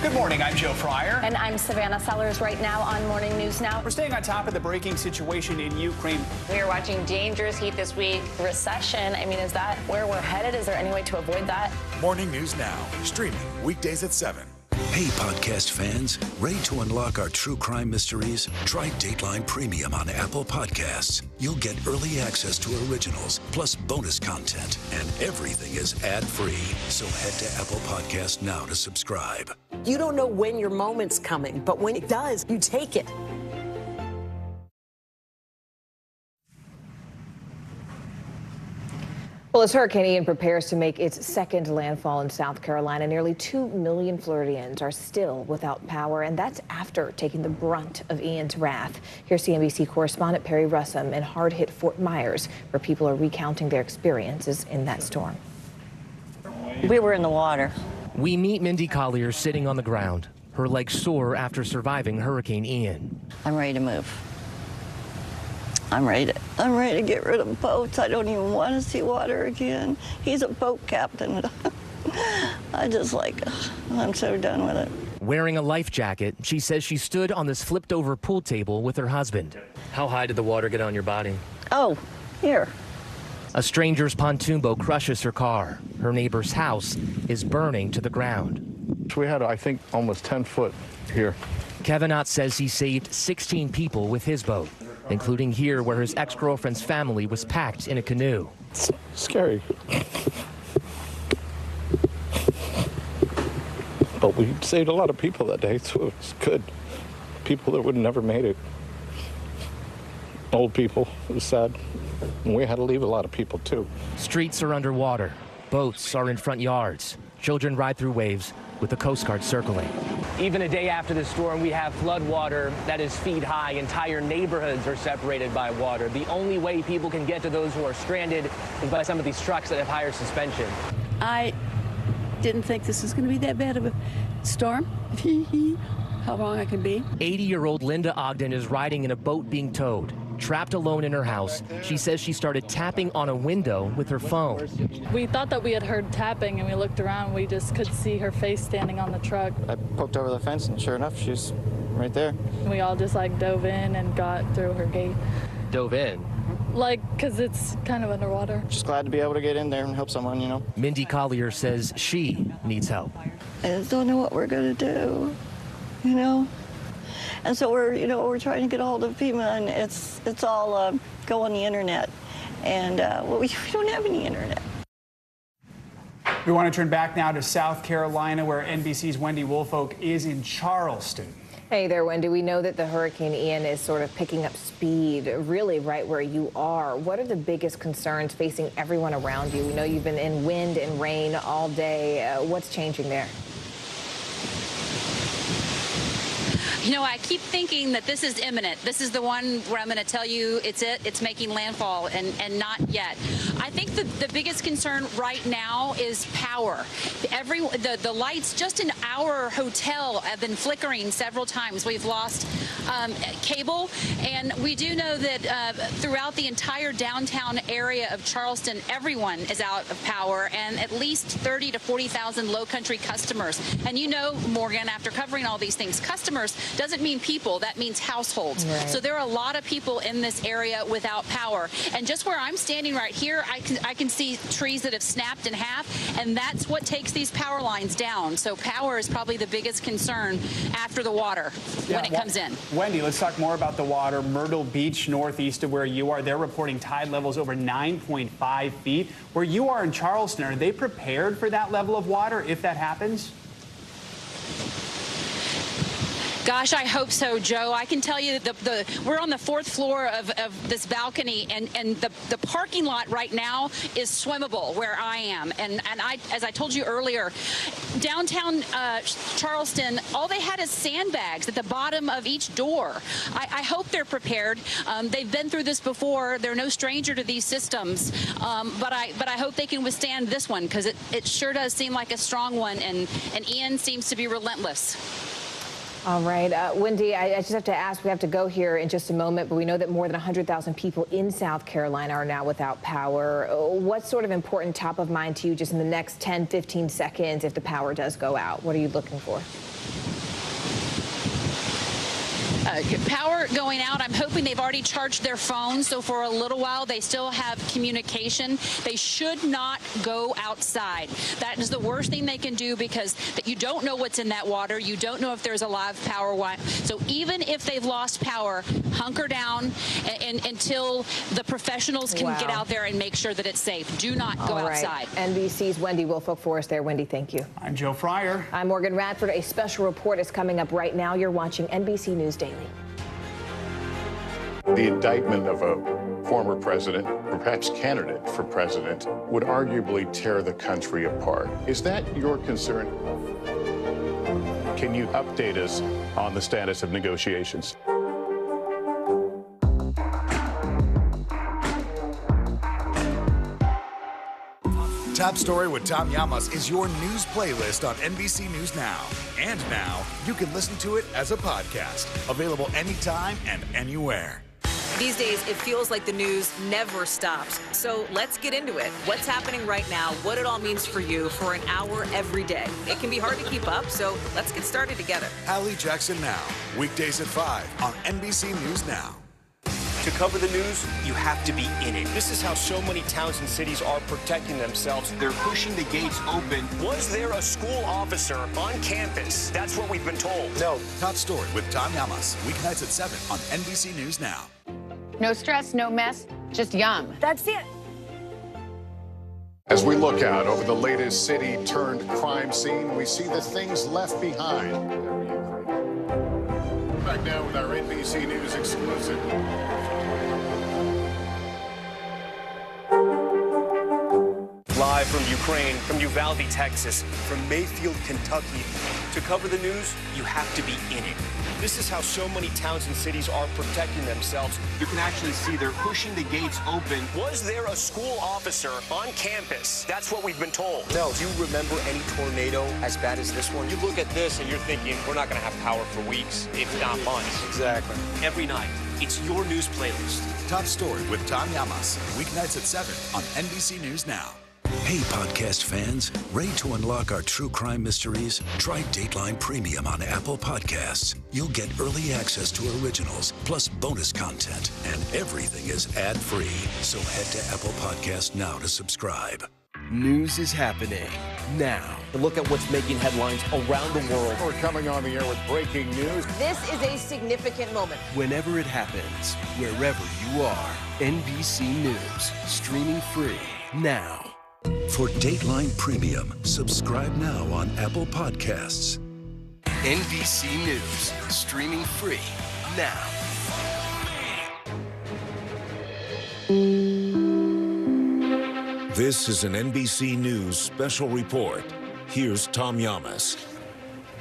Good morning, I'm Joe Fryer. And I'm Savannah Sellers right now on Morning News Now. We're staying on top of the breaking situation in Ukraine. We are watching dangerous heat this week. Recession, I mean, is that where we're headed? Is there any way to avoid that? Morning News Now, streaming weekdays at 7. Hey, podcast fans, ready to unlock our true crime mysteries? Try Dateline Premium on Apple Podcasts. You'll get early access to originals, plus bonus content, and everything is ad-free. So head to Apple Podcasts now to subscribe. You don't know when your moment's coming, but when it does, you take it. Well, as Hurricane Ian prepares to make its second landfall in South Carolina, nearly 2 million Floridians are still without power, and that's after taking the brunt of Ian's wrath. Here's CNBC correspondent Perry Russum in hard-hit Fort Myers, where people are recounting their experiences in that storm. We were in the water. We meet Mindy Collier sitting on the ground, her legs sore after surviving Hurricane Ian. I'm ready to move. I'm ready to get rid of boats. I don't even want to see water again. He's a boat captain. I'm so done with it. Wearing a life jacket, she says she stood on this flipped over pool table with her husband. How high did the water get on your body? Oh, here. A stranger's pontoon boat crushes her car. Her neighbor's house is burning to the ground. We had, I think, almost 10 foot here. Kevin Ott says he saved 16 people with his boat, including here where his ex-girlfriend's family was packed in a canoe. It's scary. But we saved a lot of people that day, so it was good. People that would have never made it. Old people, it was sad. And we had to leave a lot of people, too. Streets are underwater. Boats are in front yards. Children ride through waves with the Coast Guard circling. Even a day after the storm, we have flood water that is feet high. Entire neighborhoods are separated by water. The only way people can get to those who are stranded is by some of these trucks that have higher suspension. I didn't think this was going to be that bad of a storm. How long I can be. 80-year-old Linda Ogden is riding in a boat being towed. Trapped alone in her house, she says she started tapping on a window with her phone. We thought that we had heard tapping, and we looked around. We just could see her face standing on the truck. I poked over the fence, and sure enough, she's right there. We all just dove in and got through her gate. Dove in? Because it's kind of underwater. Just glad to be able to get in there and help someone, you know. Mindy Collier says she needs help. I just don't know what we're going to do, you know. And so we're trying to get a hold of FEMA, and it's all go on the internet, and we don't have any internet. We want to turn back now to South Carolina, where NBC's Wendy Woolfolk is in Charleston. Hey there, Wendy. We know that the Hurricane Ian is sort of picking up speed, really right where you are. What are the biggest concerns facing everyone around you? We know you've been in wind and rain all day. What's changing there? You know, I keep thinking that this is imminent. This is the one where I'm going to tell you it's making landfall, and not yet. I think the biggest concern right now is power. The lights just in our hotel have been flickering several times. We've lost cable, and we do know that throughout the entire downtown area of Charleston, everyone is out of power, and at least 30 to 40,000 low country customers. And you know, Morgan, after covering all these things, customers doesn't mean people, that means households. Right. So there are a lot of people in this area without power. And just where I'm standing right here, I can see trees that have snapped in half, and that's what takes these power lines down. So power is probably the biggest concern after the water when it comes in. Wendy, let's talk more about the water. Myrtle Beach, northeast of where you are, they're reporting tide levels over 9.5 feet. Where you are in Charleston, are they prepared for that level of water if that happens? Gosh, I hope so, Joe. I can tell you that we're on the 4th floor of this balcony, and the parking lot right now is swimmable where I am. And as I told you earlier, downtown Charleston, all they had is sandbags at the bottom of each door. I hope they're prepared. They've been through this before. They're no stranger to these systems. But I hope they can withstand this one, because it sure does seem like a strong one, and Ian seems to be relentless. All right, Wendy, I just have to ask, we have to go here in just a moment, but we know that more than 100,000 people in South Carolina are now without power. What's sort of important top of mind to you just in the next 10, 15 seconds if the power does go out? What are you looking for? Power going out, I'm hoping they've already charged their phones, so for a little while they still have communication. They should not go outside. That is the worst thing they can do, because you don't know what's in that water. You don't know if there's a live power line. So even if they've lost power, hunker down until the professionals can get out there and make sure that it's safe. Do not go outside. NBC's Wendy Wilfolk for us there. Wendy, thank you. I'm Joe Fryer. I'm Morgan Radford. A special report is coming up right now. You're watching NBC News Daily. The indictment of a former president, or perhaps candidate for president, would arguably tear the country apart. Is that your concern? Can you update us on the status of negotiations? Top Story with Tom Llamas is your news playlist on NBC News Now. And now, you can listen to it as a podcast. Available anytime and anywhere. These days, it feels like the news never stops. So let's get into it. What's happening right now, what it all means for you for an hour every day. It can be hard to keep up, so let's get started together. Hallie Jackson Now, weekdays at 5 on NBC News Now. To cover the news, you have to be in it. This is how so many towns and cities are protecting themselves. They're pushing the gates open. Was there a school officer on campus? That's what we've been told. No. Top Story with Tom Llamas, weeknights at 7 on NBC News Now. No stress, no mess, just yum. That's it. As we look out over the latest city-turned-crime scene, we see the things left behind. Back now with our NBC News exclusive. Live from Ukraine, from Uvalde, Texas, from Mayfield, Kentucky. To cover the news, you have to be in it. This is how so many towns and cities are protecting themselves. You can actually see they're pushing the gates open. Was there a school officer on campus? That's what we've been told. No. Do you remember any tornado as bad as this one? You look at this and you're thinking, we're not going to have power for weeks, if not months. Exactly. Every night, it's your news playlist. Top Story with Tom Llamas, weeknights at 7 on NBC News Now. Hey, podcast fans, ready to unlock our true crime mysteries? Try Dateline Premium on Apple Podcasts. You'll get early access to originals, plus bonus content, and everything is ad-free. So head to Apple Podcasts now to subscribe. News is happening now. Look at what's making headlines around the world. We're coming on the air with breaking news. This is a significant moment. Whenever it happens, wherever you are, NBC News, streaming free now. For Dateline Premium, subscribe now on Apple Podcasts. NBC News, streaming free now. This is an NBC News special report. Here's Tom Llamas.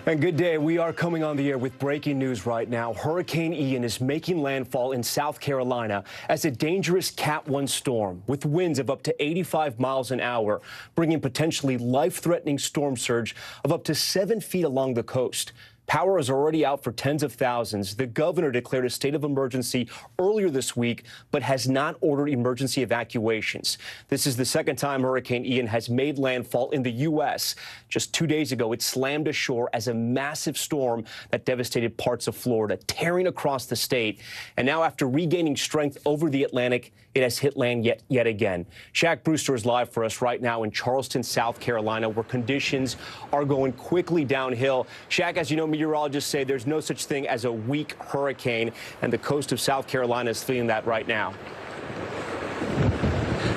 And good day. We are coming on the air with breaking news right now. Hurricane Ian is making landfall in South Carolina as a dangerous Cat 1 storm with winds of up to 85 miles an hour, bringing potentially life-threatening storm surge of up to 7 feet along the coast. Power is already out for tens of thousands. The governor declared a state of emergency earlier this week, but has not ordered emergency evacuations. This is the second time Hurricane Ian has made landfall in the U.S. Just 2 days ago, it slammed ashore as a massive storm that devastated parts of Florida, tearing across the state. And now, after regaining strength over the Atlantic, it has hit land yet again. Shaq Brewster is live for us right now in Charleston, South Carolina, where conditions are going quickly downhill. Shaq, as you know, meteorologists say there's no such thing as a weak hurricane, and the coast of South Carolina is feeling that right now.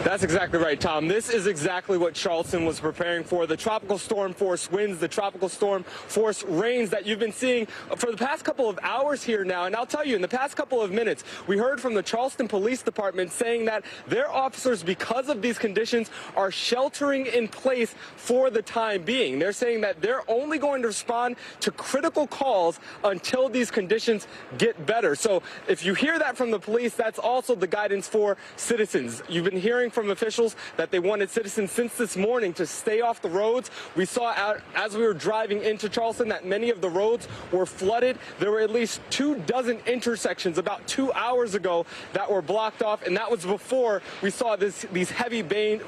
That's exactly right, Tom. This is exactly what Charleston was preparing for. The tropical storm force winds, the tropical storm force rains that you've been seeing for the past couple of hours here now. And I'll tell you, in the past couple of minutes, we heard from the Charleston Police Department saying that their officers, because of these conditions, are sheltering in place for the time being. They're saying that they're only going to respond to critical calls until these conditions get better. So if you hear that from the police, that's also the guidance for citizens. You've been hearing from officials that they wanted citizens since this morning to stay off the roads. We saw out as we were driving into Charleston that many of the roads were flooded. There were at least 24 intersections about 2 hours ago that were blocked off, and that was before we saw these heavy bands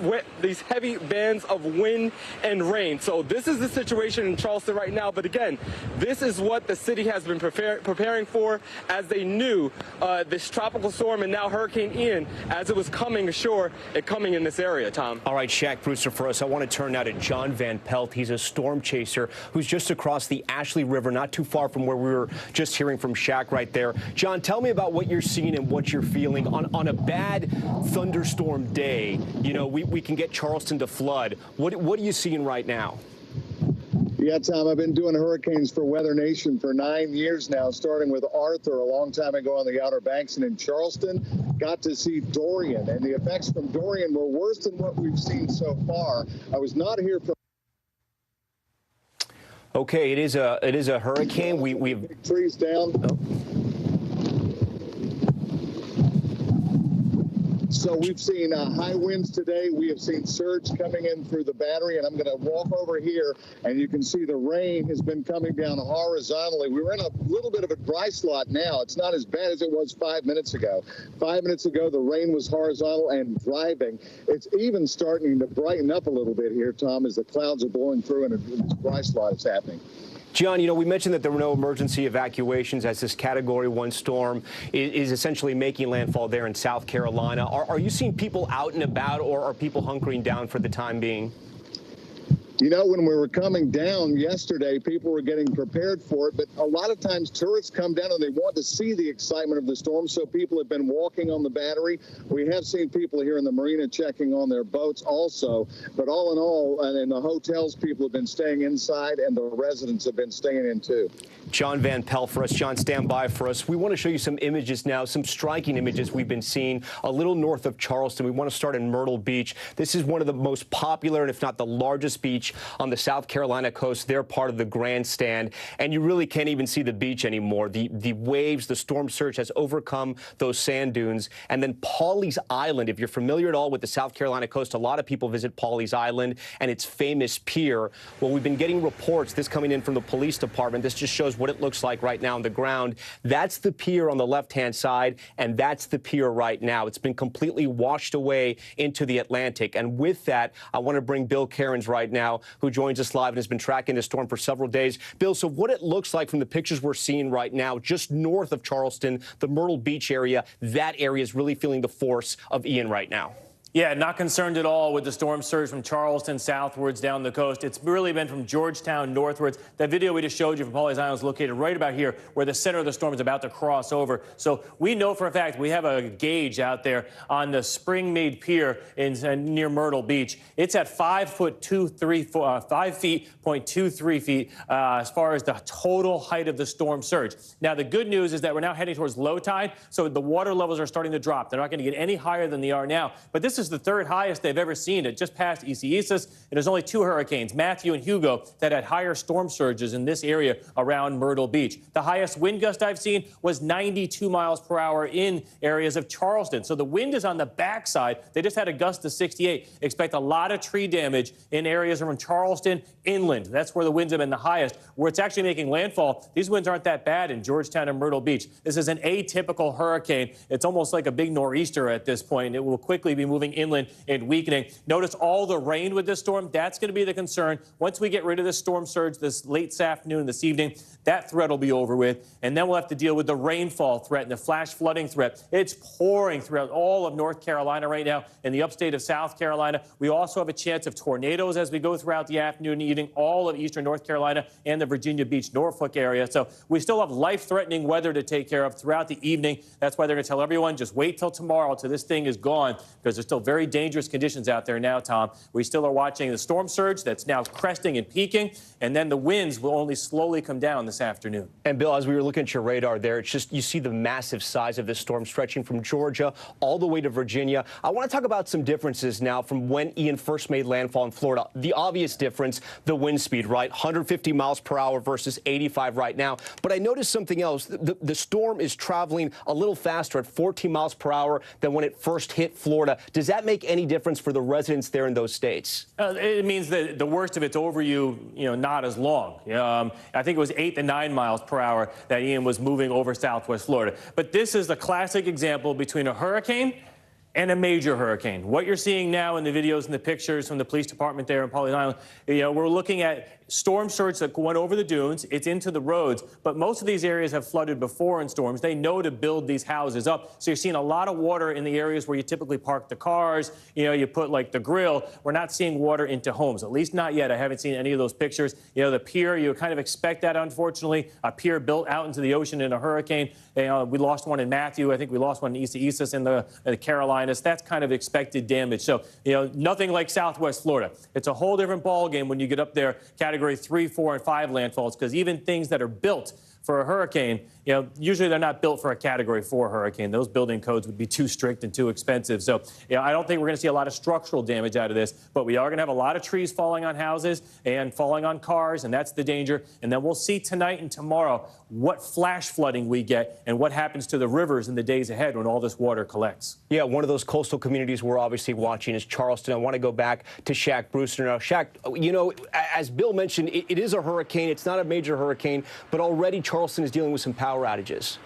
of wind and rain. So this is the situation in Charleston right now. But again, this is what the city has been preparing for, as they knew this tropical storm and now Hurricane Ian, as it was coming ashore, coming in this area, Tom. All right, Shaq Brewster for us. I want to turn now to John Van Pelt. He's a storm chaser who's just across the Ashley River, not too far from where we were just hearing from Shaq right there. John, tell me about what you're seeing and what you're feeling on a bad thunderstorm day. You know, we can get Charleston to flood. What are you seeing right now? Yeah, Tom, I've been doing hurricanes for Weather Nation for 9 years now, starting with Arthur a long time ago on the Outer Banks, and in Charleston, got to see Dorian, and the effects from Dorian were worse than what we've seen so far. I was not here for... Okay, it is a hurricane. We've trees down. Oh. So we've seen high winds today. We have seen surge coming in through the battery, and I'm going to walk over here, and you can see the rain has been coming down horizontally. We're in a little bit of a dry slot now. It's not as bad as it was 5 minutes ago. 5 minutes ago, the rain was horizontal and driving. It's even starting to brighten up a little bit here, Tom, as the clouds are blowing through and this dry slot is happening. John, you know, we mentioned that there were no emergency evacuations as this Category 1 storm is essentially making landfall there in South Carolina. Are you seeing people out and about, or are people hunkering down for the time being? You know, when we were coming down yesterday, people were getting prepared for it, but a lot of times tourists come down and they want to see the excitement of the storm, so people have been walking on the battery. We have seen people here in the marina checking on their boats also, but all in all, and in the hotels, people have been staying inside, and the residents have been staying in too. John Van Pelt for us. John, stand by for us. We want to show you some images now, some striking images we've been seeing a little north of Charleston. We want to start in Myrtle Beach. This is one of the most popular, and if not the largest beach on the South Carolina coast. They're part of the grandstand, and you really can't even see the beach anymore. The waves, the storm surge has overcome those sand dunes. And then Pawleys Island, if you're familiar at all with the South Carolina coast, a lot of people visit Pawleys Island and its famous pier. Well, we've been getting reports, this coming in from the police department. This just shows what it looks like right now on the ground. That's the pier on the left-hand side, and that's the pier right now. It's been completely washed away into the Atlantic. And with that, I want to bring Bill Cairns right now, who joins us live and has been tracking the storm for several days. Bill, so what it looks like from the pictures we're seeing right now, just north of Charleston, the Myrtle Beach area, that area is really feeling the force of Ian right now. Yeah, not concerned at all with the storm surge from Charleston southwards down the coast. It's really been from Georgetown northwards. That video we just showed you from Pawleys Island is located right about here where the center of the storm is about to cross over. So we know for a fact we have a gauge out there on the spring-made pier near Myrtle Beach. It's at 5.23 feet as far as the total height of the storm surge. Now, the good news is that we're now heading towards low tide, so the water levels are starting to drop. They're not going to get any higher than they are now. But this is is the third highest they've ever seen. It just passed Isaias, and there's only 2 hurricanes, Matthew and Hugo, that had higher storm surges in this area around Myrtle Beach. The highest wind gust I've seen was 92 miles per hour in areas of Charleston. So the wind is on the backside. They just had a gust of 68. Expect a lot of tree damage in areas around Charleston, inland. That's where the winds have been the highest. Where it's actually making landfall, these winds aren't that bad in Georgetown and Myrtle Beach. This is an atypical hurricane. It's almost like a big nor'easter at this point. It will quickly be moving inland and weakening. Notice all the rain with this storm. That's going to be the concern. Once we get rid of this storm surge this late this afternoon, this evening, that threat will be over with. And then we'll have to deal with the rainfall threat and the flash flooding threat. It's pouring throughout all of North Carolina right now in the upstate of South Carolina. We also have a chance of tornadoes as we go throughout the afternoon and evening, all of eastern North Carolina and the Virginia Beach, Norfolk area. So we still have life-threatening weather to take care of throughout the evening. That's why they're going to tell everyone, just wait till tomorrow till this thing is gone, because there's still very dangerous conditions out there now, Tom. We still are watching the storm surge that's now cresting and peaking, and then the winds will only slowly come down this afternoon. And Bill, as we were looking at your radar there, it's just, you see the massive size of this storm stretching from Georgia all the way to Virginia. I want to talk about some differences now from when Ian first made landfall in Florida. The obvious difference, the wind speed, right? 150 miles per hour versus 85 right now. But I noticed something else. The storm is traveling a little faster at 14 miles per hour than when it first hit Florida. Does that make any difference for the residents there in those states? It means that the worst of it's over you know, not as long. I think it was 8 to 9 miles per hour that Ian was moving over southwest Florida. But this is the classic example between a hurricane and a major hurricane. What you're seeing now in the videos and the pictures from the police department there in Pawleys Island, we're looking at storm surge that went over the dunes. It's into the roads, but most of these areas have flooded before in storms. They know to build these houses up. So you're seeing a lot of water in the areas where you typically park the cars, you put like the grill. We're not seeing water into homes, at least not yet. I haven't seen any of those pictures. The pier, you kind of expect that, unfortunately. A pier built out into the ocean in a hurricane. We lost one in Matthew. I think we lost one in Isaias in the Carolinas. That's kind of expected damage. So, nothing like southwest Florida. It's a whole different ballgame when you get up there, Category 3, 4, and 5 landfalls, because even things that are built for a hurricane, usually they're not built for a Category 4 hurricane. Those building codes would be too strict and too expensive. So, I don't think we're going to see a lot of structural damage out of this, but we are going to have a lot of trees falling on houses and falling on cars, and that's the danger. And then we'll see tonight and tomorrow what flash flooding we get and what happens to the rivers in the days ahead when all this water collects. Yeah, one of those coastal communities we're obviously watching is Charleston. I want to go back to Shaq Brewster now. Shaq, as Bill mentioned, it is a hurricane. It's not a major hurricane, but already Charleston is dealing with some power outages.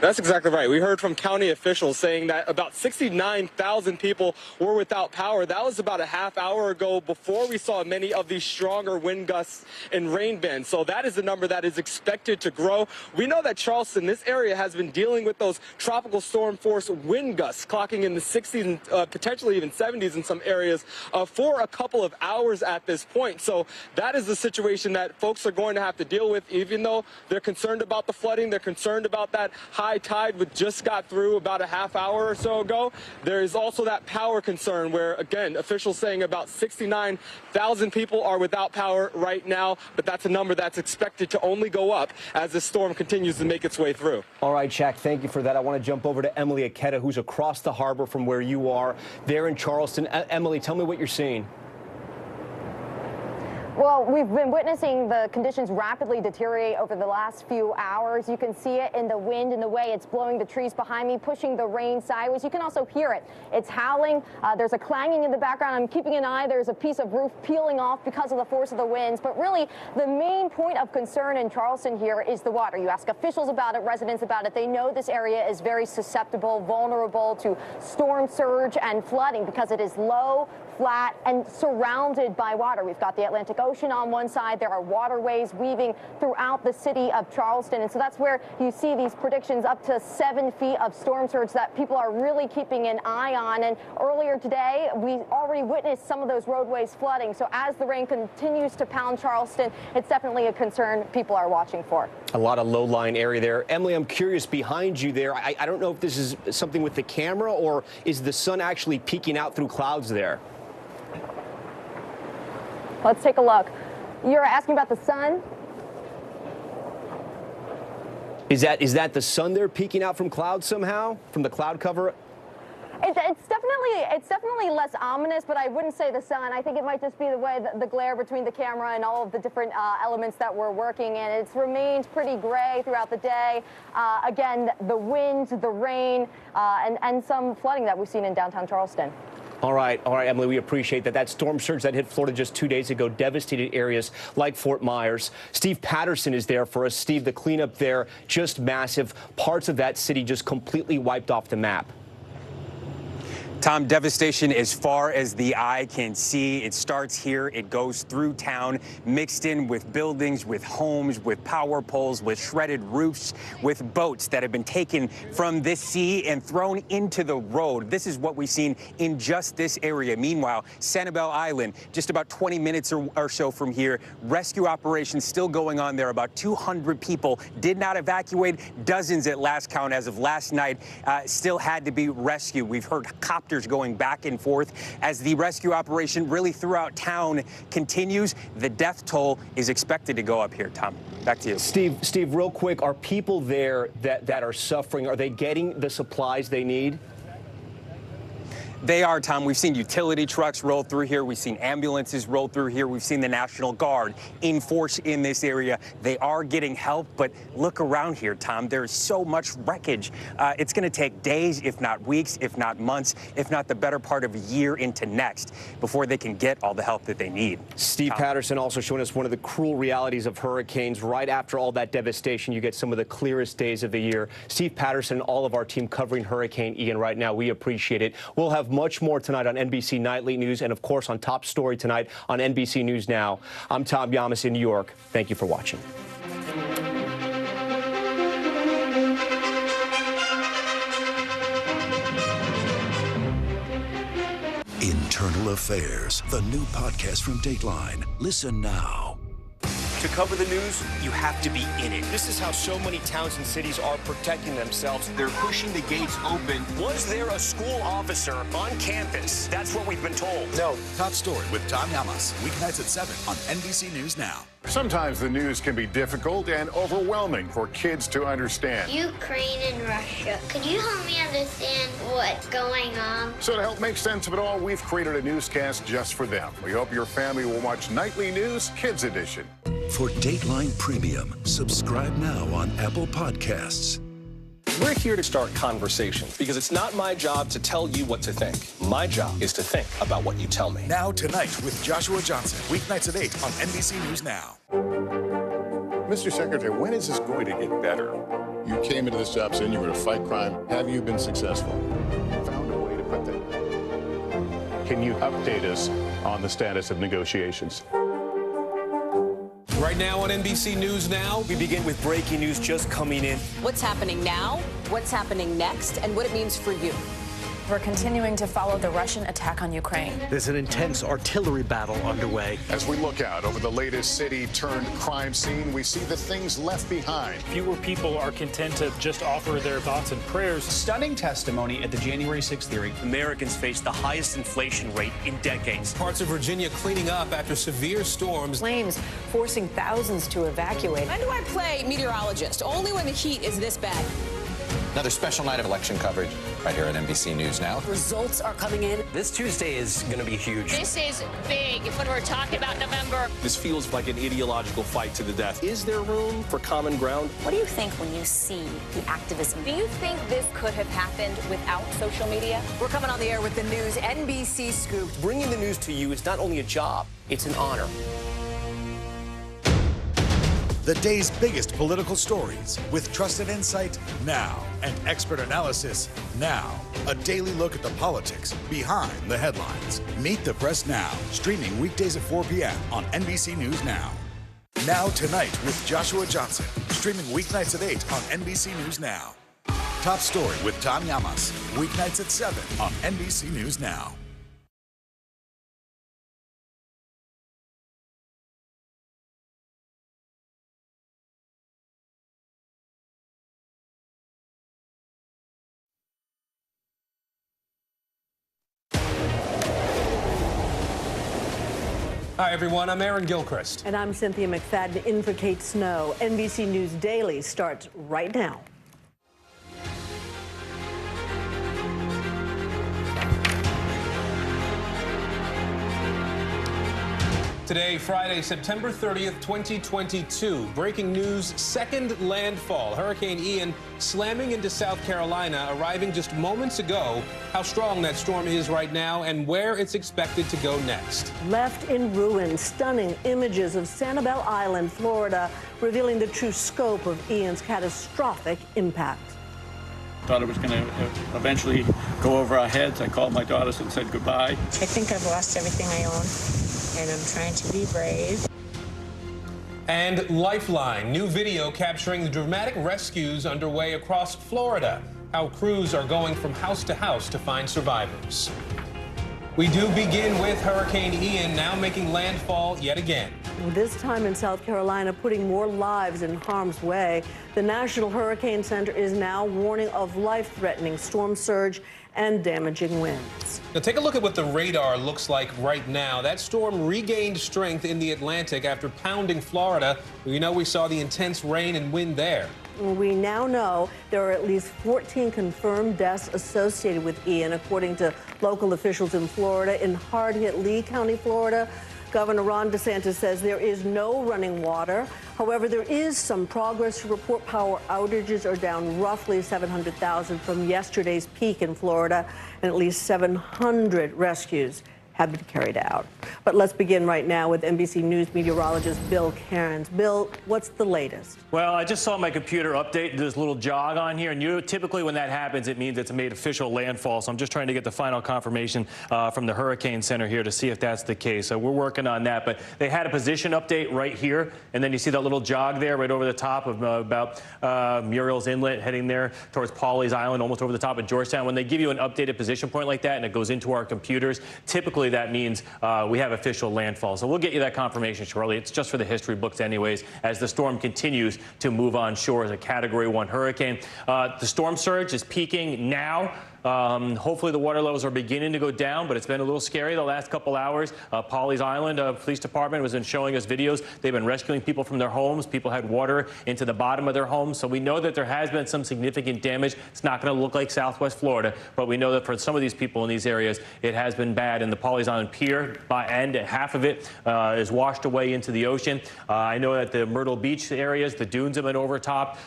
That's exactly right. We heard from county officials saying that about 69,000 people were without power. That was about a half hour ago before we saw many of these stronger wind gusts and rain bands. So that is the number that is expected to grow. We know that Charleston, this area, has been dealing with those tropical storm force wind gusts clocking in the 60s and potentially even 70s in some areas for a couple of hours at this point. So that is the situation that folks are going to have to deal with, even though they're concerned about the flooding, they're concerned about that high tide which just got through about a half hour or so ago. There is also that power concern where, again, officials saying about 69,000 people are without power right now, but that's a number that's expected to only go up as this storm continues to make its way through. All right, Shaq, thank you for that. I want to jump over to Emily Aketa, who's across the harbor from where you are there in Charleston. Emily, tell me what you're seeing. Well, we've been witnessing the conditions rapidly deteriorate over the last few hours. You can see it in the wind and the way it's blowing the trees behind me, pushing the rain sideways. You can also hear it. It's howling. There's a clanging in the background. I'm keeping an eye. There's a piece of roof peeling off because of the force of the winds. But really, the main point of concern in Charleston here is the water. You ask officials about it, residents about it. They know this area is very susceptible, vulnerable to storm surge and flooding because it is low, flat, and surrounded by water. We've got the Atlantic Ocean on one side. There are waterways weaving throughout the city of Charleston. And so that's where you see these predictions up to 7 feet of storm surge that people are really keeping an eye on. And earlier today, we already witnessed some of those roadways flooding. So as the rain continues to pound Charleston, it's definitely a concern people are watching for. A lot of low-lying area there. Emily, I'm curious, behind you there, I don't know if this is something with the camera or is the sun actually peeking out through clouds there? Let's take a look. You're asking about the sun? Is that the sun there peeking out from clouds somehow, from the cloud cover? It's definitely less ominous, but I wouldn't say the sun. I think it might just be the way the glare between the camera and all of the different elements that we're working in. It's remained pretty gray throughout the day. Again, the wind, the rain, and some flooding that we've seen in downtown Charleston. All right, Emily, we appreciate that. That storm surge that hit Florida just 2 days ago devastated areas like Fort Myers. Steve Patterson is there for us. Steve, the cleanup there, just massive. Parts of that city just completely wiped off the map. Tom, devastation as far as the eye can see. It starts here, it goes through town, mixed in with buildings, with homes, with power poles, with shredded roofs, with boats that have been taken from this sea and thrown into the road. This is what we've seen in just this area. Meanwhile, Sanibel Island, just about 20 minutes or so from here, rescue operations still going on there. About 200 people did not evacuate. Dozens at last count as of last night still had to be rescued. We've heard copters going back and forth as the rescue operation really throughout town continues. The death toll is expected to go up here. Tom, back to you. Steve, real quick, are people there that are suffering, are they getting the supplies they need? They are, Tom. We've seen utility trucks roll through here. We've seen ambulances roll through here. We've seen the National Guard in force in this area. They are getting help, but look around here, Tom. There's so much wreckage. It's going to take days, if not weeks, if not months, if not the better part of a year into next before they can get all the help that they need. Steve Patterson also showing us one of the cruel realities of hurricanes. Right after all that devastation, you get some of the clearest days of the year. Steve Patterson, all of our team covering Hurricane Ian right now. We appreciate it. We'll have much more tonight on NBC Nightly News and, of course, on Top Story tonight on NBC News Now. I'm Tom Yamas in New York. Thank you for watching. Internal Affairs, the new podcast from Dateline. Listen now. To cover the news, you have to be in it. This is how so many towns and cities are protecting themselves. They're pushing the gates open. Was there a school officer on campus? That's what we've been told. No. Top Story with Tom Yamas. Weeknights at 7 on NBC News Now. Sometimes the news can be difficult and overwhelming for kids to understand. Ukraine and Russia. Could you help me understand what's going on? So to help make sense of it all, we've created a newscast just for them. We hope your family will watch Nightly News Kids Edition. For Dateline Premium, subscribe now on Apple Podcasts. We're here to start conversations because it's not my job to tell you what to think. My job is to think about what you tell me. Now Tonight with Joshua Johnson. Weeknights at 8 on NBC News Now. Mr. Secretary, when is this going to get better? You came into this job saying you were going to fight crime. Have you been successful? Found a way to put that. Can you update us on the status of negotiations? Right now on NBC News Now, we begin with breaking news just coming in. What's happening now, what's happening next, and what it means for you. We're continuing to follow the Russian attack on Ukraine. There's an intense artillery battle underway. As we look out over the latest city-turned-crime scene, we see the things left behind. Fewer people are content to just offer their thoughts and prayers. Stunning testimony at the January 6th hearing. Americans face the highest inflation rate in decades. Parts of Virginia cleaning up after severe storms. Flames forcing thousands to evacuate. When do I play meteorologist? Only when the heat is this bad. Another special night of election coverage right here at NBC News Now. Results are coming in. This Tuesday is going to be huge. This is big when we're talking about November. This feels like an ideological fight to the death. Is there room for common ground? What do you think when you see the activism? Do you think this could have happened without social media? We're coming on the air with the news NBC Scoop. Bringing the news to you is not only a job, it's an honor. The day's biggest political stories with trusted insight now and expert analysis now. A daily look at the politics behind the headlines. Meet the Press Now, streaming weekdays at 4 p.m. on NBC News Now. Now Tonight with Joshua Johnson, streaming weeknights at 8 on NBC News Now. Top Story with Tom Yamas, weeknights at 7 on NBC News Now. Hi, everyone. I'm Aaron Gilchrist. And I'm Cynthia McFadden in for Kate Snow. NBC News Daily starts right now. Today, Friday, September 30th, 2022. Breaking news, second landfall. Hurricane Ian slamming into South Carolina, arriving just moments ago. How strong that storm is right now and where it's expected to go next. Left in ruins, stunning images of Sanibel Island, Florida, revealing the true scope of Ian's catastrophic impact. Thought it was going to eventually go over our heads. I called my daughters and said goodbye. I think I've lost everything I own, and I'm trying to be brave. And Lifeline, new video capturing the dramatic rescues underway across Florida. How crews are going from house to house to find survivors. We do begin with Hurricane Ian now making landfall yet again. This time in South Carolina, putting more lives in harm's way. The National Hurricane Center is now warning of life-threatening storm surge and damaging winds. Now take a look at what the radar looks like right now. That storm regained strength in the Atlantic after pounding Florida. You know, we saw the intense rain and wind there. We now know there are at least 14 confirmed deaths associated with Ian, according to local officials in Florida. In hard-hit Lee County, Florida, Governor Ron DeSantis says there is no running water. However, there is some progress to report. Power outages are down roughly 700,000 from yesterday's peak in Florida, and at least 700 rescues have been carried out. But let's begin right now with NBC News meteorologist Bill Cairns. Bill, what's the latest? Well, I just saw my computer update this little jog on here, and typically when that happens, it means it's made official landfall. So I'm just trying to get the final confirmation from the Hurricane Center here to see if that's the case. So we're working on that. But they had a position update right here, and then you see that little jog there right over the top of about Muriel's Inlet, heading there towards Pawleys Island, almost over the top of Georgetown. When they give you an updated position point like that and it goes into our computers, typically that means we have official landfall. So we'll get you that confirmation shortly. It's just for the history books anyways, as the storm continues to move on shore as a Category 1 hurricane. The storm surge is peaking now. Hopefully the water levels are beginning to go down, but it's been a little scary the last couple hours. Pawleys Island Police Department has been showing us videos. They've been rescuing people from their homes. People had water into the bottom of their homes. So we know that there has been some significant damage. It's not going to look like Southwest Florida, but we know that for some of these people in these areas, it has been bad. And the Pawleys Island Pier, by end, half of it is washed away into the ocean. I know that the Myrtle Beach areas, the dunes have been overtopped.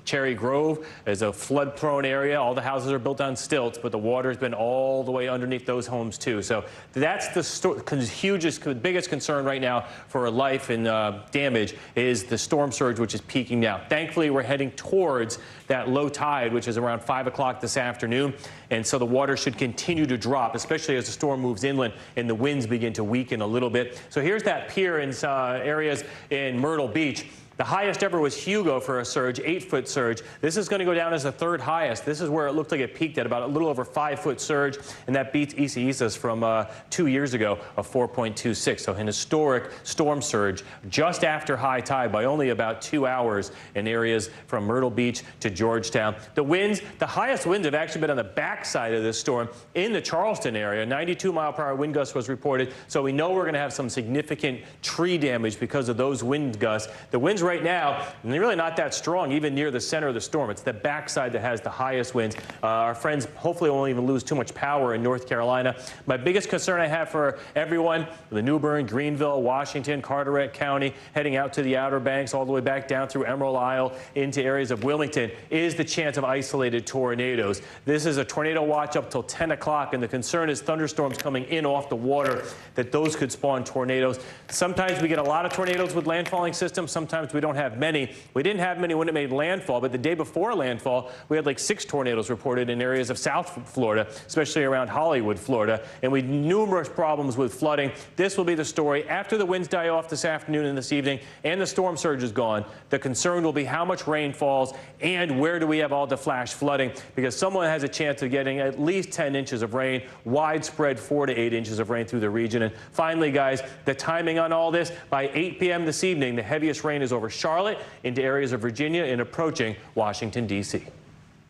Cherry Grove is a flood-prone area. All the houses are built on stilts, but the water's been all the way underneath those homes too. So that's the biggest concern right now for life and damage is the storm surge, which is peaking now. Thankfully, we're heading towards that low tide, which is around 5 o'clock this afternoon. And so the water should continue to drop, especially as the storm moves inland and the winds begin to weaken a little bit. So here's that pier in areas in Myrtle Beach. The highest ever was Hugo for a surge, 8-foot surge. This is going to go down as the third highest. This is where it looked like it peaked at about a little over 5-foot surge, and that beats Issa's from 2 years ago of 4.26. So an historic storm surge just after high tide by only about 2 hours in areas from Myrtle Beach to Georgetown. The winds, the highest winds have actually been on the backside of this storm in the Charleston area. 92-mile-per-hour wind gust was reported, so we know we're going to have some significant tree damage because of those wind gusts. The winds right now, and they're really not that strong, even near the center of the storm. It's the backside that has the highest winds. Our friends hopefully won't even lose too much power in North Carolina. My biggest concern I have for everyone, the New Bern, Greenville, Washington, Carteret County, heading out to the Outer Banks, all the way back down through Emerald Isle into areas of Wilmington, is the chance of isolated tornadoes. This is a tornado watch up till 10 o'clock, and the concern is thunderstorms coming in off the water, that those could spawn tornadoes. Sometimes we get a lot of tornadoes with landfalling systems. Sometimes we don't have many. We didn't have many when it made landfall, but the day before landfall, we had like 6 tornadoes reported in areas of South Florida, especially around Hollywood, Florida, and we had numerous problems with flooding. This will be the story after the winds die off this afternoon and this evening, and the storm surge is gone. The concern will be how much rain falls and where do we have all the flash flooding, because someone has a chance of getting at least 10 inches of rain, widespread 4 to 8 inches of rain through the region. And finally, guys, the timing on all this, by 8 p.m. this evening, the heaviest rain is over Charlotte into areas of Virginia and approaching Washington, D.C.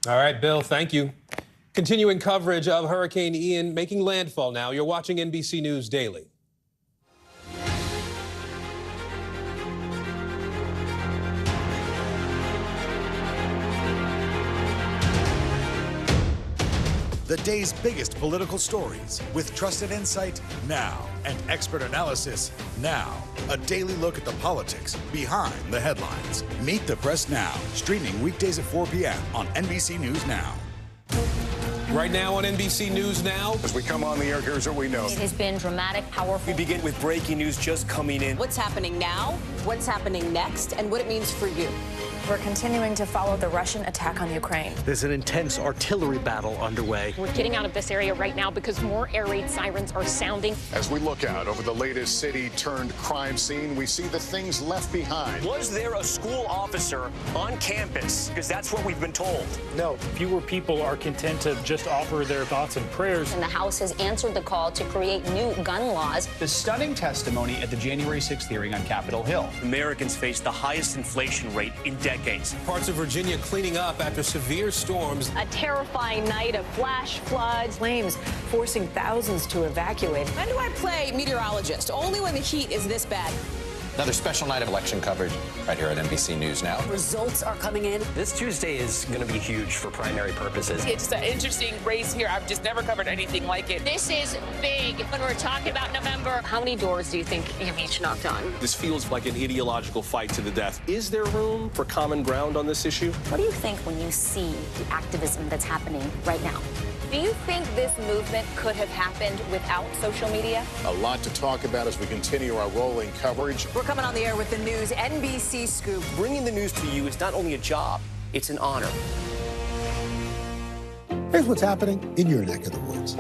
All right, Bill, thank you. Continuing coverage of Hurricane Ian making landfall now. You're watching NBC News Daily. The day's biggest political stories with trusted insight now and expert analysis now. A daily look at the politics behind the headlines. Meet the Press Now, streaming weekdays at 4 p.m. on NBC News Now. Right now on NBC News Now. As we come on the air, here's what we know. It has been dramatic, powerful. We begin with breaking news just coming in. What's happening now, what's happening next, and what it means for you. We're continuing to follow the Russian attack on Ukraine. There's an intense artillery battle underway. We're getting out of this area right now because more air raid sirens are sounding. As we look out over the latest city-turned-crime scene, we see the things left behind. Was there a school officer on campus? Because that's what we've been told. No, fewer people are content to just offer their thoughts and prayers. And the House has answered the call to create new gun laws. The stunning testimony at the January 6th hearing on Capitol Hill. Americans face the highest inflation rate in decades. Parts of Virginia cleaning up after severe storms. A terrifying night of flash floods. Flames forcing thousands to evacuate. When do I play meteorologist? Only when the heat is this bad. Another special night of election coverage right here at NBC News Now. Results are coming in. This Tuesday is going to be huge for primary purposes. It's an interesting race here. I've just never covered anything like it. This is big when we're talking about November. How many doors do you think you've each knocked on? This feels like an ideological fight to the death. Is there room for common ground on this issue? What do you think when you see the activism that's happening right now? Do you think this movement could have happened without social media? A lot to talk about as we continue our rolling coverage. We're coming on the air with the news NBC Scoop. Bringing the news to you is not only a job, it's an honor. Here's what's happening in your neck of the woods.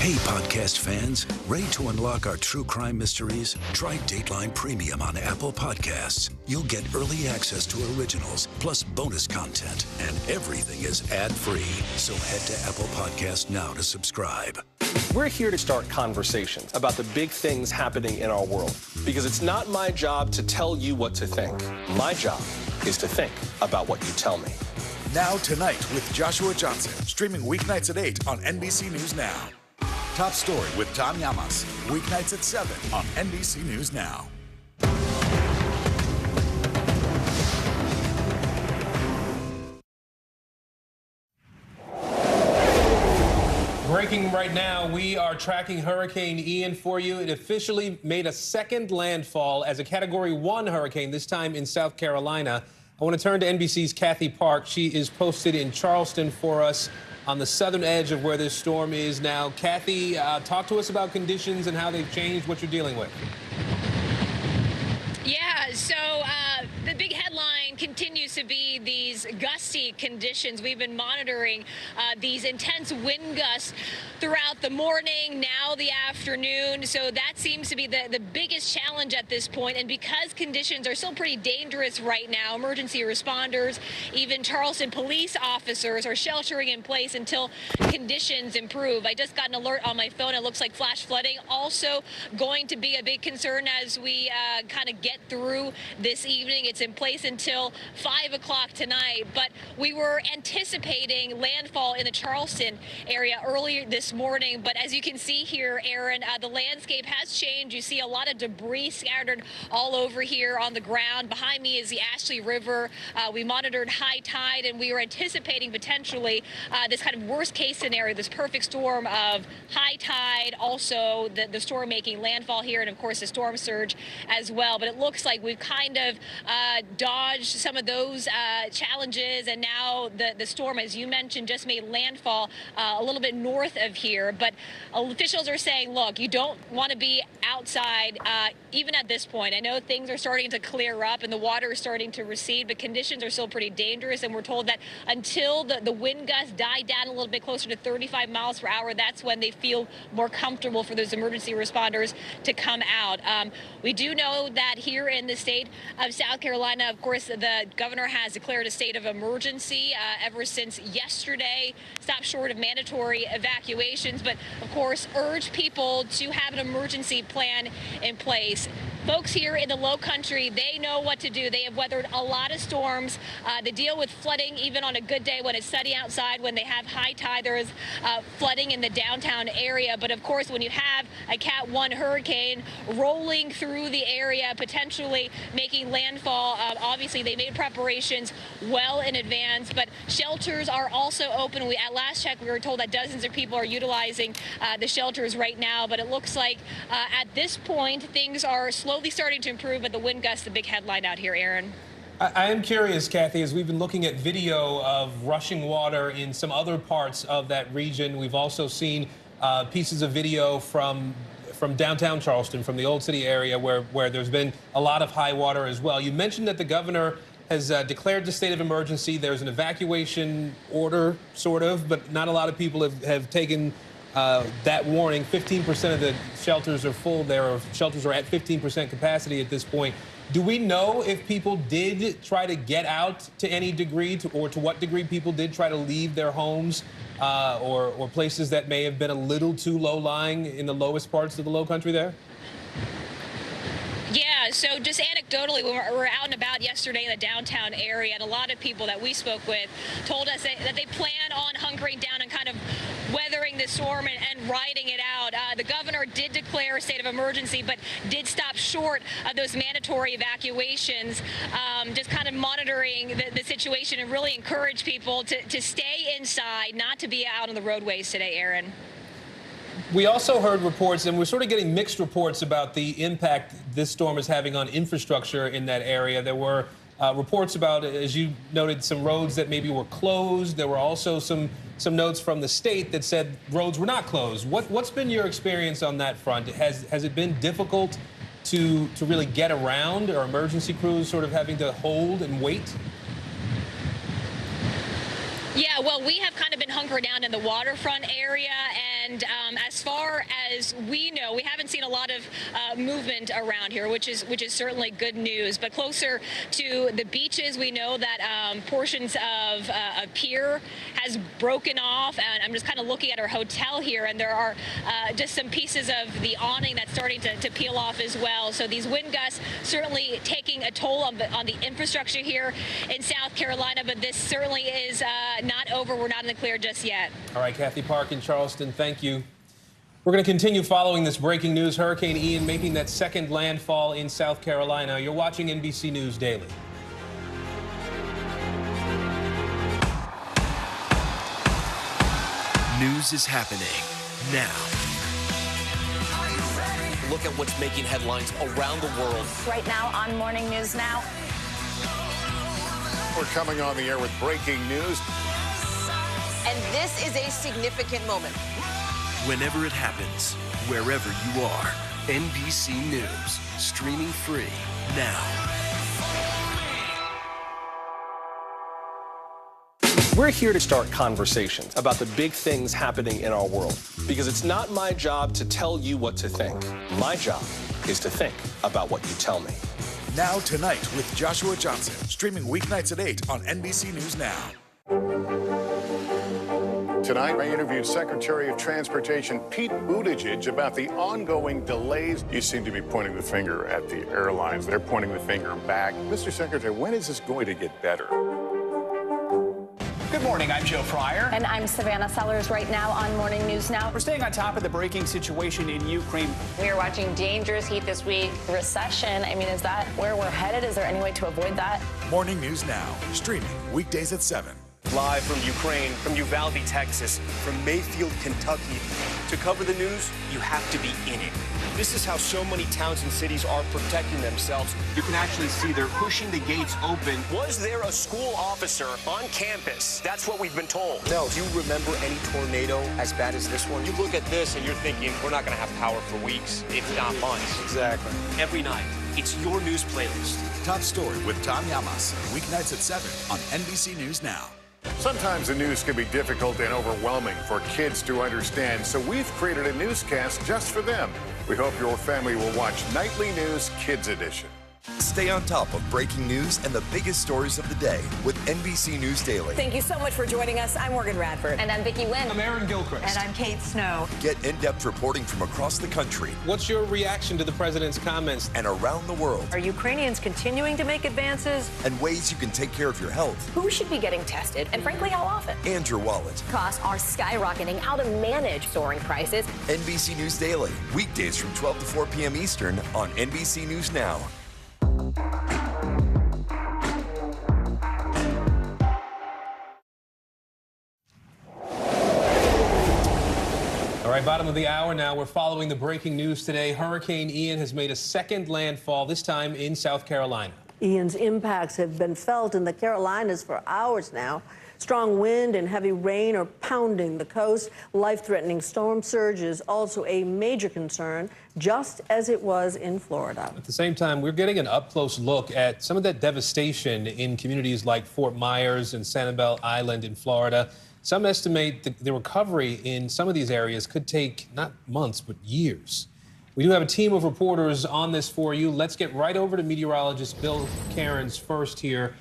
Hey, podcast fans, ready to unlock our true crime mysteries? Try Dateline Premium on Apple Podcasts. You'll get early access to originals, plus bonus content, and everything is ad-free. So head to Apple Podcasts now to subscribe. We're here to start conversations about the big things happening in our world. Because it's not my job to tell you what to think. My job is to think about what you tell me. Now Tonight with Joshua Johnson, streaming weeknights at 8 on NBC News Now. Top Story with Tom Llamas, weeknights at 7 on NBC News Now. Breaking right now, we are tracking Hurricane Ian for you. It officially made a second landfall as a Category 1 hurricane, this time in South Carolina. I want to turn to NBC's Kathy Park. She is posted in Charleston for us on the southern edge of where this storm is now. Kathy, talk to us about conditions and how they've changed, what you're dealing with. Yeah, so the big headline continues to be these gusty conditions. We've been monitoring these intense wind gusts throughout the morning, now the afternoon. So that seems to be the biggest challenge at this point. And because conditions are still pretty dangerous right now, emergency responders, even Charleston police officers are sheltering in place until conditions improve. I just got an alert on my phone. It looks like flash flooding also going to be a big concern as we kind of get through this evening. It's in place until 5 o'clock tonight, but we were anticipating landfall in the Charleston area earlier this morning. But as you can see here, Aaron, the landscape has changed. You see a lot of debris scattered all over here on the ground. Behind me is the Ashley River. We monitored high tide, and we were anticipating potentially this kind of worst case scenario, this perfect storm of high tide, also the storm making landfall here, and of course the storm surge as well. But it looks like we've kind of dodged some of those challenges, and now the storm, as you mentioned, just made landfall a little bit north of here. But officials are saying, look, you don't want to be outside even at this point. I know things are starting to clear up and the water is starting to recede, but conditions are still pretty dangerous, and we're told that until the wind gusts die down a little bit closer to 35 miles per hour, that's when they feel more comfortable for those emergency responders to come out. We do know that here in the state of South Carolina, of course, the governor has declared a state of emergency ever since yesterday. Stopped short of mandatory evacuations, but of course urge people to have an emergency plan in place. folks here in the Low Country, they know what to do. They have weathered a lot of storms. They deal with flooding even on a good day when it's sunny outside. When they have high tide, there is flooding in the downtown area. But of course, when you have a Cat 1 hurricane rolling through the area, potentially making landfall, obviously they made preparations well in advance. But shelters are also open. At last check, we were told that dozens of people are utilizing the shelters right now. But it looks like at this point, things are slowly starting to improve. But the wind gusts, the big headline out here, Aaron. I am curious, Kathy, as we've been looking at video of rushing water in some other parts of that region. We've also seen pieces of video from downtown Charleston, from the Old City area, where there's been a lot of high water as well. You mentioned that the governor has declared the state of emergency. There's an evacuation order, sort of, but not a lot of people have taken that warning. 15% of the shelters are full there, or shelters are at 15% capacity at this point. Do we know if people did try to get out to any degree, or to what degree people did try to leave their homes or places that may have been a little too low-lying in the lowest parts of the Low Country there? Yeah, so just anecdotally, we were out and about yesterday in the downtown area, and a lot of people that we spoke with told us that they plan on hunkering down and kind of weathering the storm and riding it out. The governor did declare a state of emergency, but did stop short of those mandatory evacuations, just kind of monitoring the situation, and really encourage people to stay inside, not to be out on the roadways today, Aaron. We also heard reports, and we're sort of getting mixed reports about the impact this storm is having on infrastructure in that area. There were reports about, as you noted, some roads that maybe were closed. There were also some notes from the state that said roads were not closed. What's been your experience on that front? Has it been difficult to really get around? Or emergency crews sort of having to hold and wait? Yeah, well, we have kind of been hunkering down in the waterfront area, and as far as we know, we haven't seen a lot of movement around here, which is certainly good news. But closer to the beaches, we know that portions of a pier has broken off, and I'm just kind of looking at our hotel here, and there are just some pieces of the awning that's starting to peel off as well. So these wind gusts certainly taking a toll on the infrastructure here in South Carolina, but this certainly is not over. We're not in the clear just yet. All right, Kathy Park in Charleston, thank you. We're going to continue following this breaking news. Hurricane Ian making that second landfall in South Carolina. You're watching NBC News Daily. News is happening now. Look at what's making headlines around the world. Right now on Morning News Now. We're coming on the air with breaking news. And this is a significant moment. Whenever it happens, wherever you are, NBC News, streaming free now. We're here to start conversations about the big things happening in our world, because it's not my job to tell you what to think. My job is to think about what you tell me. Now Tonight with Joshua Johnson, streaming weeknights at 8 on NBC News Now. Tonight, I interviewed Secretary of Transportation Pete Buttigieg about the ongoing delays. You seem to be pointing the finger at the airlines. They're pointing the finger back. Mr. Secretary, when is this going to get better? Good morning, I'm Joe Fryer. And I'm Savannah Sellers. Right now on Morning News Now. We're staying on top of the breaking situation in Ukraine. We are watching dangerous heat this week. Recession, I mean, is that where we're headed? Is there any way to avoid that? Morning News Now, streaming weekdays at 7. Live from Ukraine, from Uvalde, Texas, from Mayfield, Kentucky. To cover the news, you have to be in it. This is how so many towns and cities are protecting themselves. You can actually see they're pushing the gates open. Was there a school officer on campus? That's what we've been told. No. Do you remember any tornado as bad as this one? You look at this and you're thinking, we're not going to have power for weeks, if not months. Exactly. Every night, it's your news playlist. Top Story with Tom Yamas, weeknights at 7 on NBC News Now. Sometimes the news can be difficult and overwhelming for kids to understand, so we've created a newscast just for them. We hope your family will watch Nightly News Kids Edition. Stay on top of breaking news and the biggest stories of the day with NBC News Daily. Thank you so much for joining us. I'm Morgan Radford. And I'm Vicki Wynn. I'm Aaron Gilchrist. And I'm Kate Snow. Get in-depth reporting from across the country. What's your reaction to the president's comments? And around the world. Are Ukrainians continuing to make advances? And ways you can take care of your health. Who should be getting tested, and frankly, how often? And your wallet. Costs are skyrocketing. How to manage soaring prices. NBC News Daily. Weekdays from 12 to 4 p.m. Eastern on NBC News Now. All right, bottom of the hour now. We're following the breaking news today. Hurricane Ian has made a second landfall, this time in South Carolina. Ian's impacts have been felt in the Carolinas for hours now. Strong wind and heavy rain are pounding the coast. Life-threatening storm surge is also a major concern, just as it was in Florida. At the same time, we're getting an up-close look at some of that devastation in communities like Fort Myers and Sanibel Island in Florida. Some estimate the recovery in some of these areas could take not months, but years. We do have a team of reporters on this for you. Let's get right over to meteorologist Bill Cairns first here.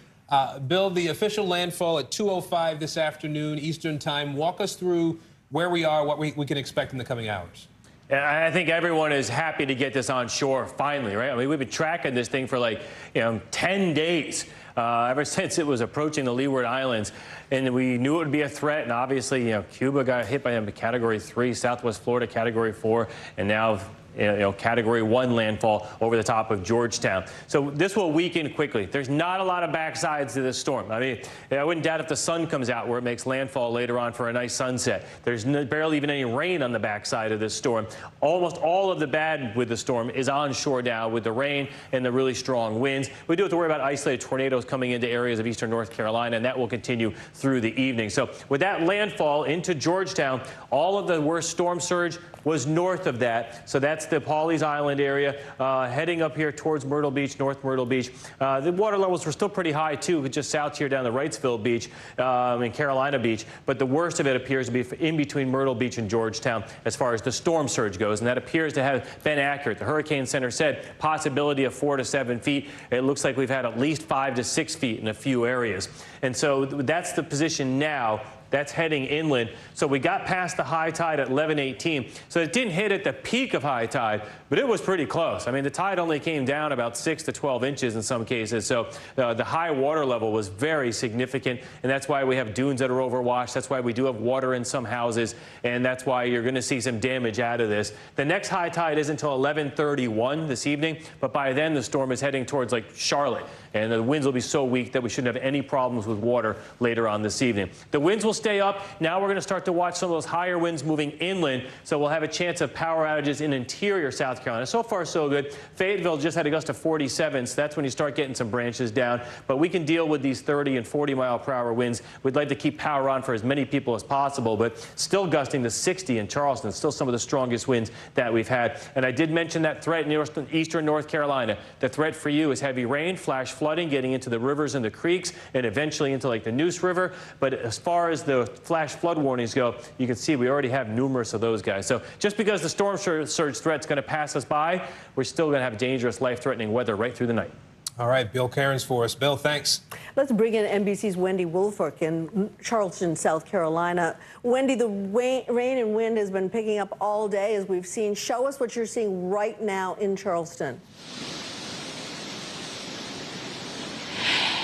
Bill, the official landfall at 2:05 this afternoon Eastern Time. Walk us through where we are, what we can expect in the coming hours. I think everyone is happy to get this on shore finally, right? I mean, we've been tracking this thing for like, 10 days. Ever since it was approaching the Leeward Islands, and we knew it would be a threat. And obviously, Cuba got hit by a Category 3, Southwest Florida Category 4, and now Category 1 landfall over the top of Georgetown. So this will weaken quickly. There's not a lot of backsides to this storm. I mean, I wouldn't doubt if the sun comes out where it makes landfall later on for a nice sunset. There's barely even any rain on the backside of this storm. Almost all of the bad with the storm is onshore now with the rain and the really strong winds. We do have to worry about isolated tornadoes coming into areas of eastern North Carolina, and that will continue through the evening. So with that landfall into Georgetown, all of the worst storm surge was north of that. So that's the Pawleys Island area, heading up here towards Myrtle Beach, North Myrtle Beach. The water levels were still pretty high, too, just south here down the Wrightsville Beach and Carolina Beach. But the worst of it appears to be in between Myrtle Beach and Georgetown as far as the storm surge goes. And that appears to have been accurate. The Hurricane Center said possibility of 4 to 7 feet. It looks like we've had at least 5 to 6 feet in a few areas. And so that's the position now. That's heading inland. So we got past the high tide at 11:18. So it didn't hit at the peak of high tide, but it was pretty close. I mean, the tide only came down about 6 to 12 inches in some cases. So the high water level was very significant. And that's why we have dunes that are overwashed. That's why we do have water in some houses. And that's why you're going to see some damage out of this. The next high tide isn't until 11:31 this evening. But by then, the storm is heading towards like Charlotte. And the winds will be so weak that we shouldn't have any problems with water later on this evening. The winds will stay up. Now we're going to start to watch some of those higher winds moving inland, so we'll have a chance of power outages in interior South Carolina. So far, so good. Fayetteville just had a gust of 47, so that's when you start getting some branches down. But we can deal with these 30 and 40-mile-per-hour winds. We'd like to keep power on for as many people as possible, but still gusting to 60 in Charleston. Still some of the strongest winds that we've had. And I did mention that threat in eastern North Carolina. The threat for you is heavy rain, flash flooding, getting into the rivers and the creeks, and eventually into like the Neuse River. But as far as the flash flood warnings go, you can see we already have numerous of those guys. So just because the storm surge threat's going to pass us by, we're still going to have dangerous, life-threatening weather right through the night. All right, Bill Cairns for us. Bill, thanks. Let's bring in NBC's Wendy Woolfolk in Charleston, South Carolina. Wendy, the rain and wind has been picking up all day, as we've seen. Show us what you're seeing right now in Charleston.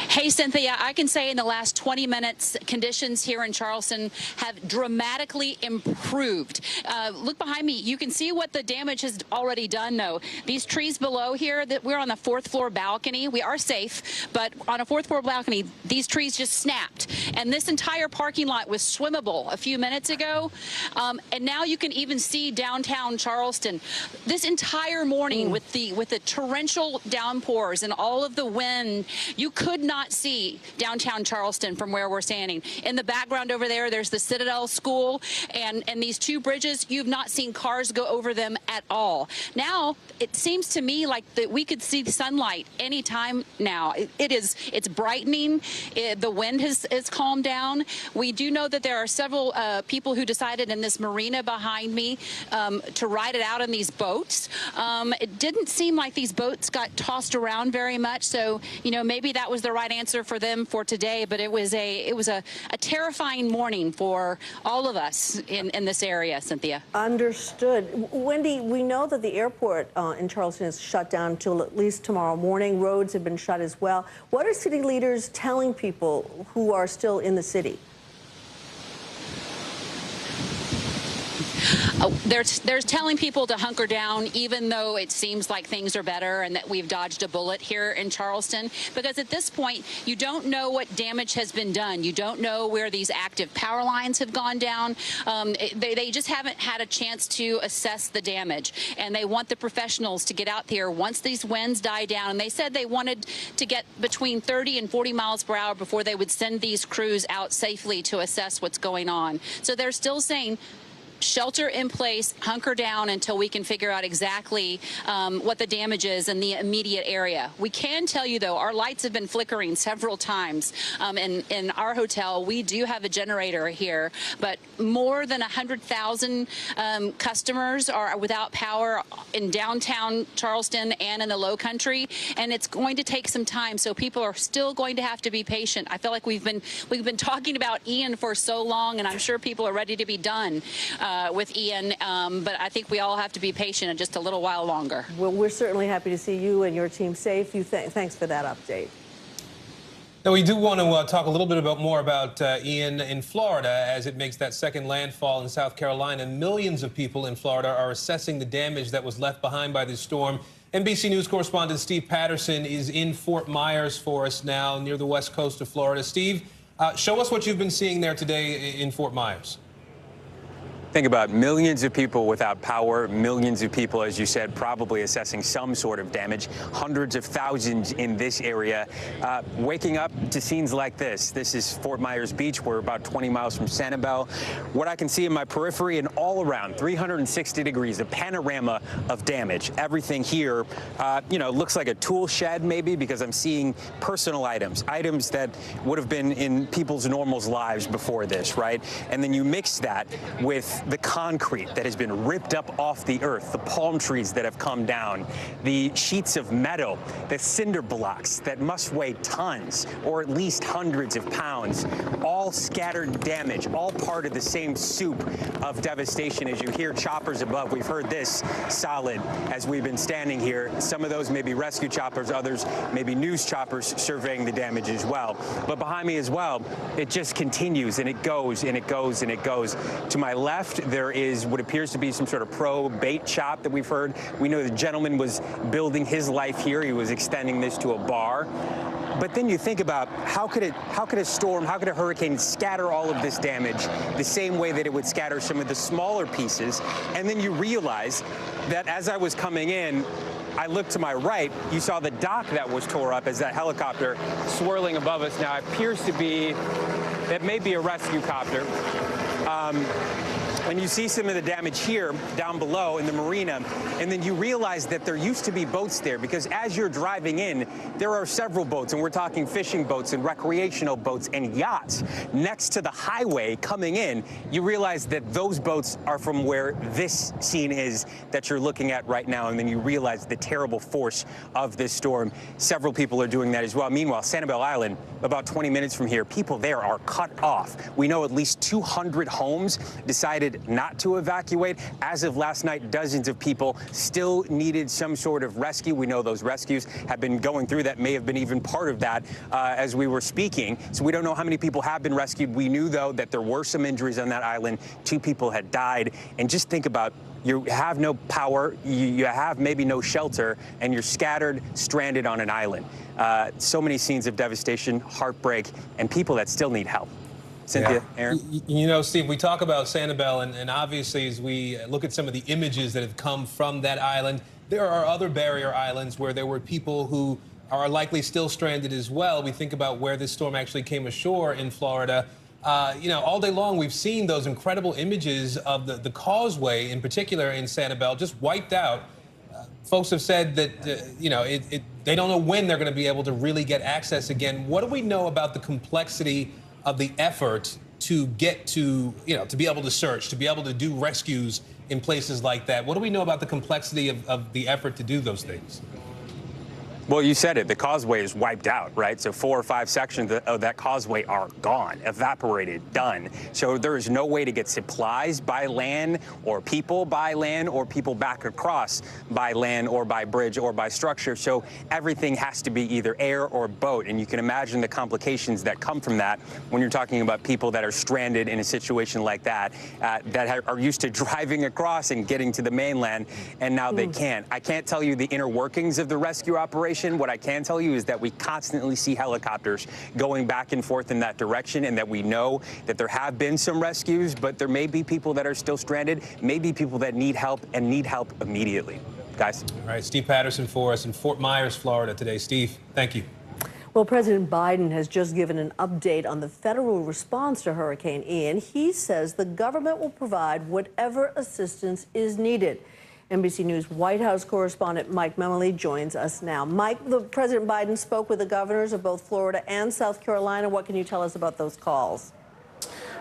Hey, Cynthia, I can say in the last 20 minutes, conditions here in Charleston have dramatically improved. Look behind me. You can see what the damage has already done, though. These trees below here, that we're on the 4th floor balcony. We are safe, but on a 4th floor balcony, these trees just snapped. And this entire parking lot was swimmable a few minutes ago. And now you can even see downtown Charleston. This entire morning with the torrential downpours and all of the wind, you could not cannot see downtown Charleston from where we're standing. In the background over there, there's the Citadel School, and these two bridges, you've not seen cars go over them at all. Now, it seems to me like that we could see the sunlight anytime now. It's brightening. The wind has calmed down. We do know that there are several people who decided in this marina behind me to ride it out in these boats. It didn't seem like these boats got tossed around very much, so maybe that was the right answer for them for today. But it was a terrifying morning for all of us in this area, Cynthia. Understood. Wendy, we know that the airport in Charleston is shut down till at least tomorrow morning. Roads have been shut as well. What are city leaders telling people who are still in the city? They're telling people to hunker down, even though it seems like things are better and that we've dodged a bullet here in Charleston, because at this point, you don't know what damage has been done. You don't know where these active power lines have gone down. They just haven't had a chance to assess the damage, and they want the professionals to get out there once these winds die down. And they said they wanted to get between 30 and 40 miles per hour before they would send these crews out safely to assess what's going on. So they're still saying, shelter in place, hunker down until we can figure out exactly what the damage is in the immediate area. We can tell you, though, our lights have been flickering several times in our hotel. We do have a generator here, but more than 100,000 customers are without power in downtown Charleston and in the Low Country, and it's going to take some time, so people are still going to have to be patient. I feel like we've been talking about Ian for so long, and I'm sure people are ready to be done with Ian, but I think we all have to be patient just a little while longer. Well, we're certainly happy to see you and your team safe. Thanks for that update. Now, we do want to talk a little bit more about Ian in Florida as it makes that second landfall in South Carolina. Millions of people in Florida are assessing the damage that was left behind by this storm. NBC News correspondent Steve Patterson is in Fort Myers for us now, near the west coast of Florida. Steve, show us what you've been seeing there today in Fort Myers. Think about millions of people without power, millions of people, as you said, probably assessing some sort of damage, hundreds of thousands in this area, waking up to scenes like this. This is Fort Myers Beach. We're about 20 miles from Sanibel. What I can see in my periphery and all around, 360 degrees, a panorama of damage. Everything here, looks like a tool shed maybe, because I'm seeing personal items that would have been in people's normal lives before this, right? And then you mix that with the concrete that has been ripped up off the earth, the palm trees that have come down, the sheets of metal, the cinder blocks that must weigh tons or at least hundreds of pounds, all scattered damage, all part of the same soup of devastation. As you hear choppers above, we've heard this solid as we've been standing here. Some of those may be rescue choppers, others may be news choppers surveying the damage as well. But behind me as well, it just continues and it goes and it goes and it goes. To my left, there is what appears to be some sort of pro bait shop that we've heard. We know the gentleman was building his life here. He was extending this to a bar. But then you think about how could a storm, how could a hurricane scatter all of this damage the same way that it would scatter some of the smaller pieces? And then you realize that as I was coming in, I looked to my right, you saw the dock that was tore up as that helicopter swirling above us now appears to be, that may be a rescue copter. And you see some of the damage here down below in the marina, and then you realize that there used to be boats there, because as you're driving in, there are several boats, and we're talking fishing boats and recreational boats and yachts next to the highway coming in. You realize that those boats are from where this scene is that you're looking at right now, and then you realize the terrible force of this storm. Several people are doing that as well. Meanwhile, Sanibel Island, about 20 minutes from here, people there are cut off. We know at least 200 homes decided not to evacuate. As of last night, dozens of people still needed some sort of rescue. We know those rescues have been going through. That may have been even part of that as we were speaking. So we don't know how many people have been rescued. We knew, though, that there were some injuries on that island. 2 people had died. And just think about, you have no power, you have maybe no shelter, and you're scattered, stranded on an island. So many scenes of devastation, heartbreak, and people that still need help. Cynthia, yeah. Aaron? You know, Steve, we talk about Sanibel, and obviously as we look at some of the images that have come from that island, there are other barrier islands where there were people who are likely still stranded as well. We think about where this storm actually came ashore in Florida. All day long we've seen those incredible images of the causeway, in particular in Sanibel, just wiped out. Folks have said that, they don't know when they're going to be able to really get access again. What do we know about the complexity of the effort to get to, to be able to search, to be able to do rescues in places like that? What do we know about the complexity of the effort to do those things? Well, you said it. The causeway is wiped out, right? So 4 or 5 sections of that causeway are gone, evaporated, done. So there is no way to get supplies by land or people by land or people back across by land or by bridge or by structure. So everything has to be either air or boat. And you can imagine the complications that come from that when you're talking about people that are stranded in a situation like that, that are used to driving across and getting to the mainland, and now they can't. I can't tell you the inner workings of the rescue operation. What I can tell you is that we constantly see helicopters going back and forth in that direction, and that we know that there have been some rescues, but there may be people that are still stranded, maybe people that need help and need help immediately. Guys. All right, Steve Patterson for us in Fort Myers, Florida today. Steve, thank you. Well, President Biden has just given an update on the federal response to Hurricane Ian. He says the government will provide whatever assistance is needed. NBC News White House correspondent Mike Memoli joins us now. Mike, President Biden spoke with the governors of both Florida and South Carolina. What can you tell us about those calls?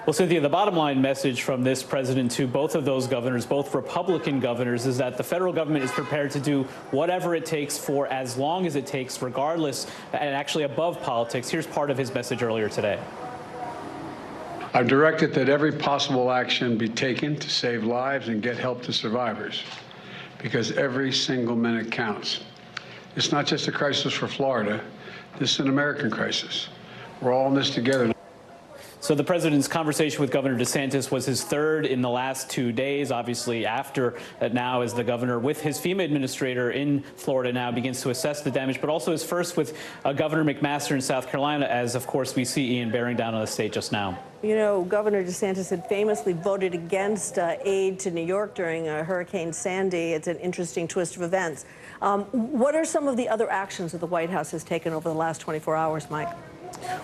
Well, Cynthia, the bottom line message from this president to both of those governors, both Republican governors, is that the federal government is prepared to do whatever it takes for as long as it takes, regardless, and actually above politics. Here's part of his message earlier today. I've directed that every possible action be taken to save lives and get help to survivors, because every single minute counts. It's not just a crisis for Florida. This is an American crisis. We're all in this together. So the president's conversation with Governor DeSantis was his third in the last 2 days, obviously after now as the governor with his FEMA administrator in Florida now begins to assess the damage, but also his first with Governor McMaster in South Carolina, as of course we see Ian bearing down on the state just now. You know, Governor DeSantis had famously voted against aid to New York during Hurricane Sandy. It's an interesting twist of events. What are some of the other actions that the White House has taken over the last 24 hours, Mike?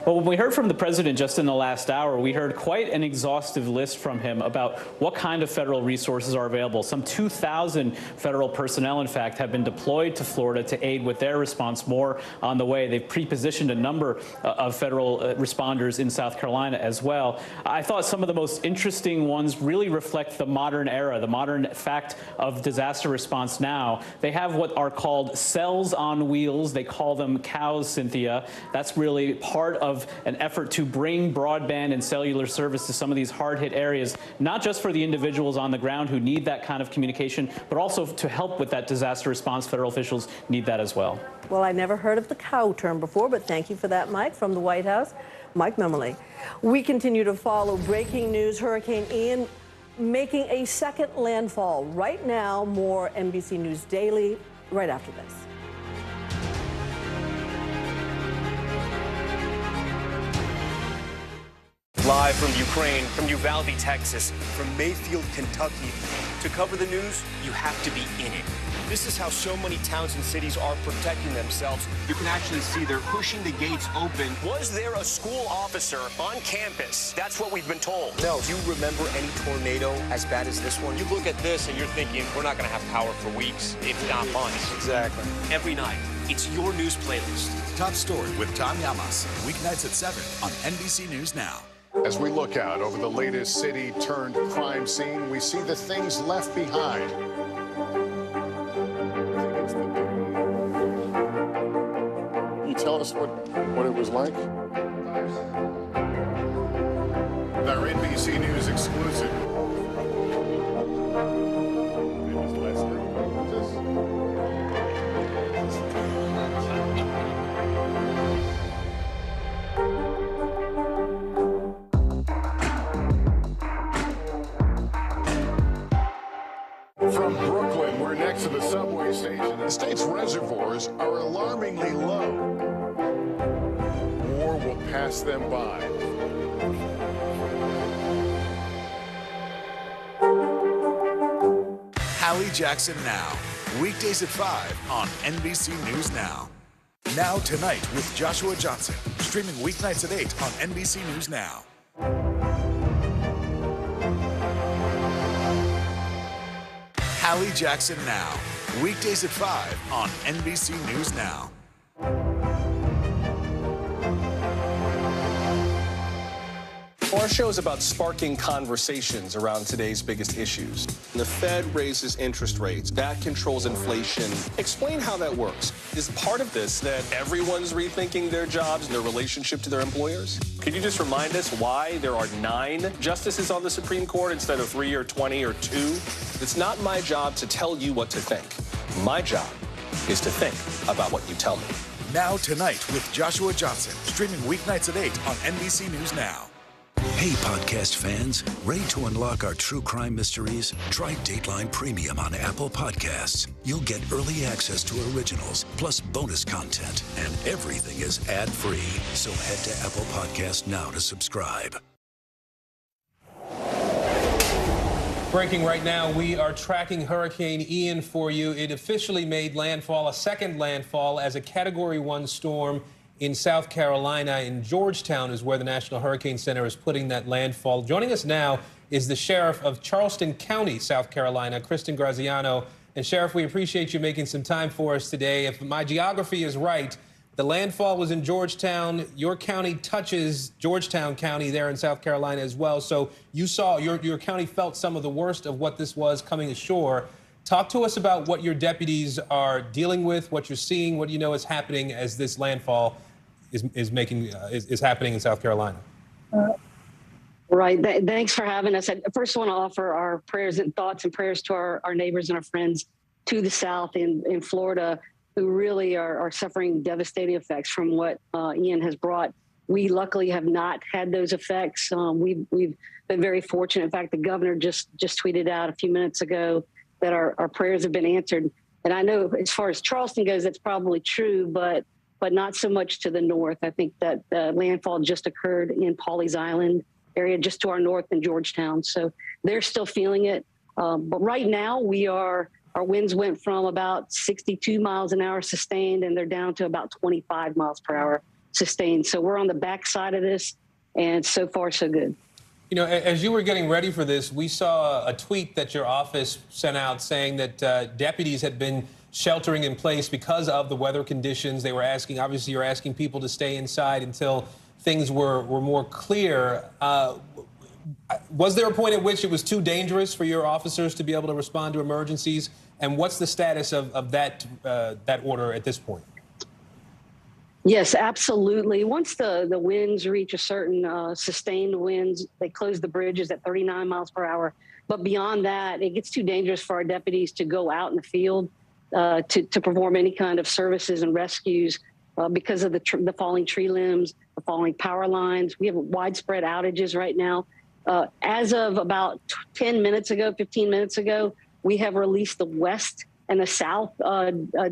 Well, when we heard from the president just in the last hour, we heard quite an exhaustive list from him about what kind of federal resources are available. Some 2,000 federal personnel, in fact, have been deployed to Florida to aid with their response. More on the way. They've pre-positioned a number of federal responders in South Carolina as well. I thought some of the most interesting ones really reflect the modern era, the modern fact of disaster response now. They have what are called cells on wheels. They call them cows, Cynthia. That's really part of an effort to bring broadband and cellular service to some of these hard-hit areas, not just for the individuals on the ground who need that kind of communication, but also to help with that disaster response. Federal officials need that as well. Well, I never heard of the cow term before, but thank you for that, Mike, from the White House. Mike Memoli. We continue to follow breaking news. Hurricane Ian making a second landfall. Right now, more NBC News Daily right after this. Live from Ukraine, from Uvalde, Texas, from Mayfield, Kentucky. To cover the news, you have to be in it. This is how so many towns and cities are protecting themselves. You can actually see they're pushing the gates open. Was there a school officer on campus? That's what we've been told. No. Do you remember any tornado as bad as this one? You look at this and you're thinking, we're not going to have power for weeks, if not months. Exactly. Every night, it's your news playlist. Top Story with Tom Llamas, weeknights at 7 on NBC News Now. As we look out over the latest city-turned-crime scene, we see the things left behind. Can you tell us what it was like? Our NBC News exclusive. From Brooklyn, we're next to the subway station. The state's reservoirs are alarmingly low. War will pass them by. Hallie Jackson Now, weekdays at 5 on NBC News Now. Now Tonight with Joshua Johnson, streaming weeknights at 8 on NBC News Now. Hallie Jackson Now, weekdays at 5 on NBC News Now. Our show is about sparking conversations around today's biggest issues. The Fed raises interest rates. That controls inflation. Explain how that works. Is part of this that everyone's rethinking their jobs and their relationship to their employers? Could you just remind us why there are 9 justices on the Supreme Court instead of 3 or 20 or 2? It's not my job to tell you what to think. My job is to think about what you tell me. Now Tonight with Joshua Johnson, streaming weeknights at 8 on NBC News Now. Hey, podcast fans, ready to unlock our true crime mysteries? Try Dateline Premium on Apple Podcasts. You'll get early access to originals, plus bonus content, and everything is ad-free. So head to Apple Podcasts now to subscribe. Breaking right now, we are tracking Hurricane Ian for you. It officially made landfall, a second landfall, as a Category 1 storm in South Carolina. In Georgetown is where the National Hurricane Center is putting that landfall. Joining us now is the Sheriff of Charleston County, South Carolina, Kristen Graziano. And Sheriff, we appreciate you making some time for us today. If my geography is right, the landfall was in Georgetown. Your county touches Georgetown County there in South Carolina as well. So you saw, your county felt some of the worst of what this was coming ashore. Talk to us about what your deputies are dealing with, what you're seeing, what you know is happening as this landfall is happening in South Carolina. Right. Thanks for having us. I first want to offer our prayers and thoughts and prayers to our neighbors and our friends to the south in Florida, who really are suffering devastating effects from what Ian has brought. We luckily have not had those effects. We've been very fortunate. In fact, the governor just tweeted out a few minutes ago that our prayers have been answered. And I know as far as Charleston goes, that's probably true, but not so much to the north. I think that landfall just occurred in Pawleys Island area, just to our north in Georgetown. So they're still feeling it. But right now our winds went from about 62 miles an hour sustained, and they're down to about 25 miles per hour sustained. So we're on the backside of this, and so far so good. You know, as you were getting ready for this, we saw a tweet that your office sent out saying that deputies had been sheltering in place because of the weather conditions. They were asking, obviously you're asking people to stay inside until things were more clear. Was there a point at which it was too dangerous for your officers to be able to respond to emergencies? And what's the status of that order at this point? Yes, absolutely. Once the winds reach a certain sustained winds, they close the bridges at 39 miles per hour. But beyond that, it gets too dangerous for our deputies to go out in the field to perform any kind of services and rescues because of the falling tree limbs, the falling power lines. We have widespread outages right now. As of about 15 minutes ago, we have released the west and the south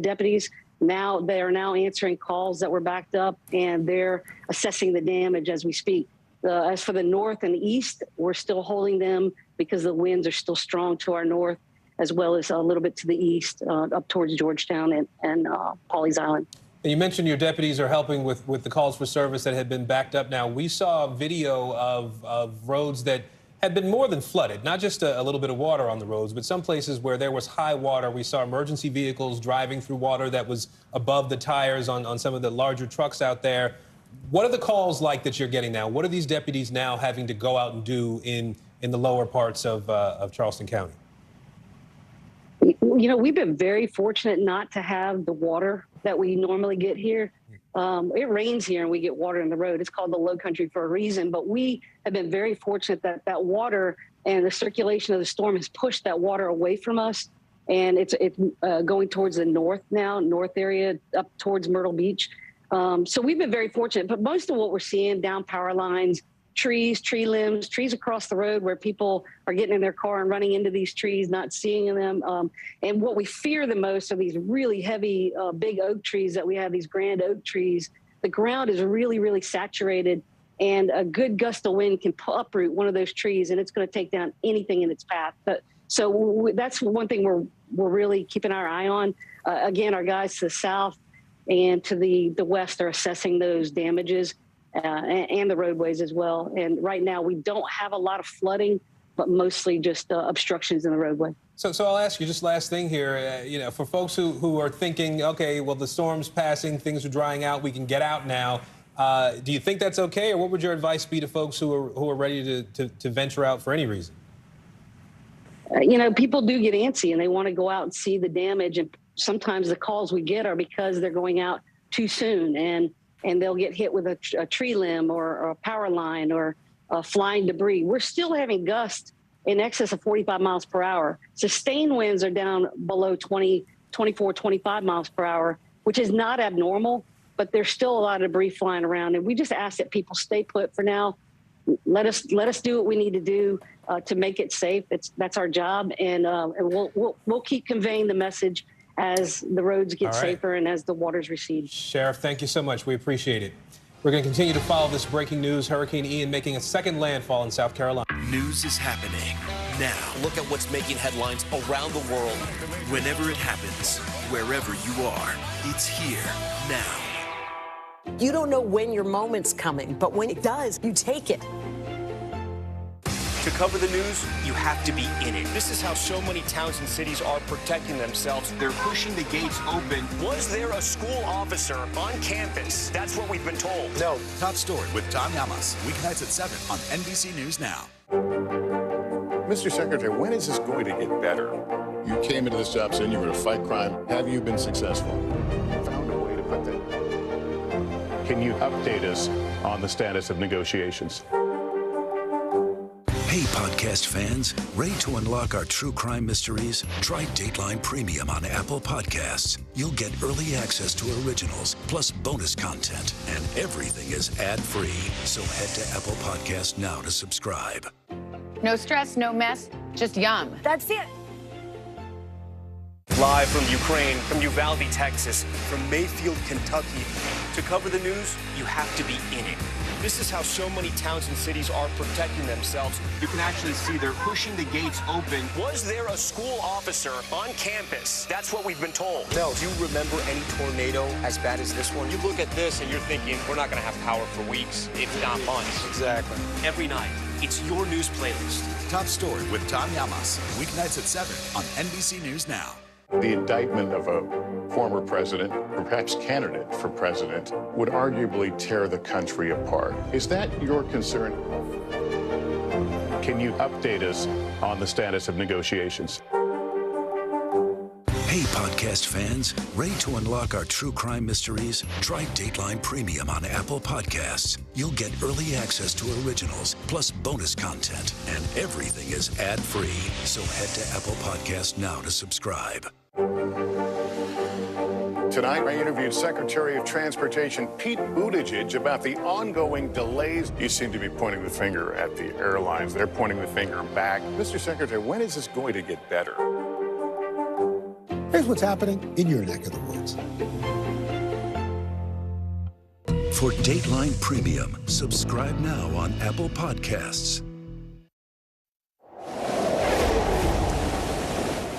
deputies. Now they are now answering calls that were backed up, and they're assessing the damage as we speak. As for the north and east, we're still holding them because the winds are still strong to our north, as well as a little bit to the east, up towards Georgetown and Pawleys Island. And you mentioned your deputies are helping with the calls for service that had been backed up. Now, we saw a video of roads that had been more than flooded, not just a little bit of water on the roads, but some places where there was high water. We saw emergency vehicles driving through water that was above the tires on some of the larger trucks out there. What are the calls like that you're getting now? What are these deputies now having to go out and do in the lower parts of Charleston County? You know, we've been very fortunate not to have the water that we normally get here. It rains here and we get water in the road. It's called the Low Country for a reason, but we have been very fortunate that water and the circulation of the storm has pushed that water away from us. And it's going towards the north now, north area up towards Myrtle Beach. So we've been very fortunate, but most of what we're seeing, down power lines, trees, tree limbs, trees across the road where people are getting in their car and running into these trees, not seeing them. And what we fear the most are these really heavy, big oak trees that we have, these grand oak trees. The ground is really, really saturated, and a good gust of wind can uproot one of those trees, and it's going to take down anything in its path. So that's one thing we're really keeping our eye on. Again, our guys to the south, and to the west are assessing those damages and the roadways as well. And right now we don't have a lot of flooding, but mostly just obstructions in the roadway. So I'll ask you just last thing here, for folks who are thinking, okay, well, the storm's passing, things are drying out, we can get out now. Do you think that's okay, or what would your advice be to folks who are ready to venture out for any reason? People do get antsy and they want to go out and see the damage. And sometimes the calls we get are because they're going out too soon and they'll get hit with a tree limb or a power line or flying debris. We're still having gusts in excess of 45 miles per hour. Sustained winds are down below 24, 25 miles per hour, which is not abnormal, but there's still a lot of debris flying around. And we just ask that people stay put for now. Let us do what we need to do to make it safe. That's our job. And we'll keep conveying the message as the roads get safer and as the waters recede. Sheriff, thank you so much. We appreciate it. We're going to continue to follow this breaking news. Hurricane Ian making a second landfall in South Carolina. News is happening now. Look at what's making headlines around the world. Whenever it happens, wherever you are, it's here now. You don't know when your moment's coming, but when it does, you take it. To cover the news, you have to be in it. This is how so many towns and cities are protecting themselves. They're pushing the gates open. Was there a school officer on campus? That's what we've been told. No. Top Story with Tom Llamas. Weeknights at 7 on NBC News Now. Mr. Secretary, when is this going to get better? You came into this job saying you were going to fight crime. Have you been successful? Found a way to put that. Can you update us on the status of negotiations? Hey, podcast fans, ready to unlock our true crime mysteries? Try Dateline Premium on Apple Podcasts. You'll get early access to originals, plus bonus content, and everything is ad-free. So head to Apple Podcasts now to subscribe. No stress, no mess, just yum. That's it. Live from Ukraine, from Uvalde, Texas, from Mayfield, Kentucky. To cover the news, you have to be in it. This is how so many towns and cities are protecting themselves. You can actually see they're pushing the gates open. Was there a school officer on campus? That's what we've been told. No. Do you remember any tornado as bad as this one? You look at this and you're thinking, we're not going to have power for weeks, if not months. Exactly. Every night, it's your news playlist. Top Story with Tom Llamas. Weeknights at 7 on NBC News Now. The indictment of a former president, or perhaps candidate for president, would arguably tear the country apart. Is that your concern? Can you update us on the status of negotiations? Hey, podcast fans, ready to unlock our true crime mysteries? Try Dateline Premium on Apple Podcasts. You'll get early access to originals, plus bonus content, and everything is ad-free. So head to Apple Podcasts now to subscribe. Tonight, I interviewed Secretary of Transportation Pete Buttigieg about the ongoing delays. You seem to be pointing the finger at the airlines. They're pointing the finger back. Mr. Secretary, when is this going to get better? Here's what's happening in your neck of the woods. For Dateline Premium, subscribe now on Apple Podcasts.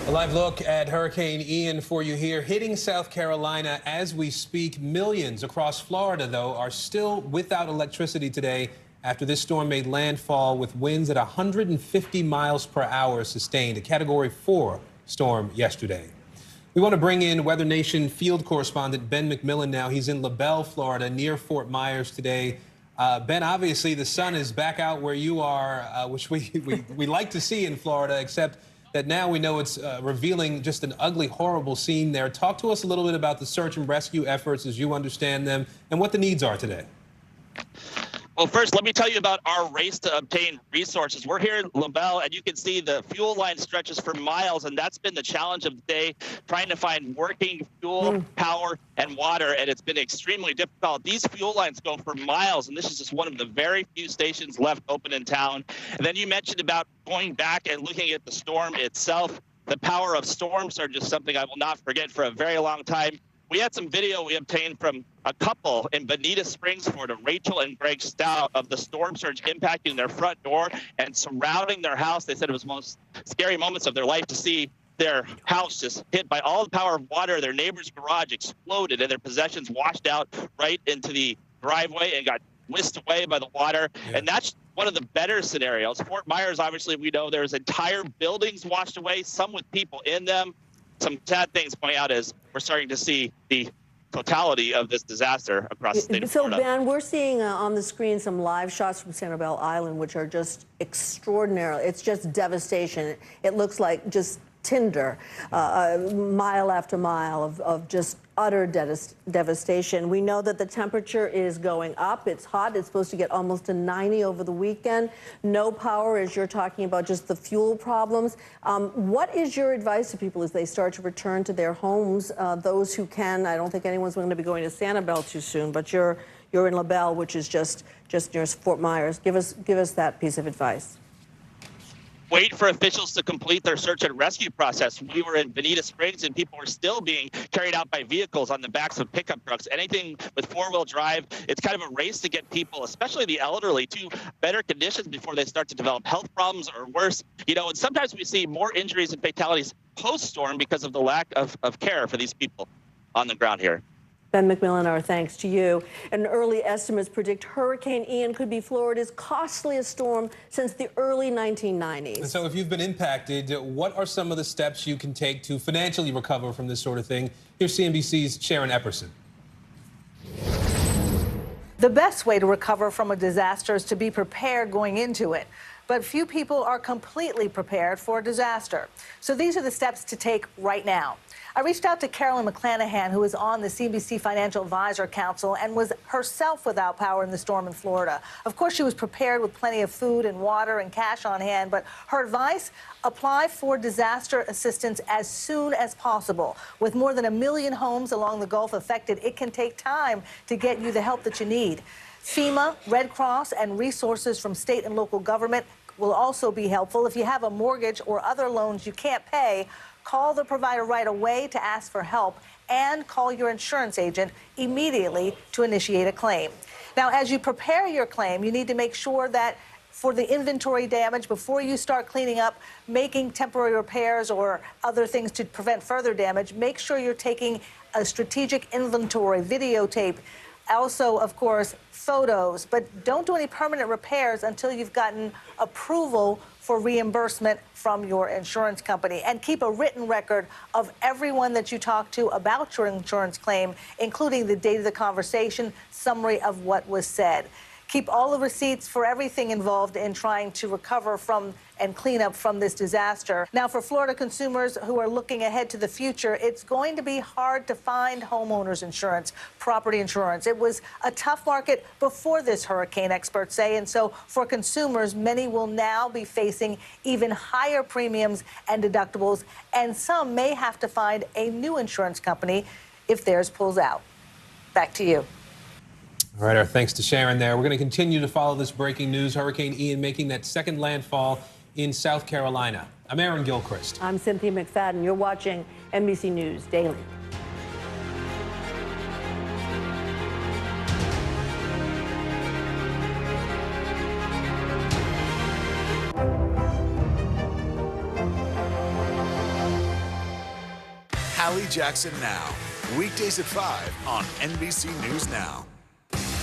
A live look at Hurricane Ian for you here, hitting South Carolina as we speak. Millions across Florida, though, are still without electricity today after this storm made landfall with winds at 150 miles per hour sustained, a Category 4 storm yesterday. We want to bring in Weather Nation field correspondent Ben McMillan now. He's in LaBelle, Florida, near Fort Myers today. Ben, obviously the sun is back out where you are, which we like to see in Florida, except that now we know it's revealing just an ugly, horrible scene there. Talk to us a little bit about the search and rescue efforts as you understand them and what the needs are today. Well, first, let me tell you about our race to obtain resources. We're here in LaBelle, and you can see the fuel line stretches for miles, and that's been the challenge of the day, trying to find working fuel, power, and water, and it's been extremely difficult. These fuel lines go for miles, and this is just one of the very few stations left open in town. And then you mentioned about going back and looking at the storm itself. The power of storm surge is something I will not forget for a very long time. We had some video we obtained from a couple in Bonita Springs, Florida, Rachel and Greg Stout, of the storm surge impacting their front door and surrounding their house. They said it was the most scary moments of their life to see. their house just hit by all the power of water. Their neighbor's garage exploded and their possessions washed out right into the driveway and got whisked away by the water. Yeah. And that's one of the better scenarios. Fort Myers, obviously, we know there's entire buildings washed away, some with people in them. Some sad things pointing out is we're starting to see the totality of this disaster across the state of Florida. So, Ben, we're seeing on the screen some live shots from Sanibel Island, which are just extraordinary. It's just devastation. It looks like just tinder, mile after mile of just utter devastation. We know that the temperature is going up. It's hot. It's supposed to get almost to 90 over the weekend. No power, as you're talking about, just the fuel problems. What is your advice to people as they start to return to their homes? Those who can, I don't think anyone's going to be going to Sanibel too soon, but you're in LaBelle, which is just near Fort Myers. Give us that piece of advice. Wait for officials to complete their search and rescue process. We were in Bonita Springs and people were still being carried out by vehicles on the backs of pickup trucks. Anything with four-wheel drive, it's kind of a race to get people, especially the elderly, to better conditions before they start to develop health problems or worse. You know, and sometimes we see more injuries and fatalities post-storm because of the lack of care for these people on the ground here. Ben McMillan, our thanks to you. And early estimates predict Hurricane Ian could be Florida's costliest storm since the early 1990s. And so if you've been impacted, what are some of the steps you can take to financially recover from this sort of thing? Here's CNBC's Sharon Epperson. The best way to recover from a disaster is to be prepared going into it. But few people are completely prepared for a disaster. So these are the steps to take right now. I reached out to Carolyn McClanahan, who is on the CNBC Financial Advisor Council and was herself without power in the storm in Florida. Of course, she was prepared with plenty of food and water and cash on hand, but her advice, apply for disaster assistance as soon as possible. With more than 1 million homes along the Gulf affected, it can take time to get you the help that you need. FEMA, Red Cross, and resources from state and local government will also be helpful. If you have a mortgage or other loans you can't pay, call the provider right away to ask for help and call your insurance agent immediately to initiate a claim. Now, as you prepare your claim, you need to make sure that for the inventory damage, before you start cleaning up, making temporary repairs or other things to prevent further damage, make sure you're taking a strategic inventory, videotape, also, of course, photos, but don't do any permanent repairs until you've gotten approval for reimbursement from your insurance company. And keep a written record of everyone that you talk to about your insurance claim, including the date of the conversation, summary of what was said. Keep all the receipts for everything involved in trying to recover from and clean up from this disaster. Now, for Florida consumers who are looking ahead to the future, it's going to be hard to find homeowners insurance, property insurance. It was a tough market before this hurricane, experts say, and so for consumers, many will now be facing even higher premiums and deductibles, and some may have to find a new insurance company if theirs pulls out. Back to you. All right, our thanks to Sharon there. We're going to continue to follow this breaking news. Hurricane Ian making that second landfall in South Carolina. I'm Aaron Gilchrist. I'm Cynthia McFadden. You're watching NBC News Daily. Hallie Jackson Now, weekdays at 5 on NBC News Now.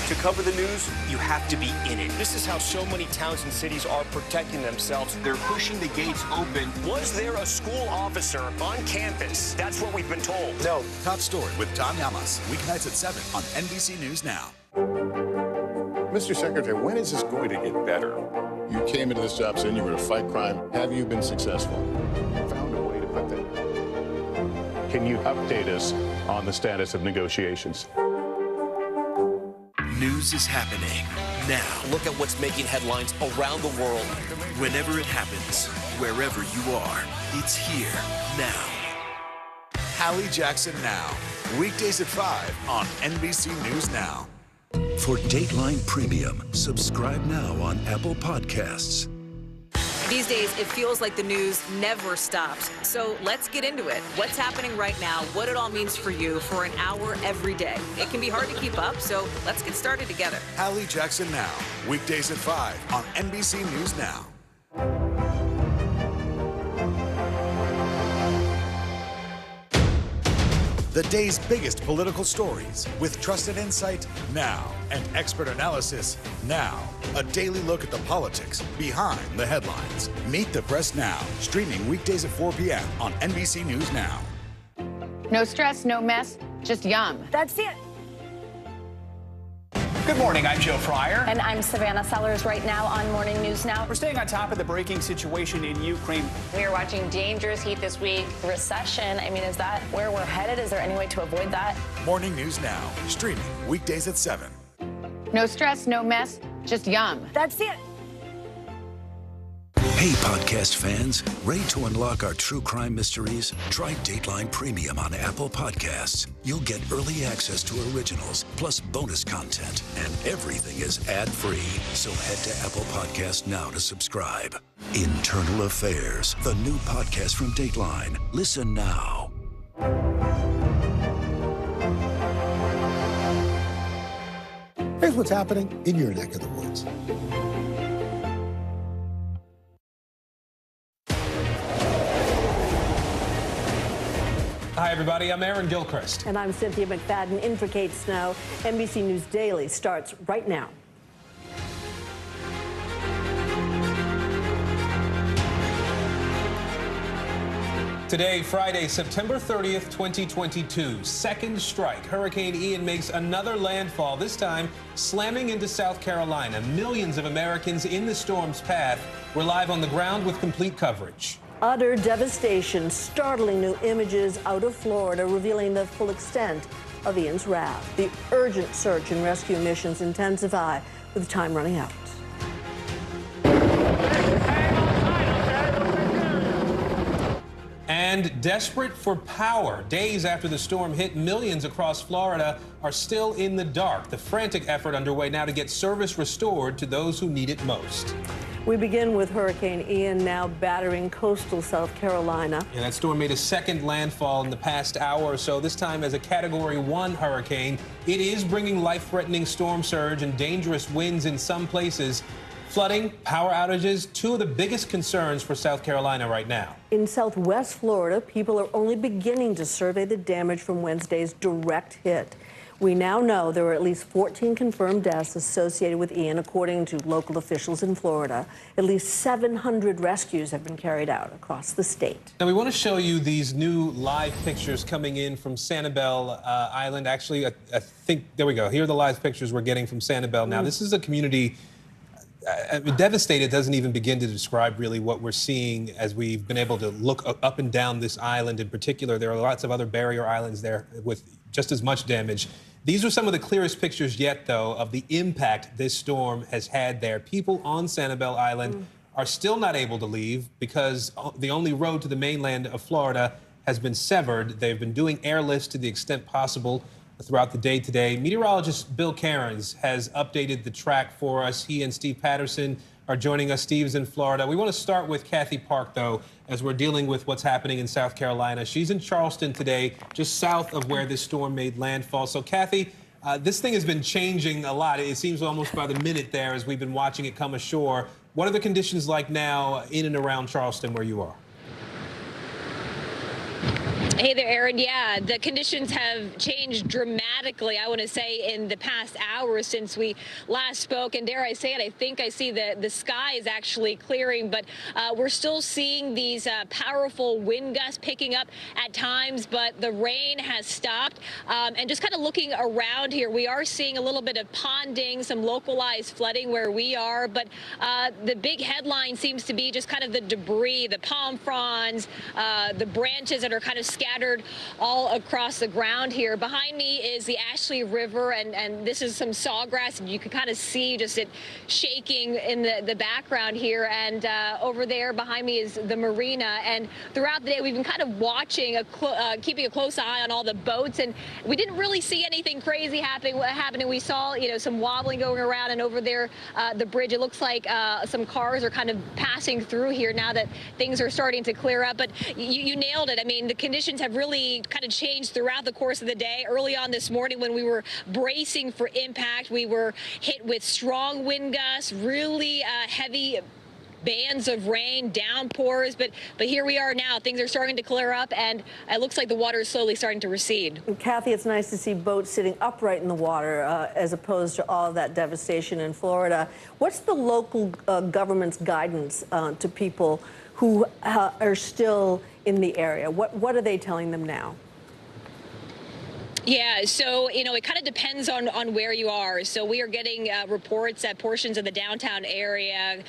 To cover the news, you have to be in it. This is how so many towns and cities are protecting themselves. They're pushing the gates open. Was there a school officer on campus? That's what we've been told. No. Top story with Tom Yamas, weeknights at 7 on NBC News Now. Mr. Secretary, when is this going to get better? You came into this job saying you were going to fight crime. Have you been successful? Found a way to put that. Can you update us on the status of negotiations? News is happening now. Look at what's making headlines around the world. Whenever it happens, wherever you are, it's here now. Hallie Jackson Now, weekdays at 5 on NBC News Now. For Dateline Premium, subscribe now on Apple Podcasts. These days, it feels like the news never stops. So let's get into it. What's happening right now, what it all means for you for an hour every day. It can be hard to keep up, so let's get started together. Hallie Jackson Now, weekdays at 5 on NBC News Now. The day's biggest political stories with trusted insight now and expert analysis now. A daily look at the politics behind the headlines. Meet the Press Now, streaming weekdays at 4 p.m. on NBC News Now. No stress, no mess, just yum. That's it. Good morning, I'm Joe Fryer. And I'm Savannah Sellers right now on Morning News Now. We're staying on top of the breaking situation in Ukraine. We are watching dangerous heat this week. Recession, I mean, is that where we're headed? Is there any way to avoid that? Morning News Now, streaming weekdays at 7. No stress, no mess, just yum. That's it. Hey, podcast fans, ready to unlock our true crime mysteries? Try Dateline Premium on Apple Podcasts. You'll get early access to originals, plus bonus content, and everything is ad-free. So head to Apple Podcasts now to subscribe. Internal Affairs, the new podcast from Dateline. Listen now. Here's what's happening in your neck of the woods. Hi, everybody. I'm Aaron Gilchrist. And I'm Cynthia McFadden in for Kate Snow. NBC News Daily starts right now. Today, Friday, September 30th, 2022. Second strike. Hurricane Ian makes another landfall, this time slamming into South Carolina. Millions of Americans in the storm's path. We're live on the ground with complete coverage. Utter devastation, startling new images out of Florida revealing the full extent of Ian's wrath. The urgent search and rescue missions intensify with time running out. And desperate for power. Days after the storm hit, millions across Florida are still in the dark. The frantic effort underway now to get service restored to those who need it most. We begin with Hurricane Ian now battering coastal South Carolina. Yeah, that storm made a second landfall in the past hour or so, this time as a Category 1 hurricane. It is bringing life-threatening storm surge and dangerous winds in some places. Flooding, power outages, two of the biggest concerns for South Carolina right now. In southwest Florida, people are only beginning to survey the damage from Wednesday's direct hit. We now know there are at least 14 confirmed deaths associated with Ian, according to local officials in Florida. At least 700 rescues have been carried out across the state. Now, we want to show you these new live pictures coming in from Sanibel Island. Actually, I think, there we go. Here are the live pictures we're getting from Sanibel now. This is a community devastated. Doesn't even begin to describe really what we're seeing as we've been able to look up and down this island in particular. There are lots of other barrier islands there with just as much damage. These are some of the clearest pictures yet, though, of the impact this storm has had there. People on Sanibel Island are still not able to leave because the only road to the mainland of Florida has been severed. They've been doing airlifts to the extent possible throughout the day today. Meteorologist Bill Cairns has updated the track for us. He and Steve Patterson are joining us. Steve's in Florida. We want to start with Kathy Park, though, as we're dealing with what's happening in South Carolina. She's in Charleston today, just south of where this storm made landfall. So, Kathy, this thing has been changing a lot. It seems almost by the minute there as we've been watching it come ashore. What are the conditions like now in and around Charleston where you are? Hey there, Aaron. Yeah, the conditions have changed dramatically, I want to say, in the past hour since we last spoke. And dare I say it, I think I see the sky is actually clearing, but we're still seeing these powerful wind gusts picking up at times, but the rain has stopped. And just kind of looking around here, we are seeing a little bit of ponding, some localized flooding where we are, but the big headline seems to be just kind of the debris, the palm fronds, the branches that are kind of scattered all across the ground here. Behind me is the Ashley River, and this is some sawgrass, and you can kind of see just it shaking in the background here. And over there behind me is the marina. And throughout the day, we've been kind of watching, keeping a close eye on all the boats, and we didn't really see anything crazy happening. We saw, some wobbling going around, and over there, the bridge, it looks like some cars are kind of passing through here now that things are starting to clear up. But you nailed it. I mean, the conditions have really kind of changed throughout the course of the day. Early on this morning when we were bracing for impact, we were hit with strong wind gusts, really heavy bands of rain, downpours, but here we are now. Things are starting to clear up, and it looks like the water is slowly starting to recede. Kathy, it's nice to see boats sitting upright in the water as opposed to all of that devastation in Florida. What's the local government's guidance to people who are still in the area? What are they telling them now? Yeah, so, it kind of depends on where you are. So we are getting reports that portions of the downtown area,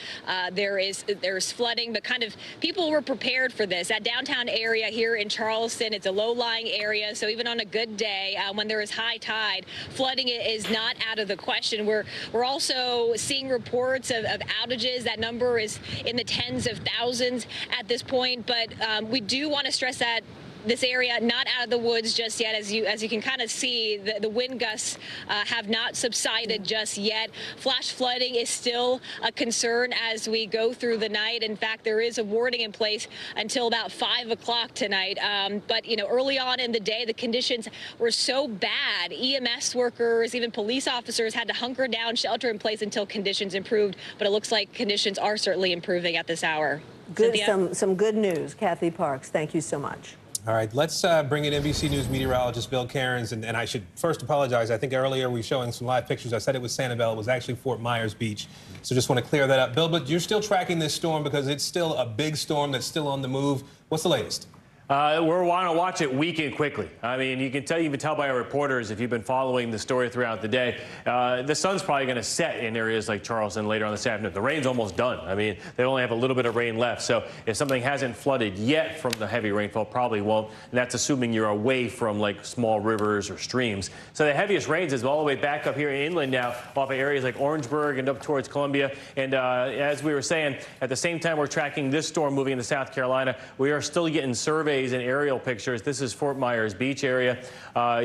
there's flooding, but kind of people were prepared for this. That downtown area here in Charleston, it's a low-lying area, so even on a good day, when there is high tide, flooding is not out of the question. We're also seeing reports of outages. That number is in the tens of thousands at this point, but we do want to stress that this area not out of the woods just yet. As you can kind of see, the wind gusts have not subsided just yet. Flash flooding is still a concern as we go through the night. In fact, there is a warning in place until about 5 o'clock tonight. But early on in the day, the conditions were so bad. EMS workers, even police officers had to hunker down, shelter in place until conditions improved. But it looks like conditions are certainly improving at this hour. Good, some good news. Kathy Parks, thank you so much. All right, let's bring in NBC News meteorologist Bill Cairns. And I should first apologize. I think earlier we were showing some live pictures. I said it was Sanibel. It was actually Fort Myers Beach. So just want to clear that up. Bill, but you're still tracking this storm because it's still a big storm that's still on the move. What's the latest? We're want to watch it weaken quickly. I mean, you can tell by our reporters if you've been following the story throughout the day. The sun's probably going to set in areas like Charleston later on this afternoon. The rain's almost done. I mean, they only have a little bit of rain left. So if something hasn't flooded yet from the heavy rainfall, probably won't. And that's assuming you're away from like small rivers or streams. So the heaviest rains is all the way back up here inland now, off of areas like Orangeburg and up towards Columbia. And as we were saying, at the same time we're tracking this storm moving into South Carolina, we are still getting surveys and aerial pictures. This is Fort Myers Beach area.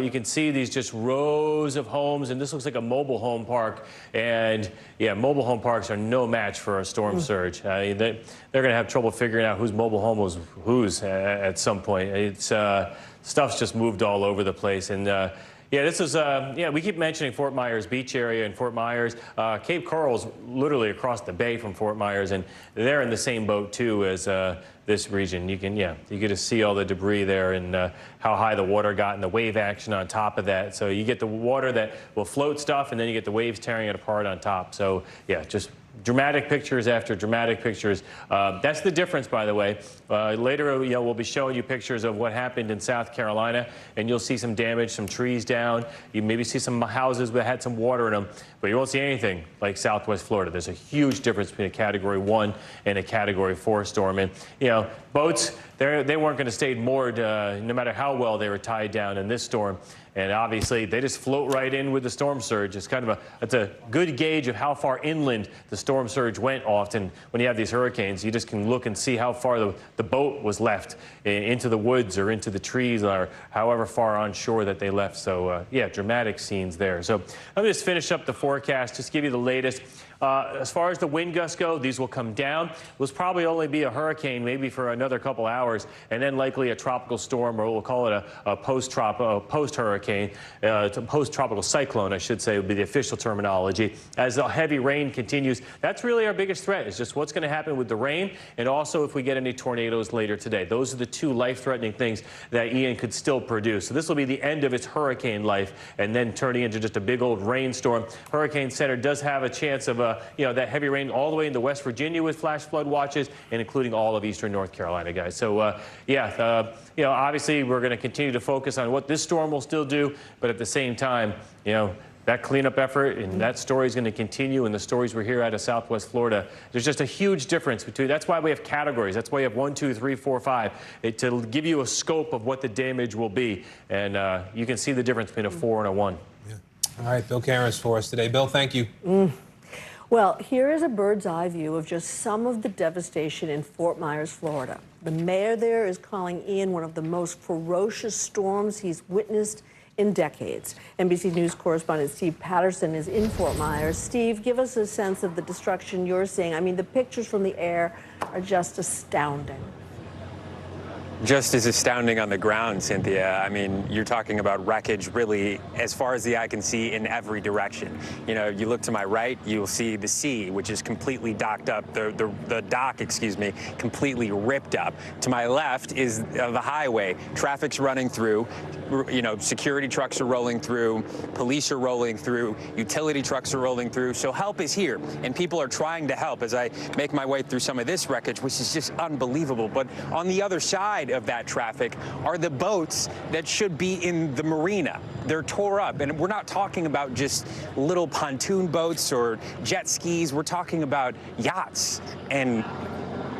You can see these just rows of homes, and this looks like a mobile home park. And yeah, mobile home parks are no match for a storm surge. They're going to have trouble figuring out whose mobile home was whose at some point. It's stuff's just moved all over the place. And yeah, this is, we keep mentioning Fort Myers Beach area and Fort Myers. Cape Coral's literally across the bay from Fort Myers, and they're in the same boat, too, as this region. You get to see all the debris there and how high the water got and the wave action on top of that. So you get the water that will float stuff, and then you get the waves tearing it apart on top. So, yeah, just dramatic pictures after dramatic pictures. That's the difference, by the way. Later, we'll be showing you pictures of what happened in South Carolina, and you'll see some damage, some trees down. You maybe see some houses that had some water in them, but you won't see anything like Southwest Florida. There's a huge difference between a Category 1 and a Category 4 storm. And, boats, they weren't going to stay moored no matter how well they were tied down in this storm. And obviously, they just float right in with the storm surge. It's kind of it's a good gauge of how far inland the storm surge went. Often, when you have these hurricanes, you just can look and see how far the boat was left into the woods or into the trees or however far on shore that they left. So, yeah, dramatic scenes there. So let me just finish up the forecast, just give you the latest. As far as the wind gusts go, these will come down. Will probably only be a hurricane maybe for another couple hours, and then likely a tropical storm, or we'll call it a post-hurricane, post-tropical cyclone, I should say, would be the official terminology. As the heavy rain continues, that's really our biggest threat, is just what's going to happen with the rain, and also if we get any tornadoes later today. Those are the two life-threatening things that Ian could still produce. So this will be the end of its hurricane life, and then turning into just a big old rainstorm. Hurricane Center does have a chance of that heavy rain all the way into West Virginia with flash flood watches, and including all of eastern North Carolina, guys. So, obviously we're going to continue to focus on what this storm will still do, but at the same time, that cleanup effort and that story is going to continue, and the stories we hear out of Southwest Florida, there's just a huge difference between. That's why we have categories. That's why you have 1, 2, 3, 4, 5 to give you a scope of what the damage will be, and you can see the difference between a 4 and a 1. Yeah. All right, Bill Cairns for us today. Bill, thank you. Well, here is a bird's eye view of just some of the devastation in Fort Myers, Florida. The mayor there is calling Ian one of the most ferocious storms he's witnessed in decades. NBC News correspondent Steve Patterson is in Fort Myers. Steve, give us a sense of the destruction you're seeing. I mean, the pictures from the air are just astounding. just as astounding on the ground, Cynthia. I mean, you're talking about wreckage really as far as the eye can see in every direction. You know, you look to my right, you'll see the sea, which is completely docked up, the dock, excuse me, completely ripped up. To my left is the highway. Traffic's running through, you know, security trucks are rolling through, police are rolling through, utility trucks are rolling through. So help is here, and people are trying to help as I make my way through some of this wreckage, which is just unbelievable. But on the other side of that traffic are the boats that should be in the marina. They're tore up, and we're not talking about just little pontoon boats or jet skis. We're talking about yachts and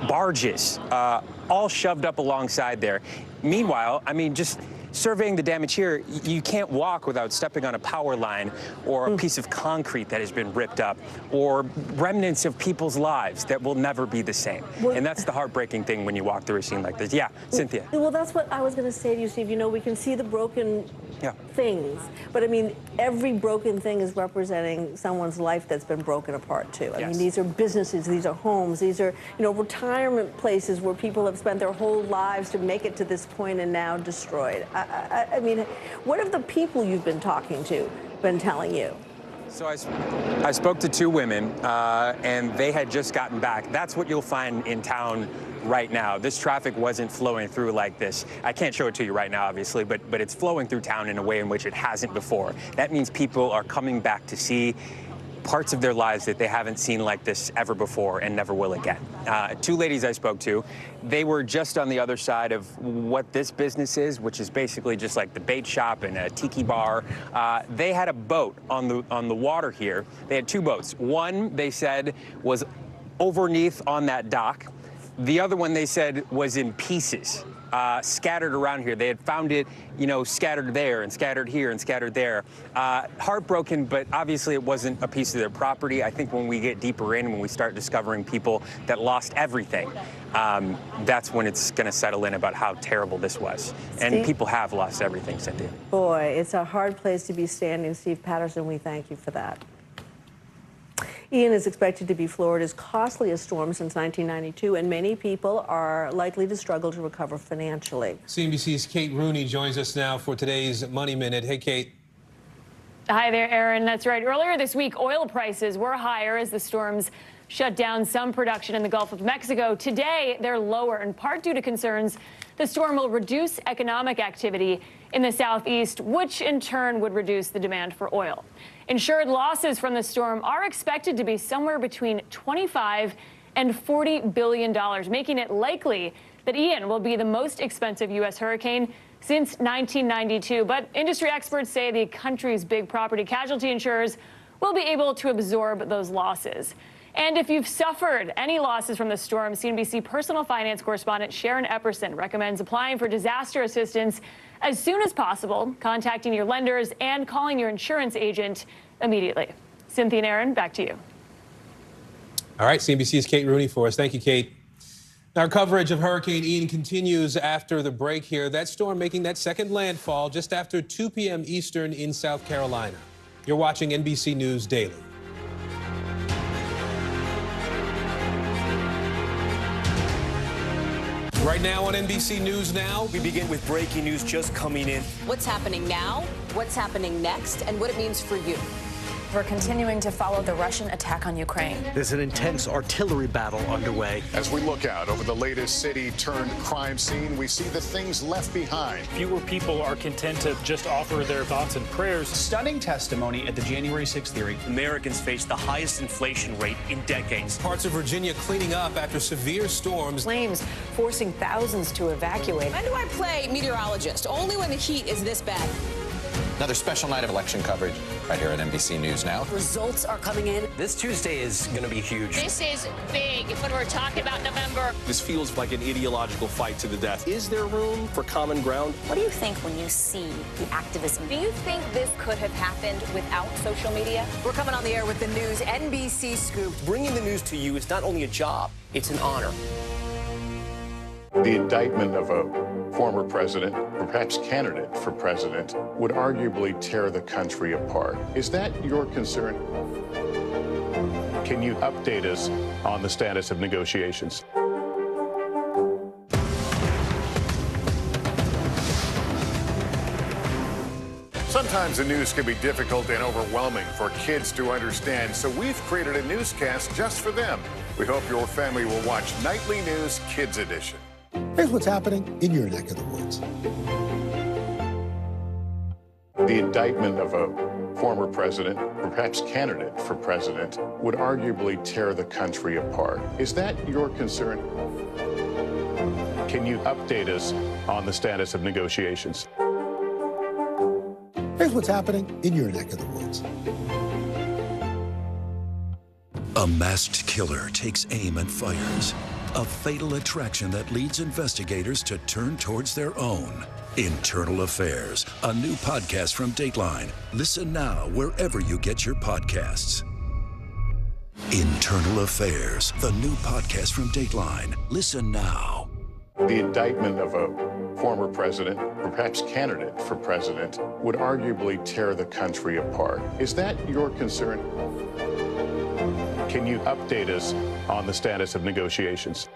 barges, all shoved up alongside there. Meanwhile, I mean, just surveying the damage here, you can't walk without stepping on a power line or a piece of concrete that has been ripped up or remnants of people's lives that will never be the same. And that's the heartbreaking thing when you walk through a scene like this. Yeah, Cynthia. Well, that's what I was going to say to you, Steve. You know, we can see the broken things, but I mean, every broken thing is representing someone's life that's been broken apart too. I mean, these are businesses, these are homes, these are, you know, retirement places where people have spent their whole lives to make it to this point and now destroyed. I mean, what have the people you've been talking to been telling you? So I spoke to two women, and they had just gotten back. That's what you'll find in town right now. This traffic wasn't flowing through like this. I can't show it to you right now, obviously, but it's flowing through town in a way in which it hasn't before. That means people are coming back to see parts of their lives that they haven't seen like this ever before and never will again. Two ladies I spoke to, they were just on the other side of what this business is, which is basically just like the bait shop and a tiki bar. They had a boat on the water here. They had two boats. One, they said, was overneath on that dock. The other one, they said, was in pieces. Scattered around here. They had found it, you know, scattered there and scattered here and scattered there. Heartbroken, but obviously it wasn't a piece of their property. I think when we get deeper in, when we start discovering people that lost everything, that's when it's going to settle in about how terrible this was. And people have lost everything, Cynthia. Boy, it's a hard place to be standing. Steve Patterson, we thank you for that. Ian is expected to be Florida's costliest storm since 1992, and many people are likely to struggle to recover financially. CNBC's Kate Rooney joins us now for today's Money Minute. Hey, Kate. Hi there, Aaron. That's right. Earlier this week, oil prices were higher as the storms shut down some production in the Gulf of Mexico. Today, they're lower, in part due to concerns the storm will reduce economic activity in the southeast, which in turn would reduce the demand for oil. Insured losses from the storm are expected to be somewhere between $25 and $40 billion, making it likely that Ian will be the most expensive U.S. hurricane since 1992. But industry experts say the country's big property casualty insurers will be able to absorb those losses. And if you've suffered any losses from the storm, CNBC personal finance correspondent Sharon Epperson recommends applying for disaster assistance as soon as possible, contacting your lenders and calling your insurance agent immediately. Cynthia and Aaron, back to you. All right, CNBC's Kate Rooney for us. Thank you, Kate. Our coverage of Hurricane Ian continues after the break here. That storm making that second landfall just after 2 p.m. Eastern in South Carolina. You're watching NBC News Daily. Right now on NBC News Now, we begin with breaking news just coming in. What's happening now, what's happening next, and what it means for you. We're continuing to follow the Russian attack on Ukraine. There's an intense artillery battle underway. As we look out over the latest city-turned-crime scene, we see the things left behind. Fewer people are content to just offer their thoughts and prayers. Stunning testimony at the January 6th hearing. Americans face the highest inflation rate in decades. Parts of Virginia cleaning up after severe storms. Flames forcing thousands to evacuate. When do I play meteorologist? Only when the heat is this bad. Another special night of election coverage right here at NBC News Now. Results are coming in. This Tuesday is going to be huge. This is big when we're talking about November. This feels like an ideological fight to the death. Is there room for common ground? What do you think when you see the activism? Do you think this could have happened without social media? We're coming on the air with the news NBC Scoop. Bringing the news to you is not only a job, it's an honor. The indictment of a former president, or perhaps candidate for president, would arguably tear the country apart. Is that your concern? Can you update us on the status of negotiations? Sometimes the news can be difficult and overwhelming for kids to understand, so we've created a newscast just for them. We hope your family will watch Nightly News Kids Edition. Here's what's happening in your neck of the woods. The indictment of a former president, perhaps candidate for president, would arguably tear the country apart. Is that your concern? Can you update us on the status of negotiations? Here's what's happening in your neck of the woods. A masked killer takes aim and fires. A fatal attraction that leads investigators to turn towards their own. Internal Affairs, a new podcast from Dateline. Listen now wherever you get your podcasts. Internal Affairs, the new podcast from Dateline. Listen now. The indictment of a former president, perhaps candidate for president, would arguably tear the country apart. Is that your concern? Can you update us on the status of negotiations?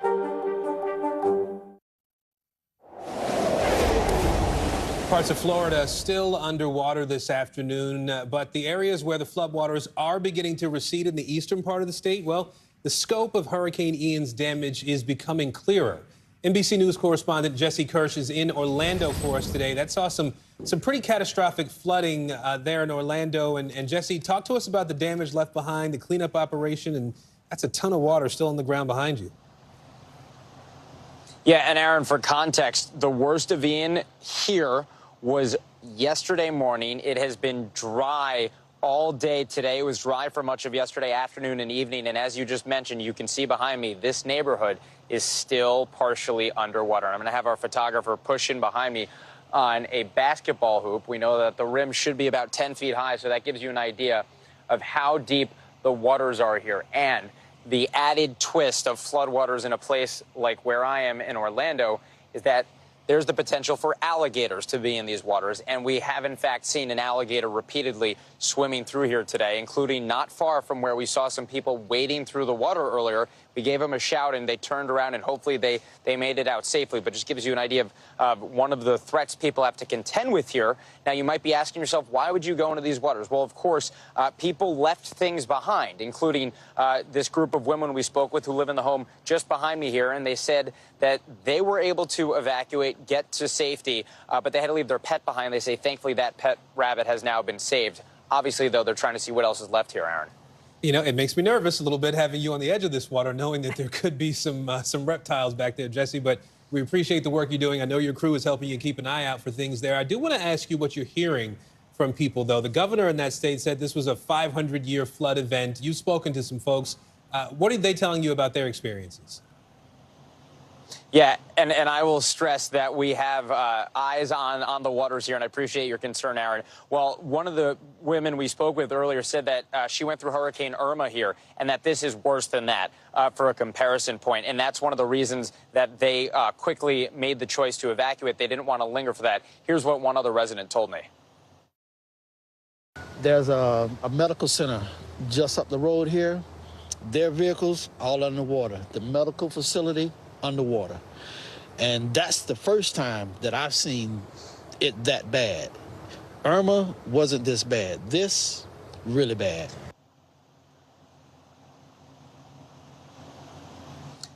Parts of Florida still underwater this afternoon, but the areas where the floodwaters are beginning to recede in the eastern part of the state, well, the scope of Hurricane Ian's damage is becoming clearer. NBC News correspondent Jesse Kirsch is in Orlando for us today. That saw some pretty catastrophic flooding there in Orlando. And Jesse, talk to us about the damage left behind, the cleanup operation, and that's a ton of water still on the ground behind you. Yeah, and Aaron, for context, the worst of Ian here was yesterday morning. It has been dry all day today. It was dry for much of yesterday afternoon and evening. And as you just mentioned, you can see behind me, this neighborhood is still partially underwater. I'm going to have our photographer push in behind me on a basketball hoop. We know that the rim should be about 10 feet high, so that gives you an idea of how deep the waters are here. And the added twist of floodwaters in a place like where I am in Orlando is that there's the potential for alligators to be in these waters. And we have, in fact, seen an alligator repeatedly swimming through here today, including not far from where we saw some people wading through the water earlier. We gave them a shout, and they turned around, and hopefully they made it out safely. But just gives you an idea of one of the threats people have to contend with here. Now, you might be asking yourself, why would you go into these waters? Well, of course, people left things behind, including this group of women we spoke with who live in the home just behind me here, and they said that they were able to evacuate, get to safety, but they had to leave their pet behind. They say, thankfully, that pet rabbit has now been saved. Obviously, though, they're trying to see what else is left here, Aaron. You know, it makes me nervous a little bit having you on the edge of this water, knowing that there could be some reptiles back there, Jesse, but we appreciate the work you're doing. I know your crew is helping you keep an eye out for things there. I do want to ask you what you're hearing from people, though. The governor in that state said this was a 500-year flood event. You've spoken to some folks. What are they telling you about their experiences? Yeah, and I will stress that we have eyes on the waters here, and I appreciate your concern, Aaron. Well, one of the women we spoke with earlier said that she went through Hurricane Irma here, and that this is worse than that for a comparison point. And that's one of the reasons that they quickly made the choice to evacuate. They didn't want to linger for that. Here's what one other resident told me. There's a medical center just up the road here. Their vehicles all underwater. The medical facility underwater. And that's the first time that I've seen it that bad. Irma wasn't this bad. This, really bad.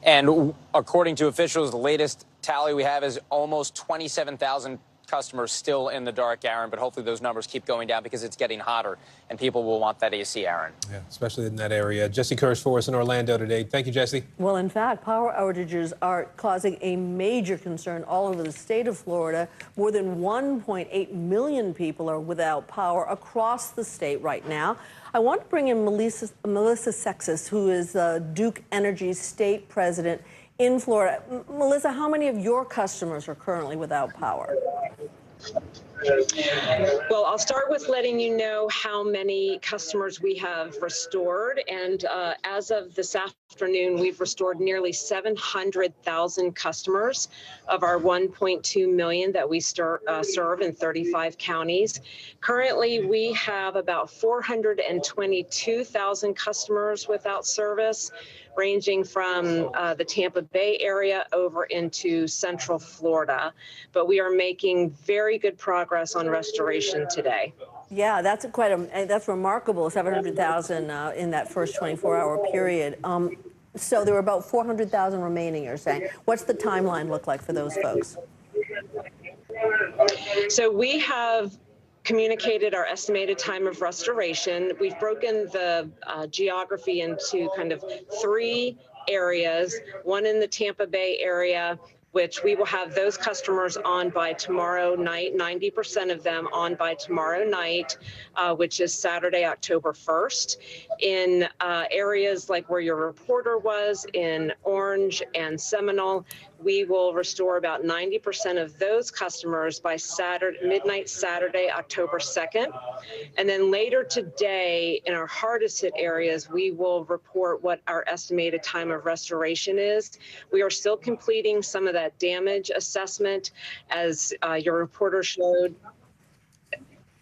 And according to officials, the latest tally we have is almost 27,000 customers still in the dark, Aaron, but hopefully those numbers keep going down because it's getting hotter and people will want that AC, Aaron. Yeah, especially in that area. Jesse Kirsch for us in Orlando today. Thank you, Jesse. Well, in fact, power outages are causing a major concern all over the state of Florida. More than 1.8 million people are without power across the state right now. I want to bring in Melissa Sexas, who is Duke Energy's state president in Florida. Melissa, how many of your customers are currently without power? Well, I'll start with letting you know how many customers we have restored. And as of this afternoon, Afternoon, we've restored nearly 700,000 customers of our 1.2 million that we serve in 35 counties. Currently, we have about 422,000 customers without service, ranging from the Tampa Bay area over into Central Florida. But we are making very good progress on restoration today. Yeah, that's that's remarkable, 700,000 in that first 24-hour period. So there were about 400,000 remaining, you're saying. What's the timeline look like for those folks? So we have communicated our estimated time of restoration. We've broken the geography into kind of 3 areas, one in the Tampa Bay area, which we will have those customers on by tomorrow night, 90% of them on by tomorrow night, which is Saturday, October 1st. In areas like where your reporter was, in Orange and Seminole, we will restore about 90% of those customers by midnight Saturday, October 2nd. And then later today, in our hardest hit areas, we will report what our estimated time of restoration is. We are still completing some of that damage assessment, as your reporter showed.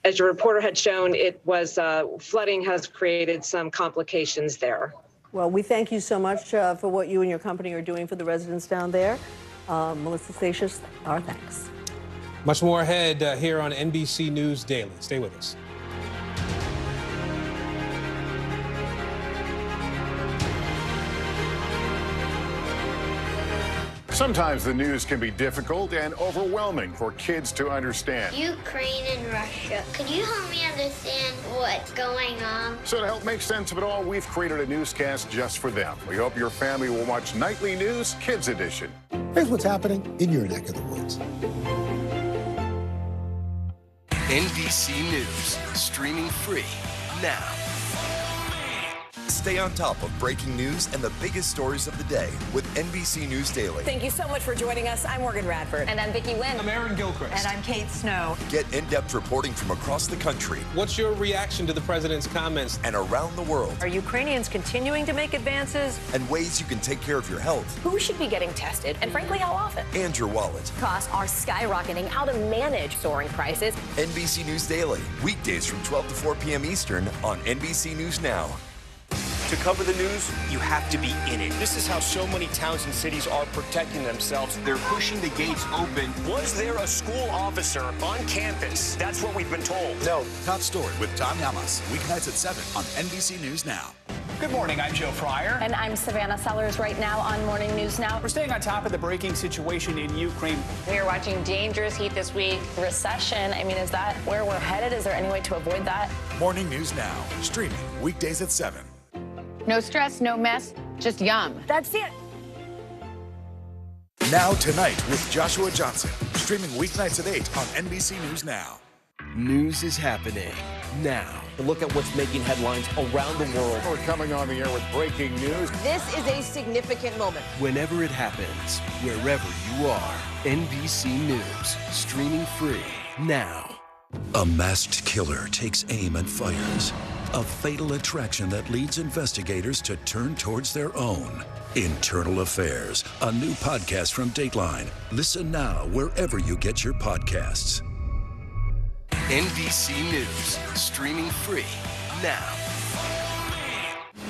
As your reporter had shown, it was flooding has created some complications there. Well, we thank you so much for what you and your company are doing for the residents down there. Melissa Statius, our thanks. Much more ahead here on NBC News Daily. Stay with us. Sometimes the news can be difficult and overwhelming for kids to understand. Ukraine and Russia. Could you help me understand what's going on? So to help make sense of it all, we've created a newscast just for them. We hope your family will watch Nightly News Kids Edition. Here's what's happening in your neck of the woods. NBC News, streaming free now. Stay on top of breaking news and the biggest stories of the day with NBC News Daily. Thank you so much for joining us. I'm Morgan Radford. And I'm Vicki Wynn. I'm Aaron Gilchrist. And I'm Kate Snow. Get in-depth reporting from across the country. What's your reaction to the president's comments? And around the world. Are Ukrainians continuing to make advances? And ways you can take care of your health. Who should be getting tested, and frankly, how often? And your wallet. Costs are skyrocketing. How to manage soaring prices. NBC News Daily, weekdays from 12 to 4 p.m. Eastern on NBC News Now. To cover the news, you have to be in it. This is how so many towns and cities are protecting themselves. They're pushing the gates open. Was there a school officer on campus? That's what we've been told. No. Top Story with Tom Llamas, weeknights at 7 on NBC News Now. Good morning, I'm Joe Fryer. And I'm Savannah Sellers right now on Morning News Now. We're staying on top of the breaking situation in Ukraine. We are watching dangerous heat this week. Recession, I mean, is that where we're headed? Is there any way to avoid that? Morning News Now, streaming weekdays at 7. No stress, no mess, just yum. That's it. Now Tonight with Joshua Johnson, streaming weeknights at 8 on NBC News Now. News is happening now. Look at what's making headlines around the world. We're coming on the air with breaking news. This is a significant moment. Whenever it happens, wherever you are, NBC News, streaming free now. A masked killer takes aim and fires. A fatal attraction that leads investigators to turn towards their own. Internal Affairs, a new podcast from Dateline. Listen now wherever you get your podcasts. NBC News, streaming free now.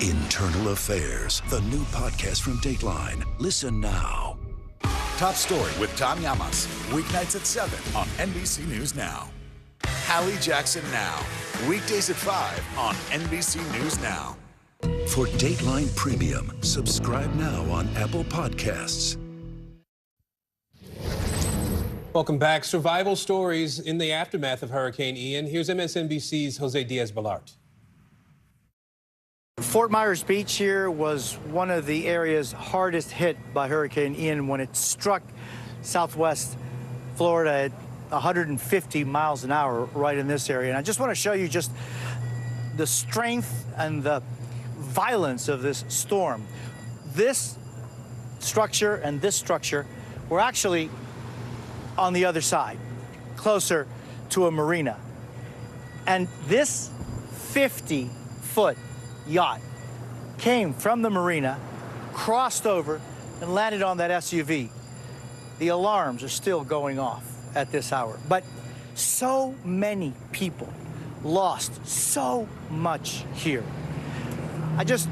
Internal Affairs, the new podcast from Dateline. Listen now. Top Story with Tom Llamas, weeknights at 7 on NBC News Now. Hallie Jackson Now, weekdays at 5 on NBC News Now. For Dateline Premium, subscribe now on Apple Podcasts. Welcome back. Survival stories in the aftermath of Hurricane Ian. Here's MSNBC's Jose Diaz-Balart. Fort Myers Beach here was one of the areas hardest hit by Hurricane Ian when it struck southwest Florida at 150 miles an hour right in this area. And I just want to show you just the strength and the violence of this storm. This structure and this structure were actually on the other side, closer to a marina. And this 50-foot yacht came from the marina crossed over and landed on that SUV. The alarms are still going off at this hour. But so many people lost so much here. I just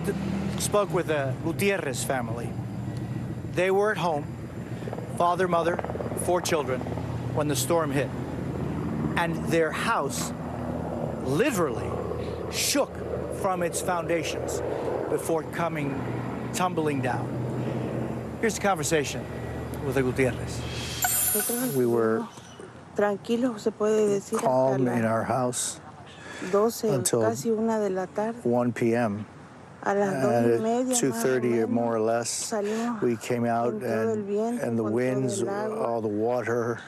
spoke with the Gutierrez family. They were at home, father, mother, 4 children, when the storm hit. And their house literally shook from its foundations before coming tumbling down. Here's the conversation with the Gutierrez. We were calm in our house until 1 p.m. At 2:30 or more or less, we came out and the winds, all the water,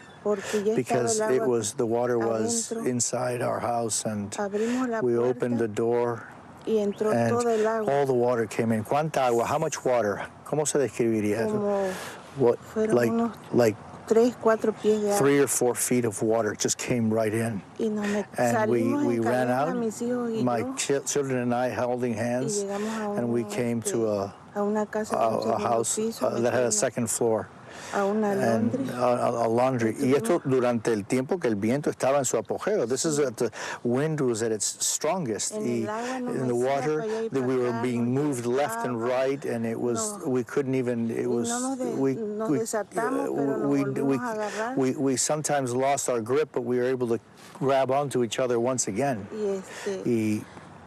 because the water was inside our house, and we opened the door and all the water came in. ¿Cuánta agua? How much water? ¿Cómo se describiría eso? What, like 3 or 4 feet of water just came right in. And we ran out, my children and I holding hands, and we came to a house that had a second floor. And a laundry. Y esto durante el tiempo que el viento estaba en su apogeo. This is at the wind was at its strongest. In the water, that we were being moved left and right, and it was we couldn't even. It was we sometimes lost our grip, but we were able to grab onto each other once again.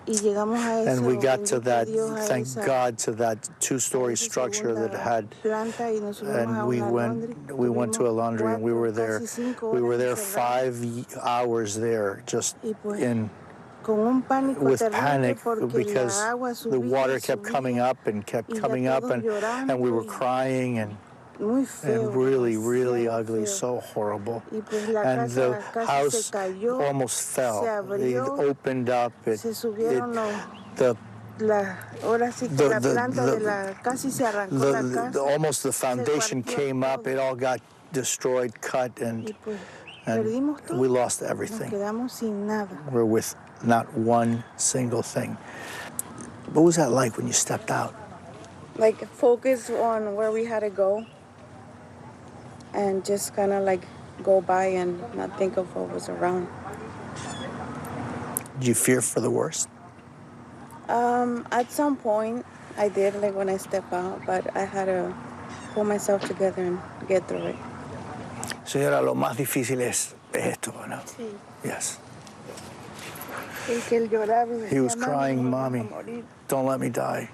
And we got to that, thank God, to that 2-story structure that had, and we went to a laundry, and we were there 5 hours there, just with panic, because the water kept coming up, and we were crying, and really, really ugly, so horrible. And the house almost fell. It opened up. Almost the foundation came up. It all got destroyed, cut, and we lost everything. We're with not one single thing. What was that like when you stepped out? Like focus on where we had to go, and just kind of like go by and not think of what was around. Did you fear for the worst? At some point I did, like when I stepped out, but I had to pull myself together and get through it. Señora, lo más difícil es esto, ¿no? Sí. Yes. He was crying, Mommy, don't let me die.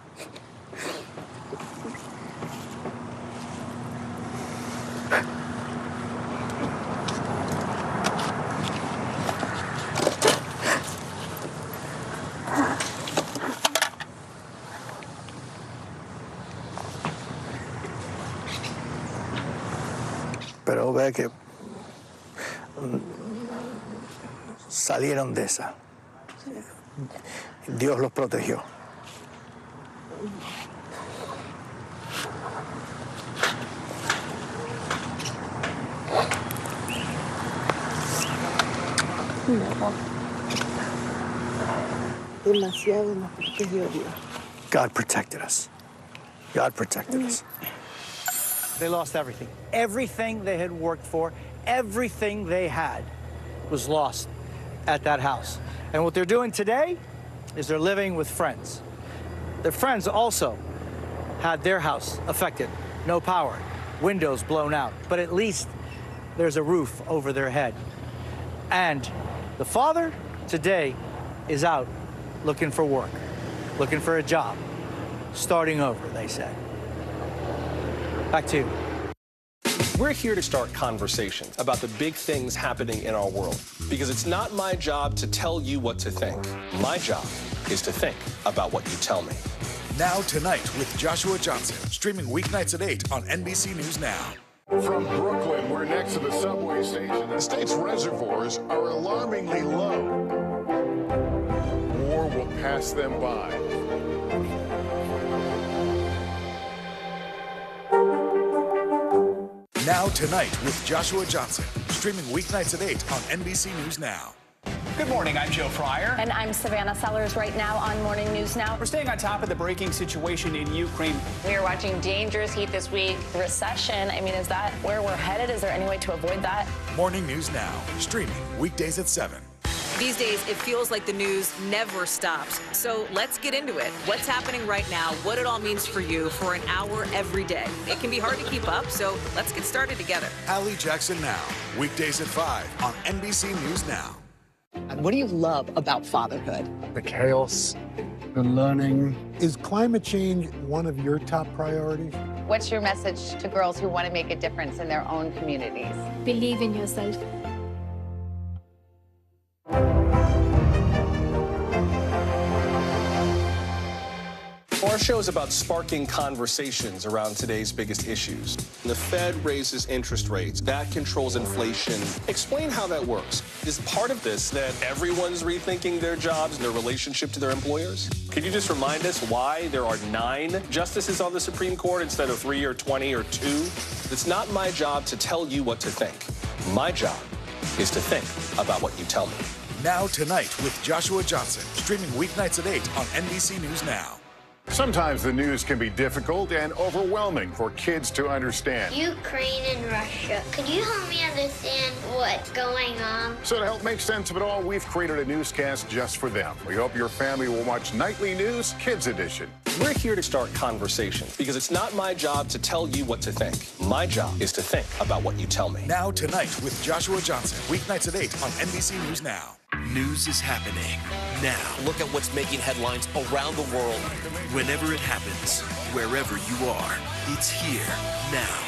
Pero ve que salieron de esa. Dios los protegió. God protected us. God protected us. They lost everything. Everything they had worked for, everything they had was lost at that house. And what they're doing today is they're living with friends. Their friends also had their house affected. No power, windows blown out, but at least there's a roof over their head. And the father today is out looking for work, looking for a job, starting over, they said. Back to you. We're here to start conversations about the big things happening in our world, because it's not my job to tell you what to think. My job is to think about what you tell me. Now Tonight with Joshua Johnson, streaming weeknights at 8 on NBC News Now. From Brooklyn, we're next to the subway station. The state's reservoirs are alarmingly low. War will pass them by. Now Tonight with Joshua Johnson, streaming weeknights at 8 on NBC News Now. Good morning, I'm Joe Fryer. And I'm Savannah Sellers right now on Morning News Now. We're staying on top of the breaking situation in Ukraine. We are watching dangerous heat this week. Recession, I mean, is that where we're headed? Is there any way to avoid that? Morning News Now, streaming weekdays at 7. These days, it feels like the news never stops. So let's get into it. What's happening right now, what it all means for you for an hour every day. It can be hard to keep up, so let's get started together. Hallie Jackson Now, weekdays at 5 on NBC News Now. And what do you love about fatherhood? The chaos, the learning. Is climate change one of your top priorities? What's your message to girls who want to make a difference in their own communities? Believe in yourself. Our show is about sparking conversations around today's biggest issues. The Fed raises interest rates. That controls inflation. Explain how that works. Is part of this that everyone's rethinking their jobs and their relationship to their employers? Could you just remind us why there are 9 justices on the Supreme Court instead of 3 or 20 or 2? It's not my job to tell you what to think. My job is to think about what you tell me. Now Tonight with Joshua Johnson, streaming weeknights at 8 on NBC News Now. Sometimes the news can be difficult and overwhelming for kids to understand. Ukraine and Russia. Could you help me understand what's going on? So to help make sense of it all, we've created a newscast just for them. We hope your family will watch Nightly News Kids Edition. We're here to start conversations because it's not my job to tell you what to think. My job is to think about what you tell me. Now Tonight with Joshua Johnson, weeknights at 8 on NBC News Now. News is happening now. Look at what's making headlines around the world. Whenever it happens, wherever you are, it's here now.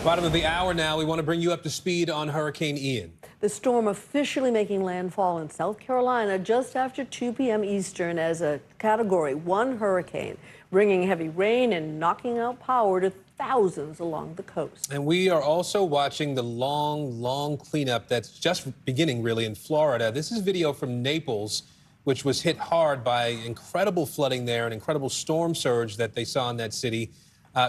Bottom of the hour now, we want to bring you up to speed on Hurricane Ian. The storm officially making landfall in South Carolina just after 2 p.m. Eastern as a Category 1 hurricane, bringing heavy rain and knocking out power to thousands along the coast. And we are also watching the long cleanup that's just beginning, really, in Florida. This is video from Naples, which was hit hard by incredible flooding there, an incredible storm surge that they saw in that city.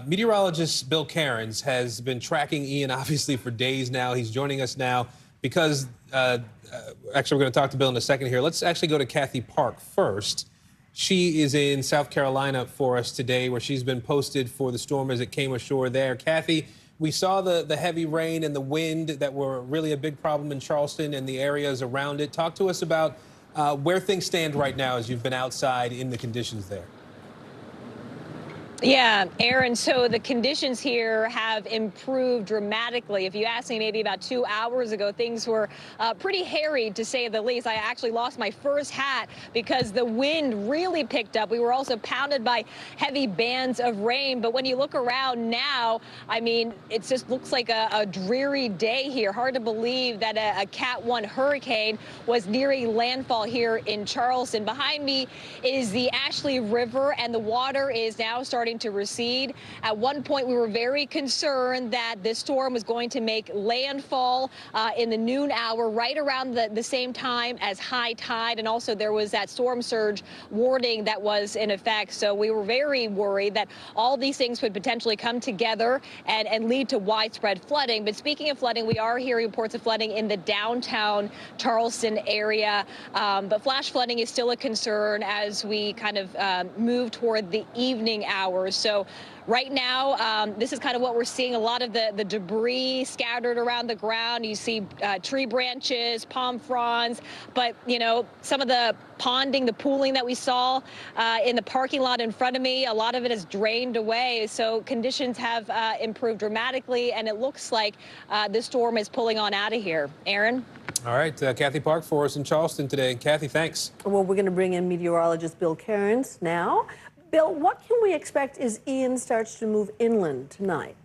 Meteorologist Bill Cairns has been tracking Ian, obviously, for days now. He's joining us now because, actually, we're going to talk to Bill in a second here. Let's actually go to Kathy Park first. She is in South Carolina for us today, where she's been posted for the storm as it came ashore there. Kathy, we saw the heavy rain and the wind that were really a big problem in Charleston and the areas around it. Talk to us about where things stand right now as you've been outside in the conditions there. Yeah, Aaron, so the conditions here have improved dramatically. If you asked me maybe about 2 hours ago, things were pretty hairy, to say the least. I actually lost my first hat because the wind really picked up. We were also pounded by heavy bands of rain. But when you look around now, I mean, it just looks like a dreary day here. Hard to believe that a Cat 1 hurricane was nearing landfall here in Charleston. Behind me is the Ashley River, and the water is now starting to recede. At one point, we were very concerned that this storm was going to make landfall in the noon hour, right around the same time as high tide. And also there was that storm surge warning that was in effect. So we were very worried that all these things would potentially come together and lead to widespread flooding. But speaking of flooding, we are hearing reports of flooding in the downtown Charleston area. But flash flooding is still a concern as we kind of move toward the evening hours. So right now, this is kind of what we're seeing. A lot of the debris scattered around the ground. You see tree branches, palm fronds, but, you know, some of the ponding, the pooling that we saw in the parking lot in front of me, a lot of it has drained away. So conditions have improved dramatically, and it looks like this storm is pulling on out of here. Aaron? All right, Kathy Park for us in Charleston today. Kathy, thanks. Well, we're going to bring in meteorologist Bill Cairns now. Bill, what can we expect as Ian starts to move inland tonight?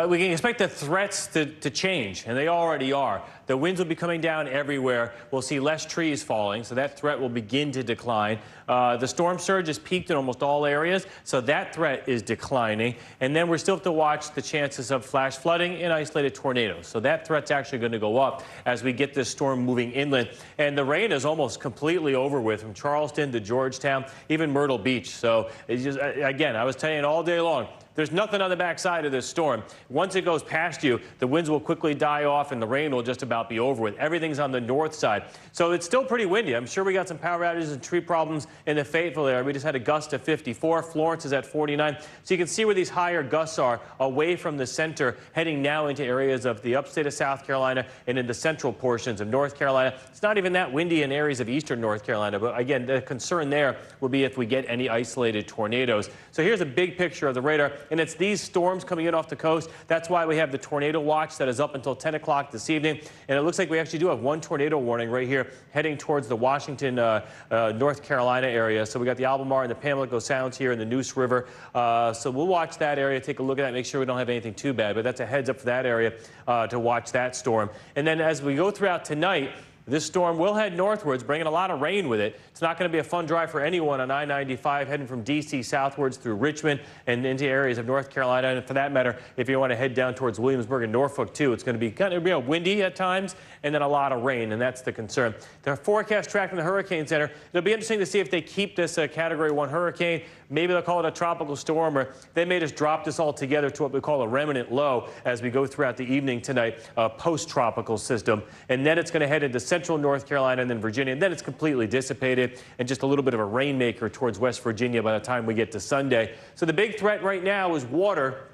We can expect the threats to change, and they already are. The winds will be coming down everywhere. We'll see less trees falling, so that threat will begin to decline. The storm surge has peaked in almost all areas, so that threat is declining. And then we're still have to watch the chances of flash flooding and isolated tornadoes. So that threat's actually going to go up as we get this storm moving inland. And the rain is almost completely over with, from Charleston to Georgetown, even Myrtle Beach. So it's just, again, I was telling you all day long, there's nothing on the backside of this storm. Once it goes past you, the winds will quickly die off and the rain will just about be over with. Everything's on the north side. So it's still pretty windy. I'm sure we got some power outages and tree problems in the Fayetteville area. We just had a gust of 54. Florence is at 49. So you can see where these higher gusts are away from the center, heading now into areas of the upstate of South Carolina and in the central portions of North Carolina. It's not even that windy in areas of eastern North Carolina. But again, the concern there will be if we get any isolated tornadoes. So here's a big picture of the radar. And it's these storms coming in off the coast. That's why we have the tornado watch that is up until 10 o'clock this evening. And it looks like we actually do have one tornado warning right here heading towards the Washington, North Carolina area. So we got the Albemarle and the Pamlico Sounds here in the Neuse River. So we'll watch that area, take a look at that, make sure we don't have anything too bad. But that's a heads up for that area to watch that storm. And then as we go throughout tonight, this storm will head northwards, bringing a lot of rain with it. It's not going to be a fun drive for anyone on I-95 heading from D.C. southwards through Richmond and into areas of North Carolina. And for that matter, if you want to head down towards Williamsburg and Norfolk, too, it's going to be kind of windy at times and then a lot of rain, and that's the concern. The forecast track from the Hurricane Center, it'll be interesting to see if they keep this a Category 1 hurricane. Maybe they'll call it a tropical storm, or they may just drop this all together to what we call a remnant low as we go throughout the evening tonight, a post-tropical system. And then it's going to head into central North Carolina and then Virginia, and then it's completely dissipated and just a little bit of a rainmaker towards West Virginia by the time we get to Sunday. So the big threat right now is water.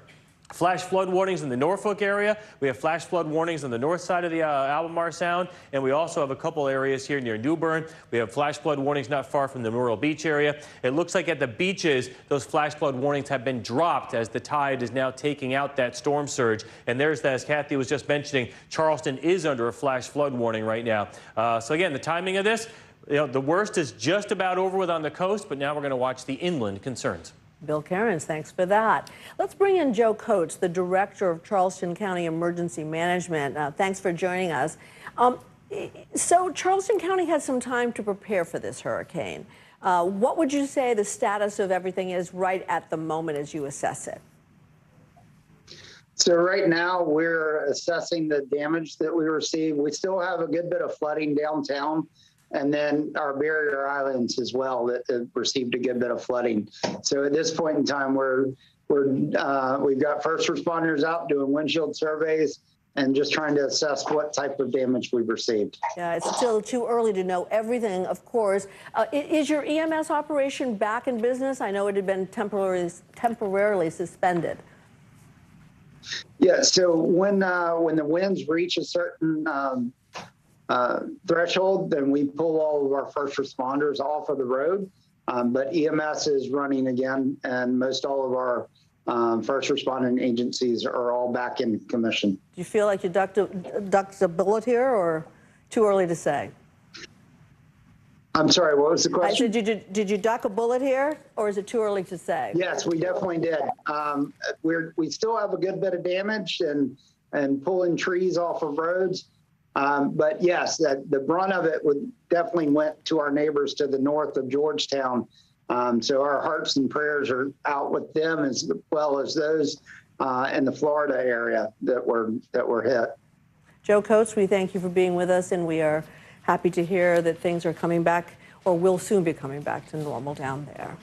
Flash flood warnings in the Norfolk area. We have flash flood warnings on the north side of the Albemarle Sound. And we also have a couple areas here near New Bern. We have flash flood warnings not far from the Myrtle Beach area. It looks like at the beaches, those flash flood warnings have been dropped as the tide is now taking out that storm surge. And there's that, as Kathy was just mentioning, Charleston is under a flash flood warning right now. So again, the timing of this, the worst is just about over with on the coast, but now we're going to watch the inland concerns. Bill Cairns, thanks for that. Let's bring in Joe Coates, the Director of Charleston County Emergency Management. Thanks for joining us. So Charleston County had some time to prepare for this hurricane. What would you say the status of everything is right at the moment as you assess it? So right now we're assessing the damage that we received. We still have a good bit of flooding downtown, and then our barrier islands as well that have received a good bit of flooding. So at this point in time, we've got first responders out doing windshield surveys and just trying to assess what type of damage we've received. Yeah, it's still too early to know everything, of course. Is your EMS operation back in business? I know it had been temporarily suspended. Yeah, so when the winds reach a certain threshold, then we pull all of our first responders off of the road. But EMS is running again, and most all of our first responding agencies are all back in commission. Do you feel like you ducked a bullet here, or too early to say? I'm sorry, what was the question? I said, did you duck a bullet here, or is it too early to say? Yes, we definitely did. We still have a good bit of damage and pulling trees off of roads. But yes, the brunt of it definitely went to our neighbors to the north of Georgetown. So our hearts and prayers are out with them, as well as those in the Florida area that were hit. Joe Coates, we thank you for being with us, and we are happy to hear that things are coming back, or will soon be coming back to normal down there.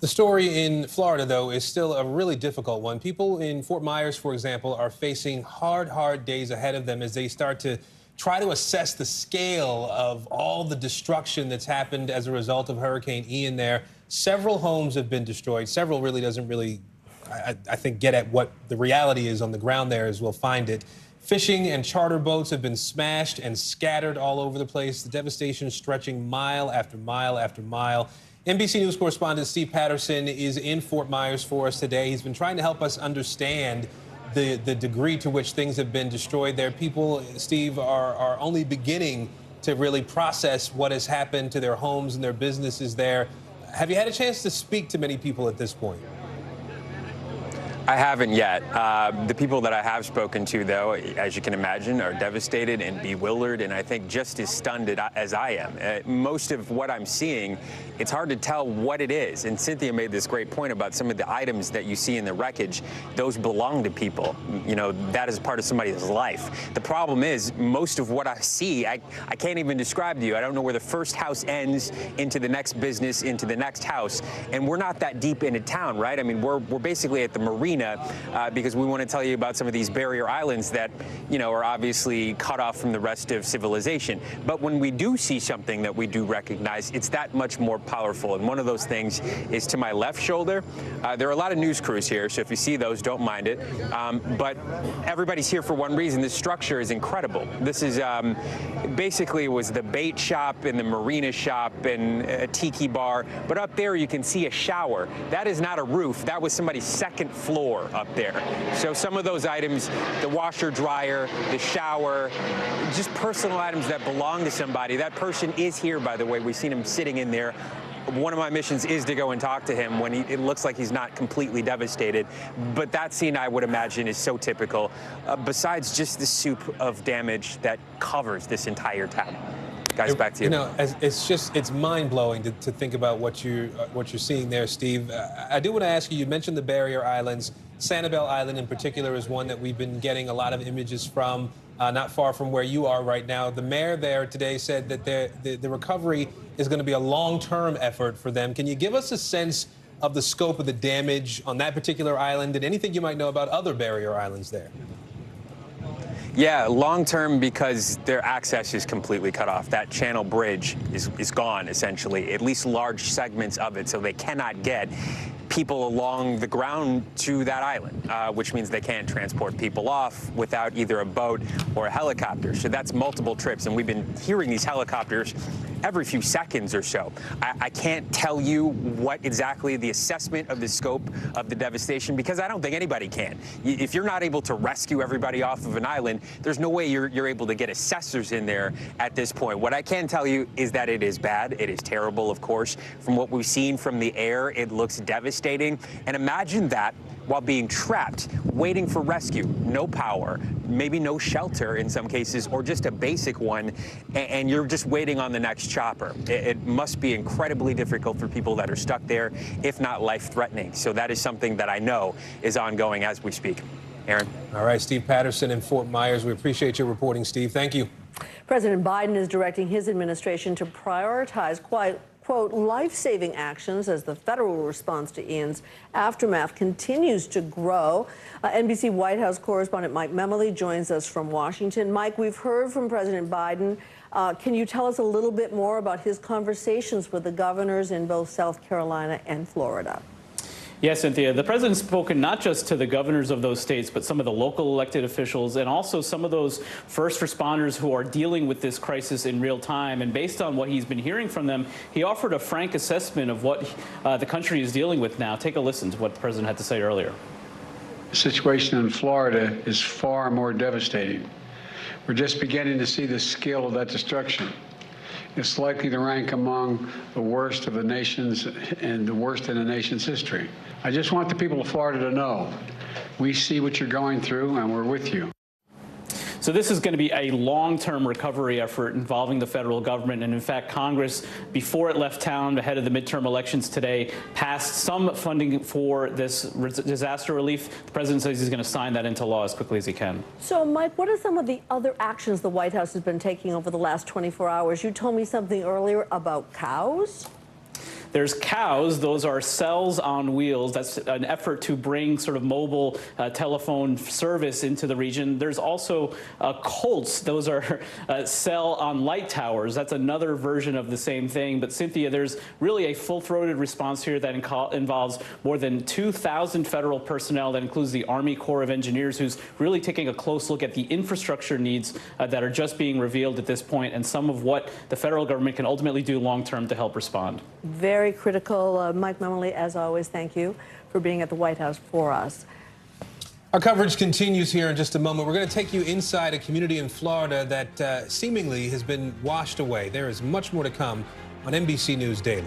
The story in Florida, though, is still a really difficult one. People in Fort Myers, for example, are facing hard days ahead of them as they start to try to assess the scale of all the destruction that's happened as a result of Hurricane Ian there. Several homes have been destroyed. Several really doesn't really, I think, get at what the reality is on the ground there, as we'll find it. Fishing and charter boats have been smashed and scattered all over the place. The devastation stretching mile after mile after mile. NBC News correspondent Steve Patterson is in Fort Myers for us today. He's been trying to help us understand the degree to which things have been destroyed there. People, Steve, are only beginning to really process what has happened to their homes and their businesses there. Have you had a chance to speak to many people at this point? I haven't yet. The people that I have spoken to, though, as you can imagine, are devastated and bewildered, and I think just as stunned as I am. Most of what I'm seeing, it's hard to tell what it is. And Cynthia made this great point about some of the items that you see in the wreckage. Those belong to people. You know, that is part of somebody's life. The problem is, most of what I see, I can't even describe to you. I don't know where the first house ends into the next business, into the next house. And we're not that deep into town, right? I mean, we're basically at the marina because we want to tell you about some of these barrier islands that, you know, are obviously cut off from the rest of civilization. But when we do see something that we do recognize, it's that much more powerful. And one of those things is to my left shoulder. There are a lot of news crews here, so if you see those, don't mind it. But everybody's here for one reason. This structure is incredible. This is basically it was the bait shop and the marina shop and a tiki bar. But up there you can see a shower. That is not a roof. That was somebody's second floor up there. So some of those items, the washer, dryer, the shower, just personal items that belong to somebody. That person is here, by the way. We've seen him sitting in there. One of my missions is to go and talk to him when it looks like he's not completely devastated. But that scene, I would imagine, is so typical, besides just the soup of damage that covers this entire town. Guys, back to you. You know, it's mind-blowing to think about what you're seeing there, Steve. I do want to ask you, you mentioned the barrier islands. Sanibel Island in particular is one that we've been getting a lot of images from, not far from where you are right now. The mayor there today said that the recovery is going to be a long-term effort for them. Can you give us a sense of the scope of the damage on that particular island and anything you might know about other barrier islands there? Yeah, long-term because their access is completely cut off. That channel bridge is gone, essentially, at least large segments of it, so they cannot get people along the ground to that island, which means they can't transport people off without either a boat or a helicopter. So that's multiple trips, and we've been hearing these helicopters every few seconds or so. I can't tell you what exactly the assessment of the scope of the devastation, because I don't think anybody can. If you're not able to rescue everybody off of an island, there's no way you're able to get assessors in there at this point. What I can tell you is that it is bad. It is terrible, of course. From what we've seen from the air, it looks devastating. And imagine that while being trapped, waiting for rescue. No power, maybe no shelter in some cases, or just a basic one, and you're just waiting on the next chopper. It must be incredibly difficult for people that are stuck there, if not life-threatening. So that is something that I know is ongoing as we speak. Aaron. All right, Steve Patterson in Fort Myers. We appreciate your reporting, Steve. Thank you. President Biden is directing his administration to prioritize quote, life-saving actions as the federal response to Ian's aftermath continues to grow. NBC White House correspondent Mike Memoli joins us from Washington. Mike, we've heard from President Biden. Can you tell us a little bit more about his conversations with the governors in both South Carolina and Florida? Yes, Cynthia. The president's spoken not just to the governors of those states, but some of the local elected officials and also some of those first responders who are dealing with this crisis in real time. And based on what he's been hearing from them, he offered a frank assessment of what the country is dealing with now. Take a listen to what the president had to say earlier. The situation in Florida is far more devastating. We're just beginning to see the scale of that destruction. It's likely to rank among the worst of the nation's and the worst in the nation's history. I just want the people of Florida to know we see what you're going through and we're with you. So this is going to be a long-term recovery effort involving the federal government. And in fact, Congress, before it left town ahead of the midterm elections today, passed some funding for this disaster relief. The president says he's going to sign that into law as quickly as he can. So, Mike, what are some of the other actions the White House has been taking over the last 24 hours? You told me something earlier about cows. There's cows. Those are cells on wheels. That's an effort to bring sort of mobile telephone service into the region. There's also colts. Those are cell on light towers. That's another version of the same thing. But, Cynthia, there's really a full-throated response here that involves more than 2,000 federal personnel. That includes the Army Corps of Engineers, who's really taking a close look at the infrastructure needs that are just being revealed at this point and some of what the federal government can ultimately do long-term to help respond. Very critical. Mike Memoli, as always, thank you for being at the White House for us. Our coverage continues here in just a moment. We're going to take you inside a community in Florida that seemingly has been washed away. There is much more to come on NBC News Daily.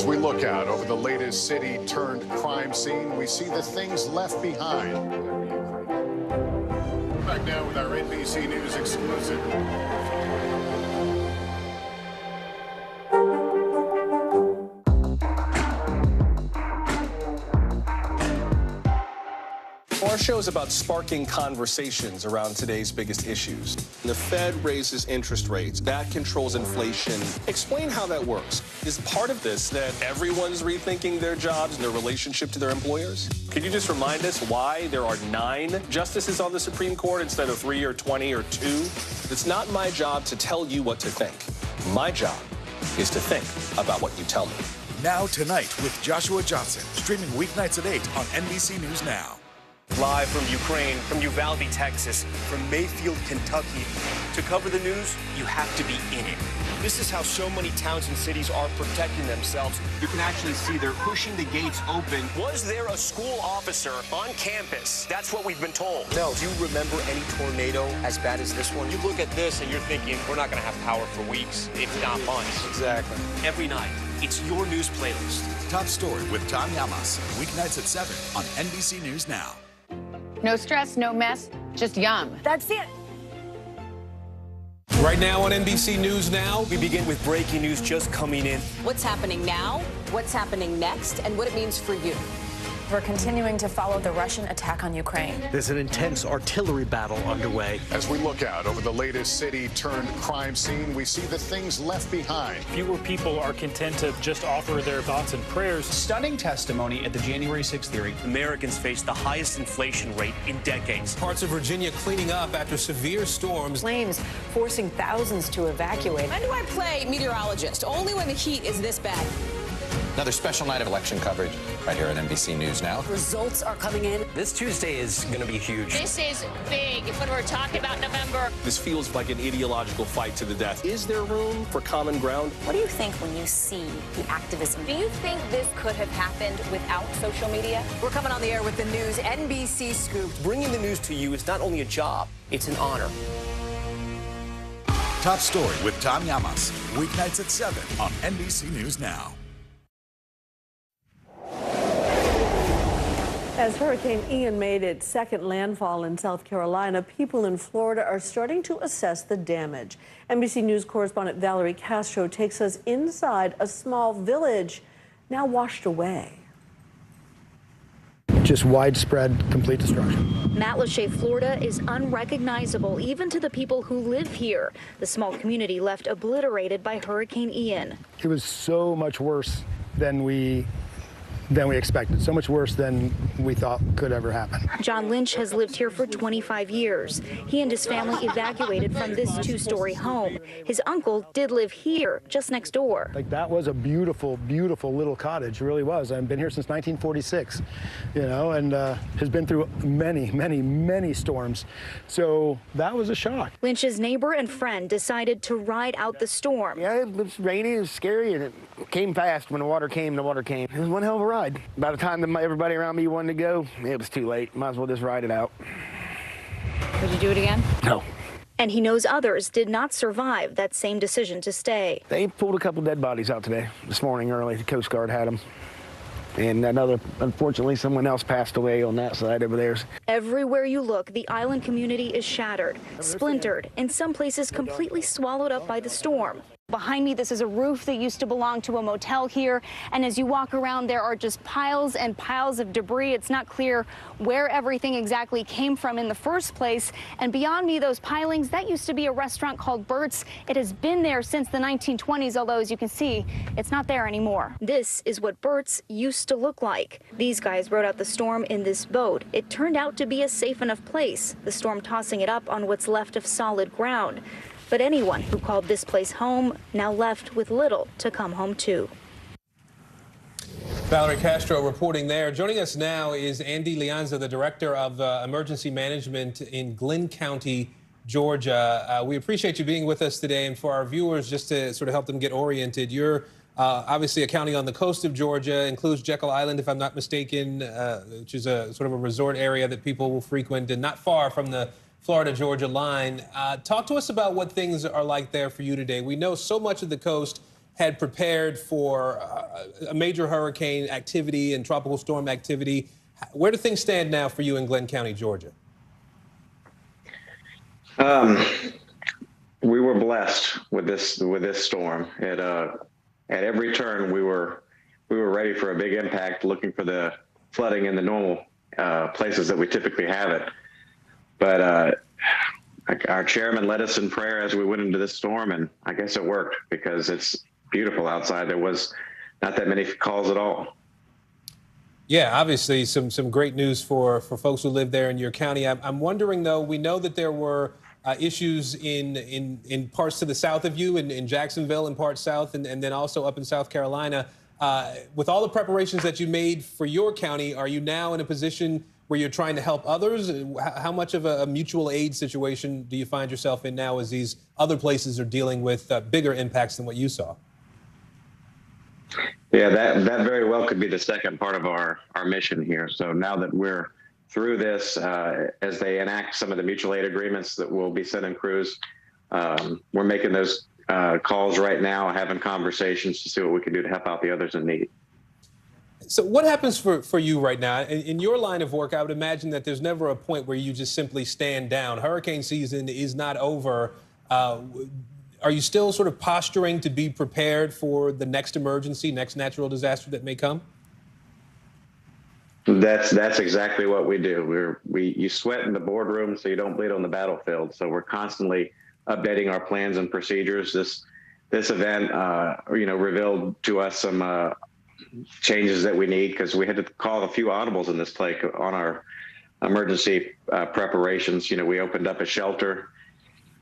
As we look out over the latest city-turned-crime scene, we see the things left behind. Back now with our NBC News exclusive. Our show is about sparking conversations around today's biggest issues. The Fed raises interest rates. That controls inflation. Explain how that works. Is part of this that everyone's rethinking their jobs and their relationship to their employers? Could you just remind us why there are 9 justices on the Supreme Court instead of 3 or 20 or 2? It's not my job to tell you what to think. My job is to think about what you tell me. Now Tonight with Joshua Johnson, streaming weeknights at 8 on NBC News Now. Live from Ukraine, from Uvalde, Texas, from Mayfield, Kentucky. To cover the news, you have to be in it. This is how so many towns and cities are protecting themselves. You can actually see they're pushing the gates open. Was there a school officer on campus? That's what we've been told. No. Do you remember any tornado as bad as this one? You look at this and you're thinking, we're not going to have power for weeks, if not months. Exactly. Every night, it's your news playlist. Top Story with Tom Llamas, weeknights at 7 on NBC News Now. No stress, no mess, just yum. That's it. Right now on NBC News Now, we begin with breaking news just coming in. What's happening now, what's happening next, and what it means for you. We're continuing to follow the Russian attack on Ukraine. There's an intense artillery battle underway. As we look out over the latest city-turned-crime scene, we see the things left behind. Fewer people are content to just offer their thoughts and prayers. Stunning testimony at the January 6th hearing. Americans face the highest inflation rate in decades. Parts of Virginia cleaning up after severe storms. Flames forcing thousands to evacuate. When do I play meteorologist? Only when the heat is this bad. Another special night of election coverage right here at NBC News Now. Results are coming in. This Tuesday is going to be huge. This is big when we're talking about November. This feels like an ideological fight to the death. Is there room for common ground? What do you think when you see the activism? Do you think this could have happened without social media? We're coming on the air with the news NBC Scoop. Bringing the news to you is not only a job, it's an honor. Top Story with Tom Llamas, weeknights at 7 on NBC News Now. As Hurricane Ian made its second landfall in South Carolina, people in Florida are starting to assess the damage. NBC News correspondent Valerie Castro takes us inside a small village now washed away. Just widespread, complete destruction. Matlacha, Florida is unrecognizable even to the people who live here. The small community left obliterated by Hurricane Ian. It was so much worse than we expected, so much worse than we thought could ever happen. John Lynch has lived here for 25 years. He and his family evacuated from this two-story home. His uncle did live here, just next door. Like, that was a beautiful, beautiful little cottage. It really was. I've been here since 1946, you know, and has been through many, many, many storms. So that was a shock. Lynch's neighbor and friend decided to ride out the storm. Yeah, it was rainy, it was scary, and it came fast. When the water came, the water came. It was one hell of a ride. By the time that everybody around me wanted to go, it was too late. Might as well just ride it out. Would you do it again? No. And he knows others did not survive that same decision to stay. They pulled a couple dead bodies out today, this morning early. The Coast Guard had them. And unfortunately, someone else passed away on that side over there. Everywhere you look, the island community is shattered, splintered, in some places completely swallowed up by the storm. Behind me, this is a roof that used to belong to a motel here, and as you walk around, there are just piles and piles of debris. It's not clear where everything exactly came from in the first place. And beyond me, those pilings, that used to be a restaurant called Bert's. It has been there since the 1920s, although as you can see, it's not there anymore. This is what Bert's used to look like. These guys rode out the storm in this boat. It turned out to be a safe enough place, the storm tossing it up on what's left of solid ground. But anyone who called this place home now left with little to come home to. Valerie Castro reporting there. Joining us now is Andy Lianza, the Director of Emergency Management in Glynn County, Georgia. We appreciate you being with us today, and for our viewers, just to sort of help them get oriented, you're obviously a county on the coast of Georgia, includes Jekyll Island, if I'm not mistaken, which is a sort of a resort area that people will frequent, and not far from the Florida-Georgia line. Talk to us about what things are like there for you today. We know so much of the coast had prepared for a major hurricane activity and tropical storm activity. Where do things stand now for you in Glenn County, Georgia? We were blessed with this storm. At every turn, we were ready for a big impact, looking for the flooding in the normal places that we typically have it. But our chairman led us in prayer as we went into this storm, and I guess it worked because it's beautiful outside. There was not that many calls at all. Yeah, obviously some great news for folks who live there in your county. I'm wondering, though, we know that there were issues in parts to the south of you, in Jacksonville and parts south, and then also up in South Carolina. With all the preparations that you made for your county, are you now in a position where you're trying to help others? How much of a mutual aid situation do you find yourself in now as these other places are dealing with bigger impacts than what you saw? Yeah, that very well could be the second part of our mission here. So now that we're through this, as they enact some of the mutual aid agreements that will be sending crews, we're making those calls right now, having conversations to see what we can do to help out the others in need. So what happens for you right now? In your line of work, I would imagine that there's never a point where you just simply stand down. Hurricane season is not over. Are you still sort of posturing to be prepared for the next emergency, next natural disaster that may come? That's exactly what we do. You sweat in the boardroom so you don't bleed on the battlefield. So we're constantly updating our plans and procedures. This event, revealed to us some changes that we need, because we had to call a few audibles in this place on our emergency preparations. We opened up a shelter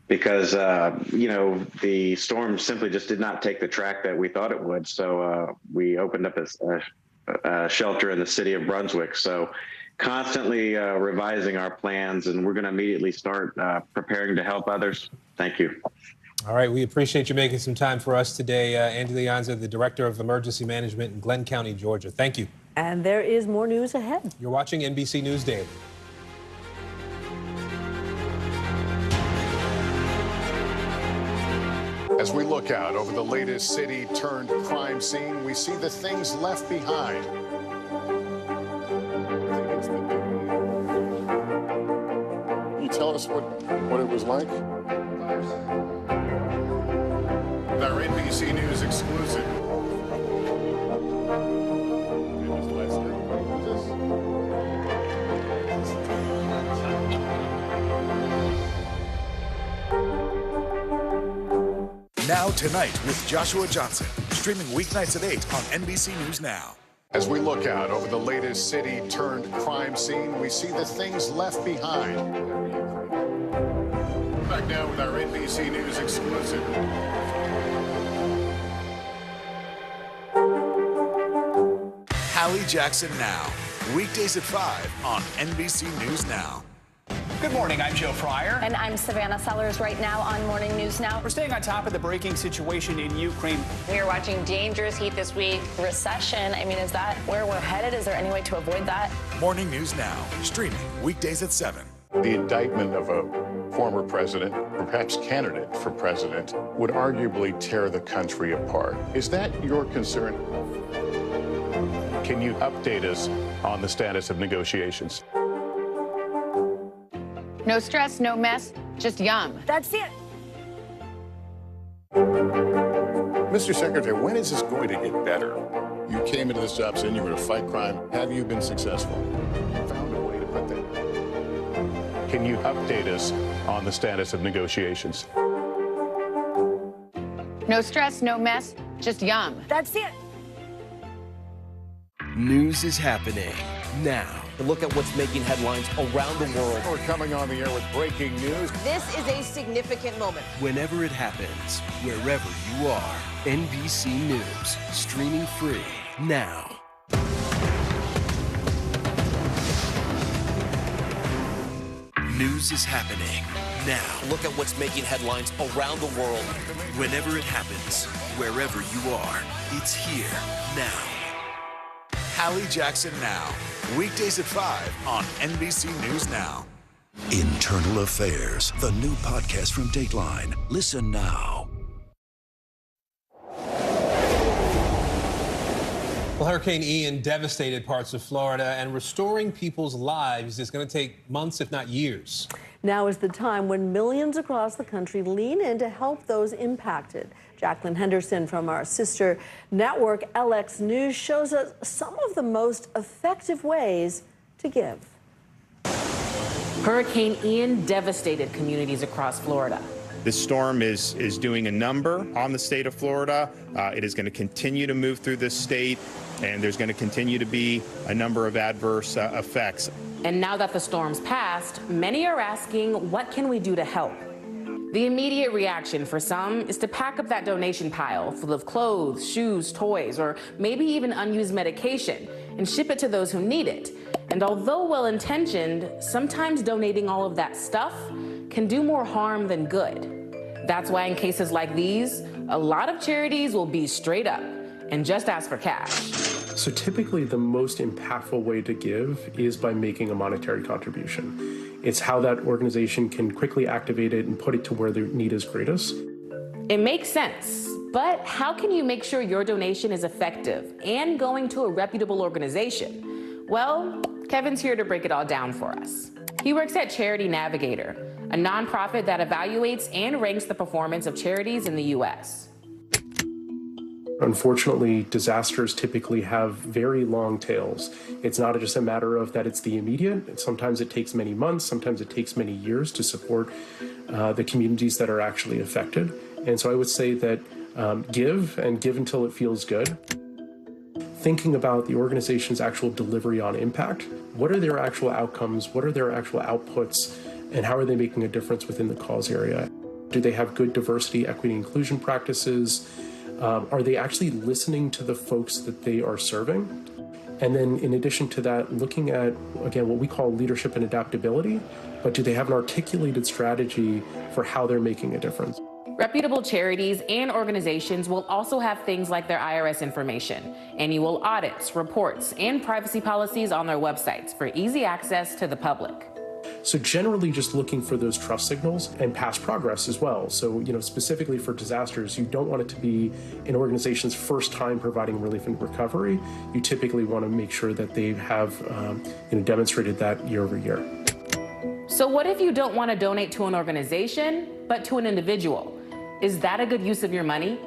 because, the storm simply just did not take the track that we thought it would. So we opened up a shelter in the city of Brunswick. So constantly revising our plans, and we're going to immediately start preparing to help others. Thank you. All right. We appreciate you making some time for us today. Andy Leonza, the Director of Emergency Management in Glenn County, Georgia. Thank you. And there is more news ahead. You're watching NBC News Daily. As we look out over the latest city-turned-crime scene, we see the things left behind. Can you tell us what it was like? Our NBC News exclusive. Now Tonight with Joshua Johnson, streaming weeknights at 8 on NBC News Now. As we look out over the latest city-turned-crime scene, we see the things left behind. Back now with our NBC News exclusive. Hallie Jackson Now, weekdays at 5 on NBC News Now. Good morning, I'm Joe Fryer. And I'm Savannah Sellers right now on Morning News Now. We're staying on top of the breaking situation in Ukraine. We are watching dangerous heat this week. Recession, is that where we're headed? Is there any way to avoid that? Morning News Now, streaming weekdays at 7. The indictment of a former president, or perhaps candidate for president, would arguably tear the country apart. Is that your concern? Can you update us on the status of negotiations? No stress, no mess, just yum. That's it. Mr. Secretary, when is this going to get better? You came into this job saying you were going to fight crime. Have you been successful? Found a way to put that. Can you update us on the status of negotiations? No stress, no mess, just yum. That's it. News is happening now. To look at what's making headlines around the world. We're coming on the air with breaking news. This is a significant moment. Whenever it happens, wherever you are, NBC News, streaming free now. News is happening now. Look at what's making headlines around the world. Whenever it happens, wherever you are, it's here now. Hallie Jackson Now, weekdays at 5 on NBC News Now. Internal Affairs, the new podcast from Dateline. Listen now. Well, Hurricane Ian devastated parts of Florida, and restoring people's lives is going to take months, if not years. Now is the time when millions across the country lean in to help those impacted. Jacqueline Henderson from our sister network, LX News, shows us some of the most effective ways to give. Hurricane Ian devastated communities across Florida. This storm is doing a number on the state of Florida. It is going to continue to move through this state, and there's going to continue to be a number of adverse effects. And now that the storm's passed, many are asking, what can we do to help? The immediate reaction for some is to pack up that donation pile full of clothes, shoes, toys, or maybe even unused medication and ship it to those who need it. And although well-intentioned, sometimes donating all of that stuff can do more harm than good. That's why in cases like these, a lot of charities will be straight up and just ask for cash. So typically the most impactful way to give is by making a monetary contribution. It's how that organization can quickly activate it and put it to where the need is greatest. It makes sense, but how can you make sure your donation is effective and going to a reputable organization? Well, Kevin's here to break it all down for us. He works at Charity Navigator, a nonprofit that evaluates and ranks the performance of charities in the U.S. Unfortunately, disasters typically have very long tails. It's not just a matter of that it's the immediate. Sometimes it takes many months, sometimes it takes many years to support the communities that are actually affected. And so I would say that give until it feels good. Thinking about the organization's actual delivery on impact. What are their actual outcomes? What are their actual outputs? And how are they making a difference within the cause area? Do they have good diversity, equity, inclusion practices? Are they actually listening to the folks that they are serving? And then in addition to that, looking at, again, what we call leadership and adaptability, but do they have an articulated strategy for how they're making a difference? Reputable charities and organizations will also have things like their IRS information, annual audits, reports, and privacy policies on their websites for easy access to the public. So generally just looking for those trust signals and past progress as well. So, specifically for disasters, you don't want it to be an organization's first time providing relief and recovery. You typically want to make sure that they have demonstrated that year over year. So what if you don't want to donate to an organization, but to an individual? Is that a good use of your money?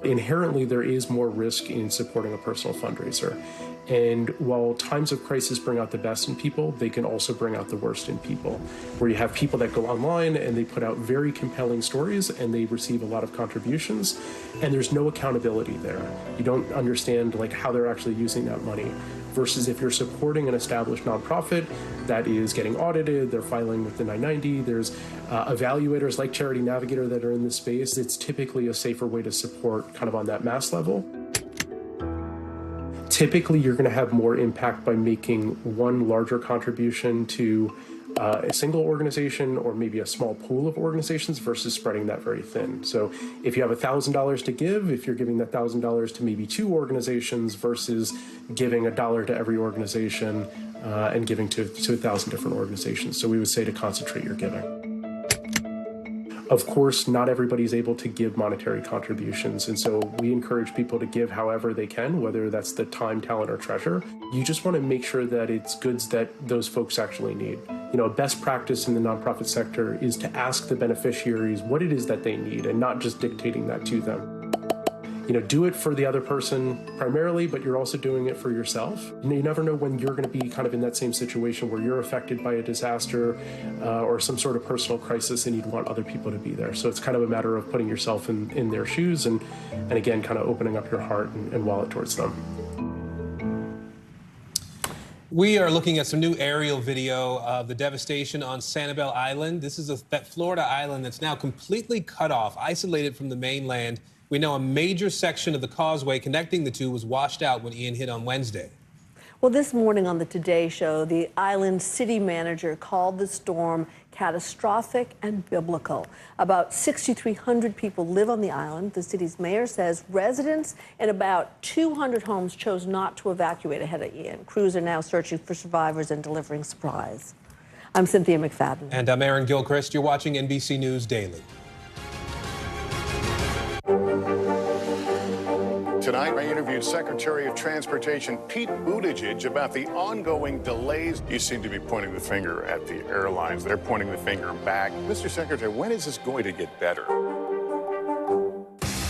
Inherently, there is more risk in supporting a personal fundraiser. And while times of crisis bring out the best in people, they can also bring out the worst in people. Where you have people that go online and they put out very compelling stories and they receive a lot of contributions, and there's no accountability there. You don't understand how they're actually using that money. Versus if you're supporting an established nonprofit that is getting audited, they're filing with the 990, there's evaluators like Charity Navigator that are in this space, it's typically a safer way to support kind of on that mass level. Typically, you're going to have more impact by making one larger contribution to a single organization or maybe a small pool of organizations versus spreading that very thin. So if you have $1,000 to give, if you're giving that $1,000 to maybe 2 organizations versus giving $1 to every organization and giving to 1,000 different organizations. So we would say to concentrate your giving. Of course, not everybody's able to give monetary contributions, and so we encourage people to give however they can, whether that's the time, talent, or treasure. You just want to make sure that it's goods that those folks actually need. A best practice in the nonprofit sector is to ask the beneficiaries what it is that they need and not just dictating that to them. Do it for the other person primarily, but you're also doing it for yourself. You never know when you're going to be kind of in that same situation where you're affected by a disaster or some sort of personal crisis and you'd want other people to be there. So it's kind of a matter of putting yourself in their shoes and again, kind of opening up your heart and wallet towards them. We are looking at some new aerial video of the devastation on Sanibel Island. This is that Florida island that's now completely cut off, isolated from the mainland. We know a major section of the causeway connecting the two was washed out when Ian hit on Wednesday. Well, this morning on the Today Show, the island city manager called the storm catastrophic and biblical. About 6,300 people live on the island. The city's mayor says residents in about 200 homes chose not to evacuate ahead of Ian. Crews are now searching for survivors and delivering supplies. I'm Cynthia McFadden. And I'm Aaron Gilchrist. You're watching NBC News Daily. Tonight, I interviewed Secretary of Transportation Pete Buttigieg about the ongoing delays. You seem to be pointing the finger at the airlines. They're pointing the finger back. Mr. Secretary, when is this going to get better?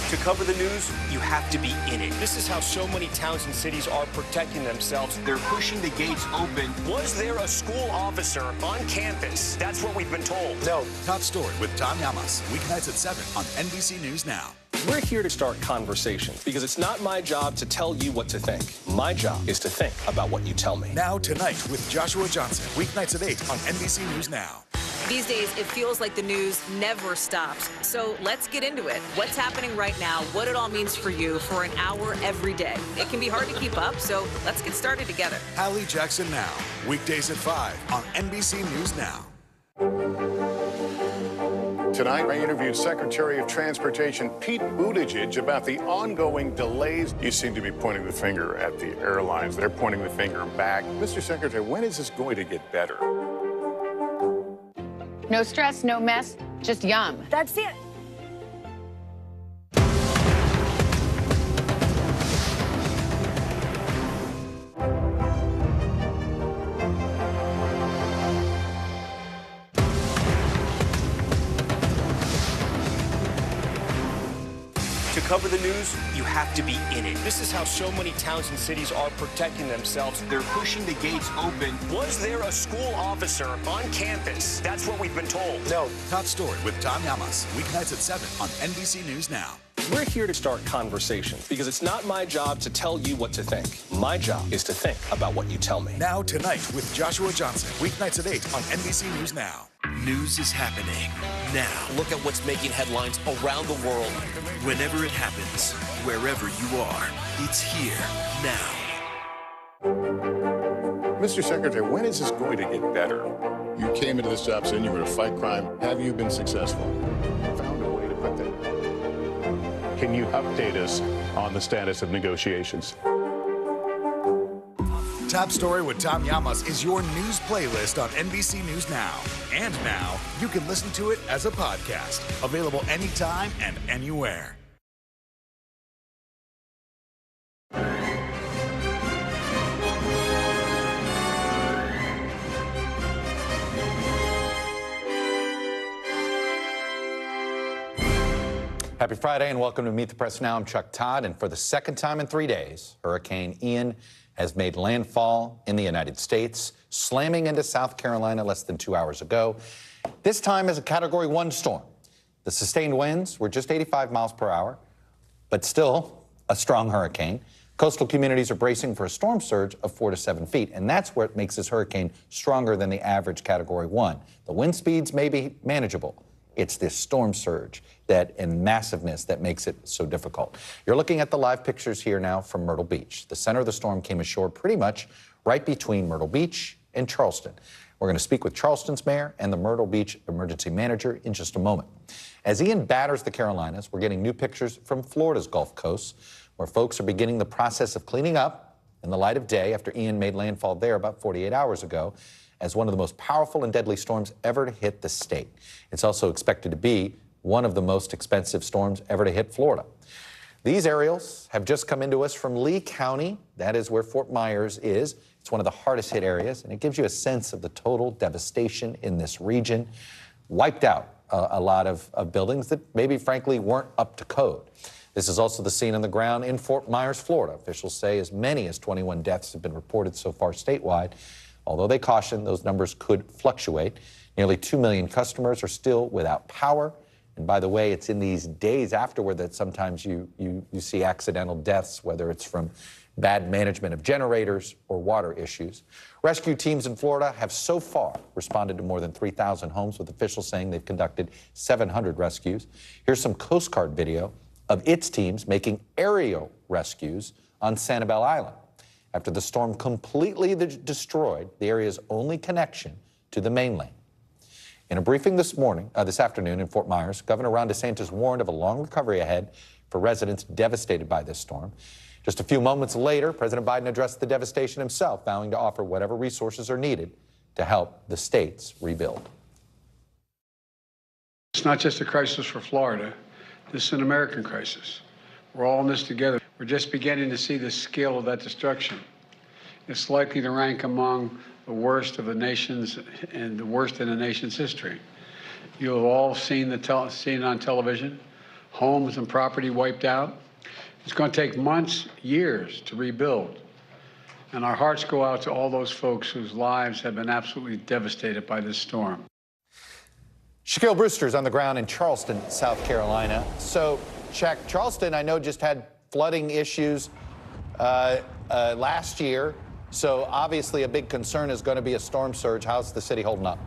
To cover the news, you have to be in it. This is how so many towns and cities are protecting themselves. They're pushing the gates open. Was there a school officer on campus? That's what we've been told. No. Top Story with Tom Llamas. Weeknights at 7 on NBC News Now. We're here to start conversations because it's not my job to tell you what to think. My job is to think about what you tell me. Now Tonight with Joshua Johnson. Weeknights at 8 on NBC News Now. These days, it feels like the news never stops. So let's get into it. What's happening right now, what it all means for you for an hour every day. It can be hard to keep up, so let's get started together. Hallie Jackson Now. Weekdays at 5 on NBC News Now. Tonight, I interviewed Secretary of Transportation Pete Buttigieg about the ongoing delays. You seem to be pointing the finger at the airlines. They're pointing the finger back. Mr. Secretary, when is this going to get better? No stress, no mess, just yum. That's it. To cover the news, you have to be in it. This is how so many towns and cities are protecting themselves. They're pushing the gates open. Was there a school officer on campus? That's what we've been told. No. Top Story with Tom Llamas. Weeknights at 7 on NBC News Now. We're here to start conversations because it's not my job to tell you what to think. My job is to think about what you tell me. Now Tonight with Joshua Johnson. Weeknights at 8 on NBC News Now. News is happening now. Look at what's making headlines around the world. Whenever it happens, wherever you are, it's here now. Mr. Secretary, when is this going to get better? You came into this job saying you were to fight crime. Have you been successful? Found a way to put that. Can you update us on the status of negotiations? Top Story with Tom Llamas is your news playlist on NBC News Now. And now, you can listen to it as a podcast. Available anytime and anywhere. Happy Friday and welcome to Meet the Press Now. I'm Chuck Todd, and for the second time in 3 days, Hurricane Ian has made landfall in the United States, slamming into South Carolina less than 2 hours ago. This time as a Category 1 storm. The sustained winds were just 85 miles per hour, but still a strong hurricane. Coastal communities are bracing for a storm surge of 4 to 7 feet, and that's what makes this hurricane stronger than the average Category 1. The wind speeds may be manageable. It's this storm surge and massiveness that makes it so difficult. You're looking at the live pictures here now from Myrtle Beach. The center of the storm came ashore pretty much right between Myrtle Beach and Charleston. We're going to speak with Charleston's mayor and the Myrtle Beach emergency manager in just a moment. As Ian batters the Carolinas, we're getting new pictures from Florida's Gulf Coast, where folks are beginning the process of cleaning up in the light of day after Ian made landfall there about 48 hours ago as one of the most powerful and deadly storms ever to hit the state. It's also expected to be one of the most expensive storms ever to hit Florida. These aerials have just come into us from Lee County. That is where Fort Myers is. It's one of the hardest hit areas, and it gives you a sense of the total devastation in this region. Wiped out a lot of buildings that maybe, frankly, weren't up to code. This is also the scene on the ground in Fort Myers, Florida. Officials say as many as 21 deaths have been reported so far statewide, although they caution those numbers could fluctuate. Nearly 2 million customers are still without power. And by the way, it's in these days afterward that sometimes you see accidental deaths, whether it's from bad management of generators or water issues. Rescue teams in Florida have so far responded to more than 3,000 homes, with officials saying they've conducted 700 rescues. Here's some Coast Guard video of its teams making aerial rescues on Sanibel Island after the storm completely destroyed the area's only connection to the mainland. In a briefing this afternoon in Fort Myers, Governor Ron DeSantis warned of a long recovery ahead for residents devastated by this storm. Just a few moments later, President Biden addressed the devastation himself, vowing to offer whatever resources are needed to help the states rebuild. It's not just a crisis for Florida. This is an American crisis. We're all in this together. We're just beginning to see the scale of that destruction. It's likely to rank among the worst of the nation's and the worst in the nation's history. You have all seen seen it on television, homes and property wiped out. It's going to take months, years to rebuild. And our hearts go out to all those folks whose lives have been absolutely devastated by this storm. Shaquille Brewster's on the ground in Charleston, South Carolina. So, Shaq, Charleston, I know, just had flooding issues last year. So, obviously, a big concern is going to be a storm surge. How's the city holding up?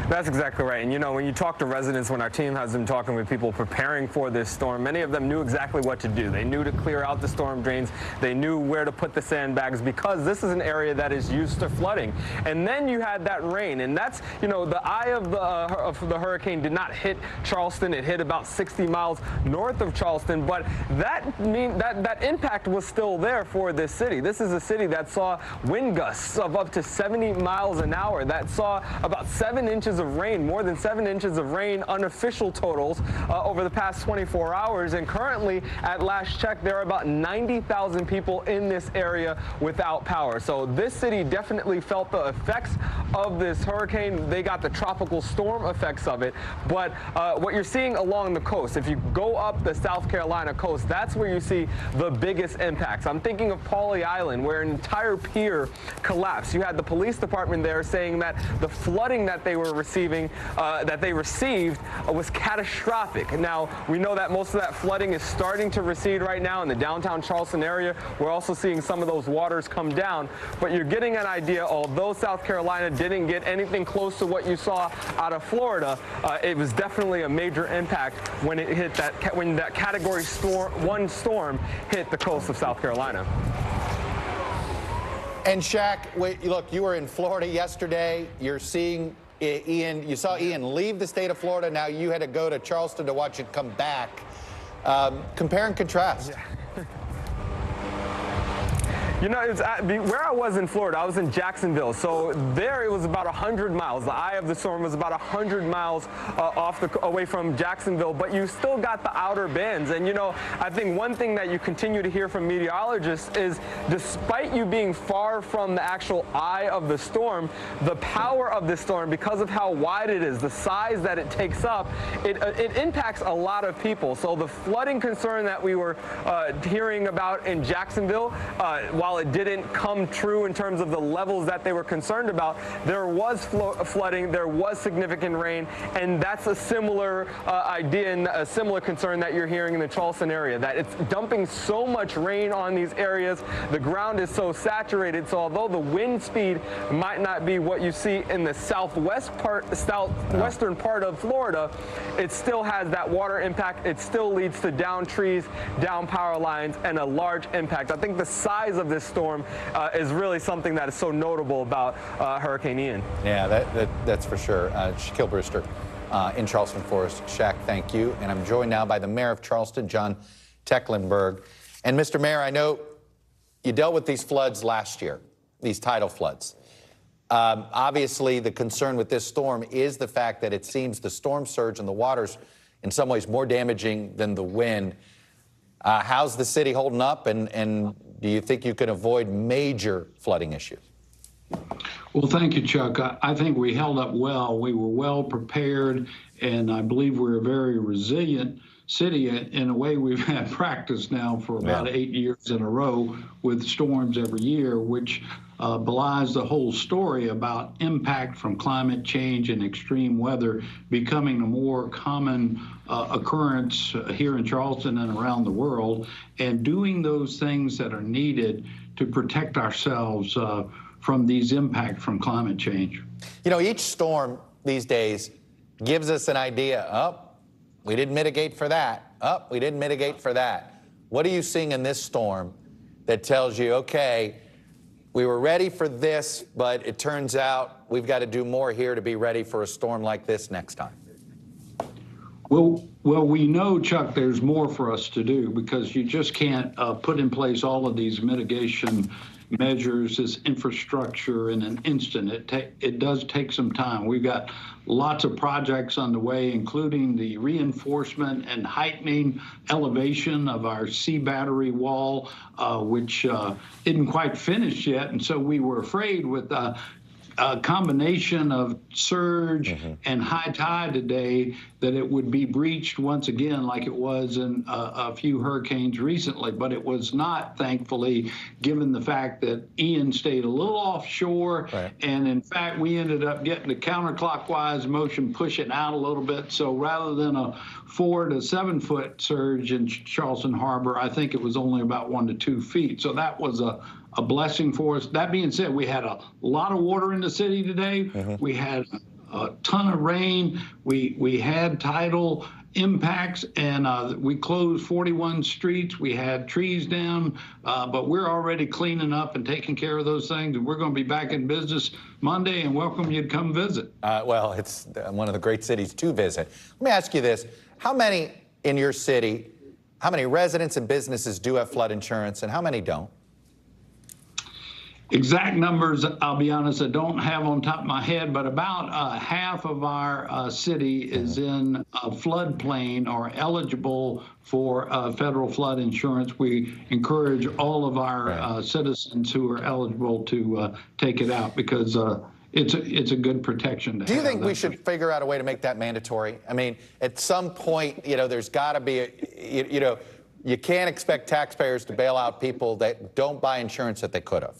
That's exactly right. And, you know, when you talk to residents, when our team has been talking with people preparing for this storm, many of them knew exactly what to do. They knew to clear out the storm drains. They knew where to put the sandbags because this is an area that is used to flooding. And then you had that rain. And that's, you know, the eye of the hurricane did not hit Charleston. It hit about 60 miles north of Charleston. But that impact was still there for this city. This is a city that saw wind gusts of up to 70 miles an hour, that saw about 7 inches of rain, more than 7 inches of rain, unofficial totals, over the past 24 hours. And currently, at last check, there are about 90,000 people in this area without power. So this city definitely felt the effects of this hurricane. They got the tropical storm effects of it. But what you're seeing along the coast, if you go up the South Carolina coast, that's where you see the biggest impacts. I'm thinking of Pawleys Island, where an entire pier collapsed. You had the police department there saying that the flooding that they were received was catastrophic. Now, we know that most of that flooding is starting to recede right now in the downtown Charleston area. We're also seeing some of those waters come down, but you're getting an idea. Although South Carolina didn't get anything close to what you saw out of Florida, it was definitely a major impact when it hit when that Category 1 storm hit the coast of South Carolina. And Shaq, look, you were in Florida yesterday. You're seeing Ian, you saw Ian leave the state of Florida. Now you had to go to Charleston to watch it come back. Compare and contrast. Yeah. You know, where I was in Florida, I was in Jacksonville. So there it was about 100 miles. The eye of the storm was about 100 miles away from Jacksonville, but you still got the outer bands. And, you know, I think one thing that you continue to hear from meteorologists is despite you being far from the actual eye of the storm, the power of the storm, because of how wide it is, the size that it takes up, it impacts a lot of people. So the flooding concern that we were hearing about in Jacksonville, while it didn't come true in terms of the levels that they were concerned about, there was flooding, there was significant rain, and that's a similar idea and a similar concern that you're hearing in the Charleston area, that it's dumping so much rain on these areas. The ground is so saturated, so although the wind speed might not be what you see in the southwestern part of Florida, it still has that water impact. It still leads to down trees, down power lines, and a large impact. I think the size of this storm is really something that is so notable about Hurricane Ian. Yeah, that's for sure. Shaquille Brewster in Charleston Forest. Shaq, thank you. And I'm joined now by the mayor of Charleston, John Tecklenburg. And Mr. Mayor, I know you dealt with these floods last year, these tidal floods. Obviously, the concern with this storm is the fact that it seems the storm surge and the water's in some ways more damaging than the wind. How's the city holding up, and do you think you can avoid major flooding issues? Well, thank you, Chuck. I think we held up well. We were well prepared, and I believe we're a very resilient city. In a way, we've had practice now for about 8 years in a row with storms every year, which belies the whole story about impact from climate change and extreme weather becoming a more common occurrence here in Charleston and around the world, and doing those things that are needed to protect ourselves from these impacts from climate change. You know, each storm these days gives us an idea. We didn't mitigate for that. We didn't mitigate for that. What are you seeing in this storm that tells you, okay, we were ready for this, but it turns out we've got to do more here to be ready for a storm like this next time? Well, we know, Chuck, there's more for us to do, because you just can't put in place all of these mitigation measures this infrastructure in an instant. It does take some time. We've got lots of projects underway, including the reinforcement and heightening elevation of our sea battery wall, which isn't quite finished yet. And so we were afraid with a combination of surge and high tide today that it would be breached once again like it was in a few hurricanes recently, but it was not, thankfully, given the fact that Ian stayed a little offshore, and in fact we ended up getting a counterclockwise motion, pushing out a little bit. So rather than a 4 to 7 foot surge in Charleston Harbor, I think it was only about 1 to 2 feet. So that was a blessing for us. That being said, we had a lot of water in the city today. We had a ton of rain. We had tidal impacts, and we closed 41 streets. We had trees down, but we're already cleaning up and taking care of those things. And we're going to be back in business Monday and welcome you to come visit. Well, it's one of the great cities to visit. Let me ask you this. How many in your city, how many residents and businesses do have flood insurance and how many don't? Exact numbers, I'll be honest, I don't have on top of my head, but about half of our city is in a floodplain or eligible for federal flood insurance. We encourage all of our citizens who are eligible to take it out because it's a good protection to have. Do you think we should figure out a way to make that mandatory? I mean, at some point, there's got to be, you can't expect taxpayers to bail out people that don't buy insurance that they could have.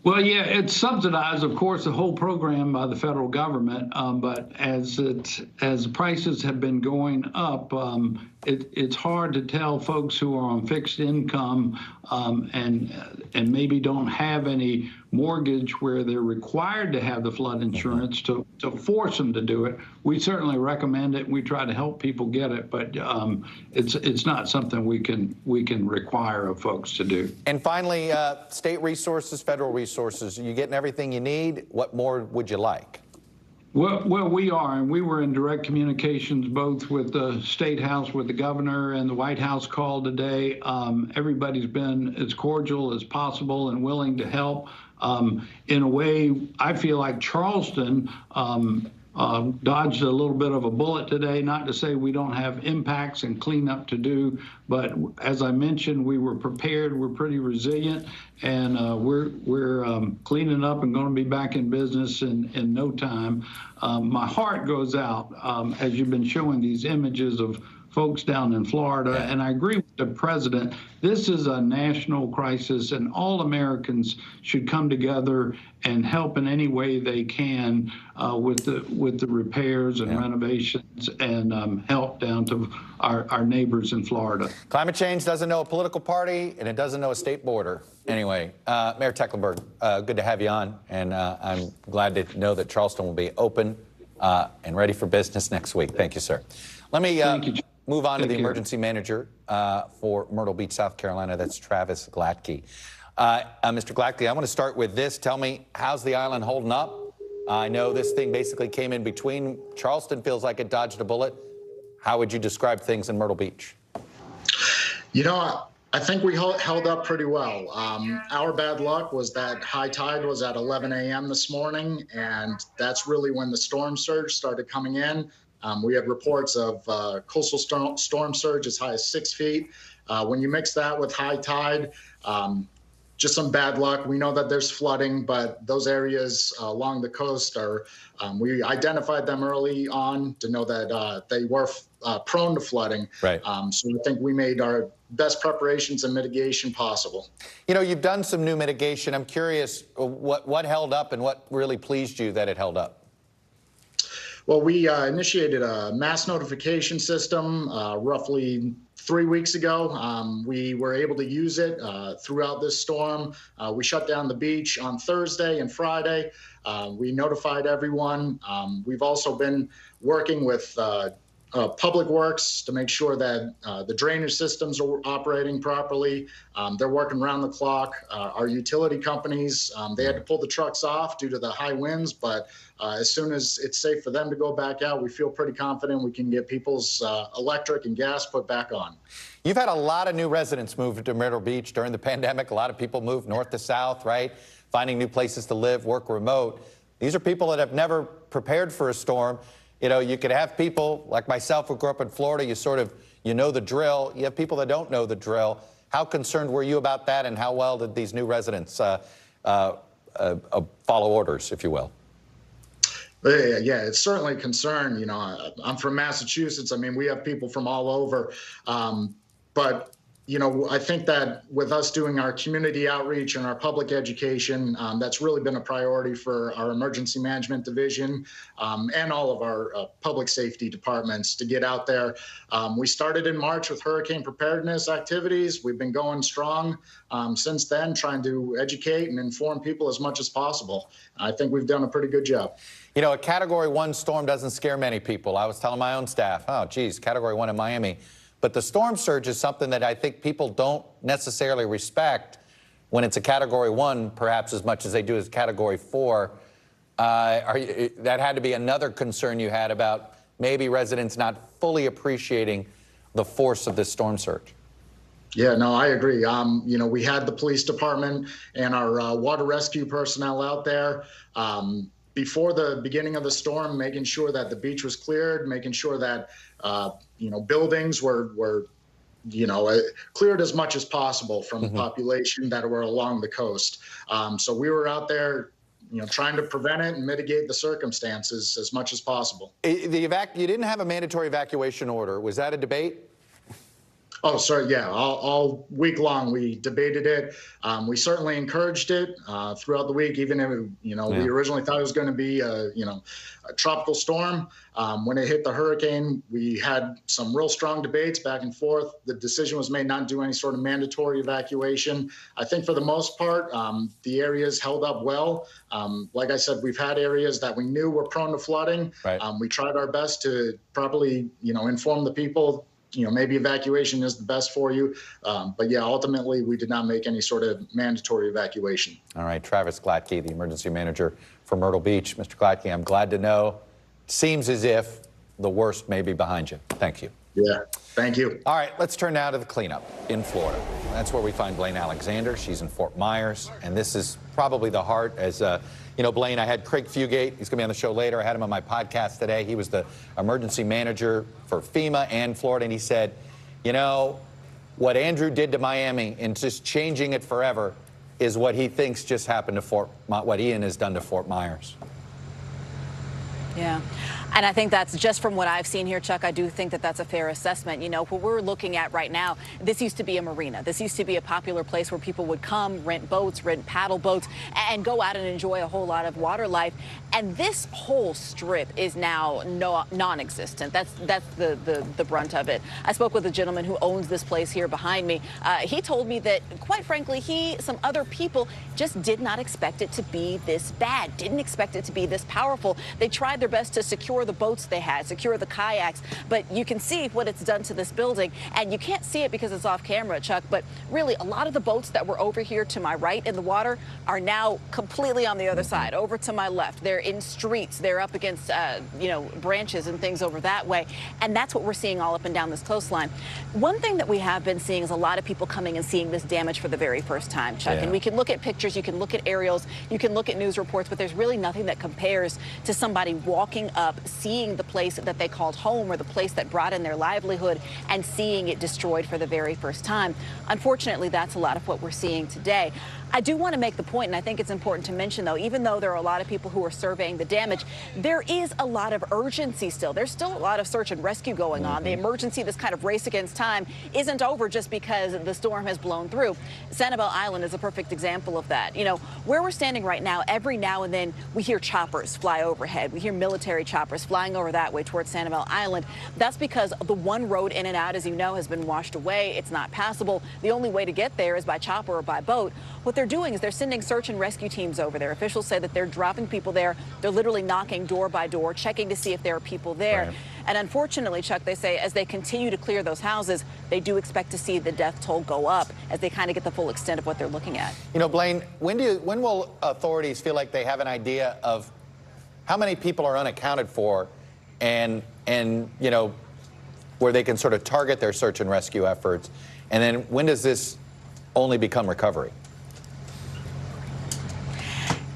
Well, yeah, it's subsidized, of course, the whole program by the federal government. But as prices have been going up, it's hard to tell folks who are on fixed income and maybe don't have any mortgage where they're required to have the flood insurance to force them to do it. We certainly recommend it. We try to help people get it, but it's not something we can require of folks to do. And finally, state resources, federal resources, are you getting everything you need? What more would you like? Well, we are, and we were in direct communications both with the State House, with the governor, and the White House call today. Everybody's been as cordial as possible and willing to help. In a way, I feel like Charleston dodged a little bit of a bullet today, not to say we don't have impacts and cleanup to do, but as I mentioned, we were prepared, we're pretty resilient, and we're cleaning up and going to be back in business in no time. My heart goes out as you've been showing these images of folks down in Florida, and I agree with the president. This is a national crisis, and all Americans should come together and help in any way they can with the repairs and renovations and help down to our neighbors in Florida. Climate change doesn't know a political party, and it doesn't know a state border. Anyway, Mayor Tecklenburg, good to have you on, and I'm glad to know that Charleston will be open and ready for business next week. Thank you, sir. Let me move on to the emergency manager for Myrtle Beach, South Carolina. That's Travis Gladke. Mr. Gladke, I want to start with this. Tell me, how's the island holding up? I know this thing basically came in between. Charleston feels like it dodged a bullet. How would you describe things in Myrtle Beach? I think we held up pretty well. Our bad luck was that high tide was at 11 a.m. this morning, and that's really when the storm surge started coming in. We had reports of coastal storm surge as high as 6 feet. When you mix that with high tide, just some bad luck. We know that there's flooding, but those areas along the coast are, we identified them early on to know that they were prone to flooding. Right. So I think we made our best preparations and mitigation possible. You've done some new mitigation. I'm curious what held up and what really pleased you that it held up? Well, we initiated a mass notification system roughly 3 weeks ago. We were able to use it throughout this storm. We shut down the beach on Thursday and Friday. We notified everyone. We've also been working with Public Works to make sure that the drainage systems are operating properly. They're working around the clock. Our utility companies, they had to pull the trucks off due to the high winds, but as soon as it's safe for them to go back out, we feel pretty confident we can get people's electric and gas put back on. You've had a lot of new residents move to Myrtle Beach during the pandemic. A lot of people moved north to south, right? Finding new places to live, work remote. These are people that have never prepared for a storm. You know, you could have people like myself who grew up in Florida, you know the drill. You have people that don't know the drill. How concerned were you about that, and how well did these new residents follow orders, if you will? Yeah, it's certainly a concern. You know, I'm from Massachusetts. I mean, we have people from all over. But you know, I think that with us doing our community outreach and our public education, that's really been a priority for our emergency management division and all of our public safety departments to get out there. We started in March with hurricane preparedness activities. We've been going strong since then, trying to educate and inform people as much as possible. I think we've done a pretty good job. You know, a Category 1 storm doesn't scare many people. I was telling my own staff, oh, geez, Category 1 in Miami. But the storm surge is something that I think people don't necessarily respect when it's a Category 1, perhaps as much as they do as Category 4. That had to be another concern you had about maybe residents not fully appreciating the force of this storm surge. Yeah, no, I agree. You know, we had the police department and our water rescue personnel out there before the beginning of the storm, making sure that the beach was cleared, making sure that you know, buildings were you know, cleared as much as possible from the population that were along the coast. So we were out there, you know, trying to prevent it and mitigate the circumstances as much as possible. You didn't have a mandatory evacuation order. Was that a debate? Oh, sorry. Yeah, all week long we debated it. We certainly encouraged it throughout the week, even if, you know, we originally thought it was going to be a tropical storm. When it hit the hurricane, we had some real strong debates back and forth. The decision was made not to do any sort of mandatory evacuation. I think for the most part, the areas held up well. Like I said, we've had areas that we knew were prone to flooding. Right. We tried our best to properly, you know, inform the people, you know, maybe evacuation is the best for you. But yeah, ultimately, we did not make any sort of mandatory evacuation. All right, Travis Gladke, the emergency manager for Myrtle Beach. Mr. Gladke, I'm glad to know. Seems as if the worst may be behind you. Thank you. Yeah, thank you. All right, let's turn now to the cleanup in Florida. That's where we find Blaine Alexander. She's in Fort Myers, and this is probably the heart. As you know, Blaine, I had Craig Fugate. He's going to be on the show later. I had him on my podcast today. He was the emergency manager for FEMA and Florida, and he said, you know, what Andrew did to Miami and just changing it forever is what he thinks just happened to what Ian has done to Fort Myers. Yeah. And I think that's just from what I've seen here, Chuck, I do think that that's a fair assessment. You know, what we're looking at right now, this used to be a marina. This used to be a popular place where people would come, rent boats, rent paddle boats, and go out and enjoy a whole lot of water life. And this whole strip is now non-existent. That's the brunt of it. I spoke with a gentleman who owns this place here behind me. He told me that, quite frankly, some other people just did not expect it to be this bad, didn't expect it to be this powerful. They tried their best to secure the boats they had, secure the kayaks, but you can see what it's done to this building, and you can't see it because it's off camera, Chuck, but really a lot of the boats that were over here to my right in the water are now completely on the other side, over to my left. They're in streets, they're up against, you know, branches and things over that way, and that's what we're seeing all up and down this coastline. One thing that we have been seeing is a lot of people coming and seeing this damage for the very first time, Chuck, and we can look at pictures, you can look at aerials, you can look at news reports, but there's really nothing that compares to somebody walking up, seeing the place that they called home or the place that brought in their livelihood and seeing it destroyed for the very first time. Unfortunately, that's a lot of what we're seeing today. I do want to make the point, and I think it's important to mention, though, even though there are a lot of people who are surveying the damage, there is a lot of urgency still. There's still a lot of search and rescue going on. The emergency, this kind of race against time, isn't over just because the storm has blown through. Sanibel Island is a perfect example of that. You know, where we're standing right now, every now and then we hear choppers fly overhead. We hear military choppers flying over that way towards Sanibel Island. That's because the one road in and out, as you know, has been washed away. It's not passable. The only way to get there is by chopper or by boat. What they're they're doing is they're sending search and rescue teams over there. Officials say that they're dropping people there. They're literally knocking door by door, checking to see if there are people there. Right. And unfortunately, Chuck, they say as they continue to clear those houses, they do expect to see the death toll go up as they kind of get the full extent of what they're looking at. You know, Blaine, when will authorities feel like they have an idea of how many people are unaccounted for and you know, where they can sort of target their search and rescue efforts? And then when does this only become recovery?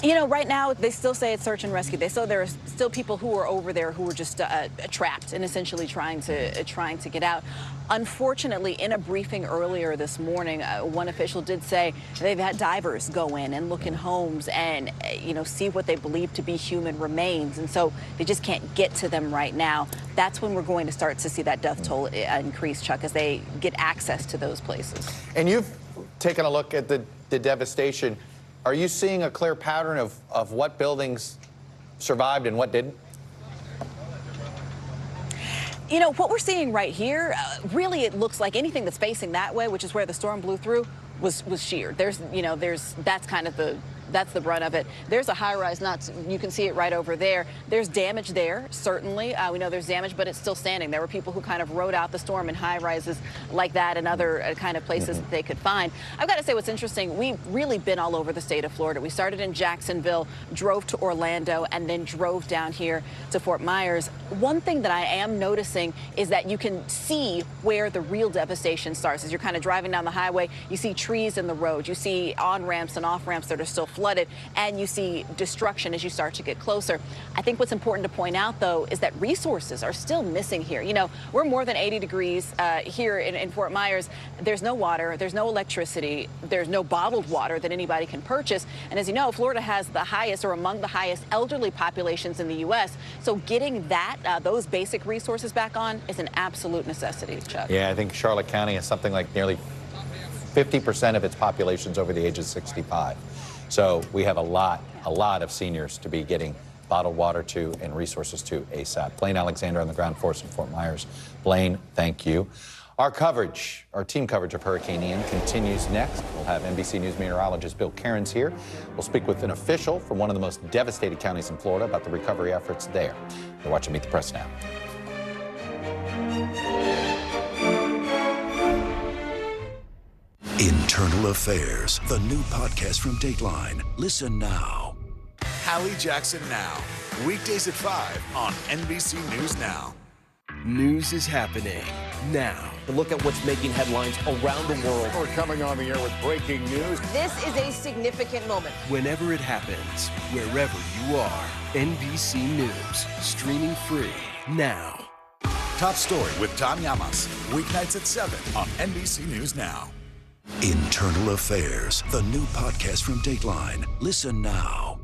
You know, right now, they still say it's search and rescue. They still, there are still people who are over there who are just trapped and essentially trying to get out. Unfortunately, in a briefing earlier this morning, one official did say they've had divers go in and look in homes and, you know, see what they believe to be human remains. And so they just can't get to them right now. That's when we're going to start to see that death toll increase, Chuck, as they get access to those places. And you've taken a look at the devastation. Are you seeing a clear pattern of what buildings survived and what didn't? You know, what we're seeing right here, really it looks like anything that's facing that way, which is where the storm blew through, was sheared. There's, you know, that's kind of that's the brunt of it. There's a high-rise, you can see it right over there. There's damage there, certainly. We know there's damage, but it's still standing. There were people who kind of rode out the storm in high-rises like that and other kind of places that they could find. I've got to say what's interesting, we've really been all over the state of Florida. We started in Jacksonville, drove to Orlando, and then drove down here to Fort Myers. One thing that I am noticing is that you can see where the real devastation starts. As you're kind of driving down the highway, you see trees in the road, you see on-ramps and off-ramps that are still flooded, and you see destruction as you start to get closer. I think what's important to point out, though, is that resources are still missing here. You know, we're more than 80 degrees here in Fort Myers. There's no water, there's no electricity, there's no bottled water that anybody can purchase. And as you know, Florida has the highest or among the highest elderly populations in the U.S. So getting that, those basic resources back on is an absolute necessity, Chuck. Yeah, I think Charlotte County has something like nearly 50% of its population's over the age of 65. So we have a lot of seniors to be getting bottled water to and resources to ASAP. Blaine Alexander on the ground for us in Fort Myers. Blaine, thank you. Our coverage, our team coverage of Hurricane Ian continues next. We'll have NBC News meteorologist Bill Cairns here. We'll speak with an official from one of the most devastated counties in Florida about the recovery efforts there. You're watching Meet the Press Now. Internal Affairs, the new podcast from Dateline. Listen now. Hallie Jackson Now. Weekdays at 5 on NBC News Now. News is happening now. Look at what's making headlines around the world. We're coming on the air with breaking news. This is a significant moment. Whenever it happens, wherever you are, NBC News, streaming free now. Top Story with Tom Llamas. Weeknights at 7 on NBC News Now. Internal Affairs, the new podcast from Dateline. Listen now.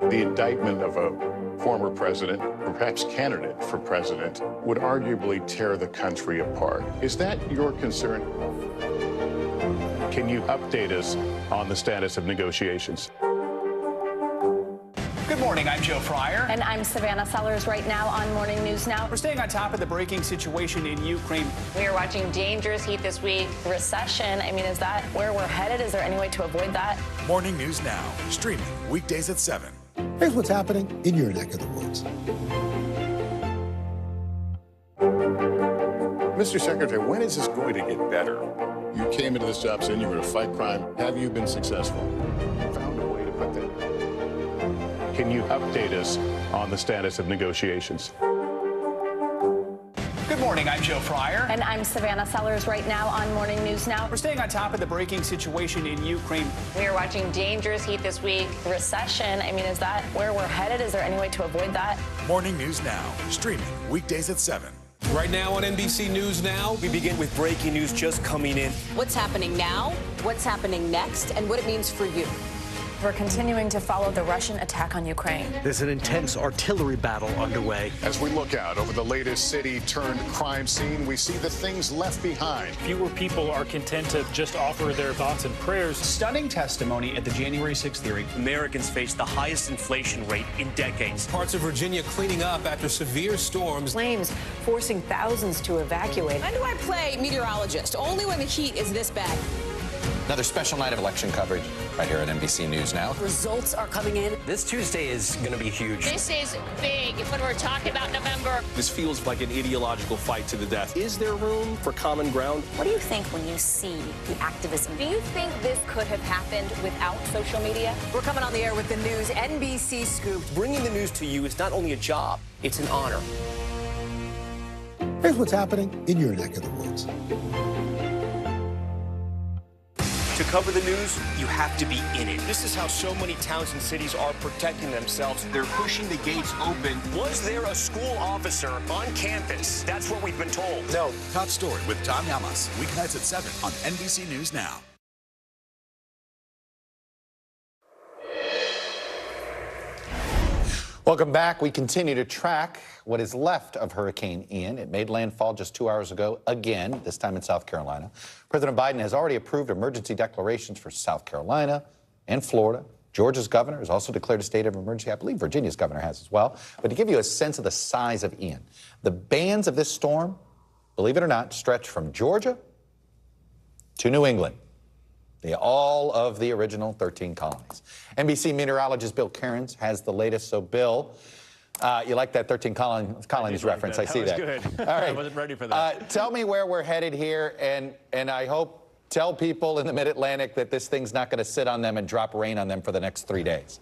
The indictment of a former president, or perhaps candidate for president, would arguably tear the country apart. Is that your concern? Can you update us on the status of negotiations? Good morning, I'm Joe Fryer. And I'm Savannah Sellers right now on Morning News Now. We're staying on top of the breaking situation in Ukraine. We are watching dangerous heat this week. Recession, I mean, is that where we're headed? Is there any way to avoid that? Morning News Now, streaming weekdays at 7. Here's what's happening in your neck of the woods. Mr. Secretary, when is this going to get better? You came into this job saying you were going to fight crime. Have you been successful? Found a way to put that. Can you update us on the status of negotiations? Good morning, I'm Joe Fryer. And I'm Savannah Sellers right now on Morning News Now. We're staying on top of the breaking situation in Ukraine. We are watching dangerous heat this week. Recession, I mean, is that where we're headed? Is there any way to avoid that? Morning News Now, streaming weekdays at 7. Right now on NBC News Now, we begin with breaking news just coming in. What's happening now, what's happening next, and what it means for you. We're continuing to follow the Russian attack on Ukraine. There's an intense artillery battle underway. As we look out over the latest city-turned-crime scene, we see the things left behind. Fewer people are content to just offer their thoughts and prayers. Stunning testimony at the January 6th hearing. Americans face the highest inflation rate in decades. Parts of Virginia cleaning up after severe storms. Flames forcing thousands to evacuate. When do I play meteorologist? Only when the heat is this bad. Another special night of election coverage right here at NBC News Now. Results are coming in. This Tuesday is going to be huge. This is big when we're talking about November. This feels like an ideological fight to the death. Is there room for common ground? What do you think when you see the activism? Do you think this could have happened without social media? We're coming on the air with the news. NBC Scoop. Bringing the news to you is not only a job, it's an honor. Here's what's happening in your neck of the woods. To cover the news, you have to be in it. This is how so many towns and cities are protecting themselves. They're pushing the gates open. Was there a school officer on campus? That's what we've been told. No. Top story with Tom Yamas. Weeknights at 7 on NBC News Now. Welcome back. We continue to track what is left of Hurricane Ian. It made landfall just 2 hours ago, again, this time in South Carolina. President Biden has already approved emergency declarations for South Carolina and Florida. Georgia's governor has also declared a state of emergency. I believe Virginia's governor has as well. But to give you a sense of the size of Ian, the bands of this storm, believe it or not, stretch from Georgia to New England. All of the original 13 colonies. NBC meteorologist Bill Cairns has the latest. So, Bill, you like that 13 colonies reference? That. I see that. That was good. All right. I wasn't ready for that. Tell me where we're headed here, and I hope tell people in the Mid-Atlantic that this thing's not going to sit on them and drop rain on them for the next 3 days.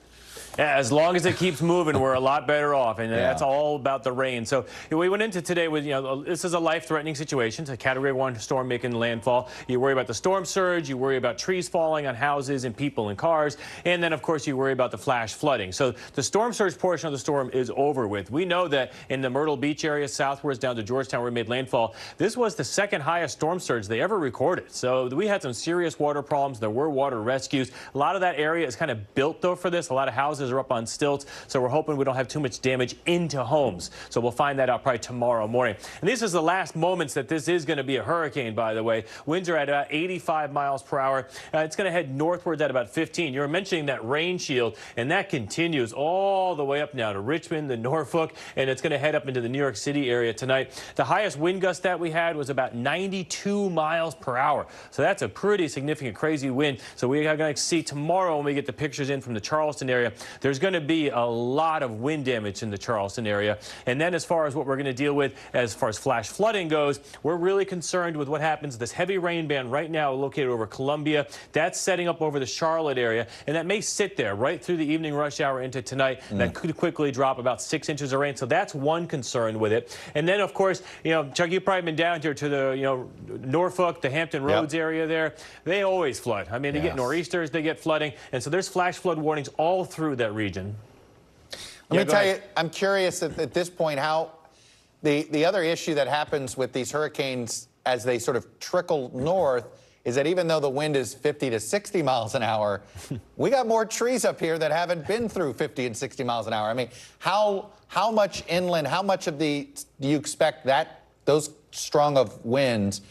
Yeah, as long as it keeps moving, we're a lot better off, and that's all about the rain. So we went into today with, this is a life-threatening situation. It's a Category 1 storm making landfall. You worry about the storm surge, you worry about trees falling on houses and people and cars, and then, of course, you worry about the flash flooding. So the storm surge portion of the storm is over with. We know that in the Myrtle Beach area, southwards down to Georgetown, where it made landfall, this was the second highest storm surge they ever recorded. So we had some serious water problems. There were water rescues. A lot of that area is kind of built, though, for this. A lot of houses are up on stilts, so we're hoping we don't have too much damage into homes. So we'll find that out probably tomorrow morning. And this is the last moments that this is going to be a hurricane, by the way. Winds are at about 85 miles per hour. It's going to head northwards at about 15. You were mentioning that rain shield, and that continues all the way up now to Richmond, the Norfolk, and it's going to head up into the New York City area tonight. The highest wind gust that we had was about 92 miles per hour. So that's a pretty significant, crazy wind. So we are going to see tomorrow when we get the pictures in from the Charleston area, there's going to be a lot of wind damage in the Charleston area. And then as far as what we're going to deal with as far as flash flooding goes, we're really concerned with what happens. This heavy rain band right now located over Columbia, that's setting up over the Charlotte area, and that may sit there right through the evening rush hour into tonight. That could quickly drop about 6 inches of rain. So that's one concern with it. And then, of course, Chuck, you've probably been down here to the, Norfolk, the Hampton Roads area there. They always flood. I mean, they get nor'easters, they get flooding. And so there's flash flood warnings all through that region. Let me tell you, I'm curious at this point how the other issue that happens with these hurricanes as they sort of trickle north is that even though the wind is 50 to 60 miles an hour, we got more trees up here that haven't been through 50 and 60 miles an hour. I mean, how much inland, how much of do you expect those strong of winds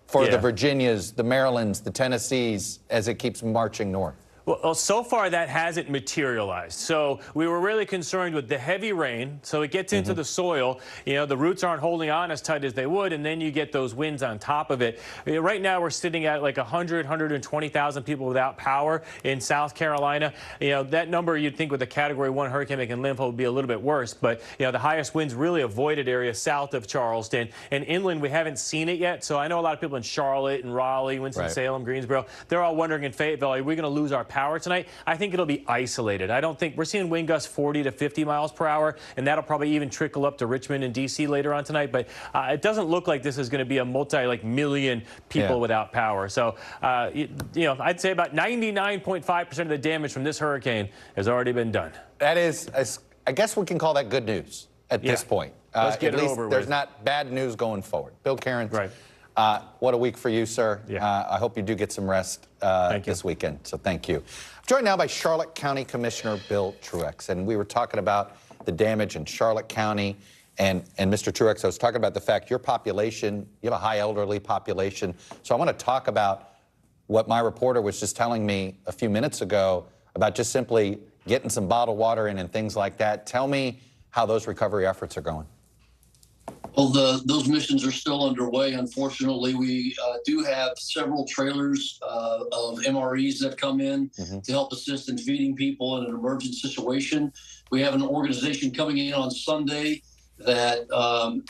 for the Virginias, the Marylands, the Tennessees as it keeps marching north? Well, so far that hasn't materialized. So we were really concerned with the heavy rain. So it gets into the soil. The roots aren't holding on as tight as they would, and then you get those winds on top of it. Right now we're sitting at like 120,000 people without power in South Carolina. That number you'd think with a Category 1 hurricane making landfall would be a little bit worse. But, the highest winds really avoided areas south of Charleston. And inland, we haven't seen it yet. So I know a lot of people in Charlotte and Raleigh, Winston-Salem, Greensboro, they're all wondering in Fayetteville, are we going to lose our power tonight? I think it'll be isolated. I don't think we're seeing wind gusts 40 to 50 miles per hour, and that'll probably even trickle up to Richmond and D.C. later on tonight. But it doesn't look like this is going to be a million people without power. So, I'd say about 99.5% of the damage from this hurricane has already been done. That is, I guess we can call that good news at this point. Let's get it over with. There's not bad news going forward. Bill Cairns. Right. What a week for you, sir. I hope you do get some rest this weekend, so thank you. I'm joined now by Charlotte County Commissioner Bill Truex, and we were talking about the damage in Charlotte County. And Mr. Truex, I was talking about the fact your population, you have a high elderly population. So I want to talk about what my reporter was just telling me a few minutes ago about just simply getting some bottled water in and things like that. Tell me how those recovery efforts are going. Well, those missions are still underway. Unfortunately, we do have several trailers of MREs that come in to help assist in feeding people in an emergent situation. We have an organization coming in on Sunday that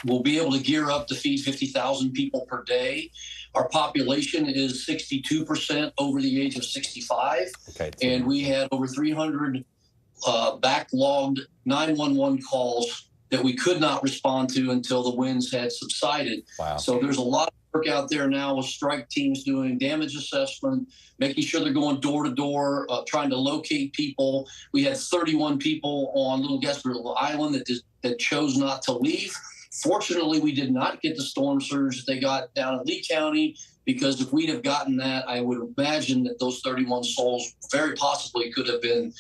will be able to gear up to feed 50,000 people per day. Our population is 62% over the age of 65. Okay. And we had over 300 backlogged 911 calls that we could not respond to until the winds had subsided. Wow. So there's a lot of work out there now with strike teams doing damage assessment, making sure they're going door to door, trying to locate people. We had 31 people on Little Gasparilla Island that chose not to leave. Fortunately, we did not get the storm surge that they got down in Lee County, because if we'd have gotten that, I would imagine that those 31 souls very possibly could have been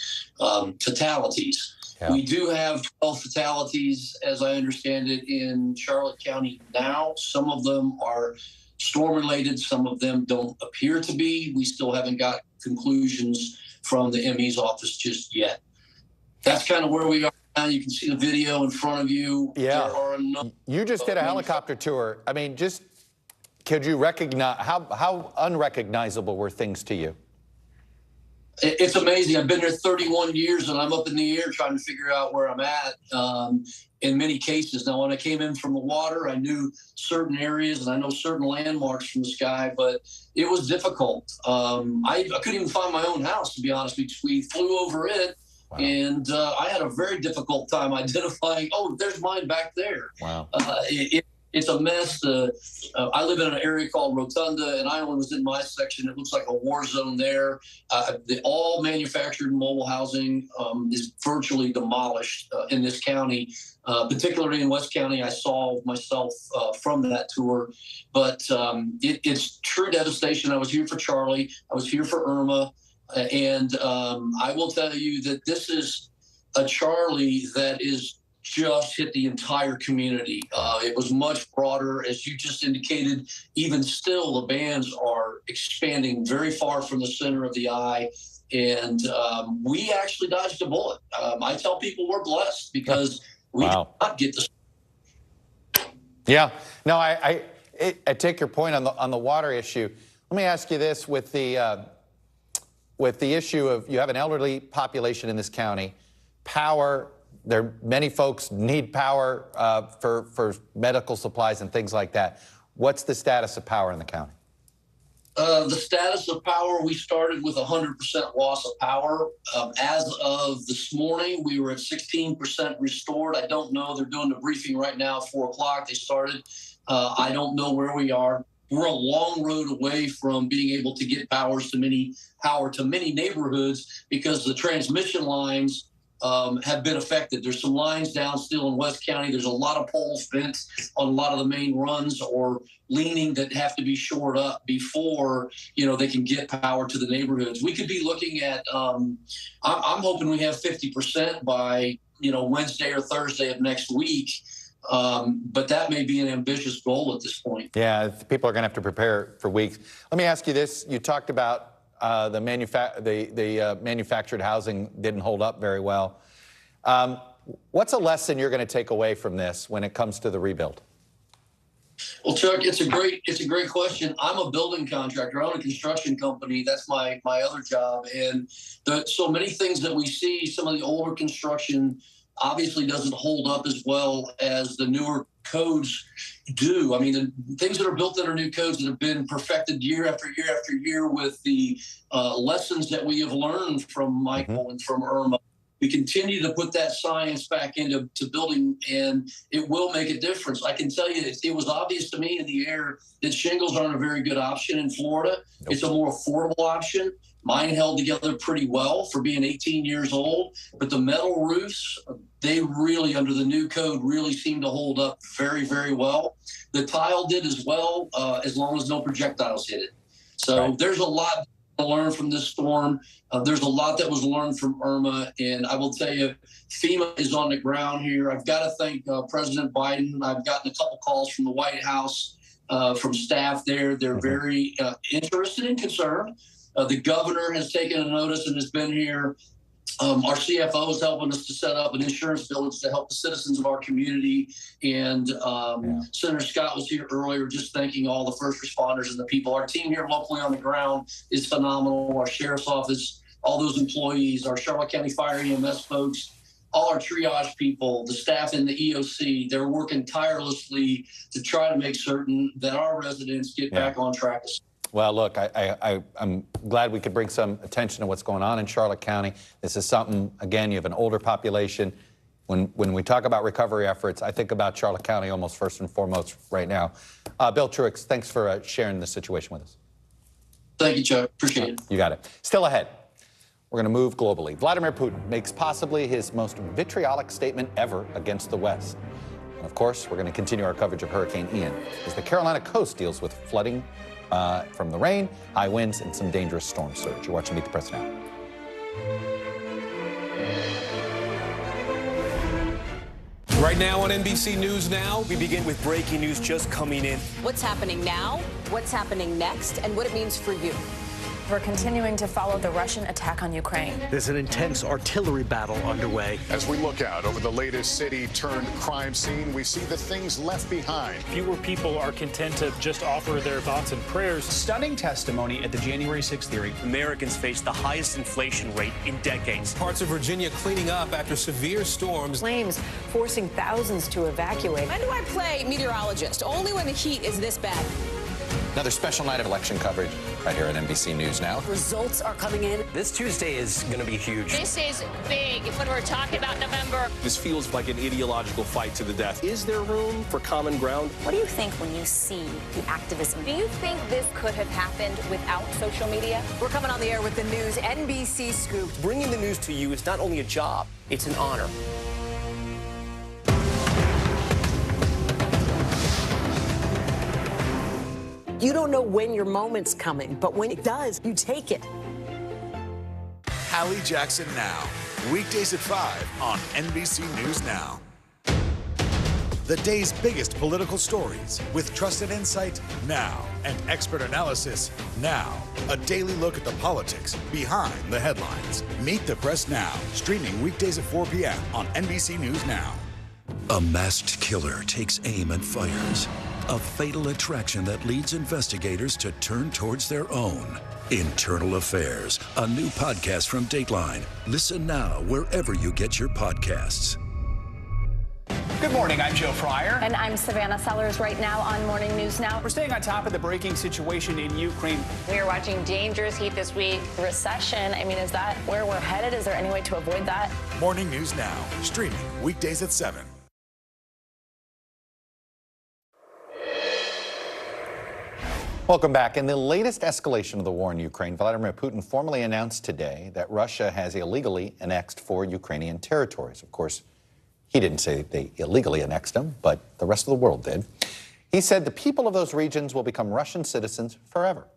fatalities. Yeah. We do have 12 fatalities, as I understand it, in Charlotte County now. Some of them are storm-related. Some of them don't appear to be. We still haven't got conclusions from the ME's office just yet. That's kind of where we are now. You can see the video in front of you. Yeah. You just did a helicopter tour. I mean, just could you recognize, how unrecognizable were things to you? It's amazing. I've been there 31 years, and I'm up in the air trying to figure out where I'm at in many cases. Now, when I came in from the water, I knew certain areas, and I know certain landmarks from the sky, but it was difficult. I couldn't even find my own house, to be honest. We flew over it, wow. And I had a very difficult time identifying, oh, there's mine back there. Wow. It's a mess. I live in an area called Rotunda, and I only was in my section. It looks like a war zone there. All manufactured mobile housing is virtually demolished in this county, particularly in West County. I saw myself from that tour, but it's true devastation. I was here for Charlie. I was here for Irma, and I will tell you that this is a Charlie that is just hit the entire community. It was much broader, as you just indicated. Even still, the bands are expanding very far from the center of the eye, and we actually dodged a bullet. I tell people we're blessed because we did not get the. Yeah, no, I take your point on the water issue. Let me ask you this: with the issue of, you have an elderly population in this county, power. Many folks need power for medical supplies and things like that. What's the status of power in the county? The status of power, we started with 100% loss of power. As of this morning, we were at 16% restored. I don't know. They're doing the briefing right now, 4 o'clock. They started. I don't know where we are. We're a long road away from being able to get power to many neighborhoods, because the transmission lines have been affected. There's some lines down still in West County. There's a lot of poles bent on a lot of the main runs or leaning that have to be shored up before, they can get power to the neighborhoods. We could be looking at, I'm hoping we have 50% by, Wednesday or Thursday of next week. But that may be an ambitious goal at this point. Yeah, people are going to have to prepare for weeks. Let me ask you this. You talked about the manufactured housing didn't hold up very well. What's a lesson you're going to take away from this when it comes to the rebuild? Well, Chuck, it's a great question. I'm a building contractor. I own a construction company. That's my other job. And so many things that we see, some of the older construction obviously doesn't hold up as well as the newer codes do. I mean, the things that are built under new codes that have been perfected year after year after year with the lessons that we have learned from Michael and from Irma. We continue to put that science back into building, and it will make a difference. I can tell you, it was obvious to me in the air that shingles aren't a very good option in Florida. Nope. It's a more affordable option. Mine held together pretty well for being 18 years old, but the metal roofs, they really, under the new code, really seem to hold up very, very well. The tile did as well, as long as no projectiles hit it. So There's a lot to learn from this storm. There's a lot that was learned from Irma, and I will tell you, FEMA is on the ground here. I've got to thank President Biden. I've gotten a couple calls from the White House, from staff there. They're very interested and concerned. The governor has taken a notice and has been here. Our CFO is helping us to set up an insurance village to help the citizens of our community. And Senator Scott was here earlier just thanking all the first responders and the people. Our team here locally on the ground is phenomenal. Our sheriff's office, all those employees, our Charlotte County Fire EMS folks, all our triage people, the staff in the EOC, they're working tirelessly to try to make certain that our residents get back on track. Well, look, I'm glad we could bring some attention to what's going on in Charlotte County. This is something, again, you have an older population. When we talk about recovery efforts, I think about Charlotte County almost first and foremost right now. Bill Truix, thanks for sharing this situation with us. Thank you, Chuck. Appreciate it. You got it. Still ahead, we're going to move globally. Vladimir Putin makes possibly his most vitriolic statement ever against the West. And of course, we're going to continue our coverage of Hurricane Ian as the Carolina coast deals with flooding from the rain, high winds, and some dangerous storm surge. You're watching Meet the Press Now. Right now on NBC News Now, we begin with breaking news just coming in. What's happening now, what's happening next, and what it means for you. We're continuing to follow the Russian attack on Ukraine. There's an intense artillery battle underway. As we look out over the latest city-turned-crime scene, we see the things left behind. Fewer people are content to just offer their thoughts and prayers. Stunning testimony at the January 6th hearing. Americans face the highest inflation rate in decades. Parts of Virginia cleaning up after severe storms. Flames forcing thousands to evacuate. When do I play meteorologist? Only when the heat is this bad. Another special night of election coverage right here at NBC News Now. Results are coming in. This Tuesday is going to be huge. This is big when we're talking about November. This feels like an ideological fight to the death. Is there room for common ground? What do you think when you see the activism? Do you think this could have happened without social media? We're coming on the air with the news NBC Scoop. Bringing the news to you is not only a job, it's an honor. You don't know when your moment's coming, but when it does, you take it. Hallie Jackson Now, weekdays at 5 on NBC News Now. The day's biggest political stories with trusted insight now and expert analysis now. A daily look at the politics behind the headlines. Meet the Press Now, streaming weekdays at 4 p.m. on NBC News Now. A masked killer takes aim and fires. A fatal attraction that leads investigators to turn towards their own. Internal Affairs, a new podcast from Dateline. Listen now wherever you get your podcasts. Good morning, I'm Joe Fryer. And I'm Savannah Sellers right now on Morning News Now. We're staying on top of the breaking situation in Ukraine. We are watching dangerous heat this week. Recession, I mean, is that where we're headed? Is there any way to avoid that? Morning News Now, streaming weekdays at 7. Welcome back. In the latest escalation of the war in Ukraine, Vladimir Putin formally announced today that Russia has illegally annexed 4 Ukrainian territories. Of course, he didn't say they illegally annexed them, but the rest of the world did. He said the people of those regions will become Russian citizens forever.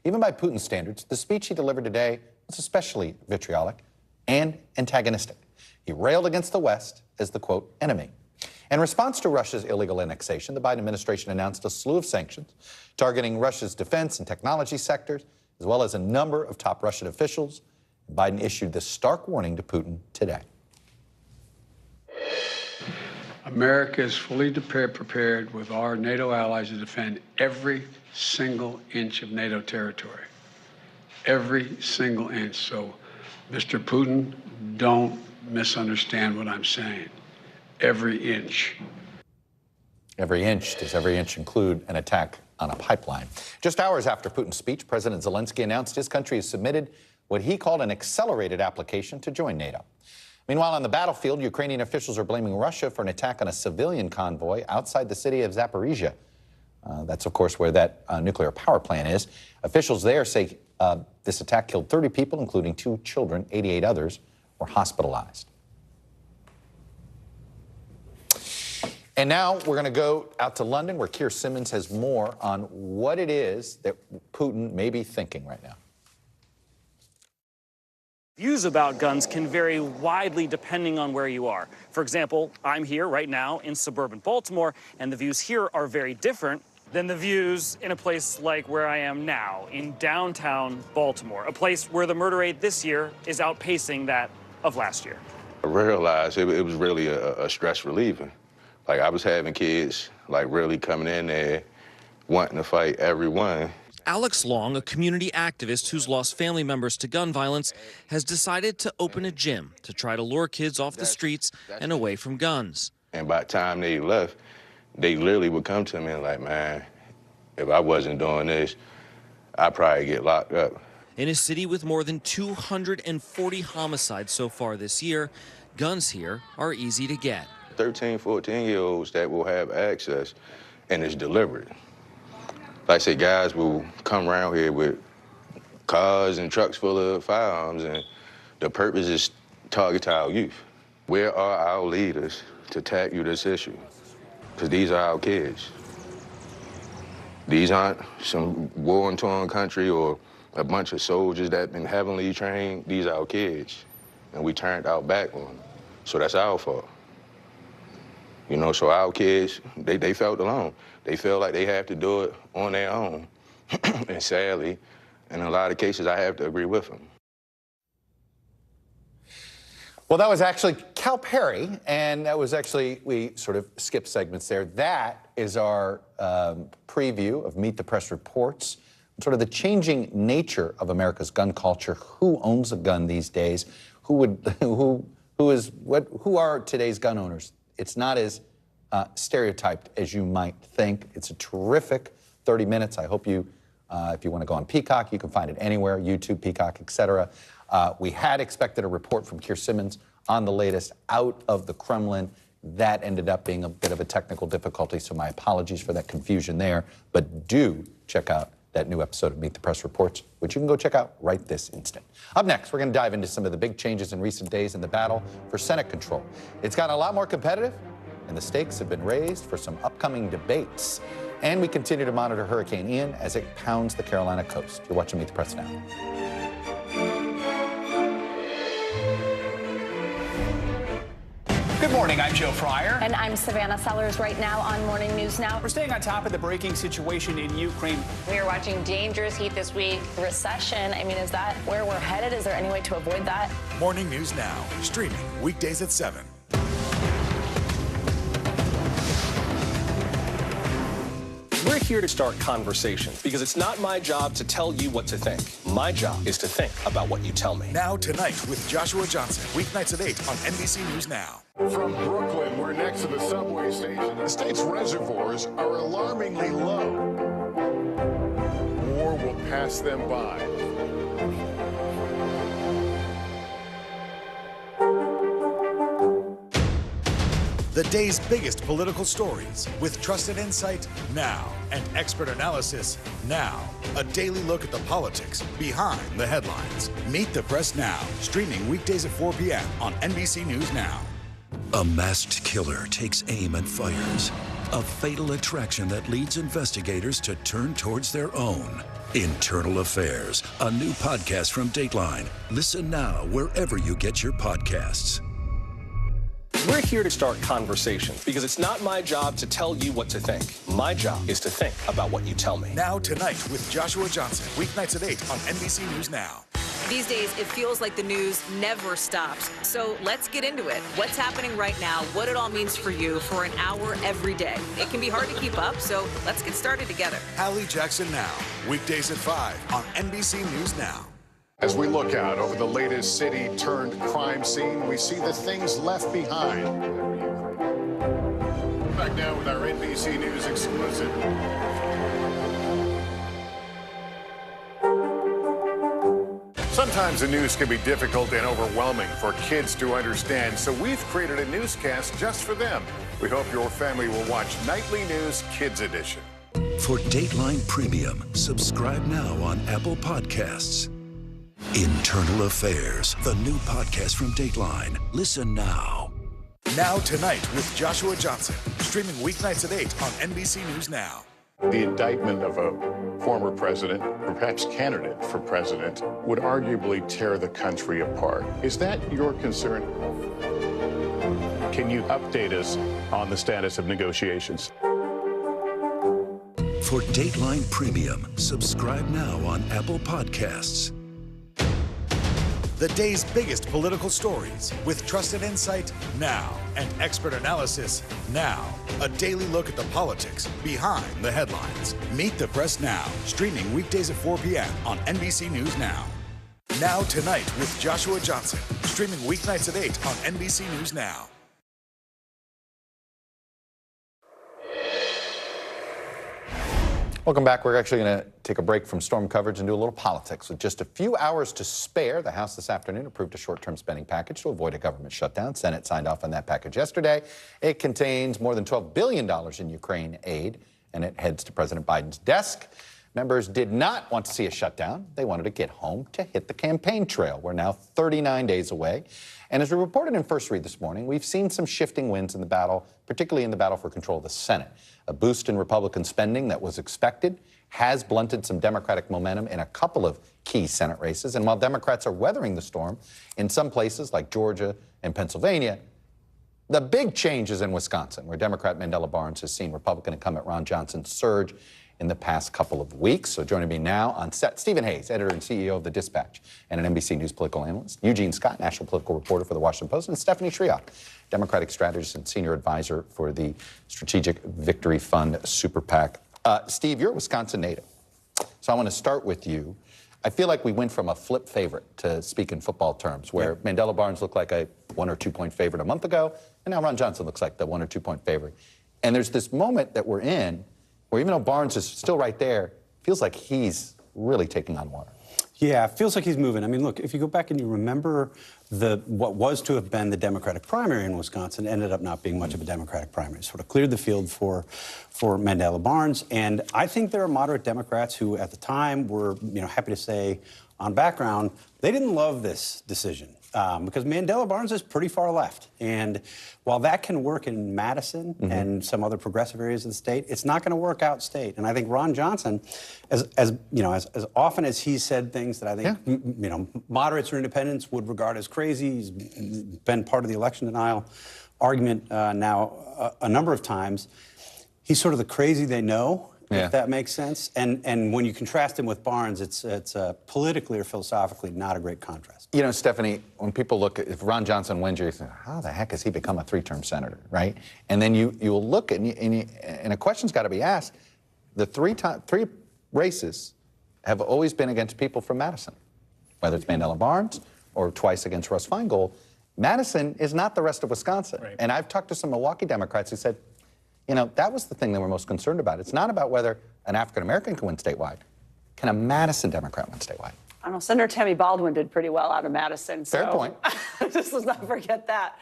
Even by Putin's standards, the speech he delivered today was especially vitriolic and antagonistic. He railed against the West as the, quote, enemy. In response to Russia's illegal annexation, the Biden administration announced a slew of sanctions targeting Russia's defense and technology sectors, as well as a number of top Russian officials. Biden issued this stark warning to Putin today. America is fully prepared with our NATO allies to defend every single inch of NATO territory. Every single inch. So, Mr. Putin, don't misunderstand what I'm saying. Every inch. Every inch. Does every inch include an attack on a pipeline? Just hours after Putin's speech, President Zelensky announced his country has submitted what he called an accelerated application to join NATO. Meanwhile, on the battlefield, Ukrainian officials are blaming Russia for an attack on a civilian convoy outside the city of Zaporizhia. That's, of course, where that nuclear power plant is. Officials there say this attack killed 30 people, including 2 children. 88 others were hospitalized. And now we're going to go out to London, where Keir Simmons has more on what it is that Putin may be thinking right now. Views about guns can vary widely depending on where you are. For example, I'm here right now in suburban Baltimore, and the views here are very different than the views in a place like where I am now, in downtown Baltimore, a place where the murder rate this year is outpacing that of last year. I realized it was really a stress reliever. Like, I was having kids, like, really coming in there wanting to fight everyone. Alex Long, a community activist who's lost family members to gun violence, has decided to open a gym to try to lure kids off the streets and away from guns. And by the time they left, they literally would come to me and like, man, if I wasn't doing this, I'd probably get locked up. In a city with more than 240 homicides so far this year, guns here are easy to get. 13, 14-year-olds that will have access, and it's deliberate. Like I said, guys will come around here with cars and trucks full of firearms, and the purpose is target our youth. Where are our leaders to tackle this issue? Because these are our kids. These aren't some war-torn country or a bunch of soldiers that have been heavily trained. These are our kids, and we turned our back on them. So that's our fault. You know, so our kids, they felt alone. They feel like they have to do it on their own. And sadly, in a lot of cases, I have to agree with them. Well, that was actually Cal Perry, and that was actually, we sort of skipped segments there. That is our preview of Meet the Press Reports, sort of the changing nature of America's gun culture. Who owns a gun these days? Who are today's gun owners? It's not as stereotyped as you might think. It's a terrific 30 minutes. I hope you, if you want to go on Peacock, you can find it anywhere, YouTube, Peacock, etc. We had expected a report from Keir Simmons on the latest out of the Kremlin. That ended up being a bit of a technical difficulty, so my apologies for that confusion there. But do check out that new episode of Meet the Press Reports, which you can go check out right this instant. Up next, we're going to dive into some of the big changes in recent days in the battle for Senate control. It's gotten a lot more competitive, and the stakes have been raised for some upcoming debates. And we continue to monitor Hurricane Ian as it pounds the Carolina coast. You're watching Meet the Press Now. Good morning, I'm Joe Fryer. And I'm Savannah Sellers right now on Morning News Now. We're staying on top of the breaking situation in Ukraine. We are watching dangerous heat this week. Recession, I mean, is that where we're headed? Is there any way to avoid that? Morning News Now, streaming weekdays at 7. We're here to start conversations because it's not my job to tell you what to think. My job is to think about what you tell me. Now Tonight with Joshua Johnson, weeknights at 8 on NBC News Now. From Brooklyn, we're next to the subway station. The state's reservoirs are alarmingly low. War will pass them by. The day's biggest political stories with trusted insight now and expert analysis now. A daily look at the politics behind the headlines. Meet the Press Now, streaming weekdays at 4 p.m. on NBC News Now. A masked killer takes aim and fires. A fatal attraction that leads investigators to turn towards their own. Internal Affairs, a new podcast from Dateline. Listen now wherever you get your podcasts. We're here to start conversations because it's not my job to tell you what to think. My job is to think about what you tell me. Now Tonight with Joshua Johnson, weeknights at 8 on NBC News Now. These days, it feels like the news never stops. So let's get into it. What's happening right now, what it all means for you for an hour every day. It can be hard to keep up, so let's get started together. Hallie Jackson Now, weekdays at 5 on NBC News Now. As we look out over the latest city-turned-crime scene, we see the things left behind. Back now with our NBC News exclusive. Sometimes the news can be difficult and overwhelming for kids to understand, so we've created a newscast just for them. We hope your family will watch Nightly News Kids Edition. For Dateline Premium, subscribe now on Apple Podcasts. Internal Affairs, the new podcast from Dateline. Listen now. Now Tonight with Joshua Johnson, streaming weeknights at 8 on NBC News Now. The indictment of a former president, or perhaps candidate for president, would arguably tear the country apart. Is that your concern? Can you update us on the status of negotiations? For Dateline Premium, subscribe now on Apple Podcasts. The day's biggest political stories with trusted insight now and expert analysis now. A daily look at the politics behind the headlines. Meet the Press Now, streaming weekdays at 4 p.m. on NBC News Now. Now Tonight with Joshua Johnson, streaming weeknights at 8 on NBC News Now. Welcome back. We're actually going to take a break from storm coverage and do a little politics. With just a few hours to spare, the House this afternoon approved a short-term spending package to avoid a government shutdown. Senate signed off on that package yesterday. It contains more than $12 billion in Ukraine aid, and it heads to President Biden's desk. Members did not want to see a shutdown. They wanted to get home to hit the campaign trail. We're now 39 days away. And as we reported in First Read this morning, we've seen some shifting winds in the battle, particularly in the battle for control of the Senate. A boost in Republican spending that was expected has blunted some Democratic momentum in a couple of key Senate races. And while Democrats are weathering the storm in some places like Georgia and Pennsylvania, the big change is in Wisconsin, where Democrat Mandela Barnes has seen Republican incumbent Ron Johnson surge in the past couple of weeks. So joining me now on set, Stephen Hayes, editor and CEO of The Dispatch and an NBC News political analyst, Eugene Scott, national political reporter for The Washington Post, and Stephanie Shryock, Democratic strategist and senior advisor for the Strategic Victory Fund Super PAC. Steve, you're a Wisconsin native, so I want to start with you. I feel like we went from a flip favorite to speak in football terms, where Mandela Barnes looked like a 1 or 2 point favorite a month ago, and now Ron Johnson looks like the 1 or 2 point favorite. And there's this moment that we're in where even though Barnes is still right there, feels like he's really taking on water. Yeah, it feels like he's moving. I mean, look, if you go back and you remember what was to have been the Democratic primary in Wisconsin ended up not being much of a Democratic primary. Sort of cleared the field for Mandela Barnes. And I think there are moderate Democrats who at the time were, happy to say on background, they didn't love this decision. Because Mandela Barnes is pretty far left. And while that can work in Madison and some other progressive areas of the state, it's not going to work out state. And I think Ron Johnson, as often as he's said things that I think, moderates or independents would regard as crazy, he's been part of the election denial argument now a number of times. He's sort of the crazy they know. If that makes sense. And when you contrast him with Barnes, it's politically or philosophically not a great contrast. You know, Stephanie, when people look at, if Ron Johnson wins, you think, how the heck has he become a 3-term senator, right? And then you'll look and a question's got to be asked. The three races have always been against people from Madison, whether it's Mandela Barnes or twice against Russ Feingold. Madison is not the rest of Wisconsin. Right. And I've talked to some Milwaukee Democrats who said, that was the thing they were most concerned about. It's not about whether an African-American can win statewide. Can a Madison Democrat win statewide? I don't know. Senator Tammy Baldwin did pretty well out of Madison. So fair point. Just let's not forget that.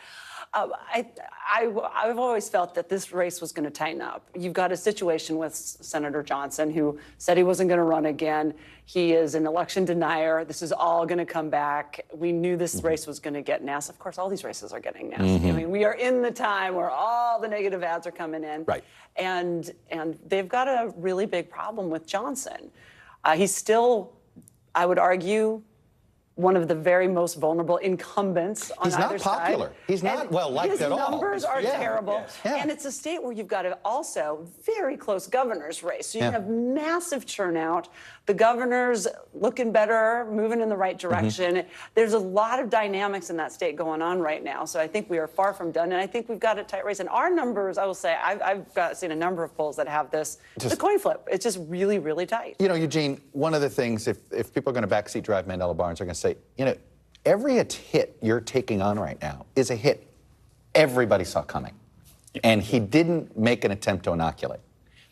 I've always felt that this race was going to tighten up. You've got a situation with Senator Johnson, who said he wasn't going to run again. He is an election denier. This is all going to come back. We knew this race was going to get nasty. Of course, all these races are getting nasty. I mean, we are in the time where all the negative ads are coming in. Right. And they've got a really big problem with Johnson. He's still, I would argue, one of the very most vulnerable incumbents on either side. He's not popular. He's not well liked at all. His numbers are terrible. Yes. Yeah. And it's a state where you've got a also very close governor's race. So you have massive turnout. The governor's looking better, moving in the right direction. There's a lot of dynamics in that state going on right now. So I think we are far from done. And I think we've got a tight race. And our numbers, I will say, I've seen a number of polls that have this. It's a coin flip. It's just really, really tight. You know, Eugene, one of the things, if people are going to backseat drive Mandela Barnes, they're going to say, every hit you're taking on right now is a hit everybody saw coming. And he didn't make an attempt to inoculate.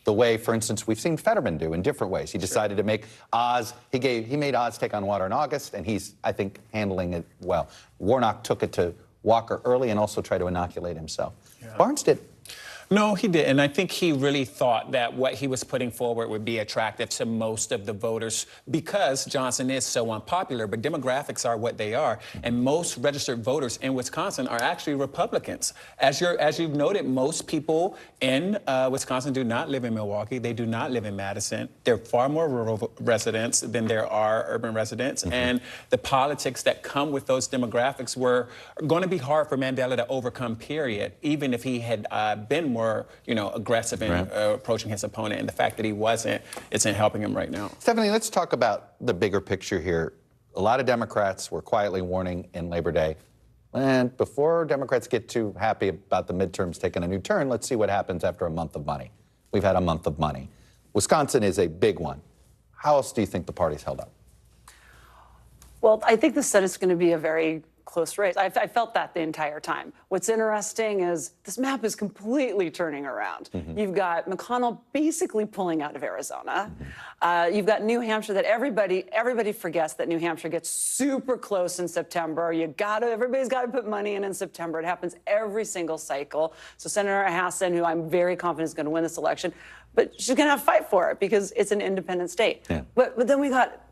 The way, for instance, we've seen Fetterman do in different ways. He decided to make Oz, he made Oz take on water in August, and he's, I think, handling it well. Warnock took it to Walker early and also tried to inoculate himself. Barnes did. No, he did. And I think he really thought that what he was putting forward would be attractive to most of the voters because Johnson is so unpopular. But demographics are what they are. And most registered voters in Wisconsin are actually Republicans. As you've noted, most people in Wisconsin do not live in Milwaukee. They do not live in Madison. There are far more rural residents than there are urban residents. And the politics that come with those demographics were going to be hard for Mandela to overcome, period, even if he had been more, aggressive in approaching his opponent. And the fact that he wasn't, isn't helping him right now. Stephanie, let's talk about the bigger picture here. a lot of Democrats were quietly warning in Labor Day, and before Democrats get too happy about the midterms taking a new turn, let's see what happens after a month of money. We've had a month of money. Wisconsin is a big one. How else do you think the party's held up? Well, I think the Senate's going to be a very close race. I felt that the entire time. What's interesting is this map is completely turning around. You've got McConnell basically pulling out of Arizona. You've got New Hampshire that everybody forgets that New Hampshire gets super close in September. Everybody's got to put money in September. It happens every single cycle. So Senator Hassan, who I'm very confident is going to win this election, but she's going to have to fight for it because it's an independent state. Yeah. But then we got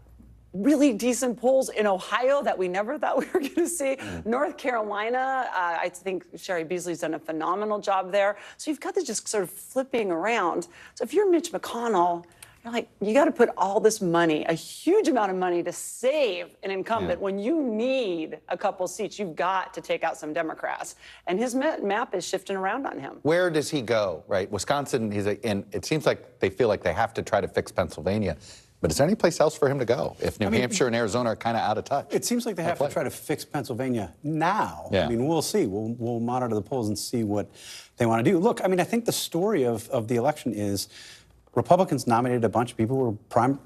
really decent polls in Ohio that we never thought we were going to see. North Carolina, I think Sherry Beasley's done a phenomenal job there. So you've got this just sort of flipping around. So if you're Mitch McConnell, you're like, you got to put all this money, a huge amount of money, to save an incumbent when you need a couple seats. You've got to take out some Democrats. And his map is shifting around on him. Where does he go, right? Wisconsin, and it seems like they feel like they have to try to fix Pennsylvania. But is there any place else for him to go if New Hampshire and Arizona are kind of out of touch? It seems like they have to try to fix Pennsylvania now. Yeah. I mean, we'll see. We'll monitor the polls and see what they want to do. Look, I mean, I think the story of the election is Republicans nominated a bunch of people who were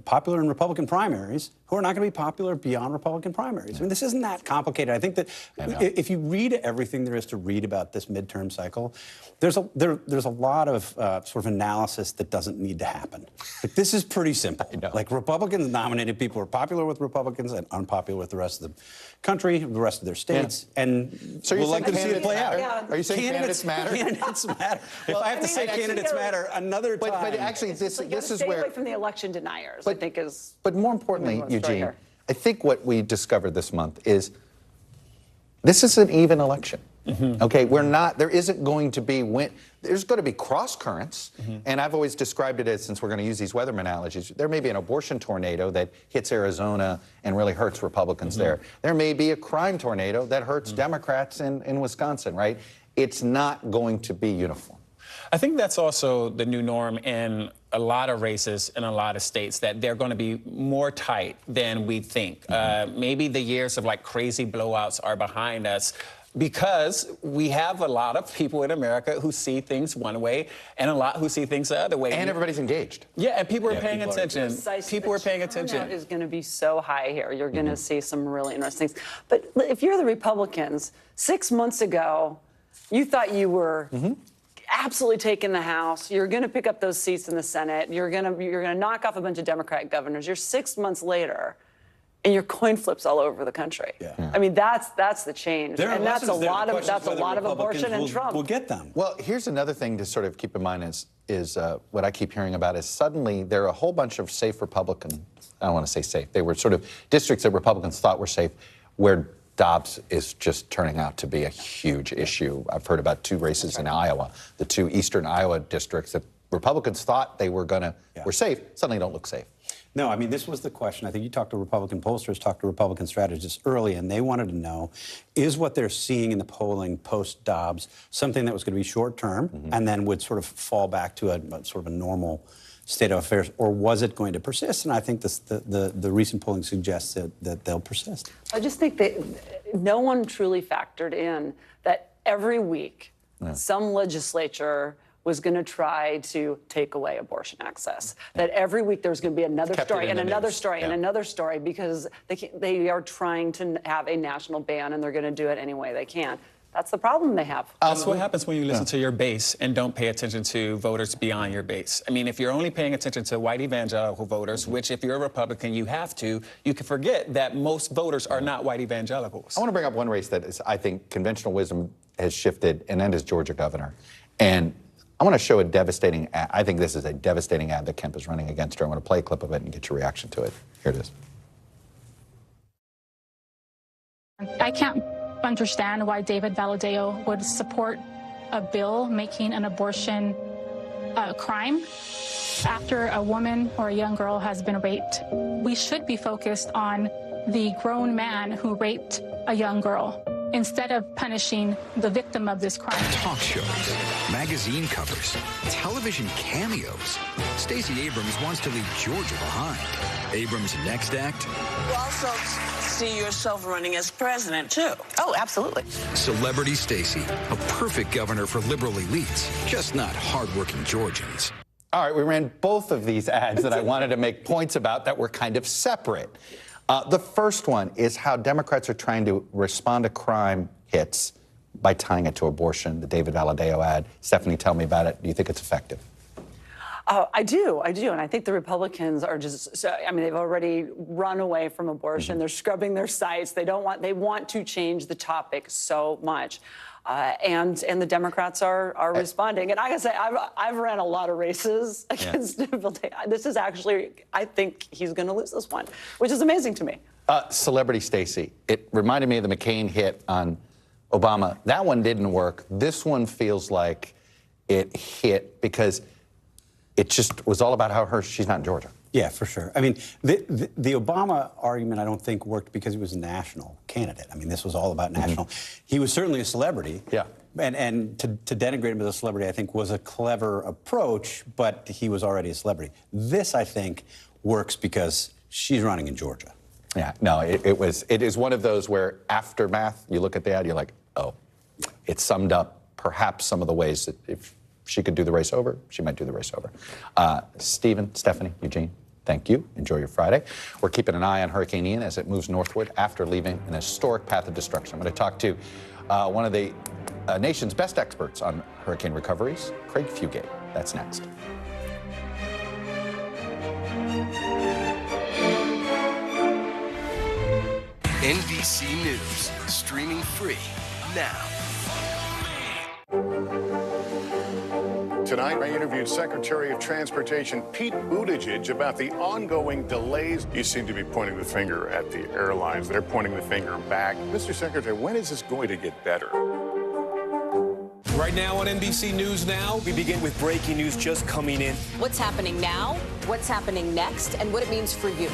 popular in Republican primaries who are not going to be popular beyond Republican primaries. I mean, this isn't that complicated. I think that if you read everything there is to read about this midterm cycle, there's a lot of sort of analysis that doesn't need to happen. Like, this is pretty simple. Like, Republicans nominated people who are popular with Republicans and unpopular with the rest of the country, the rest of their states, and so we'll like to see it play out. Yeah. Are you saying candidates matter? Candidates matter. If I have to say candidates matter another time. But actually, this is stay where away from the election deniers, I think is. But more importantly, Eugene, I think what we discovered this month is this is an even election. Okay, there isn't going to be there's going to be cross currents, and I've always described it as, since we're going to use these weatherman analogies, there may be an abortion tornado that hits Arizona and really hurts Republicans there. There may be a crime tornado that hurts Democrats in Wisconsin, right? It's not going to be uniform. I think that's also the new norm in a lot of races in a lot of states, that they're going to be more tight than we think. Maybe the years of like crazy blowouts are behind us, because we have a lot of people in America who see things one way and a lot who see things the other way. And everybody's engaged. Yeah, and people are paying attention. People are paying attention. The turnout is going to be so high here. You're going to see some really interesting things. But if you're the Republicans, 6 months ago, you thought you were absolutely taking the House. You're going to pick up those seats in the Senate. You're going to knock off a bunch of Democratic governors. You're 6 months later, and your coin flips all over the country. I mean, that's the change, and that's a lot of abortion and Trump. We'll get them. Well, here's another thing to sort of keep in mind is what I keep hearing about is suddenly there are a whole bunch of safe Republican. I don't want to say safe. They were sort of districts that Republicans thought were safe, where Dobbs is just turning out to be a huge issue. I've heard about 2 races in Iowa, the 2 eastern Iowa districts that Republicans thought they were were safe, suddenly don't look safe. No, I mean, this was the question. I think you talked to Republican pollsters, talked to Republican strategists early, and they wanted to know, is what they're seeing in the polling post-Dobbs something that was going to be short-term and then would sort of fall back to a sort of a normal state of affairs, or was it going to persist? And I think the recent polling suggests that they'll persist. I just think that no one truly factored in that every week some legislature was going to try to take away abortion access. That every week there was going to be another story and another story and another story, because they are trying to have a national ban, and they're going to do it any way they can. That's the problem they have. That's what happens when you listen to your base and don't pay attention to voters beyond your base. I mean, if you're only paying attention to white evangelical voters, which if you're a Republican, you have to, you can forget that most voters are not white evangelicals. I want to bring up one race that is, I think, conventional wisdom has shifted, and that is Georgia governor. And I want to show a devastating ad. I think this is a devastating ad that Kemp is running against her. I want to play a clip of it and get your reaction to it. Here it is. I can't understand why David Valadao would support a bill making an abortion a crime after a woman or a young girl has been raped. We should be focused on the grown man who raped a young girl instead of punishing the victim of this crime. Talk shows, magazine covers, television cameos. Stacey Abrams wants to leave Georgia behind. Abrams' next act? You also see yourself running as president, too. Oh, absolutely. Celebrity Stacey, a perfect governor for liberal elites, just not hardworking Georgians. All right, we ran both of these ads that I wanted to make points about that were kind of separate. The first one is how Democrats are trying to respond to crime hits by tying it to abortion, the David Valadao ad. Stephanie, tell me about it. Do you think it's effective? I do. And I think the Republicans are just, I mean, they've already run away from abortion. They're scrubbing their sites. They want to change the topic so much. And the Democrats are responding. And I gotta say, I've ran a lot of races against Valadao. This is actually, I think he's gonna lose this one, which is amazing to me. Celebrity Stacey, it reminded me of the McCain hit on Obama. That one didn't work. This one feels like it hit because it just was all about how she's not in Georgia. Yeah, for sure. I mean, the Obama argument, I don't think worked because he was a national candidate. I mean, this was all about national. He was certainly a celebrity. Yeah. And to denigrate him as a celebrity, I think, was a clever approach, but he was already a celebrity. This, I think, works because she's running in Georgia. Yeah, no, it is one of those where aftermath, you look at the ad, you're like, oh, it summed up perhaps some of the ways that if she could do the race over, she might do the race over. Stephen, Stephanie, Eugene, thank you. Enjoy your Friday. We're keeping an eye on Hurricane Ian as it moves northward after leaving an historic path of destruction. I'm going to talk to one of the nation's best experts on hurricane recoveries, Craig Fugate. That's next. NBC News, streaming free now. Tonight, I interviewed Secretary of Transportation Pete Buttigieg about the ongoing delays. You seem to be pointing the finger at the airlines. They're pointing the finger back. Mr. Secretary, when is this going to get better? Right now on NBC News Now, we begin with breaking news just coming in. What's happening now, what's happening next, and what it means for you.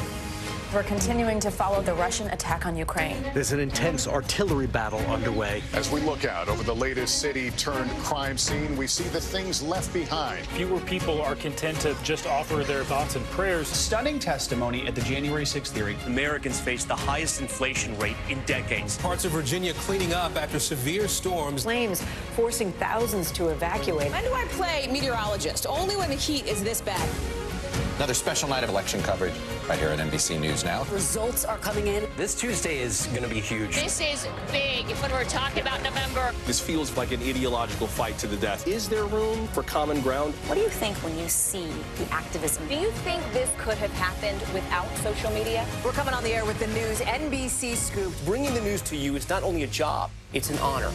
We're continuing to follow the Russian attack on Ukraine. There's an intense artillery battle underway. As we look out over the latest city-turned-crime scene, we see the things left behind. Fewer people are content to just offer their thoughts and prayers. Stunning testimony at the January 6th hearing. Americans face the highest inflation rate in decades. Parts of Virginia cleaning up after severe storms. Flames forcing thousands to evacuate. When do I play meteorologist? Only when the heat is this bad. Another special night of election coverage right here at NBC News Now. Results are coming in. This Tuesday is going to be huge. This is big when we're talking about November. This feels like an ideological fight to the death. Is there room for common ground? What do you think when you see the activism? Do you think this could have happened without social media? We're coming on the air with the news NBC Scoop. Bringing the news to you is not only a job, it's an honor.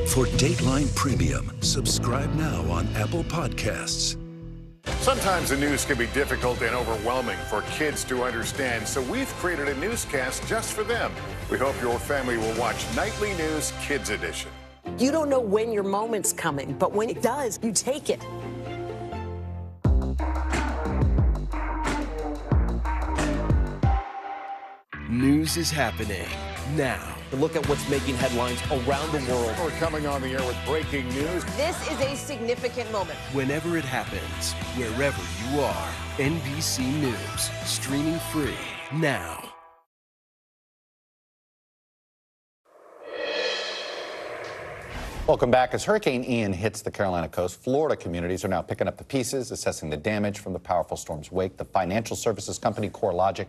For Dateline Premium, subscribe now on Apple Podcasts. Sometimes the news can be difficult and overwhelming for kids to understand, so we've created a newscast just for them. We hope your family will watch Nightly News Kids Edition. You don't know when your moment's coming, but when it does, you take it. News is happening now. Look at what's making headlines around the world. We're coming on the air with breaking news. This is a significant moment. Whenever it happens, wherever you are, NBC News, streaming free now. Welcome back. As Hurricane Ian hits the Carolina coast, Florida communities are now picking up the pieces, assessing the damage from the powerful storm's wake. The financial services company CoreLogic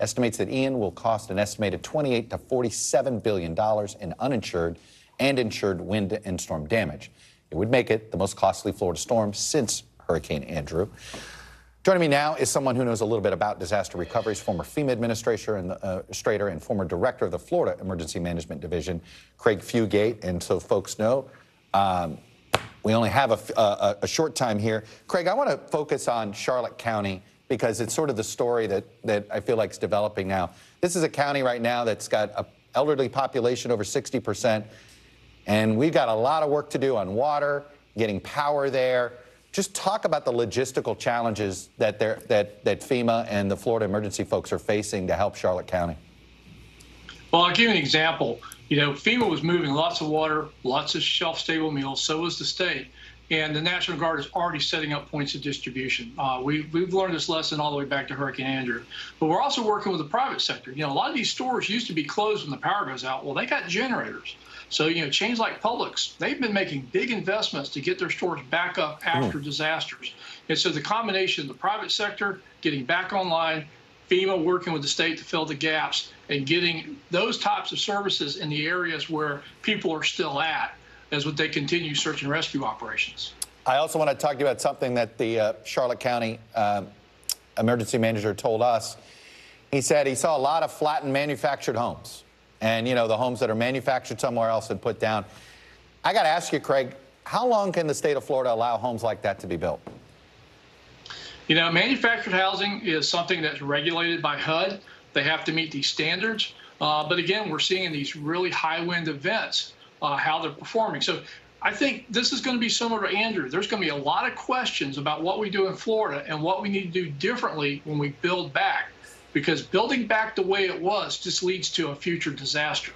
estimates that Ian will cost an estimated $28 to $47 billion in uninsured and insured wind and storm damage. It would make it the most costly Florida storm since Hurricane Andrew. Joining me now is someone who knows a little bit about disaster recoveries, former FEMA administrator and former director of the Florida Emergency Management Division, Craig Fugate. And so folks know, we only have a short time here. Craig, I want to focus on Charlotte County because it's sort of the story that I feel like is developing now. This is a county right now that's got an elderly population over 60%, and we've got a lot of work to do on water, getting power there. Just talk about the logistical challenges that FEMA and the Florida emergency folks are facing to help Charlotte County. Well, I'll give you an example. You know, FEMA was moving lots of water, lots of shelf-stable meals, so was the state. and the National Guard is already setting up points of distribution. We've learned this lesson all the way back to Hurricane Andrew. But we're also working with the private sector. You know, a lot of these stores used to be closed when the power goes out. Well, they got generators. So, you know, chains like Publix, they've been making big investments to get their stores back up after disasters. And so the combination of the private sector getting back online, FEMA working with the state to fill the gaps, and getting those types of services in the areas where people are still at as what they continue search and rescue operations. I also want to talk to you about something that the Charlotte County emergency manager told us. He said he saw a lot of flattened manufactured homes. And, you know, the homes that are manufactured somewhere else and put down. I got to ask you, Craig, how long can the state of Florida allow homes like that to be built? You know, manufactured housing is something that's regulated by HUD. They have to meet these standards. But again, we're seeing in these really high wind events how they're performing. So I think this is going to be similar to Andrew. There's going to be a lot of questions about what we do in Florida and what we need to do differently when we build back. Because building back the way it was just leads to a future disaster.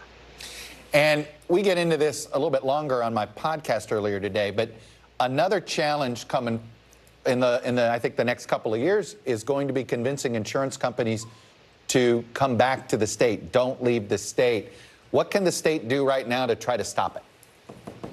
And we get into this a little bit longer on my podcast earlier today, but another challenge coming in the I think the next couple of years is going to be convincing insurance companies to come back to the state, don't leave the state. What can the state do right now to try to stop it?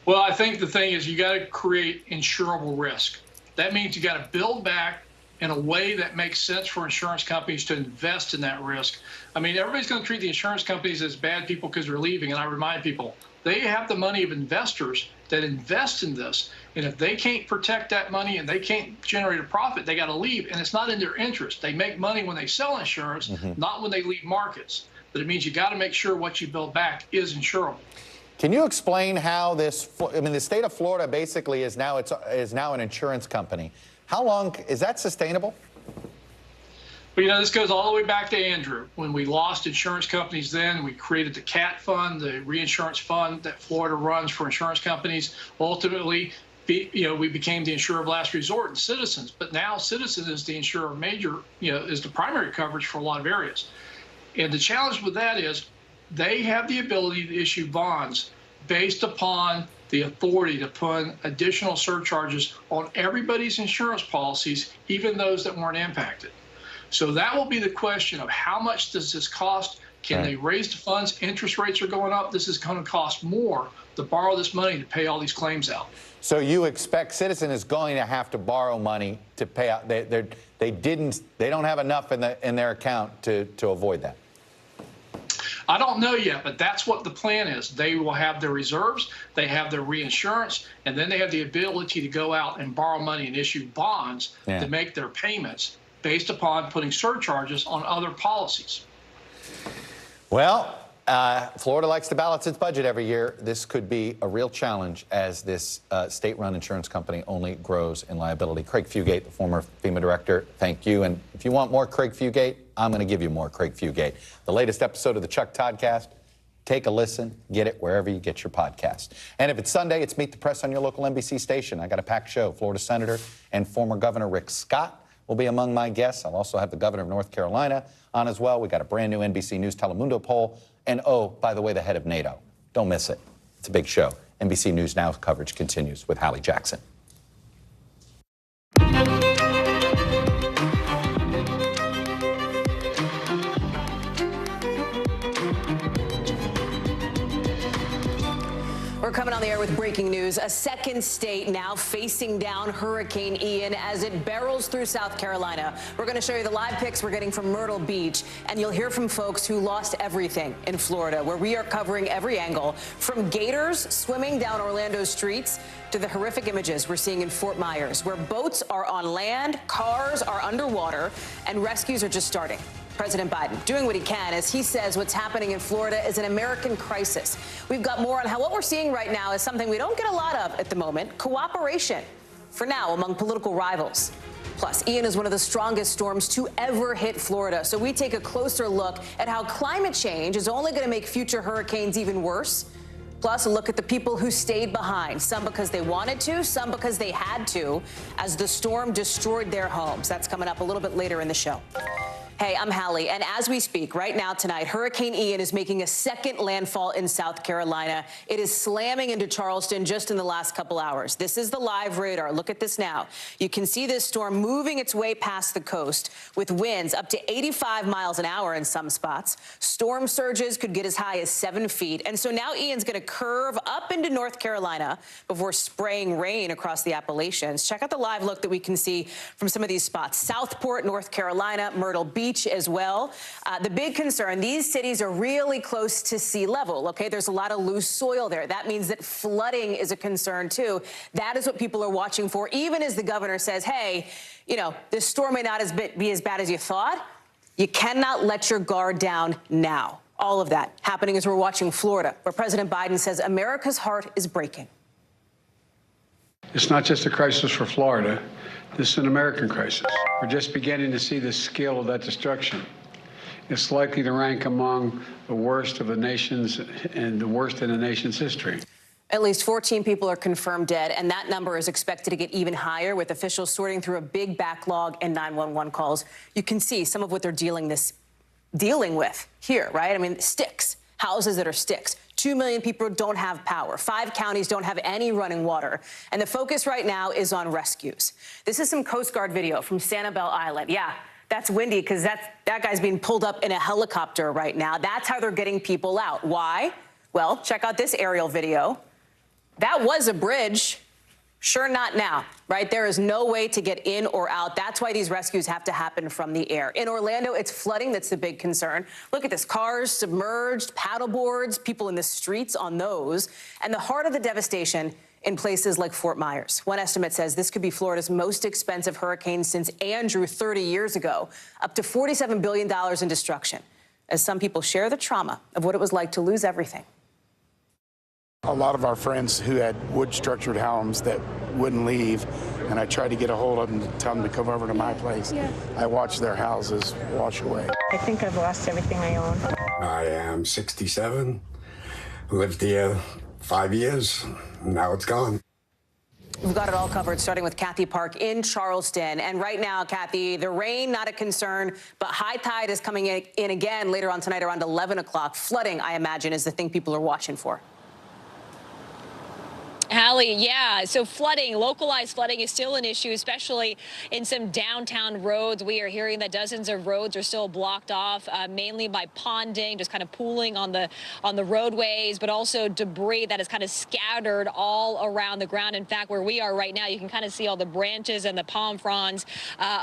Well, I think the thing is you got to create insurable risk. That means you got to build back in a way that makes sense for insurance companies to invest in that risk. I mean, everybody's going to treat the insurance companies as bad people because they're leaving. And I remind people, they have the money of investors that invest in this. And if they can't protect that money and they can't generate a profit, they got to leave. And it's not in their interest. They make money when they sell insurance, not when they leave markets. But it means you got to make sure what you build back is insurable. Can you explain how this, I mean, the state of Florida basically is now an insurance company. How long is that sustainable? But, you know, this goes all the way back to Andrew. When we lost insurance companies then, we created the CAT fund, the reinsurance fund that Florida runs for insurance companies. Ultimately, you know, we became the insurer of last resort and Citizens. But now Citizens is the insurer of major, you know, is the primary coverage for a lot of areas. And the challenge with that is they have the ability to issue bonds based upon the authority to put additional surcharges on everybody's insurance policies, even those that weren't impacted. So that will be the question of how much does this cost? Can they raise the funds? Interest rates are going up. This is going to cost more to borrow this money to pay all these claims out. So you expect Citizen is going to have to borrow money to pay out. They don't have enough in their account to avoid that. I don't know yet, but that's what the plan is. They will have their reserves, they have their reinsurance, and then they have the ability to go out and borrow money and issue bonds to make their payments based upon putting surcharges on other policies. Well, Florida likes to balance its budget every year. This could be a real challenge as this state-run insurance company only grows in liability. Craig Fugate, the former FEMA director, thank you. And if you want more Craig Fugate, I'm going to give you more Craig Fugate. The latest episode of the Chuck Toddcast, take a listen, get it wherever you get your podcast. And if it's Sunday, it's Meet the Press on your local NBC station. I got a packed show. Florida Senator and former Governor Rick Scott will be among my guests. I'll also have the governor of North Carolina on as well. We got a brand new NBC News Telemundo poll. And oh, by the way, the head of NATO. Don't miss it. It's a big show. NBC News Now coverage continues with Hallie Jackson. We're coming on the air with breaking news. A second state now facing down Hurricane Ian as it barrels through South Carolina. We're going to show you the live pics we're getting from Myrtle Beach, and you'll hear from folks who lost everything in Florida, where we are covering every angle, from gators swimming down Orlando streets to the horrific images we're seeing in Fort Myers, where boats are on land, cars are underwater, and rescues are just starting. President Biden doing what he can as he says what's happening in Florida is an American crisis. We've got more on how what we're seeing right now is something we don't get a lot of at the moment, cooperation, for now, among political rivals. Plus, Ian is one of the strongest storms to ever hit Florida. So we take a closer look at how climate change is only going to make future hurricanes even worse. Plus, a look at the people who stayed behind, some because they wanted to, some because they had to, as the storm destroyed their homes. That's coming up a little bit later in the show. Hey, I'm Hallie, and as we speak right now tonight, Hurricane Ian is making a second landfall in South Carolina. It is slamming into Charleston just in the last couple hours. This is the live radar. Look at this now. You can see this storm moving its way past the coast with winds up to 85 miles an hour in some spots. Storm surges could get as high as 7 feet. And so now Ian's going to curve up into North Carolina before spraying rain across the Appalachians. Check out the live look that we can see from some of these spots. Southport, North Carolina, Myrtle Beach as well. The big concern, these cities are really close to sea level, okay? There's a lot of loose soil there. That means that flooding is a concern too. That is what people are watching for, even as the governor says, hey, you know, this storm may not be as bad as you thought. You cannot let your guard down now. All of that happening as we're watching Florida, where President Biden says America's heart is breaking. It's not just a crisis for Florida. This is an American crisis. We're just beginning to see the scale of that destruction. It's likely to rank among the worst of the nation's and the worst in the nation's history. At least 14 people are confirmed dead, and that number is expected to get even higher with officials sorting through a big backlog and 911 calls. You can see some of what they're dealing with here, right? I mean, sticks, houses that are sticks. 2 million people don't have power. 5 counties don't have any running water. And the focus right now is on rescues. This is some Coast Guard video from Sanibel Island. Yeah, that's windy because that guy's being pulled up in a helicopter right now. That's how they're getting people out. Why? Well, check out this aerial video. That was a bridge. Sure, not now, right? There is no way to get in or out. That's why these rescues have to happen from the air. In Orlando, it's flooding that's the big concern. Look at this, cars submerged, paddle boards, people in the streets on those. And the heart of the devastation in places like Fort Myers. One estimate says this could be Florida's most expensive hurricane since Andrew 30 years ago, up to $47 billion in destruction, as some people share the trauma of what it was like to lose everything. A lot of our friends who had wood-structured homes that wouldn't leave, and I tried to get a hold of them to tell them to come over to my place. Yeah. I watched their houses wash away. I think I've lost everything I own. I am 67, lived here 5 years, now it's gone. We've got it all covered, starting with Kathy Park in Charleston. And right now, Kathy, the rain, not a concern, but high tide is coming in again later on tonight around 11 o'clock. Flooding, I imagine, is the thing people are watching for. Hallie, yeah, so flooding, localized flooding is still an issue, especially in some downtown roads. We are hearing that dozens of roads are still blocked off, mainly by ponding, just kind of pooling on the roadways, but also debris that is kind of scattered all around the ground. In fact, where we are right now, you can kind of see all the branches and the palm fronds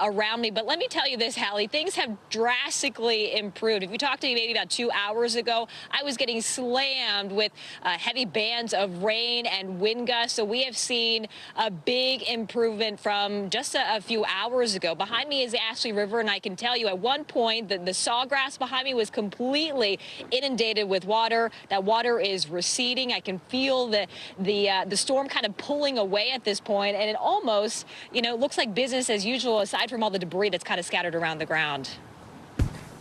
around me. But let me tell you this, Hallie, things have drastically improved. If you talked to me maybe about 2 hours ago, I was getting slammed with heavy bands of rain and wind gusts. So we have seen a big improvement from just a few hours ago. Behind me is the Ashley River, and I can tell you at one point that the sawgrass behind me was completely inundated with water. That water is receding. I can feel the storm kind of pulling away at this point, and it almost, you know, looks like business as usual aside from all the debris that's kind of scattered around the ground.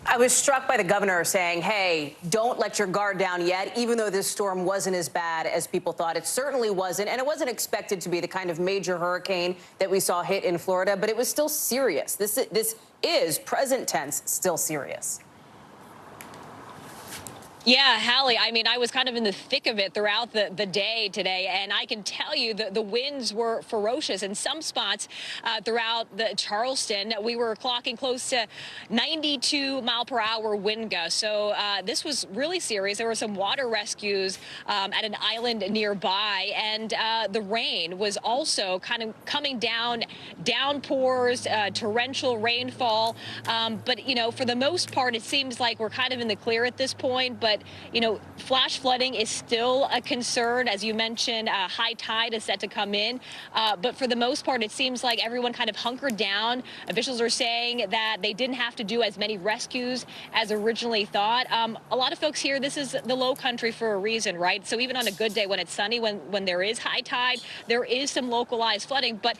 I was struck by the governor saying, hey, don't let your guard down yet, even though this storm wasn't as bad as people thought. It certainly wasn't, and it wasn't expected to be the kind of major hurricane that we saw hit in Florida, but it was still serious. This is, present tense, still serious. Yeah, Hallie, I mean, I was kind of in the thick of it throughout the day today, and I can tell you the winds were ferocious. In some spots throughout the Charleston, we were clocking close to 92-mile-per-hour wind gusts. So this was really serious. There were some water rescues at an island nearby, and the rain was also kind of coming down, downpours, torrential rainfall. But, you know, for the most part, it seems like we're kind of in the clear at this point. But, you know, flash flooding is still a concern. As you mentioned, high tide is set to come in. But for the most part, it seems like everyone kind of hunkered down. Officials are saying that they didn't have to do as many rescues as originally thought. A lot of folks here, this is the low country for a reason, right? So even on a good day when it's sunny, when there is high tide, there is some localized flooding. But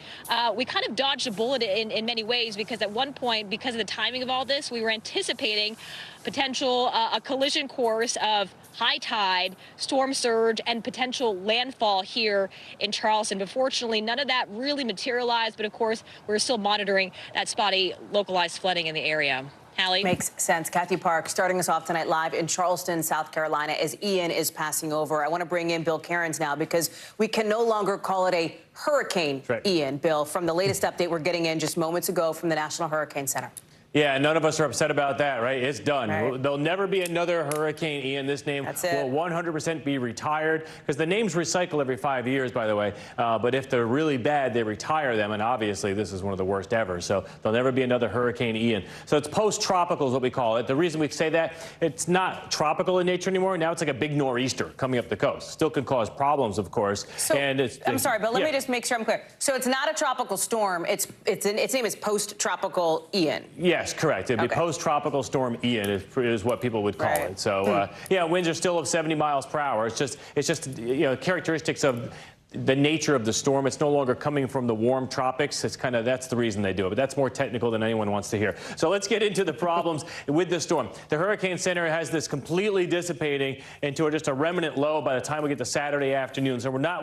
we kind of dodged a bullet in many ways, because at one point, because of the timing of all this, we were anticipating potential a collision course of high tide, storm surge, and potential landfall here in Charleston. But fortunately, none of that really materialized. But of course, we're still monitoring that spotty localized flooding in the area. Hallie? Makes sense. Kathy Park starting us off tonight live in Charleston, South Carolina, as Ian is passing over. I want to bring in Bill Cairns now because we can no longer call it a Hurricane Ian, Bill, from the latest update we're getting in just moments ago from the National Hurricane Center. Yeah, none of us are upset about that, right? It's done. Right. There'll never be another Hurricane Ian. This name will 100% be retired because the names recycle every 5 years, by the way. But if they're really bad, they retire them, and obviously this is one of the worst ever. So there'll never be another Hurricane Ian. So it's post-tropical is what we call it. The reason we say that, it's not tropical in nature anymore. Now it's like a big nor'easter coming up the coast. Still could cause problems, of course. So, and I'm sorry, but let me just make sure I'm clear. So it's not a tropical storm. Its name is post-tropical Ian. Yes, correct. It'd be post-tropical storm Ian is what people would call it. So yeah, winds are still of 70 miles per hour. It's just characteristics of the nature of the storm. It's no longer coming from the warm tropics. It's that's the reason they do it. But that's more technical than anyone wants to hear. So let's get into the problems with the storm. The Hurricane Center has this completely dissipating into just a remnant low by the time we get to Saturday afternoon. So we're no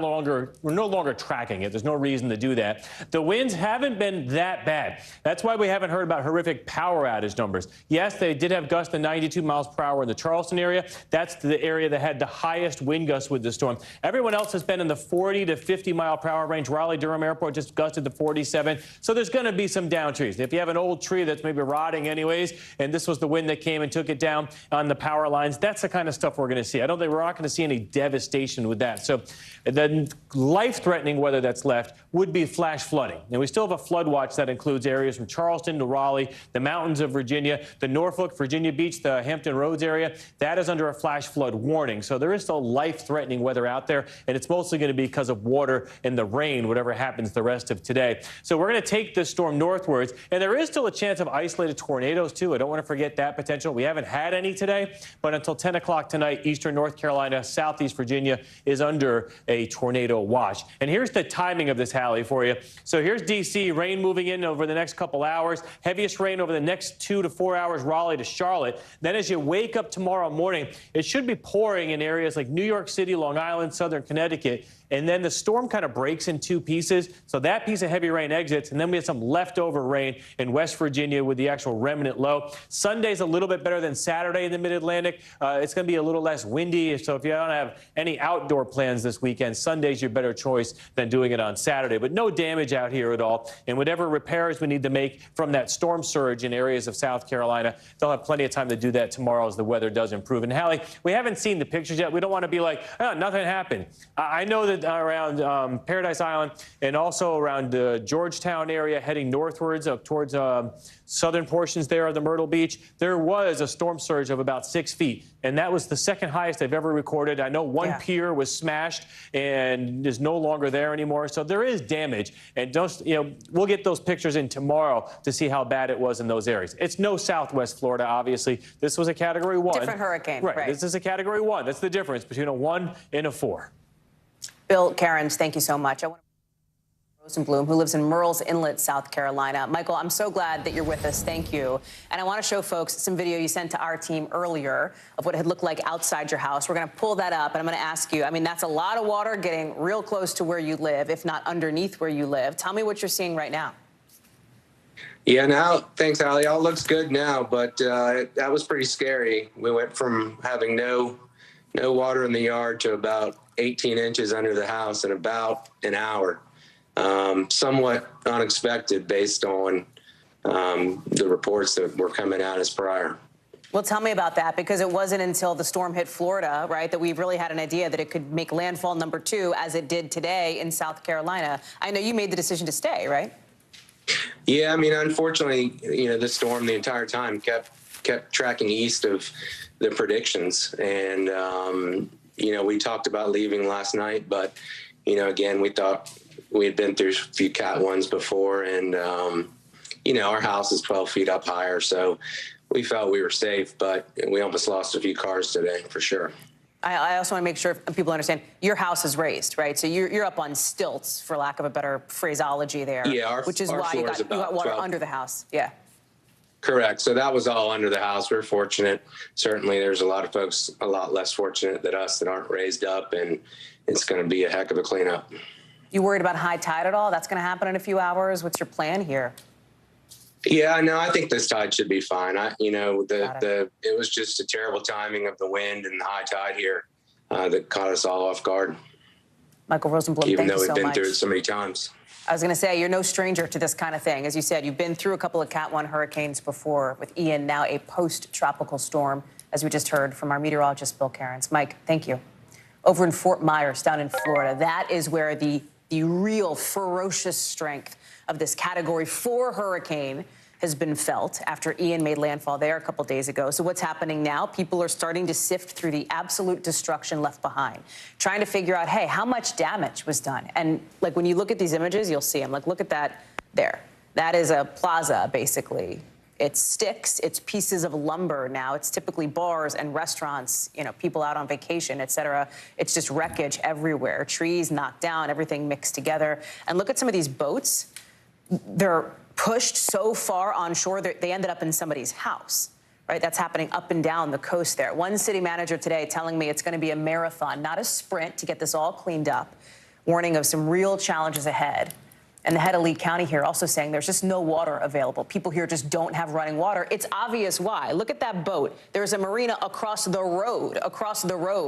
longer tracking it. There's no reason to do that. The winds haven't been that bad. That's why we haven't heard about horrific power outage numbers. Yes, they did have gusts of 92 miles per hour in the Charleston area. That's the area that had the highest wind gusts with the storm. Everyone else has been in the 40 to 50 mile per hour range. Raleigh-Durham Airport just gusted to 47. So there's going to be some down trees. If you have an old tree that's maybe rotting anyways, and this was the wind that came and took it down on the power lines, that's the kind of stuff we're going to see. I don't think we're not going to see any devastation with that. So the life-threatening weather that's left would be flash flooding. And we still have a flood watch that includes areas from Charleston to Raleigh, the mountains of Virginia, the Norfolk, Virginia Beach, the Hampton Roads area. That is under a flash flood warning. So there is still life-threatening weather out there, and it's mostly going to be because of water and the rain, whatever happens the rest of today. So we're going to take this storm northwards, and there is still a chance of isolated tornadoes, too. I don't want to forget that potential. We haven't had any today, but until 10 o'clock tonight, eastern North Carolina, southeast Virginia is under a tornado watch. And here's the timing of this, Hallie, for you. So here's D.C., rain moving in over the next couple hours, heaviest rain over the next 2 to 4 hours, Raleigh to Charlotte. Then as you wake up tomorrow morning, it should be pouring in areas like New York City, Long Island, southern Connecticut. And then the storm kind of breaks in two pieces. So that piece of heavy rain exits, and then we have some leftover rain in West Virginia with the actual remnant low. Sunday's a little bit better than Saturday in the mid-Atlantic. It's going to be a little less windy. So if you don't have any outdoor plans this weekend, Sunday's your better choice than doing it on Saturday. But no damage out here at all. And whatever repairs we need to make from that storm surge in areas of South Carolina, they'll have plenty of time to do that tomorrow as the weather does improve. And Hallie, we haven't seen the pictures yet. We don't want to be like, oh, nothing happened. I know that around Paradise Island and also around the Georgetown area heading northwards up towards southern portions there of the Myrtle Beach, there was a storm surge of about 6 feet. And that was the second highest they've ever recorded. I know one pier was smashed and is no longer there anymore. So there is damage. And we'll get those pictures in tomorrow to see how bad it was in those areas. It's no Southwest Florida, obviously. This was a Category 1. Different hurricane. Right. This is a Category 1. That's the difference between a 1 and a 4. Bill Cairns, thank you so much. I want to Rosenblum, who lives in Murrells Inlet, South Carolina. Michael, I'm so glad that you're with us. Thank you. And I want to show folks some video you sent to our team earlier of what it had looked like outside your house. We're going to pull that up, and I'm going to ask you, I mean, that's a lot of water getting real close to where you live, if not underneath where you live. Tell me what you're seeing right now. Yeah, now, thanks, Allie. All looks good now, but that was pretty scary. We went from having no water in the yard to about 18 inches under the house in about an hour. Somewhat unexpected based on the reports that were coming out as prior. Well, tell me about that, because it wasn't until the storm hit Florida, right, that we really had an idea that it could make landfall number 2, as it did today in South Carolina. I know you made the decision to stay, right? Yeah, I mean, unfortunately, the storm the entire time kept tracking east of the predictions. And, we talked about leaving last night, but, again, we thought we had been through a few Cat 1s before, and, our house is 12 feet up higher, so we felt we were safe, but we almost lost a few cars today, for sure. I also want to make sure people understand your house is raised, right? So you're up on stilts, for lack of a better phraseology there. Yeah, which is why you got water under the house. Yeah. Correct. So that was all under the house. We're fortunate. Certainly there's a lot of folks a lot less fortunate than us that aren't raised up, and it's going to be a heck of a cleanup. You worried about high tide at all? That's going to happen in a few hours. What's your plan here? Yeah, no, I think this tide should be fine. It was just a terrible timing of the wind and the high tide here that caught us all off guard. Michael Rosenblum, even thank though you we've so been much. through it so many times. I was going to say, you're no stranger to this kind of thing. As you said, you've been through a couple of Cat 1 hurricanes before, with Ian now a post-tropical storm, as we just heard from our meteorologist, Bill Cairns. Mike, thank you. Over in Fort Myers, down in Florida, that is where the real ferocious strength of this Category 4 hurricane has been felt after Ian made landfall there a couple days ago. So what's happening now? People are starting to sift through the absolute destruction left behind, trying to figure out, hey, how much damage was done? And like when you look at these images, you'll see them. Like, look at that there. That is a plaza, basically. It's sticks, it's pieces of lumber now. It's typically bars and restaurants, you know, people out on vacation, et cetera. It's just wreckage everywhere. Trees knocked down, everything mixed together. And look at some of these boats. They're pushed so far on shore that they ended up in somebody's house, right? That's happening up and down the coast there. One city manager today telling me it's going to be a marathon, not a sprint, to get this all cleaned up, warning of some real challenges ahead. And the head of Lee County here also saying there's just no water available. People here just don't have running water. It's obvious why. Look at that boat. There's a marina across the road,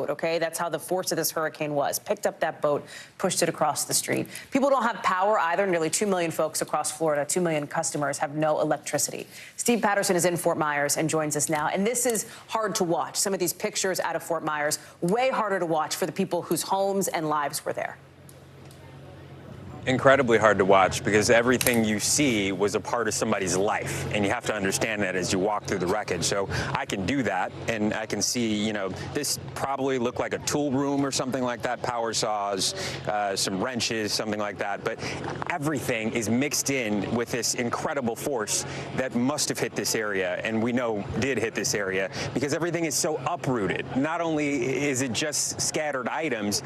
okay? That's how the force of this hurricane was. Picked up that boat, pushed it across the street. People don't have power either. Nearly 2 million folks across Florida, 2 million customers have no electricity. Steve Patterson is in Fort Myers and joins us now. And this is hard to watch. Some of these pictures out of Fort Myers, way harder to watch for the people whose homes and lives were there. Incredibly hard to watch because everything you see was a part of somebody's life, and you have to understand that as you walk through the wreckage. So I can do that, and I can see, you know, this probably looked like a tool room or something like that, power saws, some wrenches, something like that. But everything is mixed in with this incredible force that must have hit this area, and we know did hit this area because everything is so uprooted. Not only is it just scattered items,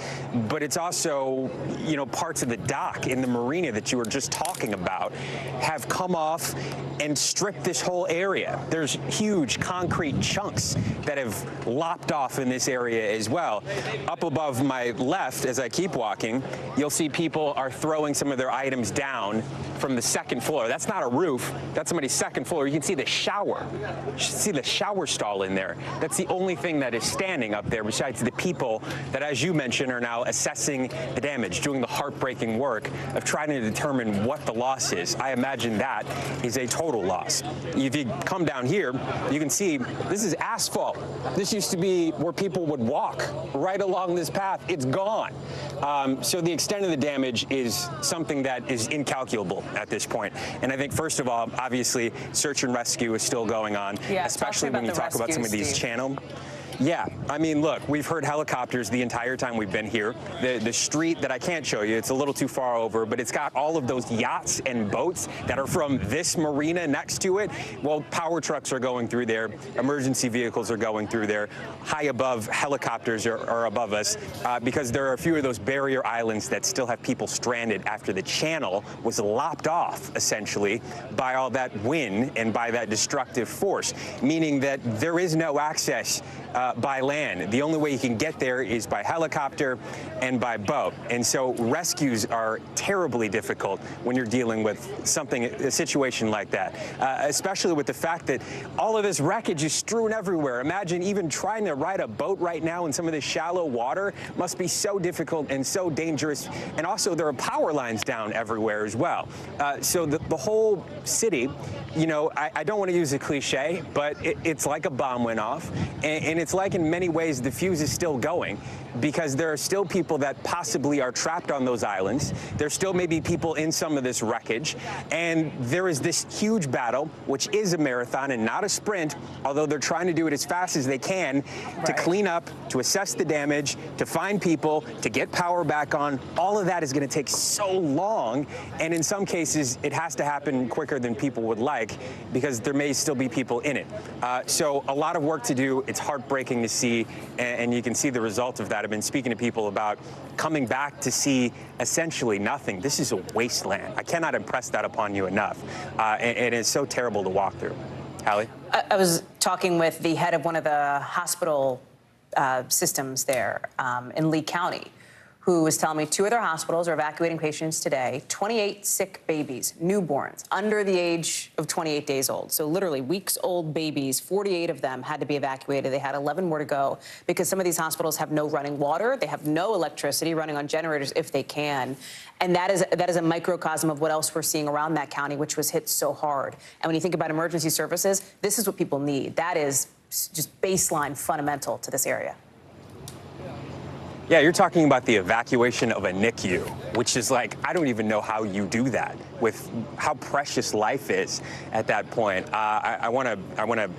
but it's also, you know, parts of the dock in the marina that you were just talking about have come off and stripped this whole area. There's huge concrete chunks that have lopped off in this area as well. Up above my left, as I keep walking, you'll see people are throwing some of their items down from the second floor. That's not a roof, that's somebody's second floor. You can see the shower. You should see the shower stall in there. That's the only thing that is standing up there besides the people that, as you mentioned, are now assessing the damage, doing the heartbreaking work of trying to determine what the loss is. I imagine that is a total loss. If you come down here, you can see this is asphalt. This used to be where people would walk right along this path. It's gone. So the extent of the damage is something that is incalculable at this point. And I think, first of all, obviously, search and rescue is still going on, especially when you talk about some of these channel. Yeah, I mean, look, we've heard helicopters the entire time we've been here. The street that I can't show you, it's a little too far over, but it's got all of those yachts and boats that are from this marina next to it. Well, power trucks are going through there. Emergency vehicles are going through there. High above, helicopters are above us because there are a few of those barrier islands that still have people stranded after the channel was lopped off, essentially, by all that wind and by that destructive force, meaning that there is no access by land. The only way you can get there is by helicopter and by boat. And so rescues are terribly difficult when you're dealing with a situation like that, especially with the fact that all of this wreckage is strewn everywhere. Imagine even trying to ride a boat right now in some of this shallow water must be so difficult and so dangerous. And also there are power lines down everywhere as well. So the whole city, you know, I don't want to use a cliche, but it's like a bomb went off, and it's like in many ways the fuse is still going because there are still people that possibly are trapped on those islands. There still may be people in some of this wreckage, and there is this huge battle, which is a marathon and not a sprint, although they're trying to do it as fast as they can to clean up, to assess the damage, to find people, to get power back on. All of that is going to take so long, and in some cases it has to happen quicker than people would like because there may still be people in it. So a lot of work to do. It's heartbreaking to see, and you can see the result of that. I've been speaking to people about coming back to see essentially nothing. This is a wasteland. I cannot impress that upon you enough. And it's so terrible to walk through. Hallie? I was talking with the head of one of the hospital systems there in Lee County, who was telling me 2 other hospitals are evacuating patients today, 28 sick babies, newborns, under the age of 28 days old. So literally weeks-old babies, 48 of them had to be evacuated. They had 11 more to go because some of these hospitals have no running water. They have no electricity, running on generators if they can. And that is a microcosm of what else we're seeing around that county, which was hit so hard. And when you think about emergency services, this is what people need. That is just baseline fundamental to this area. Yeah, you're talking about the evacuation of a NICU, which is like, I don't even know how you do that with how precious life is at that point. I want to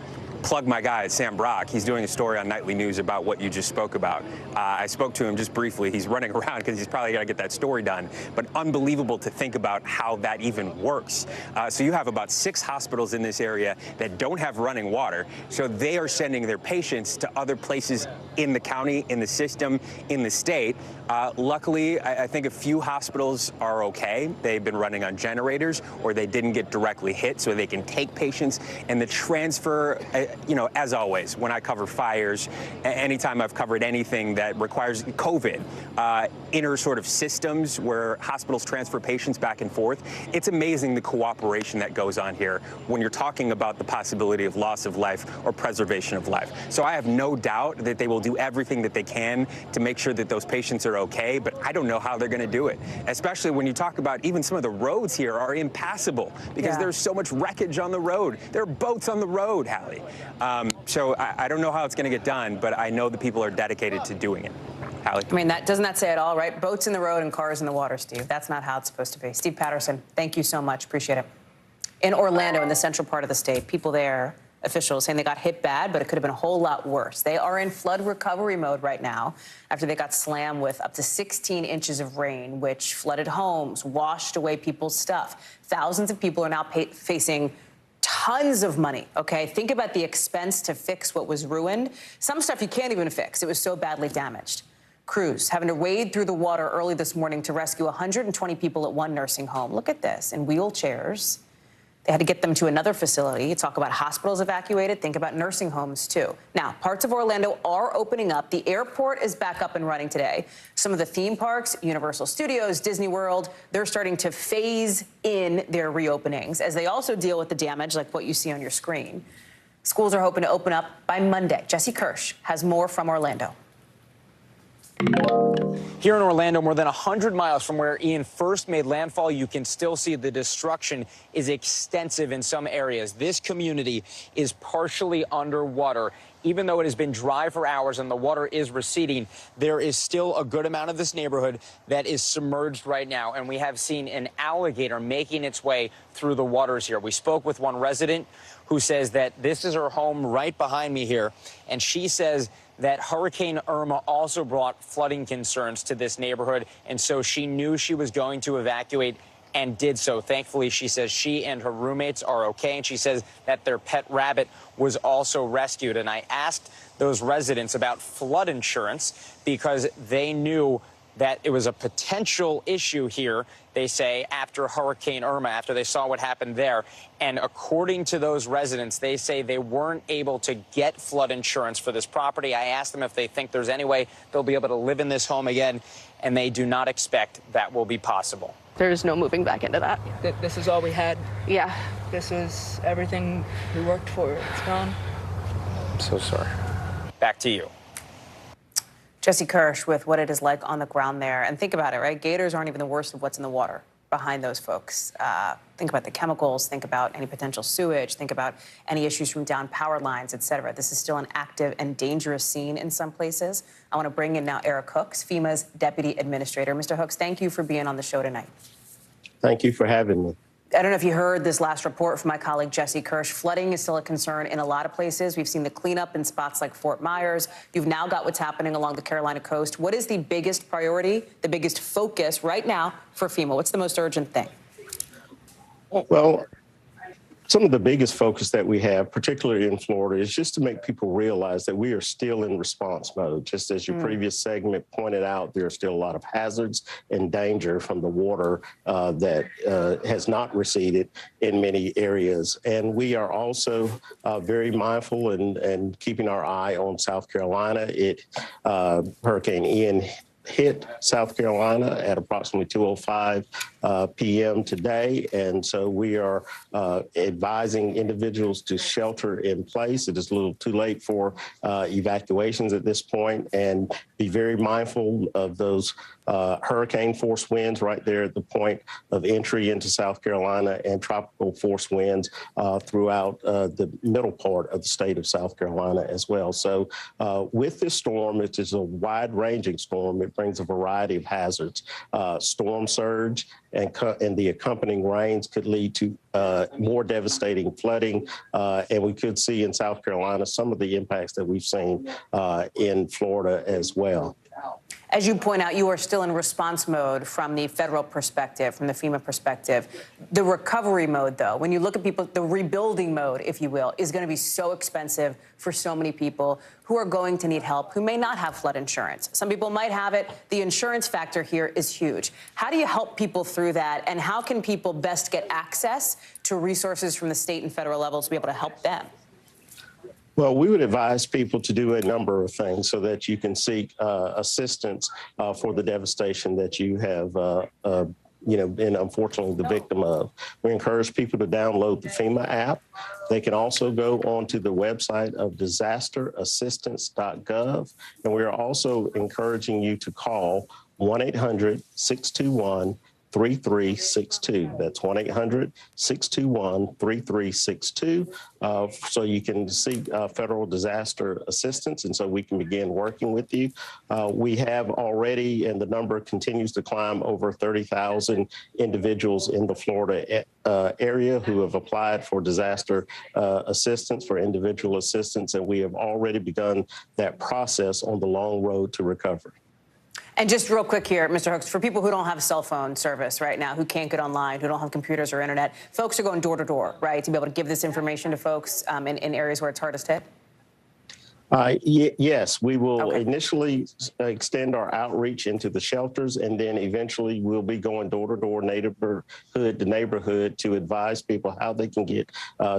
plug my guy, Sam Brock. He's doing a story on Nightly News about what you just spoke about. I spoke to him just briefly. He's running around because he's probably got to get that story done. But unbelievable to think about how that even works. So you have about 6 hospitals in this area that don't have running water. So they are sending their patients to other places in the county, in the system, in the state. Luckily, I think a few hospitals are okay. They've been running on generators, or they didn't get directly hit, so they can take patients. And the transfer, you know, as always, when I cover fires, anytime I've covered anything that requires COVID, inner sort of systems where hospitals transfer patients back and forth, it's amazing the cooperation that goes on here when you're talking about the possibility of loss of life or preservation of life. So I have no doubt that they will do everything that they can to make sure that those patients are okay, but I don't know how they're going to do it, especially when you talk about even some of the roads here are impassable because there's so much wreckage on the road. There are boats on the road, Hallie. So I don't know how it's going to get done, but I know the people are dedicated to doing it. Hallie? I mean, doesn't that say it all, right? Boats in the road and cars in the water, Steve. That's not how it's supposed to be. Steve Patterson, thank you so much. Appreciate it. In Orlando, in the central part of the state, people there, officials saying they got hit bad, but it could have been a whole lot worse. They are in flood recovery mode right now after they got slammed with up to 16 inches of rain, which flooded homes, washed away people's stuff. Thousands of people are now facing tons of money, okay? Think about the expense to fix what was ruined. Some stuff you can't even fix. It was so badly damaged. Crews having to wade through the water early this morning to rescue 120 people at one nursing home. Look at this, in wheelchairs. They had to get them to another facility. Talk about hospitals evacuated. Think about nursing homes, too. Now, parts of Orlando are opening up. The airport is back up and running today. Some of the theme parks, Universal Studios, Disney World, they're starting to phase in their reopenings as they also deal with the damage like what you see on your screen. Schools are hoping to open up by Monday. Jesse Kirsch has more from Orlando. Here in Orlando, more than 100 miles from where Ian first made landfall, you can still see the destruction is extensive in some areas. This community is partially underwater. Even though it has been dry for hours and the water is receding, there is still a good amount of this neighborhood that is submerged right now. And we have seen an alligator making its way through the waters here. We spoke with one resident who says that this is her home right behind me here. And she says that Hurricane Irma also brought flooding concerns to this neighborhood. And so she knew she was going to evacuate and did so. Thankfully, she says she and her roommates are okay. And she says that their pet rabbit was also rescued. And I asked those residents about flood insurance because they knew that it was a potential issue here, they say, after Hurricane Irma, after they saw what happened there. And according to those residents, they say they weren't able to get flood insurance for this property. I asked them if they think there's any way they'll be able to live in this home again, and they do not expect that will be possible. There's no moving back into that. This is all we had. Yeah. This is everything we worked for. It's gone. I'm so sorry. Back to you. Jesse Kirsch with what it is like on the ground there. And think about it, right? Gators aren't even the worst of what's in the water behind those folks. Think about the chemicals, think about any potential sewage, think about any issues from down power lines, et cetera. This is still an active and dangerous scene in some places. I want to bring in now Eric Hooks, FEMA's Deputy Administrator. Mr. Hooks, thank you for being on the show tonight. Thank you for having me. I don't know if you heard this last report from my colleague Jesse Kirsch. Flooding is still a concern in a lot of places. We've seen the cleanup in spots like Fort Myers. You've now got what's happening along the Carolina coast. What is the biggest priority, the biggest focus right now for FEMA? What's the most urgent thing? Well, some of the biggest focus that we have, particularly in Florida, is just to make people realize that we are still in response mode. Just as your previous segment pointed out, there are still a lot of hazards and danger from the water that has not receded in many areas. And we are also very mindful and keeping our eye on South Carolina. Hurricane Ian hit South Carolina at approximately 2:05 p.m. today, and so we are advising individuals to shelter in place. It is a little too late for evacuations at this point, and be very mindful of those hurricane force winds right there at the point of entry into South Carolina, and tropical force winds throughout the middle part of the state of South Carolina as well. So with this storm, it is a wide-ranging storm. It brings a variety of hazards. Storm surge and the accompanying rains could lead to more devastating flooding, and we could see in South Carolina some of the impacts that we've seen in Florida as well. As you point out, you are still in response mode from the federal perspective, from the FEMA perspective. The recovery mode, though, when you look at people, the rebuilding mode, if you will, is going to be so expensive for so many people who are going to need help, who may not have flood insurance. Some people might have it. The insurance factor here is huge. How do you help people through that, and how can people best get access to resources from the state and federal levels to be able to help them? Well, we would advise people to do a number of things so that you can seek assistance for the devastation that you have been unfortunately the victim of. We encourage people to download the FEMA app. They can also go onto the website of disasterassistance.gov. And we are also encouraging you to call 1-800-621-3362. That's 1-800-621-3362. So you can seek federal disaster assistance, and so we can begin working with you. We have already, and the number continues to climb, over 30,000 individuals in the Florida area who have applied for disaster assistance, for individual assistance, and we have already begun that process on the long road to recovery. And just real quick here, Mr. Hooks, for people who don't have cell phone service right now, who can't get online, who don't have computers or internet, folks are going door to door, right, to be able to give this information to folks in areas where it's hardest hit? Yes, we will initially extend our outreach into the shelters, and then eventually we'll be going door to door, neighborhood to neighborhood, to advise people how they can get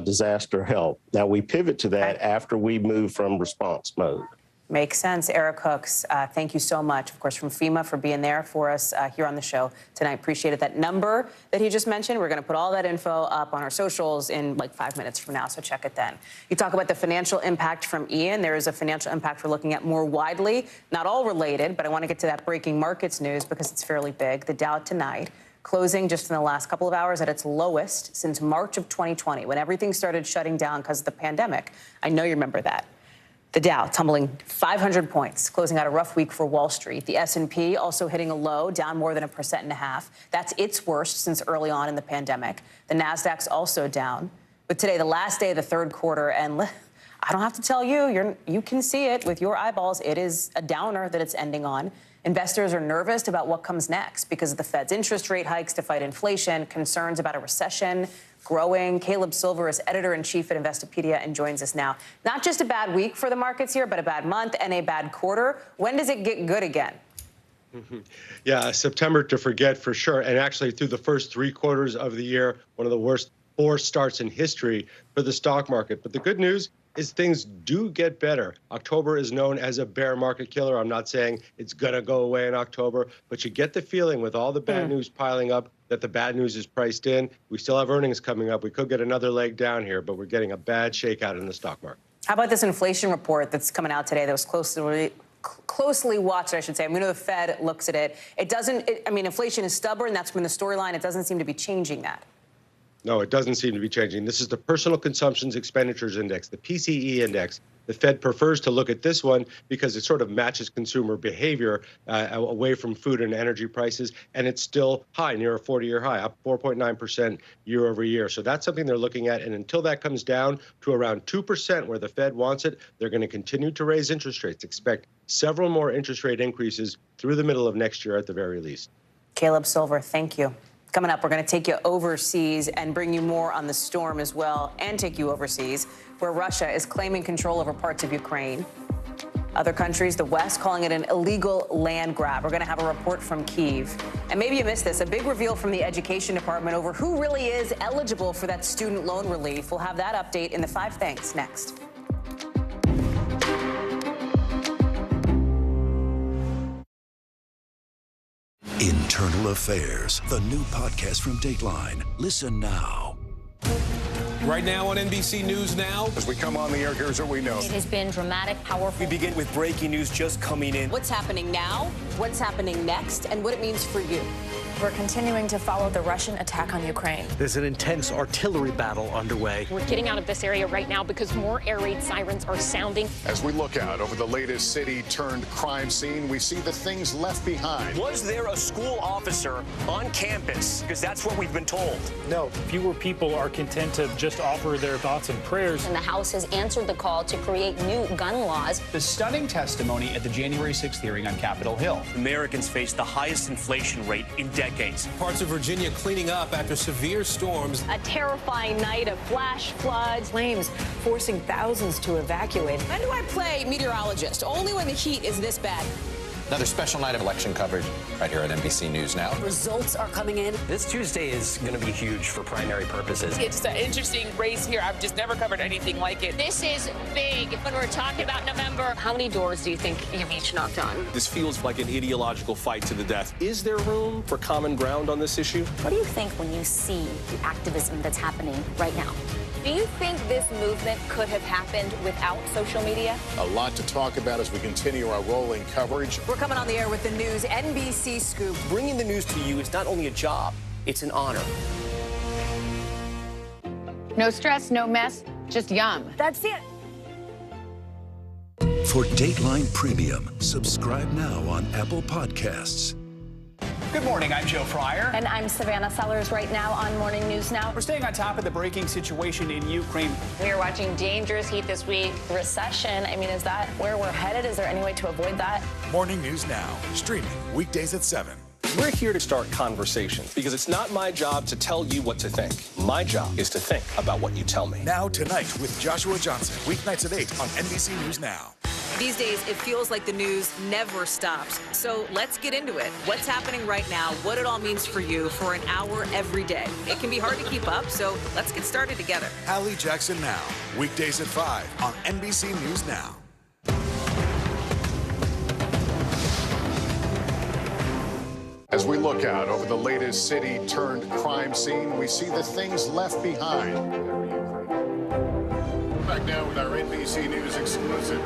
disaster help. Now, we pivot to that after we move from response mode. Makes sense. Eric Hooks, thank you so much, of course, from FEMA, for being there for us here on the show tonight. Appreciate it. That number that he just mentioned, we're going to put all that info up on our socials in like 5 minutes from now, so check it then. You talk about the financial impact from Ian. There is a financial impact we're looking at more widely, not all related, but I want to get to that breaking markets news because it's fairly big. The Dow tonight closing just in the last couple of hours at its lowest since March of 2020, when everything started shutting down because of the pandemic. I know you remember that. The Dow tumbling 500 points, closing out a rough week for Wall Street. The S&P also hitting a low, down more than 1.5%. That's its worst since early on in the pandemic. The Nasdaq's also down. But today, the last day of the third quarter, and I don't have to tell you, you can see it with your eyeballs. It is a downer that it's ending on. Investors are nervous about what comes next because of the Fed's interest rate hikes to fight inflation, concerns about a recession growing. Caleb Silver is editor-in-chief at Investopedia and joins us now. Not just a bad week for the markets here, but a bad month and a bad quarter. When does it get good again? Yeah, September to forget for sure. And actually, through the first 3 quarters of the year, one of the worst 4 starts in history for the stock market. But the good news is things do get better. October is known as a bear market killer. I'm not saying it's going to go away in October, but you get the feeling with all the bad news piling up that the bad news is priced in. We still have earnings coming up. We could get another leg down here, but we're getting a bad shakeout in the stock market. How about this inflation report that's coming out today that was closely watched, I should say? We know the Fed looks at it. I mean, inflation is stubborn. That's been the storyline. It doesn't seem to be changing that. No, it doesn't seem to be changing. This is the Personal Consumption Expenditures Index, the PCE index. The Fed prefers to look at this one because it sort of matches consumer behavior away from food and energy prices, and it's still high, near a 40-year high, up 4.9% year over year. So that's something they're looking at, and until that comes down to around 2% where the Fed wants it, they're going to continue to raise interest rates. Expect several more interest rate increases through the middle of next year at the very least. Caleb Silver, thank you. Coming up, we're going to take you overseas and bring you more on the storm as well, and take you overseas, where Russia is claiming control over parts of Ukraine. Other countries, the West, calling it an illegal land grab. We're going to have a report from Kyiv. And maybe you missed this, a big reveal from the Education Department over who really is eligible for that student loan relief. We'll have that update in the 5 Things next. Internal Affairs, the new podcast from Dateline. Listen now. Right now on NBC News Now. As we come on the air, here's what we know. It has been dramatic, powerful. We begin with breaking news just coming in. What's happening now, what's happening next, and what it means for you. We're continuing to follow the Russian attack on Ukraine. There's an intense artillery battle underway. We're getting out of this area right now because more air raid sirens are sounding. As we look out over the latest city-turned-crime scene, we see the things left behind. Was there a school officer on campus? Because that's what we've been told. No. Fewer people are content to just offer their thoughts and prayers. And the House has answered the call to create new gun laws. The stunning testimony at the January 6th hearing on Capitol Hill. Americans face the highest inflation rate in decades. Parts of Virginia cleaning up after severe storms. A terrifying night of flash floods. Flames forcing thousands to evacuate. When do I play meteorologist? Only when the heat is this bad. Another special night of election coverage right here at NBC News Now. Results are coming in. This Tuesday is going to be huge for primary purposes. It's an interesting race here. I've just never covered anything like it. This is big when we're talking about November. How many doors do you think you've each knocked on? This feels like an ideological fight to the death. Is there room for common ground on this issue? What do you think when you see the activism that's happening right now? Do you think this movement could have happened without social media? A lot to talk about as we continue our rolling coverage. We're coming on the air with the news NBC Scoop. Bringing the news to you is not only a job, it's an honor. No stress, no mess, just yum. That's it. For Dateline Premium, subscribe now on Apple Podcasts. Good morning, I'm Joe Fryer. And I'm Savannah Sellers right now on Morning News Now. We're staying on top of the breaking situation in Ukraine. We are watching dangerous heat this week. Recession, I mean, is that where we're headed? Is there any way to avoid that? Morning News Now, streaming weekdays at 7. We're here to start conversations because it's not my job to tell you what to think. My job is to think about what you tell me. Now tonight with Joshua Johnson, weeknights at 8 on NBC News Now. These days, it feels like the news never stops. So let's get into it. What's happening right now, what it all means for you for an hour every day. It can be hard to keep up, so let's get started together. Hallie Jackson Now, weekdays at 5 on NBC News Now. As we look out over the latest city-turned-crime scene, we see the things left behind. Back now with our NBC News exclusive.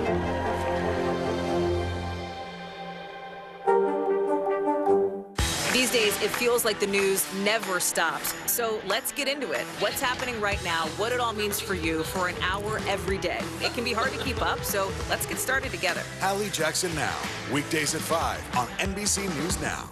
These days, it feels like the news never stops. So let's get into it. What's happening right now, what it all means for you for an hour every day. It can be hard to keep up, so let's get started together. Hallie Jackson Now, weekdays at 5 on NBC News Now.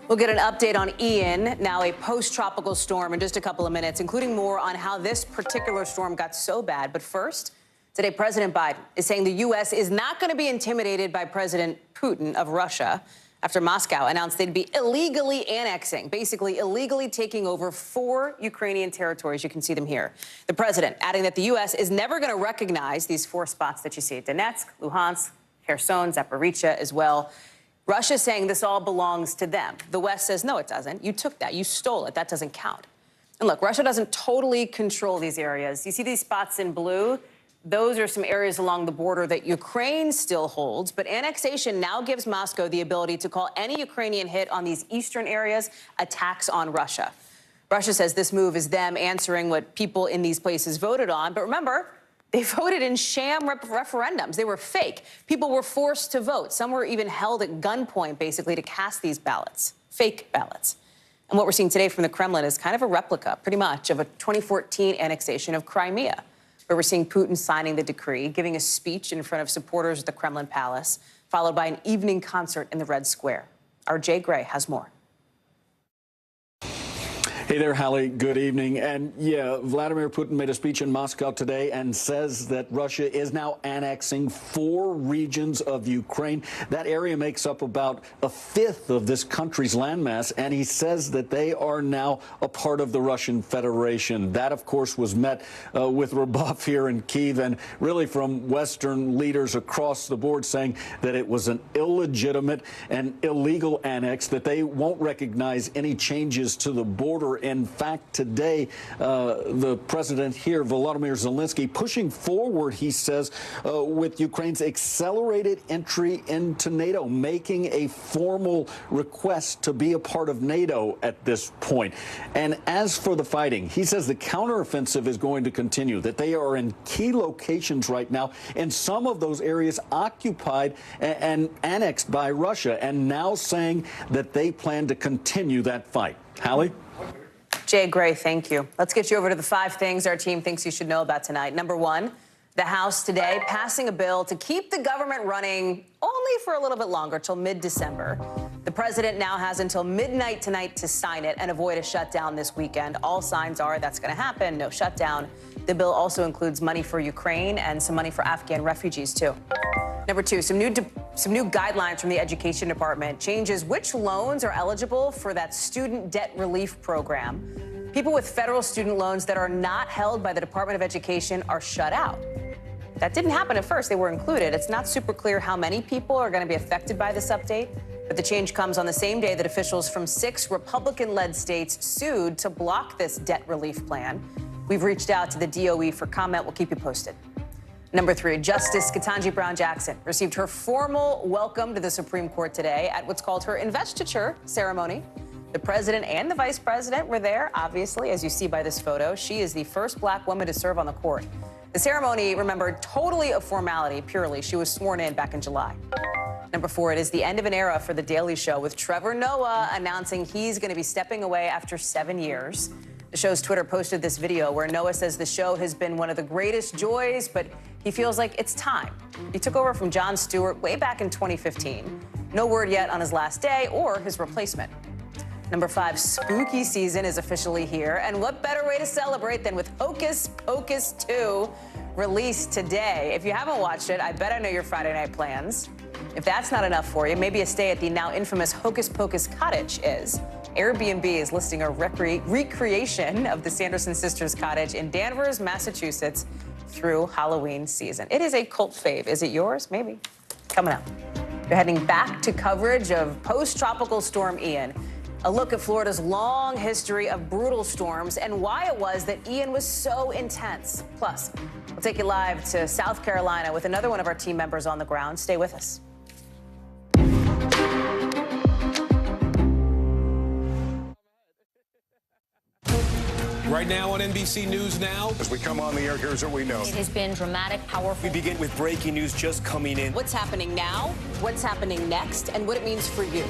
We'll get an update on Ian, now a post-tropical storm, in just a couple of minutes, including more on how this particular storm got so bad. But first, today, President Biden is saying the U.S. is not going to be intimidated by President Putin of Russia after Moscow announced they'd be illegally annexing, basically illegally taking over 4 Ukrainian territories. You can see them here. The president adding that the U.S. is never going to recognize these 4 spots that you see: Donetsk, Luhansk, Kherson, Zaporizhia as well. Russia saying this all belongs to them. The West says, no, it doesn't. You took that. You stole it. That doesn't count. And look, Russia doesn't totally control these areas. You see these spots in blue? Those are some areas along the border that Ukraine still holds. But annexation now gives Moscow the ability to call any Ukrainian hit on these eastern areas attacks on Russia. Russia says this move is them answering what people in these places voted on. But remember, they voted in sham referendums. They were fake. People were forced to vote. Some were even held at gunpoint, basically, to cast these ballots, fake ballots. And what we're seeing today from the Kremlin is kind of a replica, pretty much, of a 2014 annexation of Crimea, where we're seeing Putin signing the decree, giving a speech in front of supporters at the Kremlin Palace, followed by an evening concert in the Red Square. Our Jay Gray has more. Hey there, Hallie. Good evening. And yeah, Vladimir Putin made a speech in Moscow today and says that Russia is now annexing 4 regions of Ukraine. That area makes up about 1/5 of this country's landmass, and he says that they are now a part of the Russian Federation. That, of course, was met with rebuff here in Kyiv and really from Western leaders across the board saying that it was an illegitimate and illegal annex, that they won't recognize any changes to the border In fact, today, the president here, Volodymyr Zelensky, pushing forward, he says, with Ukraine's accelerated entry into NATO, making a formal request to be a part of NATO at this point. And as for the fighting, he says the counteroffensive is going to continue, that they are in key locations right now, and some of those areas occupied and annexed by Russia, and now saying that they plan to continue that fight. Hallie? Jay Gray, thank you. Let's get you over to the 5 things our team thinks you should know about tonight. Number 1, the House today passing a bill to keep the government running only for a little bit longer, till mid-December. The president now has until midnight tonight to sign it and avoid a shutdown this weekend. All signs are that's going to happen, no shutdown. The bill also includes money for Ukraine and some money for Afghan refugees, too. Number 2, some new guidelines from the Education Department changes which loans are eligible for that student debt relief program. People with federal student loans that are not held by the Department of Education are shut out. That didn't happen at first. They were included. It's not super clear how many people are going to be affected by this update, but the change comes on the same day that officials from 6 Republican-led states sued to block this debt relief plan. We've reached out to the DOE for comment. We'll keep you posted. Number 3, Justice Ketanji Brown Jackson received her formal welcome to the Supreme Court today at what's called her investiture ceremony. The president and the vice president were there, obviously, as you see by this photo. She is the first black woman to serve on the court. The ceremony, remember, totally a formality, purely. She was sworn in back in July. Number 4, it is the end of an era for The Daily Show, with Trevor Noah announcing he's going to be stepping away after 7 years. The show's Twitter posted this video where Noah says the show has been one of the greatest joys, but he feels like it's time. He took over from Jon Stewart way back in 2015. No word yet on his last day or his replacement. Number 5, spooky season is officially here. And what better way to celebrate than with Hocus Pocus 2, released today? If you haven't watched it, I bet I know your Friday night plans. If that's not enough for you, maybe a stay at the now infamous Hocus Pocus Cottage is. Airbnb is listing a recreation of the Sanderson sisters' cottage in Danvers, Massachusetts, through Halloween season. It is a cult fave. Is it yours? Maybe. Coming up, you're heading back to coverage of post-tropical storm Ian. A look at Florida's long history of brutal storms and why it was that Ian was so intense. Plus, we'll take you live to South Carolina with another one of our team members on the ground. Stay with us. Right now on NBC News Now. As we come on the air, here's what we know. It has been dramatic, powerful. We begin with breaking news just coming in. What's happening now, what's happening next, and what it means for you.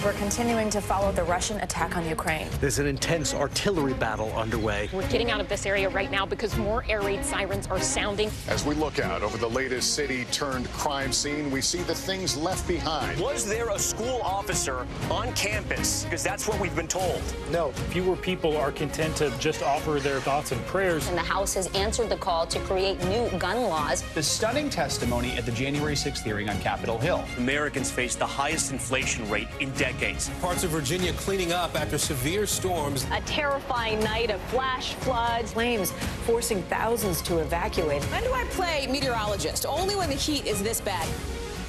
We're continuing to follow the Russian attack on Ukraine. There's an intense artillery battle underway. We're getting out of this area right now because more air raid sirens are sounding. As we look out over the latest city-turned-crime scene, we see the things left behind. Was there a school officer on campus? Because that's what we've been told. No. Fewer people are content to just offer their thoughts and prayers. And the House has answered the call to create new gun laws. The stunning testimony at the January 6th hearing on Capitol Hill. Americans face the highest inflation rate in decades. Parts of Virginia cleaning up after severe storms. A terrifying night of flash floods. Flames forcing thousands to evacuate. When do I play meteorologist? Only when the heat is this bad.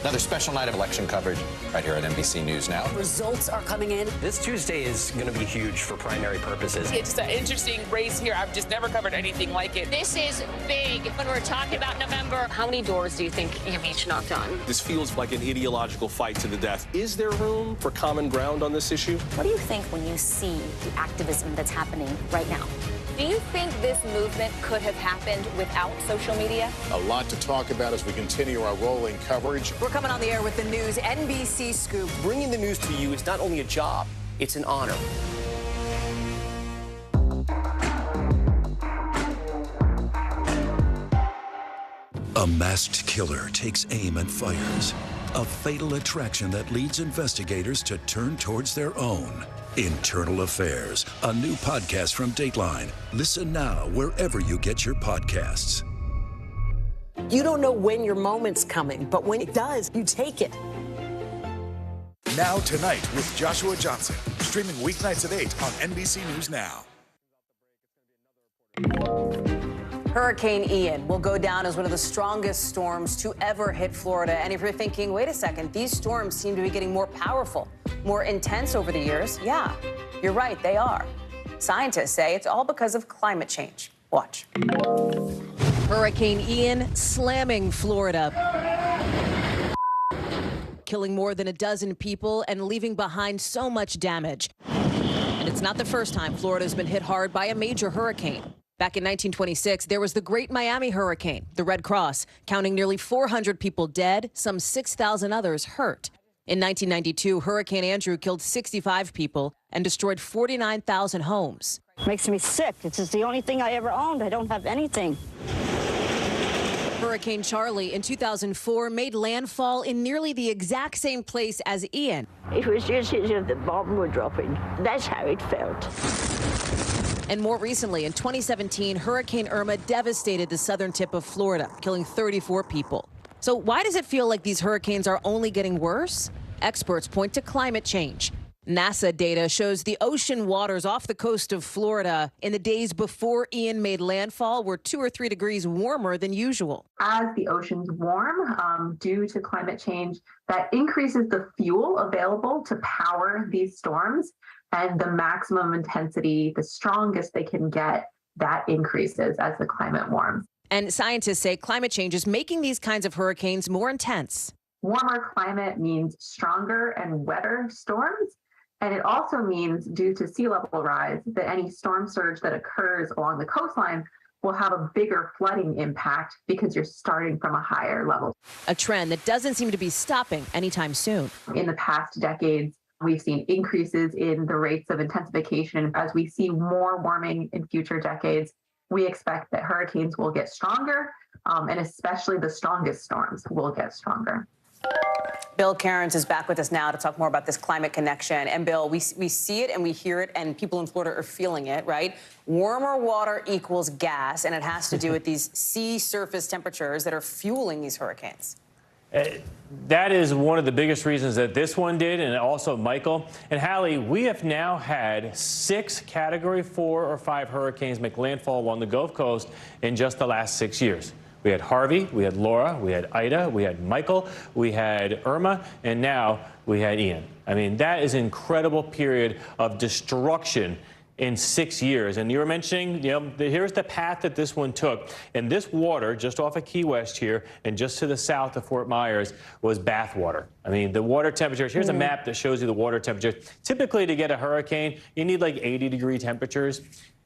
Another special night of election coverage right here at NBC News Now. Results are coming in. This Tuesday is going to be huge for primary purposes. It's an interesting race here. I've just never covered anything like it. This is big when we're talking about November. How many doors do you think you have each knocked on? This feels like an ideological fight to the death. Is there room for common ground on this issue? What do you think when you see the activism that's happening right now? Do you think this movement could have happened without social media? A lot to talk about as we continue our rolling coverage. We're coming on the air with the news NBC Scoop. Bringing the news to you is not only a job, it's an honor. A masked killer takes aim and fires. A fatal attraction that leads investigators to turn towards their own. Internal Affairs, a new podcast from Dateline. Listen now wherever you get your podcasts. You don't know when your moment's coming, but when it does, you take it. Now Tonight with Joshua Johnson, streaming weeknights at 8 on NBC News Now. Hurricane Ian will go down as one of the strongest storms to ever hit Florida. And if you're thinking, wait a second, these storms seem to be getting more powerful, more intense over the years. Yeah, you're right, they are. Scientists say it's all because of climate change. Watch. Hurricane Ian slamming Florida, killing more than a dozen people and leaving behind so much damage. And it's not the first time Florida's been hit hard by a major hurricane. Back in 1926, there was the Great Miami Hurricane, the Red Cross, counting nearly 400 people dead, some 6,000 others hurt. In 1992, Hurricane Andrew killed 65 people and destroyed 49,000 homes. Makes me sick. This is the only thing I ever owned. I don't have anything. Hurricane Charlie in 2004 made landfall in nearly the exact same place as Ian. It was just as if the bomb were dropping. That's how it felt. And more recently, in 2017, Hurricane Irma devastated the southern tip of Florida, killing 34 people. So why does it feel like these hurricanes are only getting worse? Experts point to climate change. NASA data shows the ocean waters off the coast of Florida in the days before Ian made landfall were 2 or 3 degrees warmer than usual. As the oceans warm due to climate change, that increases the fuel available to power these storms, and the maximum intensity, the strongest they can get, that increases as the climate warms. And scientists say climate change is making these kinds of hurricanes more intense. Warmer climate means stronger and wetter storms. And it also means, due to sea level rise, that any storm surge that occurs along the coastline will have a bigger flooding impact because you're starting from a higher level. A trend that doesn't seem to be stopping anytime soon. In the past decades, we've seen increases in the rates of intensification. As we see more warming in future decades, we expect that hurricanes will get stronger, and especially the strongest storms will get stronger. Bill Cairns is back with us now to talk more about this climate connection. And Bill, we see it and we hear it, and people in Florida are feeling it, right? Warmer water equals gas, and it has to do with these sea surface temperatures that are fueling these hurricanes. That is one of the biggest reasons that this one did, and also Michael. And Hallie, we have now had 6 Category 4 or 5 hurricanes make landfall along the Gulf Coast in just the last 6 years. We had Harvey, we had Laura, we had Ida, we had Michael, we had Irma, and now we had Ian. I mean, that is an incredible period of destruction in 6 years. And you were mentioning, here's the path that this one took. And this water, just off of Key West here, and just to the south of Fort Myers, was bath water. I mean, the water temperatures, here's a map that shows you the water temperatures. Typically, to get a hurricane, you need like 80-degree temperatures.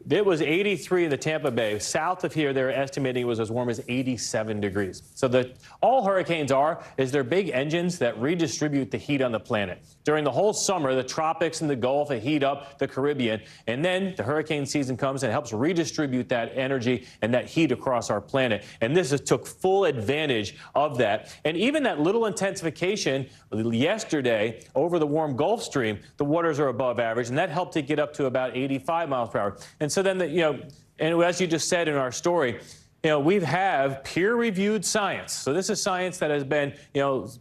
It was 83 in the Tampa Bay. South of here, they're estimating it was as warm as 87 degrees. So all hurricanes is they're big engines that redistribute the heat on the planet. During the whole summer, the tropics and the Gulf heat up the Caribbean, and then the hurricane season comes and helps redistribute that energy and that heat across our planet. And this took full advantage of that. And even that little intensification yesterday over the warm Gulf Stream, the waters are above average, and that helped it get up to about 85 miles per hour. And so then, and as you just said in our story, we have peer-reviewed science. So this is science that has been,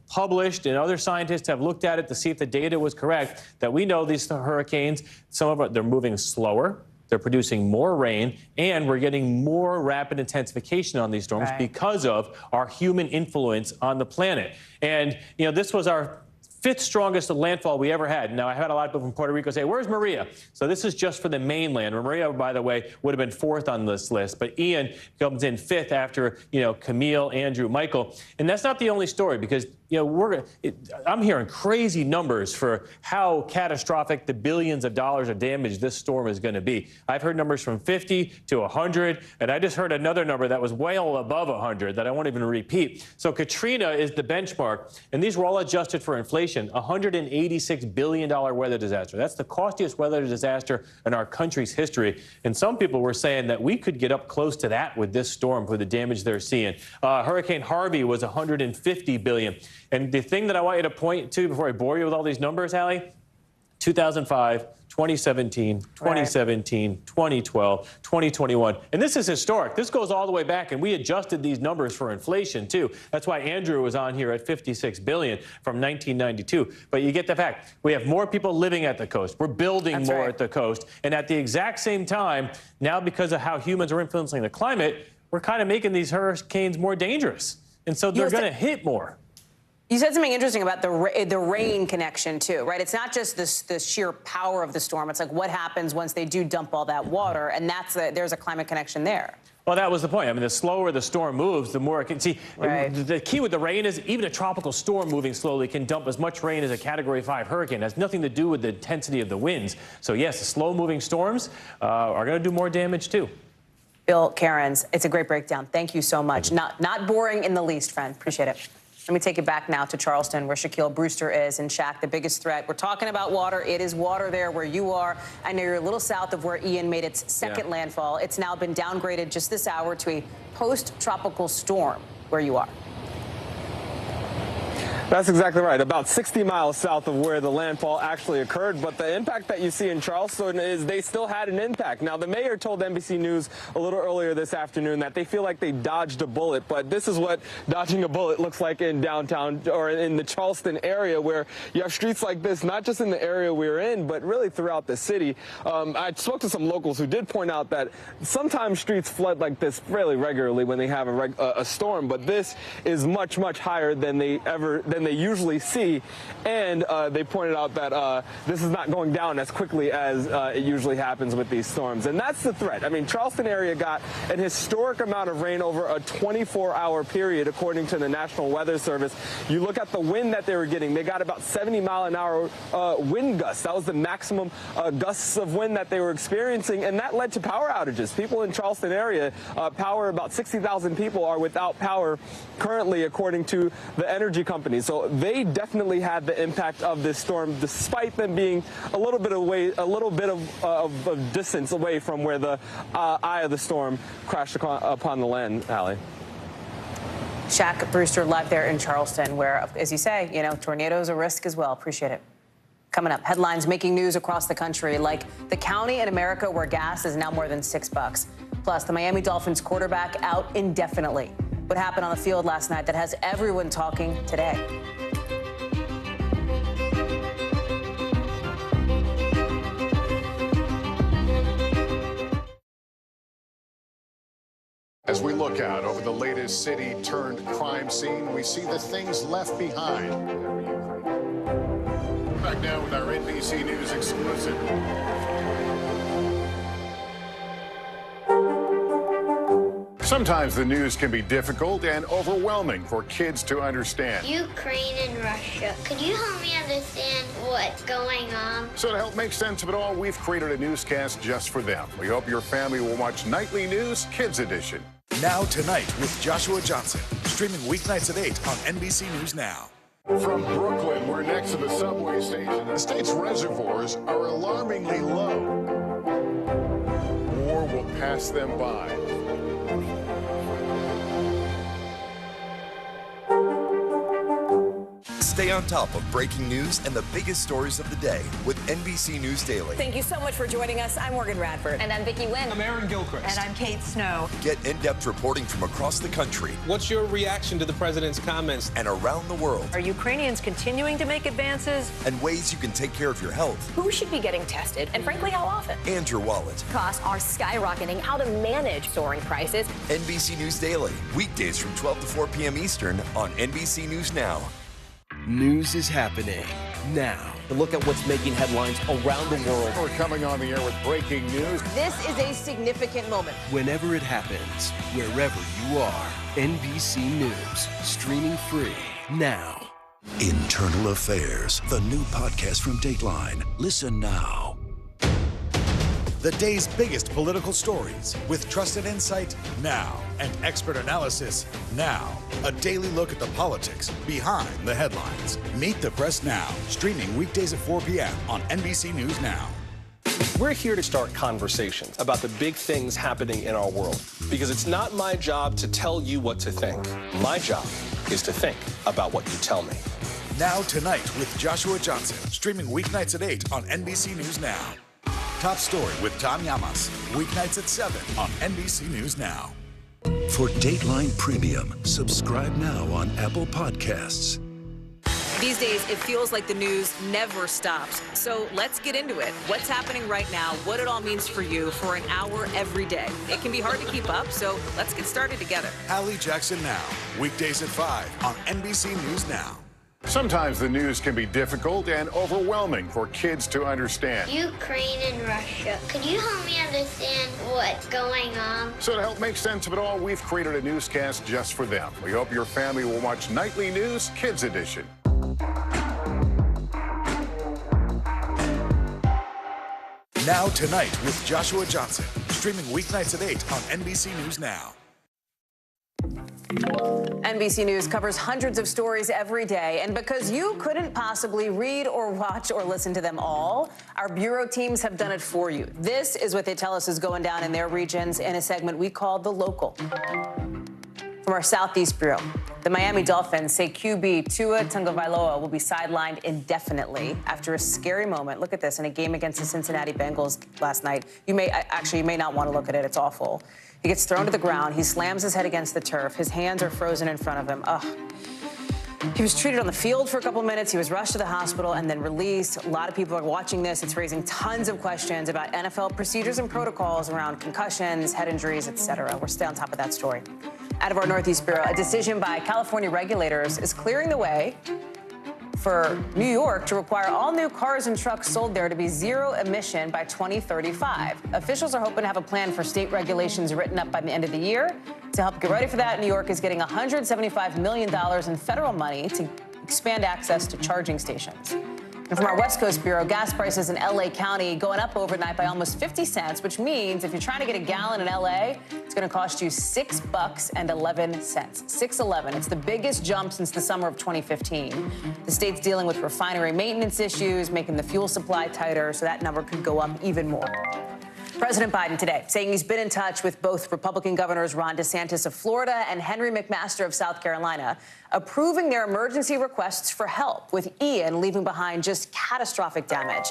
published, and other scientists have looked at it to see if the data was correct, that we know these hurricanes, they're moving slower, they're producing more rain, and we're getting more rapid intensification on these storms because of our human influence on the planet. And, this was our 5th strongest landfall we ever had. Now, I had a lot of people from Puerto Rico say, where's Maria? So this is just for the mainland. Maria, by the way, would have been 4th on this list. But Ian comes in 5th after, Camille, Andrew, Michael. And that's not the only story, because, I'm hearing crazy numbers for how catastrophic the billions of dollars of damage this storm is going to be. I've heard numbers from 50 to 100, and I just heard another number that was well above 100 that I won't even repeat. So Katrina is the benchmark, and these were all adjusted for inflation. $186 billion weather disaster. That's the costliest weather disaster in our country's history. And some people were saying that we could get up close to that with this storm for the damage they're seeing. Hurricane Harvey was $150 billion. And the thing that I want you to point to before I bore you with all these numbers, Hallie, 2005, 2017, 2017, 2012, 2021. And this is historic. This goes all the way back, and we adjusted these numbers for inflation, too. That's why Andrew was on here at $56 billion from 1992. But you get the fact. We have more people living at the coast. We're building more at the coast. And at the exact same time, now because of how humans are influencing the climate, we're kind of making these hurricanes more dangerous. And so they're going to hit more. You said something interesting about the rain connection, too, right? It's not just the sheer power of the storm. It's like what happens once they do dump all that water, and there's a climate connection there. Well, that was the point. I mean, the slower the storm moves, the more it can see. Right. The key with the rain is even a tropical storm moving slowly can dump as much rain as a Category 5 hurricane. It has nothing to do with the intensity of the winds. So, yes, the slow-moving storms are going to do more damage, too. Bill Cairns, it's a great breakdown. Thank you so much. Not boring in the least, friend. Appreciate it. Let me take it back now to Charleston, where Shaquille Brewster is. And Shaq, the biggest threat. We're talking about water. It is water there where you are. I know you're a little south of where Ian made its second landfall. It's now been downgraded just this hour to a post-tropical storm where you are. That's exactly right. About 60 miles south of where the landfall actually occurred. But the impact that you see in Charleston is they still had an impact. Now, the mayor told NBC News a little earlier this afternoon that they feel like they dodged a bullet. But this is what dodging a bullet looks like in downtown or in the Charleston area, where you have streets like this, not just in the area we're in, but really throughout the city. I spoke to some locals who did point out that sometimes streets flood like this fairly regularly when they have a storm. But this is much, much higher than they usually see, and they pointed out that this is not going down as quickly as it usually happens with these storms. And that's the threat. I mean, Charleston area got an historic amount of rain over a 24-hour period, according to the National Weather Service. You look at the wind that they were getting, they got about 70-mile-an-hour wind gusts. That was the maximum gusts of wind that they were experiencing, and that led to power outages. People in Charleston area, about 60,000 people are without power currently, according to the energy companies. So they definitely had the impact of this storm, despite them being a little bit of distance away from where the eye of the storm crashed upon the land, Allie. Shaq Brewster live there in Charleston, where, as you say, tornadoes are a risk as well. Appreciate it. Coming up, headlines making news across the country, like the county in America where gas is now more than $6. Plus, the Miami Dolphins quarterback out indefinitely. What happened on the field last night that has everyone talking today. As we look out over the latest city-turned-crime scene, we see the things left behind. Back now with our NBC News exclusive. Sometimes the news can be difficult and overwhelming for kids to understand. Ukraine and Russia. Could you help me understand what's going on? So to help make sense of it all, we've created a newscast just for them. We hope your family will watch Nightly News Kids Edition. Now Tonight with Joshua Johnson. Streaming weeknights at 8 on NBC News Now. From Brooklyn, we're next to the subway station. The state's reservoirs are alarmingly low. War will pass them by. Stay on top of breaking news and the biggest stories of the day with NBC News Daily. Thank you so much for joining us. I'm Morgan Radford. And I'm Vicki Wynn. I'm Aaron Gilchrist. And I'm Kate Snow. Get in-depth reporting from across the country. What's your reaction to the president's comments? And around the world. Are Ukrainians continuing to make advances? And ways you can take care of your health. Who should be getting tested? And frankly, how often? And your wallet. Costs are skyrocketing. How to manage soaring prices. NBC News Daily. Weekdays from 12 to 4 p.m. Eastern on NBC News Now. News is happening now. Look at what's making headlines around the world. We're coming on the air with breaking news. This is a significant moment. Whenever it happens, wherever you are, NBC News, streaming free now. Internal Affairs, the new podcast from Dateline. Listen now. The day's biggest political stories with trusted insight now and expert analysis now. A daily look at the politics behind the headlines. Meet the Press Now, streaming weekdays at 4 p.m. on NBC News Now. We're here to start conversations about the big things happening in our world, because it's not my job to tell you what to think. My job is to think about what you tell me. Now Tonight with Joshua Johnson, streaming weeknights at 8 on NBC News Now. Top Story with Tom Llamas, weeknights at 7 on NBC News Now. For Dateline Premium, subscribe now on Apple Podcasts. These days, it feels like the news never stops. So let's get into it. What's happening right now, what it all means for you for an hour every day. It can be hard to keep up, so let's get started together. Allie Jackson Now, weekdays at 5 on NBC News Now. Sometimes the news can be difficult and overwhelming for kids to understand. Ukraine and Russia. Could you help me understand what's going on? So to help make sense of it all, we've created a newscast just for them. We hope your family will watch Nightly News Kids Edition. Now Tonight with Joshua Johnson, streaming weeknights at 8 on NBC News Now. NBC News covers hundreds of stories every day, and because you couldn't possibly read or watch or listen to them all, our bureau teams have done it for you. This is what they tell us is going down in their regions in a segment we call The Local. From our Southeast Bureau, the Miami Dolphins say QB Tua Tagovailoa will be sidelined indefinitely after a scary moment. Look at this, in a game against the Cincinnati Bengals last night. You may not want to look at it. It's awful. He gets thrown to the ground. He slams his head against the turf. His hands are frozen in front of him. He was treated on the field for a couple minutes. He was rushed to the hospital and then released. A lot of people are watching this. It's raising tons of questions about NFL procedures and protocols around concussions, head injuries, etc. We're still on top of that story. Out of our Northeast Bureau, a decision by California regulators is clearing the way for New York to require all new cars and trucks sold there to be zero emission by 2035. Officials are hoping to have a plan for state regulations written up by the end of the year. To help get ready for that, New York is getting $175 million in federal money to expand access to charging stations. And from our West Coast Bureau, gas prices in L.A. County going up overnight by almost 50 cents, which means if you're trying to get a gallon in L.A., it's going to cost you $6.11. $6.11. It's the biggest jump since the summer of 2015. The state's dealing with refinery maintenance issues, making the fuel supply tighter, so that number could go up even more. President Biden today saying he's been in touch with both Republican governors Ron DeSantis of Florida and Henry McMaster of South Carolina, approving their emergency requests for help with Ian leaving behind just catastrophic damage.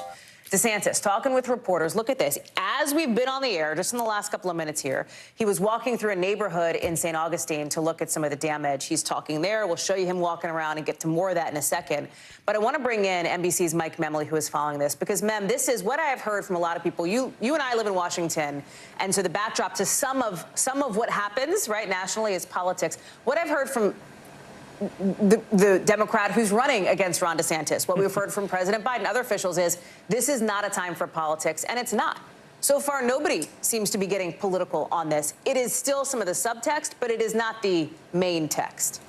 DeSantis talking with reporters. Look at this. As we've been on the air, just in the last couple of minutes here, he was walking through a neighborhood in St. Augustine to look at some of the damage. He's talking there. We'll show you him walking around and get to more of that in a second. But I want to bring in NBC's Mike Memley, who is following this, because, Mem, this is what I have heard from a lot of people. You and I live in Washington, and so the backdrop to some of what happens, right, nationally is politics. What I've heard from the Democrat who's running against Ron DeSantis, what we've heard from President Biden, other officials, is this is not a time for politics, and it's not. So far, nobody seems to be getting political on this. It is still some of the subtext, but it is not the main text.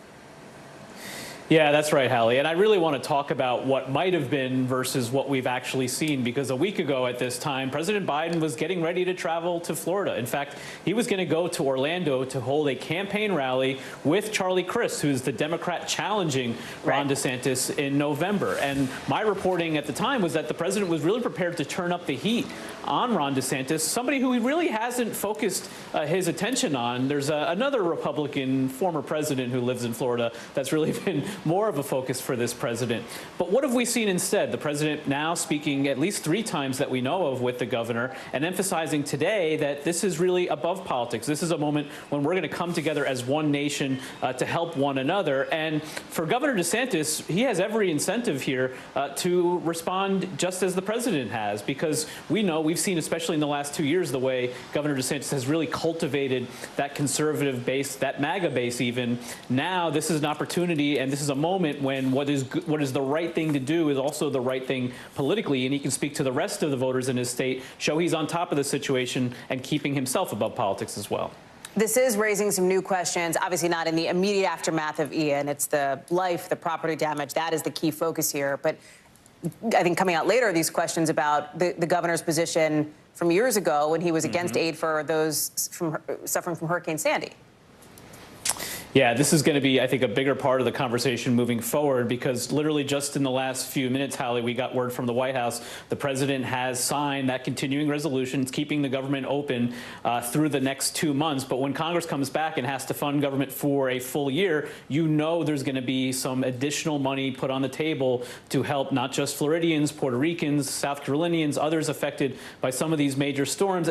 Yeah, that's right, Hallie. And I really want to talk about what might have been versus what we've actually seen, because a week ago at this time, President Biden was getting ready to travel to Florida. In fact, he was going to go to Orlando to hold a campaign rally with Charlie Crist, who's the Democrat challenging Ron DeSantis in November. And my reporting at the time was that the president was really prepared to turn up the heat on Ron DeSantis, somebody who he really hasn't focused his attention on. There's another Republican former president who lives in Florida that's really been more of a focus for this president. But what have we seen instead? The president now speaking at least 3 times that we know of with the governor and emphasizing today that this is really above politics. This is a moment when we're going to come together as one nation to help one another. And for Governor DeSantis, he has every incentive here to respond just as the president has, because we know, we've seen, especially in the last 2 years, the way Governor DeSantis has really cultivated that conservative base, that MAGA base even. Now this is an opportunity, and this is a moment when what is the right thing to do is also the right thing politically, and he can speak to the rest of the voters in his state, show he's on top of the situation and keeping himself above politics as well. This is raising some new questions, obviously not in the immediate aftermath of Ian. It's the life, the property damage. That is the key focus here. But I think coming out later, these questions about the governor's position from years ago when he was against aid for those suffering from Hurricane Sandy. Yeah, this is going to be, I think, a bigger part of the conversation moving forward, because literally just in the last few minutes, Hallie, we got word from the White House. The president has signed that continuing resolution. It's keeping the government open through the next 2 months. But when Congress comes back and has to fund government for a full year, you know there's going to be some additional money put on the table to help not just Floridians, Puerto Ricans, South Carolinians, others affected by some of these major storms. And